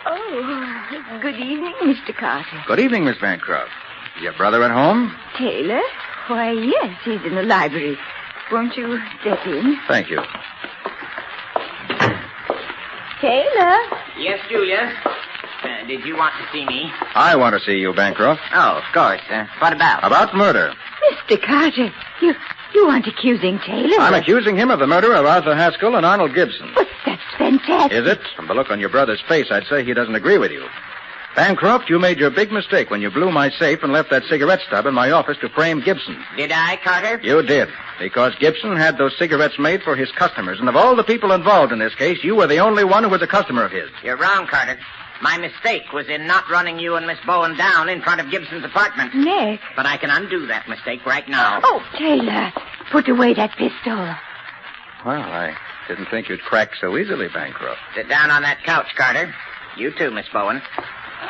Oh, good evening, Mr. Carter. Good evening, Miss Bancroft. Is your brother at home? Taylor? Why, yes, he's in the library. Won't you step in? Thank you. Taylor? Yes, Julia? Did you want to see me? I want to see you, Bancroft. Oh, of course. What about? About murder. Mr. Carter, You aren't accusing Taylor. I'm accusing him of the murder of Arthur Haskell and Arnold Gibson. But that's fantastic. Is it? From the look on your brother's face, I'd say he doesn't agree with you. Bancroft, you made your big mistake when you blew my safe and left that cigarette stub in my office to frame Gibson. Did I, Carter? You did, because Gibson had those cigarettes made for his customers, and of all the people involved in this case, you were the only one who was a customer of his. You're wrong, Carter. My mistake was in not running you and Miss Bowen down in front of Gibson's apartment. Nick. But I can undo that mistake right now. Oh, Taylor, put away that pistol. Well, I didn't think you'd crack so easily, Bancroft. Sit down on that couch, Carter. You too, Miss Bowen.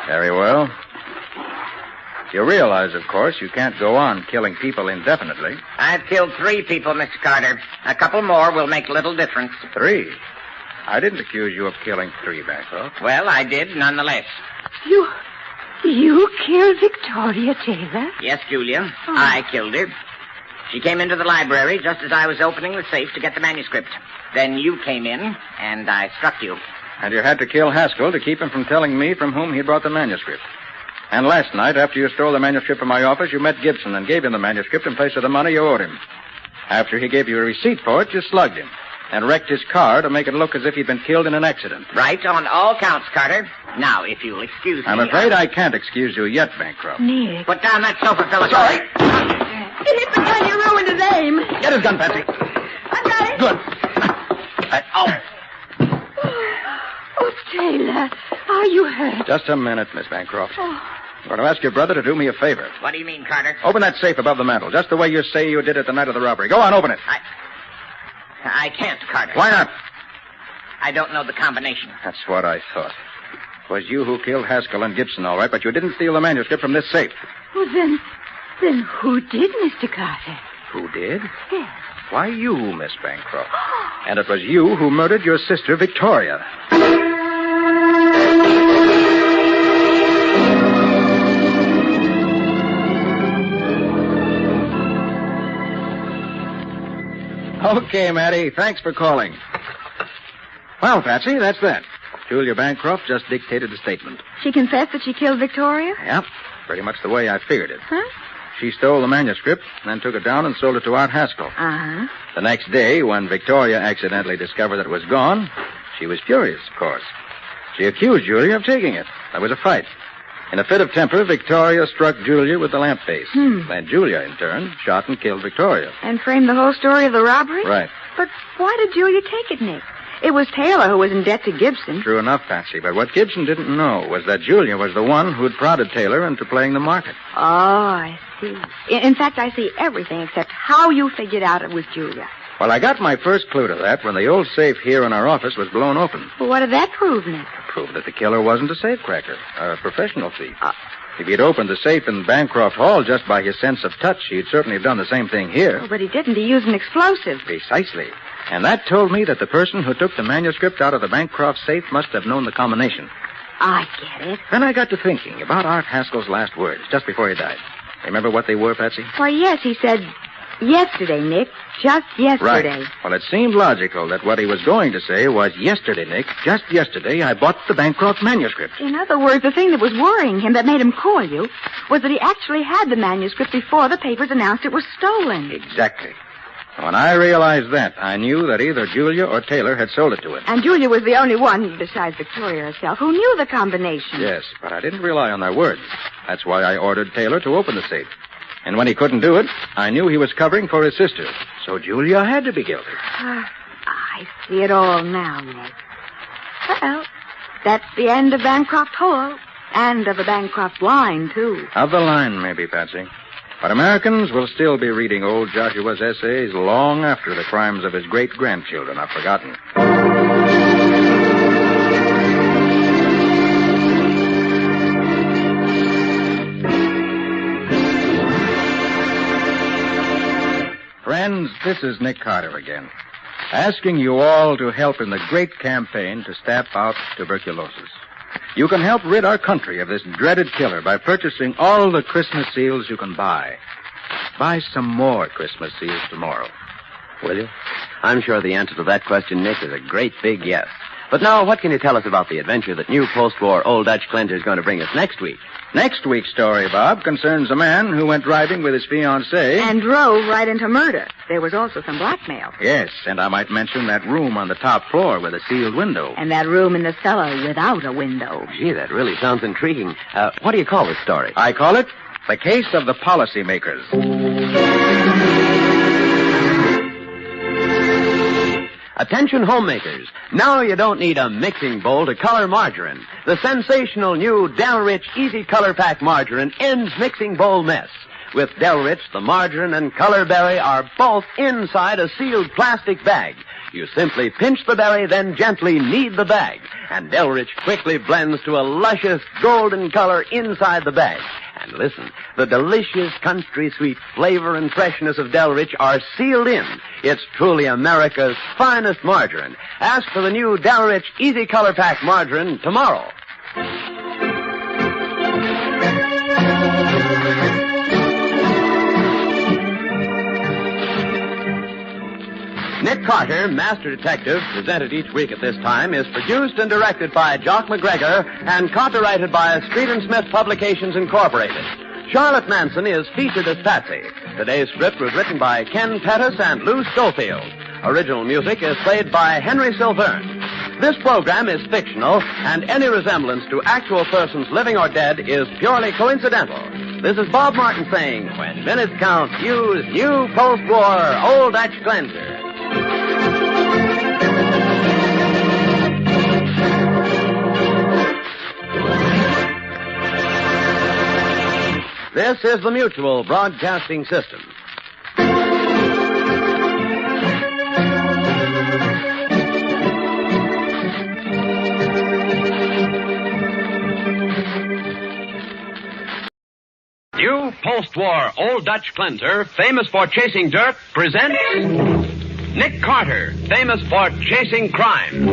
Very well. You realize, of course, you can't go on killing people indefinitely. I've killed 3 people, Mr. Carter. A couple more will make little difference. 3? I didn't accuse you of killing 3, Bancroft. Well, I did, nonetheless. You killed Victoria Taylor? Yes, Julia. I killed her. She came into the library just as I was opening the safe to get the manuscript. Then you came in, and I struck you. And you had to kill Haskell to keep him from telling me from whom he brought the manuscript. And last night, after you stole the manuscript from my office, you met Gibson and gave him the manuscript in place of the money you owed him. After he gave you a receipt for it, you slugged him and wrecked his car to make it look as if he'd been killed in an accident. Right, on all counts, Carter. Now, if you'll excuse me... I'm afraid I can't excuse you yet, Bancroft. Nick. Put down that sofa, Phyllis. Sorry. It hit the gun. You ruined his aim. Get his gun, Patsy. I got it. Good. Oh, Taylor, are you hurt? Just a minute, Miss Bancroft. Oh. I'm going to ask your brother to do me a favor. What do you mean, Carter? Open that safe above the mantel, just the way you say you did it the night of the robbery. Go on, open it. I can't, Carter. Why not? I don't know the combination. That's what I thought. It was you who killed Haskell and Gibson, all right, but you didn't steal the manuscript from this safe. Well, then who did, Mr. Carter? Who did? Yes. Why, you, Miss Bancroft. And it was you who murdered your sister, Victoria. Okay, Matty. Thanks for calling. Well, Patsy, that's that. Julia Bancroft just dictated the statement. She confessed that she killed Victoria? Yep. Pretty much the way I figured it. Huh? She stole the manuscript, then took it down and sold it to Art Haskell. Uh-huh. The next day, when Victoria accidentally discovered that it was gone, she was furious, of course. She accused Julia of taking it. There was a fight. In a fit of temper, Victoria struck Julia with the lamp base. Then Julia, in turn, shot and killed Victoria. And framed the whole story of the robbery? Right. But why did Julia take it, Nick? It was Taylor who was in debt to Gibson. True enough, Patsy, but what Gibson didn't know was that Julia was the one who'd prodded Taylor into playing the market. Oh, I see. In fact, I see everything except how you figured out it was Julia. Well, I got my first clue to that when the old safe here in our office was blown open. Well, what did that prove, Nick? Proved that the killer wasn't a safecracker, a professional thief. If he'd opened the safe in Bancroft Hall just by his sense of touch, he'd certainly have done the same thing here. Oh, but he didn't. He used an explosive. Precisely. And that told me that the person who took the manuscript out of the Bancroft safe must have known the combination. I get it. Then I got to thinking about Art Haskell's last words, just before he died. Remember what they were, Patsy? Why, yes, he said, yesterday, Nick. Just yesterday. Right. Well, it seemed logical that what he was going to say was, yesterday, Nick, just yesterday, I bought the Bancroft manuscript. In other words, the thing that was worrying him that made him call you was that he actually had the manuscript before the papers announced it was stolen. Exactly. When I realized that, I knew that either Julia or Taylor had sold it to him. And Julia was the only one, besides Victoria herself, who knew the combination. Yes, but I didn't rely on their words. That's why I ordered Taylor to open the safe. And when he couldn't do it, I knew he was covering for his sister. So Julia had to be guilty. I see it all now, Nick. Well, that's the end of Bancroft Hall. And of the Bancroft line, too. Of the line, maybe, Patsy. But Americans will still be reading old Joshua's essays long after the crimes of his great-grandchildren are forgotten. Friends, this is Nick Carter again, asking you all to help in the great campaign to stamp out tuberculosis. You can help rid our country of this dreaded killer by purchasing all the Christmas seals you can buy. Buy some more Christmas seals tomorrow. Will you? I'm sure the answer to that question, Nick, is a great big yes. But now, what can you tell us about the adventure that new post-war Old Dutch Cleanser is going to bring us next week? Next week's story, Bob, concerns a man who went driving with his fiancée. And drove right into murder. There was also some blackmail. Yes, and I might mention that room on the top floor with a sealed window. And that room in the cellar without a window. Gee, that really sounds intriguing. What do you call this story? I call it The Case of the Policymakers. Attention homemakers. Now you don't need a mixing bowl to color margarine. The sensational new Del Rich Easy Color Pack margarine ends mixing bowl mess. With Del Rich, the margarine and color berry are both inside a sealed plastic bag. You simply pinch the berry, then gently knead the bag. And Del Rich quickly blends to a luscious golden color inside the bag. And listen, the delicious country sweet flavor and freshness of Del Rich are sealed in. It's truly America's finest margarine. Ask for the new Del Rich Easy Color Pack margarine tomorrow. Nick Carter, Master Detective, presented each week at this time, is produced and directed by Jock McGregor and copyrighted by Street & Smith Publications, Incorporated. Charlotte Manson is featured as Patsy. Today's script was written by Ken Pettis and Lou Schofield. Original music is played by Henry Silverne. This program is fictional, and any resemblance to actual persons living or dead is purely coincidental. This is Bob Martin saying, when minutes count, use new post-war Old Dutch Cleanser. This is the Mutual Broadcasting System. New post-war Old Dutch Cleanser, famous for chasing dirt, presents Nick Carter, famous for chasing crime.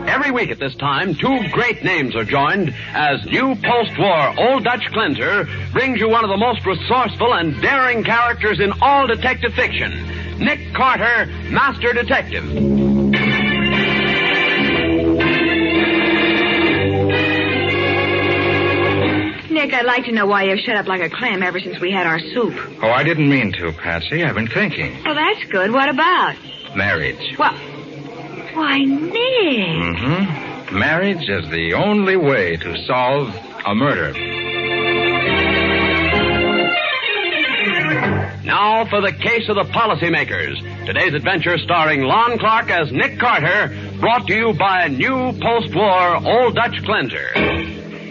Every week at this time, two great names are joined as new post-war Old Dutch Cleanser brings you one of the most resourceful and daring characters in all detective fiction, Nick Carter, Master Detective. Nick, I'd like to know why you've shut up like a clam ever since we had our soup. Oh, I didn't mean to, Patsy. I've been thinking. Well, that's good. What about? Marriage. Well, why, Nick. Mm-hmm. Marriage is the only way to solve a murder. Now for the Case of the Policymakers. Today's adventure starring Lon Clark as Nick Carter, brought to you by new post-war Old Dutch Cleanser.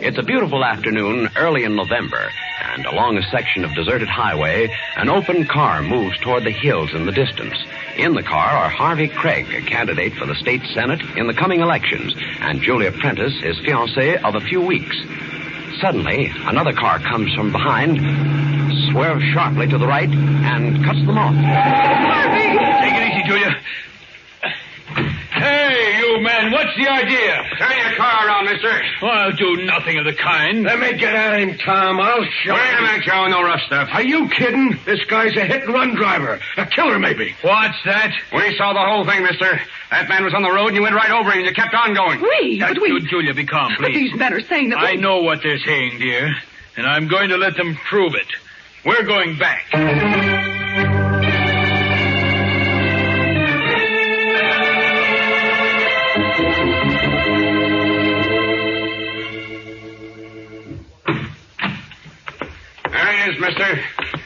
It's a beautiful afternoon early in November, and along a section of deserted highway, an open car moves toward the hills in the distance. In the car are Harvey Craig, a candidate for the state senate in the coming elections, and Julia Prentice, his fiancée of a few weeks. Suddenly, another car comes from behind, swerves sharply to the right, and cuts them off. Harvey! Take it easy, Julia. Hey, you man, what's the idea? Turn your car around, mister. Well, I'll do nothing of the kind. Let me get at him, Tom. I'll show you. Wait a minute, Joe. No rough stuff. Are you kidding? This guy's a hit-and-run driver. A killer, maybe. What's that? We saw the whole thing, mister. That man was on the road, and you went right over him, and you kept on going. Julia, be calm, please. But these men are saying that I know what they're saying, dear, and I'm going to let them prove it. We're going back. There he is, mister.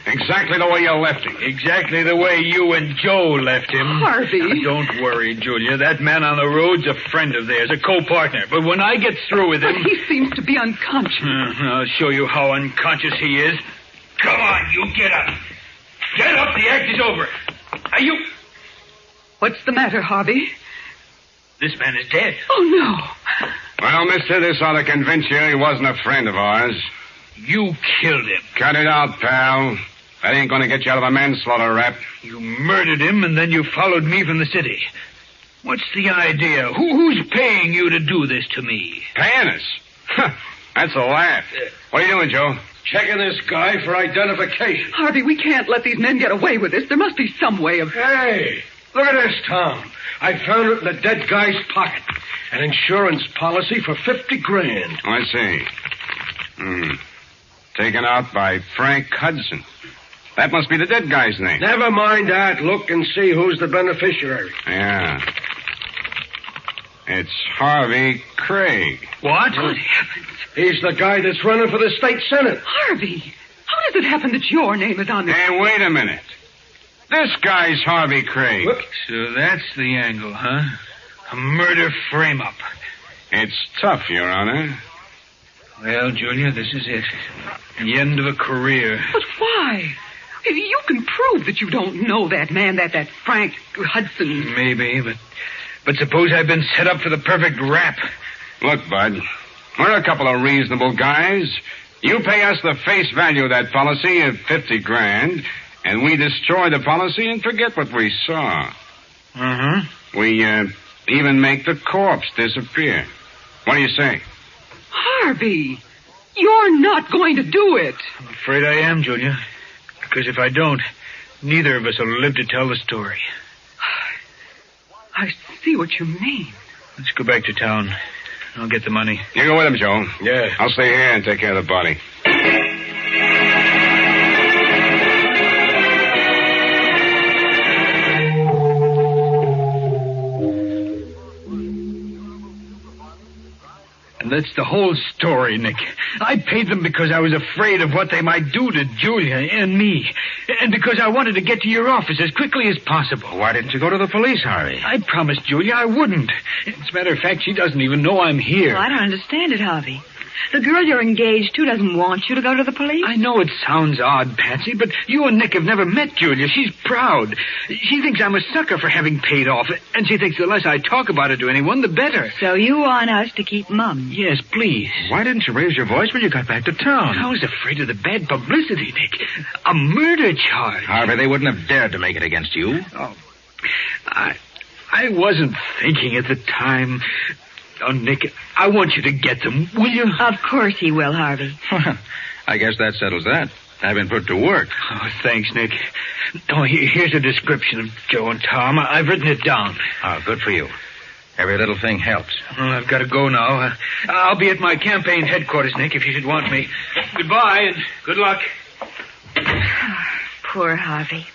Exactly the way you left him. Exactly the way you and Joe left him. Harvey. Now, don't worry, Julia. That man on the road's a friend of theirs, a co-partner. But when I get through with him... But he seems to be unconscious. I'll show you how unconscious he is. Come on, you get up. Get up, the act is over. Are you... What's the matter, Harvey? This man is dead. Oh, no. Well, mister, this ought to convince you he wasn't a friend of ours. You killed him. Cut it out, pal. That ain't going to get you out of a manslaughter rap. You murdered him, and then you followed me from the city. What's the idea? Who's paying you to do this to me? Paying us? That's a laugh. What are you doing, Joe? checking this guy for identification. Harvey, we can't let these men get away with this. There must be some way of... Hey, look at this, Tom. I found it in the dead guy's pocket. An insurance policy for $50,000. I see. Taken out by Frank Hudson. That must be the dead guy's name. Never mind that. Look and see who's the beneficiary. Yeah. It's Harvey Craig. What? Good heavens. He's the guy that's running for the state senate. Harvey, how does it happen that your name is on this? Hey, wait a minute. This guy's Harvey Craig. So that's the angle, huh? A murder frame-up. It's tough, Your Honor. Well, Julia, this is it. The end of a career. But why? You can prove that you don't know that man, that Frank Hudson. Maybe, but suppose I've been set up for the perfect rap. Look, Bud, we're a couple of reasonable guys. You pay us the face value of that policy of $50,000, and we destroy the policy and forget what we saw. Mm-hmm. We even make the corpse disappear. What do you say? Harvey, you're not going to do it. I'm afraid I am, Julia. Because if I don't, neither of us will live to tell the story. I see what you mean. Let's go back to town. I'll get the money. You go with him, Joe. Yeah. I'll stay here and take care of the body. And that's the whole story, Nick. I paid them because I was afraid of what they might do to Julia and me. And because I wanted to get to your office as quickly as possible. Why didn't you go to the police, Harvey? I promised Julia I wouldn't. As a matter of fact, she doesn't even know I'm here. Well, I don't understand it, Harvey. The girl you're engaged to doesn't want you to go to the police. I know it sounds odd, Patsy, but you and Nick have never met Julia. She's proud. She thinks I'm a sucker for having paid off, and she thinks the less I talk about it to anyone, the better. So you want us to keep mum? Yes, please. Why didn't you raise your voice when you got back to town? I was afraid of the bad publicity, Nick. A murder charge. Harvey, they wouldn't have dared to make it against you. Oh, I wasn't thinking at the time. Oh, Nick, I want you to get them, will you? Of course he will, Harvey. I guess that settles that. I've been put to work. Oh, thanks, Nick. Oh, here's a description of Joe and Tom. I've written it down. Oh, good for you. Every little thing helps. Well, I've got to go now. I'll be at my campaign headquarters, Nick, if you should want me. Goodbye, and good luck. Poor Harvey.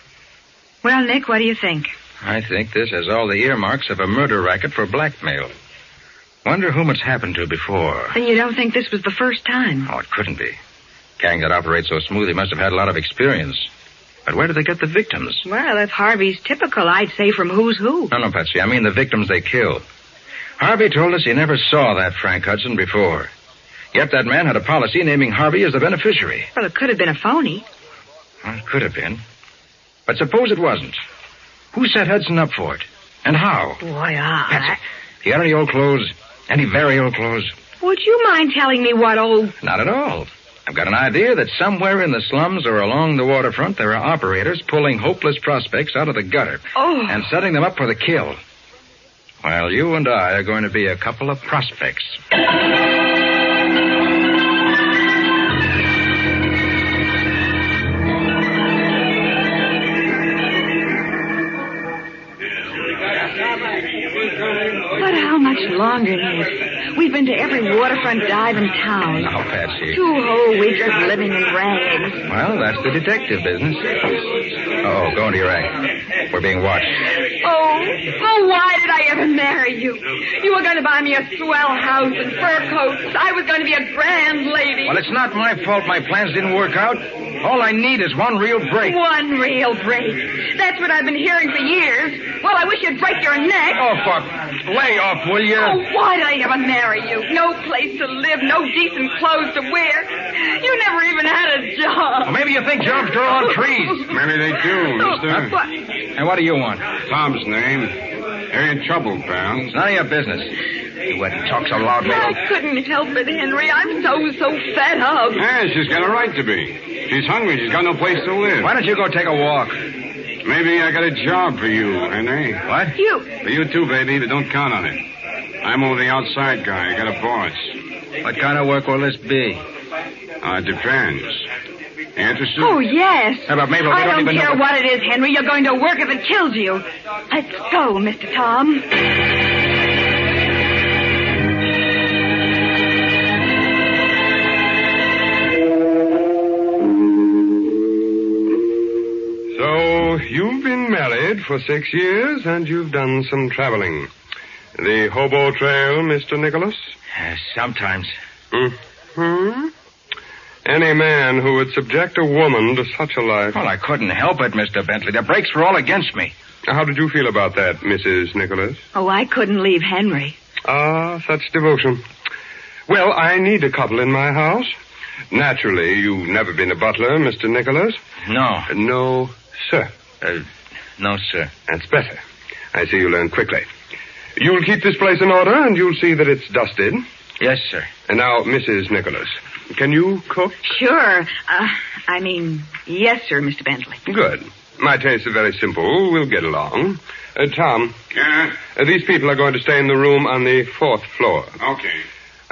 Well, Nick, what do you think? I think this has all the earmarks of a murder racket for blackmail. Wonder whom it's happened to before. Then you don't think this was the first time? Oh, it couldn't be. Gang that operates so smooth, he must have had a lot of experience. But where did they get the victims? Well, if Harvey's typical, I'd say from who's who. No, Patsy, I mean the victims they killed. Harvey told us he never saw that Frank Hudson before. Yet that man had a policy naming Harvey as the beneficiary. Well, it could have been a phony. Well, it could have been. But suppose it wasn't. Who set Hudson up for it? And how? Boy, Patsy, you got any old clothes? Any very old clothes? Would you mind telling me what old... Not at all. I've got an idea that somewhere in the slums or along the waterfront there are operators pulling hopeless prospects out of the gutter and setting them up for the kill. Well, you and I are going to be a couple of prospects. But how much longer, Nick? We've been to every waterfront dive in town. Now, Patsy. 2 whole weeks of living in rags. Well, that's the detective business. Oh, go into your act. We're being watched. Oh, why did I ever marry you? You were going to buy me a swell house and fur coats. I was going to be a grand lady. Well, it's not my fault my plans didn't work out. All I need is one real break. One real break. That's what I've been hearing for years. Well, I wish you'd break your neck. Oh, fuck. Lay off, will you? Oh, why did I ever marry you? No place to live, no decent clothes to wear. You never even had a job. Well, maybe you think jobs grow on trees. Maybe they do, mister. What? And what do you want? Tom's name. You're in trouble, pal. It's none of your business. You wouldn't talk so loud, lady. I couldn't help it, Henry. I'm so fed up. Yeah, she's got a right to be. She's hungry. She's got no place to live. Why don't you go take a walk? Maybe I got a job for you, Henry. What? You. For you too, baby, but don't count on it. I'm only the outside guy. I got a boss. What kind of work will this be? It depends. Interested? Oh, yes. But Mabel, we I don't even care know what it is, Henry. You're going to work if it kills you. Let's go, Mr. Tom. So, you've been married for 6 years, and you've done some traveling. The hobo trail, Mr. Nicholas? Sometimes. Hmm? Any man who would subject a woman to such a life... Well, I couldn't help it, Mr. Bentley. The brakes were all against me. How did you feel about that, Mrs. Nicholas? Oh, I couldn't leave Henry. Ah, such devotion. Well, I need a couple in my house. Naturally, you've never been a butler, Mr. Nicholas. No. No, sir. No, sir. That's better. I see you learn quickly. You'll keep this place in order, and you'll see that it's dusted. Yes, sir. And now, Mrs. Nicholas, can you cook? Sure. Yes, sir, Mr. Bentley. Good. My tastes are very simple. We'll get along. Tom. Yeah? These people are going to stay in the room on the 4th floor. Okay.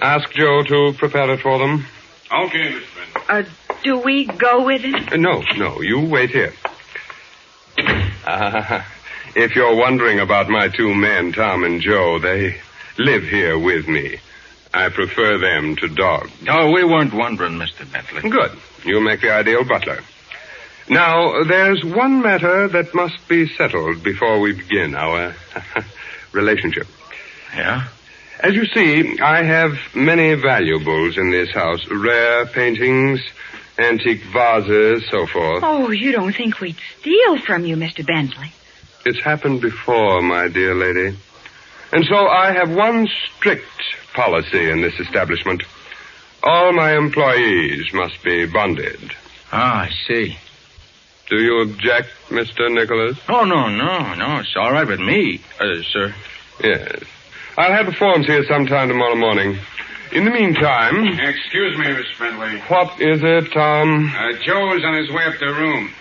Ask Joe to prepare it for them. Okay, Mr. Bentley. Do we go with him? No. You wait here. If you're wondering about my 2 men, Tom and Joe, they live here with me. I prefer them to dogs. Oh, we weren't wondering, Mr. Bentley. Good. You'll make the ideal butler. Now, there's one matter that must be settled before we begin our relationship. Yeah? As you see, I have many valuables in this house. Rare paintings, antique vases, so forth. Oh, you don't think we'd steal from you, Mr. Bentley? It's happened before, my dear lady. And so I have one strict policy in this establishment. All my employees must be bonded. Ah, I see. Do you object, Mr. Nicholas? Oh, no. It's all right with me, sir. Yes. I'll have the forms here sometime tomorrow morning. In the meantime... Excuse me, Mr. Bentley. What is it, Tom? Joe's on his way up to the room.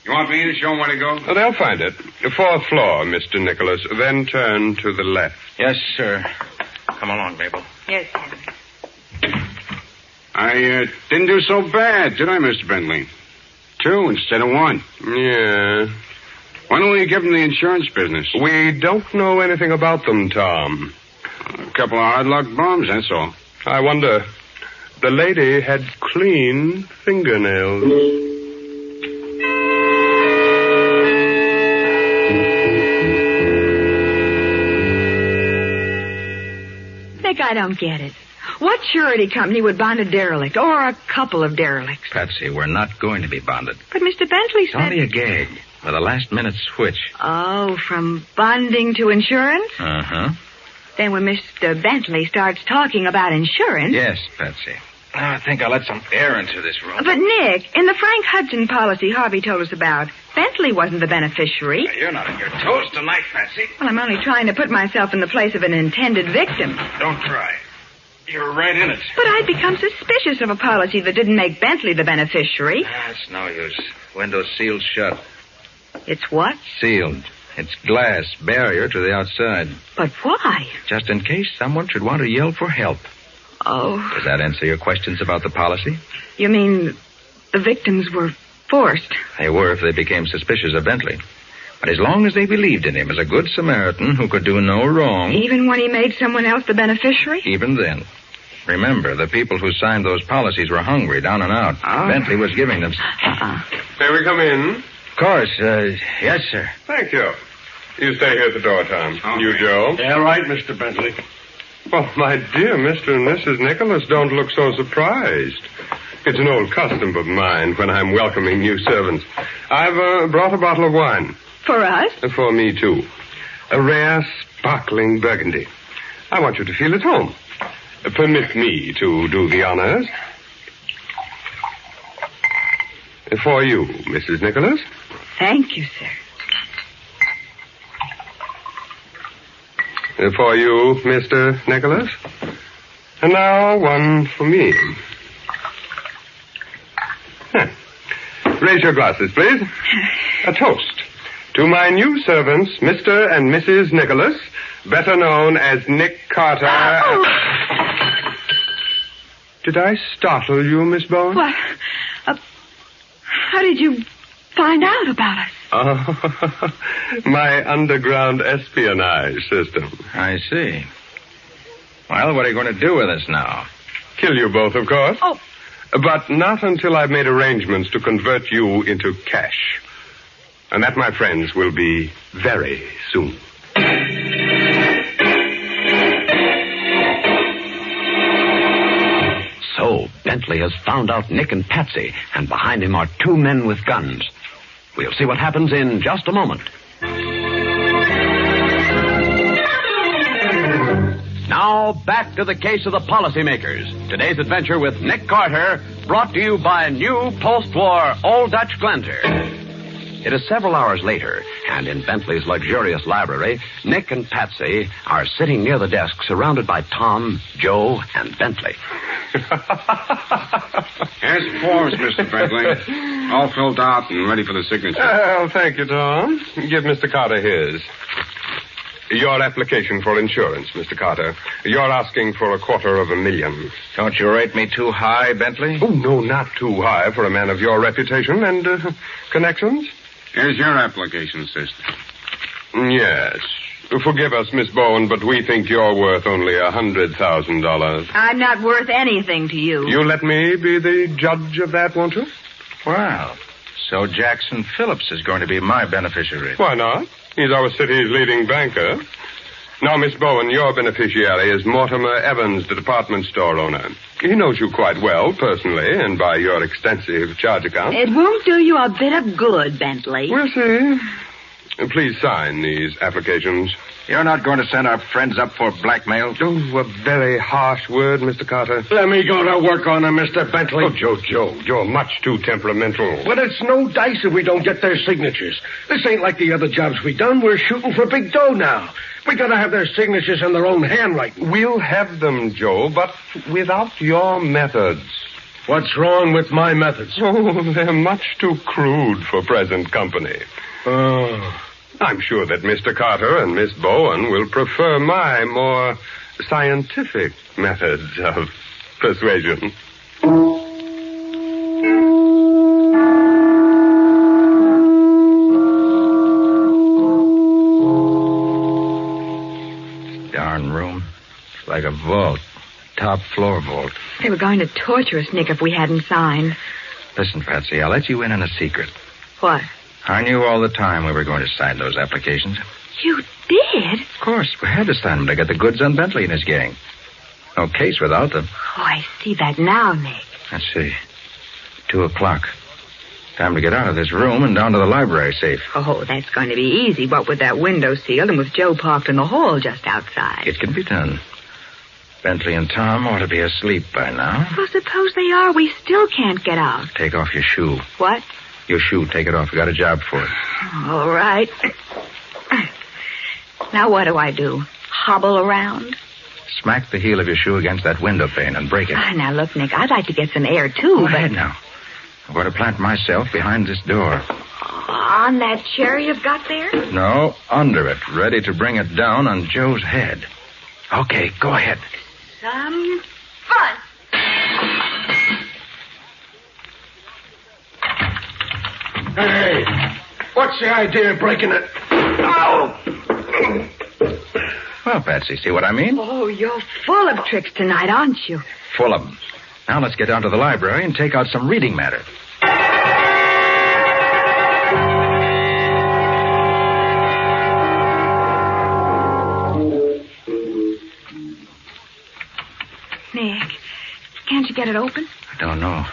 You want me to show him where to go? Oh, they'll find it. The 4th floor, Mr. Nicholas. Then turn to the left. Yes, sir. Come along, Mabel. Yes, Henry. I didn't do so bad, did I, Mr. Bentley? 2 instead of 1. Yeah. When will you give them the insurance business? We don't know anything about them, Tom. A couple of hard luck bombs, that's all. I wonder. The lady had clean fingernails. Nick, I don't get it. What surety company would bond a derelict or a couple of derelicts? Patsy, we're not going to be bonded. But Mr. Bentley It's said... only a gag with a last-minute switch. Oh, from bonding to insurance? Uh-huh. Then when Mr. Bentley starts talking about insurance... Yes, Patsy. I think I'll let some air into this room. But, Nick, in the Frank Hudson policy Harvey told us about, Bentley wasn't the beneficiary. You're not on your toes tonight, Patsy. Well, I'm only trying to put myself in the place of an intended victim. Don't try. You're right in it. But I'd become suspicious of a policy that didn't make Bentley the beneficiary. It's no use. Window's sealed shut. It's what? Sealed. It's glass, barrier to the outside. But why? Just in case someone should want to yell for help. Oh. Does that answer your questions about the policy? You mean the victims were forced? They were if they became suspicious of Bentley. But as long as they believed in him as a good Samaritan who could do no wrong... Even when he made someone else the beneficiary? Even then. Remember, the people who signed those policies were hungry, down and out. Oh. Bentley was giving them... May we come in? Of course. Yes, sir. Thank you. You stay here at the door, Tom. Okay. You, Joe? Yeah, right, Mr. Bentley. Well, my dear Mr. and Mrs. Nicholas, don't look so surprised. It's an old custom of mine when I'm welcoming new servants. I've brought a bottle of wine. For us? For me, too. A rare, sparkling Burgundy. I want you to feel at home. Permit me to do the honors. For you, Mrs. Nicholas. Thank you, sir. For you, Mr. Nicholas. And now one for me. Raise your glasses, please. A toast to my new servants, Mr. and Mrs. Nicholas, better known as Nick Carter. Did I startle you, Miss Bowen? What? How did you find out about us? Oh, my underground espionage system. I see. Well, what are you going to do with us now? Kill you both, of course. Oh. But not until I've made arrangements to convert you into cash. And that, my friends, will be very soon. So, Bentley has found out Nick and Patsy, and behind him are two men with guns. We'll see what happens in just a moment. Now, back to the case of the policymakers. Today's adventure with Nick Carter, brought to you by new post-war Old Dutch Glenser. It is several hours later, and in Bentley's luxurious library, Nick and Patsy are sitting near the desk surrounded by Tom, Joe, and Bentley. Here's the forms, Mr. Bentley. All filled out and ready for the signature. Oh, thank you, Tom. Give Mr. Carter his. Your application for insurance, Mr. Carter. You're asking for $250,000. Don't you rate me too high, Bentley? Oh, no, not too high for a man of your reputation and connections. Here's your application, sister. Yes. Forgive us, Miss Bowen, but we think you're worth only $100,000. I'm not worth anything to you. You let me be the judge of that, won't you? Well, so Jackson Phillips is going to be my beneficiary. Why not? He's our city's leading banker. Now, Miss Bowen, your beneficiary is Mortimer Evans, the department store owner. He knows you quite well, personally, and by your extensive charge account. It won't do you a bit of good, Bentley. We'll see. Please sign these applications. You're not going to send our friends up for blackmail? Oh, a very harsh word, Mr. Carter. Let me go to work on them, Mr. Bentley. Oh, Joe, you're much too temperamental. But it's no dice if we don't get their signatures. This ain't like the other jobs we done. We're shooting for big dough now. We gotta have their signatures in their own handwriting. We'll have them, Joe, but without your methods. What's wrong with my methods? Oh, they're much too crude for present company. Oh. I'm sure that Mr. Carter and Miss Bowen will prefer my more scientific methods of persuasion. Darn room. It's like a vault. Top floor vault. They were going to torture us, Nick, if we hadn't signed. Listen, Patsy, I'll let you in on a secret. What? I knew all the time we were going to sign those applications. You did? Of course. We had to sign them to get the goods on Bentley and his gang. No case without them. Oh, I see that now, Nick. Let's see. 2:00. Time to get out of this room and down to the library safe. Oh, that's going to be easy, what with that window sealed and with Joe parked in the hall just outside. It can be done. Bentley and Tom ought to be asleep by now. Well, suppose they are. We still can't get out. Take off your shoe. What? Your shoe. Take it off. We got a job for it. All right. Now what do I do? Hobble around? Smack the heel of your shoe against that window pane and break it. Now, look, Nick, I'd like to get some air, too. Go ahead now. I'm going to plant myself behind this door. On that chair you've got there? No, under it, ready to bring it down on Joe's head. Okay, go ahead. Some fun. Hey, what's the idea of breaking it? Ow! Well, Patsy, see what I mean? Oh, you're full of tricks tonight, aren't you? Full of them. Now let's get down to the library and take out some reading matter. Nick, can't you get it open? I don't know.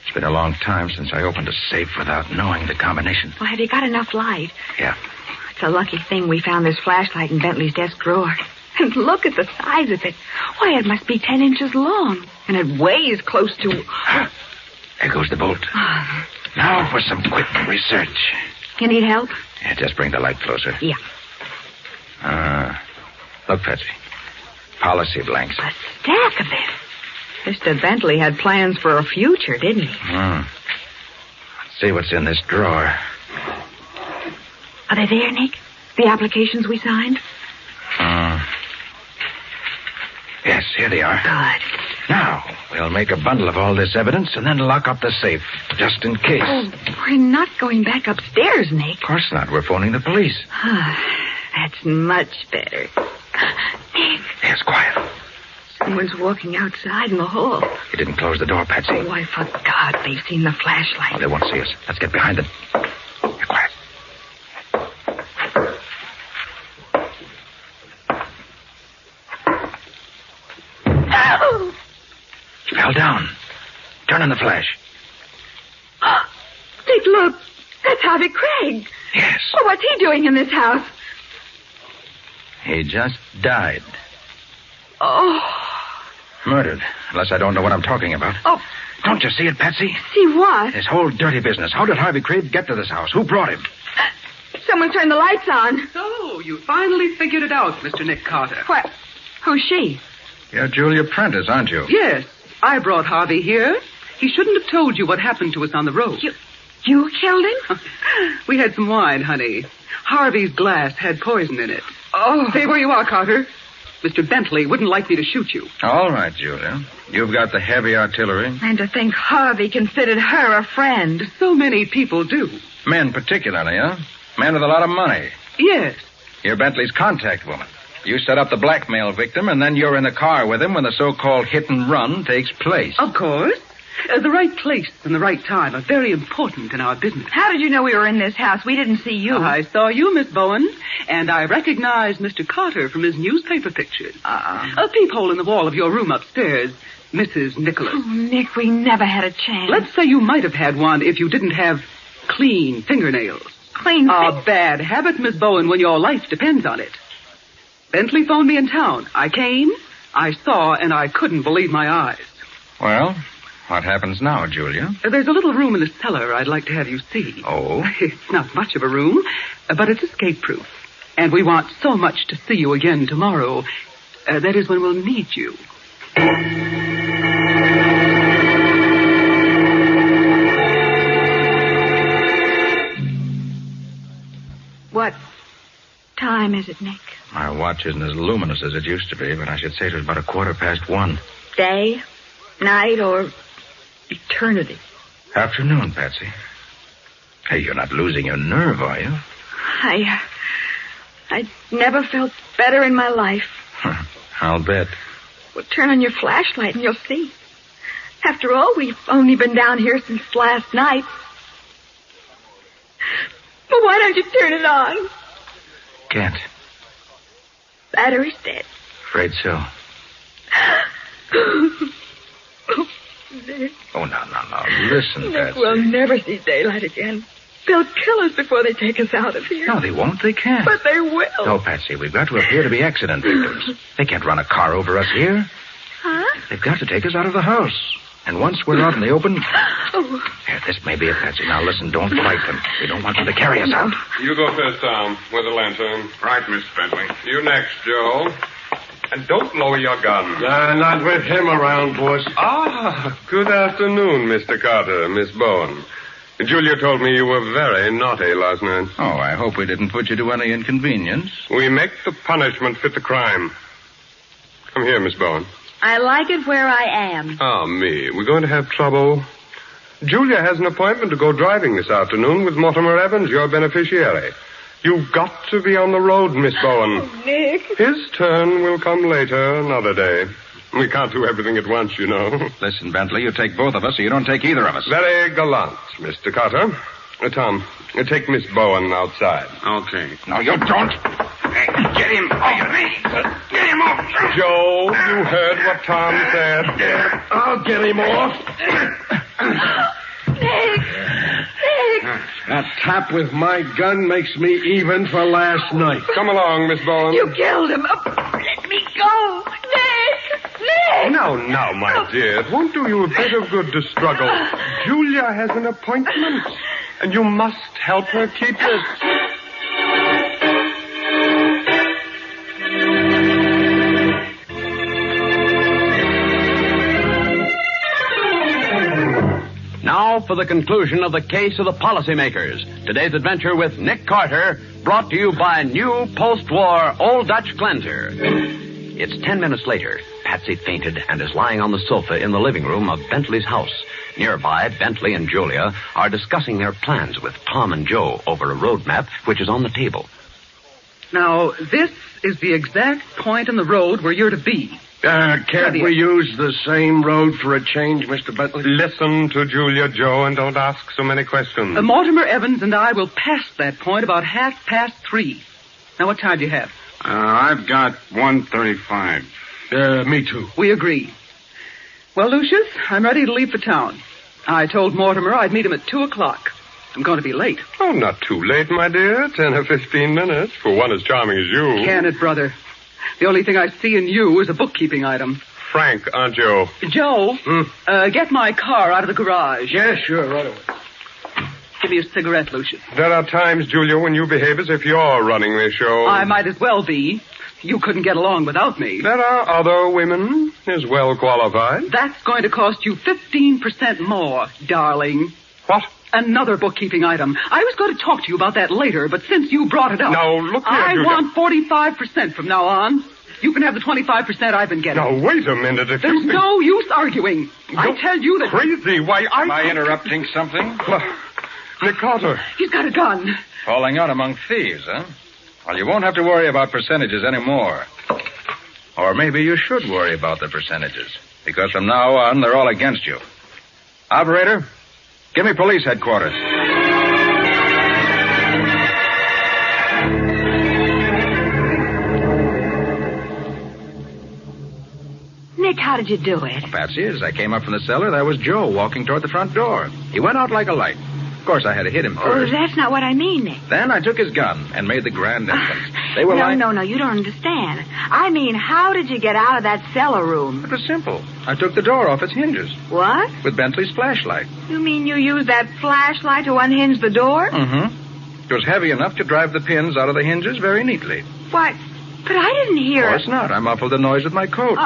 It's been a long time since I opened a safe without knowing the combination. Well, have you got enough light? Yeah. It's a lucky thing we found this flashlight in Bentley's desk drawer. And look at the size of it. Why, it must be 10 inches long. And it weighs close to... There goes the bolt. Now for some quick research. You need help? Yeah, just bring the light closer. Yeah. Look, Patsy. Policy blanks. A stack of them. Mr. Bentley had plans for a future, didn't he? Let's see what's in this drawer. Are they there, Nick? The applications we signed? Yes, here they are. Good. Now, we'll make a bundle of all this evidence and then lock up the safe, just in case. Oh, we're not going back upstairs, Nick. Of course not. We're phoning the police. That's much better. Nick. Yes, quiet. Someone's walking outside in the hall. You didn't close the door, Patsy. Oh, I forgot. They've seen the flashlight. Oh, they won't see us. Let's get behind them. You're quiet. Oh! He fell down. Turn on the flash. Dick, look. That's Harvey Craig. Yes. Oh, what's he doing in this house? He just died. Oh. Murdered. Unless I don't know what I'm talking about. Oh. Don't you see it, Patsy? See what? This whole dirty business. How did Harvey Craig get to this house? Who brought him? Someone turned the lights on. So, you finally figured it out, Mr. Nick Carter. What? Who's she? You're Julia Prentice, aren't you? Yes. I brought Harvey here. He shouldn't have told you what happened to us on the road. You killed him? We had some wine, honey. Harvey's glass had poison in it. Oh. Stay where you are, Carter. Mr. Bentley wouldn't like me to shoot you. All right, Julia. You've got the heavy artillery. And to think Harvey considered her a friend. So many people do. Men particularly, huh? Men with a lot of money. Yes. You're Bentley's contact woman. You set up the blackmail victim, and then you're in the car with him when the so-called hit and run takes place. Of course. The right place and the right time are very important in our business. How did you know we were in this house? We didn't see you. I saw you, Miss Bowen, and I recognized Mr. Carter from his newspaper pictures. A peephole in the wall of your room upstairs, Mrs. Nicholas. Oh, Nick, we never had a chance. Let's say you might have had one if you didn't have clean fingernails. A bad habit, Miss Bowen, when your life depends on it. Bentley phoned me in town. I came, I saw, and I couldn't believe my eyes. Well, what happens now, Julia? There's a little room in the cellar I'd like to have you see. Oh? It's not much of a room, but it's escape-proof. And we want so much to see you again tomorrow. That is when we'll need you. What time is it, Nick? My watch isn't as luminous as it used to be, but I should say it was about 1:15. Day, night, or eternity? Afternoon, Patsy. Hey, you're not losing your nerve, are you? I never felt better in my life. I'll bet. Well, turn on your flashlight and you'll see. After all, we've only been down here since last night. But why don't you turn it on? Can't. Battery's dead. Afraid so. Nick. Oh, no. Listen, Nick, Patsy. we'll never see daylight again. They'll kill us before they take us out of here. No, they won't. They can't. But they will. No, Patsy, we've got to appear to be accident victims. They can't run a car over us here. Huh? They've got to take us out of the house. And once we're out in the open... Oh. Here, this may be it, Patsy. Now, listen, don't fight them. We don't want them to carry us out. You go first, Tom, with the lantern. Right, Mr. Bentley. You next, Joe. And don't lower your gun. Not with him around, boss. Good afternoon, Mr. Carter, Miss Bowen. Julia told me you were very naughty last night. Oh, I hope we didn't put you to any inconvenience. We make the punishment fit the crime. Come here, Miss Bowen. I like it where I am. Ah, me. We're going to have trouble. Julia has an appointment to go driving this afternoon with Mortimer Evans, your beneficiary. You've got to be on the road, Miss Bowen. Oh, Nick. His turn will come later, another day. We can't do everything at once, you know. Listen, Bentley, you take both of us, or you don't take either of us. Very gallant, Mr. Carter. Tom, take Miss Bowen outside. Okay. No, you don't. Get him off me. Get him off. Joe, you heard what Tom said. I'll get him off. Nick! That tap with my gun makes me even for last night. Come along, Miss Bowen. You killed him. Oh, let me go. Nick! Now, my dear. It won't do you a bit of good to struggle. Julia has an appointment, and you must help her keep it. Now for the conclusion of the case of the policymakers. Today's adventure with Nick Carter, brought to you by new post-war Old Dutch Cleanser. It's 10 minutes later. Patsy fainted and is lying on the sofa in the living room of Bentley's house. Nearby, Bentley and Julia are discussing their plans with Tom and Joe over a road map which is on the table. Now, this is the exact point in the road where you're to be. Can't we use the same road for a change, Mr. Bentley? Listen to Julia, Joe, and don't ask so many questions. Mortimer Evans and I will pass that point about 3:30. Now, what time do you have? I've got 1:35. Me too. We agree. Well, Lucius, I'm ready to leave for town. I told Mortimer I'd meet him at 2 o'clock. I'm going to be late. Oh, not too late, my dear. 10 or 15 minutes for one as charming as you. Can it, brother? The only thing I see in you is a bookkeeping item. Frank, Aunt Joe. Joe, get my car out of the garage. Yeah, sure, right away. Give me a cigarette, Lucius. There are times, Julia, when you behave as if you're running the show. I might as well be. You couldn't get along without me. There are other women as well qualified. That's going to cost you 15% more, darling. What? Another bookkeeping item. I was going to talk to you about that later, but since you brought it up... Now, look here, I Julia. want 45% from now on. You can have the 25% I've been getting. Now, wait a minute. If There's no use arguing. I tell you that... Crazy. Why, Am I interrupting something? Nick Carter. He's got a gun. Falling out among thieves, huh? Well, you won't have to worry about percentages anymore. Or maybe you should worry about the percentages. Because from now on, they're all against you. Operator, give me police headquarters. Nick, how did you do it? Patsy, as I came up from the cellar, there was Joe walking toward the front door. He went out like a light. Of course, I had to hit him first. Oh, that's not what I mean, Nick. Then I took his gun and made the grand entrance. They were No, you don't understand. I mean, how did you get out of that cellar room? It was simple. I took the door off its hinges. What? With Bentley's flashlight. You mean you used that flashlight to unhinge the door? Mm-hmm. It was heavy enough to drive the pins out of the hinges very neatly. Why, but I didn't hear Of course not. I muffled the noise with my coat.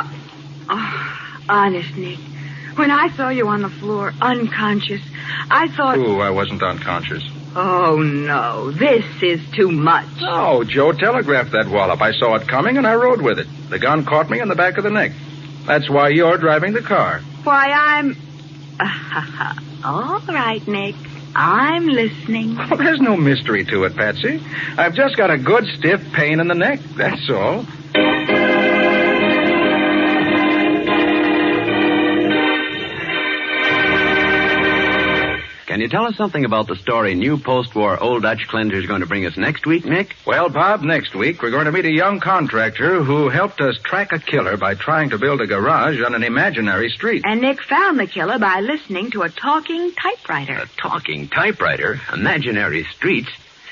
Honest, Nick. When I saw you on the floor, unconscious, I thought... Ooh, I wasn't unconscious. Oh, no. This is too much. Oh, Joe telegraphed that wallop. I saw it coming, and I rode with it. The gun caught me in the back of the neck. That's why you're driving the car. Why, I'm... All right, Nick. I'm listening. Oh, there's no mystery to it, Patsy. I've just got a good stiff pain in the neck, that's all. Can you tell us something about the story new post-war Old Dutch Cleanser is going to bring us next week, Nick? Well, Bob, next week we're going to meet a young contractor who helped us track a killer by trying to build a garage on an imaginary street. And Nick found the killer by listening to a talking typewriter. A talking typewriter? Imaginary streets?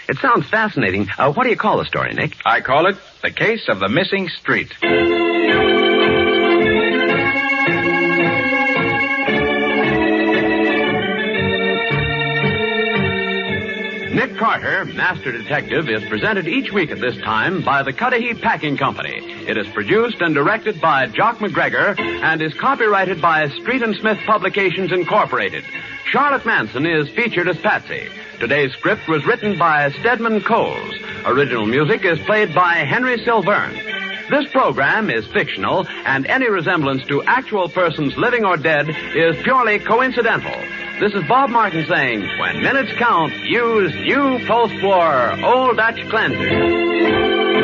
It sounds fascinating. What do you call the story, Nick? I call it The Case of the Missing Street. Nick Carter, Master Detective, is presented each week at this time by the Cudahy Packing Company. It is produced and directed by Jock McGregor and is copyrighted by Street and Smith Publications Incorporated. Charlotte Manson is featured as Patsy. Today's script was written by Stedman Coles. Original music is played by Henry Silverne. This program is fictional, and any resemblance to actual persons living or dead is purely coincidental. This is Bob Martin saying, when minutes count, use new post-war Old Dutch Cleanser.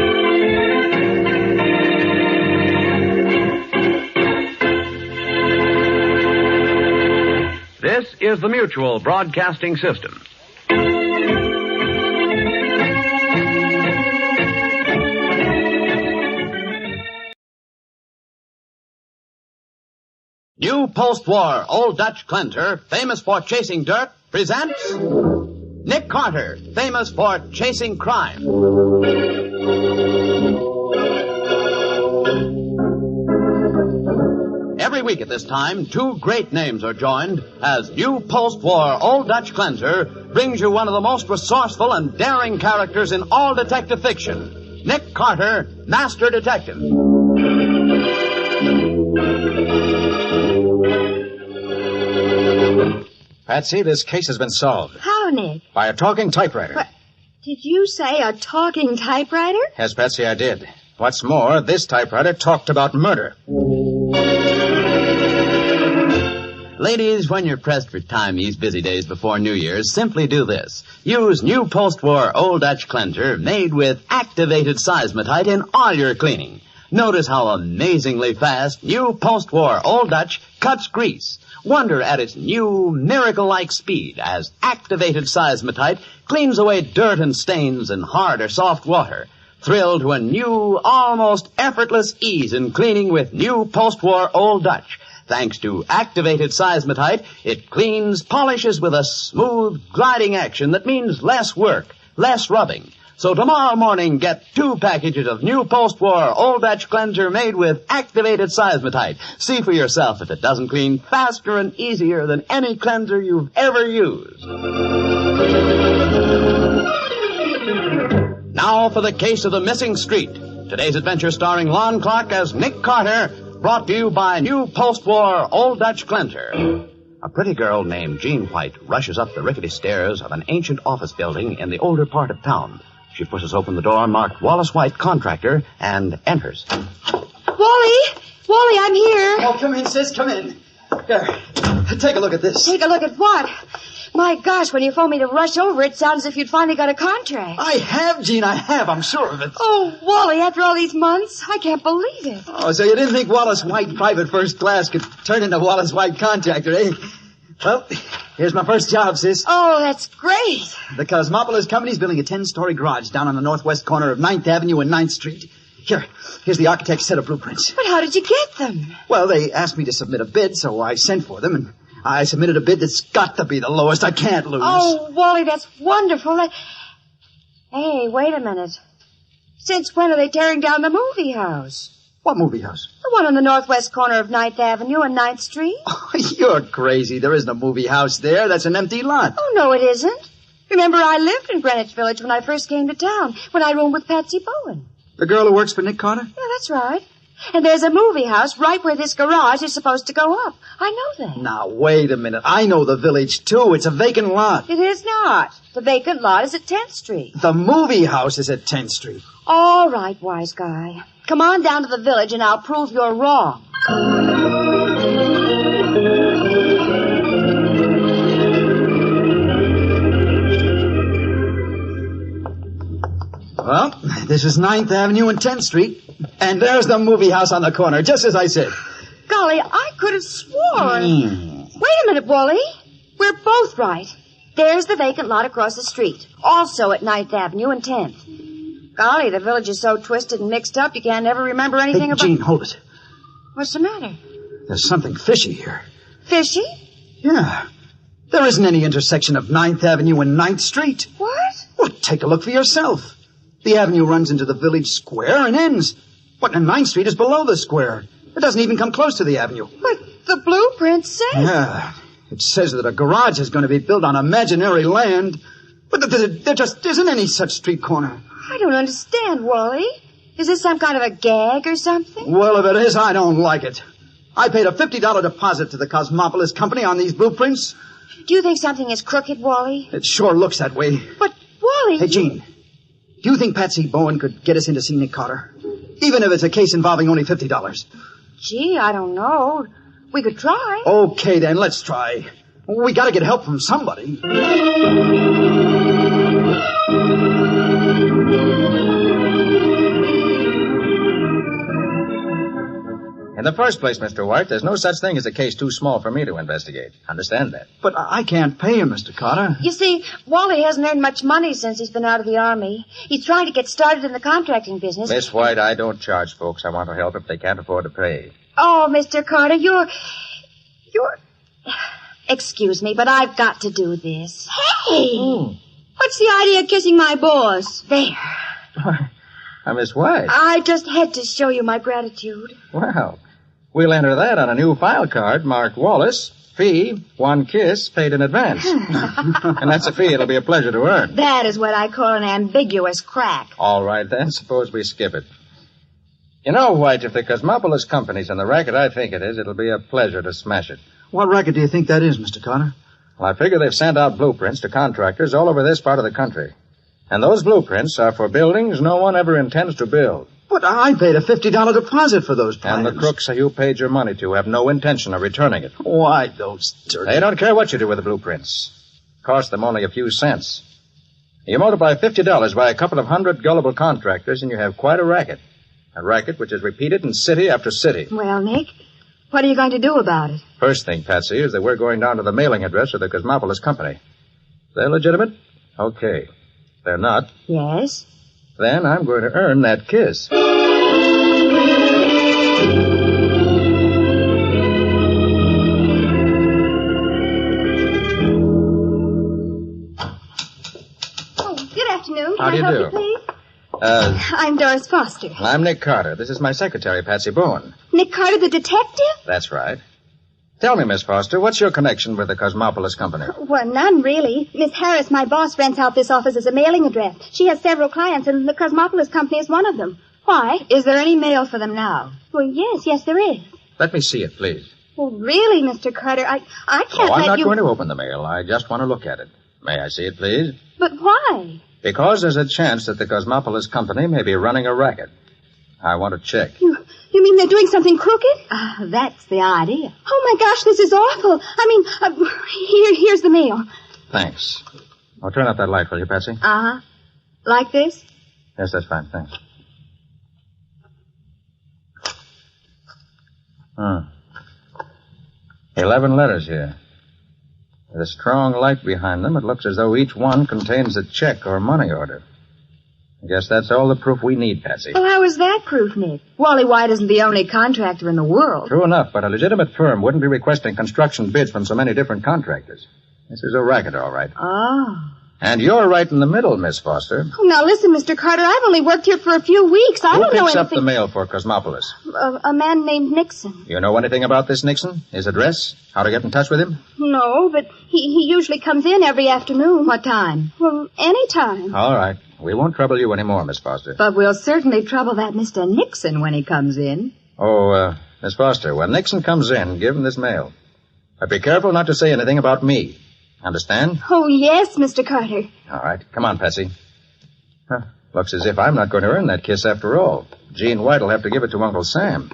This is the Mutual Broadcasting System. New post-war Old Dutch Cleanser, famous for chasing dirt, presents Nick Carter, famous for chasing crime. Every week at this time, two great names are joined as new post-war Old Dutch Cleanser brings you one of the most resourceful and daring characters in all detective fiction, Nick Carter, Master Detective. Patsy, this case has been solved. How, Nick? By a talking typewriter. What? Did you say a talking typewriter? Yes, Patsy, I did. What's more, this typewriter talked about murder. Ladies, when you're pressed for time these busy days before New Year's, simply do this. Use new post-war Old Dutch cleanser made with activated seismotite in all your cleaning. Notice how amazingly fast new post-war Old Dutch cuts grease. Wonder at its new miracle-like speed as activated seismotite cleans away dirt and stains in hard or soft water. Thrill to a new, almost effortless ease in cleaning with new post-war Old Dutch. Thanks to activated seismotite, it cleans, polishes with a smooth, gliding action that means less work, less rubbing. So tomorrow morning, get 2 packages of new post-war Old Dutch cleanser made with activated seismotite. See for yourself if it doesn't clean faster and easier than any cleanser you've ever used. Now for the case of the missing street. Today's adventure starring Lon Clark as Nick Carter, brought to you by new post-war Old Dutch cleanser. A pretty girl named Jean White rushes up the rickety stairs of an ancient office building in the older part of town. She pushes open the door marked Wallace White, Contractor, and enters. Wally! Wally, I'm here. Oh, come in, sis, come in. There, take a look at this. Take a look at what? My gosh, when you phoned me to rush over, it sounds as if you'd finally got a contract. I have, Jean, I have. I'm sure of it. Oh, Wally, after all these months, I can't believe it. Oh, so you didn't think Wallace White Private First Class could turn into Wallace White Contractor, eh? Well, here's my first job, sis. Oh, that's great. The Cosmopolis Company's building a 10-story garage down on the northwest corner of 9th Avenue and 9th Street. Here's the architect's set of blueprints. But how did you get them? Well, they asked me to submit a bid, so I sent for them, and I submitted a bid that's got to be the lowest. I can't lose. Oh, Wally, that's wonderful. Hey, wait a minute. Since when are they tearing down the movie house? What movie house? The one on the northwest corner of 9th Avenue and 9th Street. Oh, you're crazy. There isn't a movie house there. That's an empty lot. Oh, no, it isn't. Remember, I lived in Greenwich Village when I first came to town, when I roomed with Patsy Bowen. The girl who works for Nick Carter? Yeah, that's right. And there's a movie house right where this garage is supposed to go up. I know that. Now, wait a minute. I know the village, too. It's a vacant lot. It is not. The vacant lot is at 10th Street. The movie house is at 10th Street. All right, wise guy. Come on down to the village and I'll prove you're wrong. Well, this is 9th Avenue and 10th Street. And there's the movie house on the corner, just as I said. Golly, I could have sworn. Wait a minute, Wally. We're both right. There's the vacant lot across the street, also at 9th Avenue and 10th. Golly, the village is so twisted and mixed up, you can't ever remember anything about... Jean, hold it. What's the matter? There's something fishy here. Fishy? Yeah. There isn't any intersection of 9th Avenue and 9th Street. What? Well, take a look for yourself. The avenue runs into the village square and ends. But 9th Street is below the square. It doesn't even come close to the avenue. But the blueprint says... Yeah. It says that a garage is going to be built on imaginary land. But there just isn't any such street corner. I don't understand, Wally. Is this some kind of a gag or something? Well, if it is, I don't like it. I paid a $50 deposit to the Cosmopolis Company on these blueprints. Do you think something is crooked, Wally? It sure looks that way. But, Wally... Hey, Jean, do you think Patsy Bowen could get us in to see Nick Carter? Even if it's a case involving only $50. Gee, I don't know. We could try. Okay, then, let's try. We gotta get help from somebody. In the first place, Mr. White, there's no such thing as a case too small for me to investigate. Understand that? But I can't pay him, Mr. Carter. You see, Wally hasn't earned much money since he's been out of the Army. He's trying to get started in the contracting business. Miss White, I don't charge folks I want to help if they can't afford to pay. Oh, Mr. Carter, you're... Excuse me, but I've got to do this. Hey! What's the idea of kissing my boss? There. Miss White. I just had to show you my gratitude. Well, we'll enter that on a new file card marked Wallace. Fee, 1 kiss, paid in advance. And that's a fee it'll be a pleasure to earn. That is what I call an ambiguous crack. All right, then. Suppose we skip it. You know, White, if the Cosmopolis Company's in the racket I think it is, it'll be a pleasure to smash it. What racket do you think that is, Mr. Carter? Well, I figure they've sent out blueprints to contractors all over this part of the country. And those blueprints are for buildings no one ever intends to build. But I paid a $50 deposit for those plans. And the crooks you paid your money to have no intention of returning it. Why, those dirty... They don't care what you do with the blueprints. Cost them only a few cents. You multiply $50 by a couple of hundred gullible contractors, and you have quite a racket. A racket which is repeated in city after city. Well, Nick, what are you going to do about it? First thing, Patsy, is that we're going down to the mailing address of the Cosmopolis Company. They're legitimate? Okay. They're not? Yes. Then I'm going to earn that kiss. Good afternoon. How do you Can I do? help you, please? I'm Doris Foster. I'm Nick Carter. This is my secretary, Patsy Bowen. Nick Carter, the detective? That's right. Tell me, Miss Foster, what's your connection with the Cosmopolis Company? Well, none, really. Miss Harris, my boss, rents out this office as a mailing address. She has several clients, and the Cosmopolis Company is one of them. Why? Is there any mail for them now? Well, yes, there is. Let me see it, please. Well, really, Mr. Carter, I can't I'm let not you... going to open the mail. I just want to look at it. May I see it, please? But why? Because there's a chance that the Cosmopolis Company may be running a racket. I want to check. You mean they're doing something crooked? That's the idea. Oh, my gosh, this is awful. I mean, here's the mail. Thanks. I'll turn out that light, will you, Patsy? Uh-huh. Like this? Yes, that's fine. Thanks. 11 letters here. With a strong light behind them, it looks as though each one contains a check or money order. I guess that's all the proof we need, Patsy. Well, how is that proof, Nick? Wally White isn't the only contractor in the world. True enough, but a legitimate firm wouldn't be requesting construction bids from so many different contractors. This is a racket, all right. Oh. And you're right in the middle, Miss Foster. Oh, now listen, Mr. Carter, I've only worked here for a few weeks. I don't know Who picks anything... up the mail for Cosmopolis? A man named Nixon. You know anything about this Nixon? His address? How to get in touch with him? No, but he usually comes in every afternoon. What time? Well, any time. All right. We won't trouble you anymore, Miss Foster. But we'll certainly trouble that Mr. Nixon when he comes in. Oh, Miss Foster, when Nixon comes in, give him this mail. But be careful not to say anything about me. Understand? Oh, yes, Mr. Carter. All right. Come on, Patsy. Huh. Looks as if I'm not going to earn that kiss after all. Gene White will have to give it to Uncle Sam.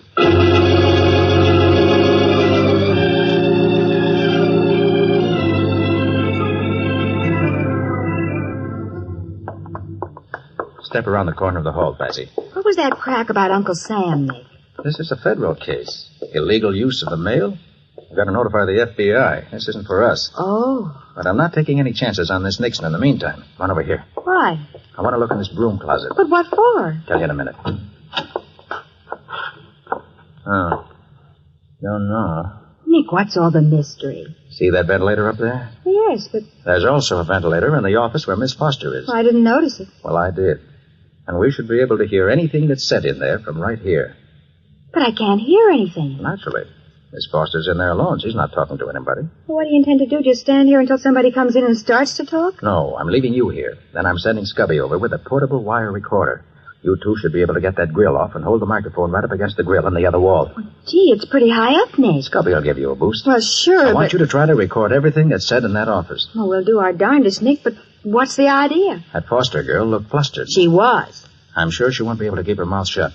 Step around the corner of the hall, Patsy. What was that crack about Uncle Sam, Nick? This is a federal case. Illegal use of the mail. I've got to notify the FBI. This isn't for us. Oh. But I'm not taking any chances on this Nixon in the meantime. Come on over here. Why? I want to look in this broom closet. But what for? Tell you in a minute. Oh. Don't know. Nick, what's all the mystery? See that ventilator up there? Yes, but... There's also a ventilator in the office where Miss Foster is. I didn't notice it. Well, I did. And we should be able to hear anything that's said in there from right here. But I can't hear anything. Naturally. Miss Foster's in there alone. She's not talking to anybody. Well, what do you intend to do? Just stand here until somebody comes in and starts to talk? No, I'm leaving you here. Then I'm sending Scubby over with a portable wire recorder. You two should be able to get that grill off and hold the microphone right up against the grill on the other wall. Gee, it's pretty high up, Nick. Scubby will give you a boost. Well, sure, I want you to try to record everything that's said in that office. Well, we'll do our darndest, Nick, but what's the idea? That Foster girl looked flustered. She was. I'm sure she won't be able to keep her mouth shut.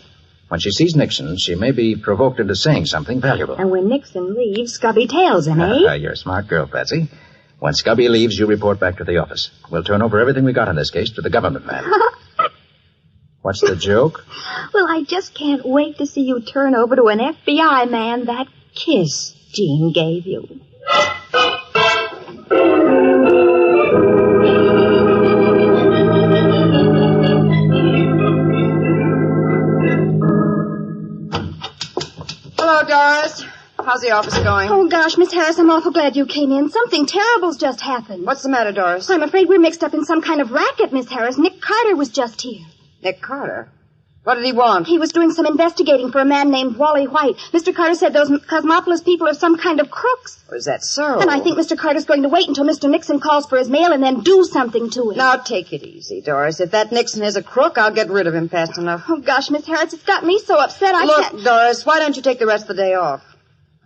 When she sees Nixon, she may be provoked into saying something valuable. And when Nixon leaves, Scubby tails him, eh? You're a smart girl, Patsy. When Scubby leaves, you report back to the office. We'll turn over everything we got in this case to the government man. What's the joke? Well, I just can't wait to see you turn over to an FBI man that kiss Gene gave you. Hello, Doris. How's the office going? Oh, gosh, Miss Harris, I'm awful glad you came in. Something terrible's just happened. What's the matter, Doris? I'm afraid we're mixed up in some kind of racket, Miss Harris. Nick Carter was just here. Nick Carter? What did he want? He was doing some investigating for a man named Wally White. Mr. Carter said those Cosmopolis people are some kind of crooks. Is that so? And I think Mr. Carter's going to wait until Mr. Nixon calls for his mail and then do something to him. Now, take it easy, Doris. If that Nixon is a crook, I'll get rid of him fast enough. Oh, gosh, Miss Harris, it's got me so upset I can't... Look, Doris, why don't you take the rest of the day off?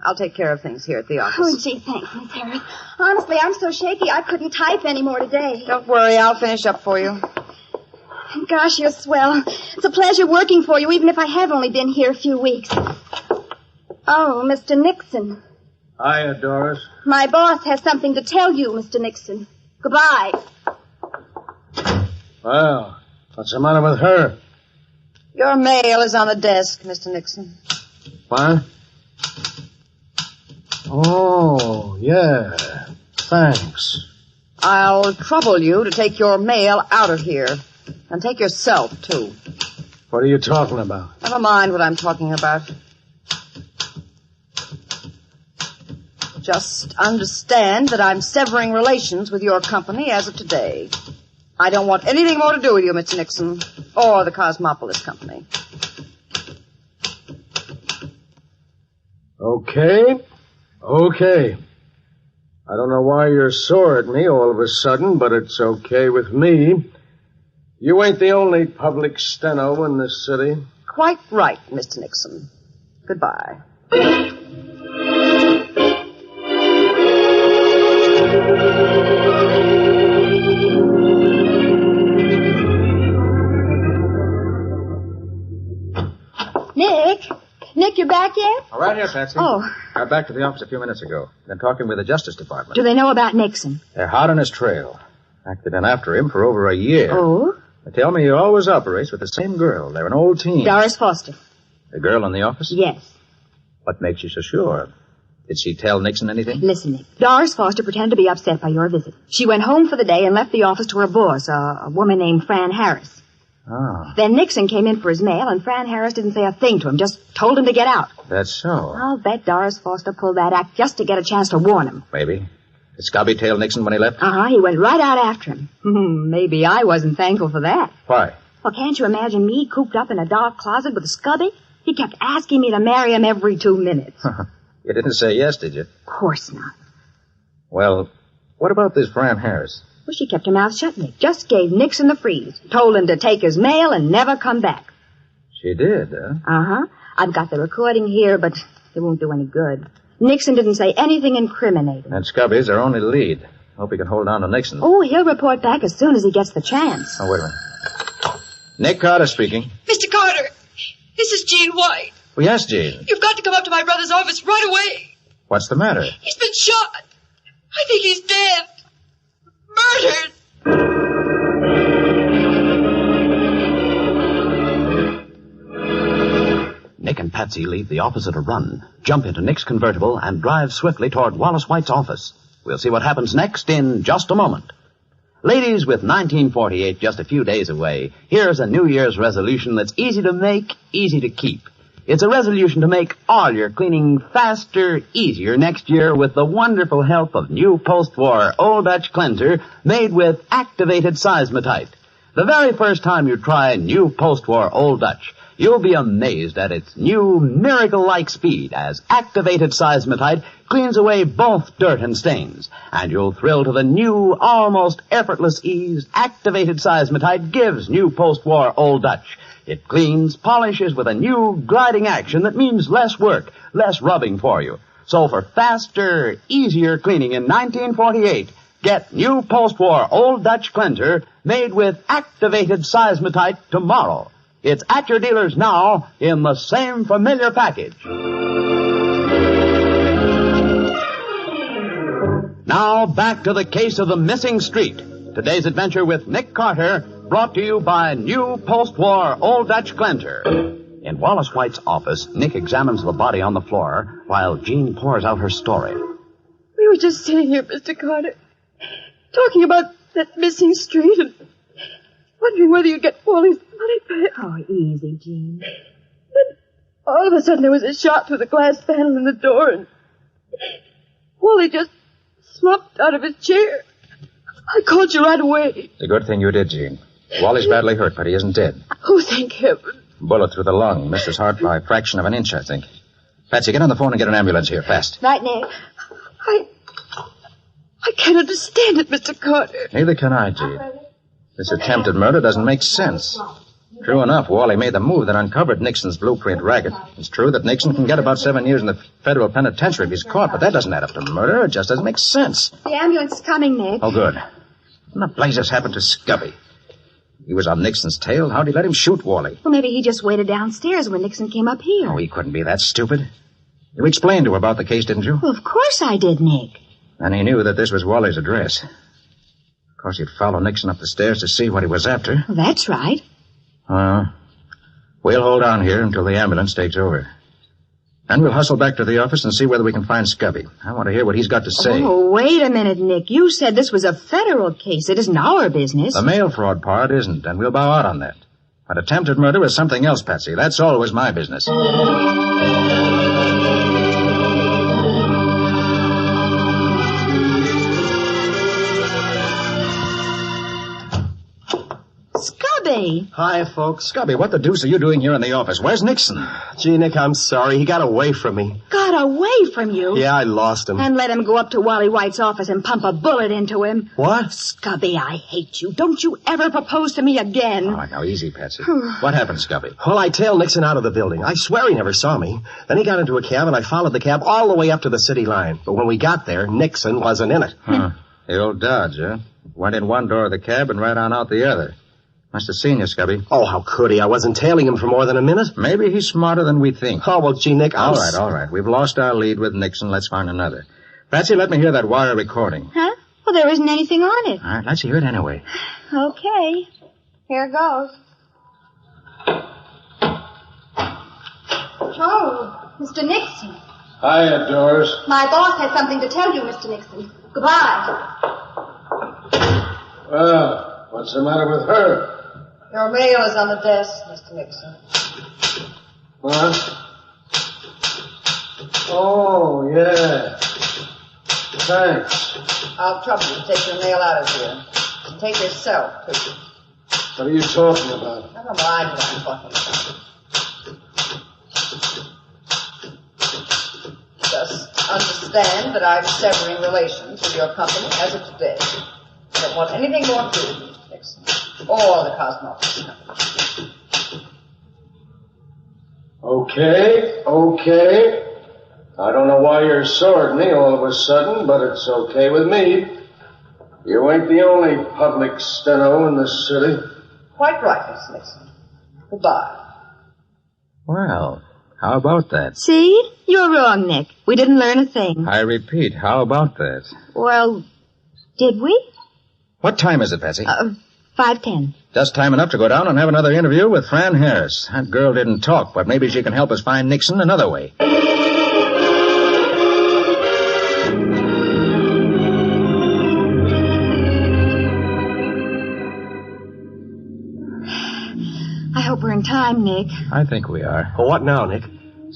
I'll take care of things here at the office. Oh, gee, thanks, Miss Harris. Honestly, I'm so shaky I couldn't type any more today. Don't worry, I'll finish up for you. Gosh, you're swell. It's a pleasure working for you, even if I have only been here a few weeks. Oh, Mr. Nixon. Hiya, Doris. My boss has something to tell you, Mr. Nixon. Goodbye. Well, what's the matter with her? Your mail is on the desk, Mr. Nixon. What? Oh, yeah. Thanks. I'll trouble you to take your mail out of here. And take yourself, too. What are you talking about? Never mind what I'm talking about. Just understand that I'm severing relations with your company as of today. I don't want anything more to do with you, Mr. Nixon, or the Cosmopolis Company. Okay. I don't know why you're sore at me all of a sudden, but it's okay with me. You ain't the only public steno in this city. Quite right, Mr. Nixon. Goodbye. Nick, you're back yet? All right here, Patsy. Oh. Got back to the office a few minutes ago. Been talking with the Justice Department. Do they know about Nixon? They're hot on his trail. In fact, they've been after him for over a year. Oh? They tell me he always operates with the same girl. They're an old team. Doris Foster. The girl in the office? Yes. What makes you so sure? Did she tell Nixon anything? Listen, Nick. Doris Foster pretended to be upset by your visit. She went home for the day and left the office to her boss, a woman named Fran Harris. Oh. Then Nixon came in for his mail, and Fran Harris didn't say a thing to him, just told him to get out. That's so. I'll bet Doris Foster pulled that act just to get a chance to warn him. Maybe. Did Scobby tail Nixon when he left? Uh-huh. He went right out after him. Maybe I wasn't thankful for that. Why? Well, can't you imagine me cooped up in a dark closet with Scubby? He kept asking me to marry him every 2 minutes. You didn't say yes, did you? Of course not. Well, what about this Fran Harris? Well, she kept her mouth shut, Nick. Just gave Nixon the freeze. Told him to take his mail and never come back. She did, huh? Uh-huh. I've got the recording here, but it won't do any good. Nixon didn't say anything incriminating. And Scubby's our only lead. Hope he can hold on to Nixon. Oh, he'll report back as soon as he gets the chance. Oh, wait a minute. Nick Carter speaking. Mr. Carter, this is Jean White. Well, yes, Jean. You've got to come up to my brother's office right away. What's the matter? He's been shot. I think he's dead. Murdered. Nick and Patsy leave the office at a run, jump into Nick's convertible, and drive swiftly toward Wallace White's office. We'll see what happens next in just a moment. Ladies, with 1948 just a few days away, here's a New Year's resolution that's easy to make, easy to keep. It's a resolution to make all your cleaning faster, easier next year with the wonderful help of new post-war Old Dutch cleanser made with activated seismotite. The very first time you try new post-war Old Dutch, you'll be amazed at its new miracle-like speed as activated seismotite cleans away both dirt and stains. And you'll thrill to the new, almost effortless ease activated seismotite gives new post-war Old Dutch. It cleans, polishes with a new gliding action that means less work, less rubbing for you. So for faster, easier cleaning in 1948, get new post-war Old Dutch cleanser made with activated seismotite tomorrow. It's at your dealers now in the same familiar package. Now back to the case of the missing street. Today's adventure with Nick Carter, brought to you by new post-war Old Dutch cleanser. In Wallace White's office, Nick examines the body on the floor while Jean pours out her story. We were just sitting here, Mr. Carter, talking about that missing street and wondering whether you'd get Wally's money back. Oh, easy, Jean. Then all of a sudden there was a shot through the glass panel in the door and Wally just slumped out of his chair. I called you right away. It's a good thing you did, Jean. Wally's badly hurt, but he isn't dead. Oh, thank heaven. Bullet through the lung. Missed his heart by a fraction of an inch, I think. Patsy, get on the phone and get an ambulance here, fast. Right, Nick. I can't understand it, Mr. Carter. Neither can I, Jean. This attempted murder doesn't make sense. True enough, Wally made the move that uncovered Nixon's blueprint racket. It's true that Nixon can get about 7 years in the federal penitentiary if he's caught, but that doesn't add up to murder. It just doesn't make sense. The ambulance is coming, Nick. Oh, good. What in the blazes happened to Scubby? He was on Nixon's tail. How'd he let him shoot Wally? Well, maybe he just waited downstairs when Nixon came up here. Oh, he couldn't be that stupid. You explained to him about the case, didn't you? Well, of course I did, Nick. And he knew that this was Wally's address. Of course, he'd follow Nixon up the stairs to see what he was after. Well, that's right. We'll hold on here until the ambulance takes over. And we'll hustle back to the office and see whether we can find Scubby. I want to hear what he's got to say. Oh, wait a minute, Nick. You said this was a federal case. It isn't our business. The mail fraud part isn't, and we'll bow out on that. But attempted murder is something else, Patsy. That's always my business. Scubby! Hi, folks. Scubby, what the deuce are you doing here in the office? Where's Nixon? Gee, Nick, I'm sorry. He got away from me. Got away from you? Yeah, I lost him. And let him go up to Wally White's office and pump a bullet into him. What? Scubby, I hate you. Don't you ever propose to me again. All right, now, easy, Patsy. What happened, Scubby? Well, I tailed Nixon out of the building. I swear he never saw me. Then he got into a cab, and I followed the cab all the way up to the city line. But when we got there, Nixon wasn't in it. The old Dodge, huh? Went in one door of the cab and right on out the other. Must have seen you, Scubby. Oh, how could he? I wasn't tailing him for more than a minute. Maybe he's smarter than we think. Oh, well, gee, Nick, All right. We've lost our lead with Nixon. Let's find another. Patsy, let me hear that wire recording. Huh? Well, there isn't anything on it. All right, let's hear it anyway. Okay. Here goes. Oh, Mr. Nixon. Hiya, Doris. My boss has something to tell you, Mr. Nixon. Goodbye. Well, what's the matter with her? Your mail is on the desk, Mr. Nixon. What? Oh, yeah. Thanks. I'll trouble you to take your mail out of here. And take yourself, too. What are you talking about? Never mind what I'm talking about. Just understand that I'm severing relations with your company as of today. I don't want anything more to do with you, Mr. Nixon. Or the Cosmopolis Company. Okay. I don't know why you're sore at me all of a sudden, but it's okay with me. You ain't the only public steno in this city. Quite right, Mr. Nixon. Goodbye. Well, how about that? See? You're wrong, Nick. We didn't learn a thing. I repeat, how about that? Well, did we? What time is it, Patsy? 5:10. Just time enough to go down and have another interview with Fran Harris. That girl didn't talk, but maybe she can help us find Nixon another way. I hope we're in time, Nick. I think we are. Well, what now, Nick?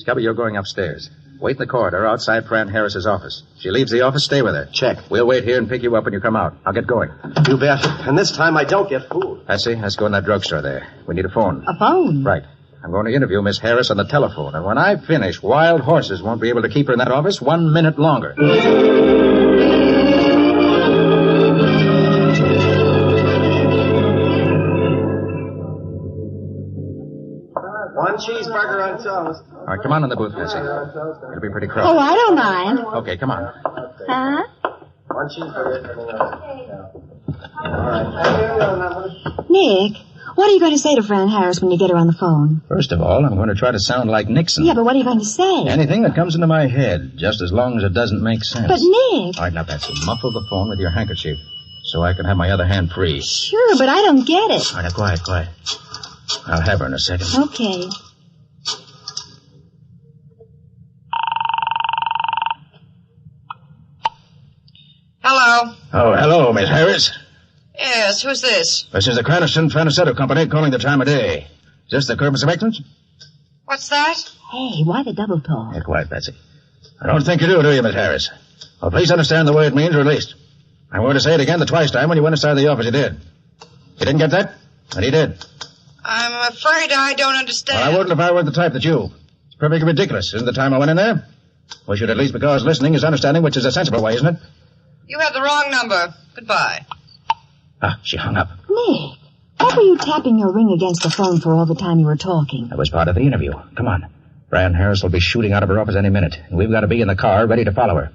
Scubby, you're going upstairs. Wait in the corridor outside Fran Harris's office. She leaves the office, stay with her. Check. We'll wait here and pick you up when you come out. I'll get going. You bet. And this time I don't get fooled. Patsy, let's go in that drugstore there. We need a phone. A phone? Right. I'm going to interview Miss Harris on the telephone, and when I finish, wild horses won't be able to keep her in that office 1 minute longer. One cheeseburger on toast. All right, come on in the booth, Patsy. It'll be pretty crowded. Oh, I don't mind. Okay, come on. Huh? One cheeseburger. All right. Nick, what are you going to say to Fran Harris when you get her on the phone? First of all, I'm going to try to sound like Nixon. Yeah, but what are you going to say? Anything that comes into my head, just as long as it doesn't make sense. But, Nick... All right, now, Patsy, muffle the phone with your handkerchief so I can have my other hand free. Sure, but I don't get it. All right, now, quiet. I'll have her in a second. Okay. Hello. Oh, hello, Miss Harris. Yes, who's this? This is the Craniston Fanisetto Company calling the time of day. Is this the Corpus of Excellence? What's that? Hey, why the double talk? Hey, quiet, Patsy. I don't think you do you, Miss Harris? Well, please understand the way it means, or at least. I'm going to say it again the twice time when you went inside the office. You did. You didn't get that? And he did. I'm afraid I don't understand. Well, I wouldn't if I were the type that you. It's perfectly ridiculous, isn't the time I went in there? We should at least, because listening is understanding, which is a sensible way, isn't it? You have the wrong number. Goodbye. Ah, she hung up. Nick, what were you tapping your ring against the phone for all the time you were talking? That was part of the interview. Come on. Fran Harris will be shooting out of her office any minute, and we've got to be in the car ready to follow her.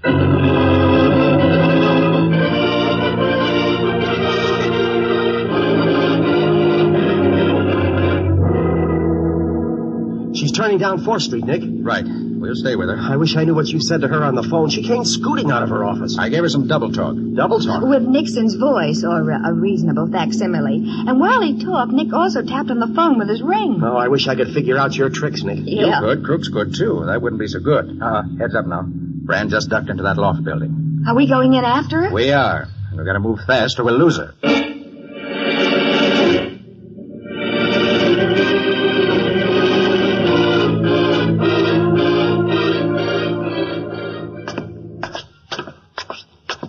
heading down 4th Street, Nick. Right. We'll stay with her. I wish I knew what you said to her on the phone. She came scooting out of her office. I gave her some double talk. Double talk? With Nixon's voice, or a reasonable facsimile. And while he talked, Nick also tapped on the phone with his ring. Oh, I wish I could figure out your tricks, Nick. Yeah. You could. Crooks could, too. That wouldn't be so good. Heads up now. Fran just ducked into that loft building. Are we going in after her? We are. And we've got to move fast or we'll lose her.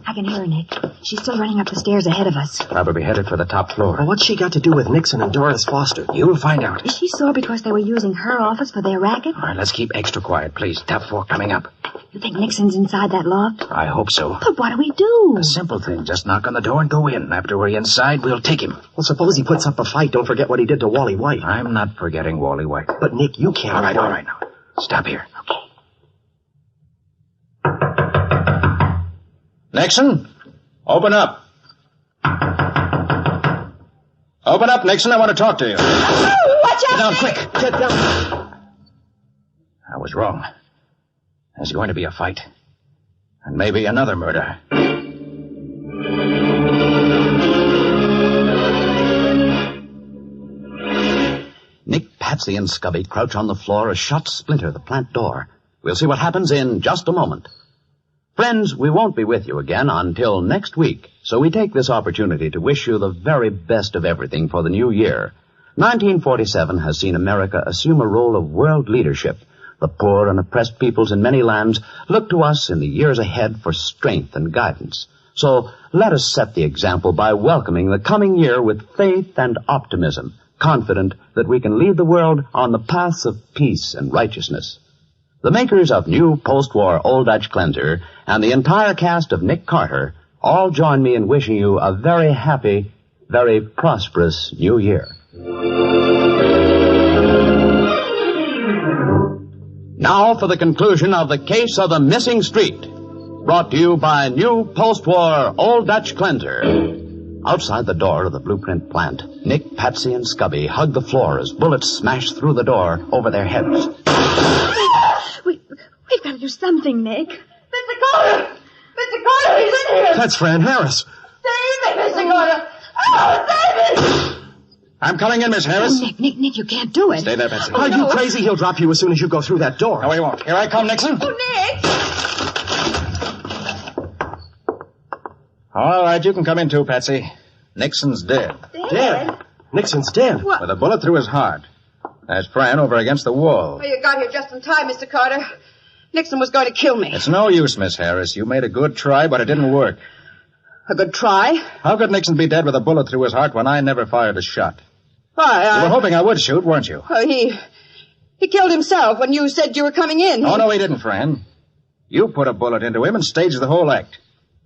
I can hear her, Nick. She's still running up the stairs ahead of us. Probably headed for the top floor. Well, what's she got to do with Nixon and Doris Foster? You'll find out. Is she sore because they were using her office for their racket? All right, let's keep extra quiet, please. Top 4 coming up. You think Nixon's inside that loft? I hope so. But what do we do? A simple thing. Just knock on the door and go in. After we're inside, we'll take him. Well, suppose he puts up a fight. Don't forget what he did to Wally White. I'm not forgetting Wally White. But, Nick, you can't. All right now. Stop here. Okay. Nixon, open up. Open up, Nixon. I want to talk to you. Oh, watch out! Get down, quick. Get down. I was wrong. There's going to be a fight. And maybe another murder. Nick, Patsy, and Scubby crouch on the floor as shots splinter the plant door. We'll see what happens in just a moment. Friends, we won't be with you again until next week, so we take this opportunity to wish you the very best of everything for the new year. 1947 has seen America assume a role of world leadership. The poor and oppressed peoples in many lands look to us in the years ahead for strength and guidance. So let us set the example by welcoming the coming year with faith and optimism, confident that we can lead the world on the paths of peace and righteousness. The makers of new post-war Old Dutch Cleanser and the entire cast of Nick Carter all join me in wishing you a very happy, very prosperous new year. Now for the conclusion of the case of the missing street, brought to you by new post-war Old Dutch Cleanser. Outside the door of the blueprint plant, Nick, Patsy, and Scubby hug the floor as bullets smash through the door over their heads. We've got to do something, Nick. Mr. Carter! Mr. Carter, he's in here! That's Fran Harris. Save me, Mr. Carter! Oh, save me! I'm coming in, Miss Harris. Oh, Nick, you can't do it. Stay there, Patsy. Are you crazy? He'll drop you as soon as you go through that door. No, he won't. Here I come, Nixon. Oh, Nick! All right, you can come in too, Patsy. Nixon's dead. Dead? Nixon's dead. With a bullet through his heart. There's Fran over against the wall. Oh, you got here just in time, Mr. Carter. Nixon was going to kill me. It's no use, Miss Harris. You made a good try, but it didn't work. A good try? How could Nixon be dead with a bullet through his heart when I never fired a shot? Why, You were hoping I would shoot, weren't you? He killed himself when you said you were coming in. Oh, no, he didn't, Fran. You put a bullet into him and staged the whole act.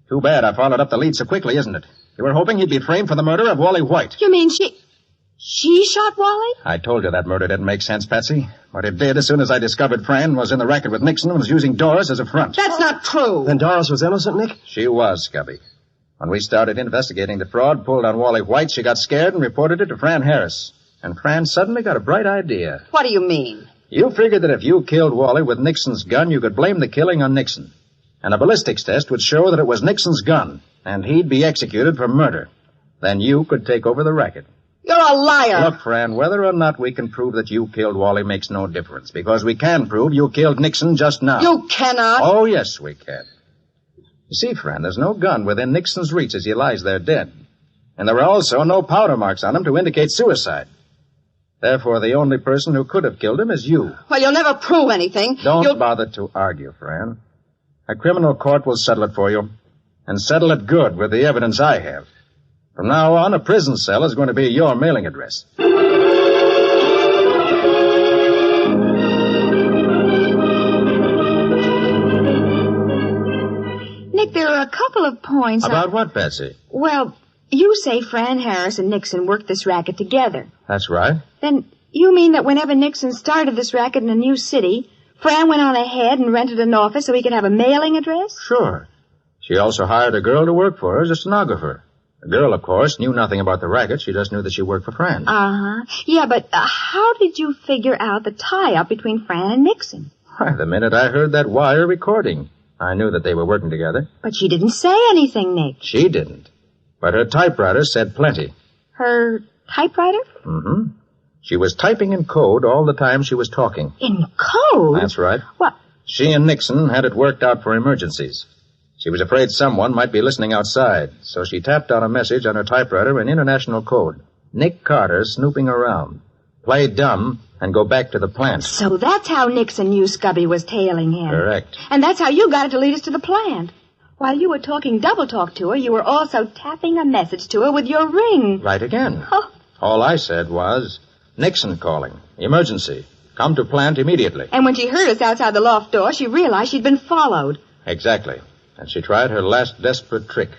Too bad I followed up the lead so quickly, isn't it? You were hoping he'd be framed for the murder of Wally White. You mean she shot Wally? I told you that murder didn't make sense, Patsy. But it did as soon as I discovered Fran was in the racket with Nixon and was using Doris as a front. That's not true. Then Doris was innocent, Nick? She was, Scubby. When we started investigating the fraud pulled on Wally White, she got scared and reported it to Fran Harris. And Fran suddenly got a bright idea. What do you mean? You figured that if you killed Wally with Nixon's gun, you could blame the killing on Nixon. And a ballistics test would show that it was Nixon's gun, and he'd be executed for murder. Then you could take over the racket. You're a liar. Look, Fran, whether or not we can prove that you killed Wally makes no difference, because we can prove you killed Nixon just now. You cannot. Oh, yes, we can. You see, Fran, there's no gun within Nixon's reach as he lies there dead. And there are also no powder marks on him to indicate suicide. Therefore, the only person who could have killed him is you. Well, you'll never prove anything. Don't bother to argue, Fran. A criminal court will settle it for you, and settle it good with the evidence I have. From now on, a prison cell is going to be your mailing address. Nick, there are a couple of points. About what, Patsy? Well, you say Fran Harris and Nixon worked this racket together. That's right. Then you mean that whenever Nixon started this racket in a new city, Fran went on ahead and rented an office so he could have a mailing address? Sure. She also hired a girl to work for her as a stenographer. The girl, of course, knew nothing about the racket. She just knew that she worked for Fran. Uh-huh. Yeah, but how did you figure out the tie-up between Fran and Nixon? Why, the minute I heard that wire recording, I knew that they were working together. But she didn't say anything, Nick. She didn't. But her typewriter said plenty. Her typewriter? Mm-hmm. She was typing in code all the time she was talking. In code? That's right. What? She and Nixon had it worked out for emergencies. She was afraid someone might be listening outside, so she tapped out a message on her typewriter in international code. Nick Carter snooping around. Play dumb and go back to the plant. So that's how Nixon knew Scubby was tailing him. Correct. And that's how you got it to lead us to the plant. While you were talking double talk to her, you were also tapping a message to her with your ring. Right again. Oh. All I said was, Nixon calling. Emergency. Come to plant immediately. And when she heard us outside the loft door, she realized she'd been followed. Exactly. And she tried her last desperate trick.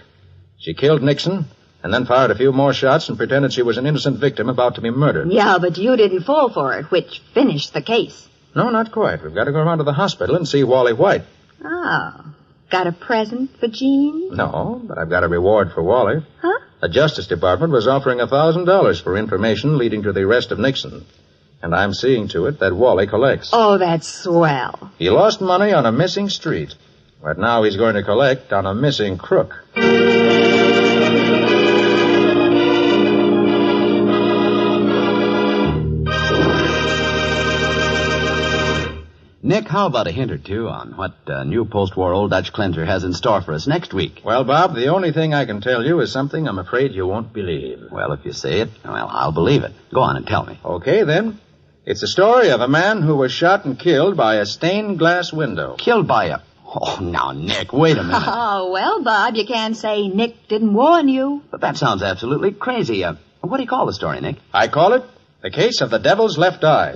She killed Nixon, and then fired a few more shots and pretended she was an innocent victim about to be murdered. Yeah, but you didn't fall for it, which finished the case. No, not quite. We've got to go around to the hospital and see Wally White. Oh. Got a present for Jean? No, but I've got a reward for Wally. Huh? The Justice Department was offering $1,000 for information leading to the arrest of Nixon. And I'm seeing to it that Wally collects. Oh, that's swell. He lost money on a missing street. But now he's going to collect on a missing crook. Nick, how about a hint or two on what new post-war Old Dutch cleanser has in store for us next week? Well, Bob, the only thing I can tell you is something I'm afraid you won't believe. Well, if you say it, well, I'll believe it. Go on and tell me. Okay, then. It's the story of a man who was shot and killed by a stained glass window. Killed by a... Oh, now, Nick, wait a minute. Oh, well, Bob, you can't say Nick didn't warn you. But that sounds absolutely crazy. What do you call the story, Nick? I call it The Case of the Devil's Left Eye.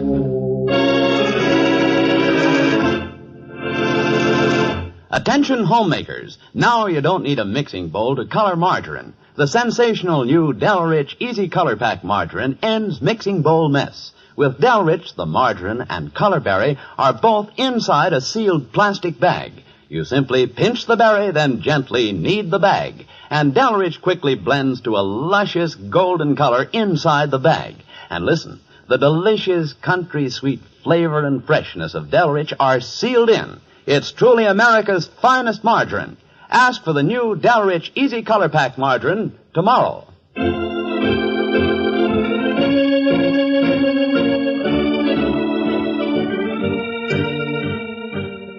Attention homemakers. Now you don't need a mixing bowl to color margarine. The sensational new Delrich Easy Color Pack margarine ends mixing bowl mess. With Delrich, the margarine and color berry are both inside a sealed plastic bag. You simply pinch the berry, then gently knead the bag. And Delrich quickly blends to a luscious golden color inside the bag. And listen, the delicious country sweet flavor and freshness of Delrich are sealed in. It's truly America's finest margarine. Ask for the new Delrich Easy Color Pack margarine tomorrow.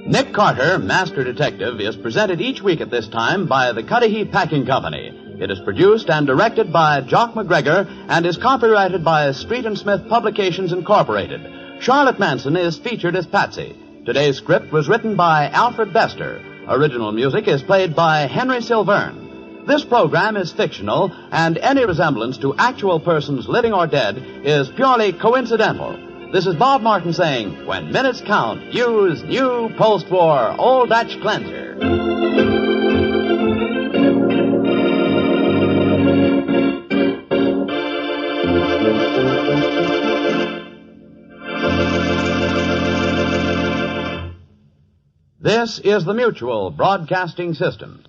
Nick Carter, Master Detective, is presented each week at this time by the Cudahy Packing Company. It is produced and directed by Jock McGregor and is copyrighted by Street and Smith Publications Incorporated. Charlotte Manson is featured as Patsy. Today's script was written by Alfred Bester. Original music is played by Henry Silverne. This program is fictional, and any resemblance to actual persons living or dead is purely coincidental. This is Bob Martin saying, when minutes count, use new post-war Old Dutch cleanser. This is the Mutual Broadcasting System.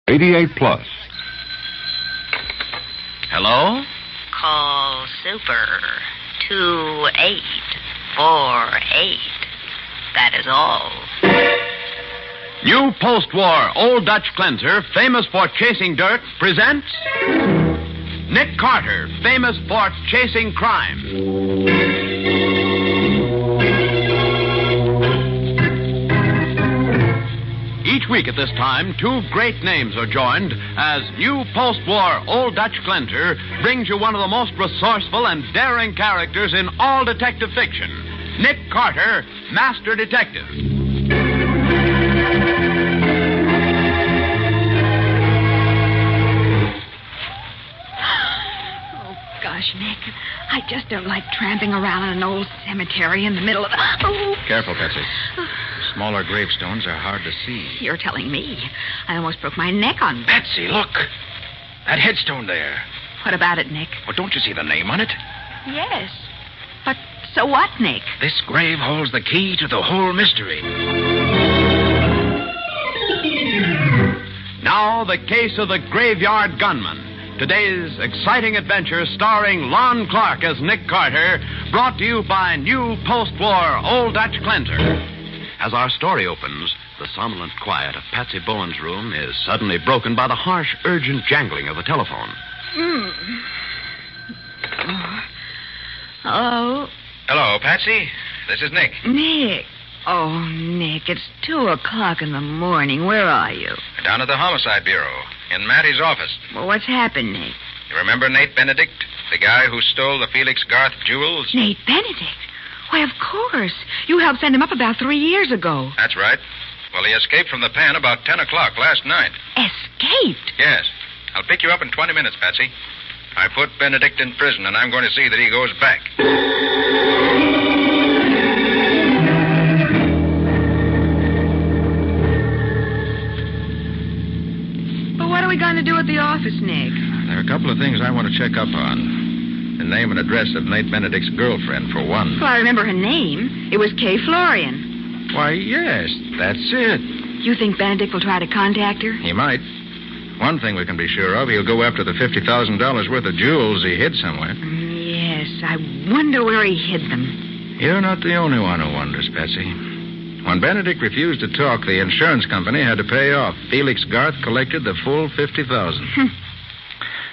+88. Hello? Call Super 2848. That is all. New post-war Old Dutch cleanser, famous for chasing dirt, presents Nick Carter, famous for chasing crime. Each week at this time, two great names are joined as new post-war Old Dutch cleanser brings you one of the most resourceful and daring characters in all detective fiction, Nick Carter, Master Detective. Oh, gosh, Nick, I just don't like tramping around in an old cemetery in the middle of... Oh. Careful, Patsy. smaller gravestones are hard to see. You're telling me. I almost broke my neck on... Patsy, look. That headstone there. What about it, Nick? Well, don't you see the name on it? Yes. But so what, Nick? This grave holds the key to the whole mystery. Now, the case of the graveyard gunman. Today's exciting adventure starring Lon Clark as Nick Carter, brought to you by new post-war Old Dutch Cleanser. As our story opens, the somnolent quiet of Patsy Bowen's room is suddenly broken by the harsh, urgent jangling of the telephone. Hello? Hello, Patsy. This is Nick. Nick. Oh, Nick, it's 2:00 in the morning. Where are you? Down at the Homicide Bureau, in Mattie's office. Well, what's happened, Nick? You remember Nate Benedict, the guy who stole the Felix Garth jewels? Nate Benedict? Why, of course. You helped send him up about 3 years ago. That's right. Well, he escaped from the pen about 10 o'clock last night. Escaped? Yes. I'll pick you up in 20 minutes, Patsy. I put Benedict in prison, and I'm going to see that he goes back. But what are we going to do at the office, Nick? There are a couple of things I want to check up on. The name and address of Nate Benedict's girlfriend, for one. Well, I remember her name. It was Kay Florian. Why, yes, that's it. You think Benedict will try to contact her? He might. One thing we can be sure of, he'll go after the $50,000 worth of jewels he hid somewhere. Yes, I wonder where he hid them. You're not the only one who wonders, Patsy. When Benedict refused to talk, the insurance company had to pay off. Felix Garth collected the full $50,000.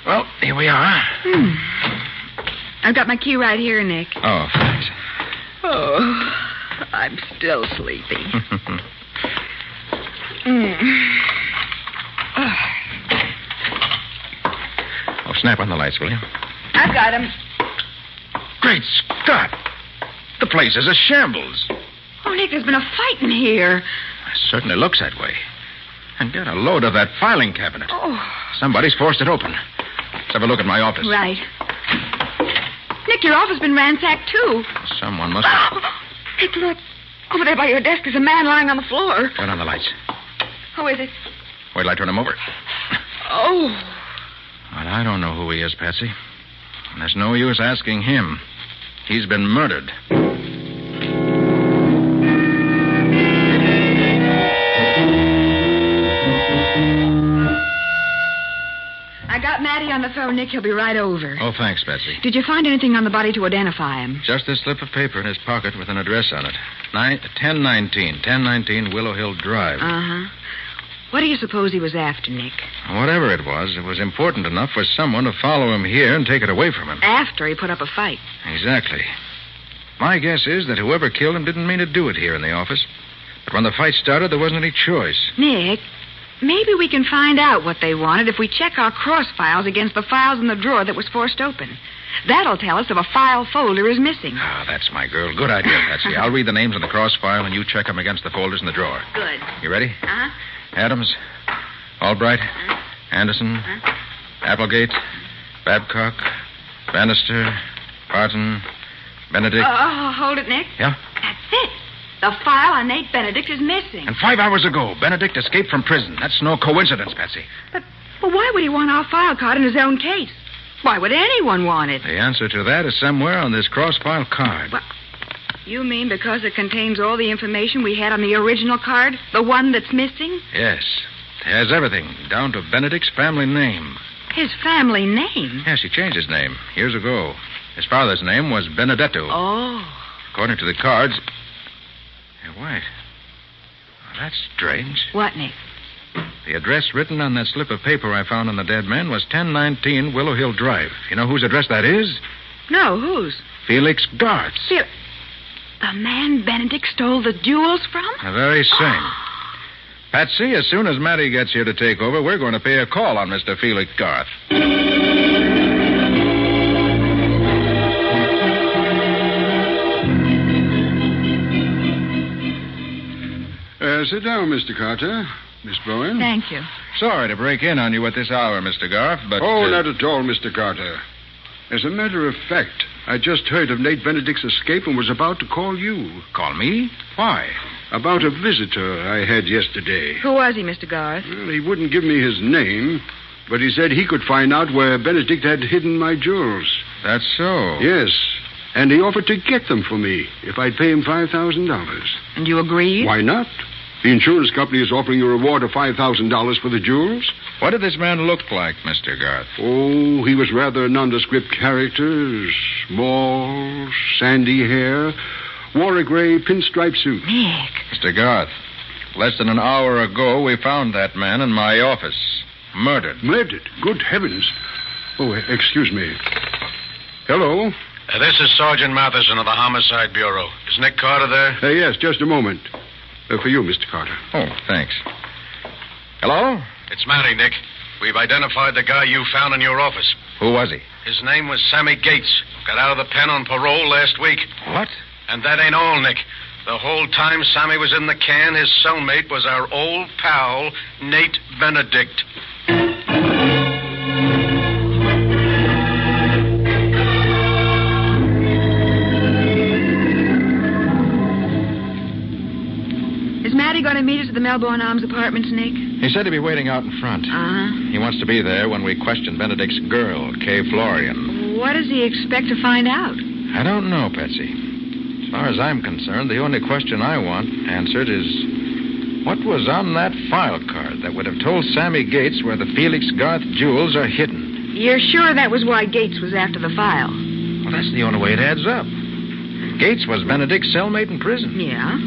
Well, here we are. I've got my key right here, Nick. Oh, thanks. Oh, I'm still sleepy. Oh, snap on the lights, will you? I've got him. Great Scott! The place is a shambles. Oh, Nick, there's been a fight in here. It certainly looks that way. And get a load of that filing cabinet. Oh. Somebody's forced it open. Let's have a look at my office. Right. Nick, your office has been ransacked, too. Someone must have... Nick, look. Over there by your desk is a man lying on the floor. Turn on the lights. Who is it? Wait till I turn him over. Oh. Well, I don't know who he is, Patsy. And there's no use asking him. He's been murdered. I got Matty on the phone, Nick. He'll be right over. Oh, thanks, Patsy. Did you find anything on the body to identify him? Just this slip of paper in his pocket with an address on it. 1019 Willow Hill Drive. Uh-huh. What do you suppose he was after, Nick? Whatever it was important enough for someone to follow him here and take it away from him. After he put up a fight. Exactly. My guess is that whoever killed him didn't mean to do it here in the office. But when the fight started, there wasn't any choice. Nick, maybe we can find out what they wanted if we check our cross files against the files in the drawer that was forced open. That'll tell us if a file folder is missing. Ah, that's my girl. Good idea, Patsy. I'll read the names on the cross file and you check them against the folders in the drawer. Good. You ready? Uh-huh. Adams, Albright, Anderson, Applegate, Babcock, Bannister, Barton, Benedict. Hold it, Nick. Yeah? That's it. The file on Nate Benedict is missing. And 5 hours ago, Benedict escaped from prison. That's no coincidence, Patsy. But why would he want our file card in his own case? Why would anyone want it? The answer to that is somewhere on this cross-file card. Well, you mean because it contains all the information we had on the original card? The one that's missing? Yes. It has everything, down to Benedict's family name. His family name? Yes, he changed his name years ago. His father's name was Benedetto. Oh. According to the cards... Hey, wait. Well, that's strange. What, Nick? The address written on that slip of paper I found on the dead man was 1019 Willow Hill Drive. You know whose address that is? No, whose? Felix Garth's. The man Benedict stole the jewels from? The very same. Patsy, as soon as Matty gets here to take over, we're going to pay a call on Mr. Felix Garth. Sit down, Mr. Carter. Miss Bowen. Thank you. Sorry to break in on you at this hour, Mr. Garth, but... not at all, Mr. Carter. As a matter of fact, I just heard of Nate Benedict's escape and was about to call you. Call me? Why? About a visitor I had yesterday. Who was he, Mr. Garth? Well, he wouldn't give me his name, but he said he could find out where Benedict had hidden my jewels. That's so? Yes, and he offered to get them for me if I'd pay him $5,000. And you agreed? Why not? The insurance company is offering a reward of $5,000 for the jewels. What did this man look like, Mr. Garth? Oh, he was rather a nondescript character. Small, sandy hair. Wore a gray pinstripe suit. Nick. Mr. Garth, less than an hour ago, we found that man in my office. Murdered. Murdered? Good heavens. Oh, excuse me. Hello? This is Sergeant Matheson of the Homicide Bureau. Is Nick Carter there? Yes, just a moment. For you, Mr. Carter. Oh, thanks. Hello? It's Matty, Nick. We've identified the guy you found in your office. Who was he? His name was Sammy Gates. Got out of the pen on parole last week. What? And that ain't all, Nick. The whole time Sammy was in the can, his cellmate was our old pal, Nate Benedict. Is Matty going to meet us at the Melbourne Arms Apartments, Nick? He said he'd be waiting out in front. Uh-huh. He wants to be there when we question Benedict's girl, Kay Florian. What does he expect to find out? I don't know, Patsy. As far as I'm concerned, the only question I want answered is, what was on that file card that would have told Sammy Gates where the Felix Garth jewels are hidden? You're sure that was why Gates was after the file? Well, that's the only way it adds up. Gates was Benedict's cellmate in prison. Yeah?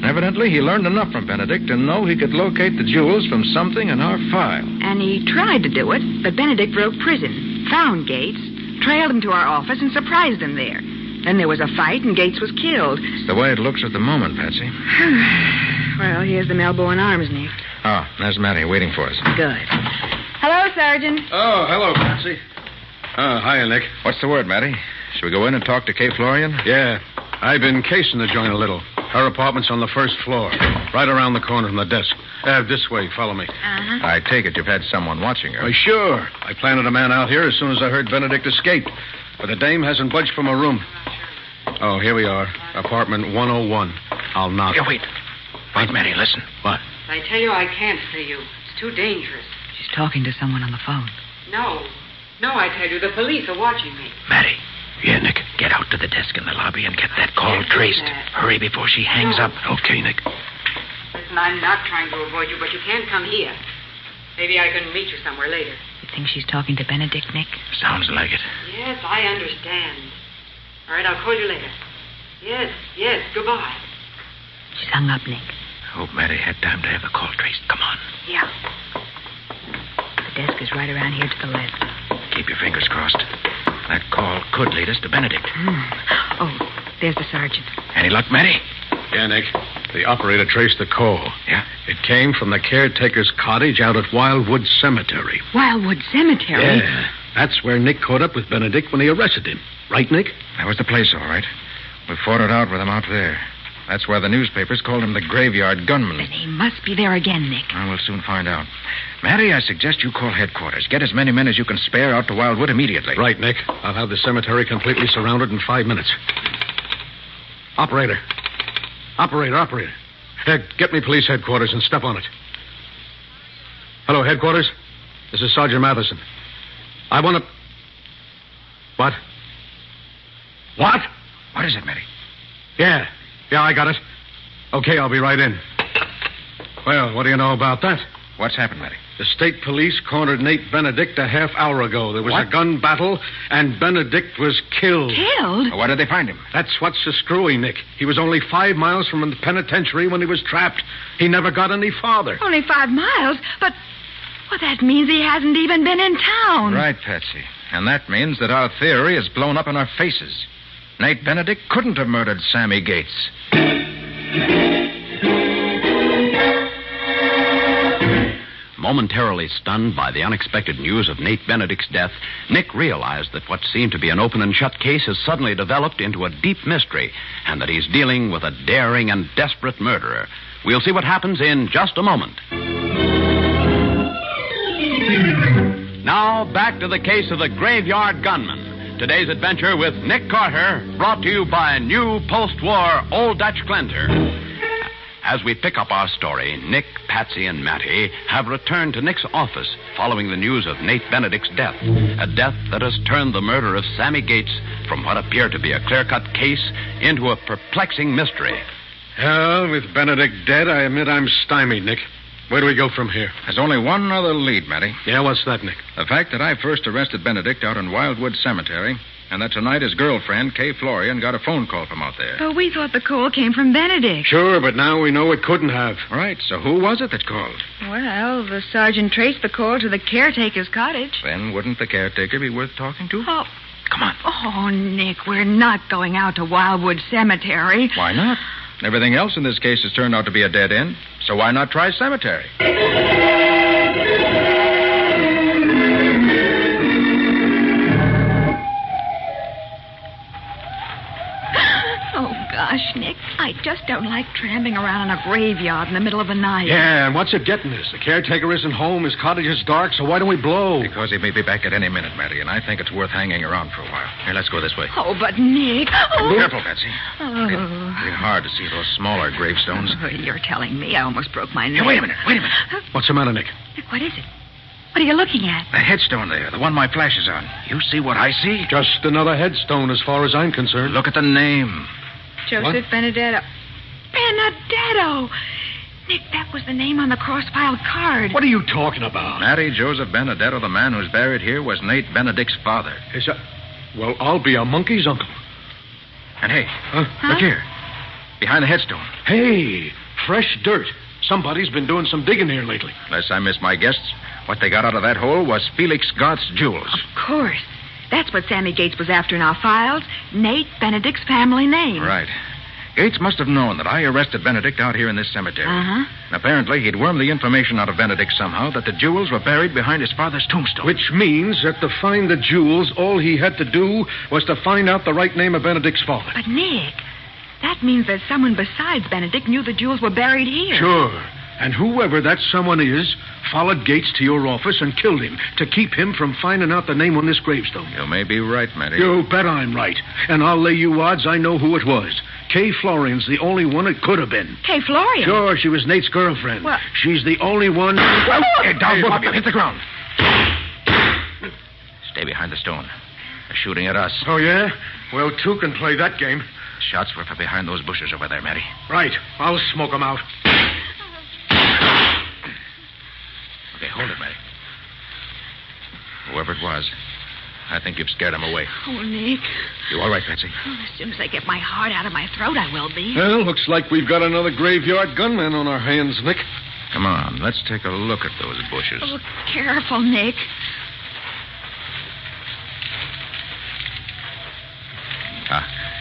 Evidently, he learned enough from Benedict to know he could locate the jewels from something in our file. And he tried to do it, but Benedict broke prison, found Gates, trailed him to our office, and surprised him there. Then there was a fight, and Gates was killed. It's the way it looks at the moment, Patsy. Well, here's the Melbourne Arms, Nick. Oh, there's Matty waiting for us. Good. Hello, Sergeant. Oh, hello, Patsy. Hiya, Nick. What's the word, Matty? Should we go in and talk to Kay Florian? Yeah. I've been casing the joint a little. Her apartment's on the first floor, right around the corner from the desk. This way, follow me. Uh-huh. I take it you've had someone watching her. Why, sure. I planted a man out here as soon as I heard Benedict escape. But the dame hasn't budged from her room. Oh, here we are. Apartment 101. I'll knock. Here, wait. Wait, Matty, listen. What? I tell you, I can't see you. It's too dangerous. She's talking to someone on the phone. No, I tell you, the police are watching me. Matty. Yeah, Nick. Get out to the desk in the lobby and get that call traced. Hurry before she hangs up. Okay, Nick. Listen, I'm not trying to avoid you, but you can't come here. Maybe I can meet you somewhere later. You think she's talking to Benedict, Nick? Sounds like it. Yes, I understand. All right, I'll call you later. Yes, goodbye. She's hung up, Nick. Hope Matty had time to have the call traced. Come on. Yeah. The desk is right around here to the left. Keep your fingers crossed. That call could lead us to Benedict. Oh, there's the sergeant. Any luck, Matty? Yeah, Nick. The operator traced the call. Yeah? It came from the caretaker's cottage out at Wildwood Cemetery. Wildwood Cemetery? Yeah. That's where Nick caught up with Benedict when he arrested him. Right, Nick? That was the place, all right. We fought it out with him out there. That's why the newspapers called him the graveyard gunman. Then he must be there again, Nick. Well, we'll soon find out. Matty, I suggest you call headquarters. Get as many men as you can spare out to Wildwood immediately. Right, Nick. I'll have the cemetery completely surrounded in 5 minutes. Operator. Get me police headquarters and step on it. Hello, headquarters. This is Sergeant Matheson. I want to... What? What? What is it, Matty? Yeah, I got it. Okay, I'll be right in. Well, what do you know about that? What's happened, Matty? The state police cornered Nate Benedict a half hour ago. There was What? a gun battle, and Benedict was killed. Killed? Why did they find him? That's what's so screwy, Nick. He was only 5 miles from the penitentiary when he was trapped. He never got any farther. Only 5 miles? But, well, that means he hasn't even been in town. Right, Patsy. And that means that our theory is blown up in our faces. Nate Benedict couldn't have murdered Sammy Gates. Momentarily stunned by the unexpected news of Nate Benedict's death, Nick realized that what seemed to be an open and shut case has suddenly developed into a deep mystery, and that he's dealing with a daring and desperate murderer. We'll see what happens in just a moment. Now, back to the case of the graveyard gunman. today's adventure with Nick Carter, brought to you by new post-war Old Dutch Cleanser. As we pick up our story, Nick, Patsy, and Mattie have returned to Nick's office following the news of Nate Benedict's death. A death that has turned the murder of Sammy Gates from what appeared to be a clear-cut case into a perplexing mystery. Well, with Benedict dead, I admit I'm stymied, Nick. Where do we go from here? There's only one other lead, Matty. Yeah, what's that, Nick? The fact that I first arrested Benedict out in Wildwood Cemetery, and that tonight his girlfriend, Kay Florian, got a phone call from out there. But we thought the call came from Benedict. Sure, but now we know it couldn't have. Right, so who was it that called? Well, the sergeant traced the call to the caretaker's cottage. Then wouldn't the caretaker be worth talking to? Oh. Come on. Oh, Nick, we're not going out to Wildwood Cemetery. Why not? Everything else in this case has turned out to be a dead end, so why not try cemetery? Oh, gosh, Nick, I just don't like tramping around in a graveyard in the middle of the night. Yeah, and what's it getting us? The caretaker isn't home, his cottage is dark, so why don't we blow? Because he may be back at any minute, Matty, and I think it's worth hanging around for a while. Here, let's go this way. Oh, but Nick... Oh. Careful, Patsy. Oh. It's hard to see those smaller gravestones. Oh, you're telling me I almost broke my neck. Hey, wait a minute. What's the matter, Nick? Nick, what is it? What are you looking at? The headstone there, the one my flash is on. You see what I see? Just another headstone as far as I'm concerned. Look at the name. Joseph Benedetto. Benedetto! Nick, that was the name on the cross-filed card. What are you talking about? Matty Joseph Benedetto, the man who's buried here, was Nate Benedict's father. Is that... Well, I'll be a monkey's uncle. And hey, look here. Behind the headstone. Hey, fresh dirt. Somebody's been doing some digging here lately. Unless I missed my guests, what they got out of that hole was Felix Goth's jewels. Of course. That's what Sammy Gates was after in our files. Nate Benedict's family name. Right. Gates must have known that I arrested Benedict out here in this cemetery. Uh-huh. Apparently, he'd wormed the information out of Benedict somehow that the jewels were buried behind his father's tombstone. Which means that to find the jewels, all he had to do was to find out the right name of Benedict's father. But, Nick, that means that someone besides Benedict knew the jewels were buried here. Sure. And whoever that someone is followed Gates to your office and killed him to keep him from finding out the name on this gravestone. You may be right, Matty. You bet I'm right. And I'll lay you odds I know who it was. Kay Florian's the only one it could have been. Kay Florian? Sure, she was Nate's girlfriend. Well... She's the only one... Well, down, both of you. Hit the ground. Stay behind the stone. They're shooting at us. Oh, yeah? Well, two can play that game. Shots were from behind those bushes over there, Matty. Right. I'll smoke them out. Okay, hold it, Matty. Whoever it was, I think you've scared him away. Oh, Nick. You all right, Patsy? Oh, as soon as I get my heart out of my throat, I will be. Well, looks like we've got another graveyard gunman on our hands, Nick. Come on, let's take a look at those bushes. Oh, careful, Nick.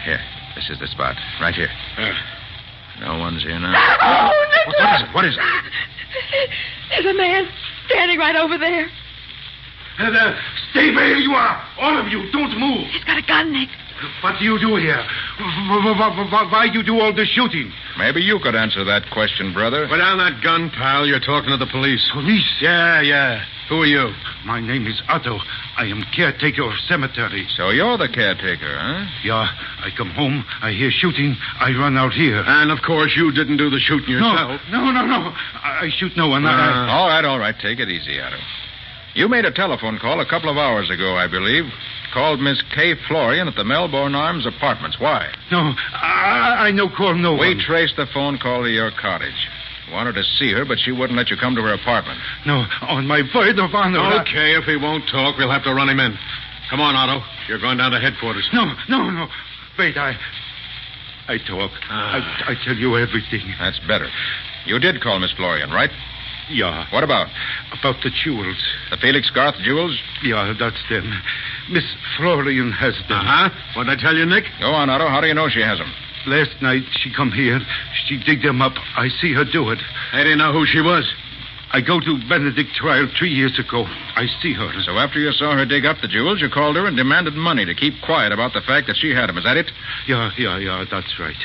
Here. This is the spot. Right here. No one's here now. Oh, Nick! What is it? What is it? There's a man standing right over there. Stay where you are. All of you, don't move. He's got a gun, Nick. What do you do here? Why you do all the shooting? Maybe you could answer that question, brother. Put down that gun, pal. You're talking to the police. Police? Yeah. Who are you? My name is Otto. I am caretaker of cemetery. So you're the caretaker, huh? Yeah. I come home. I hear shooting. I run out here. And, of course, you didn't do the shooting yourself. No. I shoot no one. All right. Take it easy, Otto. You made a telephone call a couple of hours ago, I believe. Called Miss Kay Florian at the Melbourne Arms Apartments. Why? No, I no call no one. We traced the phone call to your cottage. Wanted to see her, but she wouldn't let you come to her apartment. No, on my word of honor. Okay, if he won't talk, we'll have to run him in. Come on, Otto. You're going down to headquarters. No. Wait, I talk. I tell you everything. That's better. You did call Miss Florian, right? Yeah. What about? About the jewels. The Felix Garth jewels? Yeah, that's them. Miss Florian has them. Uh-huh. What'd I tell you, Nick? Go on, Otto. How do you know she has them? Last night, she come here. She dig them up. I see her do it. I didn't know who she was. I go to Benedict trial 3 years ago. I see her. So after you saw her dig up the jewels, you called her and demanded money to keep quiet about the fact that she had them. Is that it? Yeah, that's right.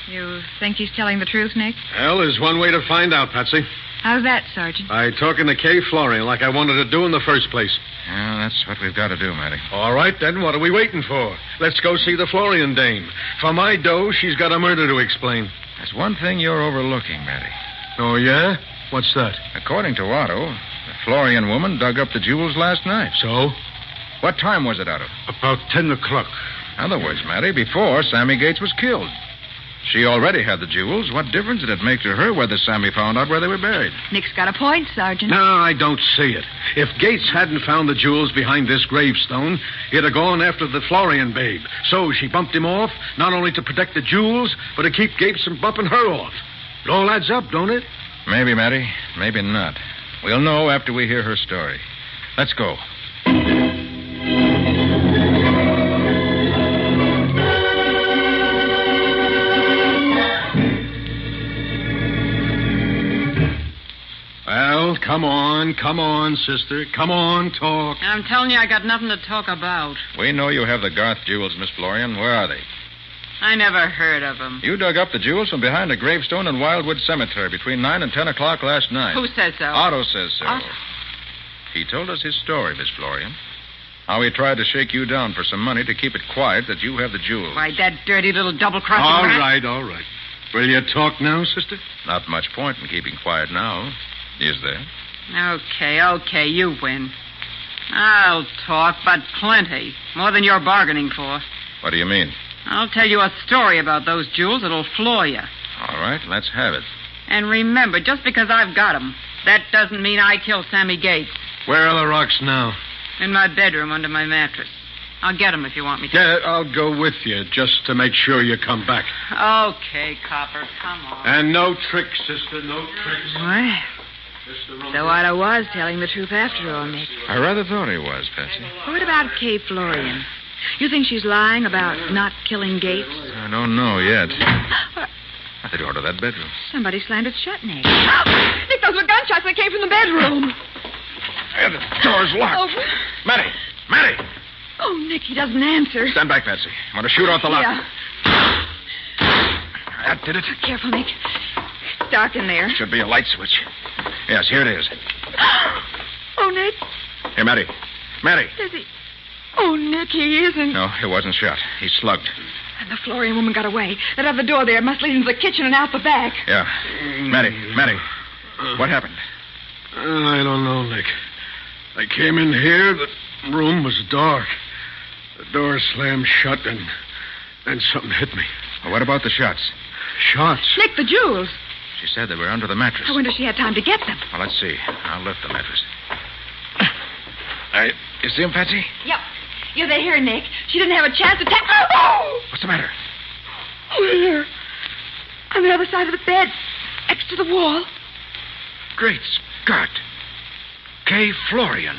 You think he's telling the truth, Nick? Well, there's one way to find out, Patsy. How's that, Sergeant? By talking to Kay Florian like I wanted to do in the first place. Yeah, that's what we've got to do, Matty. All right, then. What are we waiting for? Let's go see the Florian dame. For my dough, she's got a murder to explain. There's one thing you're overlooking, Matty. Oh, yeah? What's that? According to Otto, the Florian woman dug up the jewels last night. So? What time was it, Otto? About 10 o'clock. In other words, Matty, before Sammy Gates was killed. She already had the jewels. What difference did it make to her whether Sammy found out where they were buried? Nick's got a point, Sergeant. No, I don't see it. If Gates hadn't found the jewels behind this gravestone, he'd have gone after the Florian babe. So she bumped him off, not only to protect the jewels, but to keep Gates from bumping her off. It all adds up, don't it? Maybe, Matty. Maybe not. We'll know after we hear her story. Let's go. Well, come on, sister. Come on, talk. I'm telling you, I got nothing to talk about. We know you have the Garth jewels, Miss Florian. Where are they? I never heard of them. You dug up the jewels from behind a gravestone in Wildwood Cemetery between 9 and 10 o'clock last night. Who says so? Otto says so. Otto? He told us his story, Miss Florian. How he tried to shake you down for some money to keep it quiet that you have the jewels. Why, that dirty little double-crossing rat. All right. Will you talk now, sister? Not much point in keeping quiet now, is there? Okay, you win. I'll talk, but plenty. More than you're bargaining for. What do you mean? I'll tell you a story about those jewels that'll floor you. All right, let's have it. And remember, just because I've got them, that doesn't mean I killed Sammy Gates. Where are the rocks now? In my bedroom under my mattress. I'll get them if you want me to. Yeah, I'll go with you just to make sure you come back. Okay, Copper, come on. And no tricks, sister, no tricks. What? So Otto was telling the truth after all, Nick. I rather thought he was, Patsy. What about Kay Florian? You think she's lying about not killing Gates? I don't know yet. At the door to that bedroom. Somebody slammed it shut, Nick. Nick, those were gunshots that came from the bedroom. Hey, the door's locked. Oh. Matty! Oh, Nick, he doesn't answer. Stand back, Patsy. I want to shoot off the lock. Yeah. That did it. Careful, Nick. It's dark in there. Should be a light switch. Yes, here it is. Oh, Nick. Here, Matty. Is he... Oh, Nick, he isn't. No, he wasn't shot. He's slugged. And the Florian woman got away. That other door there must lead into the kitchen and out the back. Yeah. Matty. What happened? I don't know, Nick. I came in here. The room was dark. The door slammed shut, and then something hit me. Well, what about the shots? Shots? Nick, the jewels. She said they were under the mattress. I wonder if she had time to get them. Well, let's see. I'll lift the mattress. You see him, Patsy? Yep. Yeah, they're here, Nick. She didn't have a chance to take... Oh! What's the matter? Oh, here. On the other side of the bed. Next to the wall. Great Scott. Kay Florian.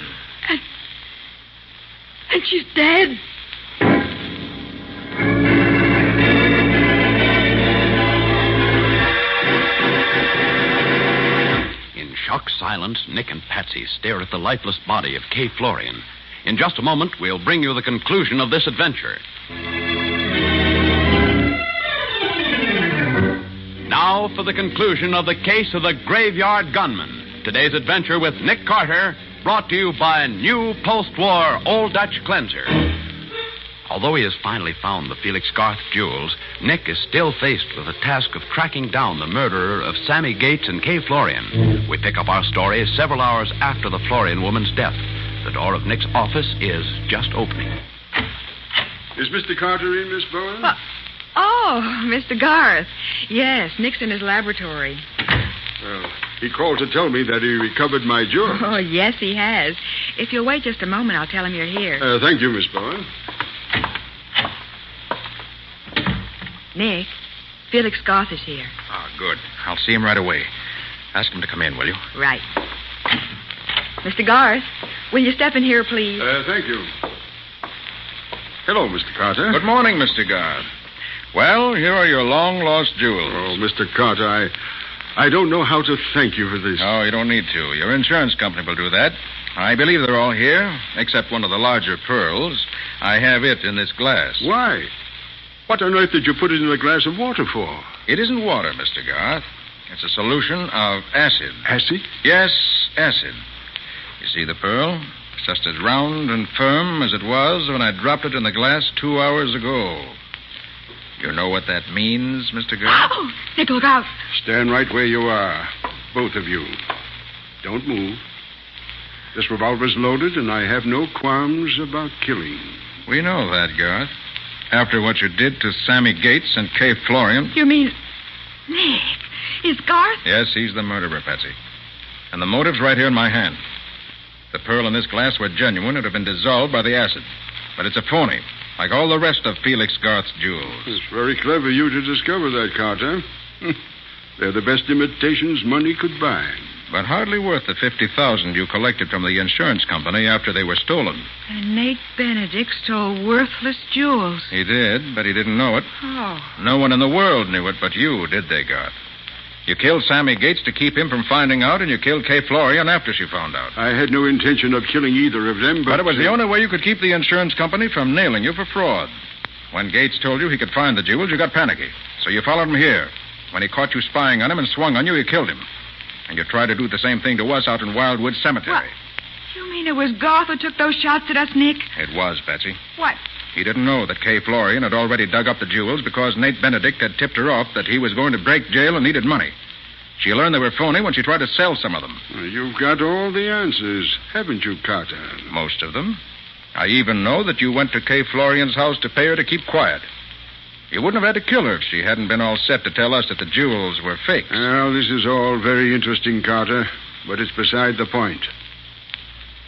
And she's dead. In shocked silence, Nick and Patsy stare at the lifeless body of Kay Florian. In just a moment, we'll bring you the conclusion of this adventure. Now for the conclusion of the case of the Graveyard Gunman. Today's adventure with Nick Carter, brought to you by new post-war Old Dutch Cleanser. Although he has finally found the Felix Garth jewels, Nick is still faced with the task of tracking down the murderer of Sammy Gates and Kay Florian. We pick up our story several hours after the Florian woman's death. The door of Nick's office is just opening. Is Mr. Carter in, Miss Bowen? Oh, Mr. Garth. Yes, Nick's in his laboratory. Well, he called to tell me that he recovered my jewels. Oh, yes, he has. If you'll wait just a moment, I'll tell him you're here. Thank you, Miss Bowen. Nick, Felix Garth is here. Oh, good. I'll see him right away. Ask him to come in, will you? Right. Mr. Garth, will you step in here, please? Thank you. Hello, Mr. Carter. Good morning, Mr. Garth. Well, here are your long-lost jewels. Oh, Mr. Carter, I don't know how to thank you for this. Oh, you don't need to. Your insurance company will do that. I believe they're all here, except one of the larger pearls. I have it in this glass. Why? What on earth did you put it in a glass of water for? It isn't water, Mr. Garth. It's a solution of acid. Acid? Yes, acid. You see the pearl? It's just as round and firm as it was when I dropped it in the glass 2 hours ago. You know what that means, Mr. Garth? Oh, Nick, look out. Stand right where you are. Both of you. Don't move. This revolver's loaded, and I have no qualms about killing. We know that, Garth. After what you did to Sammy Gates and Kay Florian. You mean... Nick, is Garth... Yes, he's the murderer, Patsy. And the motive's right here in my hand. The pearl in this glass were genuine. It would have been dissolved by the acid. But it's a phony, like all the rest of Felix Garth's jewels. It's very clever of you to discover that, Carter. They're the best imitations money could buy. But hardly worth the $50,000 you collected from the insurance company after they were stolen. And Nate Benedict stole worthless jewels. He did, but he didn't know it. Oh. No one in the world knew it but you, did they, Garth? You killed Sammy Gates to keep him from finding out, and you killed Kay Florian after she found out. I had no intention of killing either of them, but... But it was the only way you could keep the insurance company from nailing you for fraud. When Gates told you he could find the jewels, you got panicky. So you followed him here. When he caught you spying on him and swung on you, you killed him. And you tried to do the same thing to us out in Wildwood Cemetery. What? You mean it was Garth who took those shots at us, Nick? It was, Patsy. What? He didn't know that Kay Florian had already dug up the jewels because Nate Benedict had tipped her off that he was going to break jail and needed money. She learned they were phony when she tried to sell some of them. Well, you've got all the answers, haven't you, Carter? Most of them. I even know that you went to Kay Florian's house to pay her to keep quiet. You wouldn't have had to kill her if she hadn't been all set to tell us that the jewels were fake. Well, this is all very interesting, Carter, but it's beside the point.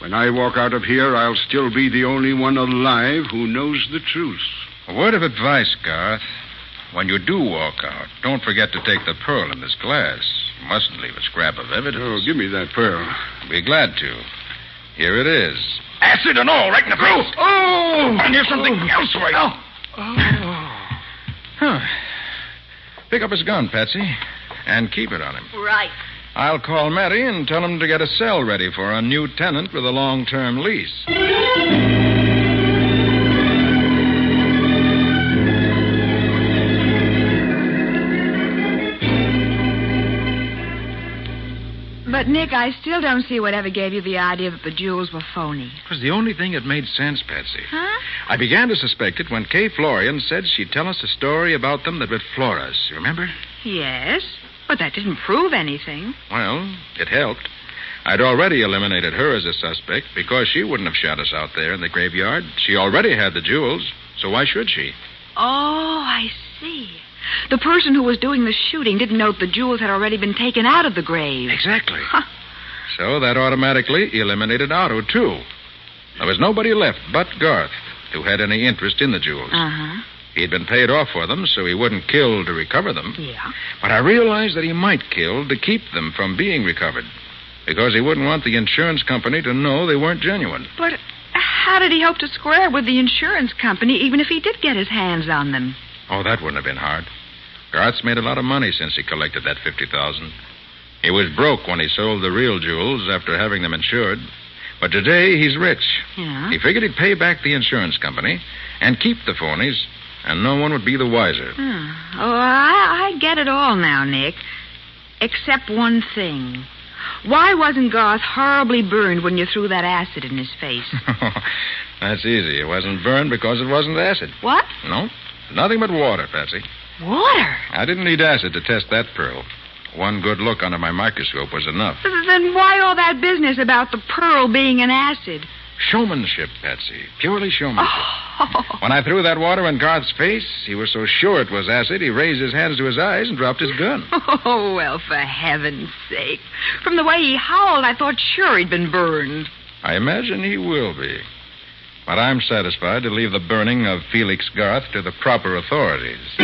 When I walk out of here, I'll still be the only one alive who knows the truth. A word of advice, Garth. When you do walk out, don't forget to take the pearl in this glass. You mustn't leave a scrap of evidence. Oh, give me that pearl. Be glad to. Here it is. Acid and all, right in the face. Oh! And here's something else for you. Huh. Pick up his gun, Patsy, and keep it on him. Right. I'll call Matty and tell him to get a cell ready for a new tenant with a long-term lease. But, Nick, I still don't see whatever gave you the idea that the jewels were phony. It was the only thing that made sense, Patsy. Huh? I began to suspect it when Kay Florian said she'd tell us a story about them that would floor us. You remember? Yes, but that didn't prove anything. Well, it helped. I'd already eliminated her as a suspect because she wouldn't have shot us out there in the graveyard. She already had the jewels, so why should she? Oh, I see. The person who was doing the shooting didn't know the jewels had already been taken out of the grave. Exactly. Huh. So that automatically eliminated Otto, too. There was nobody left but Garth who had any interest in the jewels. Uh-huh. He'd been paid off for them, so he wouldn't kill to recover them. Yeah. But I realized that he might kill to keep them from being recovered, because he wouldn't want the insurance company to know they weren't genuine. But how did he hope to square with the insurance company, even if he did get his hands on them? Oh, that wouldn't have been hard. Garth's made a lot of money since he collected that $50,000. He was broke when he sold the real jewels after having them insured. But today, he's rich. Yeah? He figured he'd pay back the insurance company and keep the phonies, and no one would be the wiser. Oh, I get it all now, Nick. Except one thing. Why wasn't Garth horribly burned when you threw that acid in his face? That's easy. It wasn't burned because it wasn't acid. What? No, nothing but water, Patsy. Water? I didn't need acid to test that pearl. One good look under my microscope was enough. Then why all that business about the pearl being an acid? Showmanship, Patsy. Purely showmanship. Oh. When I threw that water in Garth's face, he was so sure it was acid, he raised his hands to his eyes and dropped his gun. Oh, well, for heaven's sake. From the way he howled, I thought sure he'd been burned. I imagine he will be. But I'm satisfied to leave the burning of Felix Garth to the proper authorities.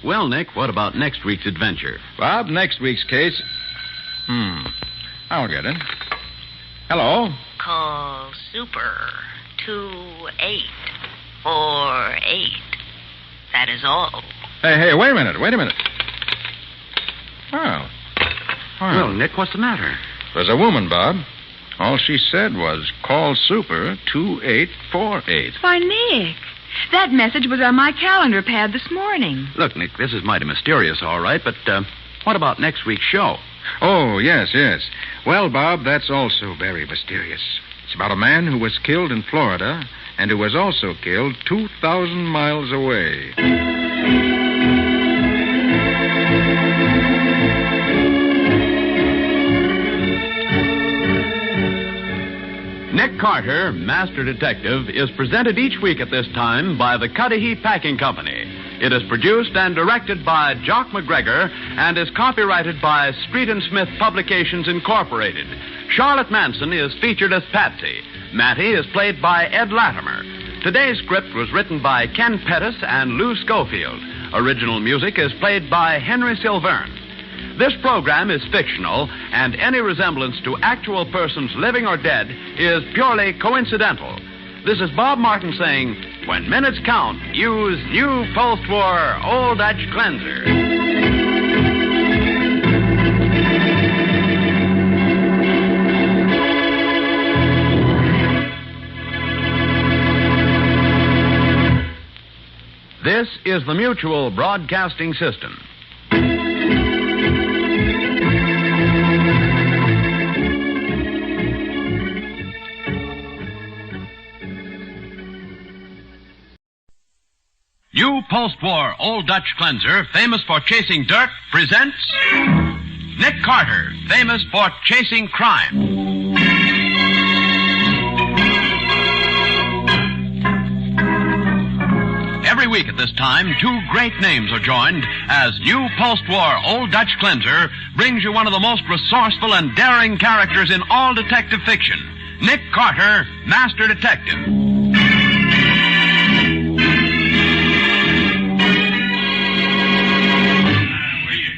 Well, Nick, what about next week's adventure? Bob, next week's case... I'll get it. Hello? Call Super 2848. That is all. Hey, wait a minute. Well, Well, Nick, what's the matter? There's a woman, Bob. All she said was, call Super 2848. Why, Nick, That message was on my calendar pad this morning. Look, Nick, this is mighty mysterious, all right, but what about next week's show? Oh, yes. Well, Bob, that's also very mysterious. It's about a man who was killed in Florida and who was also killed 2,000 miles away. Nick Carter, Master Detective, is presented each week at this time by the Cudahy Packing Company. It is produced and directed by Jock McGregor and is copyrighted by Street & Smith Publications, Incorporated. Charlotte Manson is featured as Patsy. Mattie is played by Ed Latimer. Today's script was written by Ken Pettis and Lou Schofield. Original music is played by Henry Silverne. This program is fictional, and any resemblance to actual persons living or dead is purely coincidental. This is Bob Martin saying, when minutes count, use new post-war Old Dutch Cleanser. This is the Mutual Broadcasting System. New post-war Old Dutch Cleanser, famous for chasing dirt, presents Nick Carter, famous for chasing crime. Every week at this time, two great names are joined as new post-war Old Dutch Cleanser brings you one of the most resourceful and daring characters in all detective fiction, Nick Carter, Master Detective.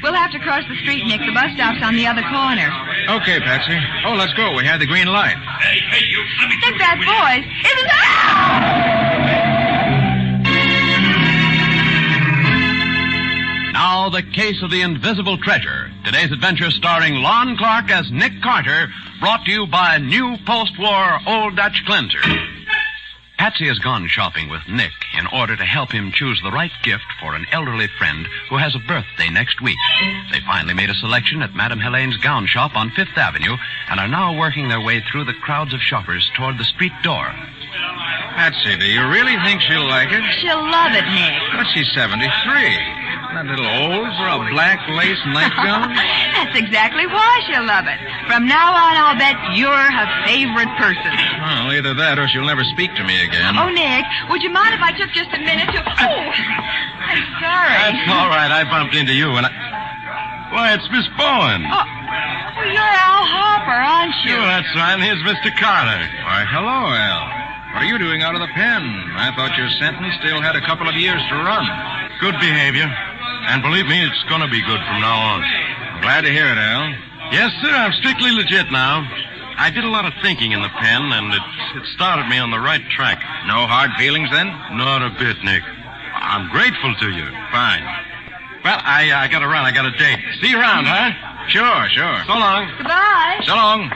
We'll have to cross the street, Nick. The bus stop's on the other corner. Okay, Patsy. Oh, let's go. We had the green light. Hey, you. Let me Nick, that voice. Isn't that... Now, the case of the invisible treasure. Today's adventure starring Lon Clark as Nick Carter, brought to you by new post-war Old Dutch Cleanser. Patsy has gone shopping with Nick in order to help him choose the right gift for an elderly friend who has a birthday next week. They finally made a selection at Madame Helene's gown shop on Fifth Avenue and are now working their way through the crowds of shoppers toward the street door. Patsy, do you really think she'll like it? She'll love it, Nick. But she's 73. Not a little old for a black lace nightgown? That's exactly why she'll love it. From now on, I'll bet you're her favorite person. Well, either that or she'll never speak to me again. Oh, Nick, would you mind if I took just a minute to... Oh, I'm sorry. That's all right. I bumped into you and Why, it's Miss Bowen. Oh, well, you're Al Harper, aren't you? Sure, that's right. And here's Mr. Carter. Why, hello, Al. What are you doing out of the pen? I thought your sentence still had a couple of years to run. Good behavior. And believe me, it's going to be good from now on. I'm glad to hear it, Al. Yes, sir, I'm strictly legit now. I did a lot of thinking in the pen, and it started me on the right track. No hard feelings, then? Not a bit, Nick. I'm grateful to you. Fine. Well, I got to run. I got a date. See you around, huh? Sure. So long. Goodbye. So long.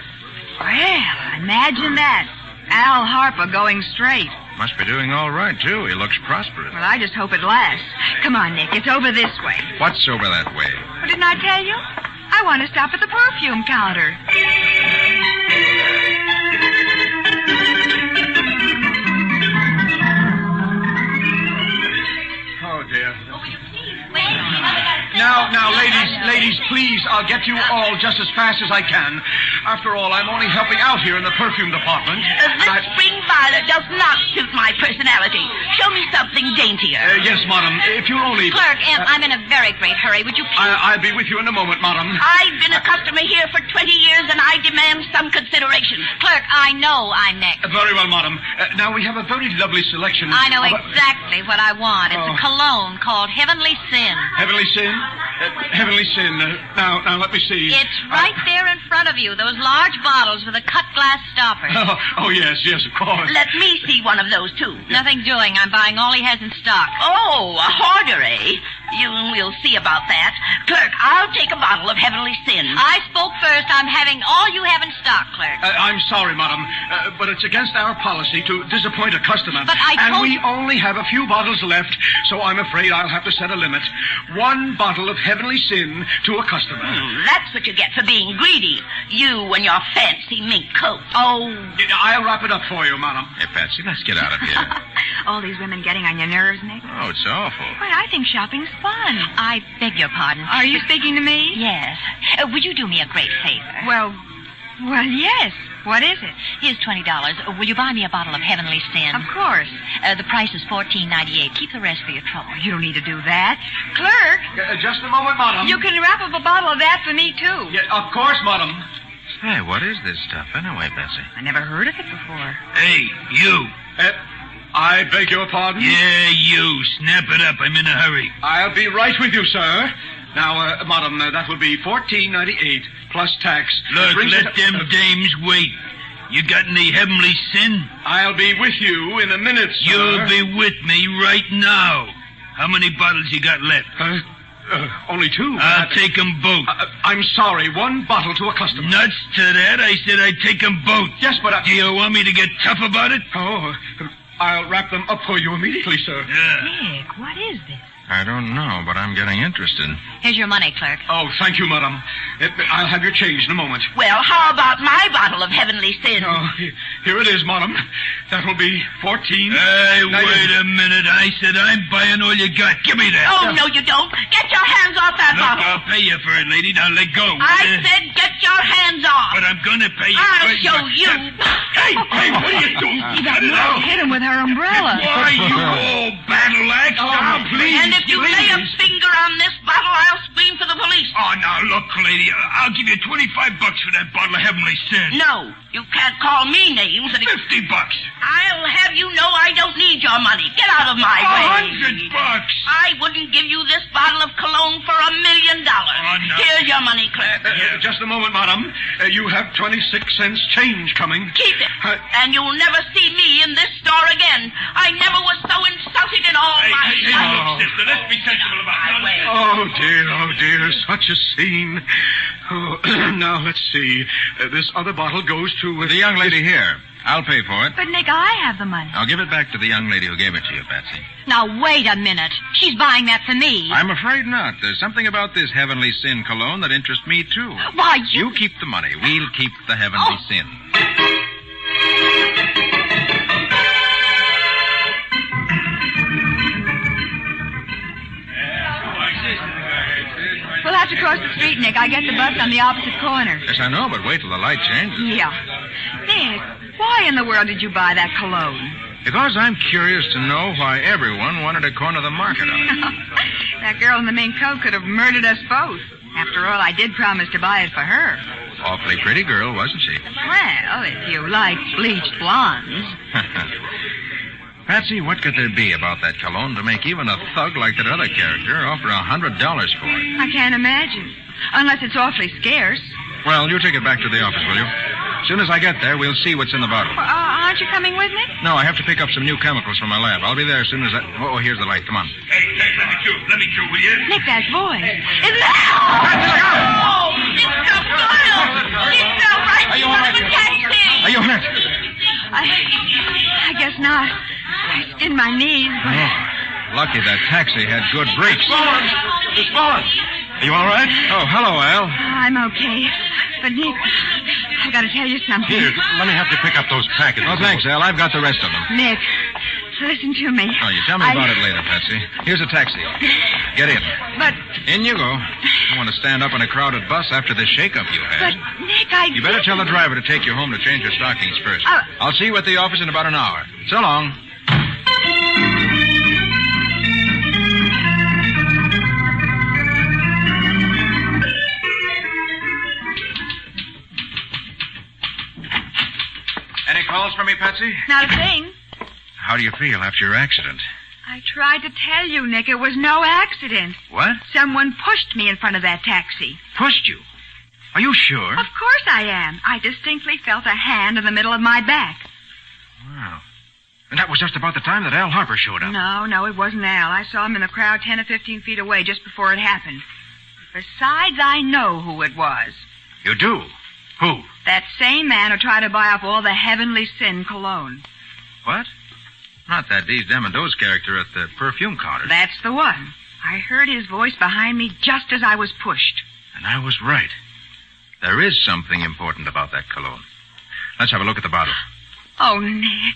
Well, imagine that. Al Harper going straight. Must be doing all right, too. He looks prosperous. Well, I just hope it lasts. Come on, Nick. It's over this way. What's over that way? Well, didn't I tell you? I want to stop at the perfume counter. Oh, dear. Now, ladies, please, I'll get you all just as fast as I can. After all, I'm only helping out here in the perfume department. This spring violet does not suit my personality. Show me something daintier. Yes, madam, if you'll only... Clerk, I'm in a very great hurry. Would you please... I'll be with you in a moment, madam. I've been a customer here for 20 years, and I demand some consideration. Clerk, I know I'm next. Very well, madam. Now, we have a very lovely selection. I know exactly what I want. It's a cologne called Heavenly Sin. Heavenly Sin? Heavenly Sin. Now, let me see. It's right there in front of you, those large bottles with a cut glass stopper. Oh, yes, of course. Let me see one of those, too. Nothing doing. I'm buying all he has in stock. Oh, a hoarder, eh? We'll see about that. Clerk, I'll take a bottle of Heavenly Sin. I spoke first. I'm having all you have in stock, clerk. I'm sorry, madam, but it's against our policy to disappoint a customer. But I we only have a few bottles left, so I'm afraid I'll have to set a limit. 1 bottle of Heavenly Sin to a customer. That's what you get for being greedy. You and your fancy mink coat. Oh. I'll wrap it up for you, madam. Hey, Patsy, let's get out of here. All these women getting on your nerves, Nick. Oh, it's awful. Why, I think shopping's fun. I beg your pardon. Are you speaking to me? Yes. Would you do me a great favor? Well, yes. What is it? Here's $20. Will you buy me a bottle of Heavenly Sin? Of course. The price is $14.98. Keep the rest for your trouble. You don't need to do that. Clerk. Just a moment, madam. You can wrap up a bottle of that for me, too. Yeah, of course, madam. Hey, what is this stuff anyway, Patsy? I never heard of it before. Hey, you. I beg your pardon? Yeah, you. Snap it up. I'm in a hurry. I'll be right with you, sir. Now, madam, that will be $14.98 plus tax. Look, let them dames wait. You got any Heavenly Sin? I'll be with you in a minute, sir. You'll be with me right now. How many bottles you got left? Only 2. I'll take them both. I'm sorry, 1 bottle to a customer. Nuts to that. I said I'd take them both. Yes, but Do you want me to get tough about it? Oh, I'll wrap them up for you immediately, sir. Yeah. Nick, what is this? I don't know, but I'm getting interested. Here's your money, clerk. Oh, thank you, madam. I'll have your change in a moment. Well, how about my bottle of Heavenly Sin? Oh, here it is, madam. That'll be $14. Hey, wait a minute. I said I'm buying all you got. Give me that. Oh, no, you don't. Get your hands off that Look, bottle. I'll pay you for it, lady. Now let go. I said get your hands off. But I'm going to pay you I'll for it. show you. Hey, what are you doing? That girl hit him with her umbrella. Why, you old battle axe? Now, please. And if you lay a finger on this bottle, I'll scream for the police. Oh, now, look, lady. I'll give you $25 for that bottle of Heavenly Sin. No, you can't call me names. And $50. I'll have you know I don't need your money. Get out of my way. $100. I wouldn't give you this bottle of cologne for $1 million. Oh, no. Here's your money, clerk. Just a moment, madam. You have 26 cents change coming. Keep it. And you'll never see me in this store again. I never was so insulted in all my life. Look, sister, let's be sensible about it. Oh, dear, such a scene. Oh, now, let's see. This other bottle goes to... The young lady here. I'll pay for it. But, Nick, I have the money. I'll give it back to the young lady who gave it to you, Patsy. Now, wait a minute. She's buying that for me. I'm afraid not. There's something about this Heavenly Sin cologne that interests me, too. Why, You keep the money. We'll keep the Heavenly Sin. We'll have to cross the street, Nick. I get the bus on the opposite corner. Yes, I know, but wait till the light changes. Yeah. Nick, why in the world did you buy that cologne? Because I'm curious to know why everyone wanted to corner the market on it. That girl in the mink coat could have murdered us both. After all, I did promise to buy it for her. Awfully pretty girl, wasn't she? Well, if you like bleached blondes. Patsy, what could there be about that cologne to make even a thug like that other character offer $100 for it? I can't imagine. Unless it's awfully scarce. Well, you take it back to the office, will you? As soon as I get there, we'll see what's in the bottle. Aren't you coming with me? No, I have to pick up some new chemicals from my lab. I'll be there as soon as I... Oh, here's the light. Come on. Hey, let me through, will you? Nick, that voice. Isn't that... Oh, Mr. Doyle! She fell right Are you all out right of the here? taxi. Are you hurt? I guess not. I skinned my knees, but... Oh, lucky that taxi had good brakes. Miss Bowen! Are you all right? Oh, hello, Al. I'm okay. But, Nick, I've got to tell you something. Here, let me have to pick up those packages. Oh, thanks, Al. I've got the rest of them. Nick, listen to me. Oh, you tell me about it later, Patsy. Here's a taxi. Get in. But... In you go. I don't want to stand up in a crowded bus after the shake-up you had. But, Nick, You better tell the driver to take you home to change your stockings first. I'll see you at the office in about an hour. So long. Any calls for me, Patsy? Not a thing. How do you feel after your accident? I tried to tell you, Nick, it was no accident. What? Someone pushed me in front of that taxi. Pushed you? Are you sure? Of course I am. I distinctly felt a hand in the middle of my back. Well, And that was just about the time that Al Harper showed up. No, it wasn't Al. I saw him in the crowd 10 or 15 feet away just before it happened. Besides, I know who it was. You do? Who? That same man who tried to buy up all the Heavenly Sin cologne. What? Not that Dee Demondo's character at the perfume counter. That's the one. I heard his voice behind me just as I was pushed. And I was right. There is something important about that cologne. Let's have a look at the bottle. Oh, Nick,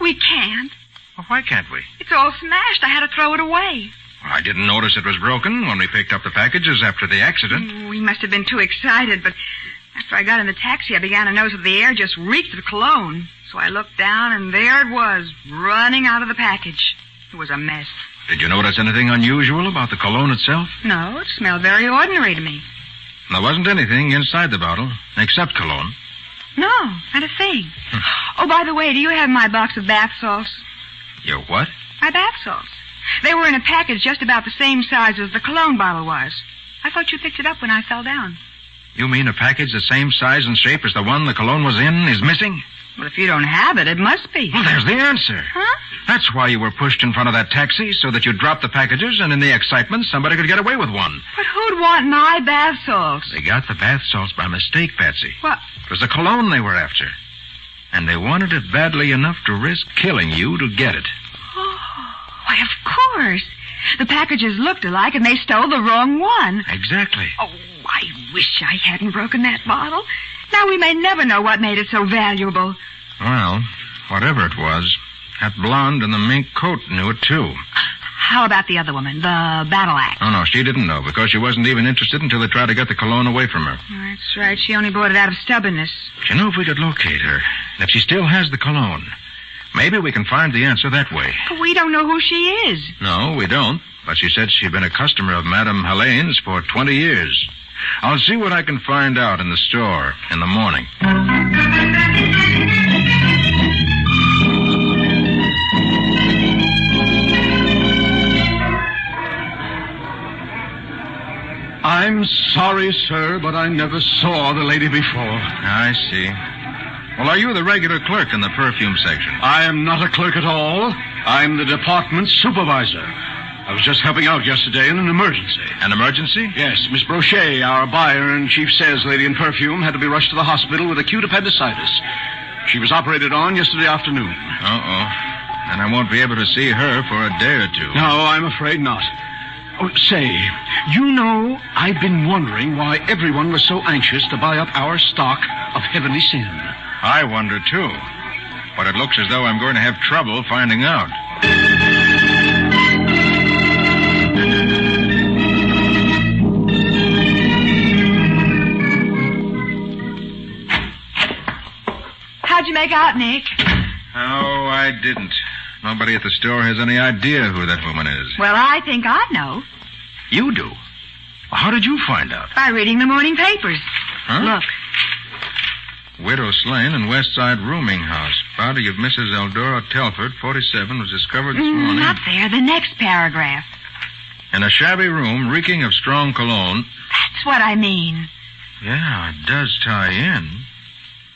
we can't. Well, why can't we? It's all smashed. I had to throw it away. Well, I didn't notice it was broken when we picked up the packages after the accident. We must have been too excited, but after I got in the taxi, I began to notice that the air just reeked of cologne. So I looked down, and there it was, running out of the package. It was a mess. Did you notice anything unusual about the cologne itself? No, it smelled very ordinary to me. There wasn't anything inside the bottle, except cologne. No, not a thing. Oh, by the way, do you have my box of bath salts? Your what? My bath salts. They were in a package just about the same size as the cologne bottle was. I thought you picked it up when I fell down. You mean a package the same size and shape as the one the cologne was in is missing? Well, if you don't have it, it must be. Well, there's the answer. Huh? That's why you were pushed in front of that taxi, so that you'd drop the packages, and in the excitement, somebody could get away with one. But who'd want my bath salts? They got the bath salts by mistake, Patsy. What? It was the cologne they were after. And they wanted it badly enough to risk killing you to get it. Oh, why, of course. The packages looked alike, and they stole the wrong one. Exactly. Oh, I wish I hadn't broken that bottle. Now we may never know what made it so valuable. Well, whatever it was, that blonde in the mink coat knew it, too. How about the other woman, the battle axe? Oh, no, she didn't know, because she wasn't even interested until they tried to get the cologne away from her. That's right. She only bought it out of stubbornness. But you know, if we could locate her, and if she still has the cologne, maybe we can find the answer that way. But we don't know who she is. No, we don't. But she said she'd been a customer of Madame Helene's for 20 years. I'll see what I can find out in the store in the morning. I'm sorry, sir, but I never saw the lady before. I see. Well, are you the regular clerk in the perfume section? I am not a clerk at all. I'm the department supervisor. I was just helping out yesterday in an emergency. An emergency? Yes, Miss Brochet, our buyer and chief sales lady in perfume, had to be rushed to the hospital with acute appendicitis. She was operated on yesterday afternoon. Uh-oh. And I won't be able to see her for a day or two. No, I'm afraid not. Oh, say, you know, I've been wondering why everyone was so anxious to buy up our stock of Heavenly Sin. I wonder, too. But it looks as though I'm going to have trouble finding out. How'd you make out, Nick? Oh, I didn't. Nobody at the store has any idea who that woman is. Well, I think I know. You do? Well, how did you find out? By reading the morning papers. Huh? Look. Widow slain in West Side rooming house. Body of Mrs. Eldora Telford, 47, was discovered this morning. Up there, the next paragraph. In a shabby room reeking of strong cologne. That's what I mean. Yeah, it does tie in.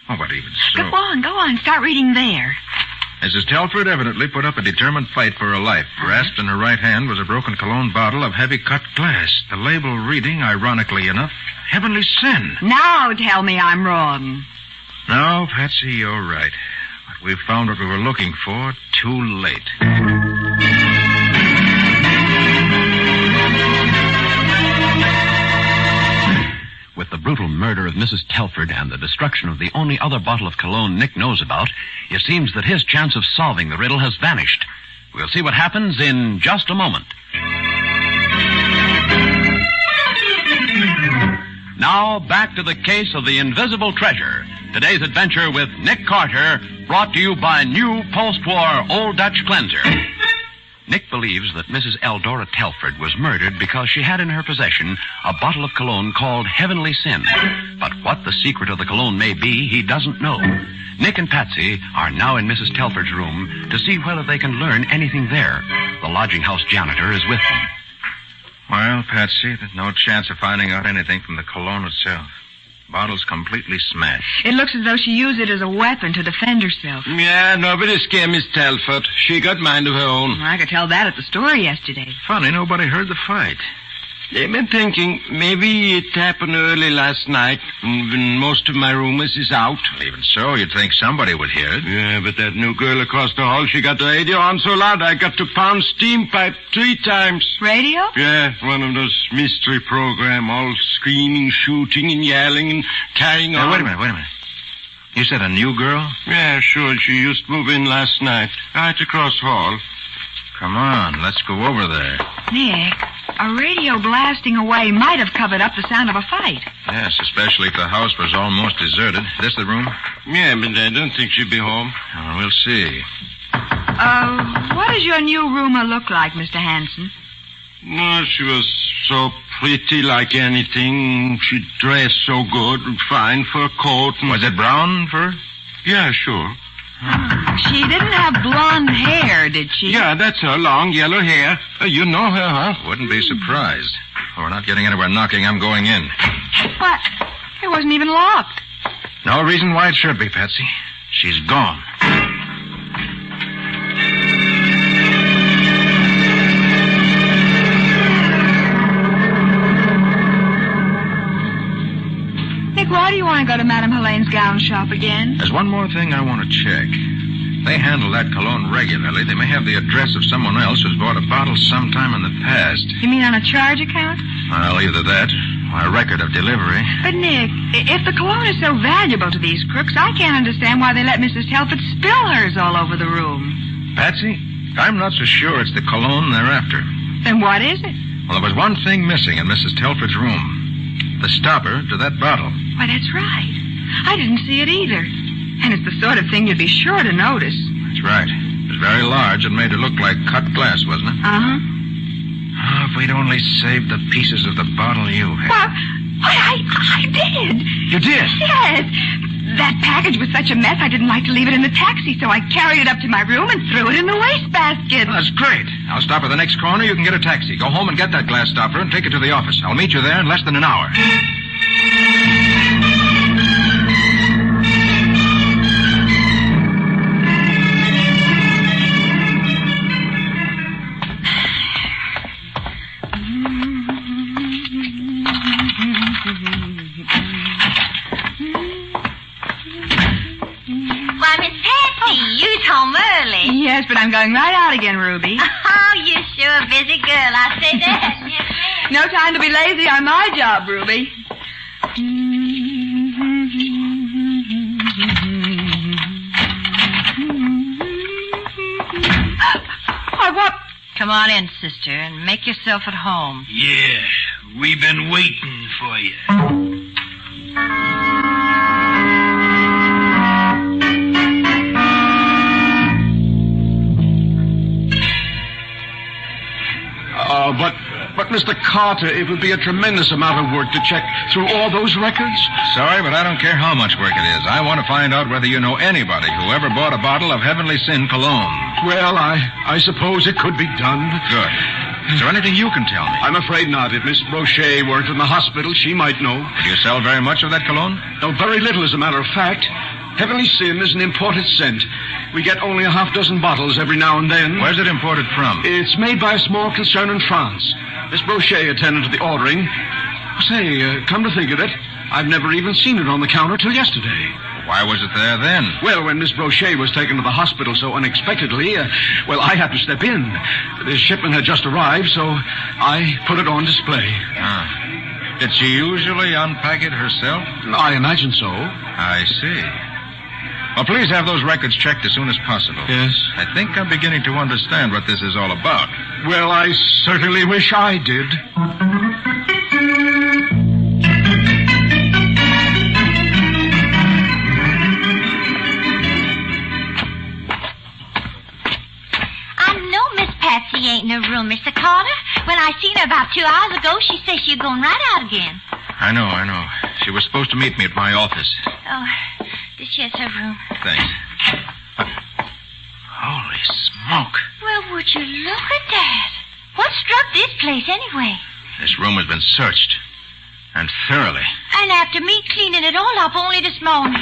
Oh, but even so... Go on. Start reading there. Mrs. Telford evidently put up a determined fight for her life. Grasped in her right hand was a broken cologne bottle of heavy-cut glass. The label reading, ironically enough, Heavenly Sin. Now tell me I'm wrong. No, Patsy, you're right. But we've found what we were looking for too late. With the brutal murder of Mrs. Telford and the destruction of the only other bottle of cologne Nick knows about, it seems that his chance of solving the riddle has vanished. We'll see what happens in just a moment. Now, back to the case of the invisible treasure. Today's adventure with Nick Carter, brought to you by new post-war Old Dutch Cleanser. Nick believes that Mrs. Eldora Telford was murdered because she had in her possession a bottle of cologne called Heavenly Sin. But what the secret of the cologne may be, he doesn't know. Nick and Patsy are now in Mrs. Telford's room to see whether they can learn anything there. The lodging house janitor is with them. Well, Patsy, there's no chance of finding out anything from the cologne itself. Bottle's completely smashed. It looks as though she used it as a weapon to defend herself. Yeah, nobody scared Miss Telford. She got mind of her own. I could tell that at the store yesterday. Funny, nobody heard the fight. They've been thinking maybe it happened early last night when most of my roomers is out. Well, even so, you'd think somebody would hear it. Yeah, but that new girl across the hall, she got the radio on so loud I got to pound steam pipe 3 times. Radio? Yeah, one of those mystery program, all screaming, shooting, and yelling, and carrying on. Wait a minute. You said a new girl? Yeah, sure. She used to move in last night, right across hall. Come on, let's go over there. Nick, a radio blasting away might have covered up the sound of a fight. Yes, especially if the house was almost deserted. This the room? Yeah, but I don't think she'll be home. Oh, we'll see. What does your new roomer look like, Mr. Hanson? Well, she was so pretty like anything. She dressed so good and fine for a coat. And... Was it brown fur? Yeah, sure. She didn't have blonde hair, did she? Yeah, that's her, long yellow hair. You know her, huh? Wouldn't be surprised. We're not getting anywhere knocking. I'm going in. What? It wasn't even locked. No reason why it should be, Patsy. She's gone. Nick, why do you want to go to Madame Helene's gown shop again? There's one more thing I want to check. They handle that cologne regularly. They may have the address of someone else who's bought a bottle sometime in the past. You mean on a charge account? Well, either that or a record of delivery. But, Nick, if the cologne is so valuable to these crooks, I can't understand why they let Mrs. Telford spill hers all over the room. Patsy, I'm not so sure it's the cologne they're after. Then what is it? Well, there was one thing missing in Mrs. Telford's room. The stopper to that bottle. Why, that's right. I didn't see it either. And it's the sort of thing you'd be sure to notice. That's right. It was very large and made it look like cut glass, wasn't it? Uh-huh. Oh, if we'd only saved the pieces of the bottle you had. Why, I did. You did? Yes. That package was such a mess, I didn't like to leave it in the taxi, so I carried it up to my room and threw it in the wastebasket. That's great. I'll stop at the next corner. You can get a taxi. Go home and get that glass stopper and take it to the office. I'll meet you there in less than an hour. Yes, but I'm going right out again, Ruby. Oh, you're sure a busy girl. I say that. Yes, no time to be lazy on my job, Ruby. What? Come on in, sister, and make yourself at home. Yeah, we've been waiting for you. But, Mr. Carter, it would be a tremendous amount of work to check through all those records. Sorry, but I don't care how much work it is. I want to find out whether you know anybody who ever bought a bottle of Heavenly Sin cologne. Well, I suppose it could be done. Good. Is there anything you can tell me? I'm afraid not. If Miss Brochet weren't in the hospital, she might know. Do you sell very much of that cologne? No, very little, as a matter of fact. Heavenly Sin is an imported scent. We get only a half dozen bottles every now and then. Where's it imported from? It's made by a small concern in France. Miss Brochet attended to the ordering. Say, come to think of it, I've never even seen it on the counter till yesterday. Why was it there then? Well, when Miss Brochet was taken to the hospital so unexpectedly, I had to step in. The shipment had just arrived, so I put it on display. Did she usually unpack it herself? I imagine so. I see. Well, please have those records checked as soon as possible. Yes. I think I'm beginning to understand what this is all about. Well, I certainly wish I did. Patsy ain't in her room, Mr. Carter. When I seen her about 2 hours ago, she said she'd gone right out again. I know. She was supposed to meet me at my office. Oh, this here's her room. Thanks. Holy smoke. Well, would you look at that? What struck this place, anyway? This room has been searched. And thoroughly. And after me cleaning it all up only this morning.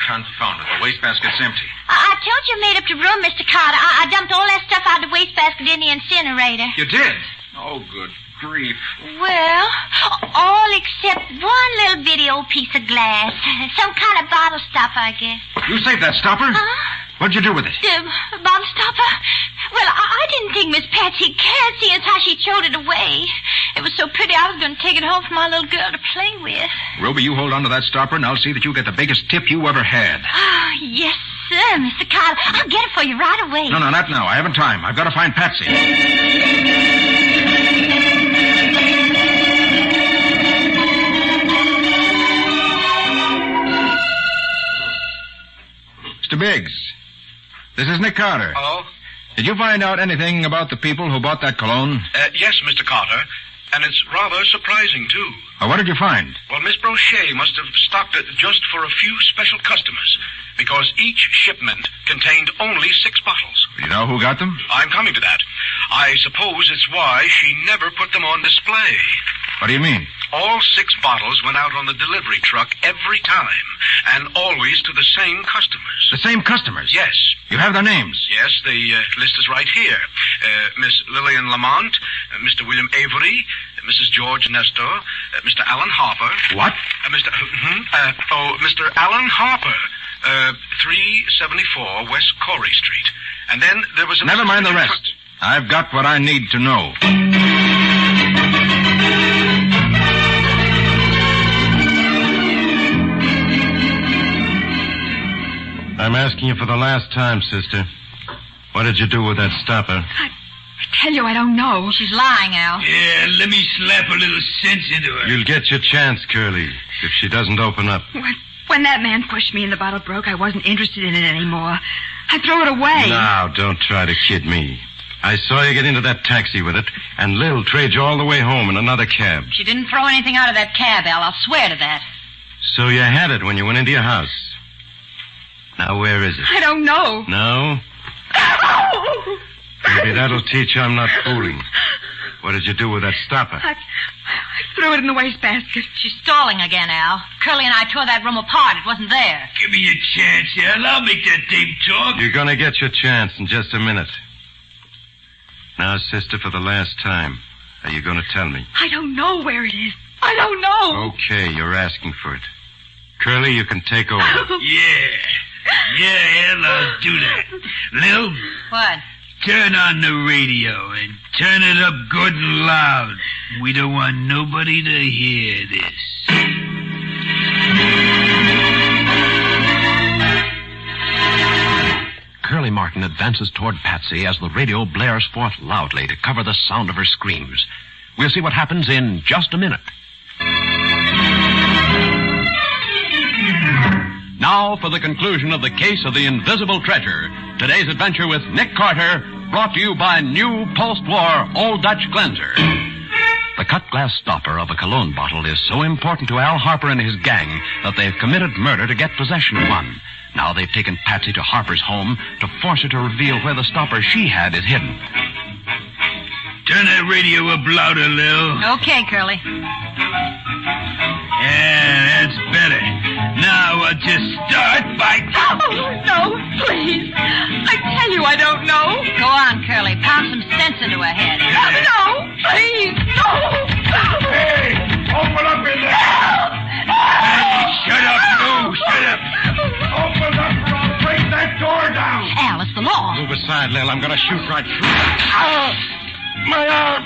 Confound it. The wastebasket's empty. I told you I made up the room, Mr. Carter. I dumped all that stuff out of the wastebasket in the incinerator. You did? Oh, good grief. Well, all except one little bitty old piece of glass. Some kind of bottle stopper, I guess. You saved that stopper? Huh? What'd you do with it? The bottle stopper? Well, I didn't think Miss Patsy cared, seeing as how she throwed it away. It was so pretty, I was going to take it home for my little girl to play with. Ruby, you hold on to that stopper, and I'll see that you get the biggest tip you ever had. Oh, yes, sir, Mr. Carter. I'll get it for you right away. No, not now. I haven't time. I've got to find Patsy. Mr. Biggs, this is Nick Carter. Hello? Did you find out anything about the people who bought that cologne? Yes, Mr. Carter. And it's rather surprising, too. What did you find? Well, Miss Brochet must have stocked it just for a few special customers, because each shipment contained only 6 bottles. Do you know who got them? I'm coming to that. I suppose it's why she never put them on display. What do you mean? All 6 bottles went out on the delivery truck every time, and always to the same customers. The same customers? Yes. You have their names? Yes, the list is right here. Miss Lillian Lamont, Mr. William Avery, Mrs. George Nestor, Mr. Alan Harper. What? Mr. Alan Harper, 374 West Corey Street. And then there was a... Never mind the rest. I've got what I need to know. I'm asking you for the last time, sister. What did you do with that stopper? I tell you, I don't know. She's lying, Al. Yeah, let me slap a little sense into her. You'll get your chance, Curly, if she doesn't open up. When that man pushed me and the bottle broke, I wasn't interested in it anymore. I threw it away. Now, don't try to kid me. I saw you get into that taxi with it, and Lil trade you all the way home in another cab. She didn't throw anything out of that cab, Al. I'll swear to that. So you had it when you went into your house. Now, where is it? I don't know. No? Maybe that'll teach you I'm not fooling. What did you do with that stopper? I threw it in the wastebasket. She's stalling again, Al. Curly and I tore that room apart. It wasn't there. Give me a chance, Al. I'll make that dame talk. You're gonna get your chance in just a minute. Now, sister, for the last time, are you gonna tell me? I don't know where it is. I don't know. Okay, you're asking for it. Curly, you can take over. Yeah, Al, I'll do that. Lil? What? Turn on the radio and turn it up good and loud. We don't want nobody to hear this. Curly Martin advances toward Patsy as the radio blares forth loudly to cover the sound of her screams. We'll see what happens in just a minute. Now for the conclusion of the case of the invisible treasure. Today's adventure with Nick Carter, brought to you by new post-war Old Dutch Cleanser. The cut glass stopper of a cologne bottle is so important to Al Harper and his gang that they've committed murder to get possession of one. Now they've taken Patsy to Harper's home to force her to reveal where the stopper she had is hidden. Turn that radio up louder, Lil. Okay, Curly. Yeah, that's better. Now I'll just start by... Oh, no, please. I tell you I don't know. Go on, Curly. Pound some sense into her head. No, please, no. Hey, open up in there. Hey, shut up, you. Shut up. Open up or I'll break that door down. Al, it's the law. Move aside, Lil. I'm going to shoot right through you. My arm.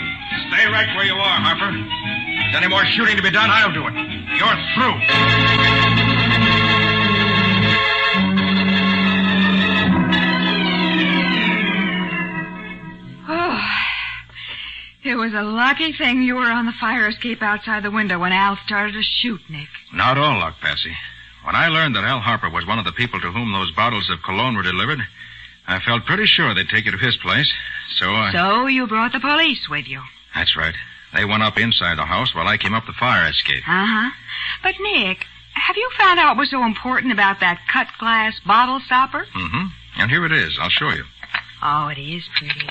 Stay right where you are, Harper. If there's any more shooting to be done, I'll do it. You're through. Oh, it was a lucky thing you were on the fire escape outside the window when Al started to shoot, Nick. Not all luck, Patsy. When I learned that Al Harper was one of the people to whom those bottles of cologne were delivered, I felt pretty sure they'd take you to his place. So you brought the police with you? That's right. They went up inside the house while I came up the fire escape. Uh-huh. But, Nick, have you found out what was so important about that cut glass bottle stopper? Mm-hmm. And here it is. I'll show you. Oh, it is pretty.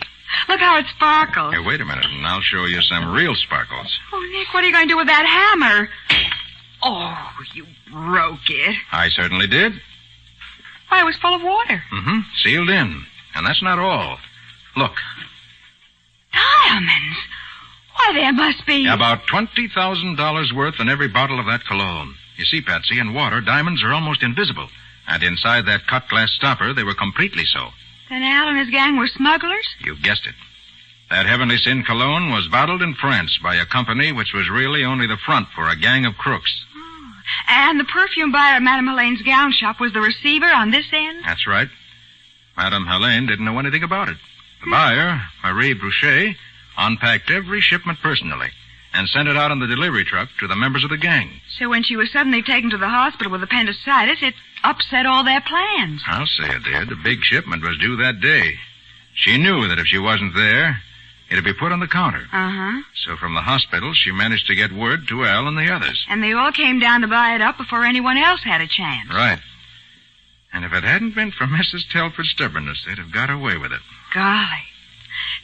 Look how it sparkles. Hey, wait a minute, and I'll show you some real sparkles. Oh, Nick, what are you going to do with that hammer? Oh, you broke it. I certainly did. Why, it was full of water. Mm-hmm. Sealed in. And that's not all. Look. Diamonds? Why, there must be... About $20,000 worth in every bottle of that cologne. You see, Patsy, in water, diamonds are almost invisible. And inside that cut glass stopper, they were completely so. Then Al and his gang were smugglers? You guessed it. That Heavenly Sin cologne was bottled in France by a company which was really only the front for a gang of crooks. Oh. And the perfume buyer at Madame Helene's gown shop was the receiver on this end? That's right. Madame Helene didn't know anything about it. The buyer, Marie Boucher, unpacked every shipment personally and sent it out on the delivery truck to the members of the gang. So when she was suddenly taken to the hospital with appendicitis, it upset all their plans. I'll say it did. The big shipment was due that day. She knew that if she wasn't there, it'd be put on the counter. Uh-huh. So from the hospital, she managed to get word to Al and the others. And they all came down to buy it up before anyone else had a chance. Right. And if it hadn't been for Mrs. Telford's stubbornness, they'd have got away with it. Golly.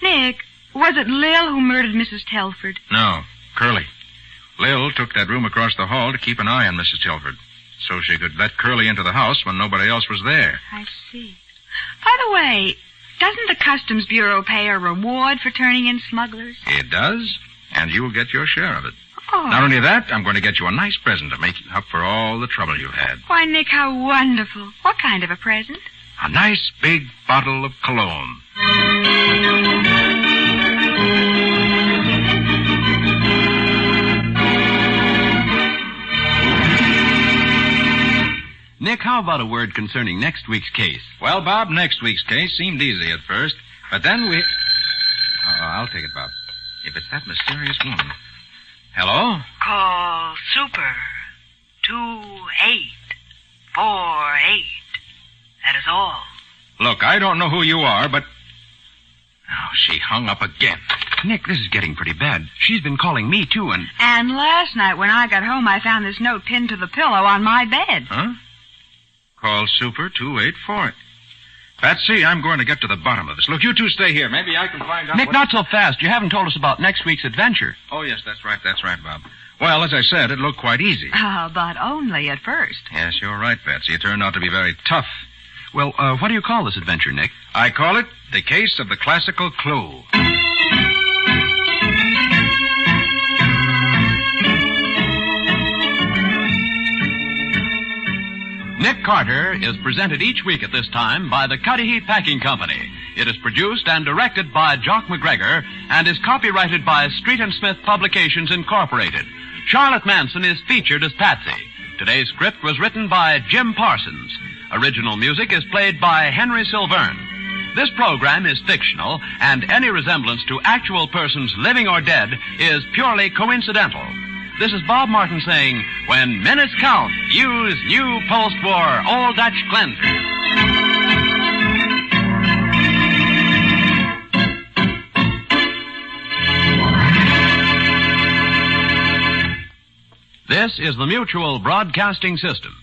Nick, was it Lil who murdered Mrs. Telford? No, Curly. Lil took that room across the hall to keep an eye on Mrs. Telford, so she could let Curly into the house when nobody else was there. I see. By the way, doesn't the Customs Bureau pay a reward for turning in smugglers? It does, and you'll get your share of it. Oh. Not only that, I'm going to get you a nice present to make up for all the trouble you've had. Why, Nick, how wonderful. What kind of a present? A nice big bottle of cologne. Nick, how about a word concerning next week's case? Well, Bob, next week's case seemed easy at first, but then we... Oh, I'll take it, Bob. If it's that mysterious woman. Hello? Call Super 2848. That is all. Look, I don't know who you are, but... Oh, she hung up again. Nick, this is getting pretty bad. She's been calling me, too, and... And last night when I got home, I found this note pinned to the pillow on my bed. Huh? Call Super 284. Patsy, I'm going to get to the bottom of this. Look, you two stay here. Maybe I can find out Nick, not so fast. You haven't told us about next week's adventure. Oh, yes, that's right, Bob. Well, as I said, it looked quite easy. But only at first. Yes, you're right, Patsy. It turned out to be very tough. Well, what do you call this adventure, Nick? I call it The Case of the Classical Clue. Nick Carter is presented each week at this time by the Cudahy Packing Company. It is produced and directed by Jock McGregor and is copyrighted by Street & Smith Publications, Incorporated. Charlotte Manson is featured as Patsy. Today's script was written by Jim Parsons. Original music is played by Henry Silverne. This program is fictional, and any resemblance to actual persons living or dead is purely coincidental. This is Bob Martin saying, when minutes count, use new post-war Old Dutch cleanser. This is the Mutual Broadcasting System.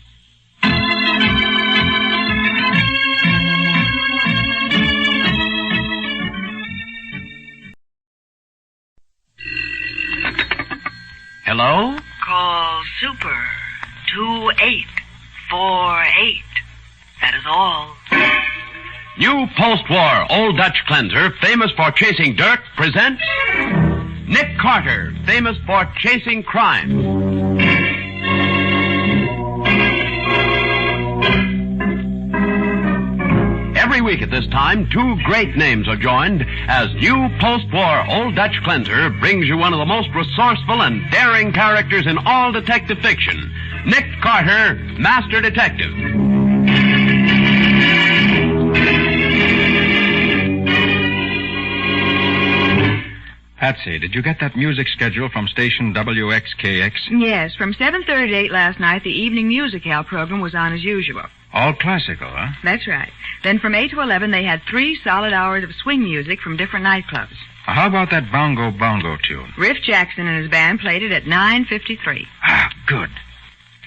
Hello? Call Super 2848. That is all. New post-war Old Dutch cleanser, famous for chasing dirt, presents Nick Carter, famous for chasing crime. Every week at this time, two great names are joined as new post-war Old Dutch cleanser brings you one of the most resourceful and daring characters in all detective fiction, Nick Carter, Master Detective. Patsy, did you get that music schedule from station WXKX? Yes, from 7:30 to 8 last night, the evening music hour program was on as usual. All classical, huh? That's right. Then from 8 to 11, they had 3 solid hours of swing music from different nightclubs. How about that bongo tune? Riff Jackson and his band played it at 9:53. Ah, good.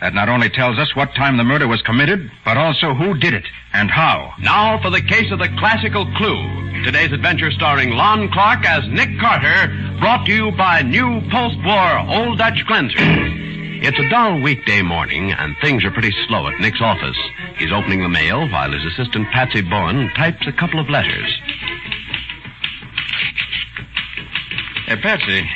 That not only tells us what time the murder was committed, but also who did it and how. Now for the case of the classical clue. today's adventure starring Lon Clark as Nick Carter, brought to you by new post-war Old Dutch Cleanser. It's a dull weekday morning, and things are pretty slow at Nick's office. He's opening the mail while his assistant Patsy Bowen types a couple of letters. Hey, Patsy,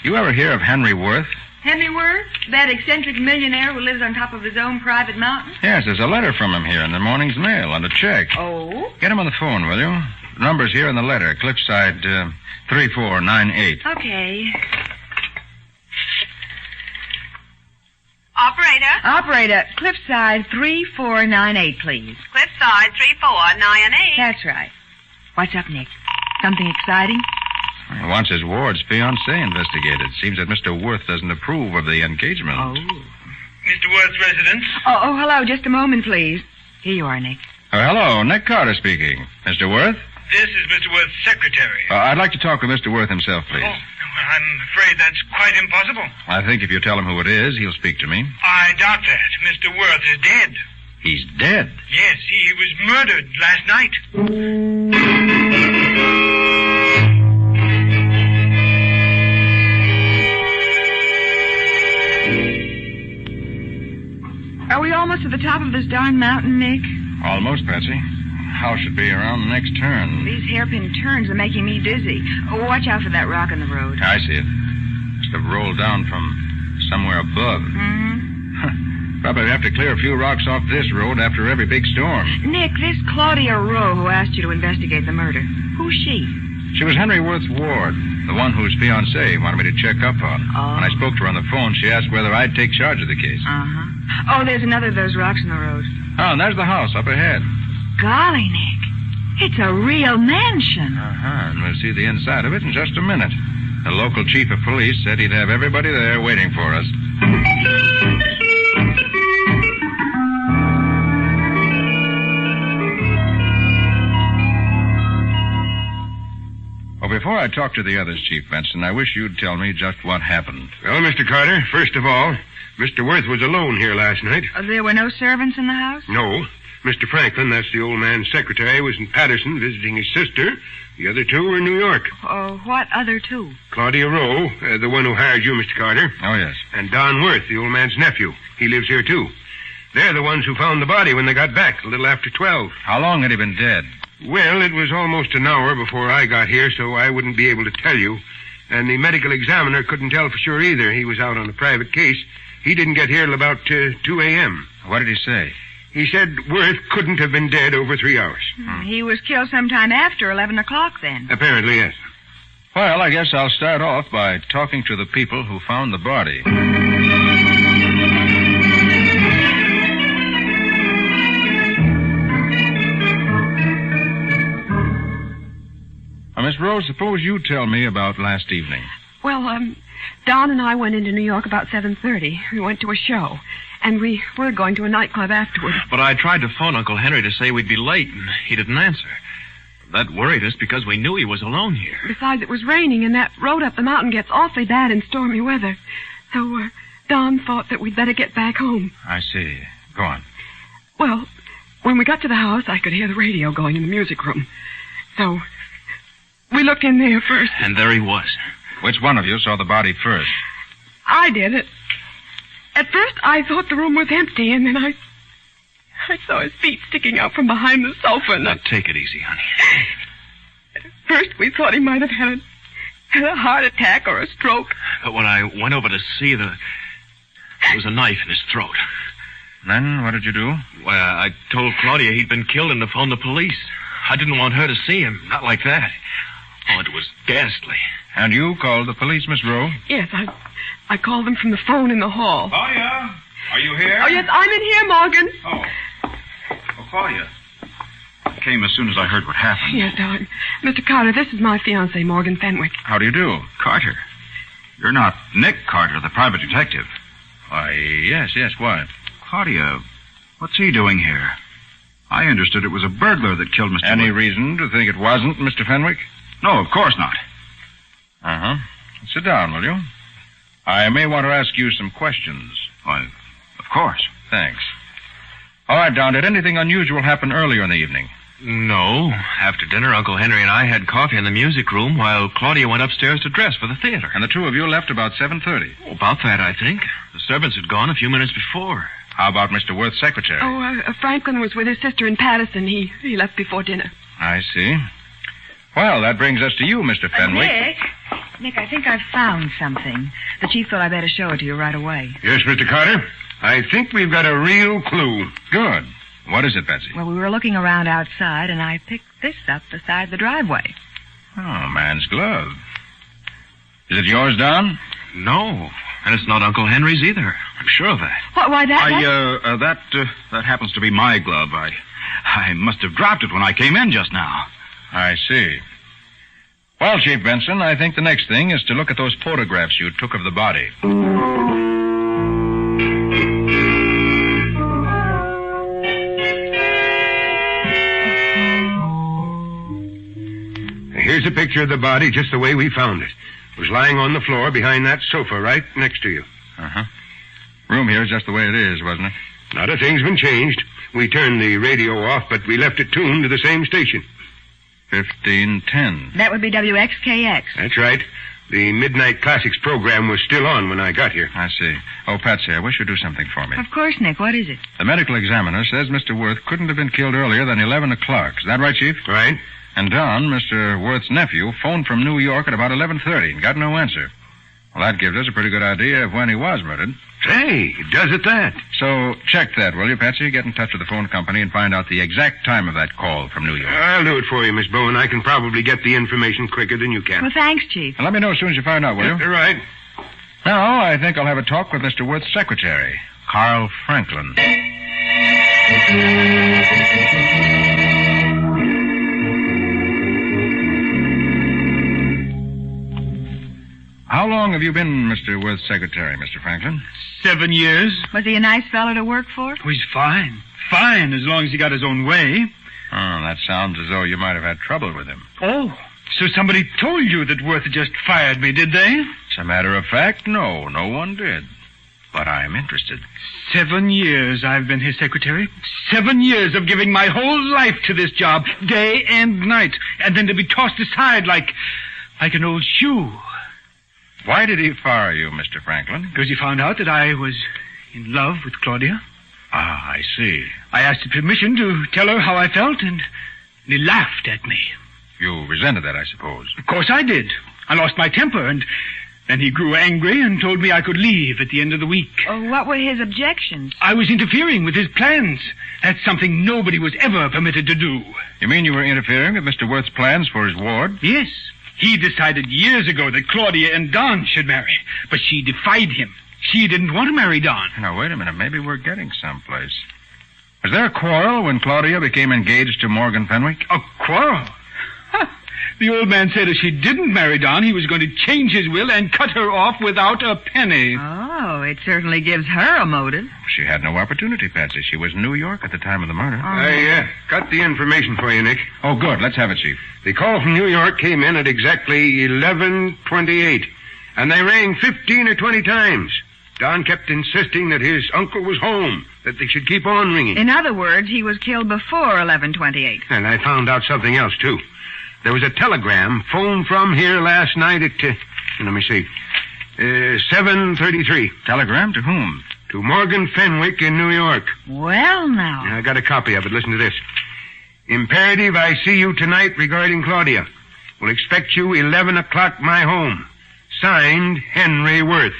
you ever hear of Henry Worth? Henry Worth? That eccentric millionaire who lives on top of his own private mountain? Yes, there's a letter from him here in the morning's mail and a check. Oh? Get him on the phone, will you? The number's here in the letter, Cliffside 3498. Okay. Operator, Cliffside 3498, please. Cliffside 3498. That's right. What's up, Nick? Something exciting? He wants his ward's fiancée investigated. Seems that Mr. Worth doesn't approve of the engagement. Oh. Mr. Worth's residence? Oh, hello. Just a moment, please. Here you are, Nick. Oh, hello. Nick Carter speaking. Mr. Worth? This is Mr. Worth's secretary. I'd like to talk with Mr. Worth himself, please. Oh, well, I'm afraid that's quite impossible. I think if you tell him who it is, he'll speak to me. I doubt that. Mr. Worth is dead. He's dead? Yes, he was murdered last night. Are we almost at the top of this darn mountain, Nick? Almost, Patsy. House should be around the next turn. These hairpin turns are making me dizzy. Oh, watch out for that rock in the road. I see it. Must have rolled down from somewhere above. Mm-hmm. Probably have to clear a few rocks off this road after every big storm. Nick, this Claudia Rowe who asked you to investigate the murder, who's she? She was Henry Worth's ward, the one whose fiancé wanted me to check up on. Oh. When I spoke to her on the phone, she asked whether I'd take charge of the case. Uh-huh. Oh, there's another of those rocks in the road. Oh, and there's the house up ahead. Golly, Nick. It's a real mansion. Uh-huh, and we'll see the inside of it in just a minute. The local chief of police said he'd have everybody there waiting for us. Well, before I talk to the others, Chief Benson, I wish you'd tell me just what happened. Well, Mr. Carter, first of all, Mr. Worth was alone here last night. There were no servants in the house? No. Mr. Franklin, that's the old man's secretary, was in Patterson visiting his sister. The other two were in New York. Oh, what other two? Claudia Rowe, the one who hired you, Mr. Carter. Oh, yes. And Don Worth, the old man's nephew. He lives here, too. They're the ones who found the body when they got back, a little after 12. How long had he been dead? Well, it was almost an hour before I got here, so I wouldn't be able to tell you. And the medical examiner couldn't tell for sure either. He was out on a private case. He didn't get here till about 2 a.m. What did he say? He said Worth couldn't have been dead over 3 hours. He was killed sometime after 11 o'clock, then. Apparently, yes. Well, I guess I'll start off by talking to the people who found the body. Miss Rose, suppose you tell me about last evening. Well, Don and I went into New York about 7:30. We went to a show, and we were going to a nightclub afterward. But I tried to phone Uncle Henry to say we'd be late, and he didn't answer. That worried us because we knew he was alone here. Besides, it was raining, and that road up the mountain gets awfully bad in stormy weather. So, Don thought that we'd better get back home. I see. Go on. Well, when we got to the house, I could hear the radio going in the music room. So, we looked in there first. And there he was. Which one of you saw the body first? I did it. At first, I thought the room was empty, and then I saw his feet sticking out from behind the sofa. Now, take it easy, honey. At first, we thought he might have had a heart attack or a stroke. But when I went over to see there was a knife in his throat. Then, what did you do? Well, I told Claudia he'd been killed and to phone the police. I didn't want her to see him. Not like that. Oh, it was ghastly. And you called the police, Miss Rowe? Yes, I called them from the phone in the hall. Claudia, are you here? Oh, yes, I'm in here, Morgan. Oh, Claudia. I came as soon as I heard what happened. Yes, darling. Mr. Carter, this is my fiancée, Morgan Fenwick. How do you do? Carter. You're not Nick Carter, the private detective. Why, yes, why? Claudia, what's he doing here? I understood it was a burglar that killed Mr. Any reason to think it wasn't, Mr. Fenwick? No, of course not. Uh-huh. Sit down, will you? I may want to ask you some questions. Why, of course. Thanks. All right, Don, did anything unusual happen earlier in the evening? No. After dinner, Uncle Henry and I had coffee in the music room while Claudia went upstairs to dress for the theater. And the two of you left about 7:30. About that, I think. The servants had gone a few minutes before. How about Mr. Worth's secretary? Franklin was with his sister in Patterson. He left before dinner. I see. Well, that brings us to you, Mr. Fenwick. Nick, I think I've found something. The chief thought I'd better show it to you right away. Yes, Mr. Carter. I think we've got a real clue. Good. What is it, Betsy? Well, we were looking around outside, and I picked this up beside the driveway. Oh, man's glove. Is it yours, Don? No. And it's not Uncle Henry's either. I'm sure of that. Why, That happens to be my glove. I must have dropped it when I came in just now. I see. Well, Chief Benson, I think the next thing is to look at those photographs you took of the body. Here's a picture of the body just the way we found it. It was lying on the floor behind that sofa right next to you. Uh-huh. Room here is just the way it is, wasn't it? Not a thing's been changed. We turned the radio off, but we left it tuned to the same station. 1510. That would be WXKX. That's right. The Midnight Classics program was still on when I got here. I see. Oh, Patsy, I wish you'd do something for me. Of course, Nick. What is it? The medical examiner says Mr. Worth couldn't have been killed earlier than 11 o'clock. Is that right, Chief? Right. And Don, Mr. Worth's nephew, phoned from New York at about 11:30 and got no answer. Well, that gives us a pretty good idea of when he was murdered. Hey, it does it that. So check that, will you, Patsy? Get in touch with the phone company and find out the exact time of that call from New York. I'll do it for you, Miss Bowen. I can probably get the information quicker than you can. Well, thanks, Chief. And let me know as soon as you find out, will you? All right. Now, I think I'll have a talk with Mr. Worth's secretary, Carl Franklin. How long have you been Mr. Worth's secretary, Mr. Franklin? 7 years. Was he a nice fellow to work for? Oh, he's fine. Fine, as long as he got his own way. Oh, that sounds as though you might have had trouble with him. Oh, so somebody told you that Worth had just fired me, did they? As a matter of fact, no one did. But I'm interested. 7 years I've been his secretary. 7 years of giving my whole life to this job, day and night, and then to be tossed aside like an old shoe. Why did he fire you, Mr. Franklin? Because he found out that I was in love with Claudia. Ah, I see. I asked his permission to tell her how I felt, and he laughed at me. You resented that, I suppose. Of course I did. I lost my temper, and then he grew angry and told me I could leave at the end of the week. Oh, what were his objections? I was interfering with his plans. That's something nobody was ever permitted to do. You mean you were interfering with Mr. Worth's plans for his ward? Yes. He decided years ago that Claudia and Don should marry, but she defied him. She didn't want to marry Don. Now, wait a minute. Maybe we're getting someplace. Was there a quarrel when Claudia became engaged to Morgan Fenwick? A quarrel? The old man said if she didn't marry Don, he was going to change his will and cut her off without a penny. Oh, it certainly gives her a motive. She had no opportunity, Patsy. She was in New York at the time of the murder. I got the information for you, Nick. Oh, good. Let's have it, Chief. The call from New York came in at exactly 11:28, and they rang 15 or 20 times. Don kept insisting that his uncle was home, that they should keep on ringing. In other words, he was killed before 11:28. And I found out something else, too. There was a telegram phoned from here last night at, 7:33. Telegram to whom? To Morgan Fenwick in New York. Well, now. I got a copy of it. Listen to this. Imperative, I see you tonight regarding Claudia. Will expect you 11 o'clock my home. Signed, Henry Worth.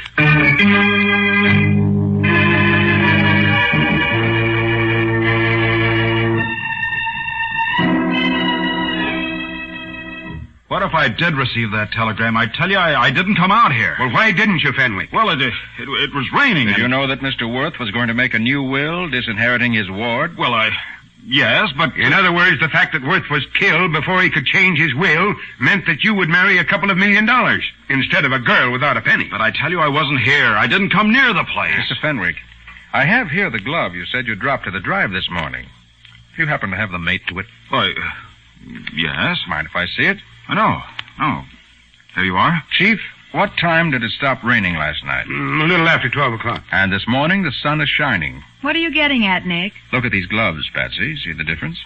What if I did receive that telegram? I tell you, I didn't come out here. Well, why didn't you, Fenwick? Well, it was raining. Did you know that Mr. Worth was going to make a new will, disinheriting his ward? Well, yes, but... In other words, the fact that Worth was killed before he could change his will meant that you would marry a couple of $1 million instead of a girl without a penny. But I tell you, I wasn't here. I didn't come near the place. Mr. Fenwick, I have here the glove you said you dropped to the drive this morning. If you happen to have the mate to it. Why, yes. Mind if I see it? I know. Oh, there you are. Chief, what time did it stop raining last night? A little after 12 o'clock. And this morning the sun is shining. What are you getting at, Nick? Look at these gloves, Patsy. See the difference?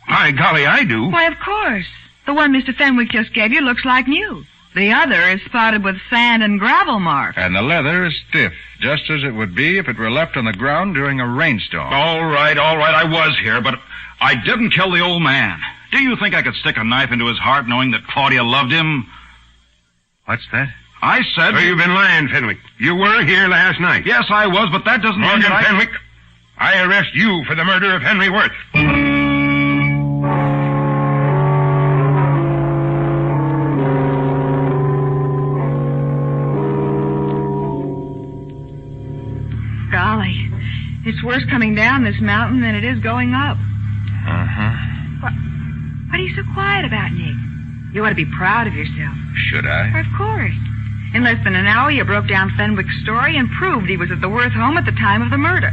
My golly, I do. Why, of course. The one Mr. Fenwick just gave you looks like new. The other is spotted with sand and gravel marks. And the leather is stiff, just as it would be if it were left on the ground during a rainstorm. All right, I was here, but I didn't kill the old man. Do you think I could stick a knife into his heart knowing that Claudia loved him? What's that? I said... So you've been lying, Fenwick. You were here last night. Yes, I was, but that doesn't mean Morgan that Fenwick, I arrest you for the murder of Henry Worth. Golly, it's worse coming down this mountain than it is going up. Uh-huh. What are you so quiet about, Nick? You ought to be proud of yourself. Should I? Of course. In less than an hour, you broke down Fenwick's story and proved he was at the Worth home at the time of the murder.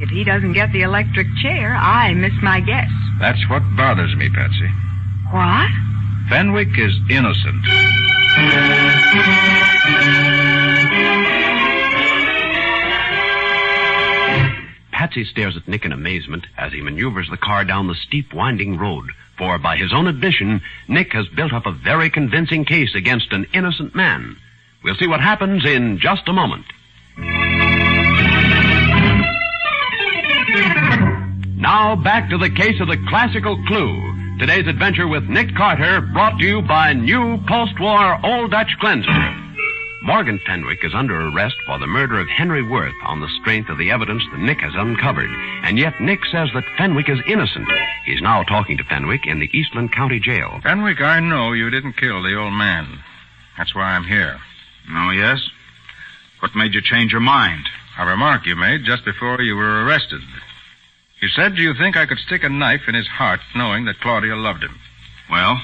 If he doesn't get the electric chair, I miss my guess. That's what bothers me, Patsy. What? Fenwick is innocent. Patsy stares at Nick in amazement as he maneuvers the car down the steep, winding road. For, by his own admission, Nick has built up a very convincing case against an innocent man. We'll see what happens in just a moment. Now, back to the case of the classical clue. Today's adventure with Nick Carter, brought to you by new post-war Old Dutch Cleanser. Morgan Fenwick is under arrest for the murder of Henry Worth on the strength of the evidence that Nick has uncovered. And yet Nick says that Fenwick is innocent. He's now talking to Fenwick in the Eastland County Jail. Fenwick, I know you didn't kill the old man. That's why I'm here. Oh, yes? What made you change your mind? A remark you made just before you were arrested. You said, do you think I could stick a knife in his heart knowing that Claudia loved him? Well?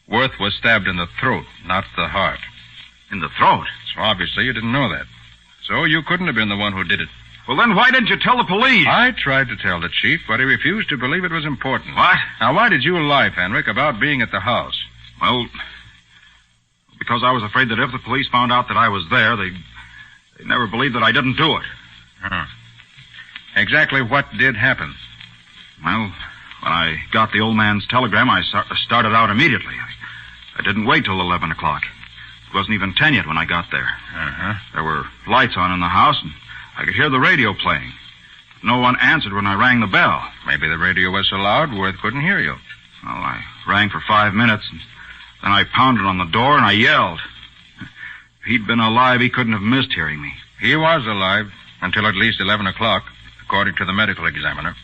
Worth was stabbed in the throat, not the heart. In the throat? So obviously you didn't know that. So you couldn't have been the one who did it. Well, then why didn't you tell the police? I tried to tell the chief, but he refused to believe it was important. What? Now, why did you lie, Fenwick, about being at the house? Well, because I was afraid that if the police found out that I was there, they'd never believe that I didn't do it. Huh. Exactly what did happen? Well, when I got the old man's telegram, I started out immediately. I didn't wait till 11 o'clock. It wasn't even 10 yet when I got there. Uh-huh. There were lights on in the house, and I could hear the radio playing. No one answered when I rang the bell. Maybe the radio was so loud, Worth couldn't hear you. Well, I rang for 5 minutes, and then I pounded on the door, and I yelled. If he'd been alive, he couldn't have missed hearing me. He was alive until at least 11 o'clock, according to the medical examiner.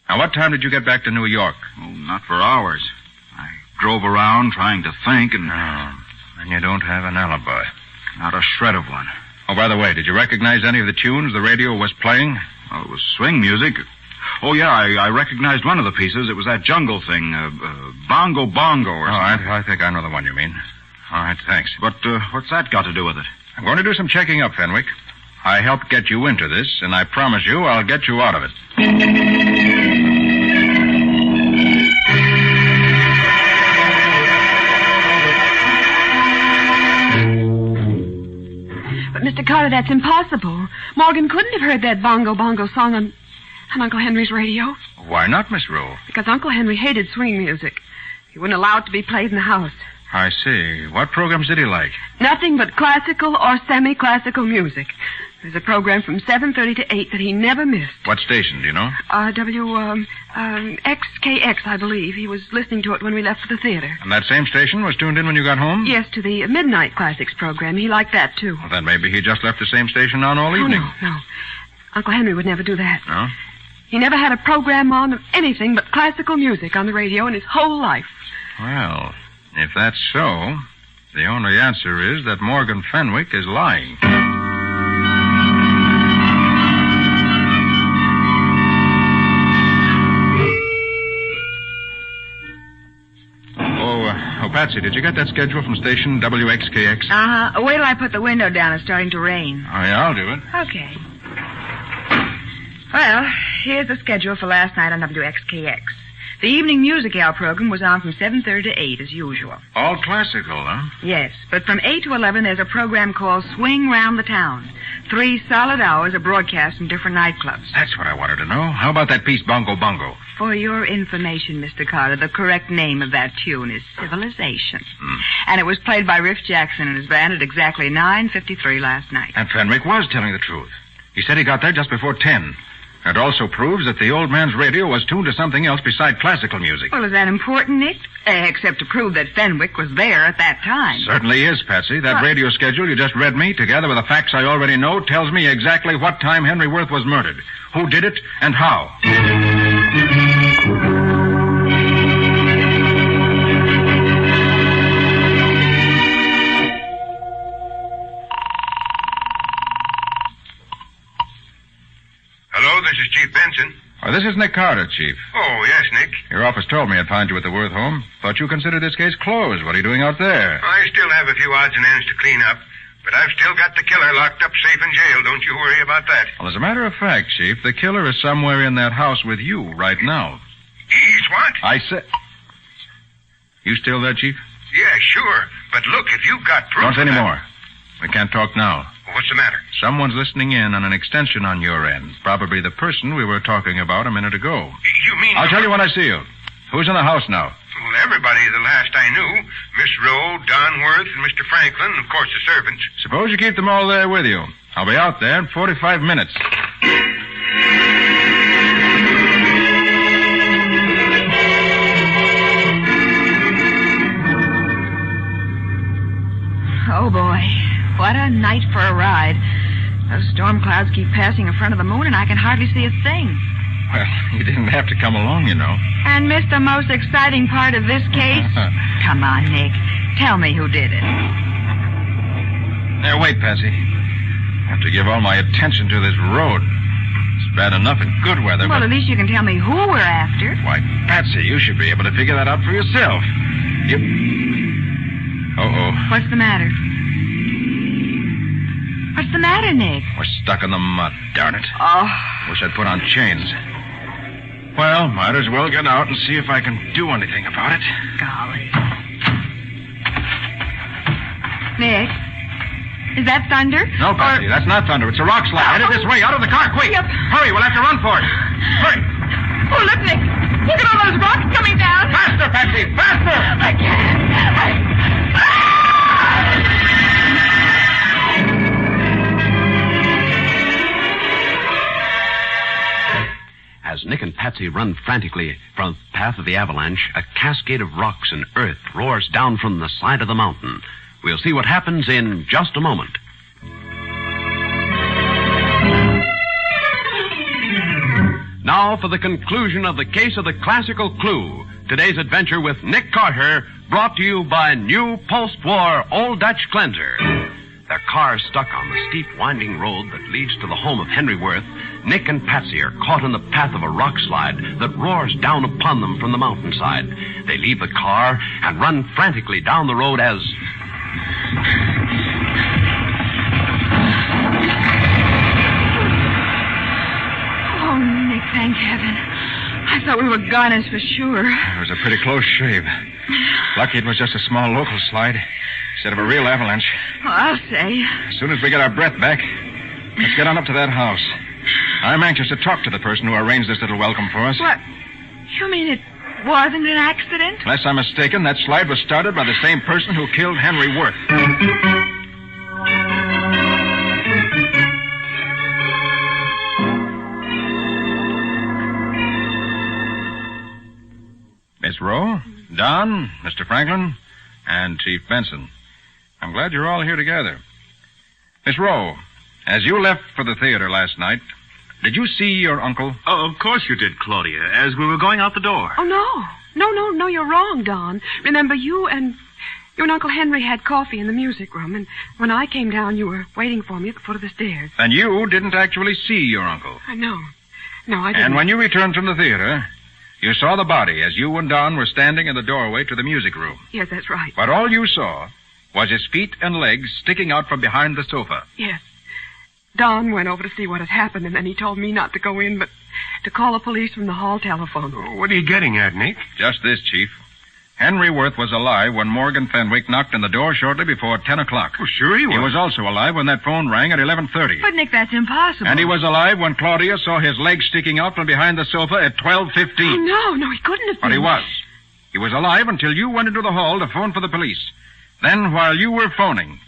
Now, what time did you get back to New York? Oh, not for hours. I drove around trying to think, and... Oh, and you don't have an alibi. Not a shred of one. Oh, by the way, did you recognize any of the tunes the radio was playing? Well, it was swing music. Oh, yeah, I recognized one of the pieces. It was that jungle thing, Bongo Bongo or something. I think I know the one you mean. All right, thanks. But what's that got to do with it? I'm going to do some checking up, Fenwick. I helped get you into this, and I promise you I'll get you out of it. But, Mr. Carter, that's impossible. Morgan couldn't have heard that Bongo Bongo song on Uncle Henry's radio. Why not, Miss Rule? Because Uncle Henry hated swing music. He wouldn't allow it to be played in the house. I see. What programs did he like? Nothing but classical or semi-classical music. There's a program from 7:30 to 8 that he never missed. What station, do you know? XKX, I believe. He was listening to it when we left for the theater. And that same station was tuned in when you got home? Yes, to the Midnight Classics program. He liked that, too. Well, then maybe he just left the same station on all evening. No. Uncle Henry would never do that. No? He never had a program on of anything but classical music on the radio in his whole life. Well, if that's so, the only answer is that Morgan Fenwick is lying. Oh, Patsy, did you get that schedule from station WXKX? Uh-huh. Wait till I put the window down. It's starting to rain. Oh, yeah, I'll do it. Okay. Well, here's the schedule for last night on WXKX. The evening music hour program was on from 7:30 to 8, as usual. All classical, huh? Yes, but from 8 to 11, there's a program called Swing Round the Town. 3 solid hours of broadcast in different nightclubs. That's what I wanted to know. How about that piece, Bongo Bongo? For your information, Mr. Carter, the correct name of that tune is Civilization. And it was played by Riff Jackson and his band at exactly 9:53 last night. And Fenwick was telling the truth. He said he got there just before 10. It also proves that the old man's radio was tuned to something else beside classical music. Well, is that important, Nick? Except to prove that Fenwick was there at that time. Certainly is, Patsy. That radio schedule you just read me, together with the facts I already know, tells me exactly what time Henry Worth was murdered, who did it, and how. Hello, this is Chief Benson. Oh, this is Nick Carter, Chief. Oh, yes, Nick. Your office told me I'd find you at the Worth home. Thought you considered this case closed. What are you doing out there? I still have a few odds and ends to clean up, but I've still got the killer locked up safe in jail. Don't you worry about that. Well, as a matter of fact, Chief, the killer is somewhere in that house with you right now. He's what? I said... You still there, Chief? Yeah, sure. But look, if you've got proof... Don't say any more. We can't talk now. What's the matter? Someone's listening in on an extension on your end. Probably the person we were talking about a minute ago. You mean... I'll tell you when I see you. Who's in the house now? Well, everybody the last I knew. Miss Rowe, Don Worth, and Mr. Franklin, and of course the servants. Suppose you keep them all there with you. I'll be out there in 45 minutes. Oh, boy. What a night for a ride. Those storm clouds keep passing in front of the moon, and I can hardly see a thing. Well, you didn't have to come along, you know. And miss the most exciting part of this case? Come on, Nick. Tell me who did it. Now, wait, Patsy. I have to give all my attention to this road. It's bad enough in good weather, Well, but... at least you can tell me who we're after. Why, Patsy, you should be able to figure that out for yourself. Uh-oh. What's the matter? What's the matter, Nick? We're stuck in the mud, darn it. Oh. Wish I'd put on chains. Well, might as well get out and see if I can do anything about it. Golly. Nick, is that thunder? No, Patsy, that's not thunder. It's a rock slide. Headed this way. Out of the car, quick. Yep. Hurry, we'll have to run for it. Hurry. Oh, look, Nick. Look at all those rocks coming down. Faster, Patsy, faster. I can't. As Nick and Patsy run frantically from the path of the avalanche, a cascade of rocks and earth roars down from the side of the mountain. We'll see what happens in just a moment. Now for the conclusion of the case of the classical clue. Today's adventure with Nick Carter, brought to you by new post-war Old Dutch Cleanser. Their car stuck on the steep, winding road that leads to the home of Henry Worth. Nick and Patsy are caught in the path of a rock slide that roars down upon them from the mountainside. They leave the car and run frantically down the road as... Oh, Nick, thank heaven. I thought we were goners for sure. It was a pretty close shave. Lucky it was just a small local slide instead of a real avalanche. Well, I'll say. As soon as we get our breath back, let's get on up to that house. I'm anxious to talk to the person who arranged this little welcome for us. What? You mean it wasn't an accident? Unless I'm mistaken, that slide was started by the same person who killed Henry Worth. Miss Rowe, Don, Mr. Franklin, and Chief Benson. I'm glad you're all here together. Miss Rowe, as you left for the theater last night, did you see your uncle? Oh, of course you did, Claudia, as we were going out the door. Oh, no, you're wrong, Don. Remember, you and Uncle Henry had coffee in the music room, and when I came down, you were waiting for me at the foot of the stairs. And you didn't actually see your uncle? No, I didn't. And when you returned from the theater, you saw the body as you and Don were standing in the doorway to the music room. Yes, that's right. But all you saw was his feet and legs sticking out from behind the sofa. Yes. Don went over to see what had happened, and then he told me not to go in, but to call the police from the hall telephone. What are you getting at, Nick? Just this, Chief. Henry Worth was alive when Morgan Fenwick knocked on the door shortly before 10 o'clock. Well, sure he was. He was also alive when that phone rang at 11:30. But, Nick, that's impossible. And he was alive when Claudia saw his legs sticking out from behind the sofa at 12:15. Oh, no, he couldn't have been. But he was. He was alive until you went into the hall to phone for the police. Then, while you were phoning,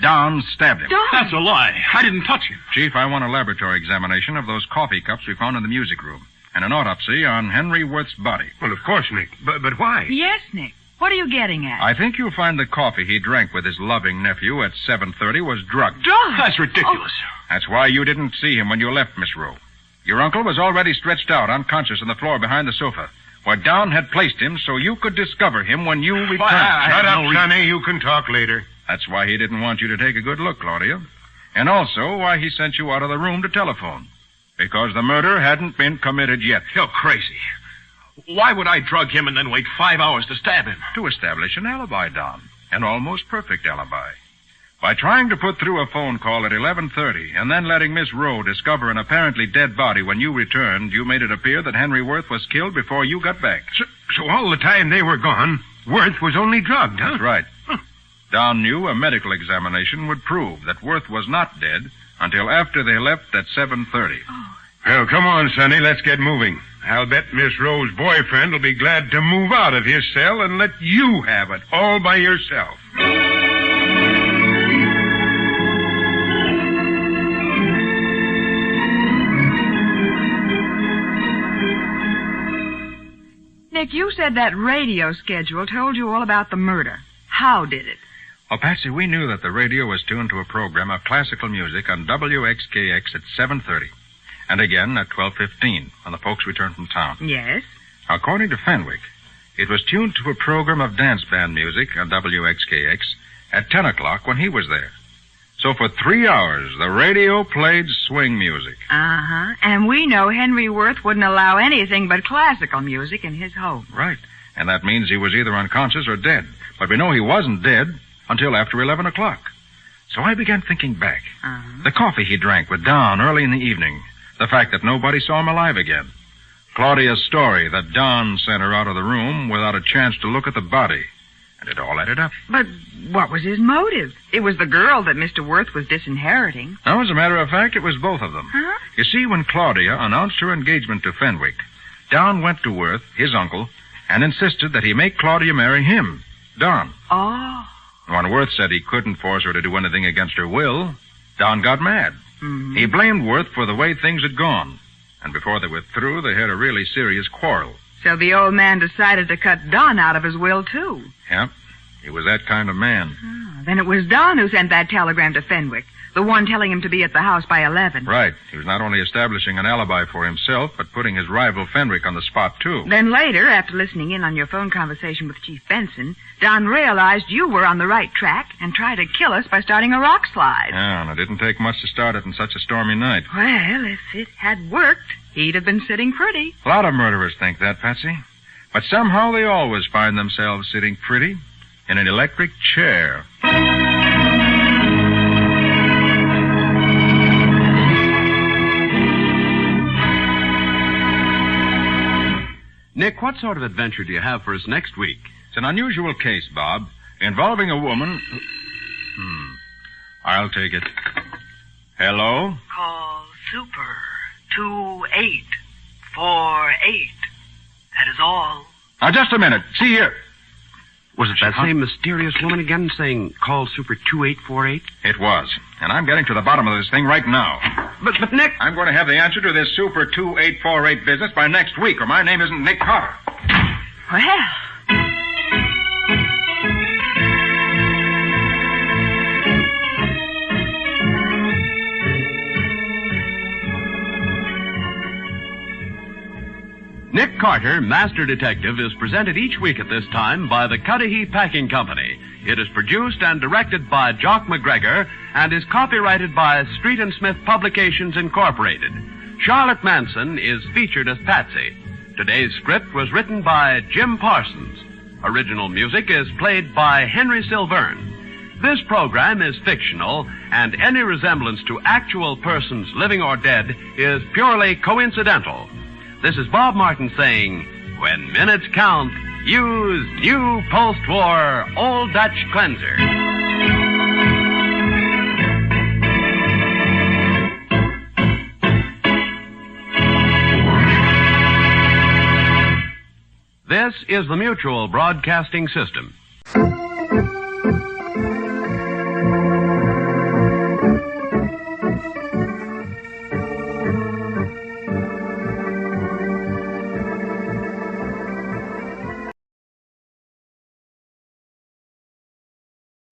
Don stabbed him. Don? That's a lie. I didn't touch him. Chief, I want a laboratory examination of those coffee cups we found in the music room. And an autopsy on Henry Worth's body. Well, of course, Nick. But why? Yes, Nick. What are you getting at? I think you'll find the coffee he drank with his loving nephew at 7:30 was drugged. Drugged? That's ridiculous. That's why you didn't see him when you left, Miss Rowe. Your uncle was already stretched out, unconscious on the floor behind the sofa, where Don had placed him so you could discover him when you returned. Shut up, Sonny. You can talk later. That's why he didn't want you to take a good look, Claudia. And also why he sent you out of the room to telephone. Because the murder hadn't been committed yet. You're crazy. Why would I drug him and then wait 5 hours to stab him? To establish an alibi, Don. An almost perfect alibi. By trying to put through a phone call at 11:30 and then letting Miss Rowe discover an apparently dead body when you returned, you made it appear that Henry Worth was killed before you got back. So all the time they were gone, Worth was only drugged, huh? That's right. Don knew a medical examination would prove that Worth was not dead until after they left at 7:30. Well, come on, Sonny. Let's get moving. I'll bet Miss Rowe's boyfriend will be glad to move out of his cell and let you have it all by yourself. Nick, you said that radio schedule told you all about the murder. How did it? Well, Patsy, we knew that the radio was tuned to a program of classical music on WXKX at 7:30. And again at 12:15 when the folks returned from town. Yes? According to Fenwick, it was tuned to a program of dance band music on WXKX at 10 o'clock when he was there. So for 3 hours, the radio played swing music. Uh-huh. And we know Henry Worth wouldn't allow anything but classical music in his home. Right. And that means he was either unconscious or dead. But we know he wasn't dead until after 11 o'clock. So I began thinking back. Uh-huh. The coffee he drank with Don early in the evening. The fact that nobody saw him alive again. Claudia's story that Don sent her out of the room without a chance to look at the body. And it all added up. But what was his motive? It was the girl that Mr. Worth was disinheriting. Now, as a matter of fact, it was both of them. Huh? You see, when Claudia announced her engagement to Fenwick, Don went to Worth, his uncle, and insisted that he make Claudia marry him, Don. Oh. When Worth said he couldn't force her to do anything against her will, Don got mad. Mm-hmm. He blamed Worth for the way things had gone. And before they were through, they had a really serious quarrel. So the old man decided to cut Don out of his will, too. Yep. He was that kind of man. Oh, then it was Don who sent that telegram to Fenwick. The one telling him to be at the house by 11. Right. He was not only establishing an alibi for himself, but putting his rival Fenwick on the spot, too. Then later, after listening in on your phone conversation with Chief Benson, Don realized you were on the right track and tried to kill us by starting a rock slide. Yeah, and it didn't take much to start it in such a stormy night. Well, if it had worked, he'd have been sitting pretty. A lot of murderers think that, Patsy. But somehow they always find themselves sitting pretty in an electric chair. Nick, what sort of adventure do you have for us next week? It's an unusual case, Bob, involving a woman... I'll take it. Hello? Call Super 2848. That is all. Now, just a minute. See here. Was it that same mysterious woman again saying, call Super 2848? It was. And I'm getting to the bottom of this thing right now. But Nick... I'm going to have the answer to this Super 2848 business by next week, or my name isn't Nick Carter. Well... Nick Carter, Master Detective, is presented each week at this time by the Cudahy Packing Company. It is produced and directed by Jock McGregor and is copyrighted by Street & Smith Publications, Incorporated. Charlotte Manson is featured as Patsy. Today's script was written by Jim Parsons. Original music is played by Henry Silverne. This program is fictional, and any resemblance to actual persons, living or dead, is purely coincidental. This is Bob Martin saying, when minutes count, use new post-war Old Dutch Cleanser. This is the Mutual Broadcasting System.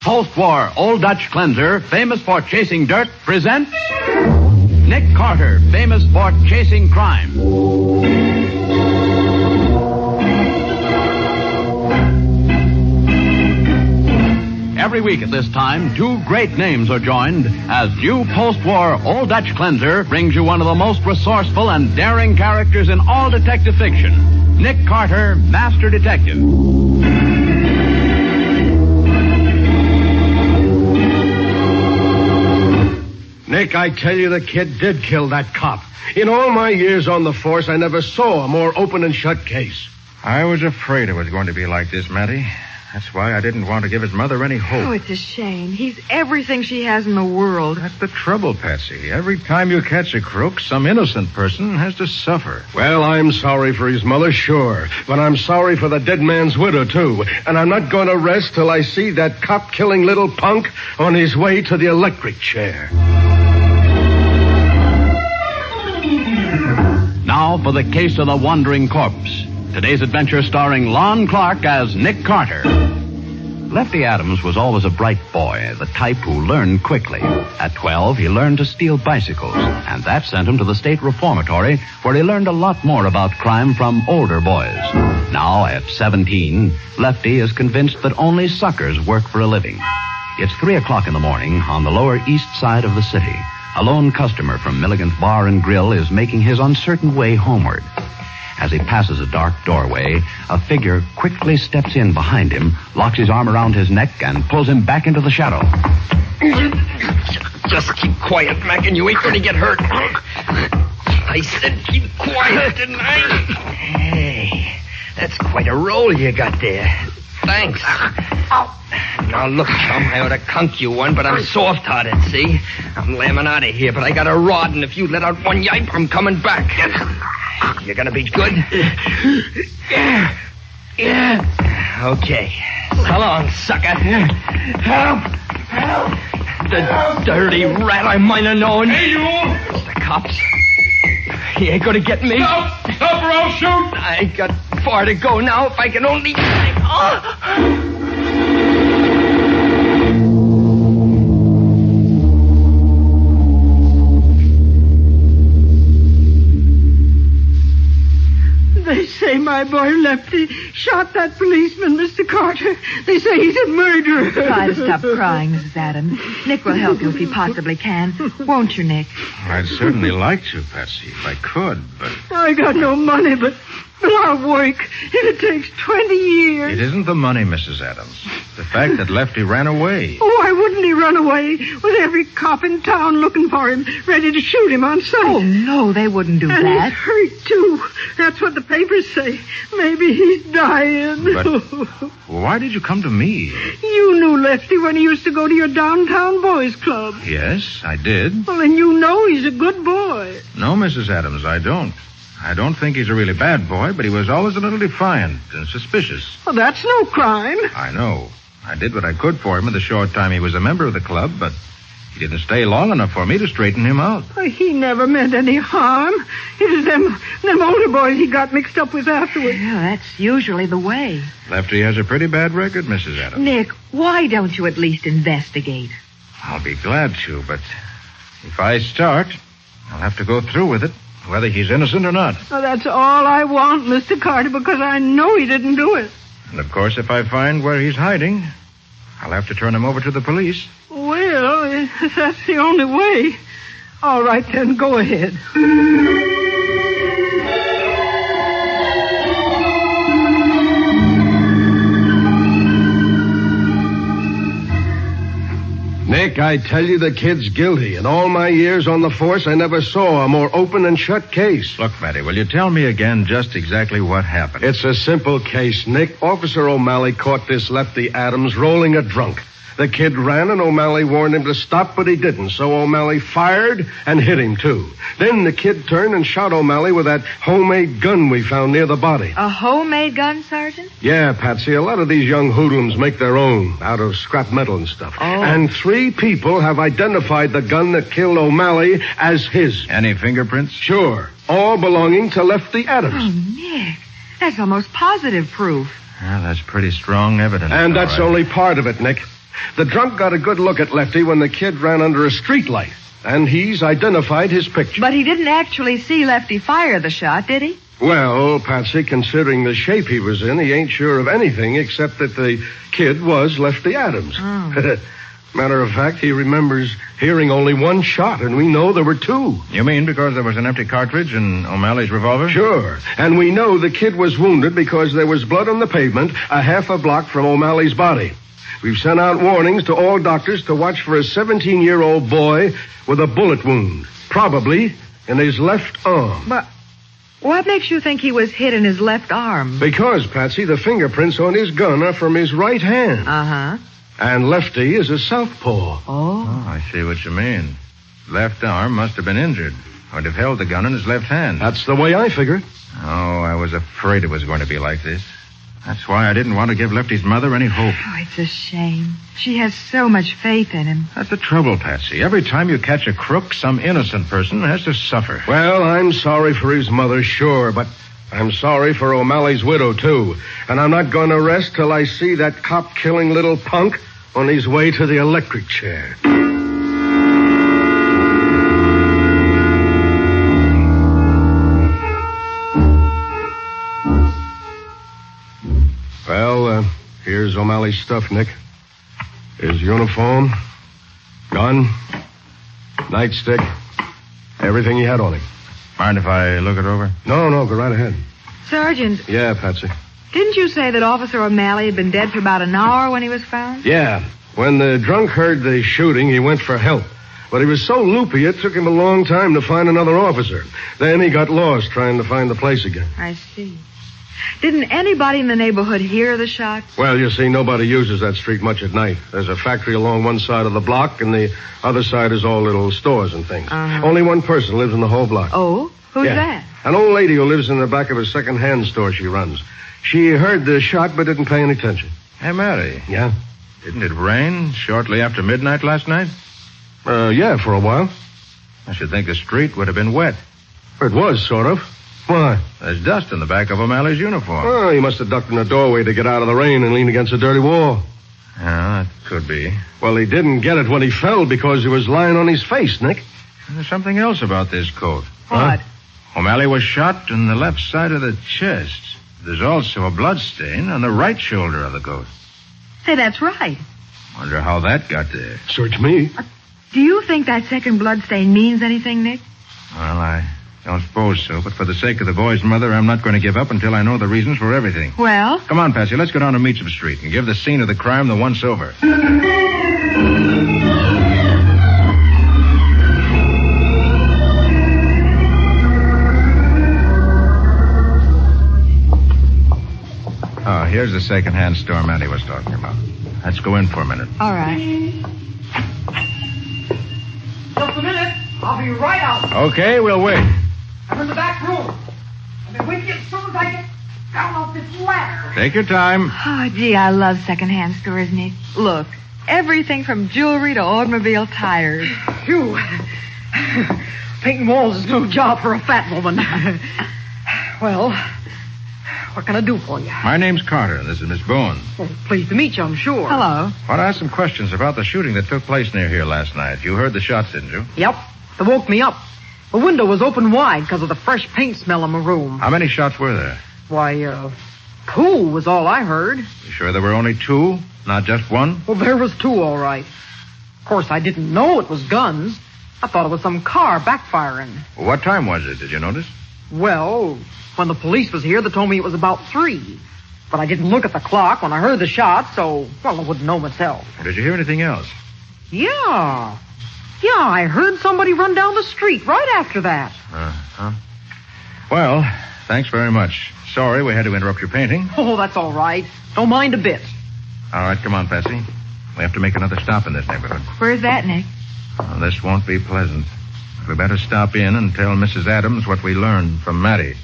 Post-war Old Dutch Cleanser, famous for chasing dirt, presents Nick Carter, famous for chasing crime. Every week at this time, two great names are joined as new post-war Old Dutch Cleanser brings you one of the most resourceful and daring characters in all detective fiction, Nick Carter, Master Detective. Nick, I tell you, the kid did kill that cop. In all my years on the force, I never saw a more open and shut case. I was afraid it was going to be like this, Matty. That's why I didn't want to give his mother any hope. Oh, it's a shame. He's everything she has in the world. That's the trouble, Patsy. Every time you catch a crook, some innocent person has to suffer. Well, I'm sorry for his mother, sure. But I'm sorry for the dead man's widow, too. And I'm not going to rest till I see that cop-killing little punk on his way to the electric chair. Now for the case of the wandering corpse. Today's adventure starring Lon Clark as Nick Carter. Lefty Adams was always a bright boy, the type who learned quickly. At 12, he learned to steal bicycles, and that sent him to the state reformatory, where he learned a lot more about crime from older boys. Now, at 17, Lefty is convinced that only suckers work for a living. It's 3 o'clock in the morning on the lower east side of the city. A lone customer from Milligan's Bar and Grill is making his uncertain way homeward. As he passes a dark doorway, a figure quickly steps in behind him, locks his arm around his neck, and pulls him back into the shadow. Just keep quiet, Mac, and you ain't gonna get hurt. I said keep quiet, didn't I? Hey, that's quite a roll you got there. Thanks. Now, look, chum, I ought to conk you one, but I'm soft-hearted, see? I'm lambing out of here, but I got a rod, and if you let out one yipe, I'm coming back. You gonna be good? Yeah. Okay. So long, sucker. Help! Help! The dirty rat, I might have known. Hey, you! It's the cops. He ain't gonna get me. Stop! Stop or I'll shoot! I got far to go now if I can only... Oh! They say my boy Lefty shot that policeman, Mr. Carter. They say he's a murderer. Try to stop crying, Mrs. Adams. Nick will help you if he possibly can. Won't you, Nick? I'd certainly like to, Patsy, if I could, but... I got no money, but I'll work. If it takes 20 years. It isn't the money, Mrs. Adams. The fact that Lefty ran away. Oh, why wouldn't he run away with every cop in town looking for him, ready to shoot him on sight? Oh, no, they wouldn't do and that. He's hurt, too. That's what the papers say. Maybe he's dying. But why did you come to me? You knew Lefty when he used to go to your downtown boys' club. Yes, I did. Well, then you know he's a good boy. No, Mrs. Adams, I don't. I don't think he's a really bad boy, but he was always a little defiant and suspicious. Well, that's no crime. I know. I did what I could for him in the short time he was a member of the club, but he didn't stay long enough for me to straighten him out. He never meant any harm. It was them older boys he got mixed up with afterwards. Yeah, that's usually the way. Lefty has a pretty bad record, Mrs. Adams. Nick, why don't you at least investigate? I'll be glad to, but if I start, I'll have to go through with it, whether he's innocent or not. Well, that's all I want, Mr. Carter, because I know he didn't do it. And, of course, if I find where he's hiding, I'll have to turn him over to the police. Well, if that's the only way. All right, then, go ahead. Nick Nick, I tell you the kid's guilty. In all my years on the force, I never saw a more open and shut case. Look, Matty, will you tell me again just exactly what happened? It's a simple case, Nick. Officer O'Malley caught this Lefty Adams rolling a drunk. The kid ran, and O'Malley warned him to stop, but he didn't. So O'Malley fired and hit him, too. Then the kid turned and shot O'Malley with that homemade gun we found near the body. A homemade gun, Sergeant? Yeah, Patsy, a lot of these young hoodlums make their own out of scrap metal and stuff. Oh. And 3 people have identified the gun that killed O'Malley as his. Any fingerprints? Sure. All belonging to Lefty Adams. Oh, Nick, that's almost positive proof. Well, that's pretty strong evidence. And that's all right. only part of it, Nick. The drunk got a good look at Lefty when the kid ran under a streetlight, and he's identified his picture. But he didn't actually see Lefty fire the shot, did he? Well, Patsy, considering the shape he was in, he ain't sure of anything except that the kid was Lefty Adams. Oh. Matter of fact, he remembers hearing only 1 shot, and we know there were 2. You mean because there was an empty cartridge in O'Malley's revolver? Sure. And we know the kid was wounded because there was blood on the pavement a half a block from O'Malley's body. We've sent out warnings to all doctors to watch for a 17-year-old boy with a bullet wound, probably in his left arm. But what makes you think he was hit in his left arm? Because, Patsy, the fingerprints on his gun are from his right hand. Uh-huh. And Lefty is a southpaw. Oh, I see what you mean. Left arm must have been injured. Would have held the gun in his left hand. That's the way I figure. Oh, I was afraid it was going to be like this. That's why I didn't want to give Lefty's mother any hope. Oh, it's a shame. She has so much faith in him. That's the trouble, Patsy. Every time you catch a crook, some innocent person has to suffer. Well, I'm sorry for his mother, sure, but I'm sorry for O'Malley's widow, too. And I'm not going to rest till I see that cop-killing little punk on his way to the electric chair. Well, here's O'Malley's stuff, Nick. His uniform, gun, nightstick, everything he had on him. Mind if I look it over? No, go right ahead. Sergeant, Yeah, Patsy. didn't you say that Officer O'Malley had been dead for about an hour when he was found? Yeah. When the drunk heard the shooting, he went for help. But he was so loopy, it took him a long time to find another officer. Then he got lost trying to find the place again. I see. Didn't anybody in the neighborhood hear the shot? Well, you see, nobody uses that street much at night. There's a factory along one side of the block, and the other side is all little stores and things. Uh-huh. Only one person lives in the whole block. Oh? Who's Yeah. that? An old lady who lives in the back of a second-hand store she runs. She heard the shot but didn't pay any attention. Hey, Mary. Yeah? Didn't it rain shortly after midnight last night? Yeah, for a while. I should think the street would have been wet. It was, sort of. Why? There's dust in the back of O'Malley's uniform. Oh, he must have ducked in the doorway to get out of the rain and lean against a dirty wall. Yeah, that could be. Well, he didn't get it when he fell because he was lying on his face, Nick. There's something else about this coat. What? O'Malley was shot in the left side of the chest. There's also a blood stain on the right shoulder of the coat. Say, that's right. Wonder how that got there. Search me. Do you think that second blood stain means anything, Nick? Well, I don't suppose so, but for the sake of the boy's mother, I'm not going to give up until I know the reasons for everything. Well? Come on, Patsy, let's go down to Meacham Street and give the scene of the crime the once-over. Oh, here's the second-hand store Matty was talking about. Let's go in for a minute. All right. Just a minute. I'll be right out. Okay, we'll wait. I'm in the back room. I'll be with you as soon as I get down off this ladder. Take your time. Oh, gee, I love second-hand stores, Nick. Look, everything from jewelry to automobile tires. Phew. Painting walls is no job for a fat woman. Well, what can I do for you? My name's Carter. This is Miss Bowen. Oh, pleased to meet you, I'm sure. Hello. I want to ask some questions about the shooting that took place near here last night. You heard the shots, didn't you? Yep. They woke me up. The window was open wide because of the fresh paint smell in my room. How many shots were there? Why, 2 was all I heard. You sure there were only 2, not just 1? Well, there was 2, all right. Of course, I didn't know it was guns. I thought it was some car backfiring. What time was it, did you notice? Well, when the police was here, they told me it was about 3. But I didn't look at the clock when I heard the shot, so, well, I wouldn't know myself. Did you hear anything else? Yeah. Yeah, I heard somebody run down the street right after that. Uh-huh. Well, thanks very much. Sorry we had to interrupt your painting. Oh, that's all right. Don't mind a bit. All right, come on, Patsy. We have to make another stop in this neighborhood. Where's that, Nick? Well, this won't be pleasant. We better stop in and tell Mrs. Adams what we learned from Mattie.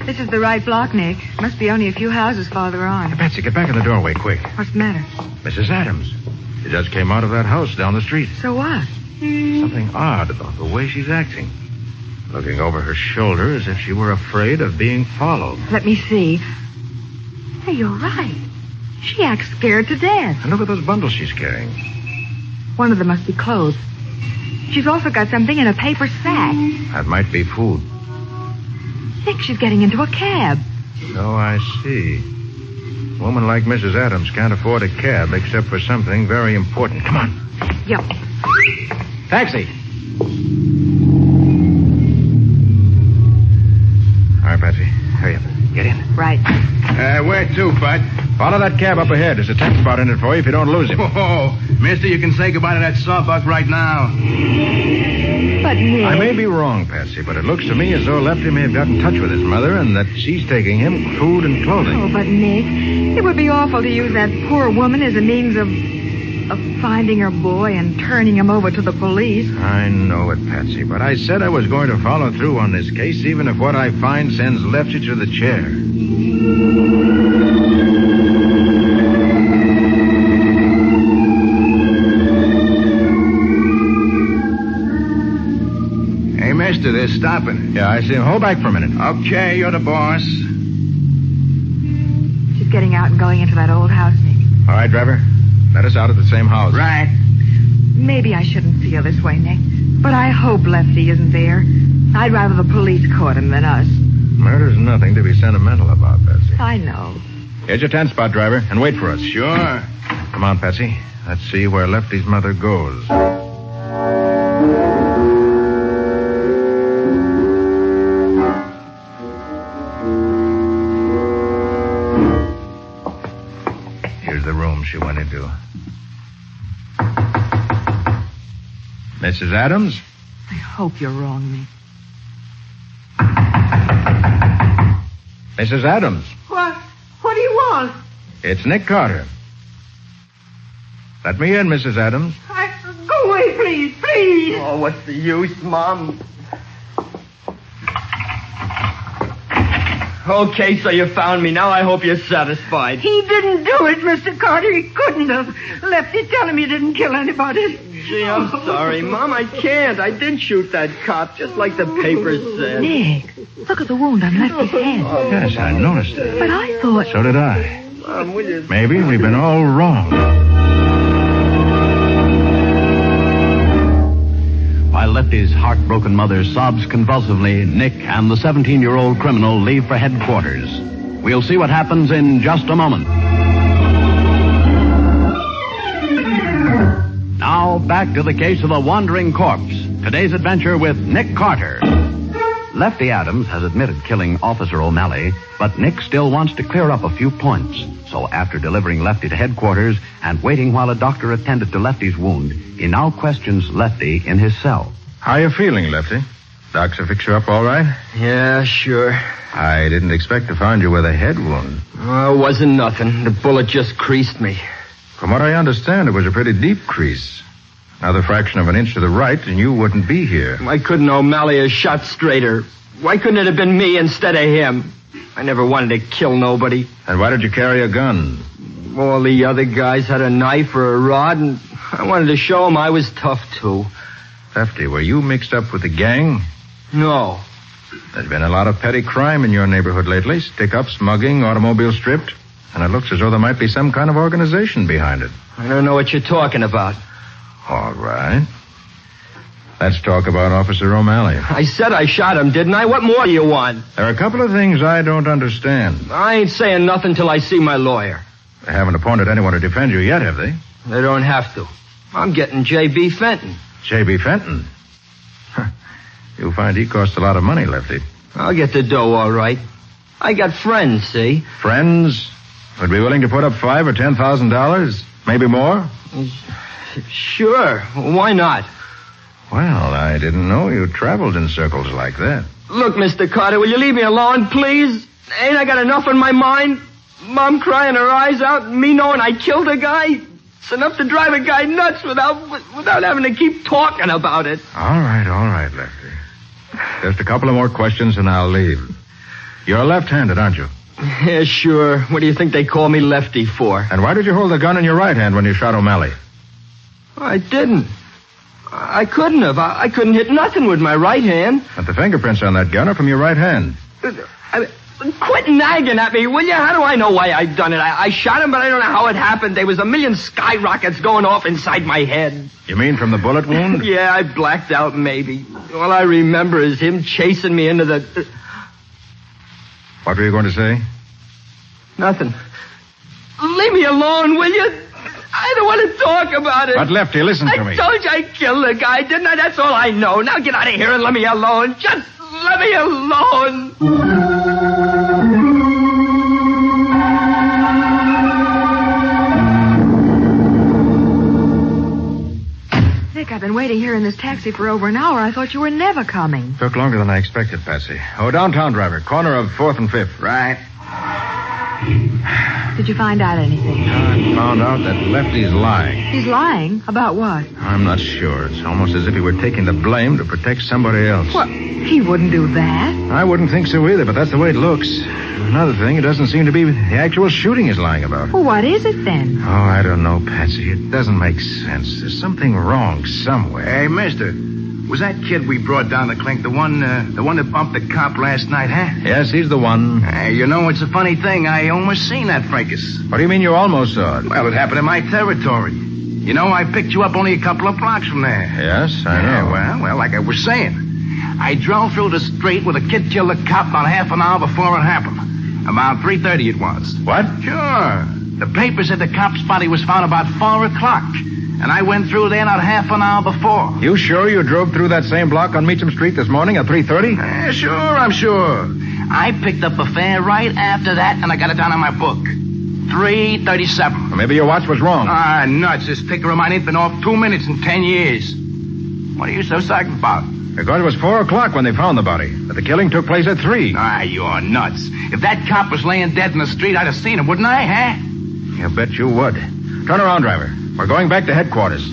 This is the right block, Nick. Must be only a few houses farther on. Hey, Patsy, get back in the doorway, quick. What's the matter? Mrs. Adams. She just came out of that house down the street. So what? Something odd about the way she's acting. Looking over her shoulder as if she were afraid of being followed. Let me see. Hey, you're right. She acts scared to death. And look at those bundles she's carrying. One of them must be clothes. She's also got something in a paper sack. That might be food. Nick, she's getting into a cab. So I see. A woman like Mrs. Adams can't afford a cab except for something very important. Come on. Yep. Taxi. All right, Patsy. Hurry up. Get in. Right. Where to, Bud? Follow that cab up ahead. There's a tank spot in it for you if you don't lose him. Oh, mister, you can say goodbye to that sawbuck right now. But, Nick... I may be wrong, Patsy, but it looks to me as though Lefty may have got in touch with his mother and that she's taking him food and clothing. Oh, but, Nick, it would be awful to use that poor woman as a means of finding her boy and turning him over to the police. I know it, Patsy, but I said I was going to follow through on this case, even if what I find sends Lefty to the chair. Hey, mister, they're stopping. Yeah, I see him. Hold back for a minute. Okay, you're the boss. She's getting out and going into that old house, Nick. All right, driver. Let us out at the same house. Right. Maybe I shouldn't feel this way, Nick, but I hope Lefty isn't there. I'd rather the police caught him than us. Murder's nothing to be sentimental about, Patsy. I know. Here's your 10 spot, driver, and wait for us. Sure. Come on, Patsy. Let's see where Lefty's mother goes. Here's the room she went into. Mrs. Adams? I hope you're wrong, Nick. Mrs. Adams? What? What do you want? It's Nick Carter. Let me in, Mrs. Adams. Go away, please, please. Oh, what's the use, Mom? Okay, so you found me. Now I hope you're satisfied. He didn't do it, Mr. Carter. He couldn't have. Lefty, tell him he didn't kill anybody. Gee, I'm sorry, Mom. I can't. I did shoot that cop, just like the papers said. Nick, look at the wound on Lefty's head. Yes, I noticed it. But I thought... So did I. Mom, will you... Maybe we've been all wrong. While Lefty's heartbroken mother sobs convulsively, Nick and the 17-year-old criminal leave for headquarters. We'll see what happens in just a moment. Now, back to the case of the wandering corpse. Today's adventure with Nick Carter. Lefty Adams has admitted killing Officer O'Malley, but Nick still wants to clear up a few points. So after delivering Lefty to headquarters and waiting while a doctor attended to Lefty's wound, he now questions Lefty in his cell. How you feeling, Lefty? Docs have fixed you up all right? Yeah, sure. I didn't expect to find you with a head wound. Oh, it wasn't nothing. The bullet just creased me. From what I understand, it was a pretty deep crease. Another fraction of an inch to the right, and you wouldn't be here. Why couldn't O'Malley have shot straighter? Why couldn't it have been me instead of him? I never wanted to kill nobody. And why did you carry a gun? All the other guys had a knife or a rod, and I wanted to show them I was tough, too. Lefty, were you mixed up with the gang? No. There's been a lot of petty crime in your neighborhood lately. Stick-ups, mugging, automobile stripped. And it looks as though there might be some kind of organization behind it. I don't know what you're talking about. All right. Let's talk about Officer O'Malley. I said I shot him, didn't I? What more do you want? There are a couple of things I don't understand. I ain't saying nothing till I see my lawyer. They haven't appointed anyone to defend you yet, have they? They don't have to. I'm getting J.B. Fenton. J.B. Fenton? You'll find he costs a lot of money, Lefty. I'll get the dough all right. I got friends, see? Friends? Would be willing to put up $5,000 or $10,000? Maybe more? Sure. Why not? Well, I didn't know you traveled in circles like that. Look, Mr. Carter, will you leave me alone, please? Ain't I got enough on my mind? Mom crying her eyes out and me knowing I killed a guy? It's enough to drive a guy nuts without having to keep talking about it. All right, Lefty. Just a couple of more questions and I'll leave. You're left-handed, aren't you? Yeah, sure. What do you think they call me Lefty for? And why did you hold the gun in your right hand when you shot O'Malley? I didn't. I couldn't have. I couldn't hit nothing with my right hand. But the fingerprints on that gun are from your right hand. Quit nagging at me, will you? How do I know why I done it? I shot him, but I don't know how it happened. There was a million skyrockets going off inside my head. You mean from the bullet wound? Yeah, I blacked out, maybe. All I remember is him chasing me into the... What were you going to say? Nothing. Leave me alone, will you? I don't want to talk about it. But, Lefty, listen to me. I told you I killed the guy, didn't I? That's all I know. Now get out of here and let me alone. Just let me alone. Nick, I've been waiting here in this taxi for over an hour. I thought you were never coming. Took longer than I expected, Patsy. Oh, downtown, driver. Corner of 4th and 5th. Right. Did you find out anything? I found out that Lefty's lying. He's lying? About what? I'm not sure. It's almost as if he were taking the blame to protect somebody else. Well, he wouldn't do that. I wouldn't think so either, but that's the way it looks. Another thing, it doesn't seem to be the actual shooting he's lying about. Well, what is it then? Oh, I don't know, Patsy. It doesn't make sense. There's something wrong somewhere. Hey, mister. Was that kid we brought down the clink the one that bumped the cop last night, huh? Yes, he's the one. Hey, you know, it's a funny thing. I almost seen that fracas. What do you mean you almost saw it? Well, it happened in my territory. You know, I picked you up only a couple of blocks from there. Yes, I know. Well, like I was saying, I drove through the street with a kid killed a cop about half an hour before it happened. About 3:30 it was. What? Sure. The paper said the cop's body was found about 4 o'clock. And I went through there not half an hour before. You sure you drove through that same block on Meacham Street this morning at 3:30? Sure, I'm sure. I picked up a fare right after that, and I got it down on my book. 3:37. Well, maybe your watch was wrong. Ah, nuts. This ticker of mine ain't been off 2 minutes in 10 years. What are you so psyched about? Because it was 4 o'clock when they found the body. But the killing took place at 3. Ah, you're nuts. If that cop was laying dead in the street, I'd have seen him, wouldn't I, huh? You bet you would. Turn around, driver. We're going back to headquarters.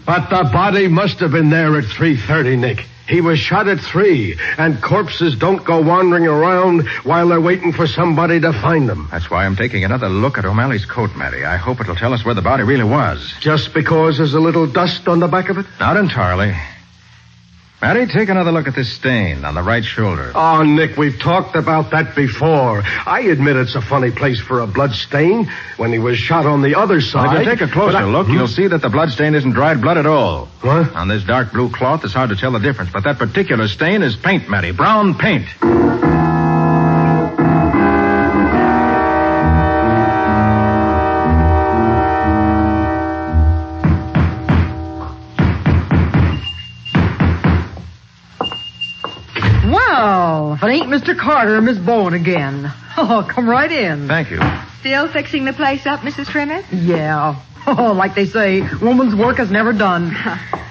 But the body must have been there at 3:30, Nick. He was shot at 3, and corpses don't go wandering around while they're waiting for somebody to find them. That's why I'm taking another look at O'Malley's coat, Matty. I hope it'll tell us where the body really was. Just because there's a little dust on the back of it? Not entirely. Matty, take another look at this stain on the right shoulder. Oh, Nick, we've talked about that before. I admit it's a funny place for a blood stain. When he was shot on the other side... Well, if you take a closer look, you'll see that the blood stain isn't dried blood at all. What? On this dark blue cloth, it's hard to tell the difference, but that particular stain is paint, Matty. Brown paint. If it ain't Mr. Carter, Miss Bowen again. Oh, come right in. Thank you. Still fixing the place up, Mrs. Trimmett? Yeah. Oh, like they say, woman's work is never done.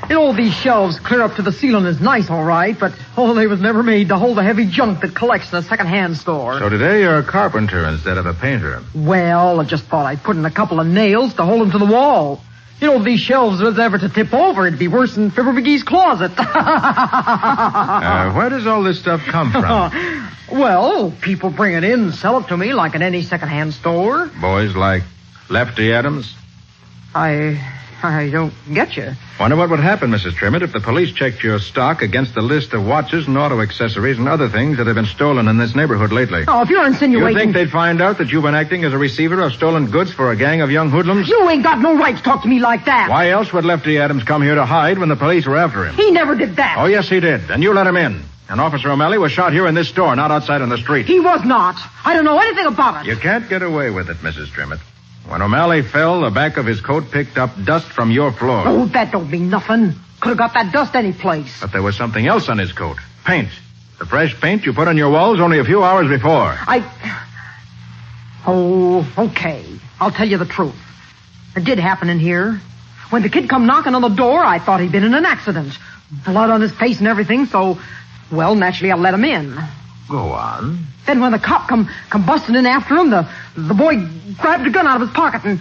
These shelves clear up to the ceiling is nice, all right, but, they was never made to hold the heavy junk that collects in a second-hand store. So today you're a carpenter instead of a painter. Well, I just thought I'd put in a couple of nails to hold them to the wall. If these shelves was ever to tip over, it'd be worse than Fibber McGee's closet. Where does all this stuff come from? Well, people bring it in and sell it to me like in any second-hand store. Boys like Lefty Adams? I don't get you. Wonder what would happen, Mrs. Trimmett, if the police checked your stock against the list of watches and auto accessories and other things that have been stolen in this neighborhood lately. Oh, if you're insinuating... You think they'd find out that you've been acting as a receiver of stolen goods for a gang of young hoodlums? You ain't got no right to talk to me like that. Why else would Lefty Adams come here to hide when the police were after him? He never did that. Oh, yes, he did. And you let him in. And Officer O'Malley was shot here in this store, not outside on the street. He was not. I don't know anything about it. You can't get away with it, Mrs. Trimmett. When O'Malley fell, the back of his coat picked up dust from your floor. Oh, that don't mean nothing. Could have got that dust any place. But there was something else on his coat. Paint. The fresh paint you put on your walls only a few hours before. Oh, okay. I'll tell you the truth. It did happen in here. When the kid come knocking on the door, I thought he'd been in an accident. Blood on his face and everything, so, well, naturally I let him in. Go on. Then when the cop come busting in after him, the boy grabbed a gun out of his pocket and...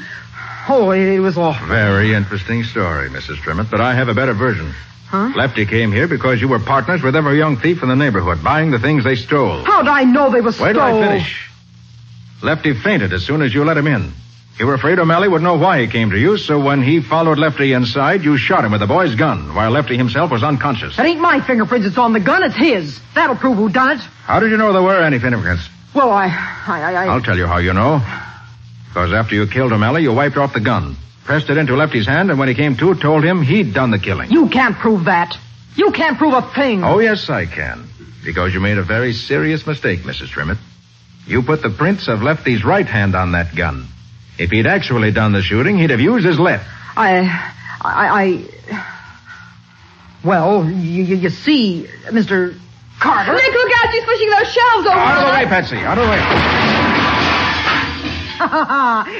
Oh, it was awful. Very interesting story, Mrs. Trimmett, but I have a better version. Huh? Lefty came here because you were partners with every young thief in the neighborhood, buying the things they stole. How'd I know they were Wait till I finish. Lefty fainted as soon as you let him in. You were afraid O'Malley would know why he came to you, so when he followed Lefty inside, you shot him with the boy's gun, while Lefty himself was unconscious. It ain't my fingerprints that's on the gun, it's his. That'll prove who done it. How did you know there were any fingerprints? Well, I'll tell you how you know. Because after you killed O'Malley, you wiped off the gun, pressed it into Lefty's hand, and when he came to, told him he'd done the killing. You can't prove that. You can't prove a thing. Oh, yes, I can. Because you made a very serious mistake, Mrs. Trimmett. You put the prints of Lefty's right hand on that gun. If he'd actually done the shooting, he'd have used his left. Well, you see, Mr. Carter... Nick, look out, she's pushing those shelves over. Out of the way, Patsy, out of the way.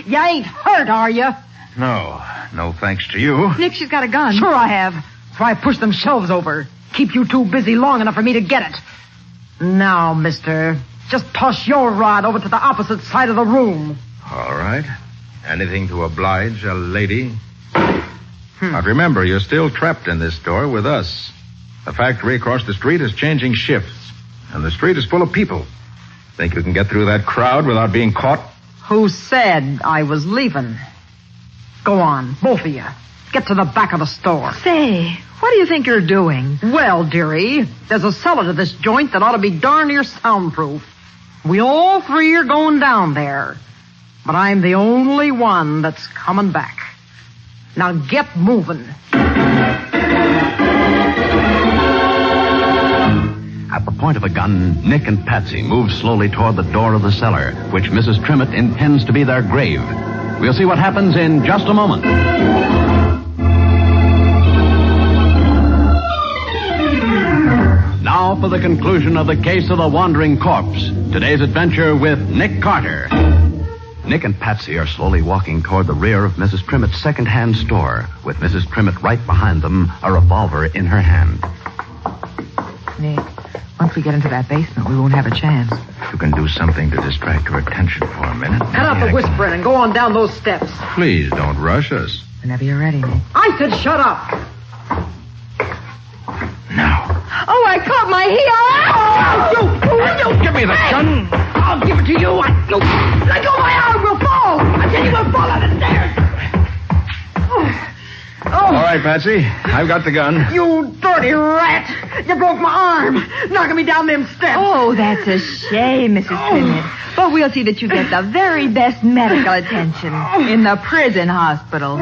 You ain't hurt, are you? No thanks to you. Nick, she's got a gun. Sure I have. That's why I pushed them shelves over. Keep you too busy long enough for me to get it. Now, mister, just toss your rod over to the opposite side of the room. All right. Anything to oblige a lady. But remember, you're still trapped in this store with us. The factory across the street is changing shifts, and the street is full of people. Think you can get through that crowd without being caught? Who said I was leaving? Go on, both of you. Get to the back of the store. Say, what do you think you're doing? Well, dearie, there's a cellar to this joint that ought to be darn near soundproof. We all three are going down there. But I'm the only one that's coming back. Now get moving. At the point of a gun, Nick and Patsy move slowly toward the door of the cellar, which Mrs. Trimmett intends to be their grave. We'll see what happens in just a moment. Now for the conclusion of the case of the wandering corpse. Today's adventure with Nick Carter. Nick and Patsy are slowly walking toward the rear of Mrs. Trimmett's second-hand store, with Mrs. Trimmett right behind them, a revolver in her hand. Nick, once we get into that basement, we won't have a chance. You can do something to distract her attention for a minute. Cut out the whispering and go on down those steps. Please don't rush us. Whenever you're ready, Nick. I said shut up. Now. Oh, I caught my heel. You give me the gun. I'll give it to you. Let go of my arm. We'll fall. I tell you, we'll fall out of the stairs. All right, Patsy. I've got the gun. You dirty rat. You broke my arm, knocking me down them steps. Oh, that's a shame, Mrs. Trimmett. But we'll see that you get the very best medical attention in the prison hospital.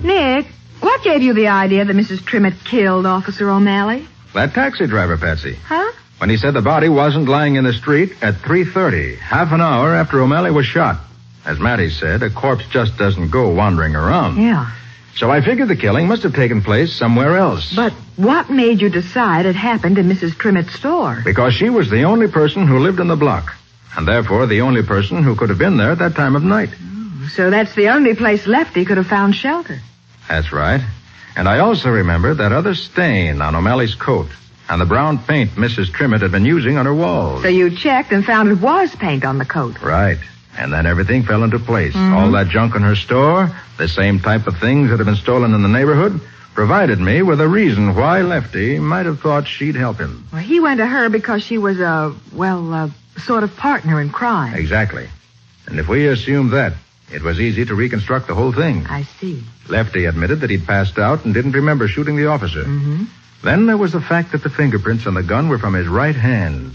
Nick, what gave you the idea that Mrs. Trimmett killed Officer O'Malley? That taxi driver, Patsy. Huh? When he said the body wasn't lying in the street at 3:30, half an hour after O'Malley was shot. As Mattie said, a corpse just doesn't go wandering around. Yeah. So I figured the killing must have taken place somewhere else. But what made you decide it happened in Mrs. Trimmett's store? Because she was the only person who lived in the block, and therefore the only person who could have been there at that time of night. Oh, so that's the only place Lefty could have found shelter. That's right. And I also remember that other stain on O'Malley's coat and the brown paint Mrs. Trimmett had been using on her walls. So you checked and found it was paint on the coat. Right. And then everything fell into place. Mm-hmm. All that junk in her store, the same type of things that had been stolen in the neighborhood, provided me with a reason why Lefty might have thought she'd help him. Well, he went to her because she was a sort of partner in crime. Exactly. And if we assume that, it was easy to reconstruct the whole thing. I see. Lefty admitted that he'd passed out and didn't remember shooting the officer. Mm-hmm. Then there was the fact that the fingerprints on the gun were from his right hand.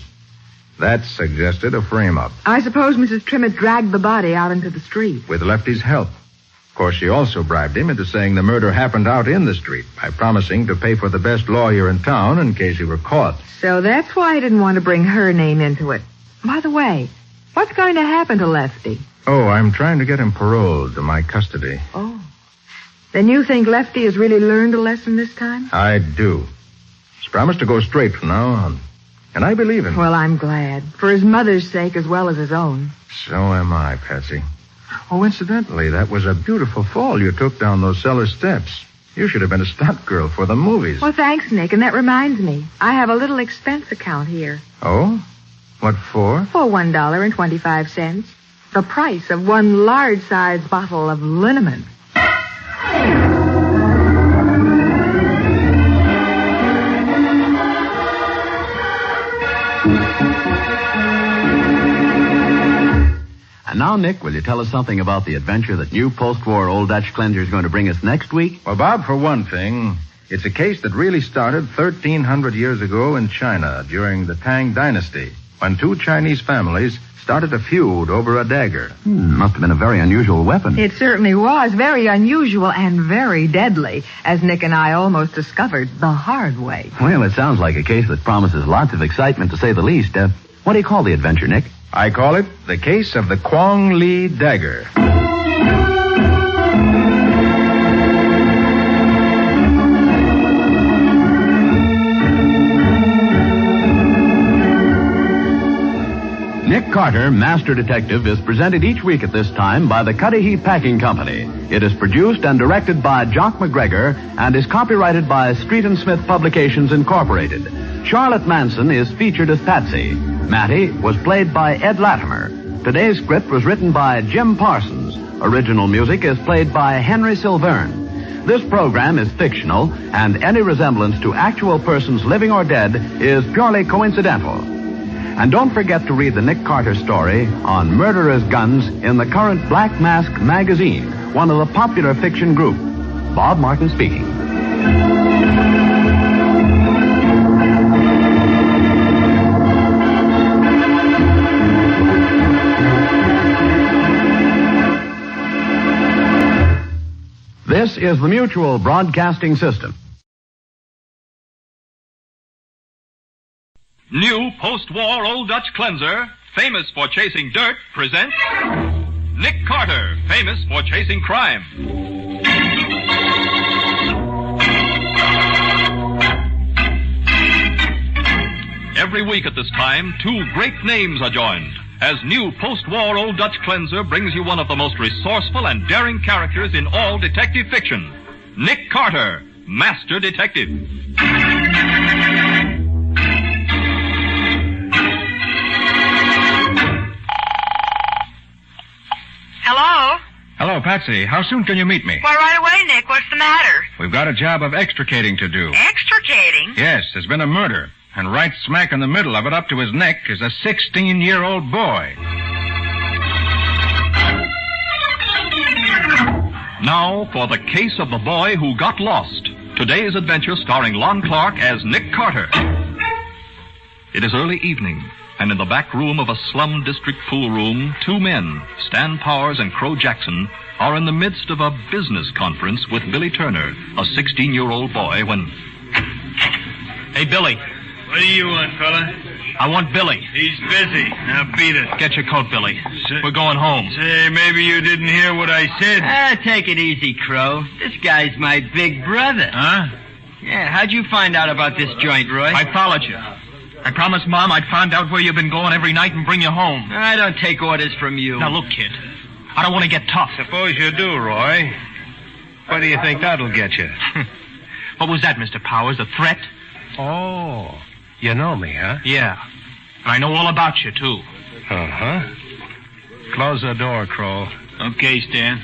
That suggested a frame-up. I suppose Mrs. Trimmett dragged the body out into the street. With Lefty's help. Of course, she also bribed him into saying the murder happened out in the street by promising to pay for the best lawyer in town in case he were caught. So that's why I didn't want to bring her name into it. By the way, what's going to happen to Lefty? Oh, I'm trying to get him paroled to my custody. Oh. Then you think Lefty has really learned a lesson this time? I do. He's promised to go straight from now on. And I believe him. Well, I'm glad. For his mother's sake as well as his own. So am I, Patsy. Oh, incidentally, that was a beautiful fall you took down those cellar steps. You should have been a stunt girl for the movies. Well, thanks, Nick. And that reminds me. I have a little expense account here. Oh? What for? For $1.25. The price of one large-sized bottle of liniment. And now, Nick, will you tell us something about the adventure that new post-war Old Dutch Cleanser is going to bring us next week? Well, Bob, for one thing, it's a case that really started 1,300 years ago in China during the Tang Dynasty, when two Chinese families started a feud over a dagger. Must have been a very unusual weapon. It certainly was. Very unusual and very deadly, as Nick and I almost discovered the hard way. Well, it sounds like a case that promises lots of excitement, to say the least. What do you call the adventure, Nick? I call it the case of the Kwong Li dagger. Nick Carter, Master Detective, is presented each week at this time by the Cudahy Packing Company. It is produced and directed by Jock McGregor and is copyrighted by Street & Smith Publications, Incorporated. Charlotte Manson is featured as Patsy. Mattie was played by Ed Latimer. Today's script was written by Jim Parsons. Original music is played by Henry Silverne. This program is fictional, and any resemblance to actual persons living or dead is purely coincidental. And don't forget to read the Nick Carter story on murderers' guns in the current Black Mask magazine, one of the popular fiction group. Bob Martin speaking. This is the Mutual Broadcasting System. New post-war Old Dutch Cleanser, famous for chasing dirt, presents Nick Carter, famous for chasing crime. Every week at this time, two great names are joined, as new post-war Old Dutch Cleanser brings you one of the most resourceful and daring characters in all detective fiction, Nick Carter, Master Detective. Hello? Hello, Patsy. How soon can you meet me? Why, right away, Nick. What's the matter? We've got a job of extricating to do. Extricating? Yes, there's been a murder. And right smack in the middle of it, up to his neck, is a 16-year-old boy. Now for the case of the boy who got lost. Today's adventure starring Lon Clark as Nick Carter. It is early evening, and in the back room of a slum district pool room, two men, Stan Powers and Crow Jackson, are in the midst of a business conference with Billy Turner, a 16-year-old boy, when... Hey, Billy. What do you want, fella? I want Billy. He's busy. Now beat it. Get your coat, Billy. We're going home. Say, maybe you didn't hear what I said. Take it easy, Crow. This guy's my big brother. Huh? Yeah, how'd you find out about this joint, Roy? I followed you. I promised Mom I'd find out where you've been going every night and bring you home. I don't take orders from you. Now, look, kid. I don't want to get tough. Suppose you do, Roy. What do you think that'll get you? What was that, Mr. Powers? A threat? Oh, you know me, huh? Yeah. And I know all about you, too. Uh-huh. Close the door, Crow. Okay, Stan.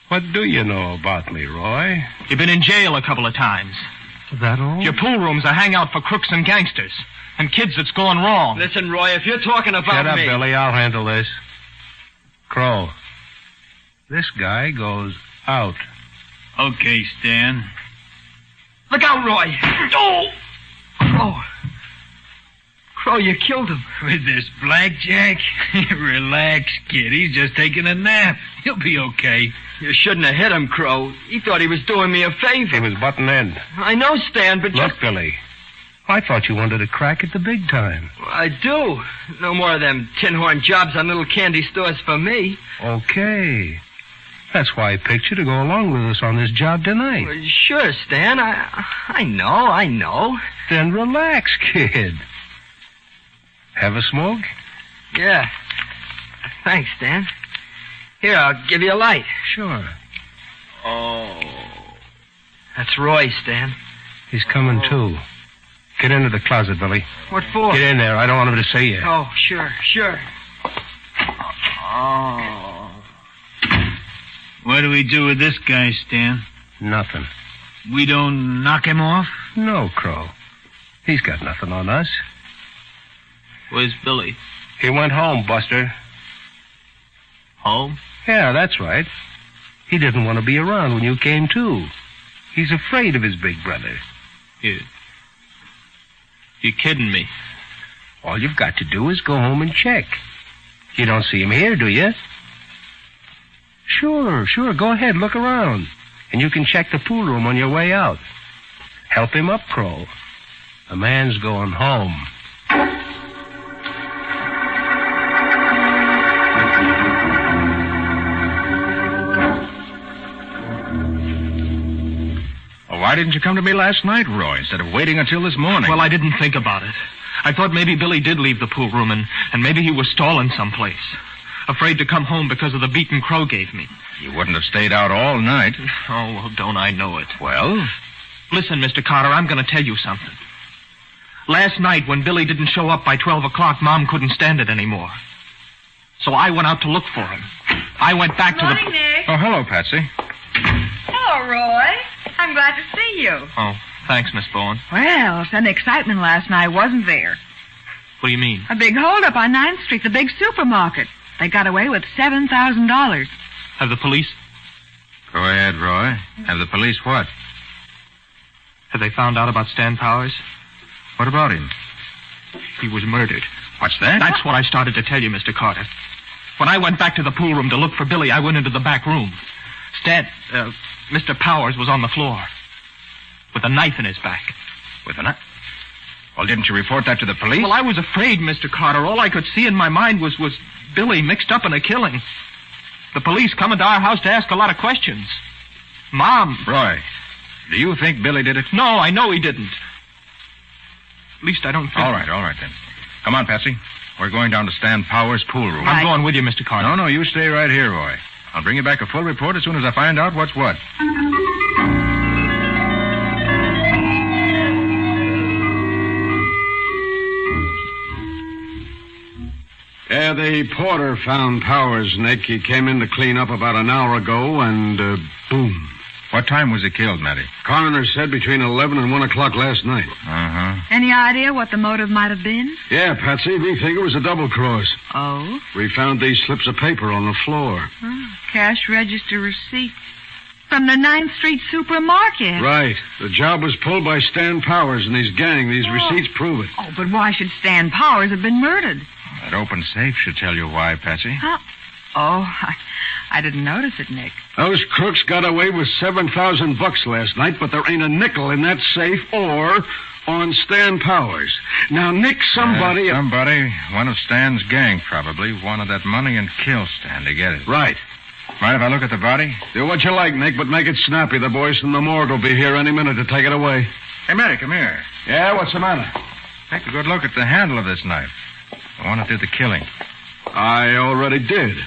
What do you know about me, Roy? You've been in jail a couple of times. That all? Your pool room's a hangout for crooks and gangsters. And kids that's going wrong. Listen, Roy, if you're talking about Shut up, me... Billy. I'll handle this. Crow, this guy goes out. Okay, Stan. Look out, Roy. Oh! Crow, you killed him. With this blackjack? Relax, kid. He's just taking a nap. He'll be okay. You shouldn't have hit him, Crow. He thought he was doing me a favor. He was butting in. I know, Stan, but Look, Billy, I thought you wanted to crack at the big time. I do. No more of them tin horn jobs on little candy stores for me. Okay. That's why I picked you to go along with us on this job tonight. Well, sure, Stan. I know. Then relax, kid. Have a smoke? Yeah. Thanks, Stan. Here, I'll give you a light. Sure. Oh. That's Roy, Stan. He's coming, too. Get into the closet, Billy. What for? Get in there. I don't want him to see you. Oh, sure. Oh. What do we do with this guy, Stan? Nothing. We don't knock him off? No, Crow. He's got nothing on us. Where's Billy? He went home, Buster. Home? Yeah, that's right. He didn't want to be around when you came, too. He's afraid of his big brother. You're kidding me. All you've got to do is go home and check. You don't see him here, do you? Sure. Go ahead, look around. And you can check the pool room on your way out. Help him up, Crow. The man's going home. Well, why didn't you come to me last night, Roy, instead of waiting until this morning? Well, I didn't think about it. I thought maybe Billy did leave the pool room, and maybe he was stalling someplace. Afraid to come home because of the beating Crow gave me. You wouldn't have stayed out all night. Oh, well, don't I know it. Well? Listen, Mr. Carter, I'm going to tell you something. Last night, when Billy didn't show up by 12 o'clock, Mom couldn't stand it anymore. So I went out to look for him. I went back Morning, to the... Nick. Oh, hello, Patsy. Hello, Roy. I'm glad to see you. Oh, thanks, Miss Bowen. Well, some excitement last night, wasn't there? What do you mean? A big holdup on 9th Street, the big supermarket. They got away with $7,000. Have the police... Go ahead, Roy. Have the police what? Have they found out about Stan Powers? What about him? He was murdered. What's that? That's what I started to tell you, Mr. Carter. When I went back to the pool room to look for Billy, I went into the back room. Mr. Powers was on the floor with a knife in his back. With a knife? Well, didn't you report that to the police? Well, I was afraid, Mr. Carter. All I could see in my mind was Billy mixed up in a killing. The police come into our house to ask a lot of questions. Mom... Roy, do you think Billy did it? No, I know he didn't. At least I don't think... All right then. Come on, Patsy. We're going down to Stan Powers' pool room. I'm going with you, Mr. Carter. No, you stay right here, Roy. I'll bring you back a full report as soon as I find out what's what. Yeah, the porter found Powers, Nick. He came in to clean up about an hour ago, and boom. What time was he killed, Matty? Coroner said between 11 and 1 o'clock last night. Uh-huh. Any idea what the motive might have been? Yeah, Patsy, we think it was a double cross. Oh? We found these slips of paper on the floor. Cash register receipt. From the 9th Street supermarket. Right. The job was pulled by Stan Powers and his gang. These receipts prove it. Oh, but why should Stan Powers have been murdered? That open safe should tell you why, Patsy. Huh? Oh, I didn't notice it, Nick. Those crooks got away with $7,000 last night, but there ain't a nickel in that safe or on Stan Powers. Now, Nick, somebody... Somebody, one of Stan's gang probably, wanted that money and killed Stan to get it. Right. Mind if I look at the body? Do what you like, Nick, but make it snappy. The boys from the morgue will be here any minute to take it away. Hey, Matty, come here. Yeah, what's the matter? Take a good look at the handle of this knife. The one that did the killing. I already did.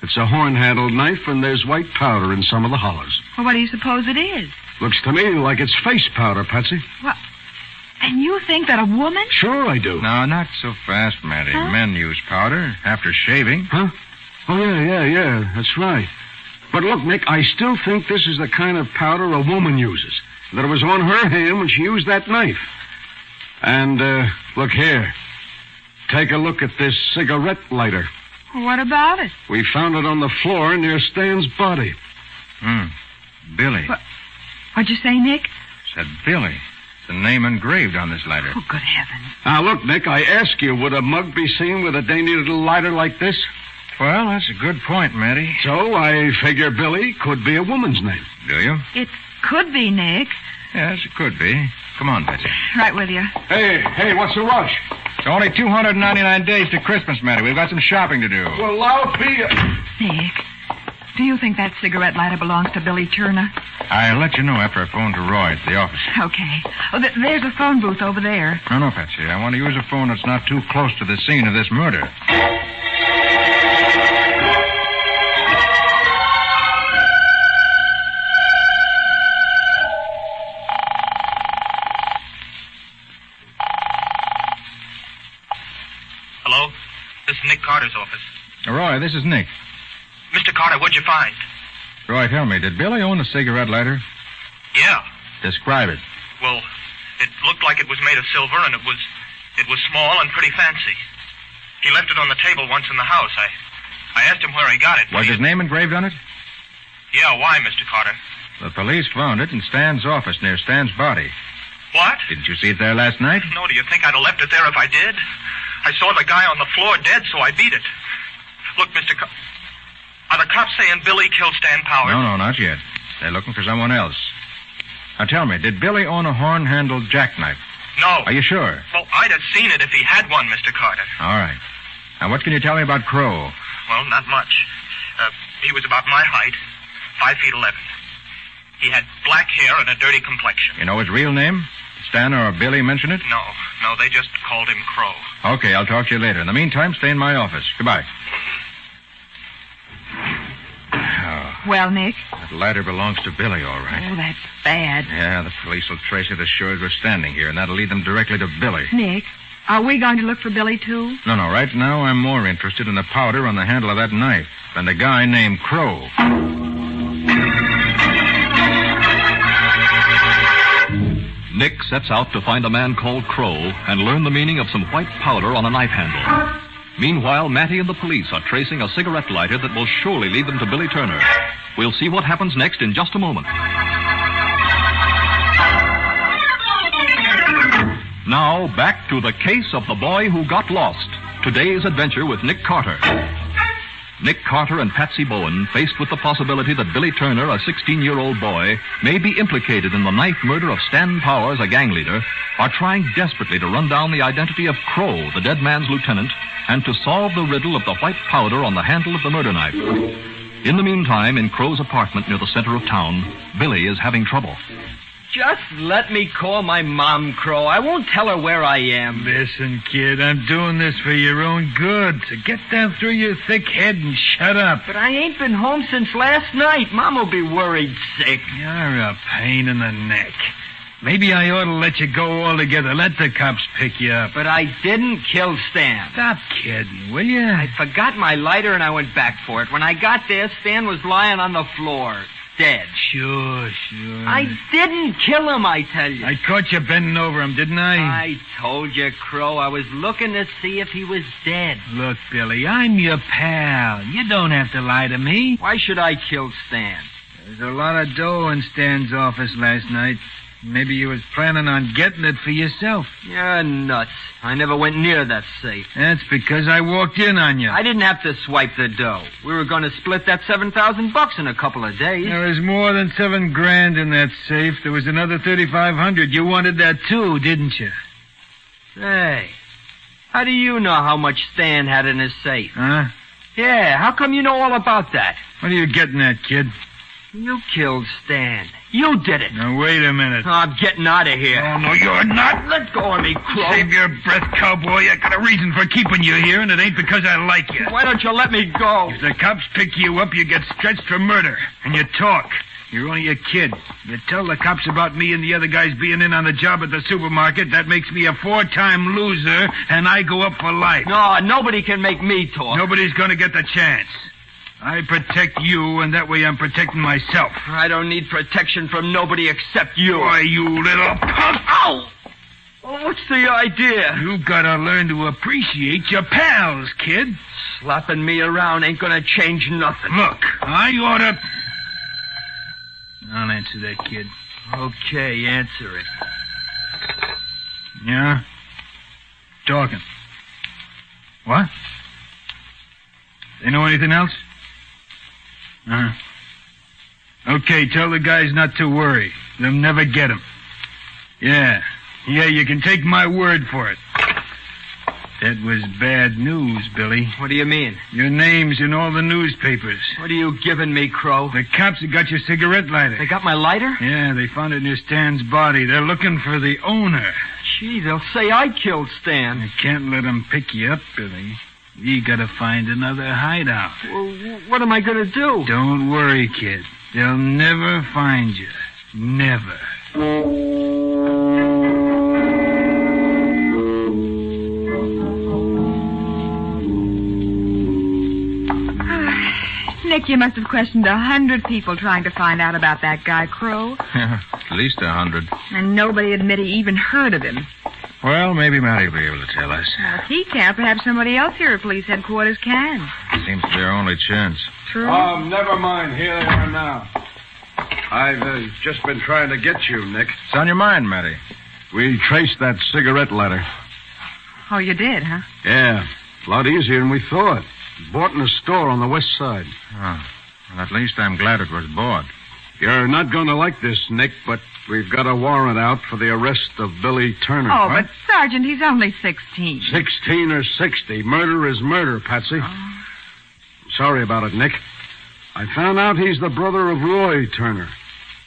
It's a horn-handled knife, and there's white powder in some of the hollows. Well, what do you suppose it is? Looks to me like it's face powder, Patsy. Well, and you think that a woman? Sure I do. No, not so fast, Matty. Huh? Men use powder after shaving. Huh? Oh, yeah, that's right. But look, Nick, I still think this is the kind of powder a woman uses. That it was on her hand when she used that knife. And, look here. Take a look at this cigarette lighter. What about it? We found it on the floor near Stan's body. Billy. What'd you say, Nick? Said Billy. The name engraved on this lighter. Oh, good heavens. Now, look, Nick, I ask you, would a mug be seen with a dainty little lighter like this? Well, that's a good point, Matty. So I figure Billy could be a woman's name. Do you? It could be, Nick. Yes, it could be. Come on, Patsy. Right with you. Hey, what's the rush? It's only 299 days to Christmas, Matty. We've got some shopping to do. Well, I'll be... Nick, do you think that cigarette lighter belongs to Billy Turner? I'll let you know after I phone to Roy at the office. Okay. Oh, there's a phone booth over there. No, Patsy. I want to use a phone that's not too close to the scene of this murder. Hello? This is Nick Carter's office. Roy, this is Nick. Mr. Carter, what'd you find? Roy, tell me, did Billy own a cigarette lighter? Yeah. Describe it. Well, it looked like it was made of silver, and it was small and pretty fancy. He left it on the table once in the house. I asked him where he got it. Was his name engraved on it? Yeah, why, Mr. Carter? The police found it in Stan's office near Stan's body. What? Didn't you see it there last night? No, do you think I'd have left it there if I did? I saw the guy on the floor dead, so I beat it. Look, Mr. Are the cops saying Billy killed Stan Powers? No, not yet. They're looking for someone else. Now tell me, did Billy own a horn-handled jackknife? No. Are you sure? Well, I'd have seen it if he had one, Mr. Carter. All right. Now, what can you tell me about Crow? Well, not much. He was about my height, 5'11". He had black hair and a dirty complexion. You know his real name? Stan or Billy mention it? No, they just called him Crow. Okay, I'll talk to you later. In the meantime, stay in my office. Goodbye. Well, Nick? That lighter belongs to Billy, all right. Oh, that's bad. Yeah, the police will trace it as sure as we're standing here, and that'll lead them directly to Billy. Nick, are we going to look for Billy, too? No, right now I'm more interested in the powder on the handle of that knife than the guy named Crow. Nick sets out to find a man called Crow and learn the meaning of some white powder on a knife handle. Meanwhile, Matty and the police are tracing a cigarette lighter that will surely lead them to Billy Turner. We'll see what happens next in just a moment. Now, back to the case of the boy who got lost. Today's adventure with Nick Carter. Nick Carter and Patsy Bowen, faced with the possibility that Billy Turner, a 16-year-old boy, may be implicated in the knife murder of Stan Powers, a gang leader, are trying desperately to run down the identity of Crow, the dead man's lieutenant, and to solve the riddle of the white powder on the handle of the murder knife. In the meantime, in Crow's apartment near the center of town, Billy is having trouble. Just let me call my mom, Crow. I won't tell her where I am. Listen, kid, I'm doing this for your own good. So get down through your thick head and shut up. But I ain't been home since last night. Mom will be worried sick. You're a pain in the neck. Maybe I ought to let you go altogether. Let the cops pick you up. But I didn't kill Stan. Stop kidding, will you? I forgot my lighter and I went back for it. When I got there, Stan was lying on the floor. Dead. Sure. I didn't kill him, I tell you. I caught you bending over him, didn't I? I told you, Crow. I was looking to see if he was dead. Look, Billy, I'm your pal. You don't have to lie to me. Why should I kill Stan? There's a lot of dough in Stan's office last night. Maybe you was planning on getting it for yourself. You're nuts. I never went near that safe. That's because I walked in on you. I didn't have to swipe the dough. We were going to split that $7,000 in a couple of days. There was more than $7,000 in that safe. There was another $3,500. You wanted that too, didn't you? Say, how do you know how much Stan had in his safe? Huh? Yeah, how come you know all about that? What are you getting at, kid? You killed Stan. You did it. Now, wait a minute. Oh, I'm getting out of here. Oh, no, you're not. Let go of me, Crow. Save your breath, cowboy. I got a reason for keeping you here, and it ain't because I like you. Why don't you let me go? If the cops pick you up, you get stretched for murder. And you talk. You're only a kid. You tell the cops about me and the other guys being in on the job at the supermarket. That makes me a 4-time loser, and I go up for life. No, nobody can make me talk. Nobody's going to get the chance. I protect you, and that way I'm protecting myself. I don't need protection from nobody except you. Why, you little punk. Ow! Well, what's the idea? You gotta learn to appreciate your pals, kid. Slapping me around ain't gonna change nothing. Look, I oughta... I'll answer that, kid. Okay, answer it. Yeah? Talking. What? They know anything else? Uh-huh. Okay, tell the guys not to worry. They'll never get him. Yeah, you can take my word for it. That was bad news, Billy. What do you mean? Your name's in all the newspapers. What are you giving me, Crow? The cops have got your cigarette lighter. They got my lighter? Yeah, they found it near Stan's body. They're looking for the owner. Gee, they'll say I killed Stan. You can't let them pick you up, Billy. You gotta find another hideout. Well, what am I gonna do? Don't worry, kid. They'll never find you. Never. Nick, you must have questioned 100 people trying to find out about that guy, Crow. At least 100. And nobody admitted he even heard of him. Well, maybe Matty will be able to tell us. Well, if he can't, perhaps somebody else here at police headquarters can. Seems to be our only chance. True. Never mind. Here they are now. I've just been trying to get you, Nick. What's on your mind, Matty? We traced that cigarette letter. Oh, you did, huh? Yeah, a lot easier than we thought. Bought in a store on the west side. Oh, well, at least I'm glad it was bought. You're not going to like this, Nick, but we've got a warrant out for the arrest of Billy Turner. Oh, but Sergeant, he's only 16. 16 or 60. Murder is murder, Patsy. Oh. Sorry about it, Nick. I found out he's the brother of Roy Turner,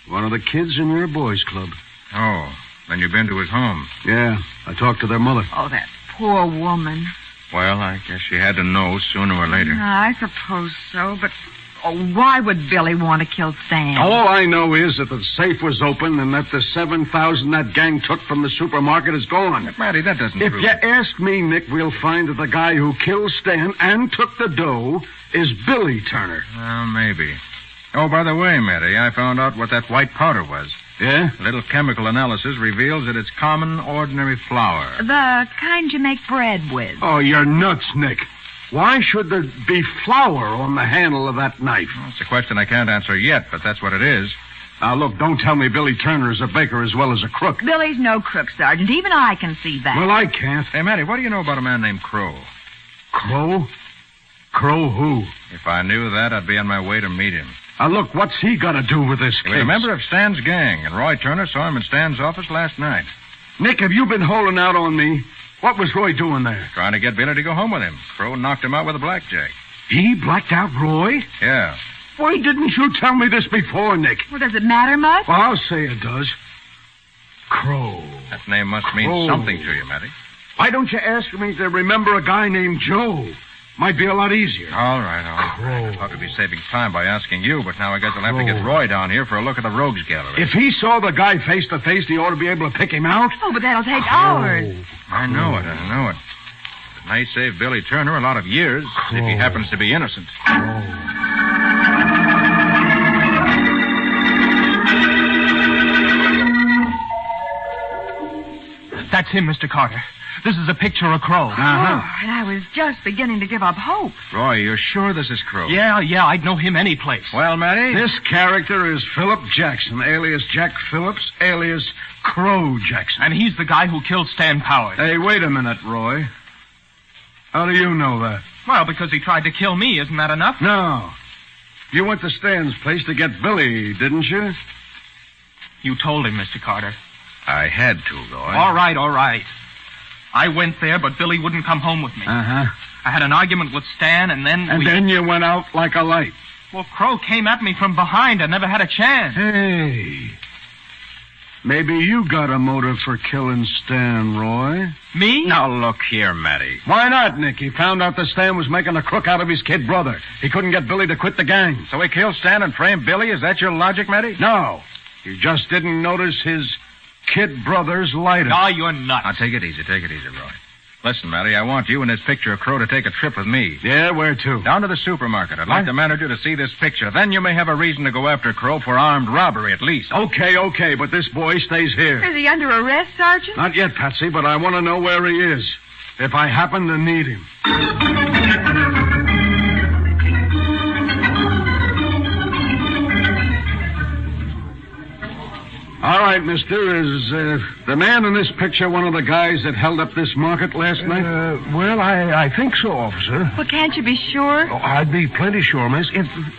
one of the kids in your boys' club. Oh, then you've been to his home? Yeah, I talked to their mother. Oh, that poor woman. Well, I guess she had to know sooner or later. I suppose so, but why would Billy want to kill Stan? All I know is that the safe was open and that the $7,000 that gang took from the supermarket is gone. But, Matty, that doesn't If prove... you ask me, Nick, we'll find that the guy who killed Stan and took the dough is Billy Turner. Well, maybe. Oh, by the way, Matty, I found out what that white powder was. Yeah? A little chemical analysis reveals that it's common, ordinary flour. The kind you make bread with. Oh, you're nuts, Nick. Why should there be flour on the handle of that knife? Well, it's a question I can't answer yet, but that's what it is. Now, look, don't tell me Billy Turner is a baker as well as a crook. Billy's no crook, Sergeant. Even I can see that. Well, I can't. Hey, Matty, what do you know about a man named Crow? Crow? Crow who? If I knew that, I'd be on my way to meet him. Now, look, what's he got to do with this He case? was a member of Stan's gang, and Roy Turner saw him in Stan's office last night. Nick, have you been holding out on me? What was Roy doing there? Trying to get Billy to go home with him. Crow knocked him out with a blackjack. He blacked out Roy? Yeah. Why didn't you tell me this before, Nick? Well, does it matter much? Well, I'll say it does. Crow. That name must mean Crow. something to you, Matty. Why don't you ask me to remember a guy named Joe? Might be a lot easier. All right. I ought to be saving time by asking you, but now I guess I'll have to get Roy down here for a look at the rogues gallery. If he saw the guy face to face, he ought to be able to pick him out. Oh, but that'll take hours. I know it. It may save Billy Turner a lot of years if he happens to be innocent. That's him, Mr. Carter. This is a picture of Crow. Oh, and I was just beginning to give up hope. Roy, you're sure this is Crow? Yeah, I'd know him any place. Well, Matty? This character is Philip Jackson, alias Jack Phillips, alias Crow Jackson. And he's the guy who killed Stan Powers. Hey, wait a minute, Roy. How do you know that? Well, because he tried to kill me. Isn't that enough? No. You went to Stan's place to get Billy, didn't you? You told him, Mr. Carter. I had to, Roy. All right. I went there, but Billy wouldn't come home with me. Uh-huh. I had an argument with Stan, and then then you went out like a light. Well, Crow came at me from behind. I never had a chance. Hey. Maybe you got a motive for killing Stan, Roy. Me? Now, look here, Matty. Why not, Nick? He found out that Stan was making a crook out of his kid brother. He couldn't get Billy to quit the gang. So he killed Stan and framed Billy? Is that your logic, Matty? No. He just didn't notice his kid brother's lighter. Oh, you're nuts. Now, take it easy, Roy. Listen, Matty, I want you and this picture of Crow to take a trip with me. Yeah, where to? Down to the supermarket. I'd like the manager to see this picture. Then you may have a reason to go after Crow for armed robbery, at least. Okay, but this boy stays here. Is he under arrest, Sergeant? Not yet, Patsy, but I want to know where he is. If I happen to need him. All right, mister. Is the man in this picture one of the guys that held up this market last night? Well, I think so, officer. Well, can't you be sure? Oh, I'd be plenty sure, miss.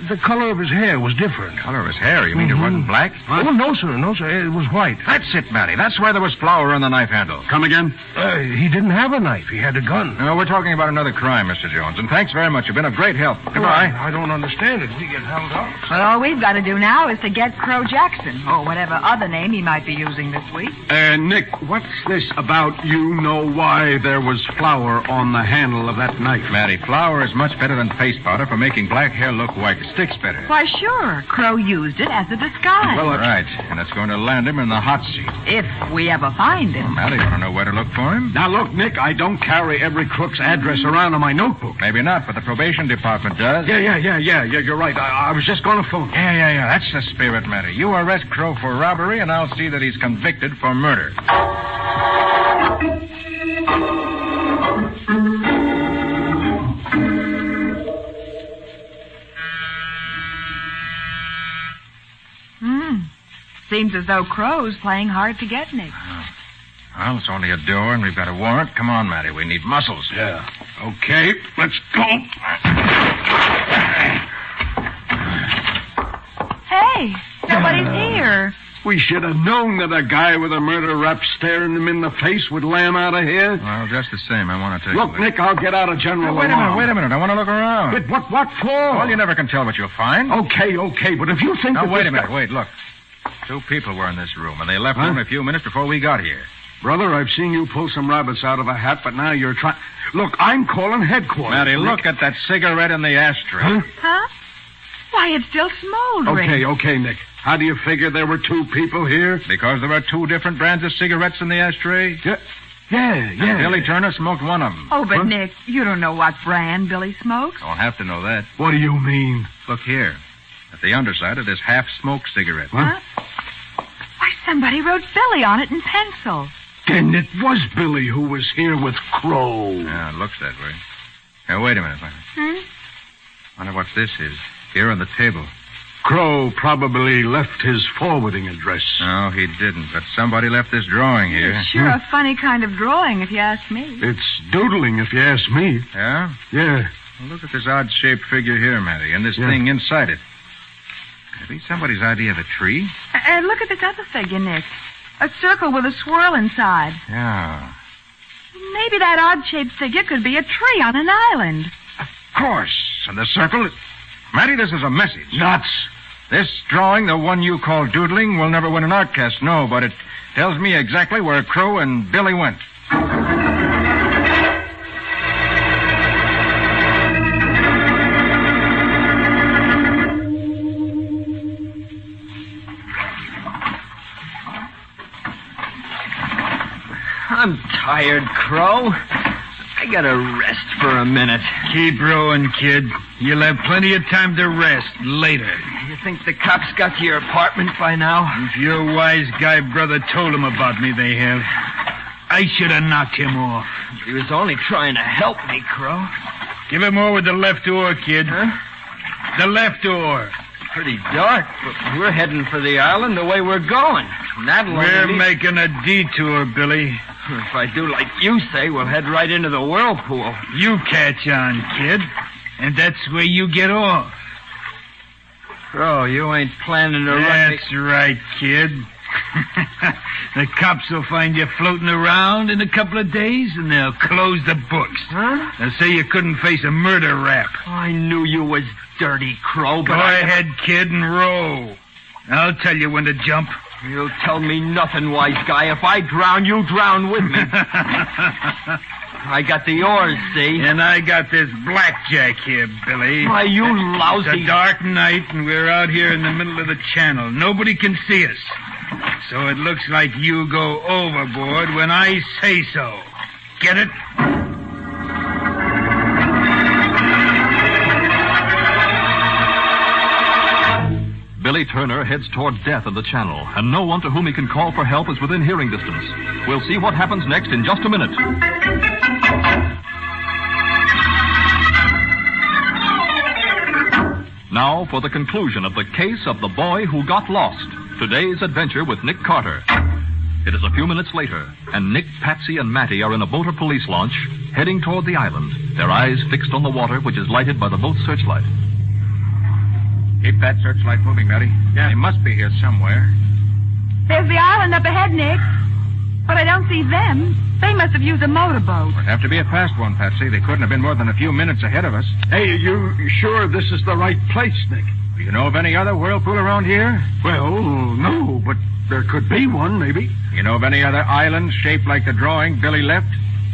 The color of his hair was different. Color of his hair? You mean it wasn't black? Oh, no, sir. No, sir. It was white. That's it, Matty. That's why there was flour on the knife handle. Come again? He didn't have a knife. He had a gun. No, we're talking about another crime, Mr. Jones. And thanks very much. You've been of great help. Goodbye. I don't understand it. We get held up. Well, all we've got to do now is to get Crow Jackson, or whatever other name he might be using this week. Nick, what's this about you know why there was flour on the handle of that knife? Matty, flour is much better than face powder for making black hair look white. It sticks better. Why, sure. Crow used it as a disguise. Well, right. And it's going to land him in the hot seat. If we ever find him. Well, Matty, want to know where to look for him? Now, look, Nick, I don't carry every crook's address around in my notebook. Maybe not, but the probation department does. Yeah, you're right. I was just going to phone. Yeah. That's the spirit, Matty. You arrest Crow for robbery, and I'll see that he's convicted for murder. Seems as though Crow's playing hard to get, Nick. Well, it's only a door, and we've got a warrant. Come on, Matty. We need muscles. Yeah. Okay, let's go. Hey, nobody's here. We should have known that a guy with a murder rap staring him in the face would lam out of here. Well, just the same, I want to take Look, Nick, I'll get out of general alarm. Wait a minute. I want to look around. But what for? Well, you never can tell what you'll find. Okay, but if you think Now, that wait this a minute. guy- Wait, look. 2 people were in this room, and they left only a few minutes before we got here. Brother, I've seen you pull some rabbits out of a hat, but now you're trying... Look, I'm calling headquarters. Matty, look at that cigarette in the ashtray. Huh? Why, it's still smoldering. Okay, Nick. How do you figure there were 2 people here? Because there are 2 different brands of cigarettes in the ashtray. Yeah. And Billy Turner smoked one of them. Oh, but Nick, you don't know what brand Billy smokes. Don't have to know that. What do you mean? Look here. At the underside of this half-smoked cigarette. Huh? Why, somebody wrote Billy on it in pencil. Then it was Billy who was here with Crow. Yeah, it looks that way. Now, wait a minute. Wonder what this is. Here on the table. Crow probably left his forwarding address. No, he didn't, but somebody left this drawing here. It's sure a funny kind of drawing, if you ask me. It's doodling, if you ask me. Yeah? Yeah. Well, look at this odd-shaped figure here, Matty, and this thing inside it. Could it be somebody's idea of a tree? And look at this other figure, Nick. A circle with a swirl inside. Yeah. Maybe that odd-shaped figure could be a tree on an island. Of course. And the circle... Matty, this is a message. Nuts. This drawing, the one you call doodling, will never win an art cast, no, but it tells me exactly where Crow and Billy went. I'm tired, Crow. I gotta rest for a minute. Keep rowing, kid. You'll have plenty of time to rest later. You think the cops got to your apartment by now? If your wise guy brother told him about me, they have. I should have knocked him off. He was only trying to help me, Crow. Give him more with the left oar, kid. Huh? The left oar. Pretty dark, but we're heading for the island the way we're going. We're making a detour, Billy. If I do like you say, we'll head right into the whirlpool. You catch on, kid. And that's where you get off. Crow, you ain't planning to run... That's right, kid. The cops will find you floating around in a couple of days, and they'll close the books. Huh? They'll say you couldn't face a murder rap. Oh, I knew you was dirty, Crow, but Go ahead, kid, and row. I'll tell you when to jump. You'll tell me nothing, wise guy. If I drown, you drown with me. I got the oars, see? And I got this blackjack here, Billy. Why, you lousy... It's a dark night, and we're out here in the middle of the channel. Nobody can see us. So it looks like you go overboard when I say so. Get it? Billy Turner heads toward death in the channel, and no one to whom he can call for help is within hearing distance. We'll see what happens next in just a minute. Now for the conclusion of the case of the boy who got lost. today's adventure with Nick Carter. It is a few minutes later, and Nick, Patsy, and Matty are in a boat or police launch heading toward the island, their eyes fixed on the water, which is lighted by the boat's searchlight. Keep that searchlight moving, Matty. Yeah. They must be here somewhere. There's the island up ahead, Nick. But I don't see them. They must have used a motorboat. It'd have to be a fast one, Patsy. They couldn't have been more than a few minutes ahead of us. Hey, you sure this is the right place, Nick? Do you know of any other whirlpool around here? Well, no, but there could be one, maybe. You know of any other islands shaped like the drawing Billy left?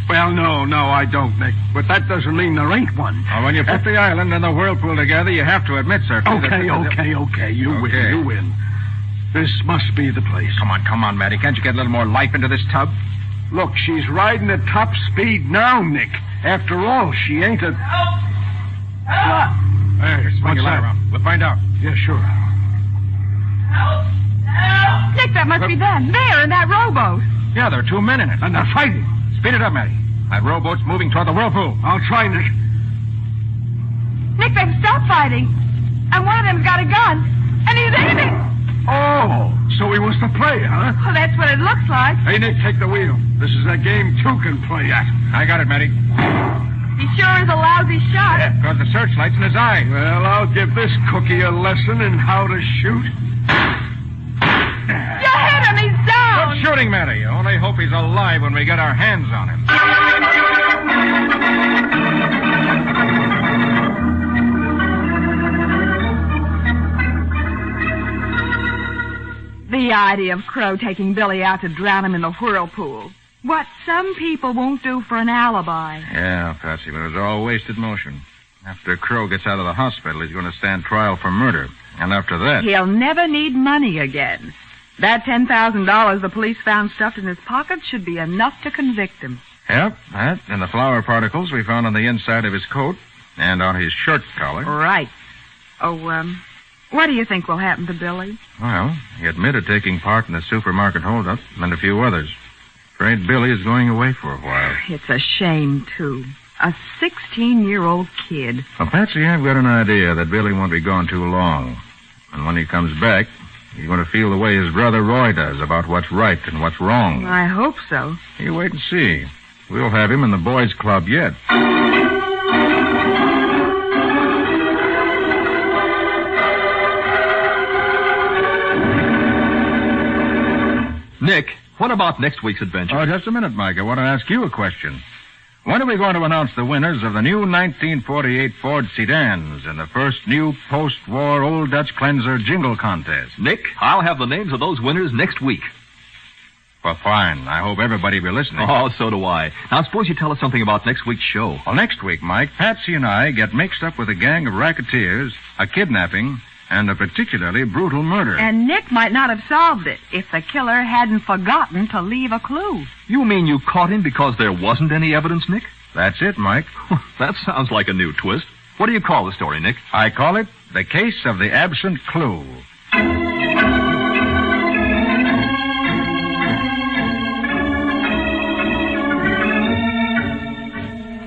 Well, no, I don't, Nick. But that doesn't mean there ain't one. Well, when you put the island and the whirlpool together, you have to admit, sir. Okay. You win. This must be the place. Come on, Matty. Can't you get a little more life into this tub? Look, she's riding at top speed now, Nick. After all, she ain't a... Hey, swing your light around. We'll find out. Yeah, sure. Nick, that must be them. There, in that rowboat. Yeah, there are 2 men in it. And they're fighting. Speed it up, Matty. That rowboat's moving toward the whirlpool. I'll try, Nick. Nick, they've stopped fighting. And one of them's got a gun. And he's aiming. Oh, so he wants to play, huh? Well, that's what it looks like. Hey, Nick, take the wheel. This is a game two can play at. I got it, Matty. He sure is a lousy shot. Yeah, because the searchlight's in his eye. Well, I'll give this cookie a lesson in how to shoot. You hit him. He's down. Good shooting, Matty. Only hope he's alive when we get our hands on him. The idea of Crow taking Billy out to drown him in the whirlpool. What some people won't do for an alibi. Yeah, Patsy, but it was all wasted motion. After Crow gets out of the hospital, he's going to stand trial for murder. And after that... He'll never need money again. That $10,000 the police found stuffed in his pocket should be enough to convict him. Yep, that and the flour particles we found on the inside of his coat and on his shirt collar. Right. Oh, what do you think will happen to Billy? Well, he admitted taking part in the supermarket holdup and a few others. Afraid Billy is going away for a while. It's a shame, too. A 16-year-old kid. Well, Patsy, I've got an idea that Billy won't be gone too long. And when he comes back, he's going to feel the way his brother Roy does about what's right and what's wrong. I hope so. You wait and see. We'll have him in the boys' club yet. Nick, what about next week's adventure? Oh, just a minute, Mike. I want to ask you a question. When are we going to announce the winners of the new 1948 Ford sedans in the first new post-war Old Dutch Cleanser jingle contest? Nick, I'll have the names of those winners next week. Well, fine. I hope everybody will be listening. Oh, so do I. Now, suppose you tell us something about next week's show. Well, next week, Mike, Patsy and I get mixed up with a gang of racketeers, a kidnapping, and a particularly brutal murder. And Nick might not have solved it if the killer hadn't forgotten to leave a clue. You mean you caught him because there wasn't any evidence, Nick? That's it, Mike. That sounds like a new twist. What do you call the story, Nick? I call it The Case of the Absent Clue.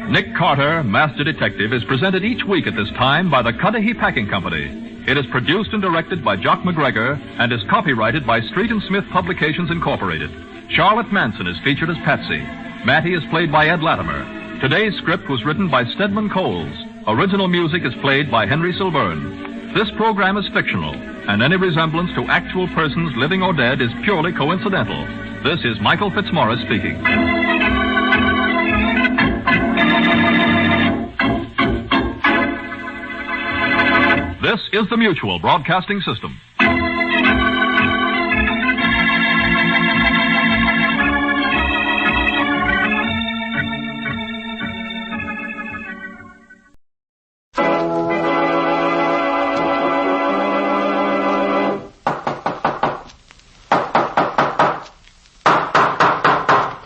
Nick Carter, Master Detective, is presented each week at this time by the Cudahy Packing Company. It is produced and directed by Jock McGregor and is copyrighted by Street & Smith Publications, Incorporated. Charlotte Manson is featured as Patsy. Matty is played by Ed Latimer. Today's script was written by Stedman Coles. Original music is played by Henry Silverne. This program is fictional, and any resemblance to actual persons living or dead is purely coincidental. This is Michael Fitzmaurice speaking. This is the Mutual Broadcasting System.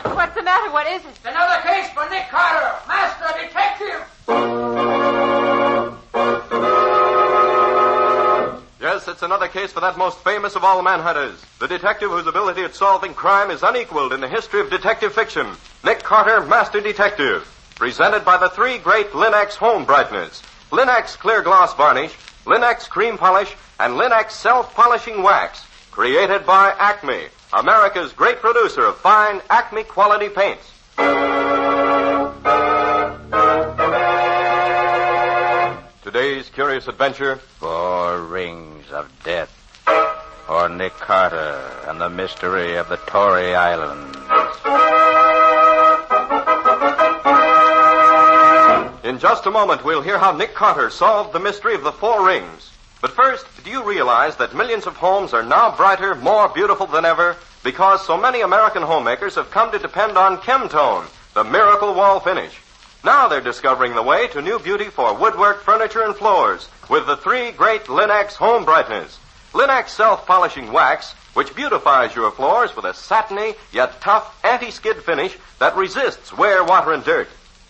What's the matter? What is it? Another case for Nick Carter, Master Detective. Yes, it's another case for that most famous of all manhunters, the detective whose ability at solving crime is unequaled in the history of detective fiction, Nick Carter, Master Detective, presented by the three great Linex home brighteners, Linex clear gloss varnish, Linex cream polish, and Linex self-polishing wax. Created by Acme, America's great producer of fine Acme quality paints. Today's curious adventure: 4 Rings of Death. Or Nick Carter and the Mystery of the Tory Islands. In just a moment, we'll hear how Nick Carter solved the mystery of the 4 rings. But first, do you realize that millions of homes are now brighter, more beautiful than ever because so many American homemakers have come to depend on Chemtone, the miracle wall finish? Now they're discovering the way to new beauty for woodwork, furniture, and floors with the 3 great Linex home brighteners. Linex self-polishing wax, which beautifies your floors with a satiny yet tough anti-skid finish that resists wear, water, and dirt.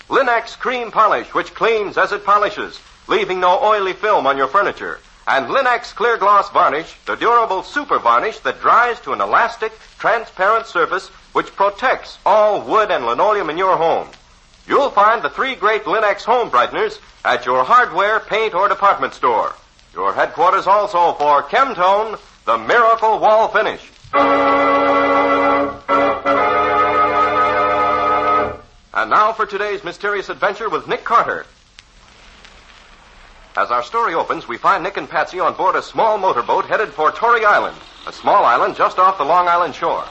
Linex cream polish, which cleans as it polishes, leaving no oily film on your furniture. And Linex clear gloss varnish, the durable super varnish that dries to an elastic, transparent surface which protects all wood and linoleum in your home. You'll find the 3 great Linex home brighteners at your hardware, paint, or department store. Your headquarters also for Chemtone, the miracle wall finish. And now for today's mysterious adventure with Nick Carter. As our story opens, we find Nick and Patsy on board a small motorboat headed for Tory Island, a small island just off the Long Island shore.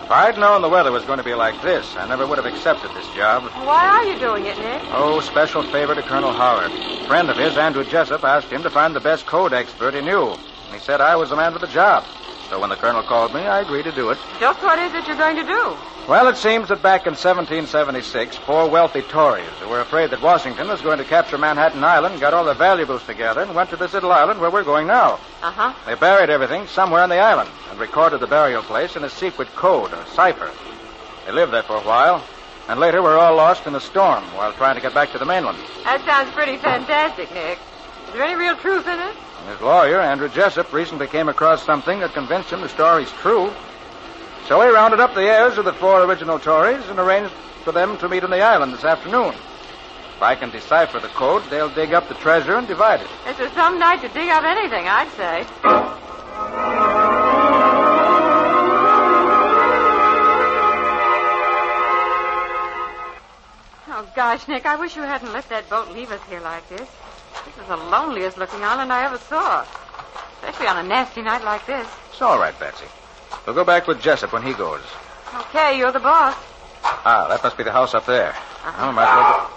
If I'd known the weather was going to be like this, I never would have accepted this job. Why are you doing it, Nick? Oh, special favor to Colonel Howard. A friend of his, Andrew Jessup, asked him to find the best code expert he knew. And he said I was the man for the job. So when the colonel called me, I agreed to do it. Just what is it you're going to do? Well, it seems that back in 1776, 4 wealthy Tories who were afraid that Washington was going to capture Manhattan Island got all their valuables together and went to this little island where we're going now. Uh-huh. They buried everything somewhere on the island and recorded the burial place in a secret code or cipher. They lived there for a while, and later were all lost in a storm while trying to get back to the mainland. That sounds pretty fantastic, Nick. Is there any real truth in it? His lawyer, Andrew Jessup, recently came across something that convinced him the story's true. So he rounded up the heirs of the 4 original Tories and arranged for them to meet on the island this afternoon. If I can decipher the code, they'll dig up the treasure and divide it. This is some night to dig up anything, I'd say. Oh, gosh, Nick, I wish you hadn't let that boat leave us here like this. This is the loneliest looking island I ever saw. Especially on a nasty night like this. It's all right, Betsy. We'll go back with Jessup when he goes. Okay, you're the boss. Ah, that must be the house up there. Oh, might as well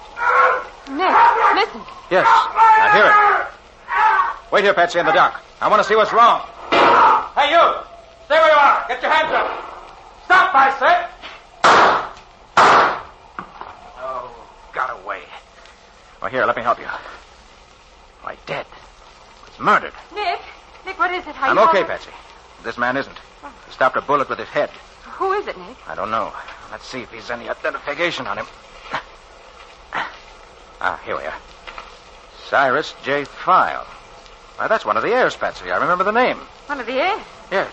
go. Nick, listen. Yes, I hear it. Wait here, Patsy, in the dock. I want to see what's wrong. Hey, you! Stay where you are. Get your hands up. Stop, I said. Oh, got away. Well, here, let me help you. Why, dead. He's murdered. Nick, what is it? How I'm you okay, all... Patsy. This man isn't. He stopped a bullet with his head. Who is it, Nick? I don't know. Let's see if he's any identification on him. Ah, here we are. Cyrus J. File. Why, that's one of the heirs, Patsy. I remember the name. One of the heirs? Yes.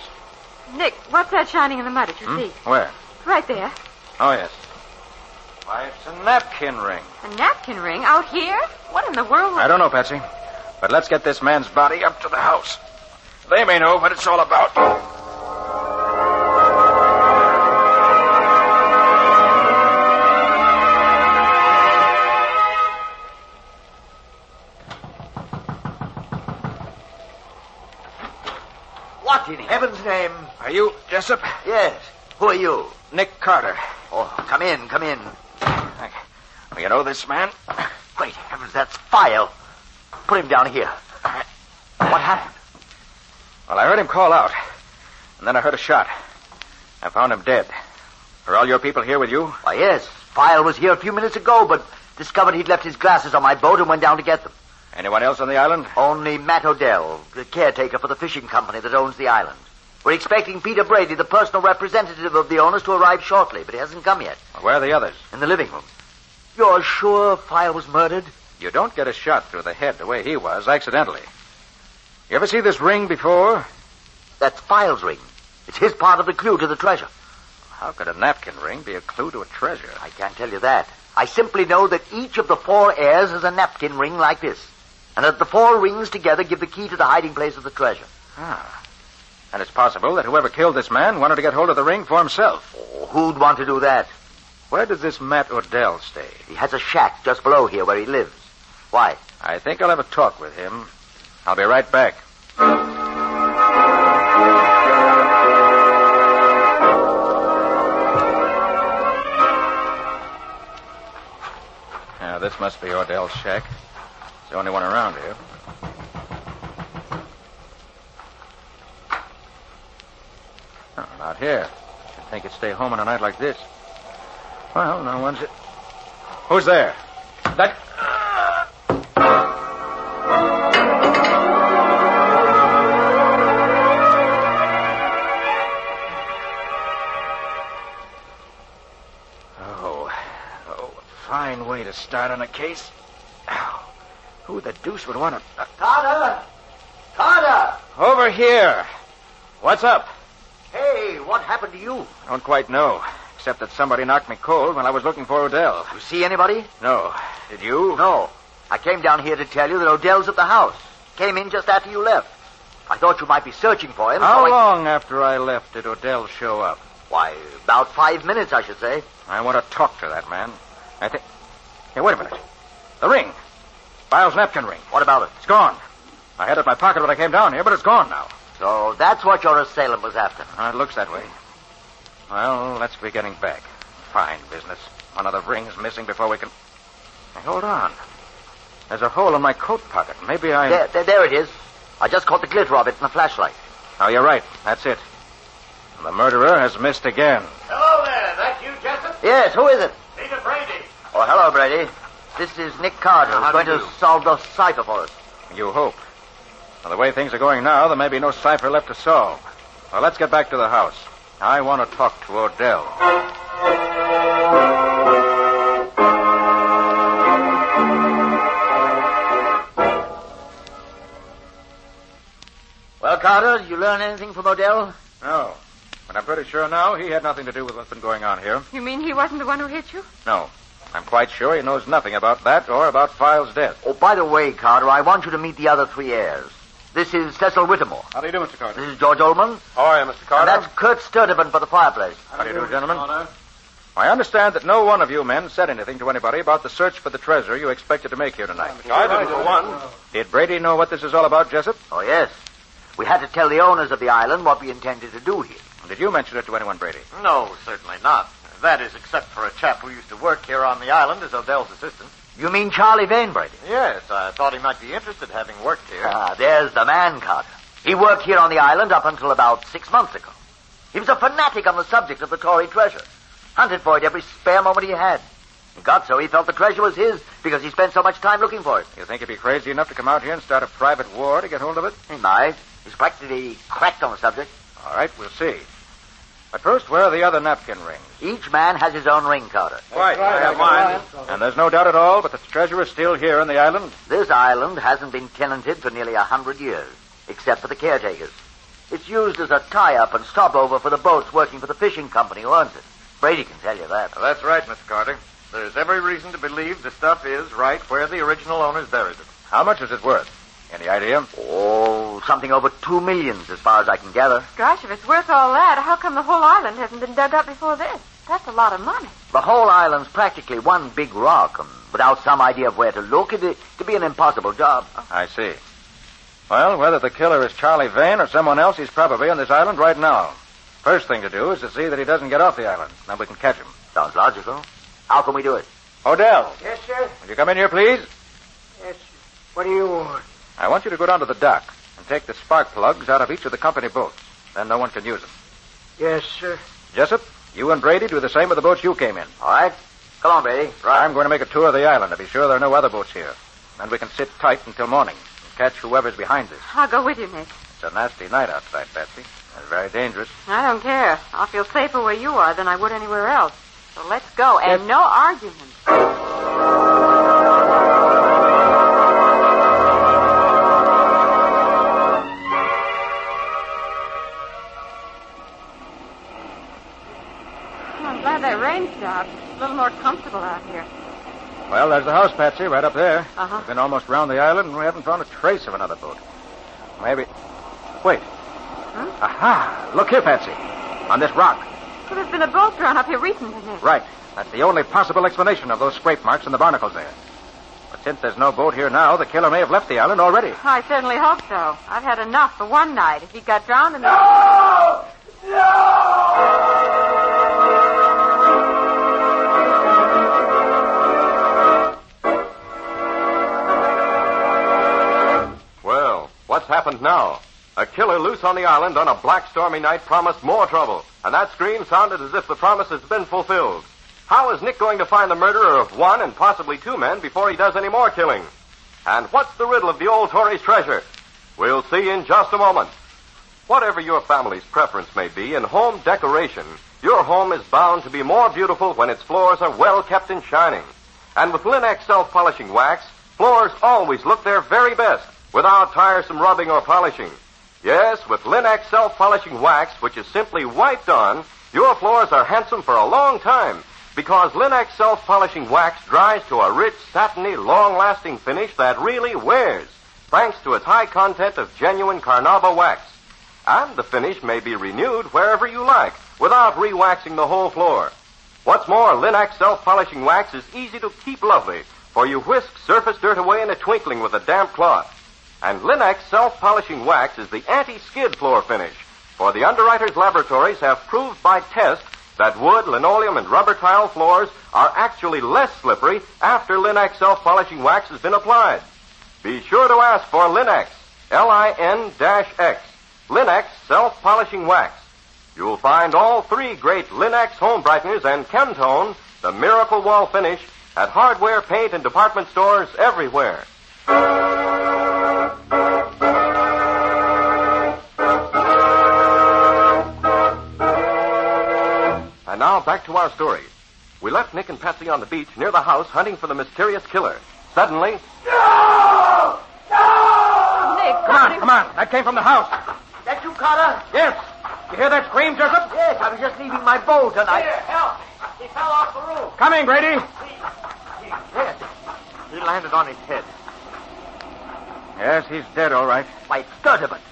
Nick, what's that shining in the mud at your feet? Where? Right there. Oh, yes. Why, it's a napkin ring. A napkin ring? Out here? What in the world? I don't know, Patsy. But let's get this man's body up to the house. They may know what it's all about. What in heaven's name? Are you Jessup? Yes. Who are you? Nick Carter. Oh, come in, come in. Well, you know this man? Great heavens, that's File. Put him down here. What happened? Well, I heard him call out. And then I heard a shot. I found him dead. Are all your people here with you? Why, yes. File was here a few minutes ago, but discovered he'd left his glasses on my boat and went down to get them. Anyone else on the island? Only Matt Odell, the caretaker for the fishing company that owns the island. We're expecting Peter Brady, the personal representative of the owners, to arrive shortly, but he hasn't come yet. Well, where are the others? In the living room. You're sure File was murdered? You don't get a shot through the head the way he was, accidentally. You ever see this ring before? That's File's ring. It's his part of the clue to the treasure. How could a napkin ring be a clue to a treasure? I can't tell you that. I simply know that each of the 4 heirs has a napkin ring like this. And that the 4 rings together give the key to the hiding place of the treasure. Ah. And it's possible that whoever killed this man wanted to get hold of the ring for himself. Oh, who'd want to do that? Where does this Matt Odell stay? He has a shack just below here where he lives. Why? I think I'll have a talk with him. I'll be right back. Now, this must be Odell's shack. It's the only one around here. No, not here. You'd think he'd stay home on a night like this. Well, no one's... Who's there? That... Fine way to start on a case. Oh, who the deuce would want to... Carter! Carter! Over here. What's up? Hey, what happened to you? I don't quite know, except that somebody knocked me cold when I was looking for Odell. You see anybody? No. Did you? No. I came down here to tell you that Odell's at the house. Came in just after you left. I thought you might be searching for him. How long after I left did Odell show up? Why, about 5 minutes, I should say. I want to talk to that man. I think... Hey, wait a minute. The ring. Biles' napkin ring. What about it? It's gone. I had it in my pocket when I came down here, but it's gone now. So that's what your assailant was after. It looks that way. Well, let's be getting back. Fine business. One of the rings missing before we can... Hey, hold on. There's a hole in my coat pocket. Maybe I... There it is. I just caught the glitter of it in the flashlight. Oh, you're right. That's it. The murderer has missed again. Hello there. That you, Jessup? Yes, who is it? Peter Brady. Oh, hello, Brady. This is Nick Carter, who's going to solve the cipher for us. You hope. Well, the way things are going now, there may be no cipher left to solve. Well, let's get back to the house. I want to talk to Odell. Well, Carter, did you learn anything from Odell? No. But I'm pretty sure now he had nothing to do with what's been going on here. You mean he wasn't the one who hit you? No. I'm quite sure he knows nothing about that or about Files' death. Oh, by the way, Carter, I want you to meet the other three heirs. This is Cecil Whittemore. How do you do, Mr. Carter? This is George Oldman. How are you, Mr. Carter? And that's Kurt Sturtevant for the fireplace. How do you do, gentlemen? I understand that no one of you men said anything to anybody about the search for the treasure you expected to make here tonight. I didn't, for one. Did Brady know what this is all about, Jessup? Oh, yes. We had to tell the owners of the island what we intended to do here. Did you mention it to anyone, Brady? No, certainly not. That is, except for a chap who used to work here on the island as Odell's assistant. You mean Charlie Vane, Brady? Yes, I thought he might be interested, having worked here. Ah, there's the man, Carter. He worked here on the island up until about 6 months ago. He was a fanatic on the subject of the Tory treasure. Hunted for it every spare moment he had. He got so he felt the treasure was his because he spent so much time looking for it. You think he'd be crazy enough to come out here and start a private war to get hold of it? He might. He's practically cracked on the subject. All right, we'll see. But first, where are the other napkin rings? Each man has his own ring, Carter. Right, I have mine. And there's no doubt at all but the treasure is still here on the island? This island hasn't been tenanted for nearly 100 years, except for the caretakers. It's used as a tie-up and stopover for the boats working for the fishing company who owns it. Brady can tell you that. Well, that's right, Mr. Carter. There's every reason to believe the stuff is right where the original owners buried it. How much is it worth? Any idea? Oh, something over $2 million, as far as I can gather. Gosh, if it's worth all that, how come the whole island hasn't been dug up before this? That's a lot of money. The whole island's practically one big rock, and without some idea of where to look, it'd be an impossible job. I see. Well, whether the killer is Charlie Vane or someone else, he's probably on this island right now. First thing to do is to see that he doesn't get off the island. Then we can catch him. Sounds logical. How can we do it? Odell. Yes, sir? Will you come in here, please? Yes, sir. What do you want? I want you to go down to the dock and take the spark plugs out of each of the company boats. Then no one can use them. Yes, sir. Jessup, you and Brady do the same with the boats you came in. All right. Come on, Brady. Right. I'm going to make a tour of the island to be sure there are no other boats here. Then we can sit tight until morning and catch whoever's behind us. I'll go with you, Nick. It's a nasty night outside, Patsy. It's very dangerous. I don't care. I'll feel safer where you are than I would anywhere else. So let's go, and no argument. I'm glad that rain stopped. It's a little more comfortable out here. Well, there's the house, Patsy, right up there. Uh-huh. We've been almost round the island, and we haven't found a trace of another boat. Maybe... Wait. Aha! Look here, Patsy. On this rock. Well, there's been a boat drawn up here recently, Nick. Right. That's the only possible explanation of those scrape marks and the barnacles there. But since there's no boat here now, the killer may have left the island already. I certainly hope so. I've had enough for one night. If he got drowned in the... No! Well, what's happened now? A killer loose on the island on a black, stormy night promised more trouble, and that scream sounded as if the promise has been fulfilled. How is Nick going to find the murderer of one and possibly two men before he does any more killing? And what's the riddle of the old Tory's treasure? We'll see in just a moment. Whatever your family's preference may be in home decoration, your home is bound to be more beautiful when its floors are well kept and shining. And with Linex self-polishing wax, floors always look their very best without tiresome rubbing or polishing. Yes, with Linex self-polishing wax, which is simply wiped on, your floors are handsome for a long time because Linex self-polishing wax dries to a rich, satiny, long-lasting finish that really wears, thanks to its high content of genuine Carnauba wax. And the finish may be renewed wherever you like without re-waxing the whole floor. What's more, Linex self-polishing wax is easy to keep lovely, for you whisk surface dirt away in a twinkling with a damp cloth. And Linex self-polishing wax is the anti-skid floor finish, for the underwriters' laboratories have proved by test that wood, linoleum, and rubber tile floors are actually less slippery after Linex self-polishing wax has been applied. Be sure to ask for Linex, Lin-X, Linex self-polishing wax. You'll find all three great Linex home brighteners and Chemtone, the miracle wall finish, at hardware, paint, and department stores everywhere. And now back to our story. We left Nick and Patsy on the beach near the house hunting for the mysterious killer. Suddenly... No! No! Nick, Come on. That came from the house. That you, Carter? Yes. You hear that scream, Jessup? Yes, I was just leaving my boat and Here, help! He fell off the roof. Coming, Grady. Yes. He landed on his head. Yes, he's dead, all right. Why, Sturtevant.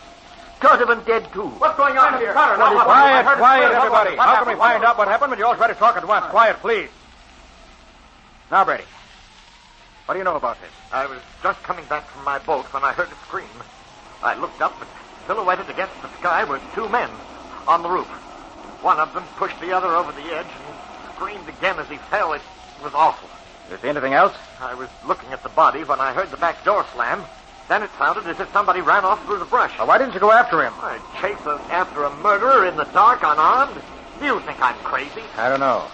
Sturtevant dead, too. What's going on here? Carter, Quiet, everybody. How can we find out what happened when you all try to talk at once? Quiet, please. Now, Brady, what do you know about this? I was just coming back from my boat when I heard a scream. I looked up and silhouetted against the sky were two men on the roof. One of them pushed the other over the edge and screamed again as he fell. It was awful. Did you see anything else? I was looking at the body when I heard the back door slam. Then it sounded as if somebody ran off through the brush. Well, why didn't you go after him? I'd chase after a murderer in the dark, unarmed? Do you think I'm crazy? I don't know.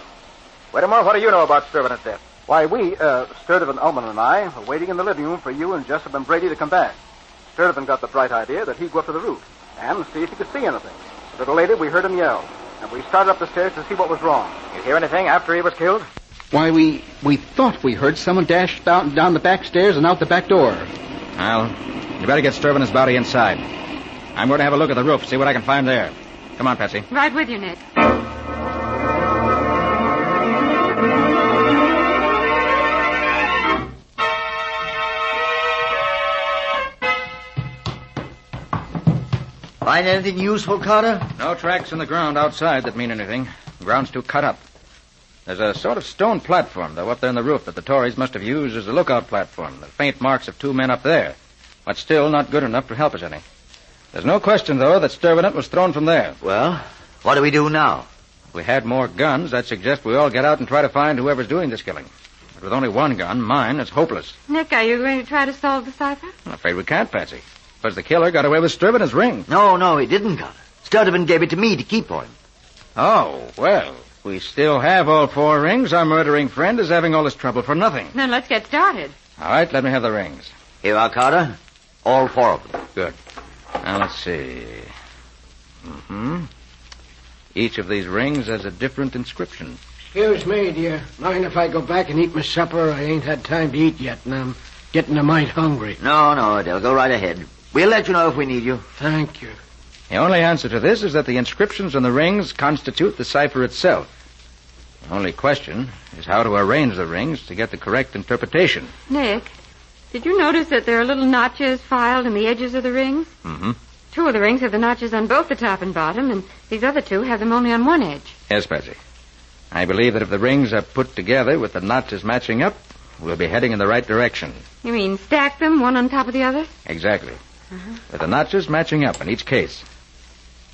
Whittemore, what do you know about Sturtevant's death? Why, Sturtevant, Ullman, and I, were waiting in the living room for you and Jessup and Brady to come back. Sturtevant got the bright idea that he'd go up to the roof and see if he could see anything. A little later, we heard him yell, and we started up the stairs to see what was wrong. You hear anything after he was killed? Why, we thought we heard someone dash down the back stairs and out the back door. Well, you better get Sturtevant's body inside. I'm going to have a look at the roof, see what I can find there. Come on, Patsy. Right with you, Nick. Find anything useful, Carter? No tracks in the ground outside that mean anything. The ground's too cut up. There's a sort of stone platform, though, up there on the roof that the Tories must have used as a lookout platform. The faint marks of two men up there. But still not good enough to help us any. There's no question, though, that Sturtevant was thrown from there. Well, what do we do now? If we had more guns, I'd suggest we all get out and try to find whoever's doing this killing. But with only one gun, mine, it's hopeless. Nick, are you going to try to solve the cipher? I'm afraid we can't, Patsy. Because the killer got away with Sturtevant's ring. No, he didn't, Carter. Sturtevant gave it to me to keep for him. Oh, well, we still have all four rings. Our murdering friend is having all this trouble for nothing. Then let's get started. All right, let me have the rings. Here are, Carter. All four of them. Good. Now, let's see. Each of these rings has a different inscription. Excuse me, dear. Mind if I go back and eat my supper? I ain't had time to eat yet, and I'm getting a mite hungry. No, Adele, go right ahead. We'll let you know if we need you. Thank you. The only answer to this is that the inscriptions on the rings constitute the cipher itself. The only question is how to arrange the rings to get the correct interpretation. Nick, did you notice that there are little notches filed in the edges of the rings? Mm-hmm. 2 of the rings have the notches on both the top and bottom, and these other 2 have them only on one edge. Yes, Patsy. I believe that if the rings are put together with the notches matching up, we'll be heading in the right direction. You mean stack them, one on top of the other? Exactly. With the notches matching up in each case.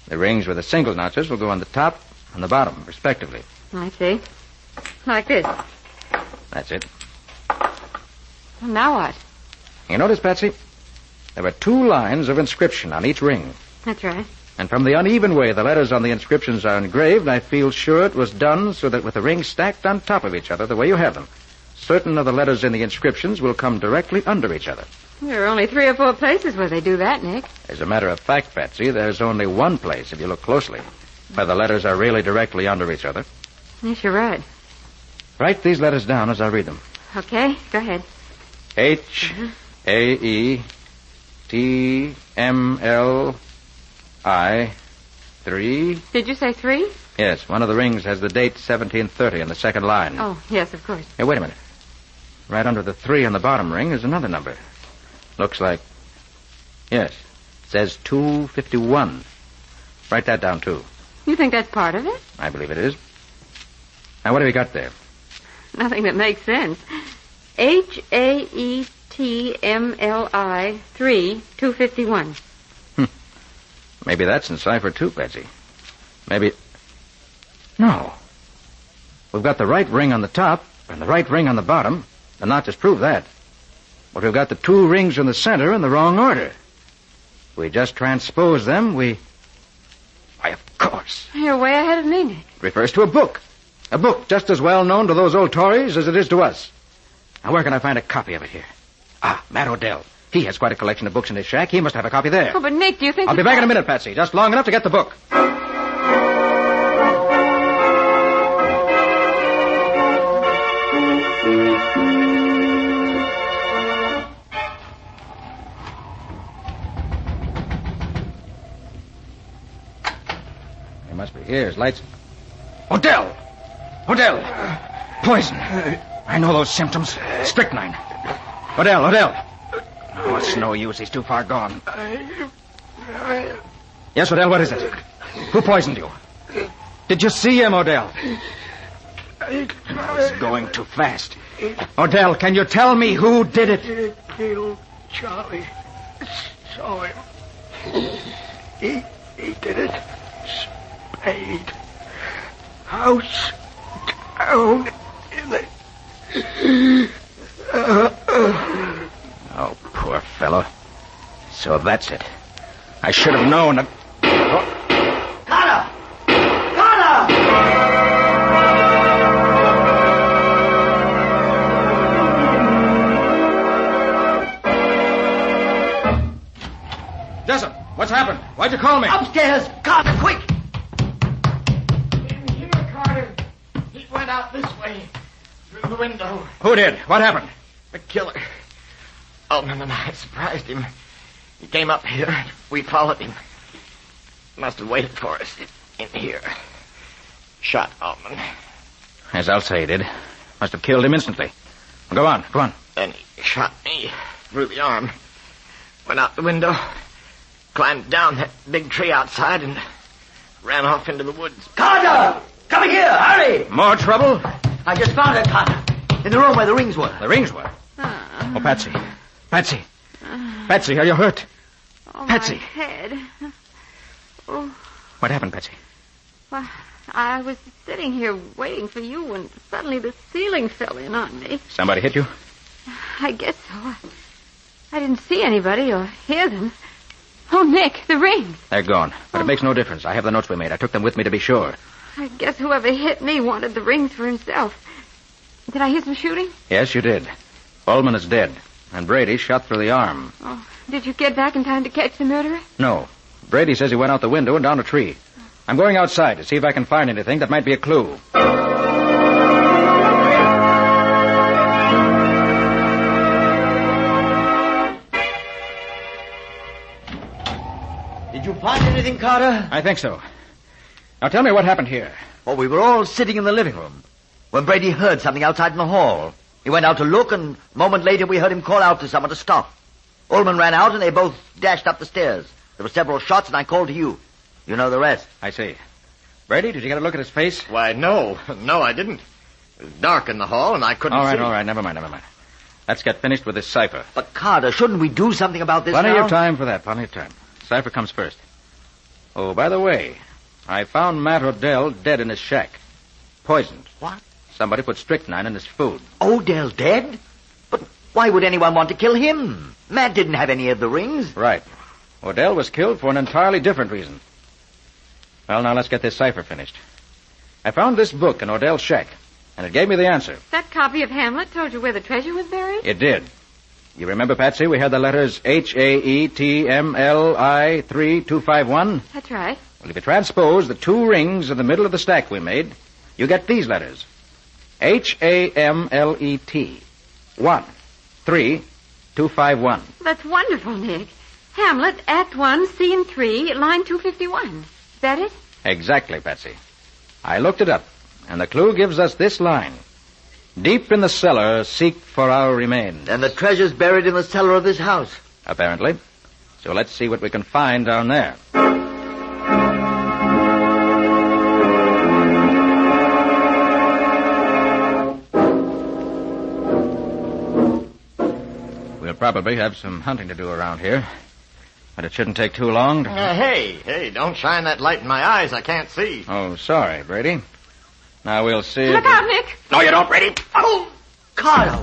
The rings with the single notches will go on the top and the bottom, respectively. I see. Like this. That's it. Well, now what? You notice, Patsy? There were 2 lines of inscription on each ring. That's right. And from the uneven way the letters on the inscriptions are engraved, I feel sure it was done so that with the rings stacked on top of each other, the way you have them, certain of the letters in the inscriptions will come directly under each other. There are only 3 or 4 places where they do that, Nick. As a matter of fact, Patsy, there's only one place, if you look closely, where the letters are really directly under each other. Yes, you're right. Write these letters down as I read them. Okay, go ahead. H-A-E-T-M-L-I 3. Did you say 3? Yes, one of the rings has the date 1730 in the second line. Oh, yes, of course. Hey, wait a minute. Right under the 3 on the bottom ring is another number. Looks like... Yes, it says 251. Write that down, too. You think that's part of it? I believe it is. Now, what have you got there? Nothing that makes sense. H-A-E-T-M-L-I 3, 251. Maybe that's in cipher, too, Patsy. Maybe... No. We've got the right ring on the top and the right ring on the bottom. The notches prove that. But we've got the 2 rings in the center in the wrong order. We just transpose them, Why, of course. You're way ahead of me, Nick. It refers to a book. A book just as well known to those old Tories as it is to us. Now, where can I find a copy of it here? Matt Odell. He has quite a collection of books in his shack. He must have a copy there. Oh, but Nick, do you think... I'll be back in a minute, Patsy. Just long enough to get the book. He must be here. His lights... Odell! Poison. I know those symptoms. Strychnine. Odell. Oh, it's no use. He's too far gone. Yes, Odell, what is it? Who poisoned you? Did you see him, Odell? He's going too fast. Odell, can you tell me who did it? Killed Charlie. Saw him. He did it. Spade. House down in the... Oh, poor fellow. So that's it. I should have known that... Carter! Jessup, what's happened? Why'd you call me? Upstairs! Carter, quick! In here, Carter. He went out this way. Through the window. Who did? What happened? The killer. Ullman and I surprised him. He came up here. We followed him. Must have waited for us in here. Shot Ullman. As I'll say he did. Must have killed him instantly. Go on. Then he shot me through the arm. Went out the window. Climbed down that big tree outside and ran off into the woods. Carter! Coming here, hurry! More trouble? I just found it, Carter. In the room where the rings were. The rings were? Oh, Patsy. Patsy, are you hurt? Oh, Patsy. my head. Oh. What happened, Patsy? Well, I was sitting here waiting for you when suddenly the ceiling fell in on me. Somebody hit you? I guess so. I didn't see anybody or hear them. Oh, Nick, the rings. They're gone, but it makes no difference. I have the notes we made. I took them with me to be sure. I guess whoever hit me wanted the rings for himself. Did I hear some shooting? Yes, you did. Ullman is dead, and Brady shot through the arm. Oh, did you get back in time to catch the murderer? No. Brady says he went out the window and down a tree. I'm going outside to see if I can find anything that might be a clue. Did you find anything, Carter? I think so. Now tell me what happened here. Well, we were all sitting in the living room when Brady heard something outside in the hall. He went out to look, and a moment later we heard him call out to someone to stop. Ullman ran out, and they both dashed up the stairs. There were several shots, and I called to you. You know the rest. I see. Brady, did you get a look at his face? Why, no. No, I didn't. It was dark in the hall, and I couldn't see. All right. Never mind. Let's get finished with this cipher. But, Carter, shouldn't we do something about this Plenty now? of time for that. Plenty of time. Cipher comes first. Oh, by the way, I found Matt Odell dead in his shack. Poisoned. What? Somebody put strychnine in his food. Odell dead? But why would anyone want to kill him? Matt didn't have any of the rings. Right. Odell was killed for an entirely different reason. Well, now let's get this cipher finished. I found this book in Odell's shack, and it gave me the answer. That copy of Hamlet told you where the treasure was buried? It did. You remember, Patsy, we had the letters HAETMLI 3251? That's right. Well, if you transpose the two rings in the middle of the stack we made, you get these letters. HAMLET 13251. That's wonderful, Nick. Hamlet, Act 1, Scene 3, line 251. Is that it? Exactly, Patsy. I looked it up, and the clue gives us this line. Deep in the cellar, seek for our remains. And the treasure's buried in the cellar of this house. Apparently. So let's see what we can find down there. We'll probably have some hunting to do around here. But it shouldn't take too long to... Hey, don't shine that light in my eyes. I can't see. Oh, sorry, Brady. Now we'll see... Look out, Nick! No, you don't, Brady. Oh! Carter!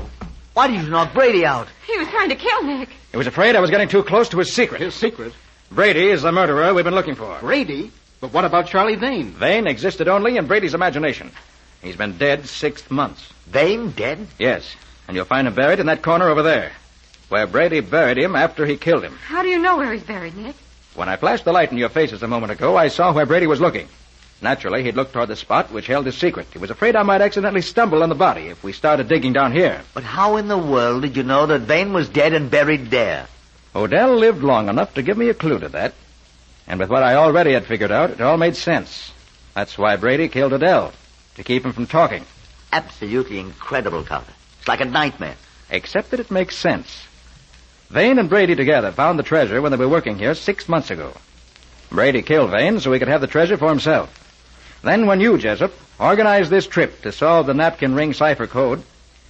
Why did you knock Brady out? He was trying to kill Nick. He was afraid I was getting too close to his secret. His secret? Brady is the murderer we've been looking for. Brady? But what about Charlie Vane? Vane existed only in Brady's imagination. He's been dead 6 months. Vane dead? Yes. And you'll find him buried in that corner over there, where Brady buried him after he killed him. How do you know where he's buried, Nick? When I flashed the light in your faces a moment ago, I saw where Brady was looking. Naturally, he'd looked toward the spot which held his secret. He was afraid I might accidentally stumble on the body if we started digging down here. But how in the world did you know that Vane was dead and buried there? Odell lived long enough to give me a clue to that. And with what I already had figured out, it all made sense. That's why Brady killed Odell, to keep him from talking. Absolutely incredible, Carter. It's like a nightmare. Except that it makes sense. Vane and Brady together found the treasure when they were working here 6 months ago. Brady killed Vane so he could have the treasure for himself. Then when you, Jessup, organized this trip to solve the napkin ring cipher code,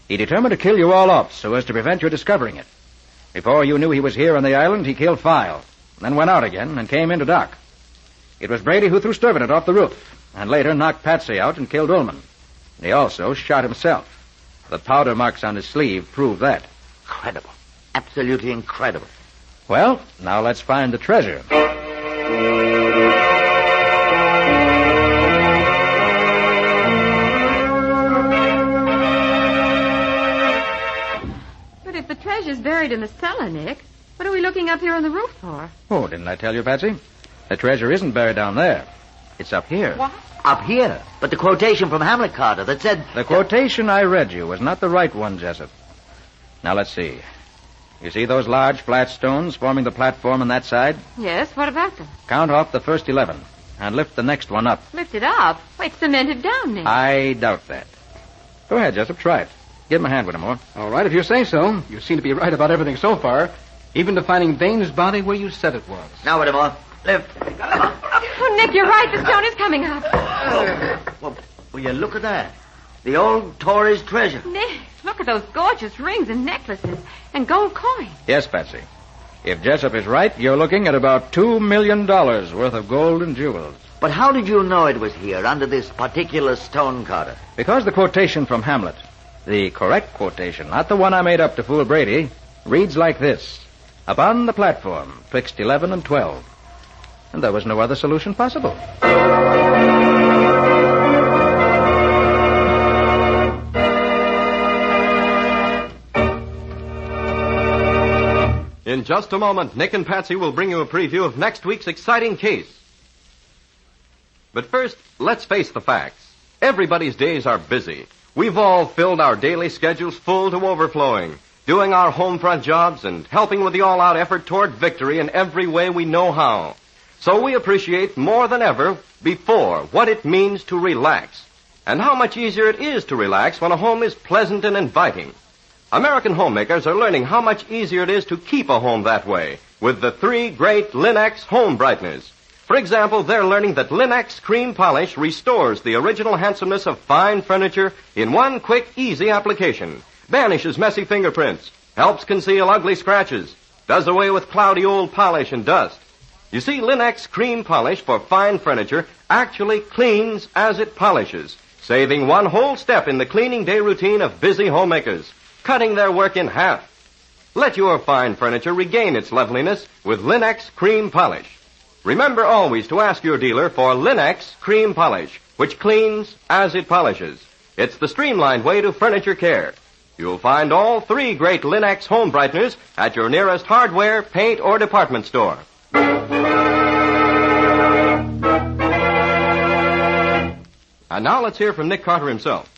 he determined to kill you all off so as to prevent your discovering it. Before you knew he was here on the island, he killed File, then went out again and came into Doc. It was Brady who threw Sturvenet off the roof, and later knocked Patsy out and killed Ullman. He also shot himself. The powder marks on his sleeve prove that. Incredible. Absolutely incredible. Well, now let's find the treasure. But if the treasure's buried in the cellar, Nick, what are we looking up here on the roof for? Oh, didn't I tell you, Patsy? The treasure isn't buried down there. It's up here. What? Up here? But the quotation from Hamlet, Carter, that said... The quotation I read you was not the right one, Jessup. Now, let's see. You see those large flat stones forming the platform on that side? Yes, what about them? Count off the first 11 and lift the next one up. Lift it up? Wait, it's cemented down, Nick. I doubt that. Go ahead, Jessup. Try it. Give him a hand, Whittemore. All right, if you say so. You seem to be right about everything so far, even to finding Vane's body where you said it was. Now, Whittemore, lift. Oh, Nick, you're right. The stone is coming up. Well, will you look at that? The old Tory's treasure. Nick, look at those gorgeous rings and necklaces and gold coins. Yes, Patsy. If Jessup is right, you're looking at about $2 million worth of gold and jewels. But how did you know it was here, under this particular stone, Carter? Because the quotation from Hamlet, the correct quotation, not the one I made up to fool Brady, reads like this. Upon the platform, twixt 11 and 12. And there was no other solution possible. In just a moment, Nick and Patsy will bring you a preview of next week's exciting case. But first, let's face the facts. Everybody's days are busy. We've all filled our daily schedules full to overflowing, doing our home front jobs and helping with the all-out effort toward victory in every way we know how. So we appreciate more than ever before what it means to relax, and how much easier it is to relax when a home is pleasant and inviting. American homemakers are learning how much easier it is to keep a home that way with the 3 great Lin-X home brighteners. For example, they're learning that Lin-X cream polish restores the original handsomeness of fine furniture in one quick, easy application. Banishes messy fingerprints, helps conceal ugly scratches, does away with cloudy old polish and dust. You see, Lin-X cream polish for fine furniture actually cleans as it polishes, saving one whole step in the cleaning day routine of busy homemakers, cutting their work in half. Let your fine furniture regain its loveliness with Lin-X cream polish. Remember always to ask your dealer for Lin-X cream polish, which cleans as it polishes. It's the streamlined way to furniture care. You'll find all 3 great Lin-X home brighteners at your nearest hardware, paint, or department store. And now let's hear from Nick Carter himself.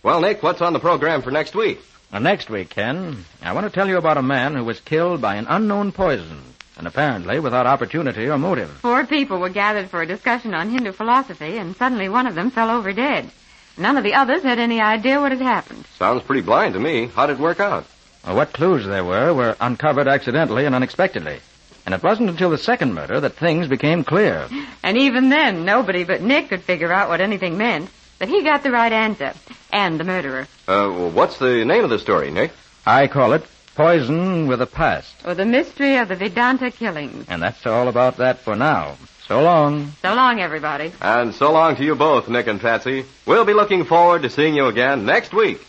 Well, Nick, what's on the program for next week? Next week, Ken, I want to tell you about a man who was killed by an unknown poison, and apparently without opportunity or motive. 4 people were gathered for a discussion on Hindu philosophy, and suddenly one of them fell over dead. None of the others had any idea what had happened. Sounds pretty blind to me. How did it work out? Well, what clues there were uncovered accidentally and unexpectedly. And it wasn't until the second murder that things became clear. And even then, nobody but Nick could figure out what anything meant. But he got the right answer. And the murderer. Well, what's the name of the story, Nick? I call it Poison with a Past. Or the mystery of the Vedanta killings. And that's all about that for now. So long. So long, everybody. And so long to you both, Nick and Patsy. We'll be looking forward to seeing you again next week.